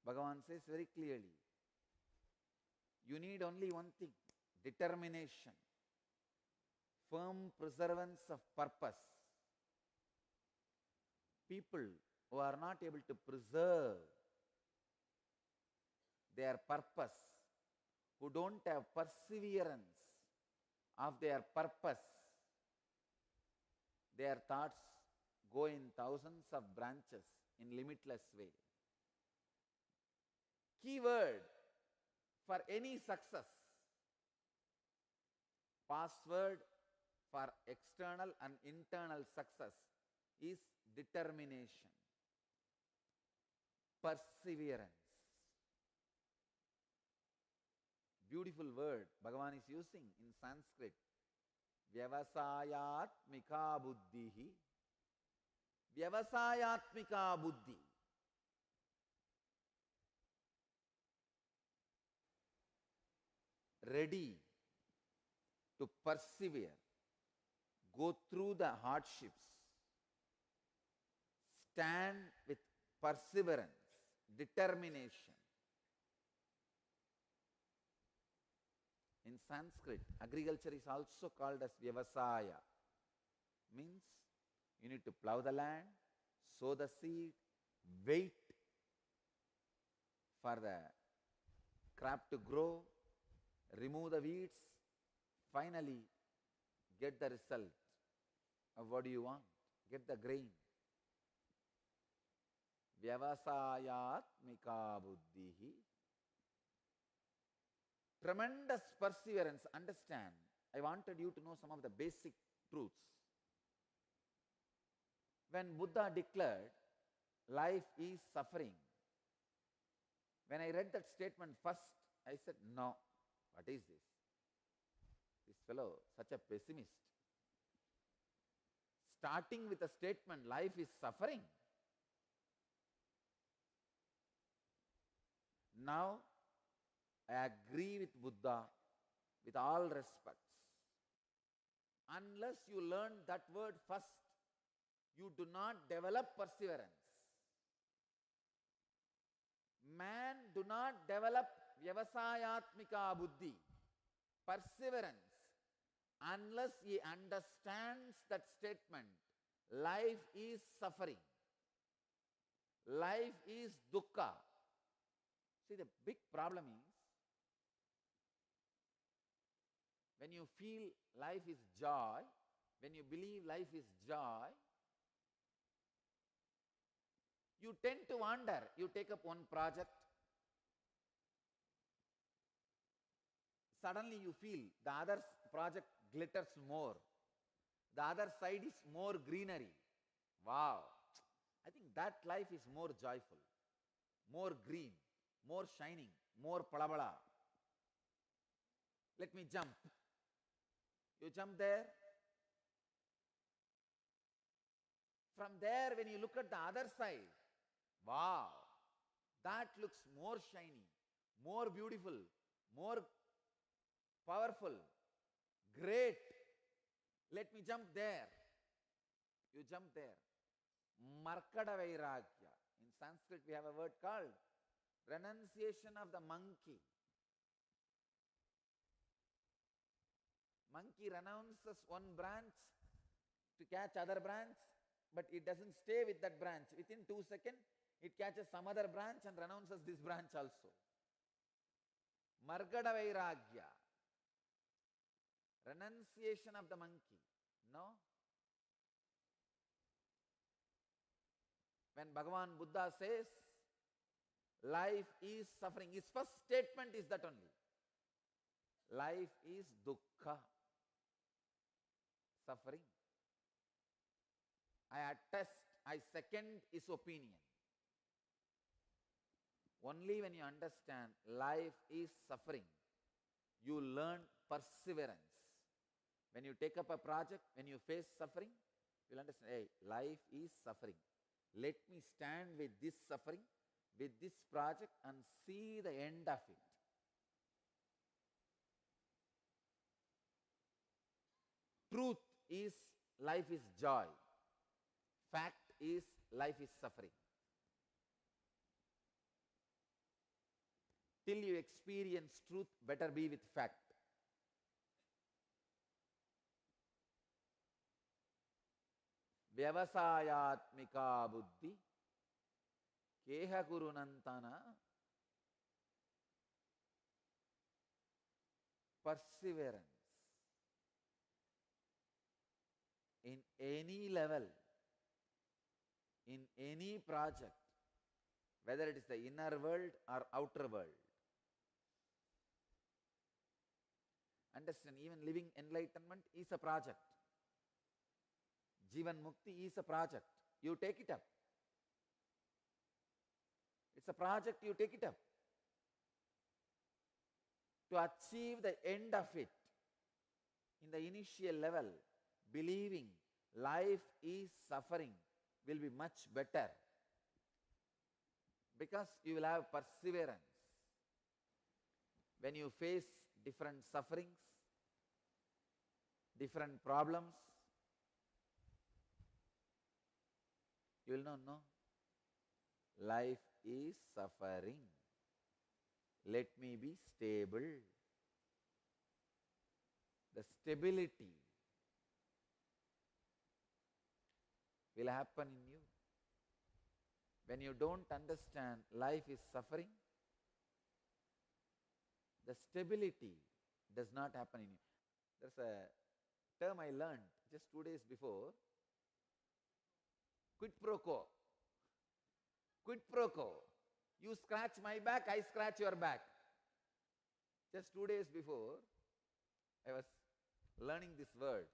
Bhagavan says very clearly, you need only one thing, determination, firm preservance of purpose. People who are not able to preserve their purpose, who don't have perseverance of their purpose, their thoughts go in thousands of branches in limitless way. Keyword for any success, password for external and internal success is determination, perseverance. Beautiful word Bhagavan is using in Sanskrit. Vyavasayatmika buddhihi. Vyavasayatmika buddhi. Ready to persevere, go through the hardships, stand with perseverance, determination. In Sanskrit, agriculture is also called as Vyavasaya. Means you need to plow the land, sow the seed, wait for the crop to grow, remove the weeds, finally get the result of what do you want, get the grain. Vyavasayatmika buddhihi. Tremendous perseverance. Understand, I wanted you to know some of the basic truths. When Buddha declared life is suffering, when I read that statement first, I said, no, what is this? This fellow, such a pessimist. Starting with a statement, life is suffering. Now, I agree with Buddha with all respects. Unless you learn that word first, you do not develop perseverance. Man do not develop Vyavasayatmika buddhi, perseverance, unless he understands that statement. Life is suffering. Life is dukkha. See, the big problem is, when you feel life is joy, when you believe life is joy, you tend to wander. You take up one project. Suddenly you feel the other project glitters more. The other side is more greenery. Wow. I think that life is more joyful, more green, more shining, more palabala. Let me jump. You jump there. From there, when you look at the other side, wow, that looks more shiny, more beautiful, more powerful, great. Let me jump there. You jump there. Markada Vairagya. In Sanskrit, we have a word called renunciation of the monkey. Monkey renounces one branch to catch other branch, but it doesn't stay with that branch. Within 2 seconds, it catches some other branch and renounces this branch also. Margada Vairagya. renunciation of the monkey. No. When Bhagavan Buddha says, life is suffering, his first statement is that only. Life is dukkha, suffering. I attest, I second his opinion. Only when you understand life is suffering, you learn perseverance. When you take up a project, when you face suffering, you'll understand, hey, life is suffering. Let me stand with this suffering, with this project, and see the end of it. Truth is life is joy. Fact is life is suffering. Till you experience truth, better be with fact. Vyavasayatmika buddhi keha kurunantana. Perseverance in any level, in any project, whether it is the inner world or outer world. Understand, even living enlightenment is a project. Jivan Mukti is a project. You take it up. It's a project, you take it up. To achieve the end of it, in the initial level, believing life is suffering will be much better. Because you will have perseverance. When you face different sufferings, different problems, you will know, no, life is suffering. Let me be stable. The stability will happen in you. When you don't understand life is suffering, the stability does not happen in you. There's a term I learned just 2 days before. Quid pro quo. Quid pro quo. You scratch my back, I scratch your back. Just 2 days before, I was learning this word.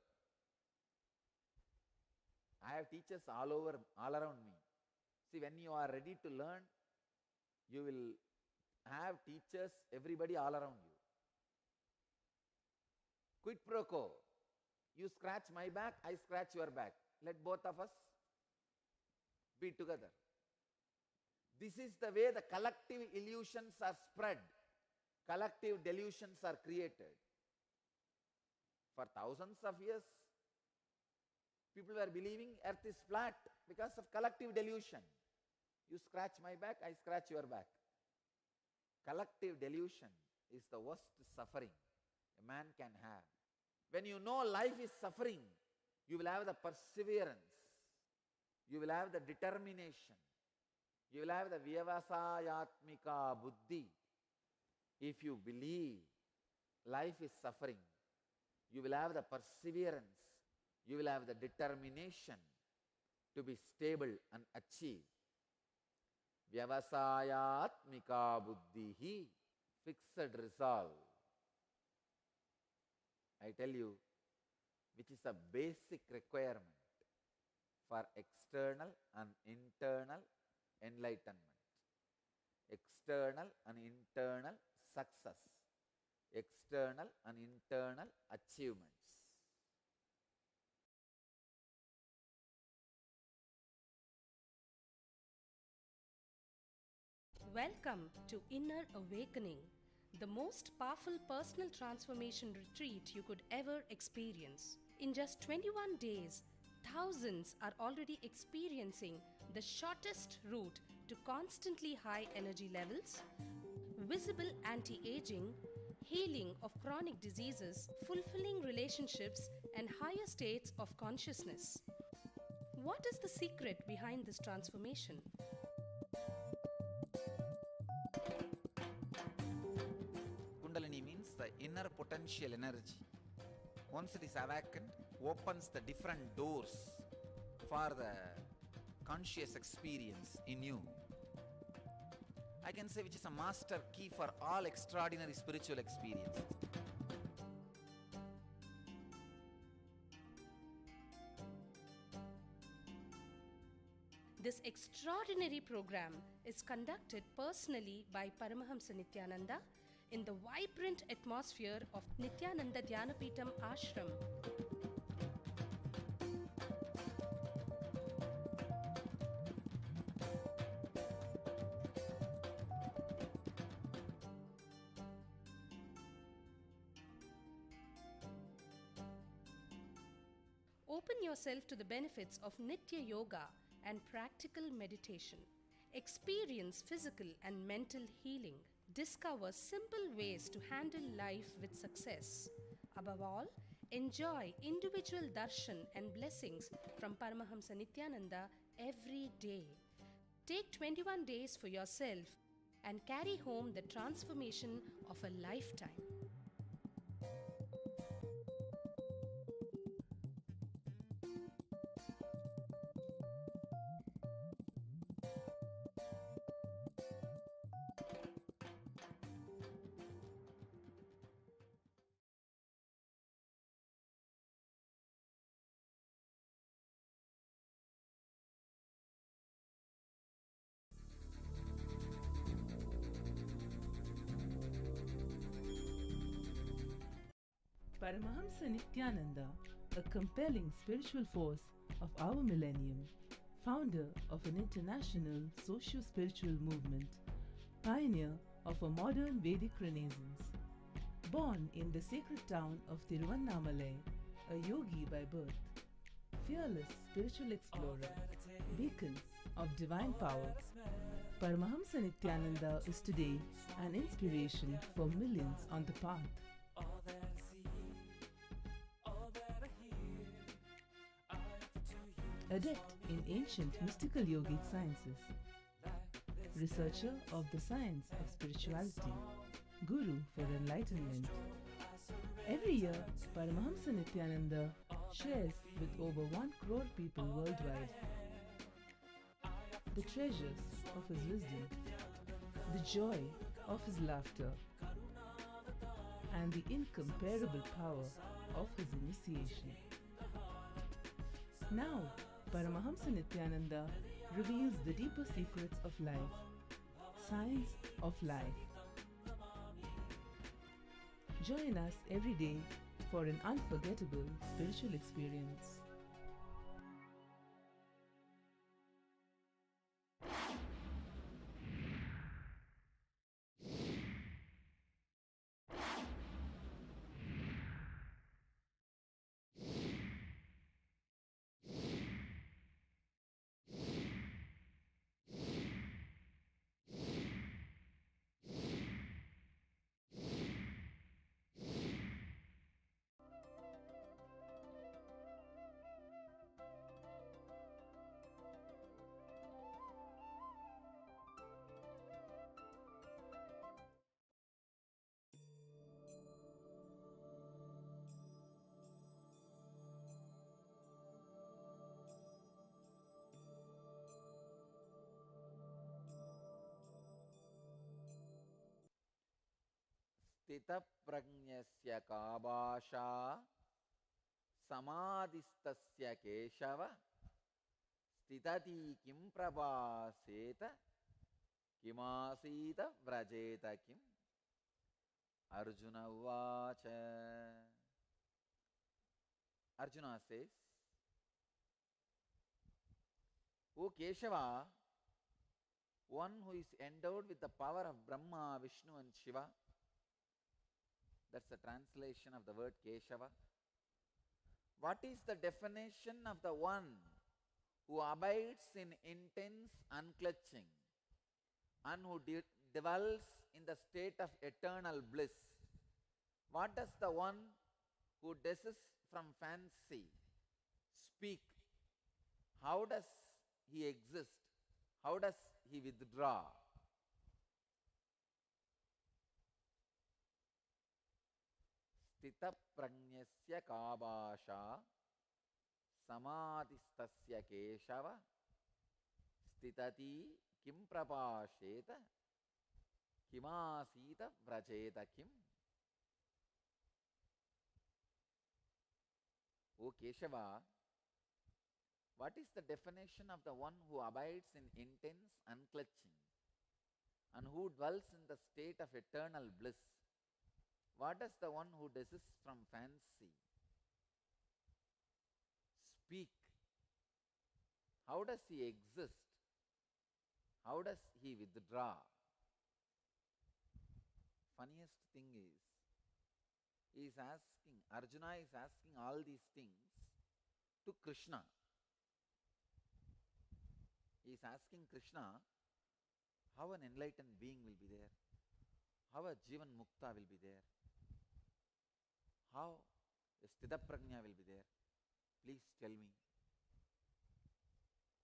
I have teachers all around me. See, when you are ready to learn, you will have teachers, everybody all around you. Quid pro quo. You scratch my back, I scratch your back. Let both of us be together. This is the way the collective illusions are spread. Collective delusions are created. For thousands of years, people were believing earth is flat because of collective delusion. You scratch my back, I scratch your back. Collective delusion is the worst suffering a man can have. When you know life is suffering, you will have the perseverance. You will have the determination. You will have the vyavasayatmika buddhi. If you believe life is suffering, you will have the perseverance. You will have the determination to be stable and achieve. Vyavasayatmika buddhihi, fixed resolve. I tell you, which is a basic requirement for external and internal enlightenment, external and internal success, external and internal achievements. Welcome to Inner Awakening, the most powerful personal transformation retreat you could ever experience. In just 21 days, thousands are already experiencing the shortest route to constantly high energy levels, visible anti-aging, healing of chronic diseases, fulfilling relationships, and higher states of consciousness. What is the secret behind this transformation? Kundalini means the inner potential energy. once it is awakened, opens the different doors for the conscious experience in you. I can say which is a master key for all extraordinary spiritual experiences. This extraordinary program is conducted personally by Paramahamsa Nithyananda in the vibrant atmosphere of Nithyananda Dhyanapitham Ashram. Open yourself to the benefits of Nitya Yoga and practical meditation. Experience physical and mental healing. Discover simple ways to handle life with success. Above all, enjoy individual darshan and blessings from Paramahamsa Nithyananda every day. Take 21 days for yourself and carry home the transformation of a lifetime. Paramahamsa Nithyananda, a compelling spiritual force of our millennium, founder of an international socio-spiritual movement, pioneer of a modern Vedic renaissance, born in the sacred town of Tiruvannamalai, a yogi by birth, fearless spiritual explorer, beacon of divine power, Paramahamsa Nithyananda is today an inspiration for millions on the path. Adept in ancient mystical yogic sciences, researcher of the science of spirituality, guru for enlightenment. Every year, Paramahamsa Nithyananda shares with over 1 crore people worldwide the treasures of his wisdom, the joy of his laughter, and the incomparable power of his initiation. Now, Paramahamsa Nithyananda reveals the deeper secrets of life, science of life. Join us every day for an unforgettable spiritual experience. Stitaprajnasya kabasha samadhistasya keshava stitati kim prabhaseta kimasita vrajeta kim. Arjuna vacha. Arjuna says, O Keshava, one who is endowed with the power of Brahma, Vishnu and Shiva. That's the translation of the word Keshava. What is the definition of the one who abides in intense unclutching and who dwells in the state of eternal bliss? What does the one who desists from fancy speak? How does he exist? How does he withdraw? Stita pranyasya kabasha samadhistasya keshava stitati kim prapasheta kimasita vrajeta kim. O Keshava, what is the definition of the one who abides in intense unclutching and who dwells in the state of eternal bliss? What does the one who desists from fancy speak? How does he exist? How does he withdraw? Funniest thing is asking, Arjuna is asking all these things to Krishna. He is asking Krishna how an enlightened being will be there, how a Jivan Mukta will be there, how a Stita Prajna will be there. Please tell me.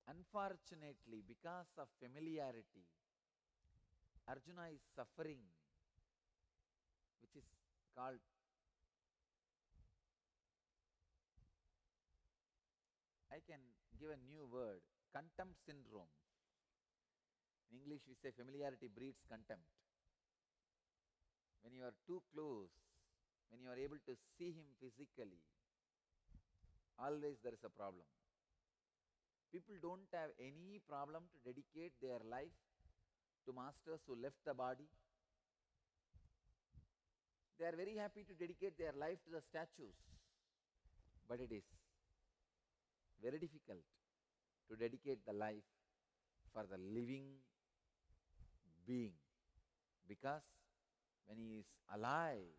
Unfortunately, because of familiarity, Arjuna is suffering, which is called I can give a new word, contempt syndrome. In English we say familiarity breeds contempt. When you are too close, when you are able to see him physically, always there is a problem. People don't have any problem to dedicate their life to masters who left the body. They are very happy to dedicate their life to the statues. But it is very difficult to dedicate the life for the living being, because when he is alive,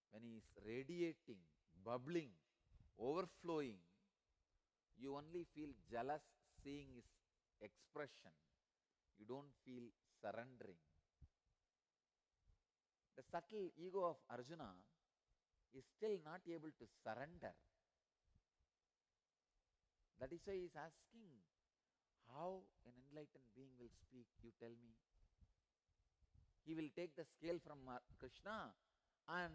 when he is radiating, bubbling, overflowing, you only feel jealous seeing his expression. You don't feel surrendering. The subtle ego of Arjuna is still not able to surrender. That is why he is asking, how an enlightened being will speak, you tell me. He will take the scale from Krishna and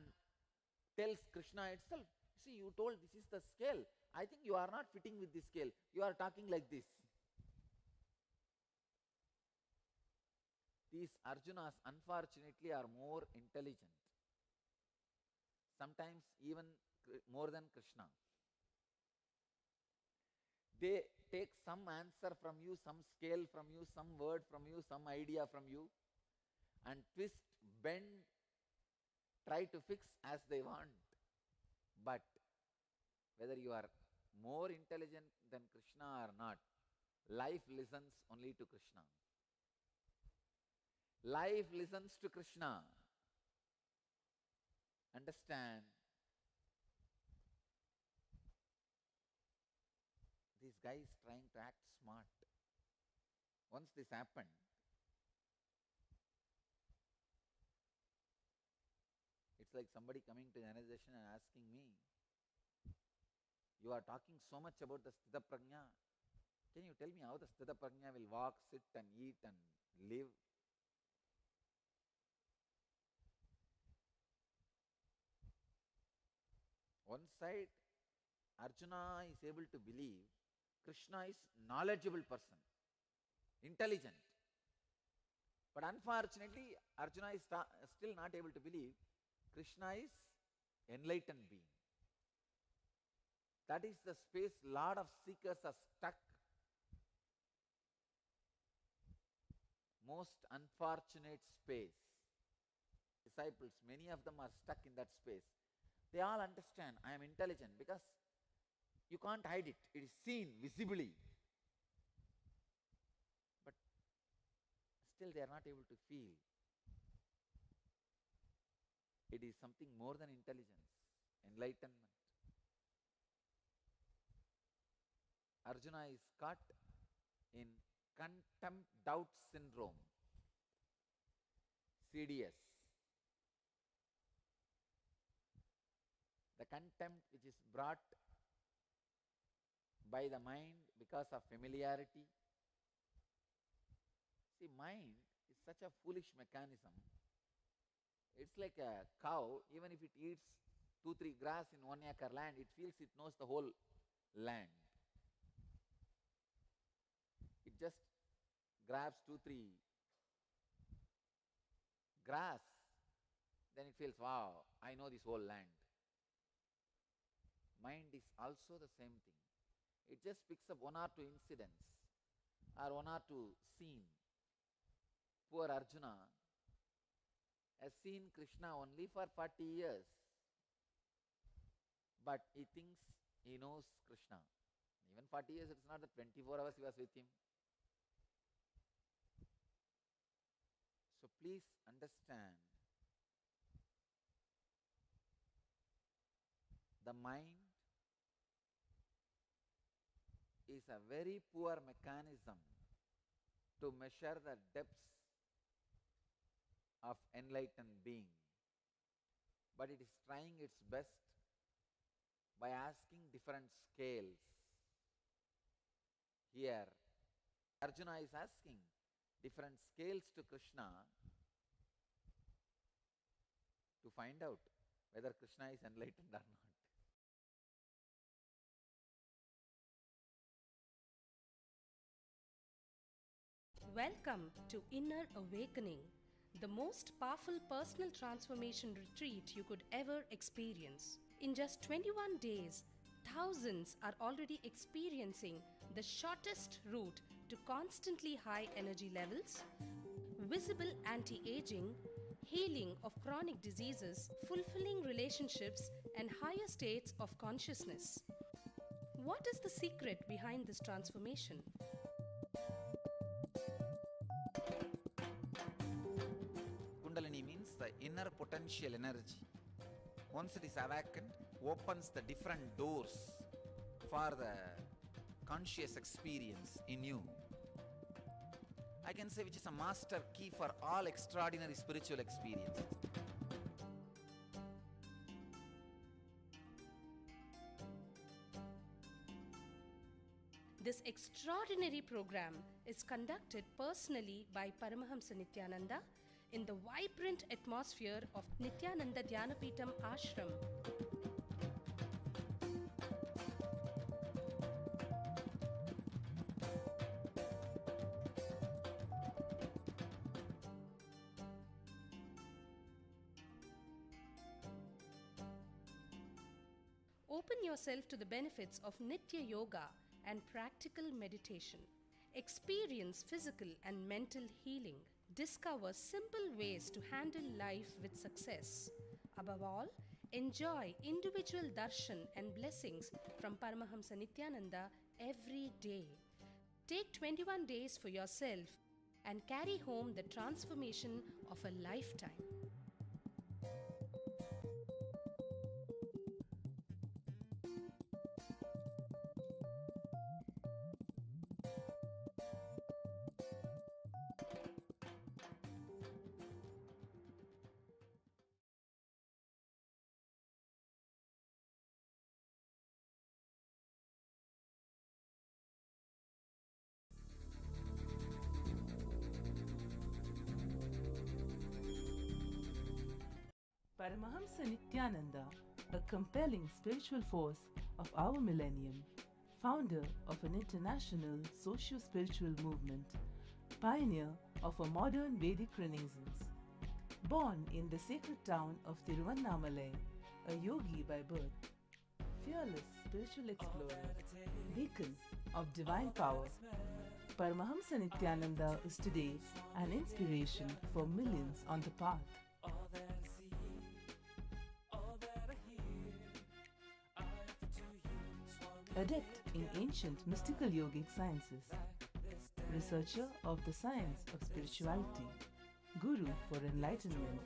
tells Krishna itself, see, you told this is the scale. I think you are not fitting with this scale. You are talking like this. These Arjunas, unfortunately, are more intelligent. Sometimes even more than Krishna. They take some answer from you, some scale from you, some word from you, some idea from you, and twist, bend, try to fix as they want. But whether you are more intelligent than Krishna or not, life listens only to Krishna. Life listens to Krishna. Understand? This guy is trying to act smart. Once this happened, it's like somebody coming to the organization and asking me, you are talking so much about the Stita Prajna. Can you tell me how the Stita Prajna will walk, sit and eat and live? One side, Arjuna is able to believe Krishna is knowledgeable person, intelligent. But unfortunately, Arjuna is still not able to believe Krishna is enlightened being. That is the space lot of seekers are stuck. Most unfortunate space. Disciples, many of them are stuck in that space. They all understand, I am intelligent, because you can't hide it. It is seen visibly. But still they are not able to feel. It is something more than intelligence, enlightenment. Arjuna is caught in contempt doubt syndrome, CDS. The contempt which is brought by the mind because of familiarity. See, mind is such a foolish mechanism. It's like a cow, even if it eats 2-3 grass in 1 acre land, it feels it knows the whole land. It just grabs 2-3 grass, then it feels, wow, I know this whole land. Mind is also the same thing. It just picks up 1 or 2 incidents or 1 or 2 scenes. Poor Arjuna has seen Krishna only for 40 years, but he thinks he knows Krishna. Even 40 years, it's not that 24 hours he was with him. So please understand, the mind is a very poor mechanism to measure the depths of enlightened being, but it is trying its best by asking different scales. Here, Arjuna is asking different scales to Krishna to find out whether Krishna is enlightened or not. Welcome to Inner Awakening, the most powerful personal transformation retreat you could ever experience. In just 21 days, thousands are already experiencing the shortest route to constantly high energy levels, visible anti-aging, healing of chronic diseases, fulfilling relationships, and higher states of consciousness. What is the secret behind this transformation? Kundalini means the inner potential energy. Once it is awakened, opens the different doors for the conscious experience in you. I can say which is a master key for all extraordinary spiritual experiences. This extraordinary program is conducted personally by Paramahamsa Nithyananda in the vibrant atmosphere of Nithyananda Dhyanapitham Ashram. Open yourself to the benefits of Nitya Yoga and practical meditation. Experience physical and mental healing. Discover simple ways to handle life with success. Above all, enjoy individual darshan and blessings from Paramahamsa Nithyananda every day. Take 21 days for yourself and carry home the transformation of a lifetime. Paramahamsa Nithyananda, a compelling spiritual force of our millennium, founder of an international socio-spiritual movement, pioneer of a modern Vedic Renaissance. Born in the sacred town of Tiruvannamalai, a yogi by birth, fearless spiritual explorer, beacon of divine power, Paramahamsa Nithyananda is today an inspiration for millions on the path. Adept in ancient mystical yogic sciences, researcher of the science of spirituality, guru for enlightenment.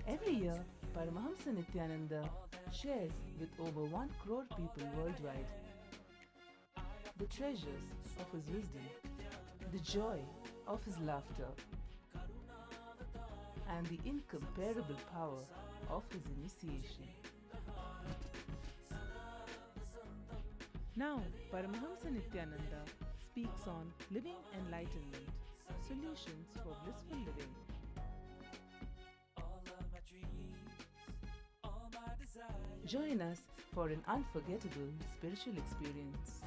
Every year, Paramahamsa Nithyananda shares with over 1 crore people worldwide the treasures of his wisdom, the joy of his laughter, and the incomparable power of his initiation. Now, Paramahamsa Nithyananda speaks on living enlightenment, solutions for blissful living. Join us for an unforgettable spiritual experience.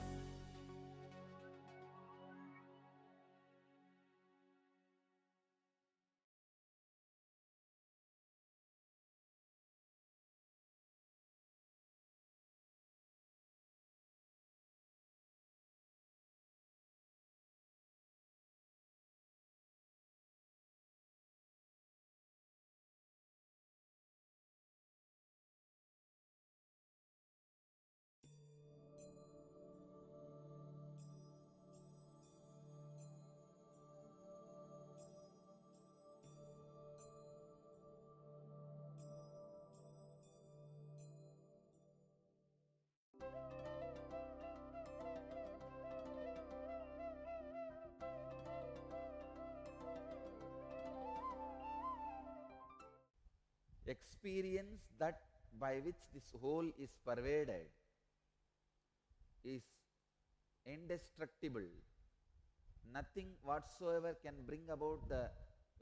Experience that by which this whole is pervaded is indestructible. Nothing whatsoever can bring about the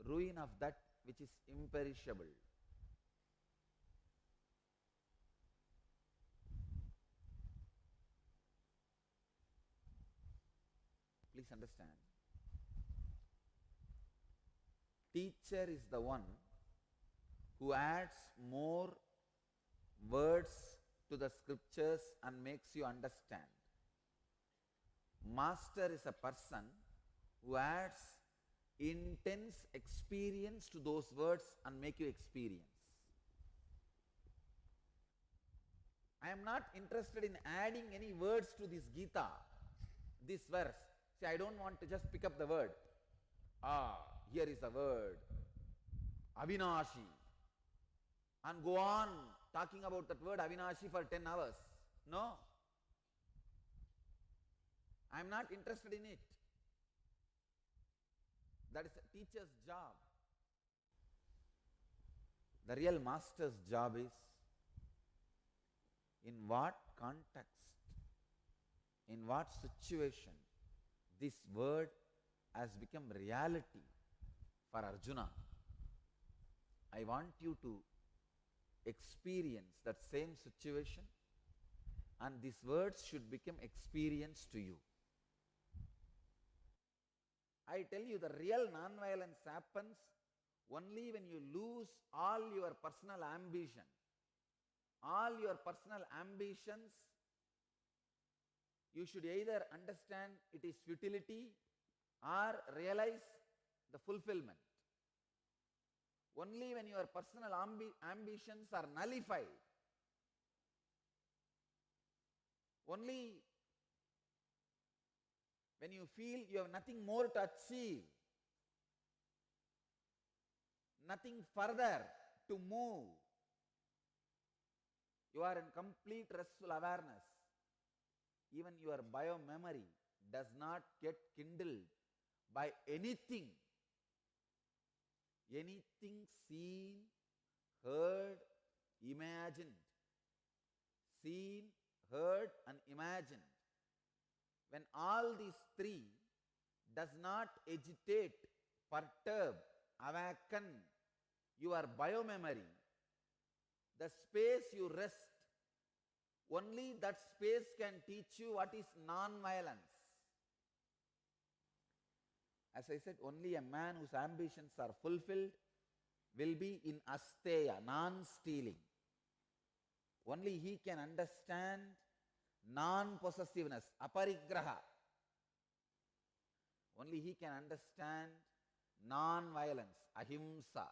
ruin of that which is imperishable. Please understand. Teacher is the one who adds more words to the scriptures and makes you understand. Master is a person who adds intense experience to those words and make you experience. I am not interested in adding any words to this Gita, this verse. See, I don't want to just pick up the word. Here is a word, Avinashi, and go on talking about that word Avinashi for 10 hours. No. I am not interested in it. That is a teacher's job. The real master's job is in what context, in what situation this word has become reality for Arjuna. I want you to experience that same situation, and these words should become experience to you. I tell you, the real non-violence happens only when you lose all your personal ambition. All your personal ambitions, you should either understand it is futility or realize the fulfillment. Only when your personal ambitions are nullified, only when you feel you have nothing more to achieve, nothing further to move, you are in complete restful awareness. Even your bio-memory does not get kindled by anything. Anything seen, heard, imagined. Seen, heard and imagined. When all these three does not agitate, perturb, awaken your bio-memory, the space you rest, only that space can teach you what is non-violence. As I said, only a man whose ambitions are fulfilled will be in asteya, non-stealing. Only he can understand non-possessiveness, aparigraha. Only he can understand non-violence, ahimsa.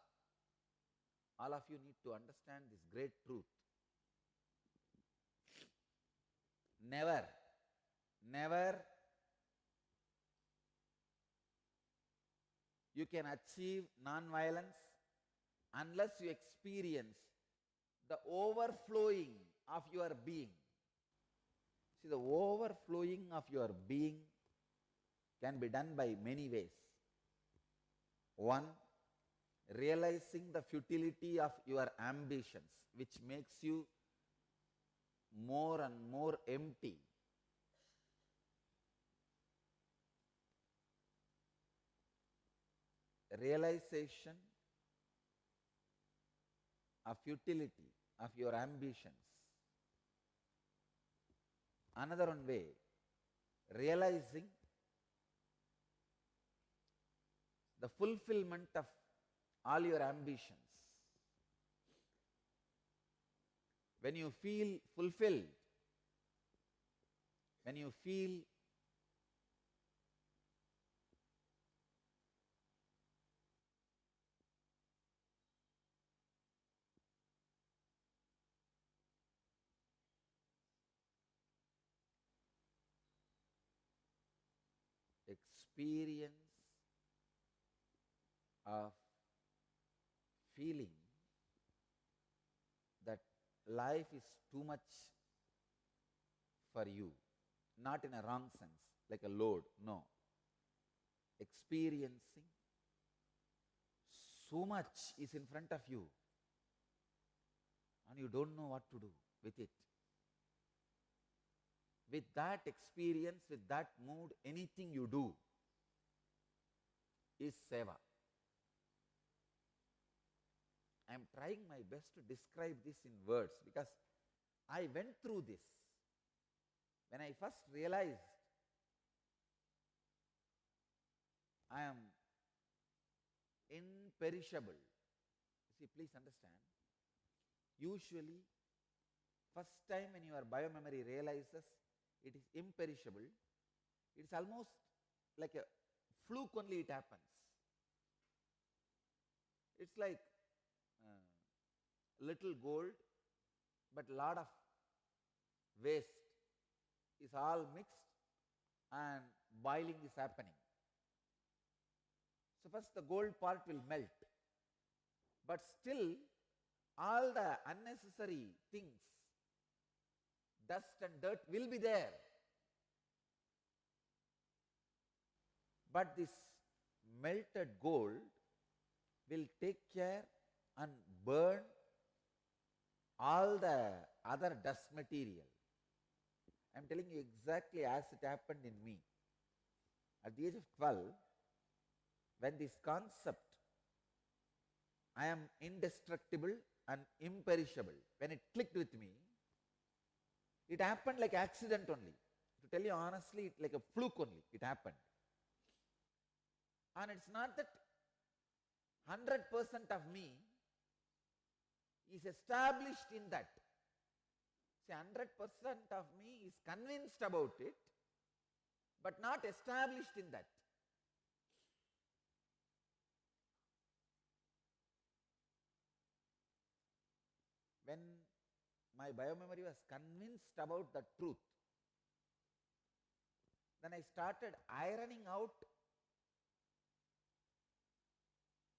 All of you need to understand this great truth. Never you can achieve non-violence unless you experience the overflowing of your being. See, the overflowing of your being can be done by many ways. One, realizing the futility of your ambitions, which makes you more and more empty. Realization of futility of your ambitions another one way, realizing the fulfillment of all your ambitions. When you feel fulfilled, when you feel experience of feeling that life is too much for you, not in a wrong sense, like a load, no. Experiencing so much is in front of you and you don't know what to do with it. With that experience, with that mood, anything you do is seva. I am trying my best to describe this in words because I went through this. When I first realized I am imperishable, see, please understand, usually first time when your biomemory realizes it is imperishable, it is almost like a fluke only it happens. It's like little gold, but lot of waste is all mixed and boiling is happening. So first the gold part will melt, but still all the unnecessary things, dust and dirt will be there. But this melted gold will take care and burn all the other dust material. I am telling you exactly as it happened in me. At the age of 12, when this concept, I am indestructible and imperishable, when it clicked with me, it happened like accident only. To tell you honestly, like a fluke only, it happened. And it's not that 100% of me is established in that. See, 100% of me is convinced about it, but not established in that. When my biomemory was convinced about the truth, then I started ironing out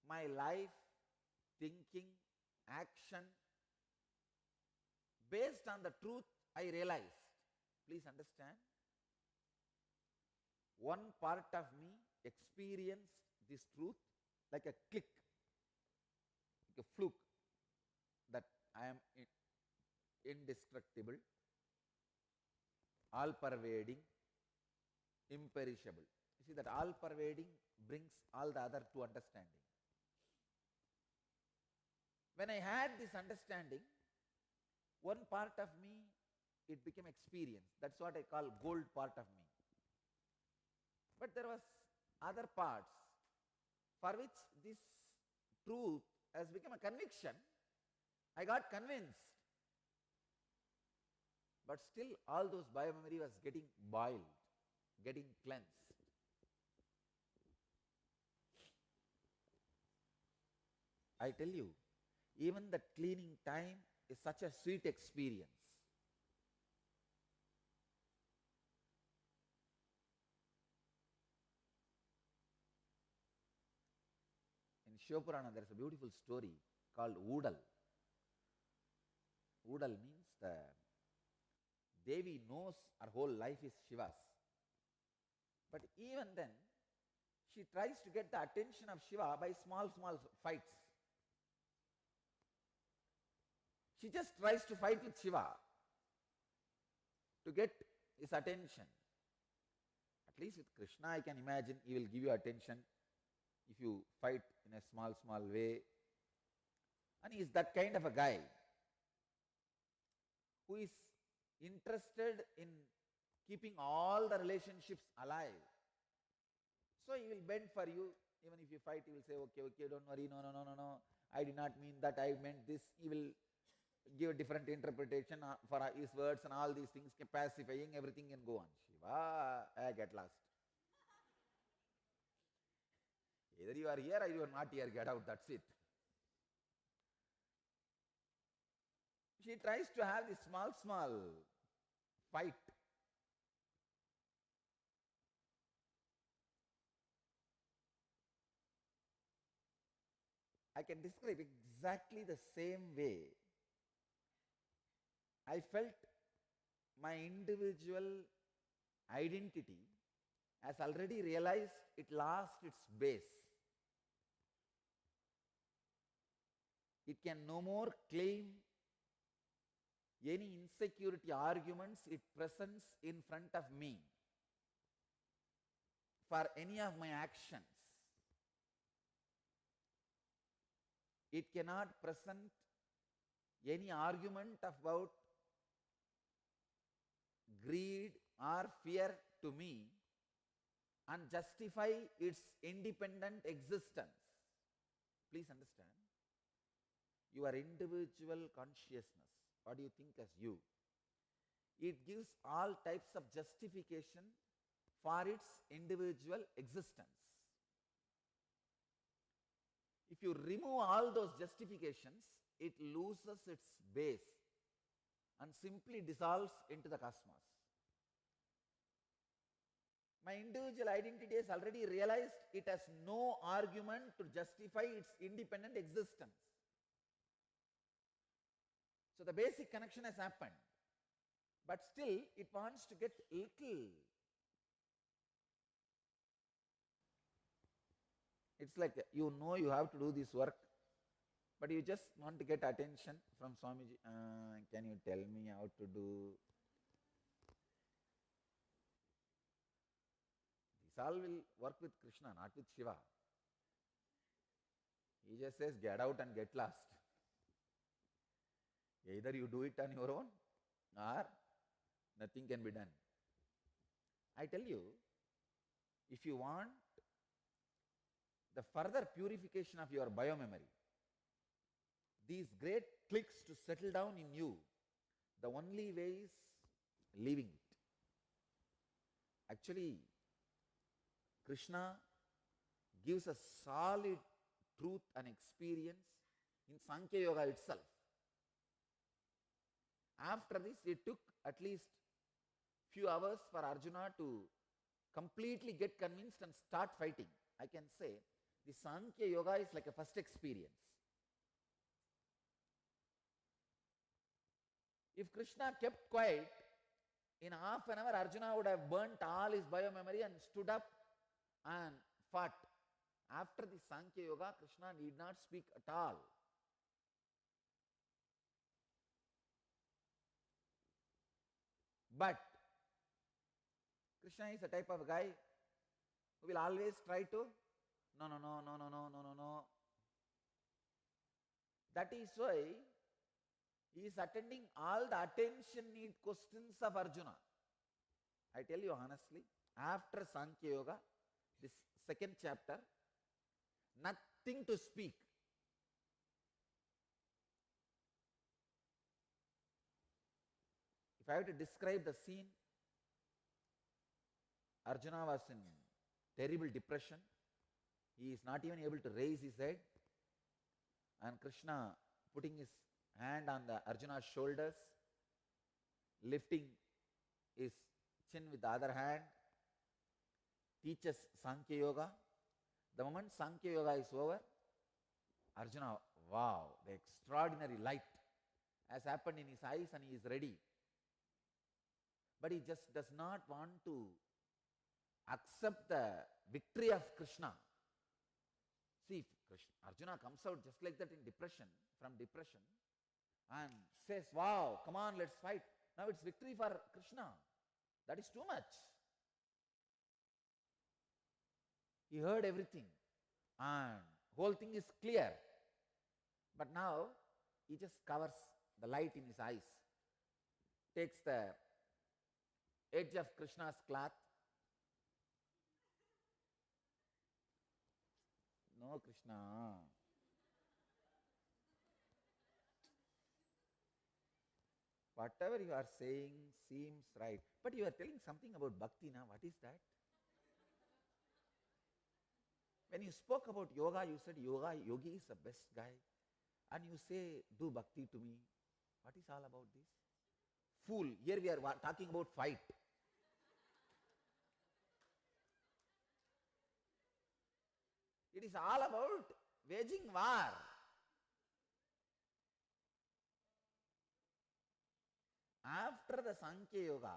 my life, thinking, action, based on the truth I realized. Please understand, one part of me experienced this truth like a click, like a fluke, that I am indestructible, all-pervading, imperishable. You see, that all-pervading brings all the other to understanding. When I had this understanding, one part of me, it became experience. That's what I call gold part of me. But there was other parts for which this truth has become a conviction. I got convinced. But still all those biomemory was getting boiled, getting cleansed. I tell you, even that cleaning time is such a sweet experience. In Shiva Purana, there is a beautiful story called Udal. Udal means the Devi knows her whole life is Shiva's. But even then, she tries to get the attention of Shiva by small fights. She just tries to fight with Shiva to get his attention. At least with Krishna, I can imagine he will give you attention if you fight in a small way. And he is that kind of a guy who is interested in keeping all the relationships alive. So he will bend for you. Even if you fight, he will say, okay, don't worry, no, I did not mean that, I meant this. He will give a different interpretation for his words and all these things, pacifying, everything can go on. Shiva, I get lost. Either you are here or you are not here, get out, that's it. She tries to have this small fight. I can describe exactly the same way I felt my individual identity has already realized it lost its base. It can no more claim any insecurity arguments it presents in front of me for any of my actions. It cannot present any argument about greed or fear to me and justify its independent existence. Please understand, your individual consciousness, what do you think as you? It gives all types of justification for its individual existence. If you remove all those justifications, it loses its base and simply dissolves into the cosmos. My individual identity has already realized it has no argument to justify its independent existence. So the basic connection has happened, but still it wants to get little. It's like you know you have to do this work, but you just want to get attention from Swamiji. Can you tell me how to do? This all will work with Krishna, not with Shiva. He just says, get out and get lost. Either you do it on your own or nothing can be done. I tell you, if you want the further purification of your biomemory, these great clicks to settle down in you, the only way is leaving it. Actually, Krishna gives a solid truth and experience in Sankhya Yoga itself. After this, it took at least few hours for Arjuna to completely get convinced and start fighting. I can say the Sankhya Yoga is like a first experience. If Krishna kept quiet, in half an hour Arjuna would have burnt all his biomemory and stood up and fought. After the Sankhya Yoga, Krishna need not speak at all. But Krishna is a type of guy who will always try to, no. That is why he is attending all the attention need questions of Arjuna. I tell you honestly, after Sankhya Yoga, this second chapter, nothing to speak. If I have to describe the scene, Arjuna was in terrible depression. He is not even able to raise his head. And Krishna putting his hand on the Arjuna's shoulders, lifting his chin with the other hand, teaches Sankhya Yoga. The moment Sankhya Yoga is over, Arjuna, wow, the extraordinary light has happened in his eyes and he is ready. But he just does not want to accept the victory of Krishna. See, if Arjuna comes out just like that in depression, from depression, and says, wow, come on, let's fight. Now it's victory for Krishna. That is too much. He heard everything and whole thing is clear. But now he just covers the light in his eyes, takes the edge of Krishna's cloth. No, Krishna. Whatever you are saying seems right. But you are telling something about bhakti now. What is that? When you spoke about yoga, you said yogi is the best guy. And you say, do bhakti to me. What is all about this? Fool. Here we are talking about fight. It is all about waging war. After the Sankhya Yoga,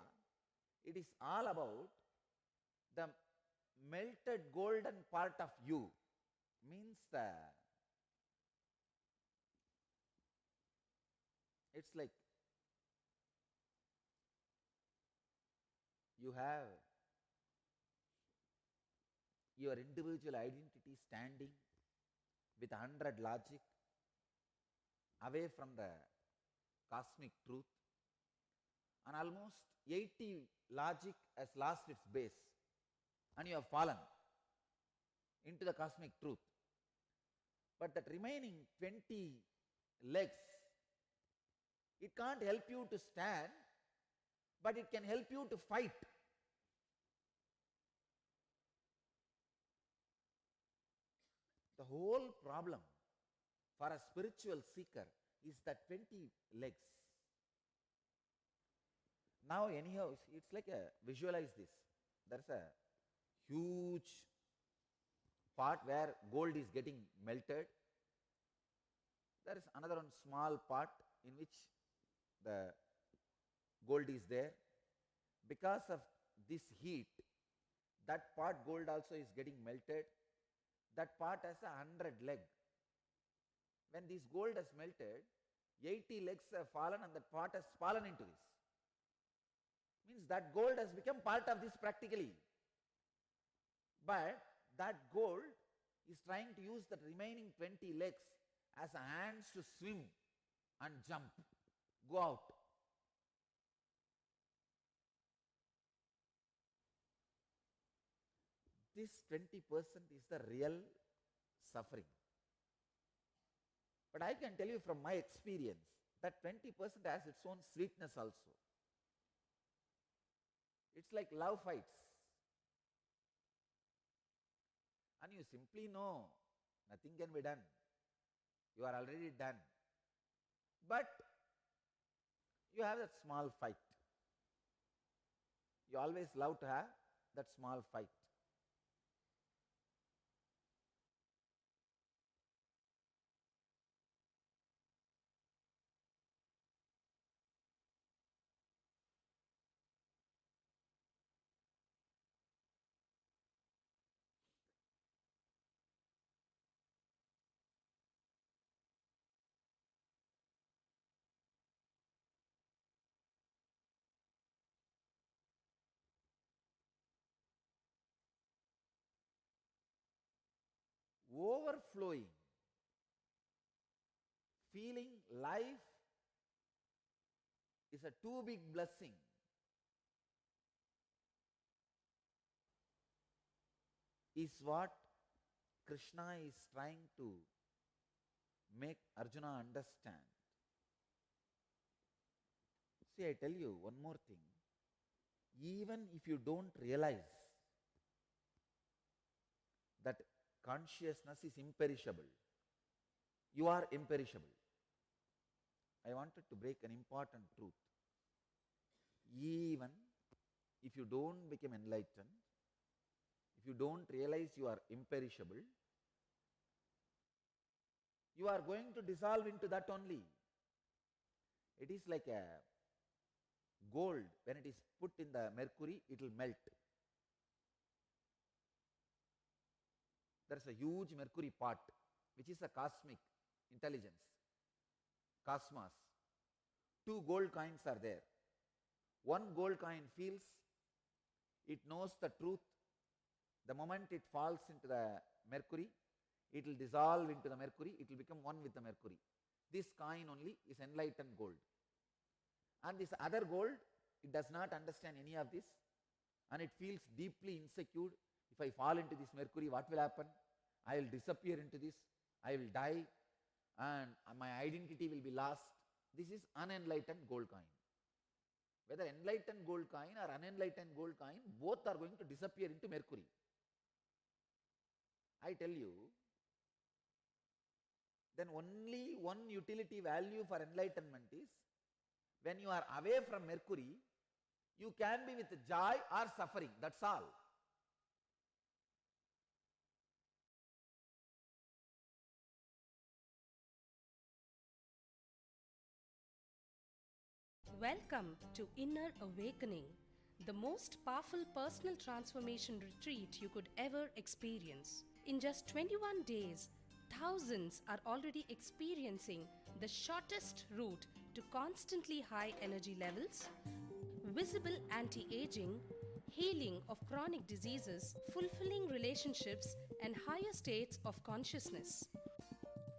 it is all about the melted golden part of you, means it's like you have your individual identity standing with 100 logic away from the cosmic truth, and almost 80 logic has lost its base and you have fallen into the cosmic truth. But that remaining 20 legs, it can't help you to stand, but it can help you to fight. The whole problem for a spiritual seeker is that 20 legs. Now anyhow, it's like visualize this. There's a huge part where gold is getting melted. There is another one small part in which the gold is there. Because of this heat, that part gold also is getting melted. That part has 100 legs. When this gold has melted, 80 legs have fallen and that part has fallen into this. Means that gold has become part of this practically. But that gold is trying to use the remaining 20 legs as hands to swim and jump, go out. This 20% is the real suffering. But I can tell you from my experience that 20% has its own sweetness also. It's like love fights. And you simply know nothing can be done. You are already done. But you have that small fight. You always love to have that small fight. Overflowing, feeling life is a too big blessing. Is what Krishna is trying to make Arjuna understand. See, I tell you one more thing. Even if you don't realize that consciousness is imperishable, you are imperishable. I wanted to break an important truth. Even if you don't become enlightened, if you don't realize you are imperishable, you are going to dissolve into that only. It is like a gold. When it is put in the mercury, it will melt. There is a huge mercury part, which is a cosmic intelligence, cosmos. 2 gold coins are there. 1 gold coin feels, it knows the truth. The moment it falls into the mercury, it will dissolve into the mercury, it will become one with the mercury. This coin only is enlightened gold. And this other gold It does not understand any of this, and it feels deeply insecure. If I fall into this mercury, what will happen? I will disappear into this, I will die, and my identity will be lost. This is unenlightened gold coin. Whether enlightened gold coin or unenlightened gold coin, both are going to disappear into mercury. I tell you, then only one utility value for enlightenment is when you are away from mercury, you can be with joy or suffering. That's all. Welcome to Inner Awakening, the most powerful personal transformation retreat you could ever experience. In just 21 days, thousands are already experiencing the shortest route to constantly high energy levels, visible anti-aging, healing of chronic diseases, fulfilling relationships, and higher states of consciousness.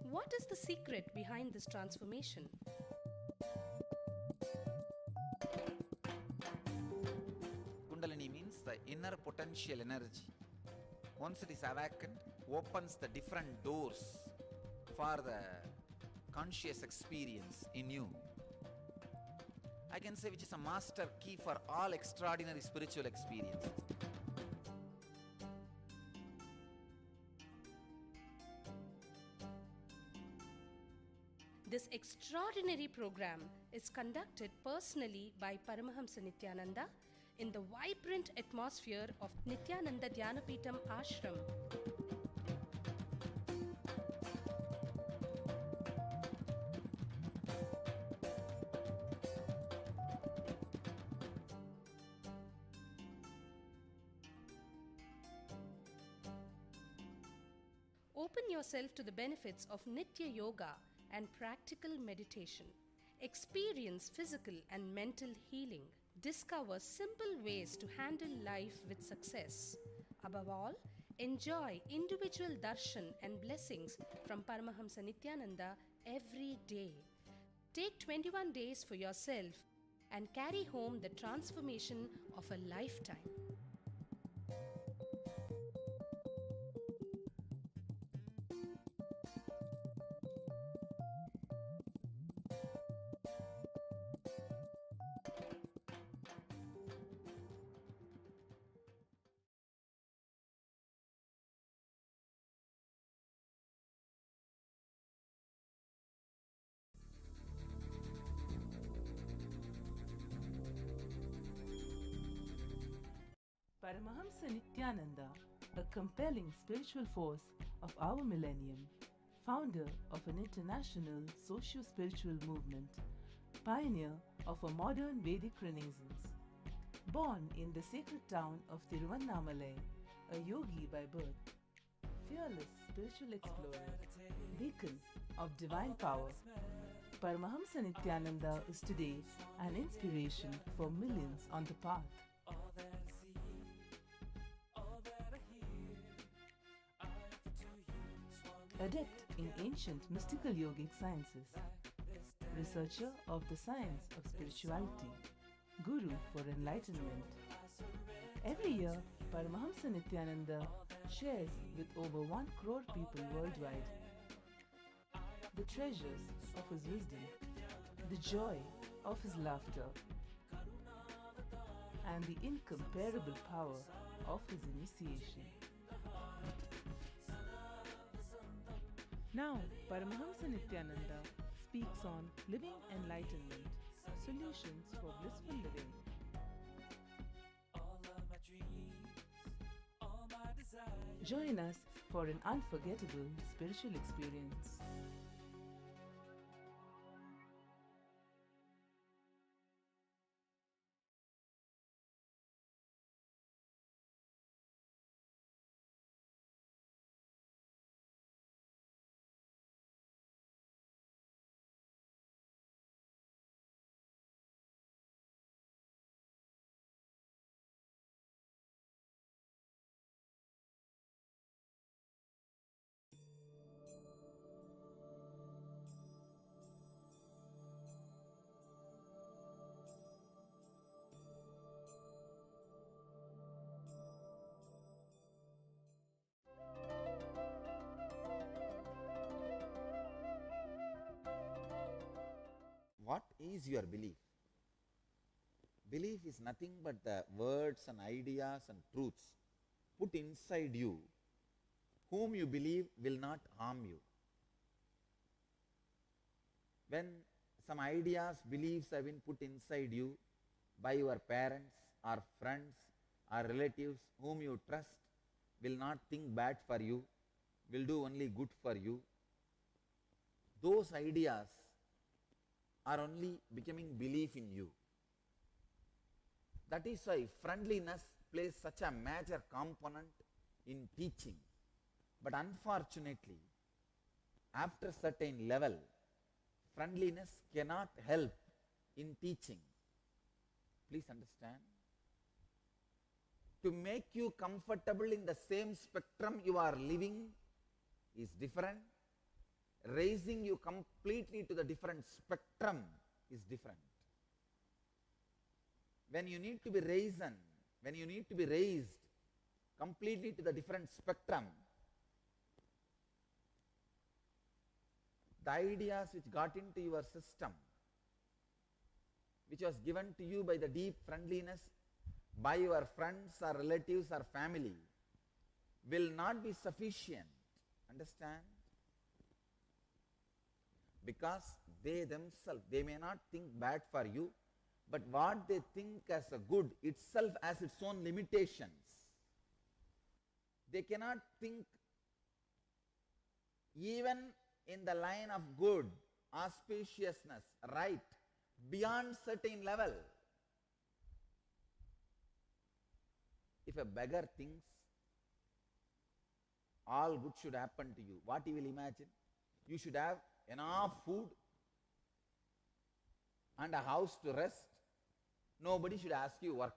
What is the secret behind this transformation? Kundalini means the inner potential energy. Once it is awakened, opens the different doors for the conscious experience in you. I can say which is a master key for all extraordinary spiritual experiences. This extraordinary program is conducted personally by Paramahamsa Nithyananda in the vibrant atmosphere of Nithyananda Dhyanapitham Ashram. Open yourself to the benefits of Nitya Yoga and practical meditation. Experience physical and mental healing. Discover simple ways to handle life with success. Above all, enjoy individual darshan and blessings from Paramahamsa Nithyananda every day. Take 21 days for yourself and carry home the transformation of a lifetime. Paramahamsa Nithyananda, a compelling spiritual force of our millennium, founder of an international socio-spiritual movement, pioneer of a modern Vedic Renaissance, born in the sacred town of Tiruvannamalai, a yogi by birth, fearless spiritual explorer, beacon of divine power, Paramahamsa Nithyananda is today an inspiration for millions on the path. Adept in ancient mystical yogic sciences, researcher of the science of spirituality, guru for enlightenment. Every year, Paramahamsa Nithyananda shares with over 1 crore people worldwide the treasures of his wisdom, the joy of his laughter, and the incomparable power of his initiation. Now, Paramahamsa Nithyananda speaks on living enlightenment, solutions for blissful living. Join us for an unforgettable spiritual experience. is your belief. Belief is nothing but the words and ideas and truths put inside you. Whom you believe will not harm you. When some ideas, beliefs have been put inside you by your parents or friends or relatives whom you trust, will not think bad for you, will do only good for you, those ideas are only becoming belief in you. That is why friendliness plays such a major component in teaching. But unfortunately, after a certain level, friendliness cannot help in teaching. Please understand. To make you comfortable in the same spectrum you are living is different. Raising you completely to the different spectrum is different. When you need to be raised completely to the different spectrum, the ideas which got into your system, which was given to you by the deep friendliness by your friends or relatives or family, will not be sufficient. Understand? Because they themselves, they may not think bad for you, but what they think as a good itself has its own limitations. They cannot think even in the line of good, auspiciousness, right, beyond certain level. If a beggar thinks all good should happen to you, what he will imagine? You should have enough food and a house to rest. Nobody should ask you work.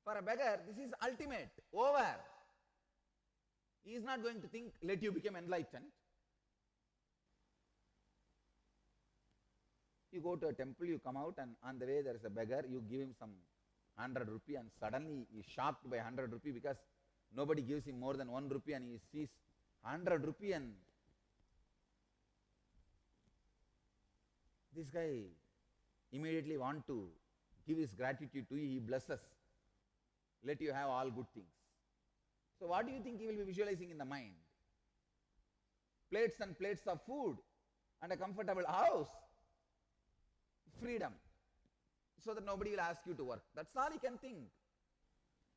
For a beggar, this is ultimate, over. He is not going to think, let you become enlightened. You go to a temple, you come out, and on the way there is a beggar, you give him some 100 rupee, and suddenly he is shocked by 100 rupee because nobody gives him more than 1 rupee, and he sees 100 rupee, and this guy immediately want to give his gratitude to you. He blesses. Let you have all good things. So what do you think he will be visualizing in the mind? Plates and plates of food and a comfortable house. Freedom. So that nobody will ask you to work. That's all he can think.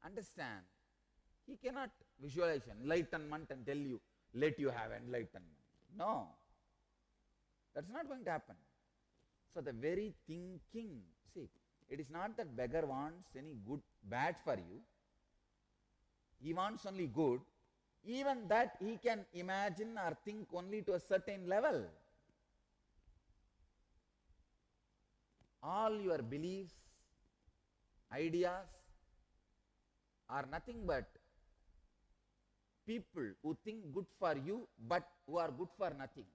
Understand? He cannot visualize enlightenment and tell you, let you have enlightenment. No. That's not going to happen. So the very thinking, see, it is not that beggar wants any good, bad for you. He wants only good. Even that he can imagine or think only to a certain level. All your beliefs, ideas are nothing but people who think good for you but who are good for nothing.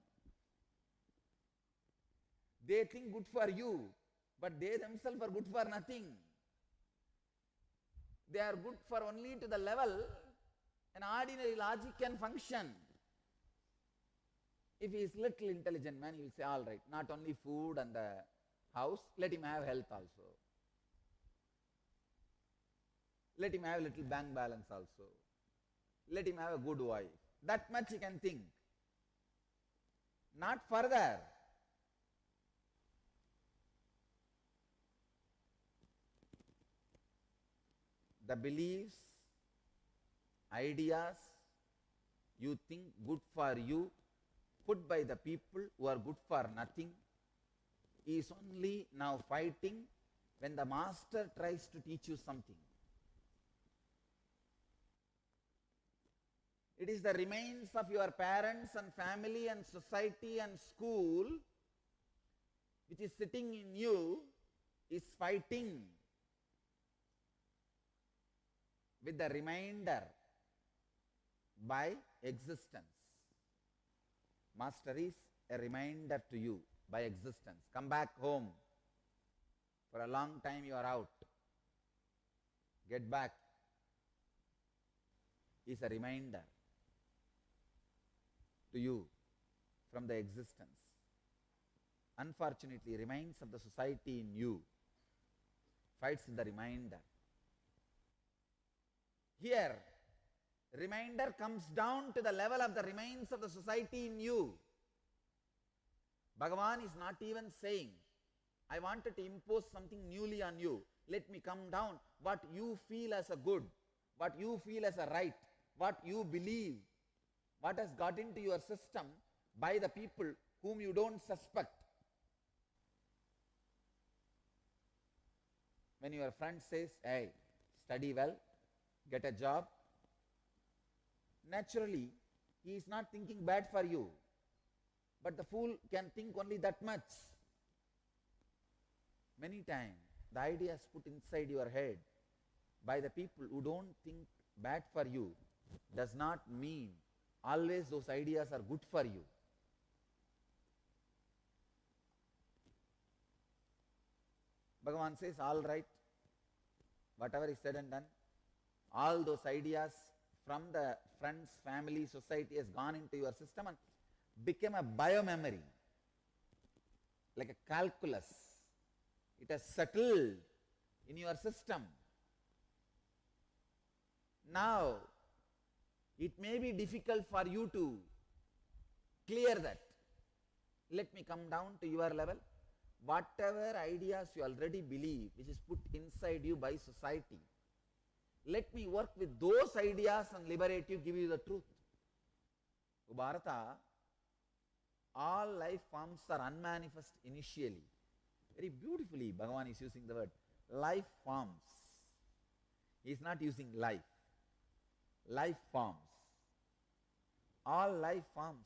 They think good for you, but they themselves are good for nothing. They are good for only to the level an ordinary logic can function. If he is little intelligent man, he will say, all right, not only food and the house, let him have health also. Let him have a little bank balance also. Let him have a good wife. That much he can think. Not further. The beliefs, ideas you think good for you, put by the people who are good for nothing, is only now fighting when the master tries to teach you something. It is the remains of your parents and family and society and school which is sitting in you, is fighting with the remainder by existence. Master is a reminder to you by existence. Come back home. For a long time you are out. Get back. Is a reminder to you from the existence. unfortunately, remains of the society in you fights with the remainder. Here, remainder comes down to the level of the remains of the society in you. Bhagavan is not even saying, I wanted to impose something newly on you. Let me come down. What you feel as a good, what you feel as a right, what you believe, what has got into your system by the people whom you don't suspect. When your friend says, hey, study well, get a job, naturally, he is not thinking bad for you. But the fool can think only that much. Many times, the ideas put inside your head by the people who don't think bad for you does not mean always those ideas are good for you. Bhagavan says, all right, whatever is said and done, all those ideas from the friends, family, society has gone into your system and become a biomemory, like a calculus. It has settled in your system. Now, it may be difficult for you to clear that. Let me come down to your level. Whatever ideas you already believe, which is put inside you by society, let me work with those ideas and liberate you, give you the truth. Bharata, all life forms are unmanifest initially. Very beautifully, Bhagavan is using the word life forms. He is not using life. Life forms. All life forms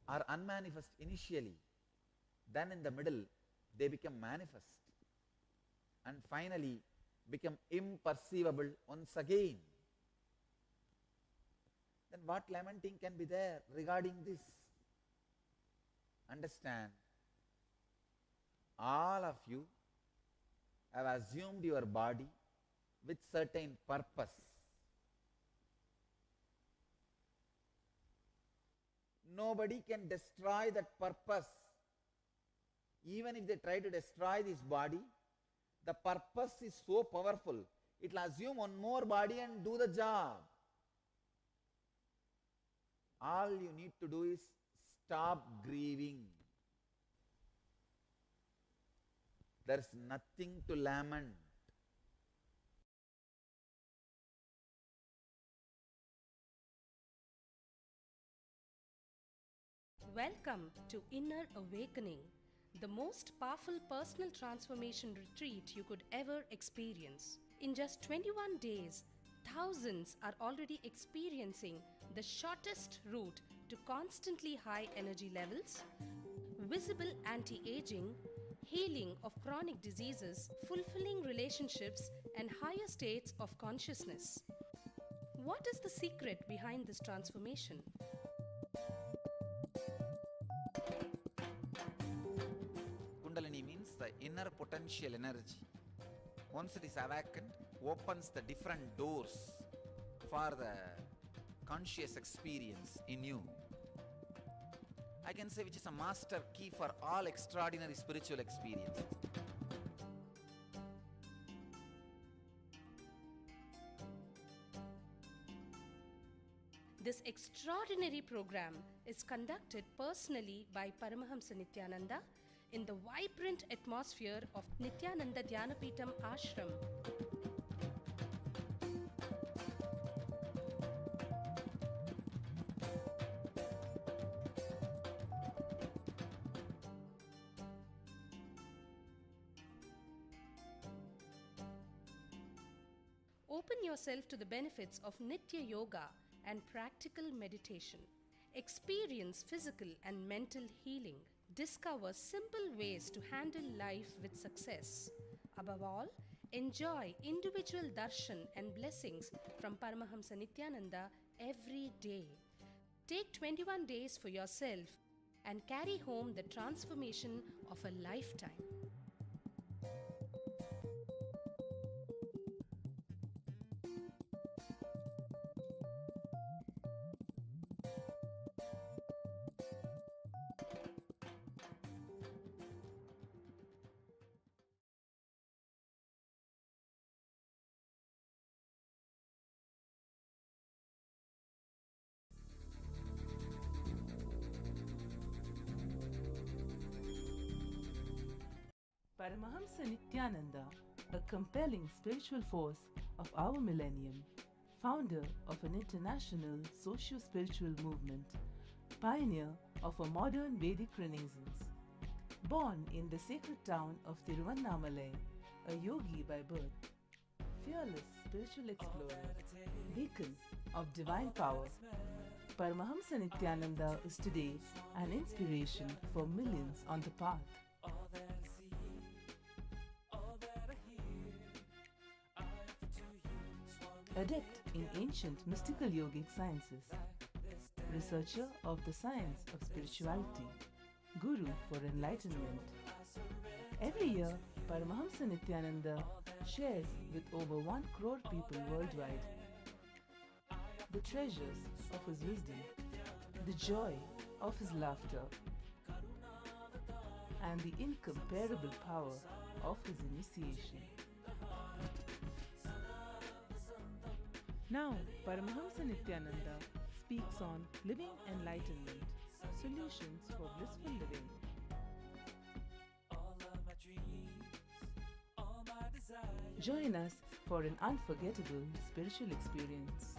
are unmanifest initially. Then in the middle, they become manifest. And finally, become imperceivable once again. Then what lamenting can be there regarding this? Understand, all of you have assumed your body with certain purpose. Nobody can destroy that purpose. Even if they try to destroy this body, the purpose is so powerful, it will assume one more body and do the job. All you need to do is stop grieving. There is nothing to lament. Welcome to Inner Awakening, the most powerful personal transformation retreat you could ever experience. In just 21 days, thousands are already experiencing the shortest route to constantly high energy levels, visible anti-aging, healing of chronic diseases, fulfilling relationships, and higher states of consciousness. What is the secret behind this transformation? Kundalini means the inner potential energy. Once it is awakened, opens the different doors for the conscious experience in you. I can say which is a master key for all extraordinary spiritual experiences. This extraordinary program is conducted personally by Paramahamsa Nithyananda in the vibrant atmosphere of Nithyananda Dhyanapitham Ashram. Open yourself to the benefits of Nitya Yoga and practical meditation. Experience physical and mental healing. Discover simple ways to handle life with success. Above all, enjoy individual darshan and blessings from Paramahamsa Nithyananda every day. Take 21 days for yourself and carry home the transformation of a lifetime. Paramahamsa Nithyananda, a compelling spiritual force of our millennium, founder of an international socio-spiritual movement, pioneer of a modern Vedic renaissance. Born in the sacred town of Tiruvannamalai, a yogi by birth, fearless spiritual explorer, beacon of divine power, Paramahamsa Nithyananda is today an inspiration for millions on the path. Adept in ancient mystical yogic sciences, researcher of the science of spirituality, guru for enlightenment. Every year, Paramahamsa Nithyananda shares with over 1 crore people worldwide the treasures of his wisdom, the joy of his laughter, and the incomparable power of his initiation. Now, Paramahamsa Nithyananda speaks on living enlightenment, solutions for blissful living. Join us for an unforgettable spiritual experience.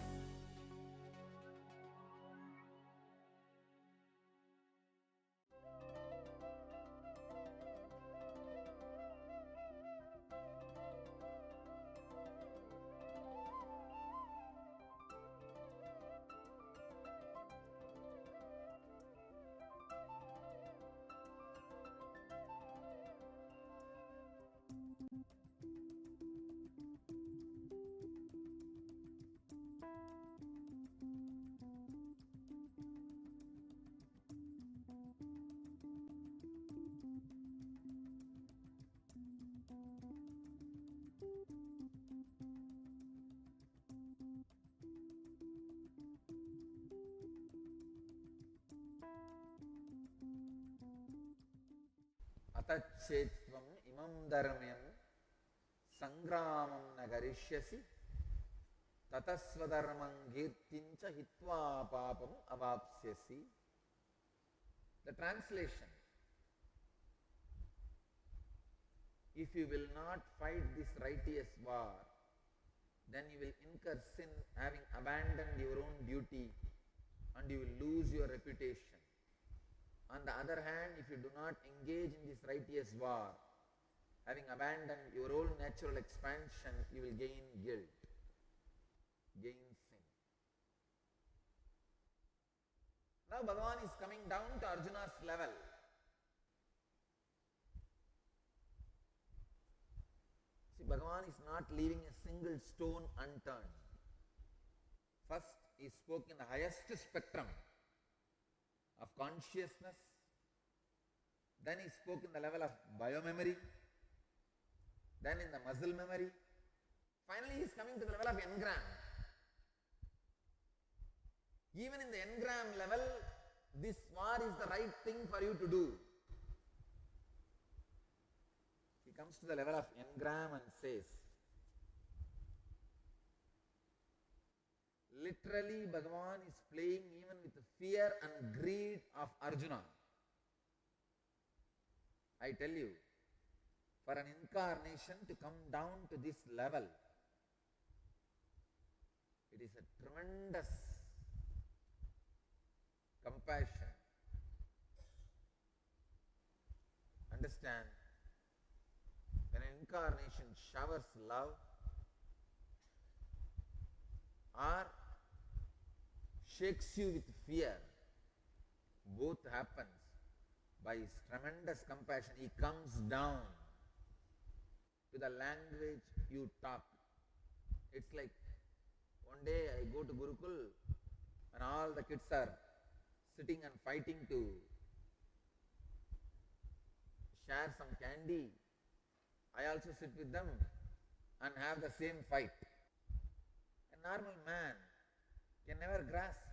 Atachetvam imam dharmyam sangramam nagarishyasi tatasvadharmam girtincha hitva papam avapsyasi. The translation: if you will not fight this righteous war, then you will incur sin, having abandoned your own duty, and you will lose your reputation. On the other hand, if you do not engage in this righteous war, having abandoned your own natural expansion, you will gain guilt, gain sin. Now Bhagavan is coming down to Arjuna's level. See, Bhagavan is not leaving a single stone unturned. First, he spoke in the highest spectrum of consciousness. Then he spoke in the level of biomemory. Then in the muscle memory. Finally, he is coming to the level of engram. Even in the engram level, this war is the right thing for you to do. He comes to the level of engram and says, literally, Bhagavan is playing even with the fear and greed of Arjuna. I tell you, for an incarnation to come down to this level, it is a tremendous compassion. Understand, when an incarnation showers love or shakes you with fear, both happens by his tremendous compassion. He comes down to the language you talk. It's like one day I go to Gurukul and all the kids are sitting and fighting to share some candy. I also sit with them and have the same fight. A normal man can never grasp.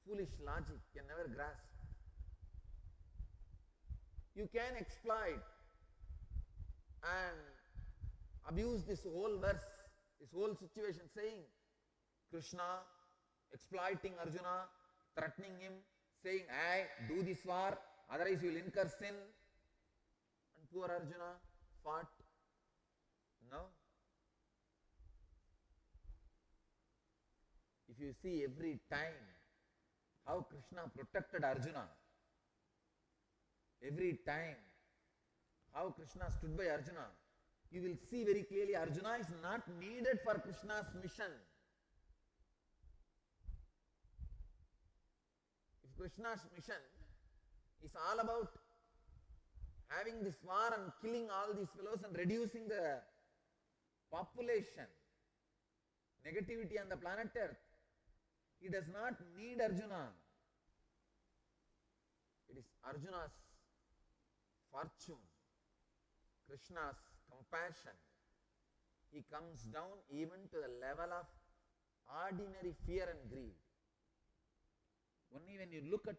Foolish logic can never grasp. You can exploit and abuse this whole verse, this whole situation, saying Krishna exploiting Arjuna, threatening him, saying, "I do this war, otherwise you will incur sin," and And poor Arjuna fought. No. If you see every time how Krishna protected Arjuna, every time how Krishna stood by Arjuna, you will see very clearly Arjuna is not needed for Krishna's mission. If Krishna's mission is all about having this war and killing all these fellows and reducing the population, negativity on the planet Earth, he does not need Arjuna. It is Arjuna's fortune, Krishna's compassion. He comes down even to the level of ordinary fear and greed. Only when you look at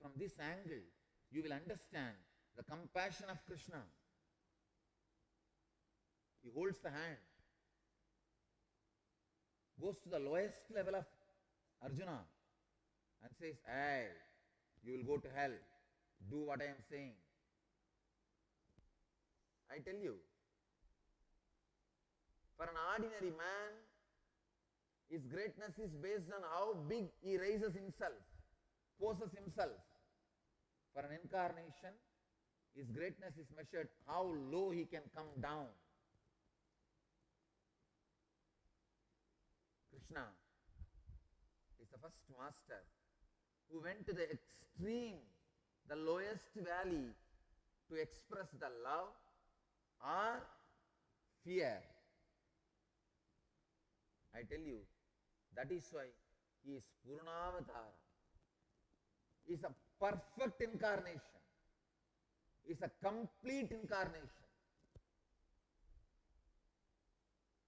from this angle, you will understand the compassion of Krishna. He holds the hand, goes to the lowest level of Arjuna and says, "Hey, you will go to hell. Do what I am saying." I tell you, for an ordinary man, his greatness is based on how big he raises himself, poses himself. For an incarnation, his greatness is measured how low he can come down. Krishna is the first master who went to the extreme, the lowest valley to express the love or fear. I tell you, that is why he is Purnavatara. He is a perfect incarnation. He is a complete incarnation.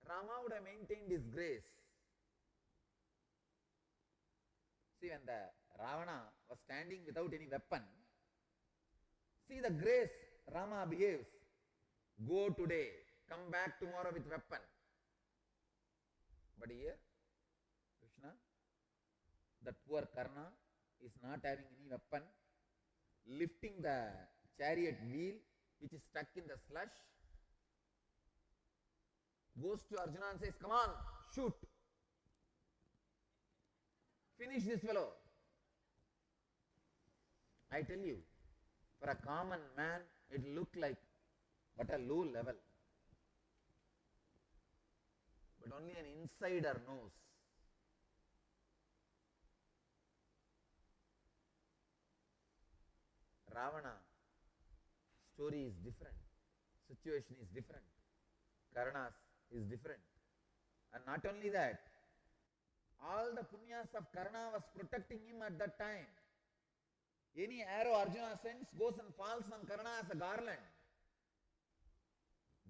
Rama would have maintained his grace. See, when the Ravana was standing without any weapon, see the grace Rama behaves. Go today, come back tomorrow with weapon. But here, Krishna, that poor Karna is not having any weapon, lifting the chariot wheel which is stuck in the slush, goes to Arjuna and says, "Come on, shoot. Finish this fellow." I tell you, for a common man, it looked like but a low level. But only an insider knows. Ravana story is different, situation is different, Karna's is different. And not only that, all the punyas of Karna was protecting him at that time. Any arrow Arjuna sends goes and falls on Karna as a garland.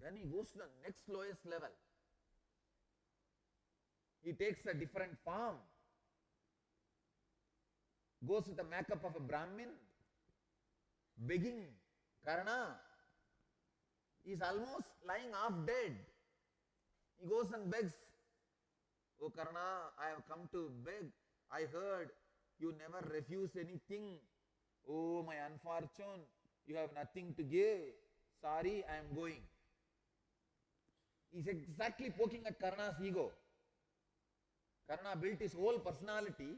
Then he goes to the next lowest level. He takes a different form, goes with the makeup of a Brahmin, begging Karna. He is almost lying half dead. He goes and begs, "Oh Karna, I have come to beg. I heard you never refuse anything. Oh my unfortune, you have nothing to give. Sorry, I am going." He is exactly poking at Karna's ego. Karna built his whole personality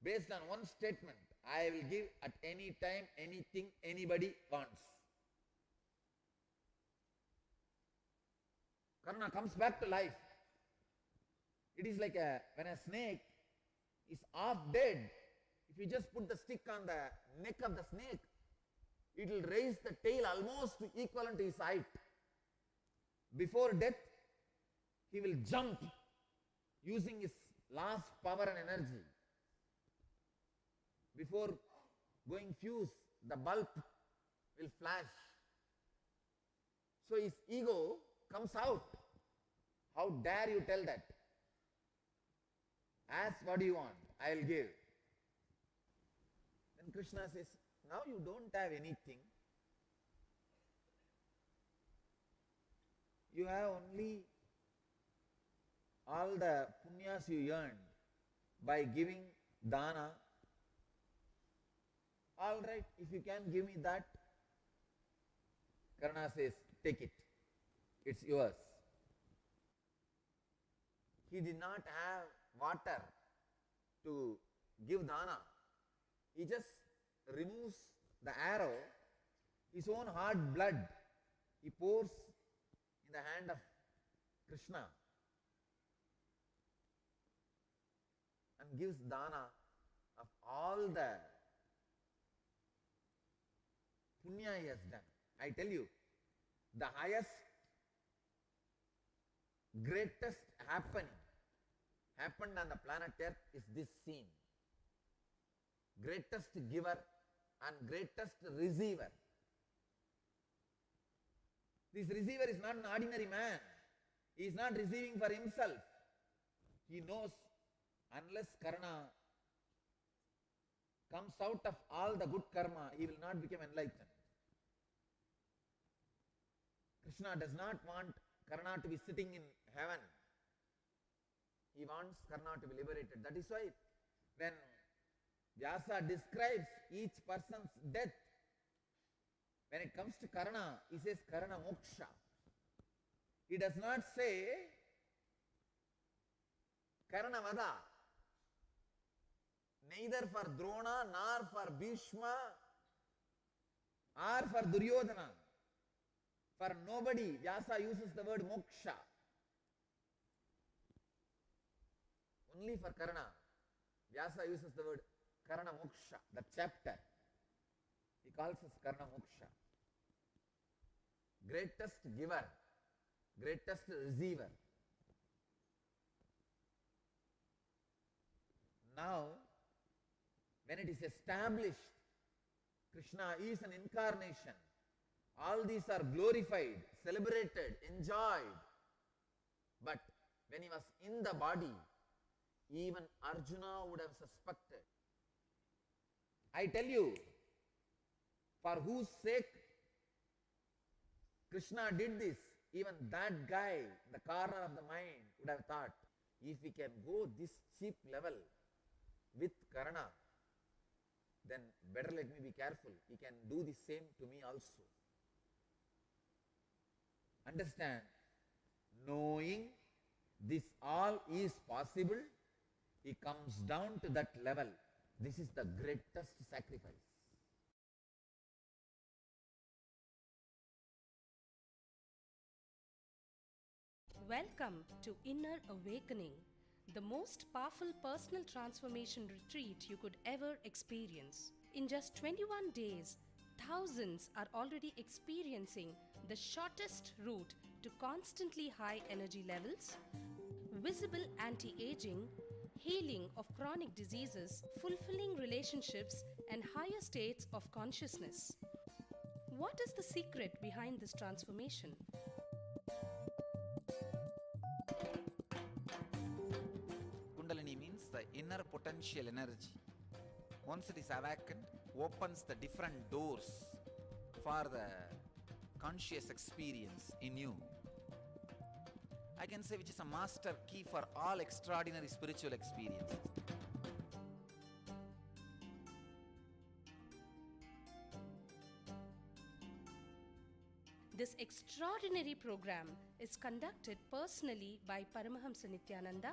based on one statement: "I will give at any time anything anybody wants." Karna comes back to life. It is like when a snake is half dead. If you just put the stick on the neck of the snake, it will raise the tail almost equivalent to his height. Before death, he will jump using his last power and energy. Before going fuse, the bulb will flash. So his ego comes out. How dare you tell that? Ask what do you want, I will give. Then Krishna says, now you don't have anything. You have only all the punyas you earned by giving dana. All right, if you can give me that. Karna says, take it, it's yours. He did not have water to give dana. He just removes the arrow, his own hot blood, he pours in the hand of Krishna and gives dana of all the punya he has done. I tell you, the highest, greatest happened on the planet Earth is this scene. Greatest giver and greatest receiver. This receiver is not an ordinary man. He is not receiving for himself. He knows unless Karna comes out of all the good karma, he will not become enlightened. Krishna does not want Karna to be sitting in heaven. He wants Karna to be liberated. That is why when Vyasa describes each person's death, when it comes to Karna, he says Karna moksha. He does not say Karna vada. Neither for Drona, nor for Bhishma, or for Duryodhana. For nobody, Vyasa uses the word moksha. Only for Karna, Vyasa uses the word Karna moksha, the chapter. He calls us Karna moksha. Greatest giver, greatest receiver. Now, when it is established, Krishna is an incarnation. All these are glorified, celebrated, enjoyed. But when he was in the body, even Arjuna would have suspected. I tell you, for whose sake Krishna did this, even that guy, the corner of the mind, would have thought, if we can go this cheap level with Karna, then better let me be careful. He can do the same to me also. Understand, knowing this all is possible, he comes down to that level. This is the greatest sacrifice. Welcome to Inner Awakening, the most powerful personal transformation retreat you could ever experience. In just 21 days, thousands are already experiencing the shortest route to constantly high energy levels, visible anti-aging, healing of chronic diseases, fulfilling relationships, and higher states of consciousness. What is the secret behind this transformation? Kundalini means the inner potential energy. Once it is awakened, opens the different doors for the conscious experience in you. I can say which is a master key for all extraordinary spiritual experiences. This extraordinary program is conducted personally by Paramahamsa Nithyananda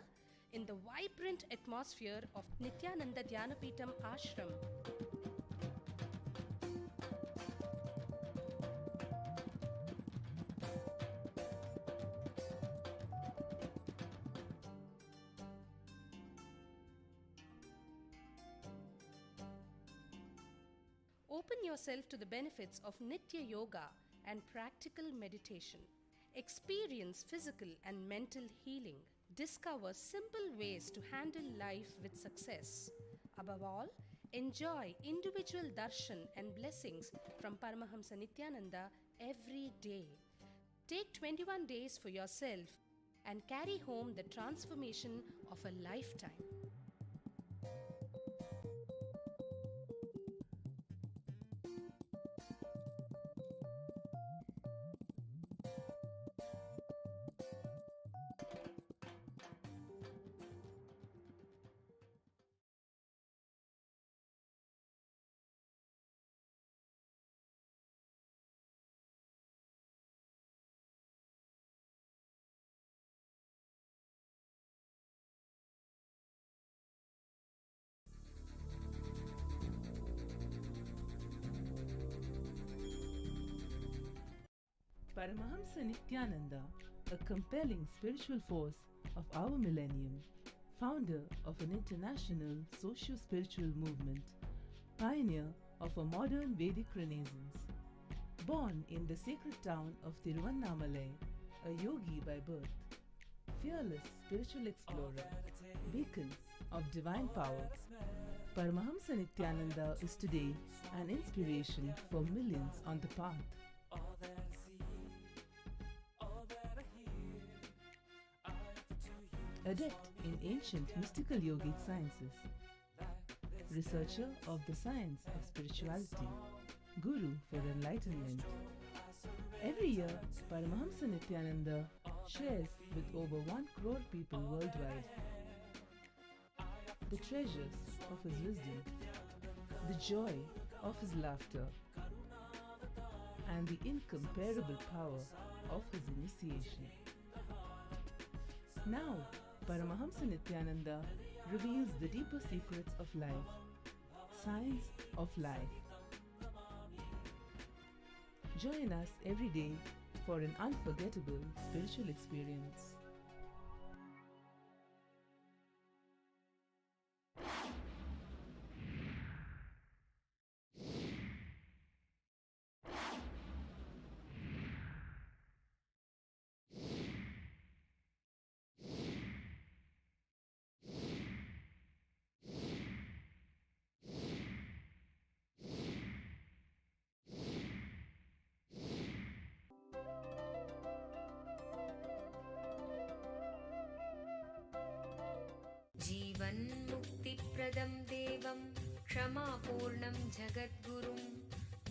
in the vibrant atmosphere of Nithyananda Dhyanapitham Ashram. Open yourself to the benefits of Nitya Yoga and practical meditation. Experience physical and mental healing. Discover simple ways to handle life with success. Above all, enjoy individual darshan and blessings from Paramahamsa Nithyananda every day. Take 21 days for yourself and carry home the transformation of a lifetime. Paramahamsa Nithyananda, a compelling spiritual force of our millennium, founder of an international socio-spiritual movement, pioneer of a modern Vedic renaissance. Born in the sacred town of Tiruvannamalai, a yogi by birth, fearless spiritual explorer, beacon of divine power, Paramahamsa Nithyananda is today an inspiration for millions on the path. Adept in ancient mystical yogic sciences, researcher of the science of spirituality, guru for enlightenment. Every year, Paramahamsa Nithyananda shares with over 1 crore people worldwide the treasures of his wisdom, the joy of his laughter, and the incomparable power of his initiation. Now, Paramahamsa Nithyananda reveals the deeper secrets of life, science of life. Join us every day for an unforgettable spiritual experience. जीवन्मुक्तिप्रदं देवं क्षमापूर्णं जगद्गुरुं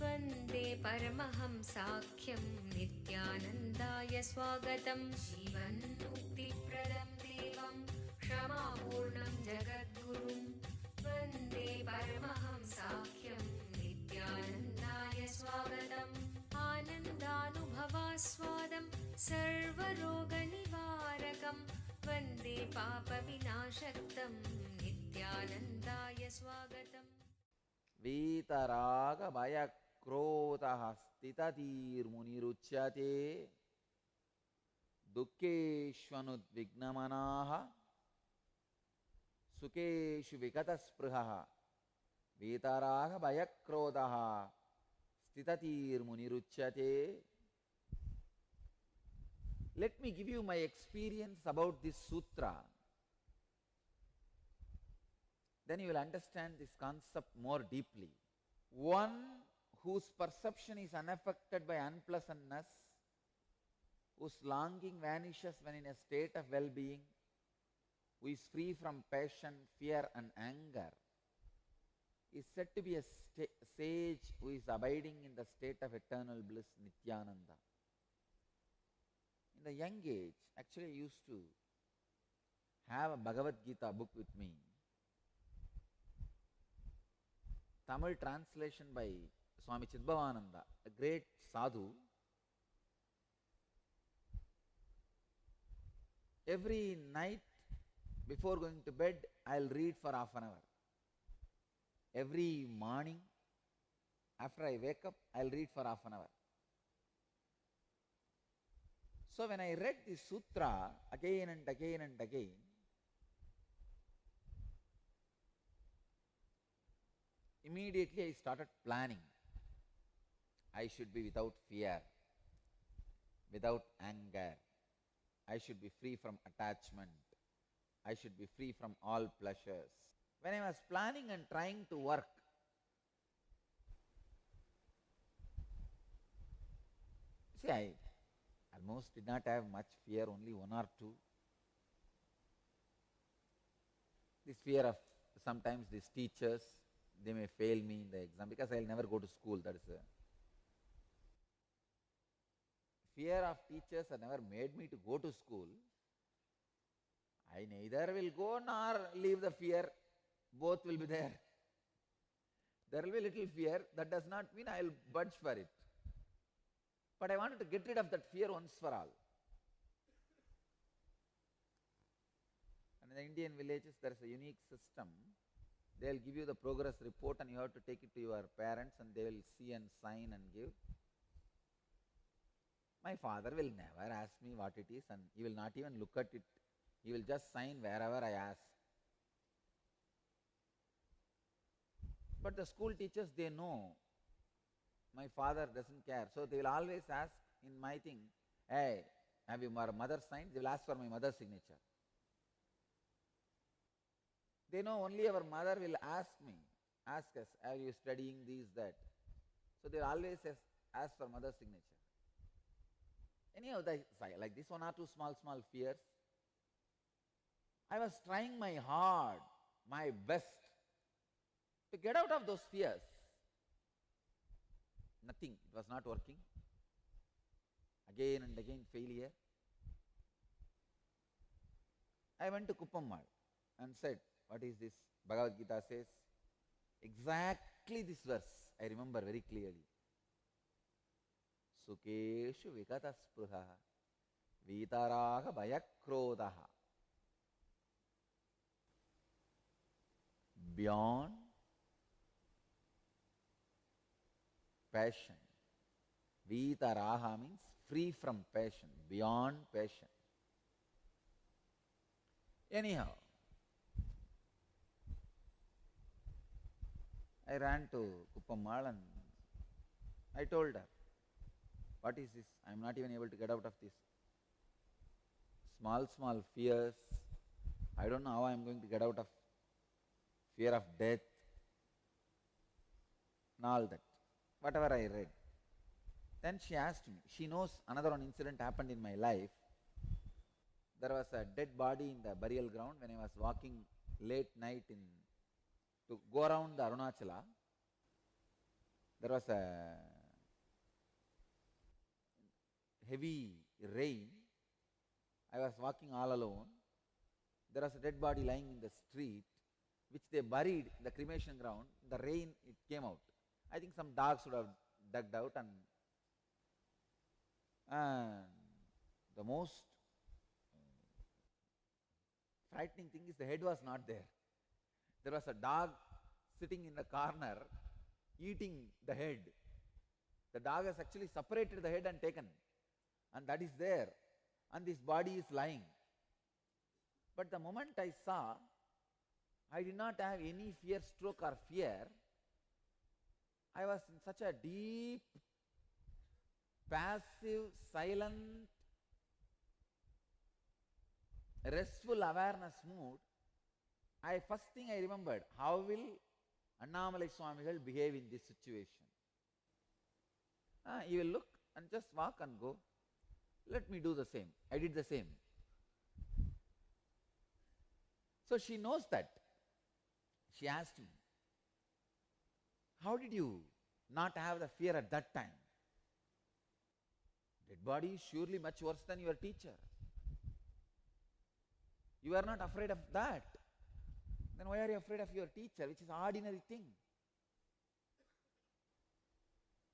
वन्दे परमहंसाख्यं नित्यानन्दाय स्वागतं। जीवन्मुक्तिप्रदं देवं क्षमापूर्णं जगद्गुरुं वन्दे परमहंसाख्यं नित्यानन्दाय स्वागतम्। आनन्दानुभवास्वादं सर्वरोगनिवारकं वन्दे पापविनाशक्तं नित्यानन्दाय स्वागतम्। वीतराग भय क्रोधः स्थितधीर्मुनिरुच्यते दुःखेष्वनुद्विग्नमनाः सुखेषु विगतस्पृहः। वीतराग भय क्रोधः स्थितधीर्मुनिरुच्यते. Let me give you my experience about this sutra. Then you will understand this concept more deeply. One whose perception is unaffected by unpleasantness, whose longing vanishes when in a state of well-being, who is free from passion, fear and anger, is said to be a sage who is abiding in the state of eternal bliss, Nithyananda. In the young age, actually I used to have a Bhagavad Gita book with me. Tamil translation by Swami Chidbhavananda, a great sadhu. Every night before going to bed, I'll read for half an hour. Every morning after I wake up, I'll read for half an hour. So when I read this sutra again and again and again, immediately I started planning. I should be without fear, without anger. I should be free from attachment. I should be free from all pleasures. When I was planning and trying to work, see, I almost did not have much fear, only one or two. This fear of sometimes these teachers, they may fail me in the exam because I will never go to school. That is a fear of teachers have never made me to go to school. I neither will go nor leave the fear. Both will be there. There will be little fear. That does not mean I will budge for it. But I wanted to get rid of that fear once for all. And in the Indian villages, there is a unique system. They will give you the progress report and you have to take it to your parents and they will see and sign and give. My father will never ask me what it is, and he will not even look at it. He will just sign wherever I ask. But the school teachers, they know my father doesn't care. So they will always ask in my thing, hey, have your mother signed? They will ask for my mother's signature. They know only our mother will ask us, are you studying this, that? So they always ask for mother's signature. Anyhow, like this one or two small fears, I was trying my hard, my best to get out of those fears. Nothing, it was not working. Again and again failure. I went to Kuppammal and said, what is this? Bhagavad Gita says, exactly this verse I remember very clearly. Sukeshu vikata spruha vitaraga bhayakrodaha. Beyond passion. Vitaraha means free from passion, beyond passion. Anyhow, I ran to Kuppammal and I told her, what is this? I am not even able to get out of this. Small fears. I don't know how I am going to get out of fear of death and all that. Whatever I read. Then she asked me, she knows another one incident happened in my life. There was a dead body in the burial ground when I was walking late night to go around the Arunachala. There was a heavy rain. I was walking all alone. There was a dead body lying in the street, which they buried in the cremation ground. The rain, it came out. I think some dogs would have dug out, and the most frightening thing is the head was not there. There was a dog sitting in the corner eating the head. The dog has actually separated the head and taken, and that is there, and this body is lying. But the moment I saw, I did not have any fear, stroke or fear. I was in such a deep, passive, silent, restful awareness mood. First thing I remembered, how will Annamalai Swamigal behave in this situation? He will look and just walk and go. Let me do the same. I did the same. So she knows that. She asked me, how did you not have the fear at that time? Dead body is surely much worse than your teacher. You are not afraid of that. Then why are you afraid of your teacher, which is an ordinary thing?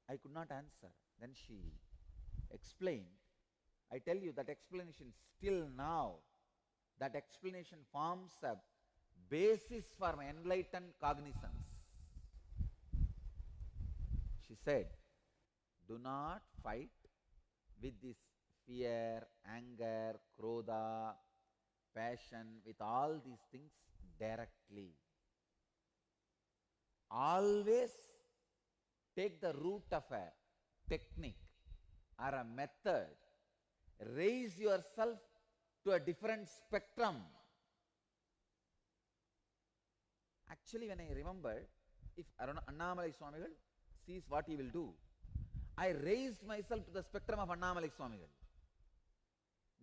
I could not answer. Then she explained. I tell you that explanation still now, that explanation forms a basis for my enlightened cognizance. She said, do not fight with this fear, anger, krodha, passion, with all these things directly. Always take the route of a technique or a method. Raise yourself to a different spectrum. Actually, when I remembered, if Annamalai Swamigal sees what he will do, I raised myself to the spectrum of Annamalai Swamigal.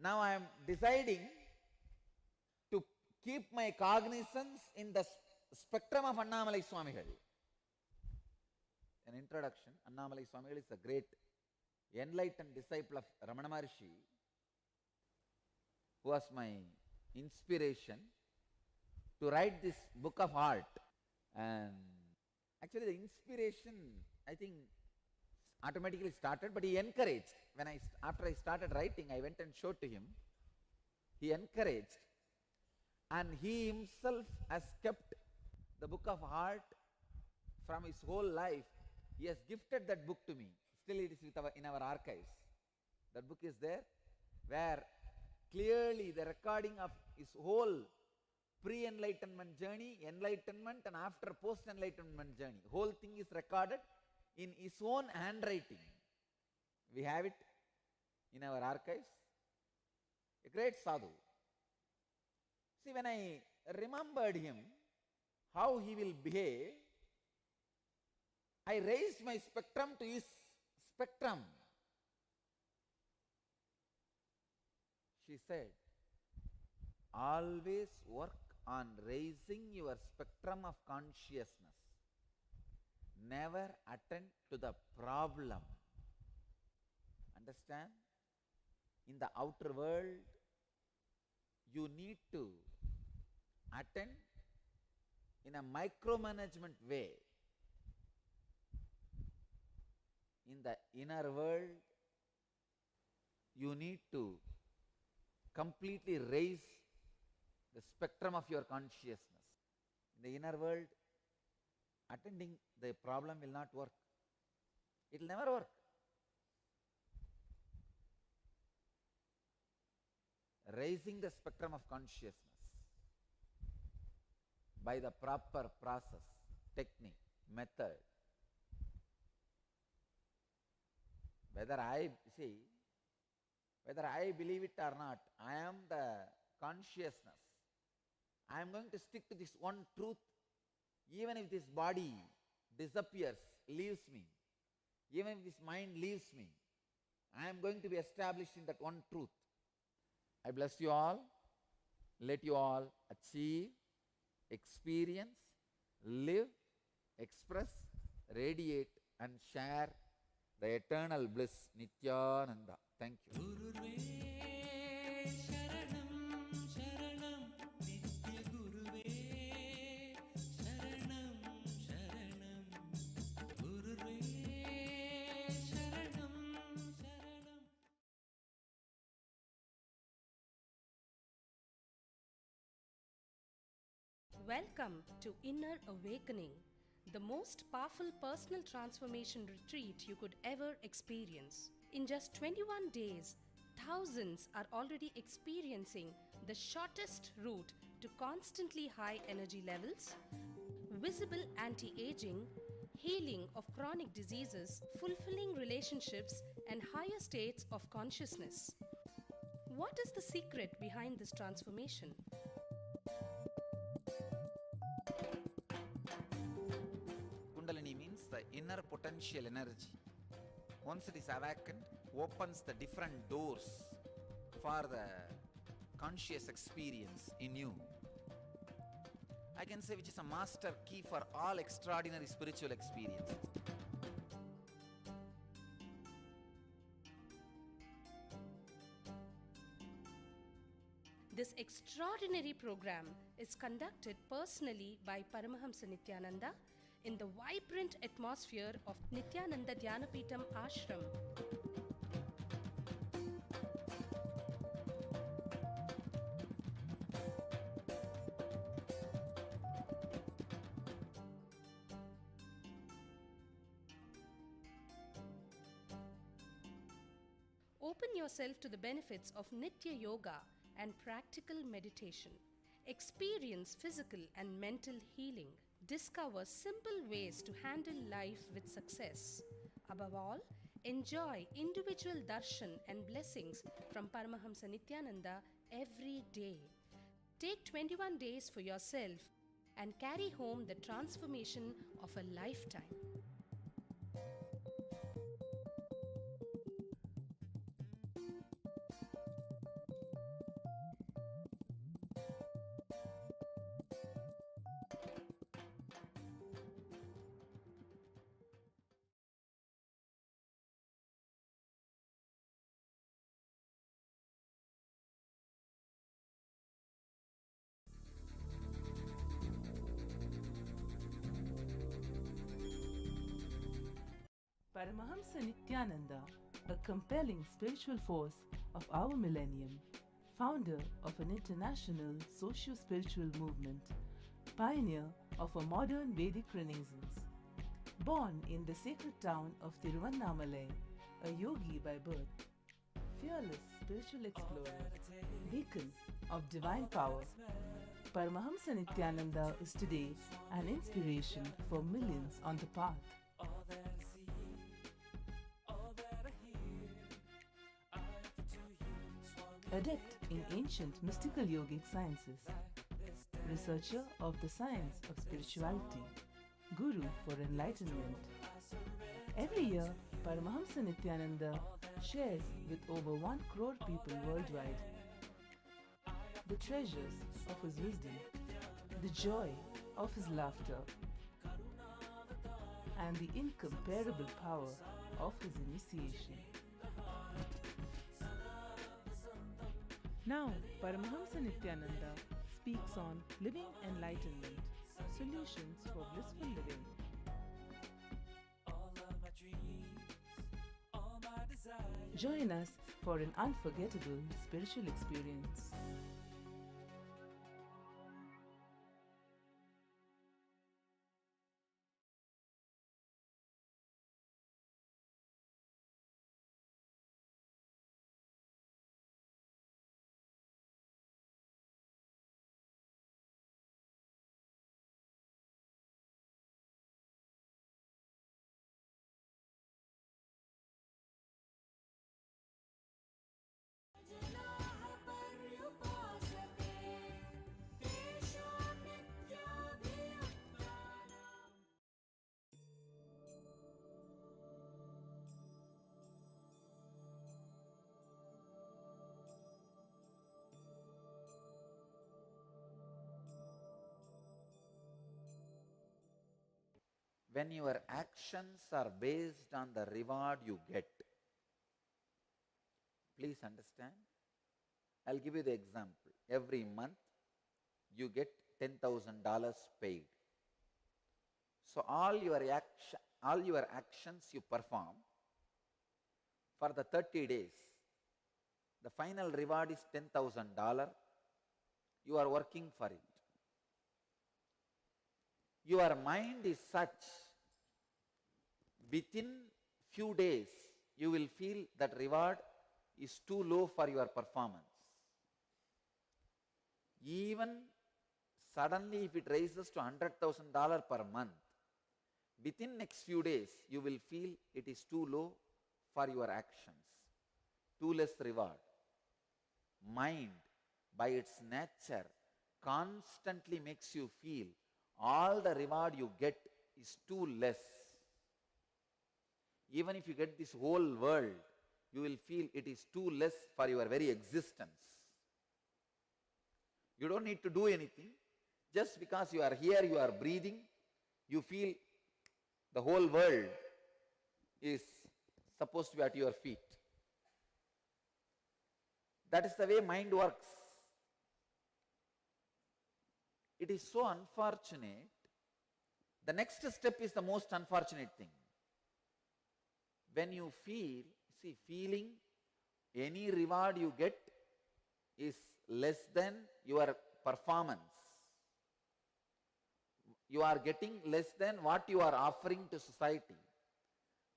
Now I am deciding to keep my cognizance in the spectrum of Annamalai Swamigal. An introduction. Annamalai Swamigal is a great enlightened disciple of Ramana Maharshi, who was my inspiration to write this book of art. And actually the inspiration, I think, automatically started, but he encouraged. After I started writing, I went and showed to him. He encouraged, and he himself has kept the book of art from his whole life. He has gifted that book to me. Still it is in our archives. That book is there, where clearly the recording of his whole pre-enlightenment journey, enlightenment and after post-enlightenment journey, whole thing is recorded in his own handwriting. We have it in our archives. A great sadhu. See, when I remembered him, how he will behave, I raised my spectrum to his spectrum. She said, always work on raising your spectrum of consciousness. Never attend to the problem. Understand? In the outer world, you need to attend in a micromanagement way. In the inner world, you need to completely raise the spectrum of your consciousness. In the inner world, attending the problem will not work. It will never work. Raising the spectrum of consciousness by the proper process, technique, method. Whether I believe it or not, I am the consciousness. I am going to stick to this one truth, even if this body disappears, leaves me, even if this mind leaves me, I am going to be established in that one truth. I bless you all. Let you all achieve, experience, live, express, radiate and share the eternal bliss. Nithyananda. Thank you. गुरुर्वे शरणं शरणं नित्यगुरुवे शरणं शरणं गुरुर्वे शरणं शरणं. Welcome to Inner Awakening, the most powerful personal transformation retreat you could ever experience. In just 21 days, thousands are already experiencing the shortest route to constantly high energy levels, visible anti-aging, healing of chronic diseases, fulfilling relationships, and higher states of consciousness. What is the secret behind this transformation? Kundalini means the inner potential energy. Once it is awakened, opens the different doors for the conscious experience in you. I can say which is a master key for all extraordinary spiritual experiences. This extraordinary program is conducted personally by Paramahamsa Nithyananda in the vibrant atmosphere of Nithyananda Dhyanapitham Ashram. Open yourself to the benefits of Nitya Yoga and practical meditation. Experience physical and mental healing. Discover simple ways to handle life with success. Above all, enjoy individual darshan and blessings from Paramahamsa Nithyananda every day. Take 21 days for yourself and carry home the transformation of a lifetime. Paramahamsa Nithyananda, a compelling spiritual force of our millennium, founder of an international socio-spiritual movement, pioneer of a modern Vedic Renaissance. Born in the sacred town of Tiruvannamalai, a yogi by birth, fearless spiritual explorer, beacon of divine power. Paramahamsa Nithyananda is today an inspiration for millions on the path. Adept in ancient mystical yogic sciences, researcher of the science of spirituality, guru for enlightenment. Every year, Paramahamsa Nithyananda shares with over 1 crore people worldwide the treasures of his wisdom, the joy of his laughter, and the incomparable power of his initiation. Now, Paramahamsa Nithyananda speaks on living enlightenment, solutions for blissful living. Join us for an unforgettable spiritual experience. When your actions are based on the reward you get, please understand. I'll give you the example. Every month you get $10,000 paid. So all your actions you perform for the 30 days, the final reward is $10,000. You are working for it. Your mind is such, within few days you will feel that reward is too low for your performance. Even suddenly if it rises to $100,000 per month, within next few days you will feel it is too low for your actions, too less reward. Mind by its nature constantly makes you feel all the reward you get is too less. Even if you get this whole world, you will feel it is too less for your very existence. You don't need to do anything. Just because you are here, you are breathing, you feel the whole world is supposed to be at your feet. That is the way mind works. It is so unfortunate. The next step is the most unfortunate thing. When you feel, feeling any reward you get is less than your performance. You are getting less than what you are offering to society.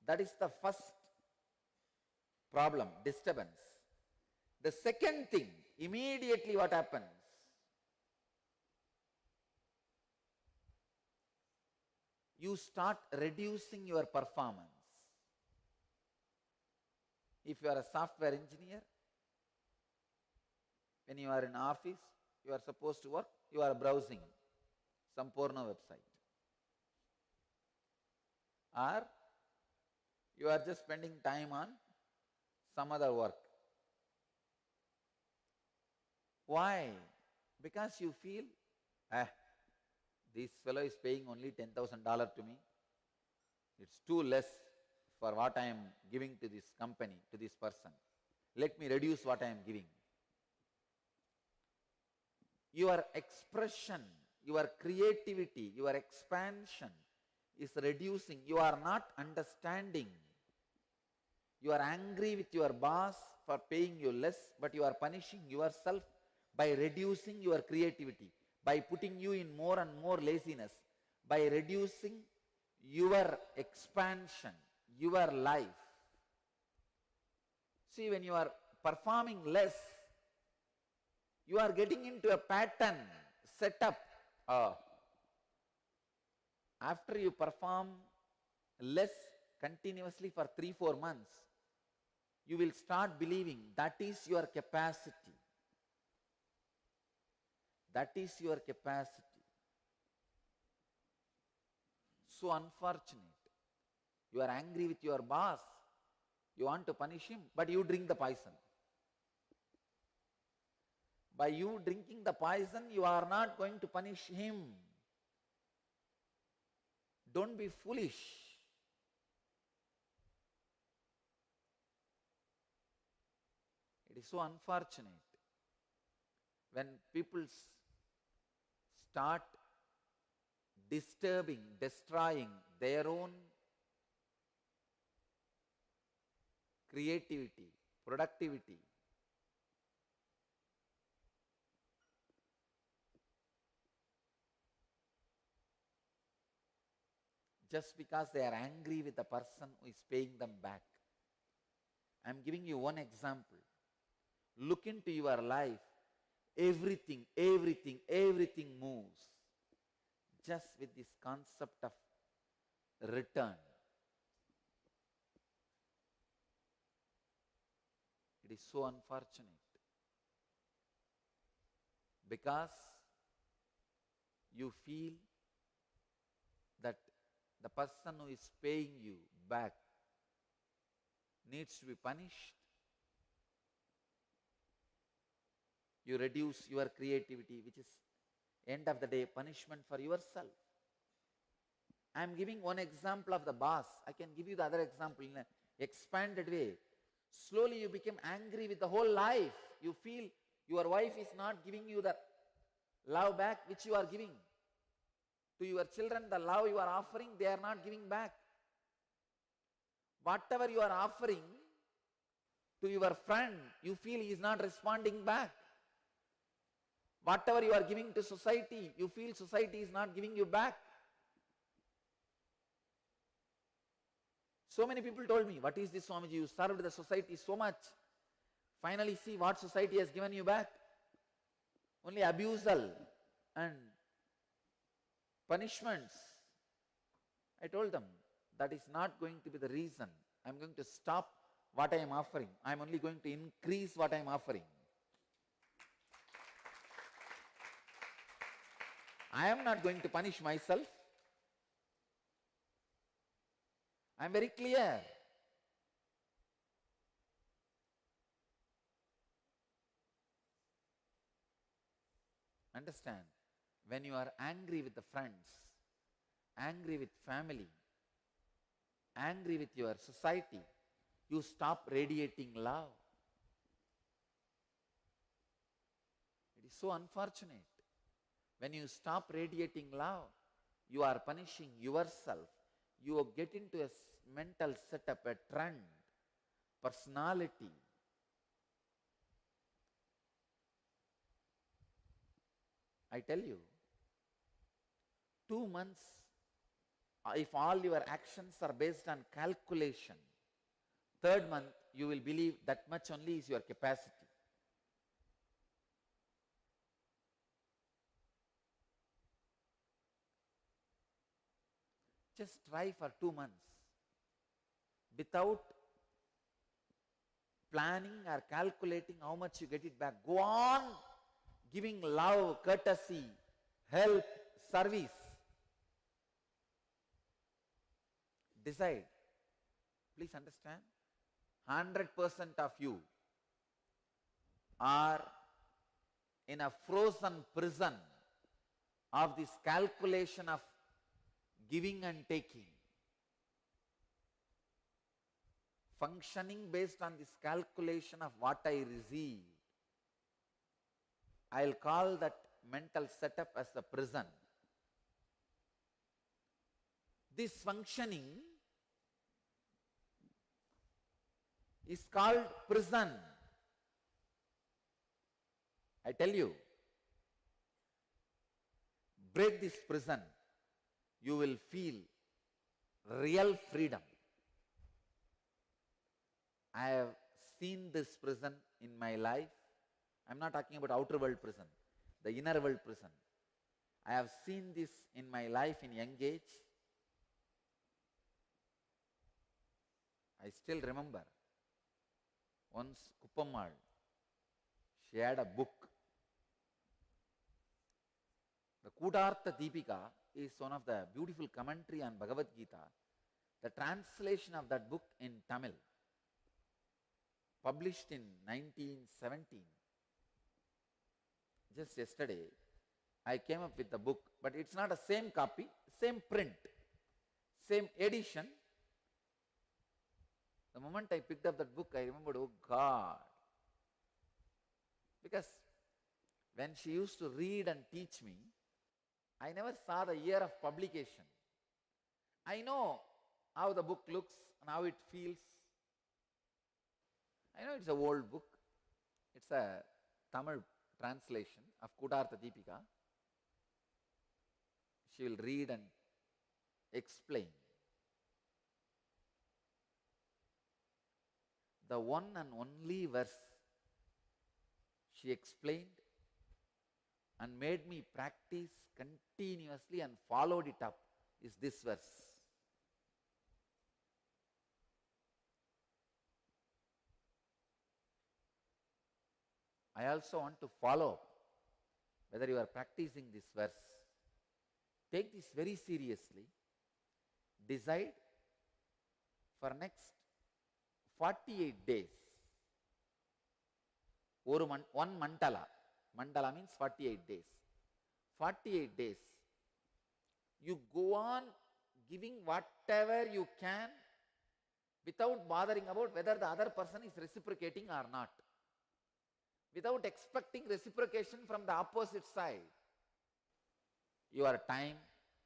That is the first problem, disturbance. The second thing, immediately what happens? You start reducing your performance. If you are a software engineer, when you are in office, you are supposed to work, you are browsing some porno website. Or you are just spending time on some other work. Why? Because you feel, this fellow is paying only $10,000 to me. It's too less for what I am giving to this company, to this person. Let me reduce what I am giving. Your expression, your creativity, your expansion is reducing. You are not understanding. You are angry with your boss for paying you less, but you are punishing yourself by reducing your creativity, by putting you in more and more laziness, by reducing your expansion, your life. See, when you are performing less, you are getting into a pattern, setup. After you perform less continuously for 3-4 months, you will start believing that is your capacity. That is your capacity. So unfortunate. You are angry with your boss. You want to punish him, but you drink the poison. By you drinking the poison, you are not going to punish him. Don't be foolish. It is so unfortunate when people start disturbing, destroying their own creativity, productivity. Just because they are angry with the person who is paying them back. I am giving you one example. Look into your life. Everything moves just with this concept of return. It is so unfortunate because you feel that the person who is paying you back needs to be punished. You reduce your creativity, which is, end of the day, punishment for yourself. I am giving one example of the boss. I can give you the other example in an expanded way. Slowly you become angry with the whole life. You feel your wife is not giving you the love back which you are giving. To your children, the love you are offering, they are not giving back. Whatever you are offering to your friend, you feel he is not responding back. Whatever you are giving to society, you feel society is not giving you back. So many people told me, what is this, Swamiji? You served the society so much. Finally see what society has given you back. Only abusal and punishments. I told them, that is not going to be the reason. I am going to stop what I am offering. I am only going to increase what I am offering. I am not going to punish myself. I am very clear. Understand? When you are angry with the friends, angry with family, angry with your society, you stop radiating love. It is so unfortunate. When you stop radiating love, you are punishing yourself. You get into a mental setup, a trend, personality. I tell you, 2 months, if all your actions are based on calculation, 3rd month you will believe that much only is your capacity. Just try for 2 months without planning or calculating how much you get it back. Go on giving love, courtesy, help, service. Decide. Please understand, 100% of you are in a frozen prison of this calculation of giving and taking. Functioning based on this calculation of what I receive. I'll call that mental setup as the prison. This functioning is called prison. I tell you, break this prison, you will feel real freedom. I have seen this prison in my life, I'm not talking about outer world prison, the inner world prison. I have seen this in my life in young age. I still remember once Kuppammal, she had a book. The Kudartha Deepika is one of the beautiful commentary on Bhagavad Gita. The translation of that book in Tamil, published in 1917. Just yesterday, I came up with the book, but it's not the same copy, same print, same edition. The moment I picked up that book, I remembered, oh God. Because when she used to read and teach me, I never saw the year of publication. I know how the book looks and how it feels. I know it's an old book. It's a Tamil translation of Kudartha Deepika. She will read and explain. The one and only verse she explained and made me practice continuously and followed it up is this verse. I also want to follow up whether you are practicing this verse. Take this very seriously. Decide for next 48 days. One mandala. Mandala means 48 days. 48 days. You go on giving whatever you can without bothering about whether the other person is reciprocating or not. Without expecting reciprocation from the opposite side. Your time,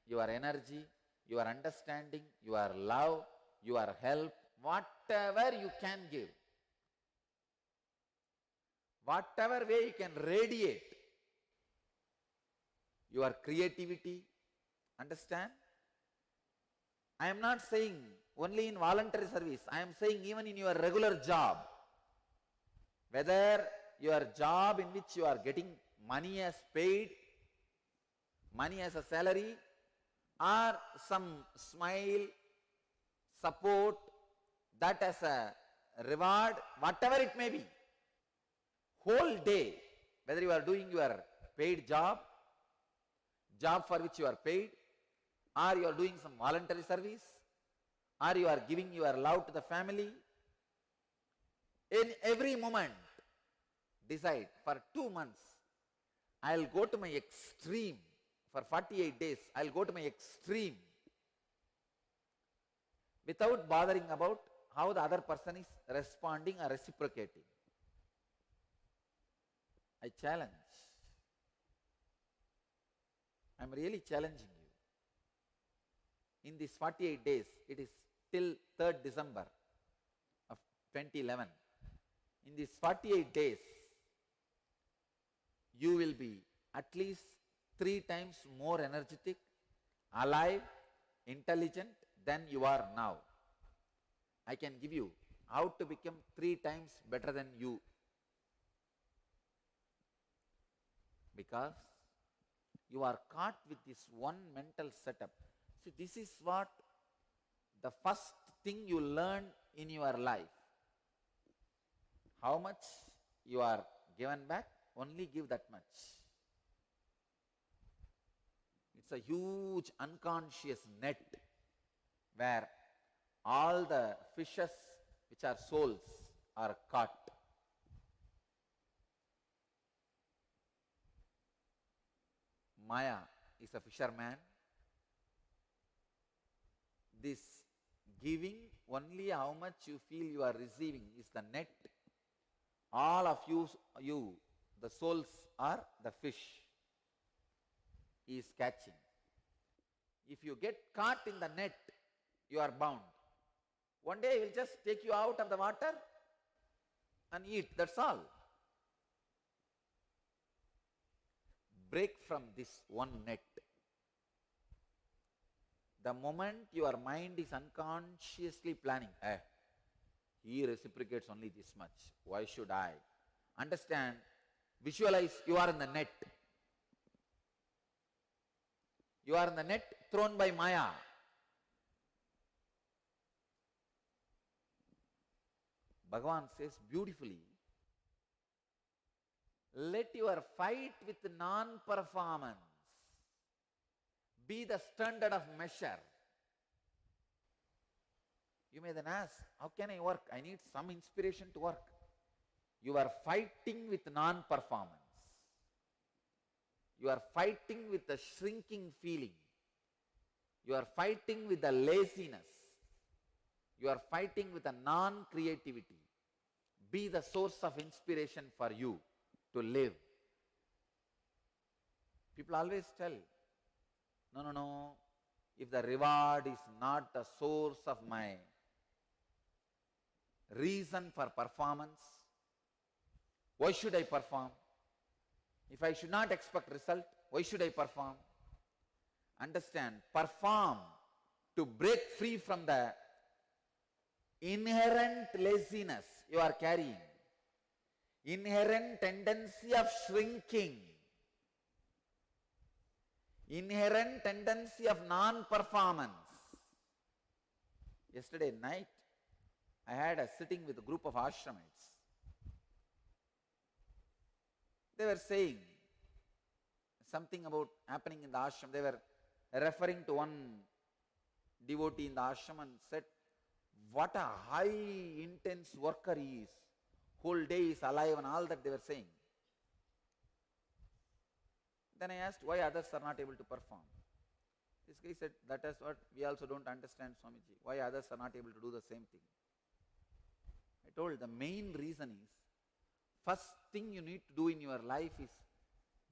your energy, your understanding, your love, your help, whatever you can give. Whatever way you can radiate your creativity, understand? I am not saying only in voluntary service, I am saying even in your regular job. Whether your job in which you are getting money as paid, money as a salary, or some smile, support, that as a reward, whatever it may be. Whole day, whether you are doing your paid job for which you are paid, or you are doing some voluntary service, or you are giving your love to the family, in every moment, decide for 2 months, I'll go to my extreme. For 48 days, I'll go to my extreme without bothering about how the other person is responding or reciprocating. I challenge. I'm really challenging you. In these 48 days, it is till 3rd December of 2011. In these 48 days, you will be at least 3 times more energetic, alive, intelligent than you are now. I can give you how to become 3 times better than you. Because you are caught with this one mental setup. See, this is what the first thing you learn in your life. How much you are given back, only give that much. It's a huge unconscious net where all the fishes which are souls are caught. Maya is a fisherman. This giving only how much you feel you are receiving is the net. All of you, the souls are the fish he is catching. If you get caught in the net, you are bound. One day he will just take you out of the water and eat, that's all. Break from this one net. The moment your mind is unconsciously planning, he reciprocates only this much, why should I? Understand, visualize you are in the net. You are in the net thrown by Maya. Bhagavan says beautifully, let your fight with non-performance be the standard of measure. You may then ask, how can I work? I need some inspiration to work. You are fighting with non-performance. You are fighting with the shrinking feeling. You are fighting with the laziness. You are fighting with the non-creativity. Be the source of inspiration for you to live. People always tell, no, if the reward is not the source of my reason for performance, why should I perform? If I should not expect result, why should I perform? Understand, perform to break free from the inherent laziness you are carrying, inherent tendency of shrinking, inherent tendency of non-performance. Yesterday night, I had a sitting with a group of ashramites. They were saying something about happening in the ashram. They were referring to one devotee in the ashram and said, what a high intense worker he is. Whole day is alive and all that they were saying. Then I asked why others are not able to perform. This guy said, that is what we also don't understand, Swamiji. Why others are not able to do the same thing. I told the main reason is, first thing you need to do in your life is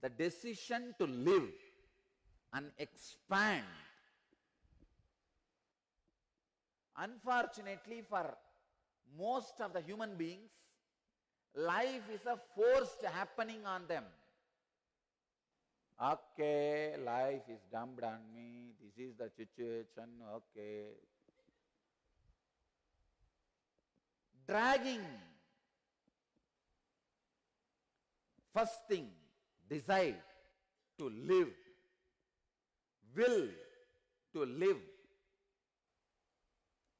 the decision to live and expand. Unfortunately for most of the human beings, life is a forced happening on them. Okay, life is dumped on me, this is the situation, okay. Dragging. First thing, decide to live. Will to live.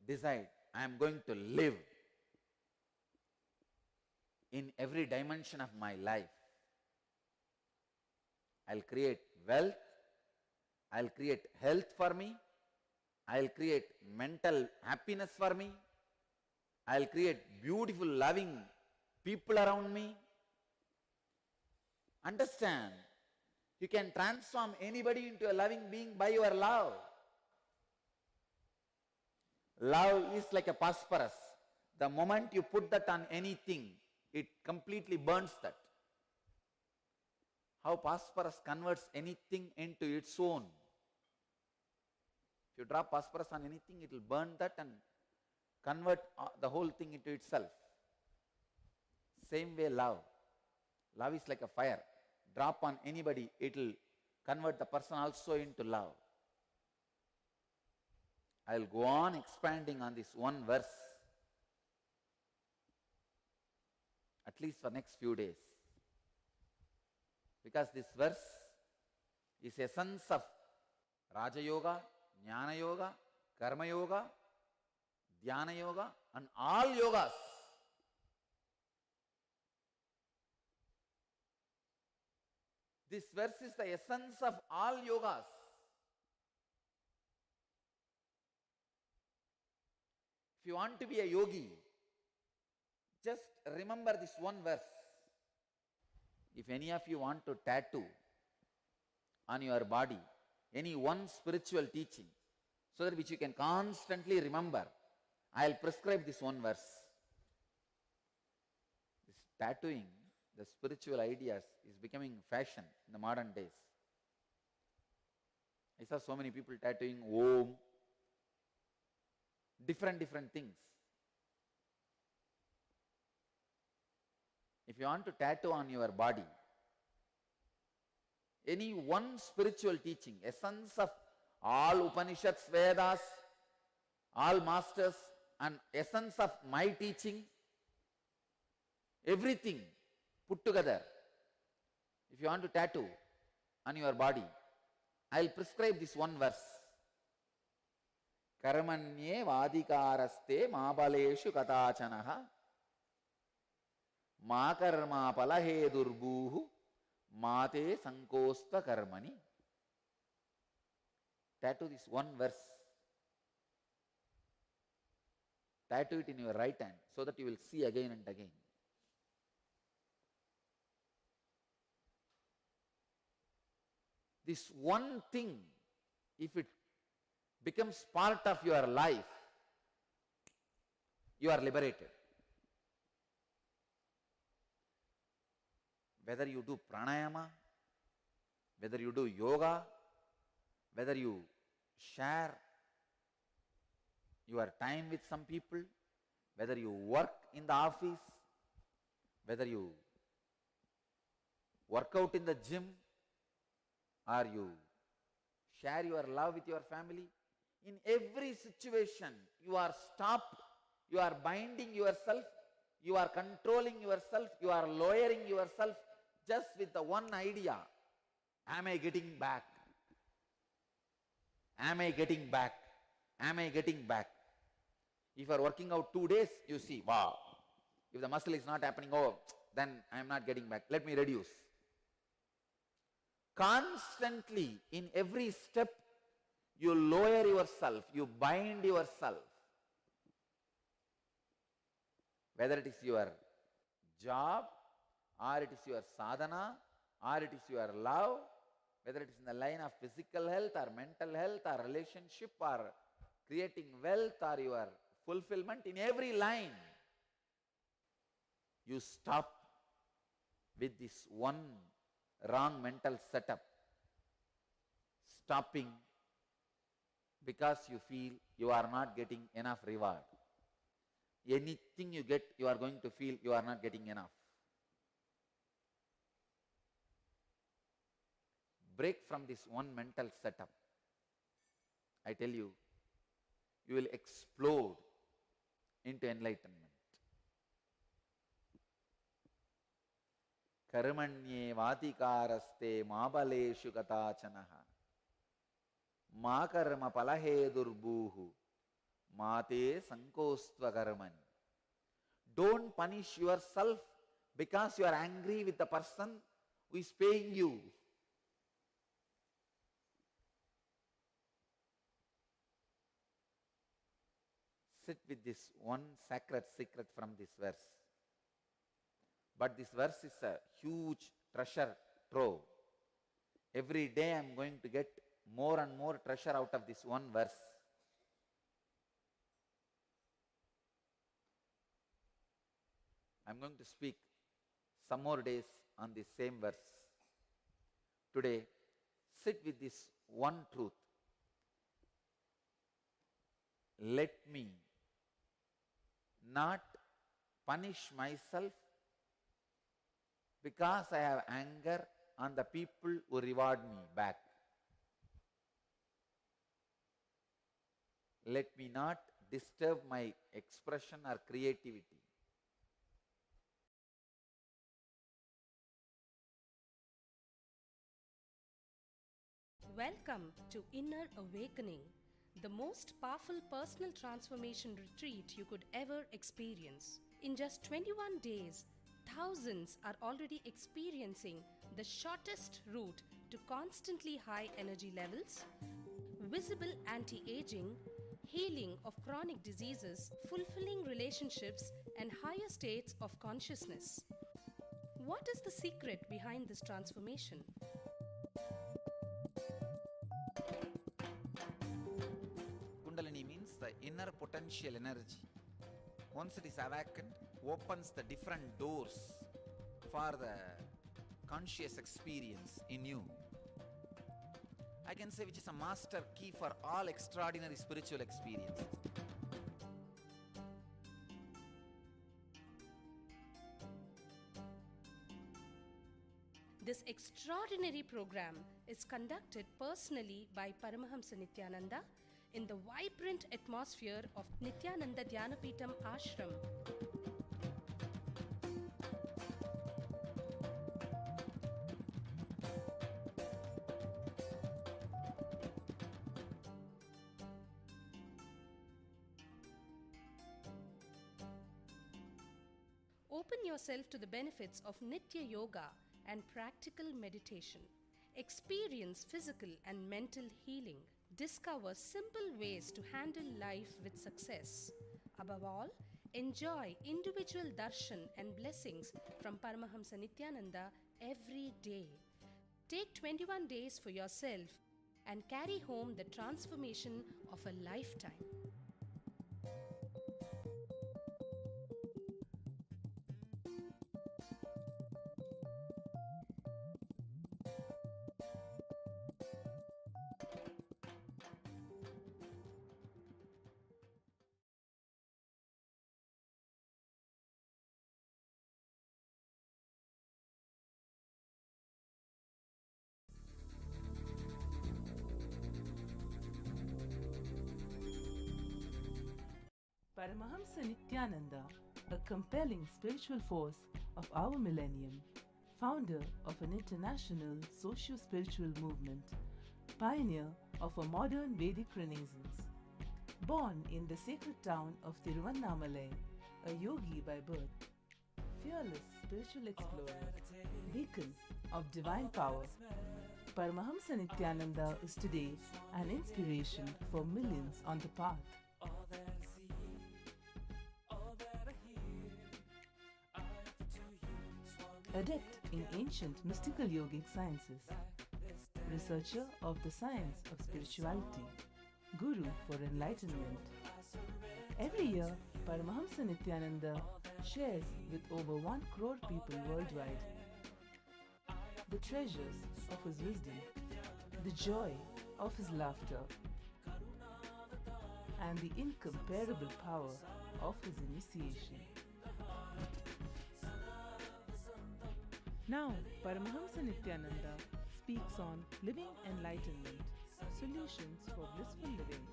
Decide, I am going to live in every dimension of my life. I'll create wealth, I'll create health for me, I'll create mental happiness for me, I'll create beautiful, loving people around me. Understand, you can transform anybody into a loving being by your love. Love is like a phosphorus. The moment you put that on anything, it completely burns that. How phosphorus converts anything into its own. If you drop phosphorus on anything, it will burn that and convert the whole thing into itself. Same way love. Love is like a fire. Drop on anybody, it will convert the person also into love. I will go on expanding on this one verse, at least for next few days. Because this verse is essence of Raja Yoga, Jnana Yoga, Karma Yoga, Dhyana Yoga and all yogas. This verse is the essence of all yogas. If you want to be a yogi, just remember this one verse. If any of you want to tattoo on your body any one spiritual teaching, so that which you can constantly remember, I will prescribe this one verse. This tattooing, the spiritual ideas is becoming fashion in the modern days. I saw so many people tattooing Om, different things. If you want to tattoo on your body any one spiritual teaching, essence of all Upanishads, Vedas, all masters, and essence of my teaching, everything, put together. If you want to tattoo on your body, I'll prescribe this one verse. Karmanye vadikaraste mabaleshu katachanaha ma karma palahe durbuhu mate sankosta karmani. Tattoo this one verse. Tattoo it in your right hand so that you will see again and again. This one thing, if it becomes part of your life, you are liberated. Whether you do pranayama, whether you do yoga, whether you share your time with some people, whether you work in the office, whether you work out in the gym, or you share your love with your family, in every situation you are stopped, you are binding yourself, you are controlling yourself, you are lowering yourself just with the one idea: am I getting back? Am I getting back? Am I getting back? If you are working out 2 days, you see, wow, if the muscle is not happening, oh, then I am not getting back. Let me reduce. Constantly, in every step, you lower yourself, you bind yourself. Whether it is your job, or it is your sadhana, or it is your love, whether it is in the line of physical health or mental health or relationship or creating wealth or your fulfillment, in every line, you stop with this one wrong mental setup. Stopping because you feel you are not getting enough reward. Anything you get, you are going to feel you are not getting enough. Break from this one mental setup. I tell you, you will explode into enlightenment. Karmanye vatikaraste mabaleshu katachanaha ma karma palahe durbuhu mate sankostva karmani. Don't punish yourself because you are angry with the person who is paying you. Sit with this one sacred secret from this verse. But this verse is a huge treasure trove. Every day I am going to get more and more treasure out of this one verse. I am going to speak some more days on this same verse. Today, sit with this one truth. Let me not punish myself because I have anger on the people who reward me back. Let me not disturb my expression or creativity. Welcome to Inner Awakening, the most powerful personal transformation retreat you could ever experience. In just 21 days, thousands are already experiencing the shortest route to constantly high energy levels, visible anti-aging, healing of chronic diseases, fulfilling relationships, and higher states of consciousness. What is the secret behind this transformation? Kundalini means the inner potential energy. Once it is awakened, opens the different doors for the conscious experience in you. I can say which is a master key for all extraordinary spiritual experiences. This extraordinary program is conducted personally by Paramahamsa Nithyananda in the vibrant atmosphere of Nithyananda Dhyanapitham Ashram. Open yourself to the benefits of Nitya Yoga and practical meditation. Experience physical and mental healing. Discover simple ways to handle life with success. Above all, enjoy individual darshan and blessings from Paramahamsa Nithyananda every day. Take 21 days for yourself and carry home the transformation of a lifetime. Paramahamsa Nithyananda, a compelling spiritual force of our millennium, founder of an international socio-spiritual movement, pioneer of a modern Vedic Renaissance. Born in the sacred town of Tiruvannamalai, a yogi by birth, fearless spiritual explorer, beacon of divine power, Paramahamsa Nithyananda is today an inspiration for millions on the path. Adept in ancient mystical yogic sciences, researcher of the science of spirituality, guru for enlightenment. Every year, Paramahamsa Nithyananda shares with over 1 crore people worldwide the treasures of his wisdom, the joy of his laughter, and the incomparable power of his initiation. Now, Paramahamsa Nithyananda speaks on living enlightenment, solutions for blissful living.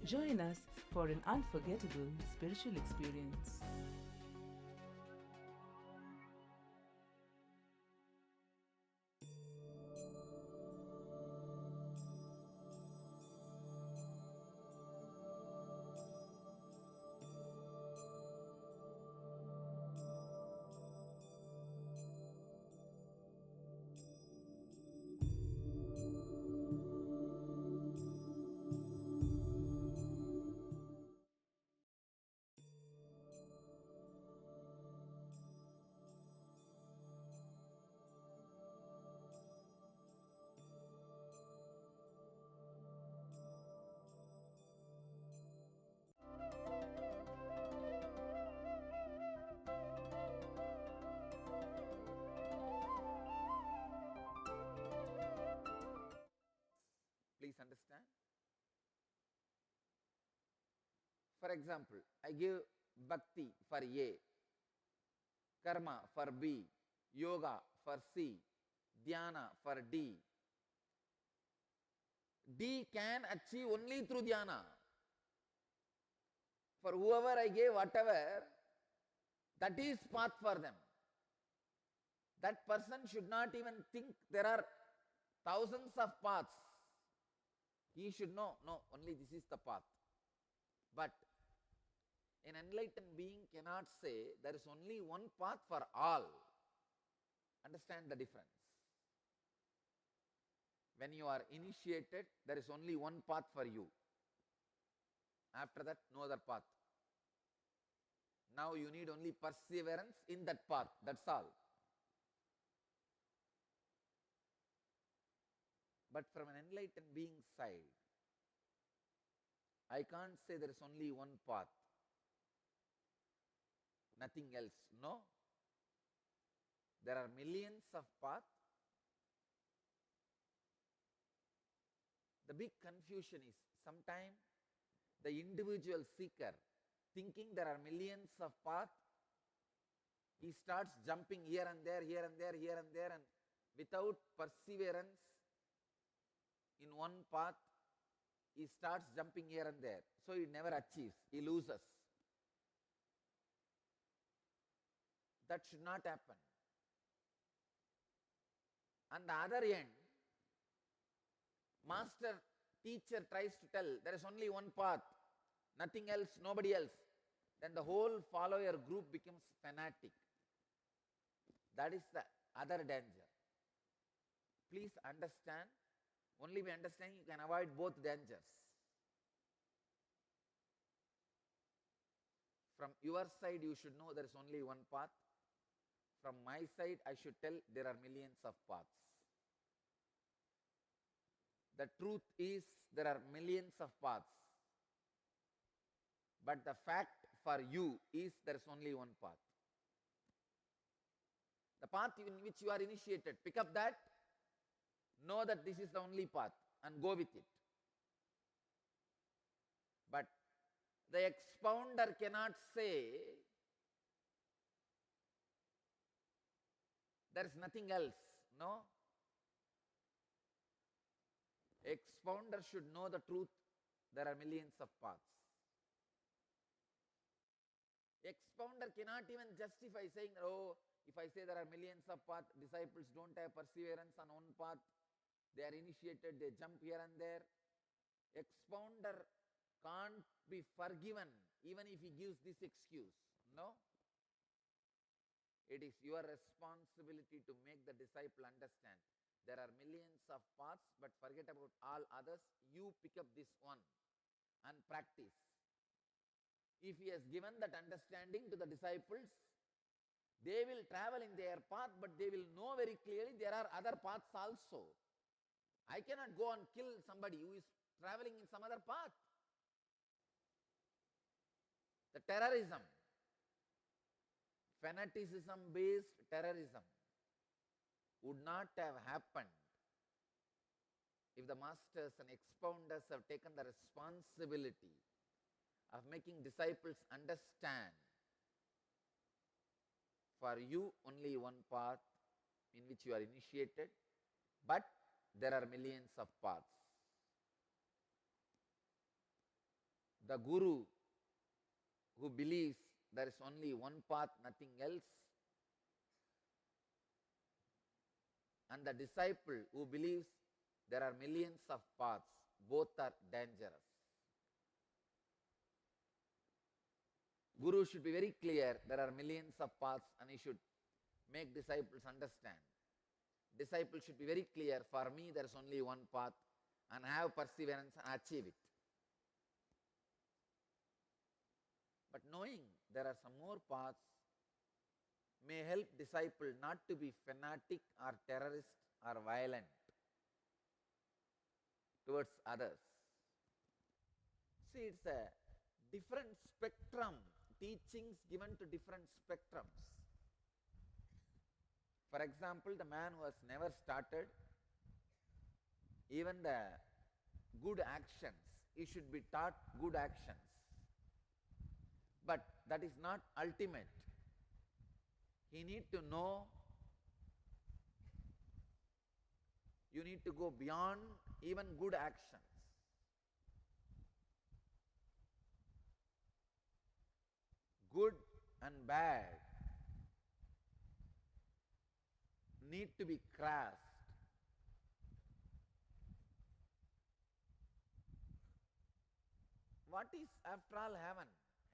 Join us for an unforgettable spiritual experience. Please understand. For example, I give bhakti for A, karma for B, yoga for C, dhyana for D. D can achieve only through dhyana. For whoever I gave whatever, that is path for them. That person should not even think there are thousands of paths. He should know, no, only this is the path. But an enlightened being cannot say there is only one path for all. Understand the difference. When you are initiated, there is only one path for you. After that, no other path. Now you need only perseverance in that path, that's all. But from an enlightened being's side, I can't say there is only one path, nothing else. No. There are millions of paths. The big confusion is sometimes the individual seeker, thinking there are millions of paths, he starts jumping here and there, here and there, here and there, and without perseverance in one path, he starts jumping here and there. So he never achieves, he loses. That should not happen. On the other end, master, teacher tries to tell there is only one path. nothing else, nobody else, then the whole follower group becomes fanatic. That is the other danger. Please understand, only by understanding you can avoid both dangers. From your side you should know there is only one path. From my side I should tell there are millions of paths. The truth is there are millions of paths. But the fact for you is there is only one path. The path in which you are initiated, pick up that, know that this is the only path and go with it. But the expounder cannot say there is nothing else. No. Expounder should know the truth. There are millions of paths. Expounder cannot even justify saying, oh, if I say there are millions of paths, disciples don't have perseverance on one path, they are initiated, they jump here and there. Expounder can't be forgiven even if he gives this excuse. No. It is your responsibility to make the disciple understand there are millions of paths, but forget about all others. You pick up this one and practice. If he has given that understanding to the disciples, they will travel in their path, but they will know very clearly there are other paths also. I cannot go and kill somebody who is traveling in some other path. The terrorism, fanaticism-based terrorism would not have happened if the masters and expounders have taken the responsibility of making disciples understand for you only one path in which you are initiated, but there are millions of paths. The guru who believes there is only one path, nothing else, and the disciple who believes there are millions of paths, both are dangerous. Guru should be very clear, there are millions of paths, and he should make disciples understand. Disciples should be very clear, for me there is only one path, and have perseverance and achieve it. But knowing there are some more paths may help disciple not to be fanatic or terrorist or violent towards others. See, it's a different spectrum, teachings given to different spectrums. For example, the man who has never started even the good actions, he should be taught good actions. But that is not ultimate. He need to know, you need to go beyond even good actions. Good and bad need to be grasped. What is after all heaven?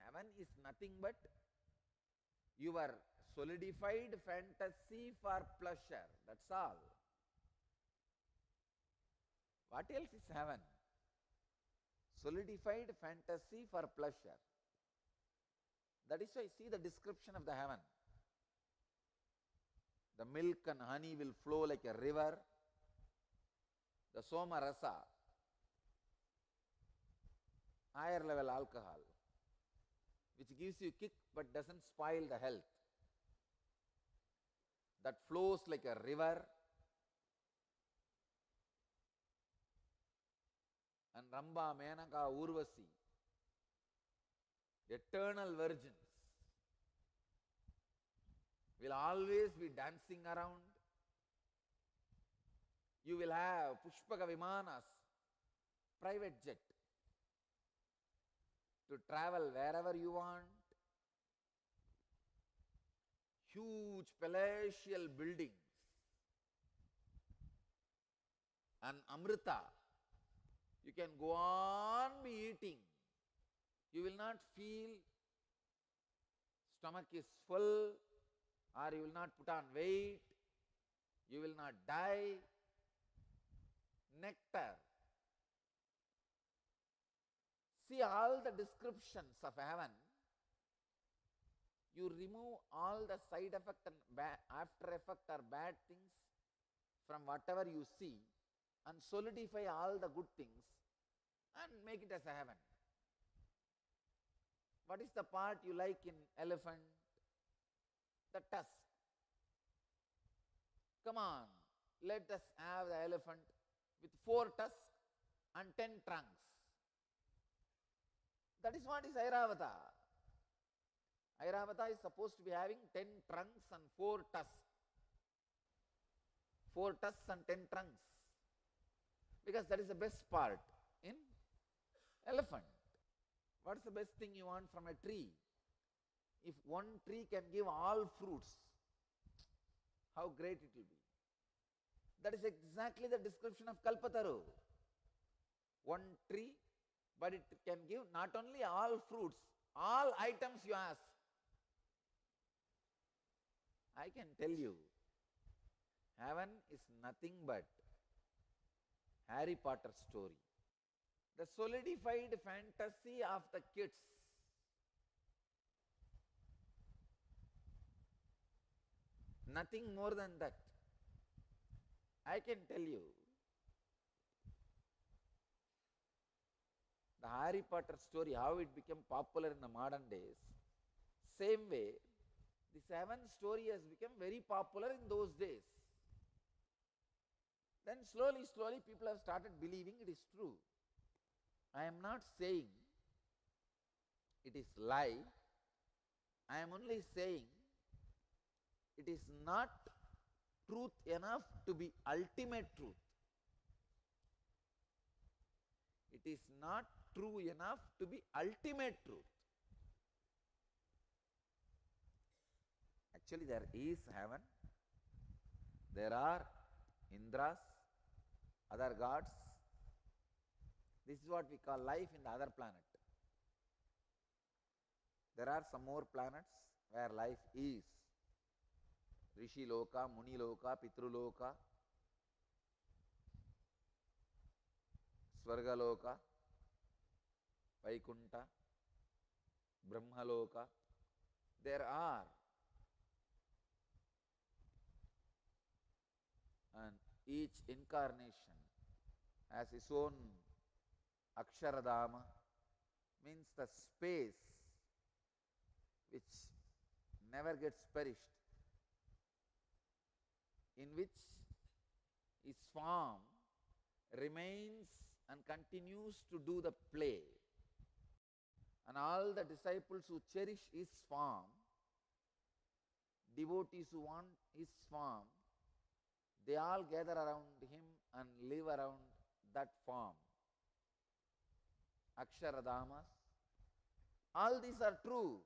Heaven is nothing but your solidified fantasy for pleasure. That's all. What else is heaven? Solidified fantasy for pleasure. That is why see the description of the heaven. The milk and honey will flow like a river. The soma rasa, higher level alcohol, which gives you kick but doesn't spoil the health. That flows like a river. And Ramba, Menaka, Urvasi, eternal virgins, will always be dancing around. You will have Pushpaka Vimanas, private jet, to travel wherever you want. Huge palatial buildings. And Amrita, you can go on be eating You will not feel stomach is full, or you will not put on weight, you will not die. Nectar. See all the descriptions of heaven, you remove all the side effect and after effect or bad things from whatever you see and solidify all the good things and make it as a heaven. What is the part you like in elephant? The tusk. Come on, let us have the elephant with 4 tusks and 10 trunks. That is what is Airavata. Airavata is supposed to be having 10 trunks and 4 tusks. 4 tusks and 10 trunks. Because that is the best part in elephant. What is the best thing you want from a tree? If one tree can give all fruits, how great it will be. That is exactly the description of Kalpataru. One tree, but it can give not only all fruits, all items you ask. I can tell you, heaven is nothing but Harry Potter story. The solidified fantasy of the kids. Nothing more than that. I can tell you, the Harry Potter story, how it became popular in the modern days. Same way, this heaven story has become very popular in those days. Then slowly people have started believing it is true. I am not saying it is lie. I am only saying it is not truth enough to be ultimate truth. It is not true enough to be ultimate truth. Actually, there is heaven. There are Indras, other gods. This is what we call life in the other planet. There are some more planets where life is. Rishi Loka, Muni Loka, Pitru Loka, Swarga Loka, Vaikunta, Brahma Loka. There are. And each incarnation has its own Aksharadama, means the space which never gets perished, in which his form remains and continues to do the play. And all the disciples who cherish his form, devotees who want his form, they all gather around him and live around that form. Aksharadamas. All these are true.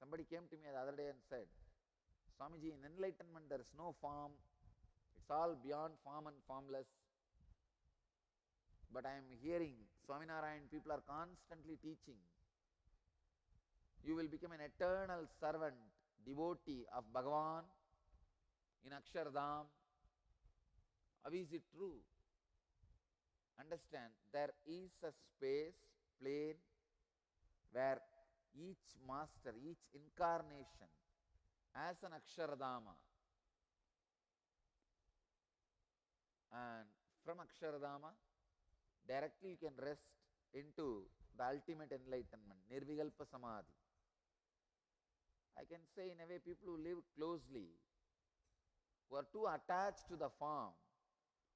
Somebody came to me the other day and said, Swamiji, in enlightenment there is no form. It's all beyond form and formless. But I am hearing Swaminarayan people are constantly teaching. You will become an eternal servant, devotee of Bhagavan in Akshardham. How is it true? Understand, there is a space, plane, where each master, each incarnation as an Aksharadama. And from Aksharadama, directly you can rest into the ultimate enlightenment, Nirvikalpa Samadhi. I can say in a way people who live closely, who are too attached to the form,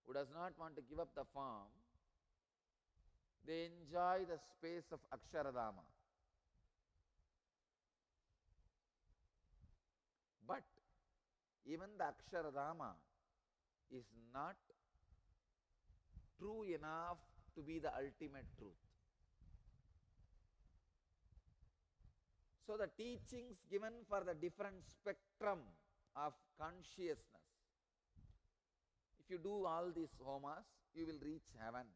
who does not want to give up the form, they enjoy the space of Aksharadama. But even the Aksharadama is not true enough to be the ultimate truth. So the teachings given for the different spectrum of consciousness, if you do all these homas, you will reach heaven.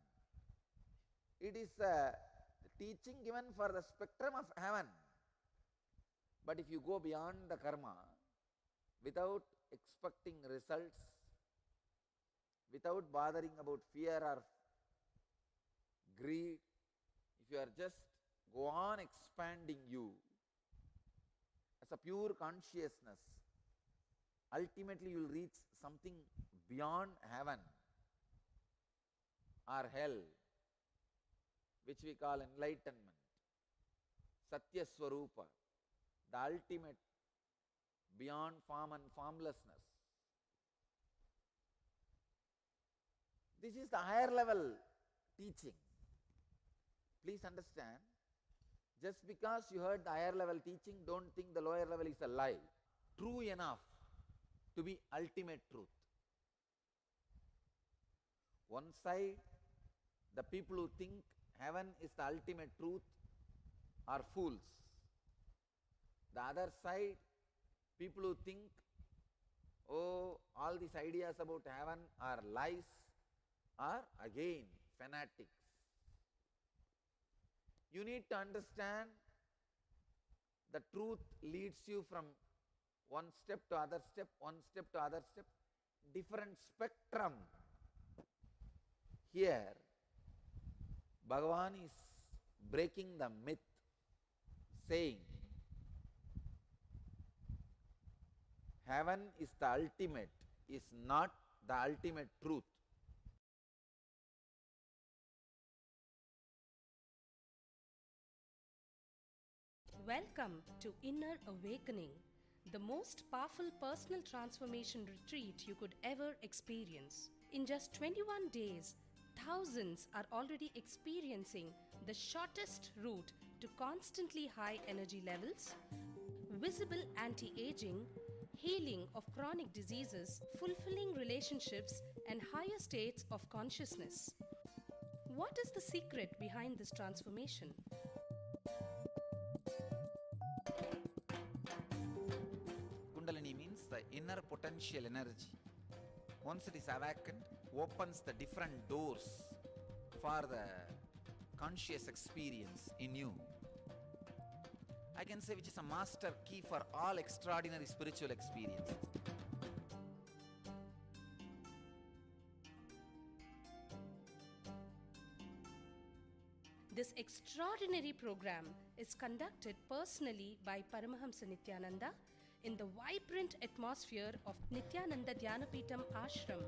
It is teaching given for the spectrum of heaven. But if you go beyond the karma, without expecting results, without bothering about fear or greed, if you are just go on expanding you as a pure consciousness, ultimately you will reach something beyond heaven or hell, which we call enlightenment, Satya Swarupa, the ultimate beyond form and formlessness. This is the higher level teaching. Please understand, just because you heard the higher level teaching, don't think the lower level is a lie. True enough to be ultimate truth. One side, the people who think heaven is the ultimate truth are fools. The other side, people who think, oh, all these ideas about heaven are lies, are again fanatics. You need to understand the truth leads you from one step to other step, one step to other step, different spectrum. Here, Bhagavan is breaking the myth, saying, heaven is the ultimate, is not the ultimate truth. Welcome to Inner Awakening, the most powerful personal transformation retreat you could ever experience. In just 21 days, thousands are already experiencing the shortest route to constantly high energy levels, visible anti-aging, healing of chronic diseases, fulfilling relationships, and higher states of consciousness. What is the secret behind this transformation? Kundalini means the inner potential energy. Once it is awakened, opens the different doors for the conscious experience in you. I can say which is a master key for all extraordinary spiritual experiences. This extraordinary program is conducted personally by Paramahamsa Nithyananda in the vibrant atmosphere of Nithyananda Dhyanapitham Ashram,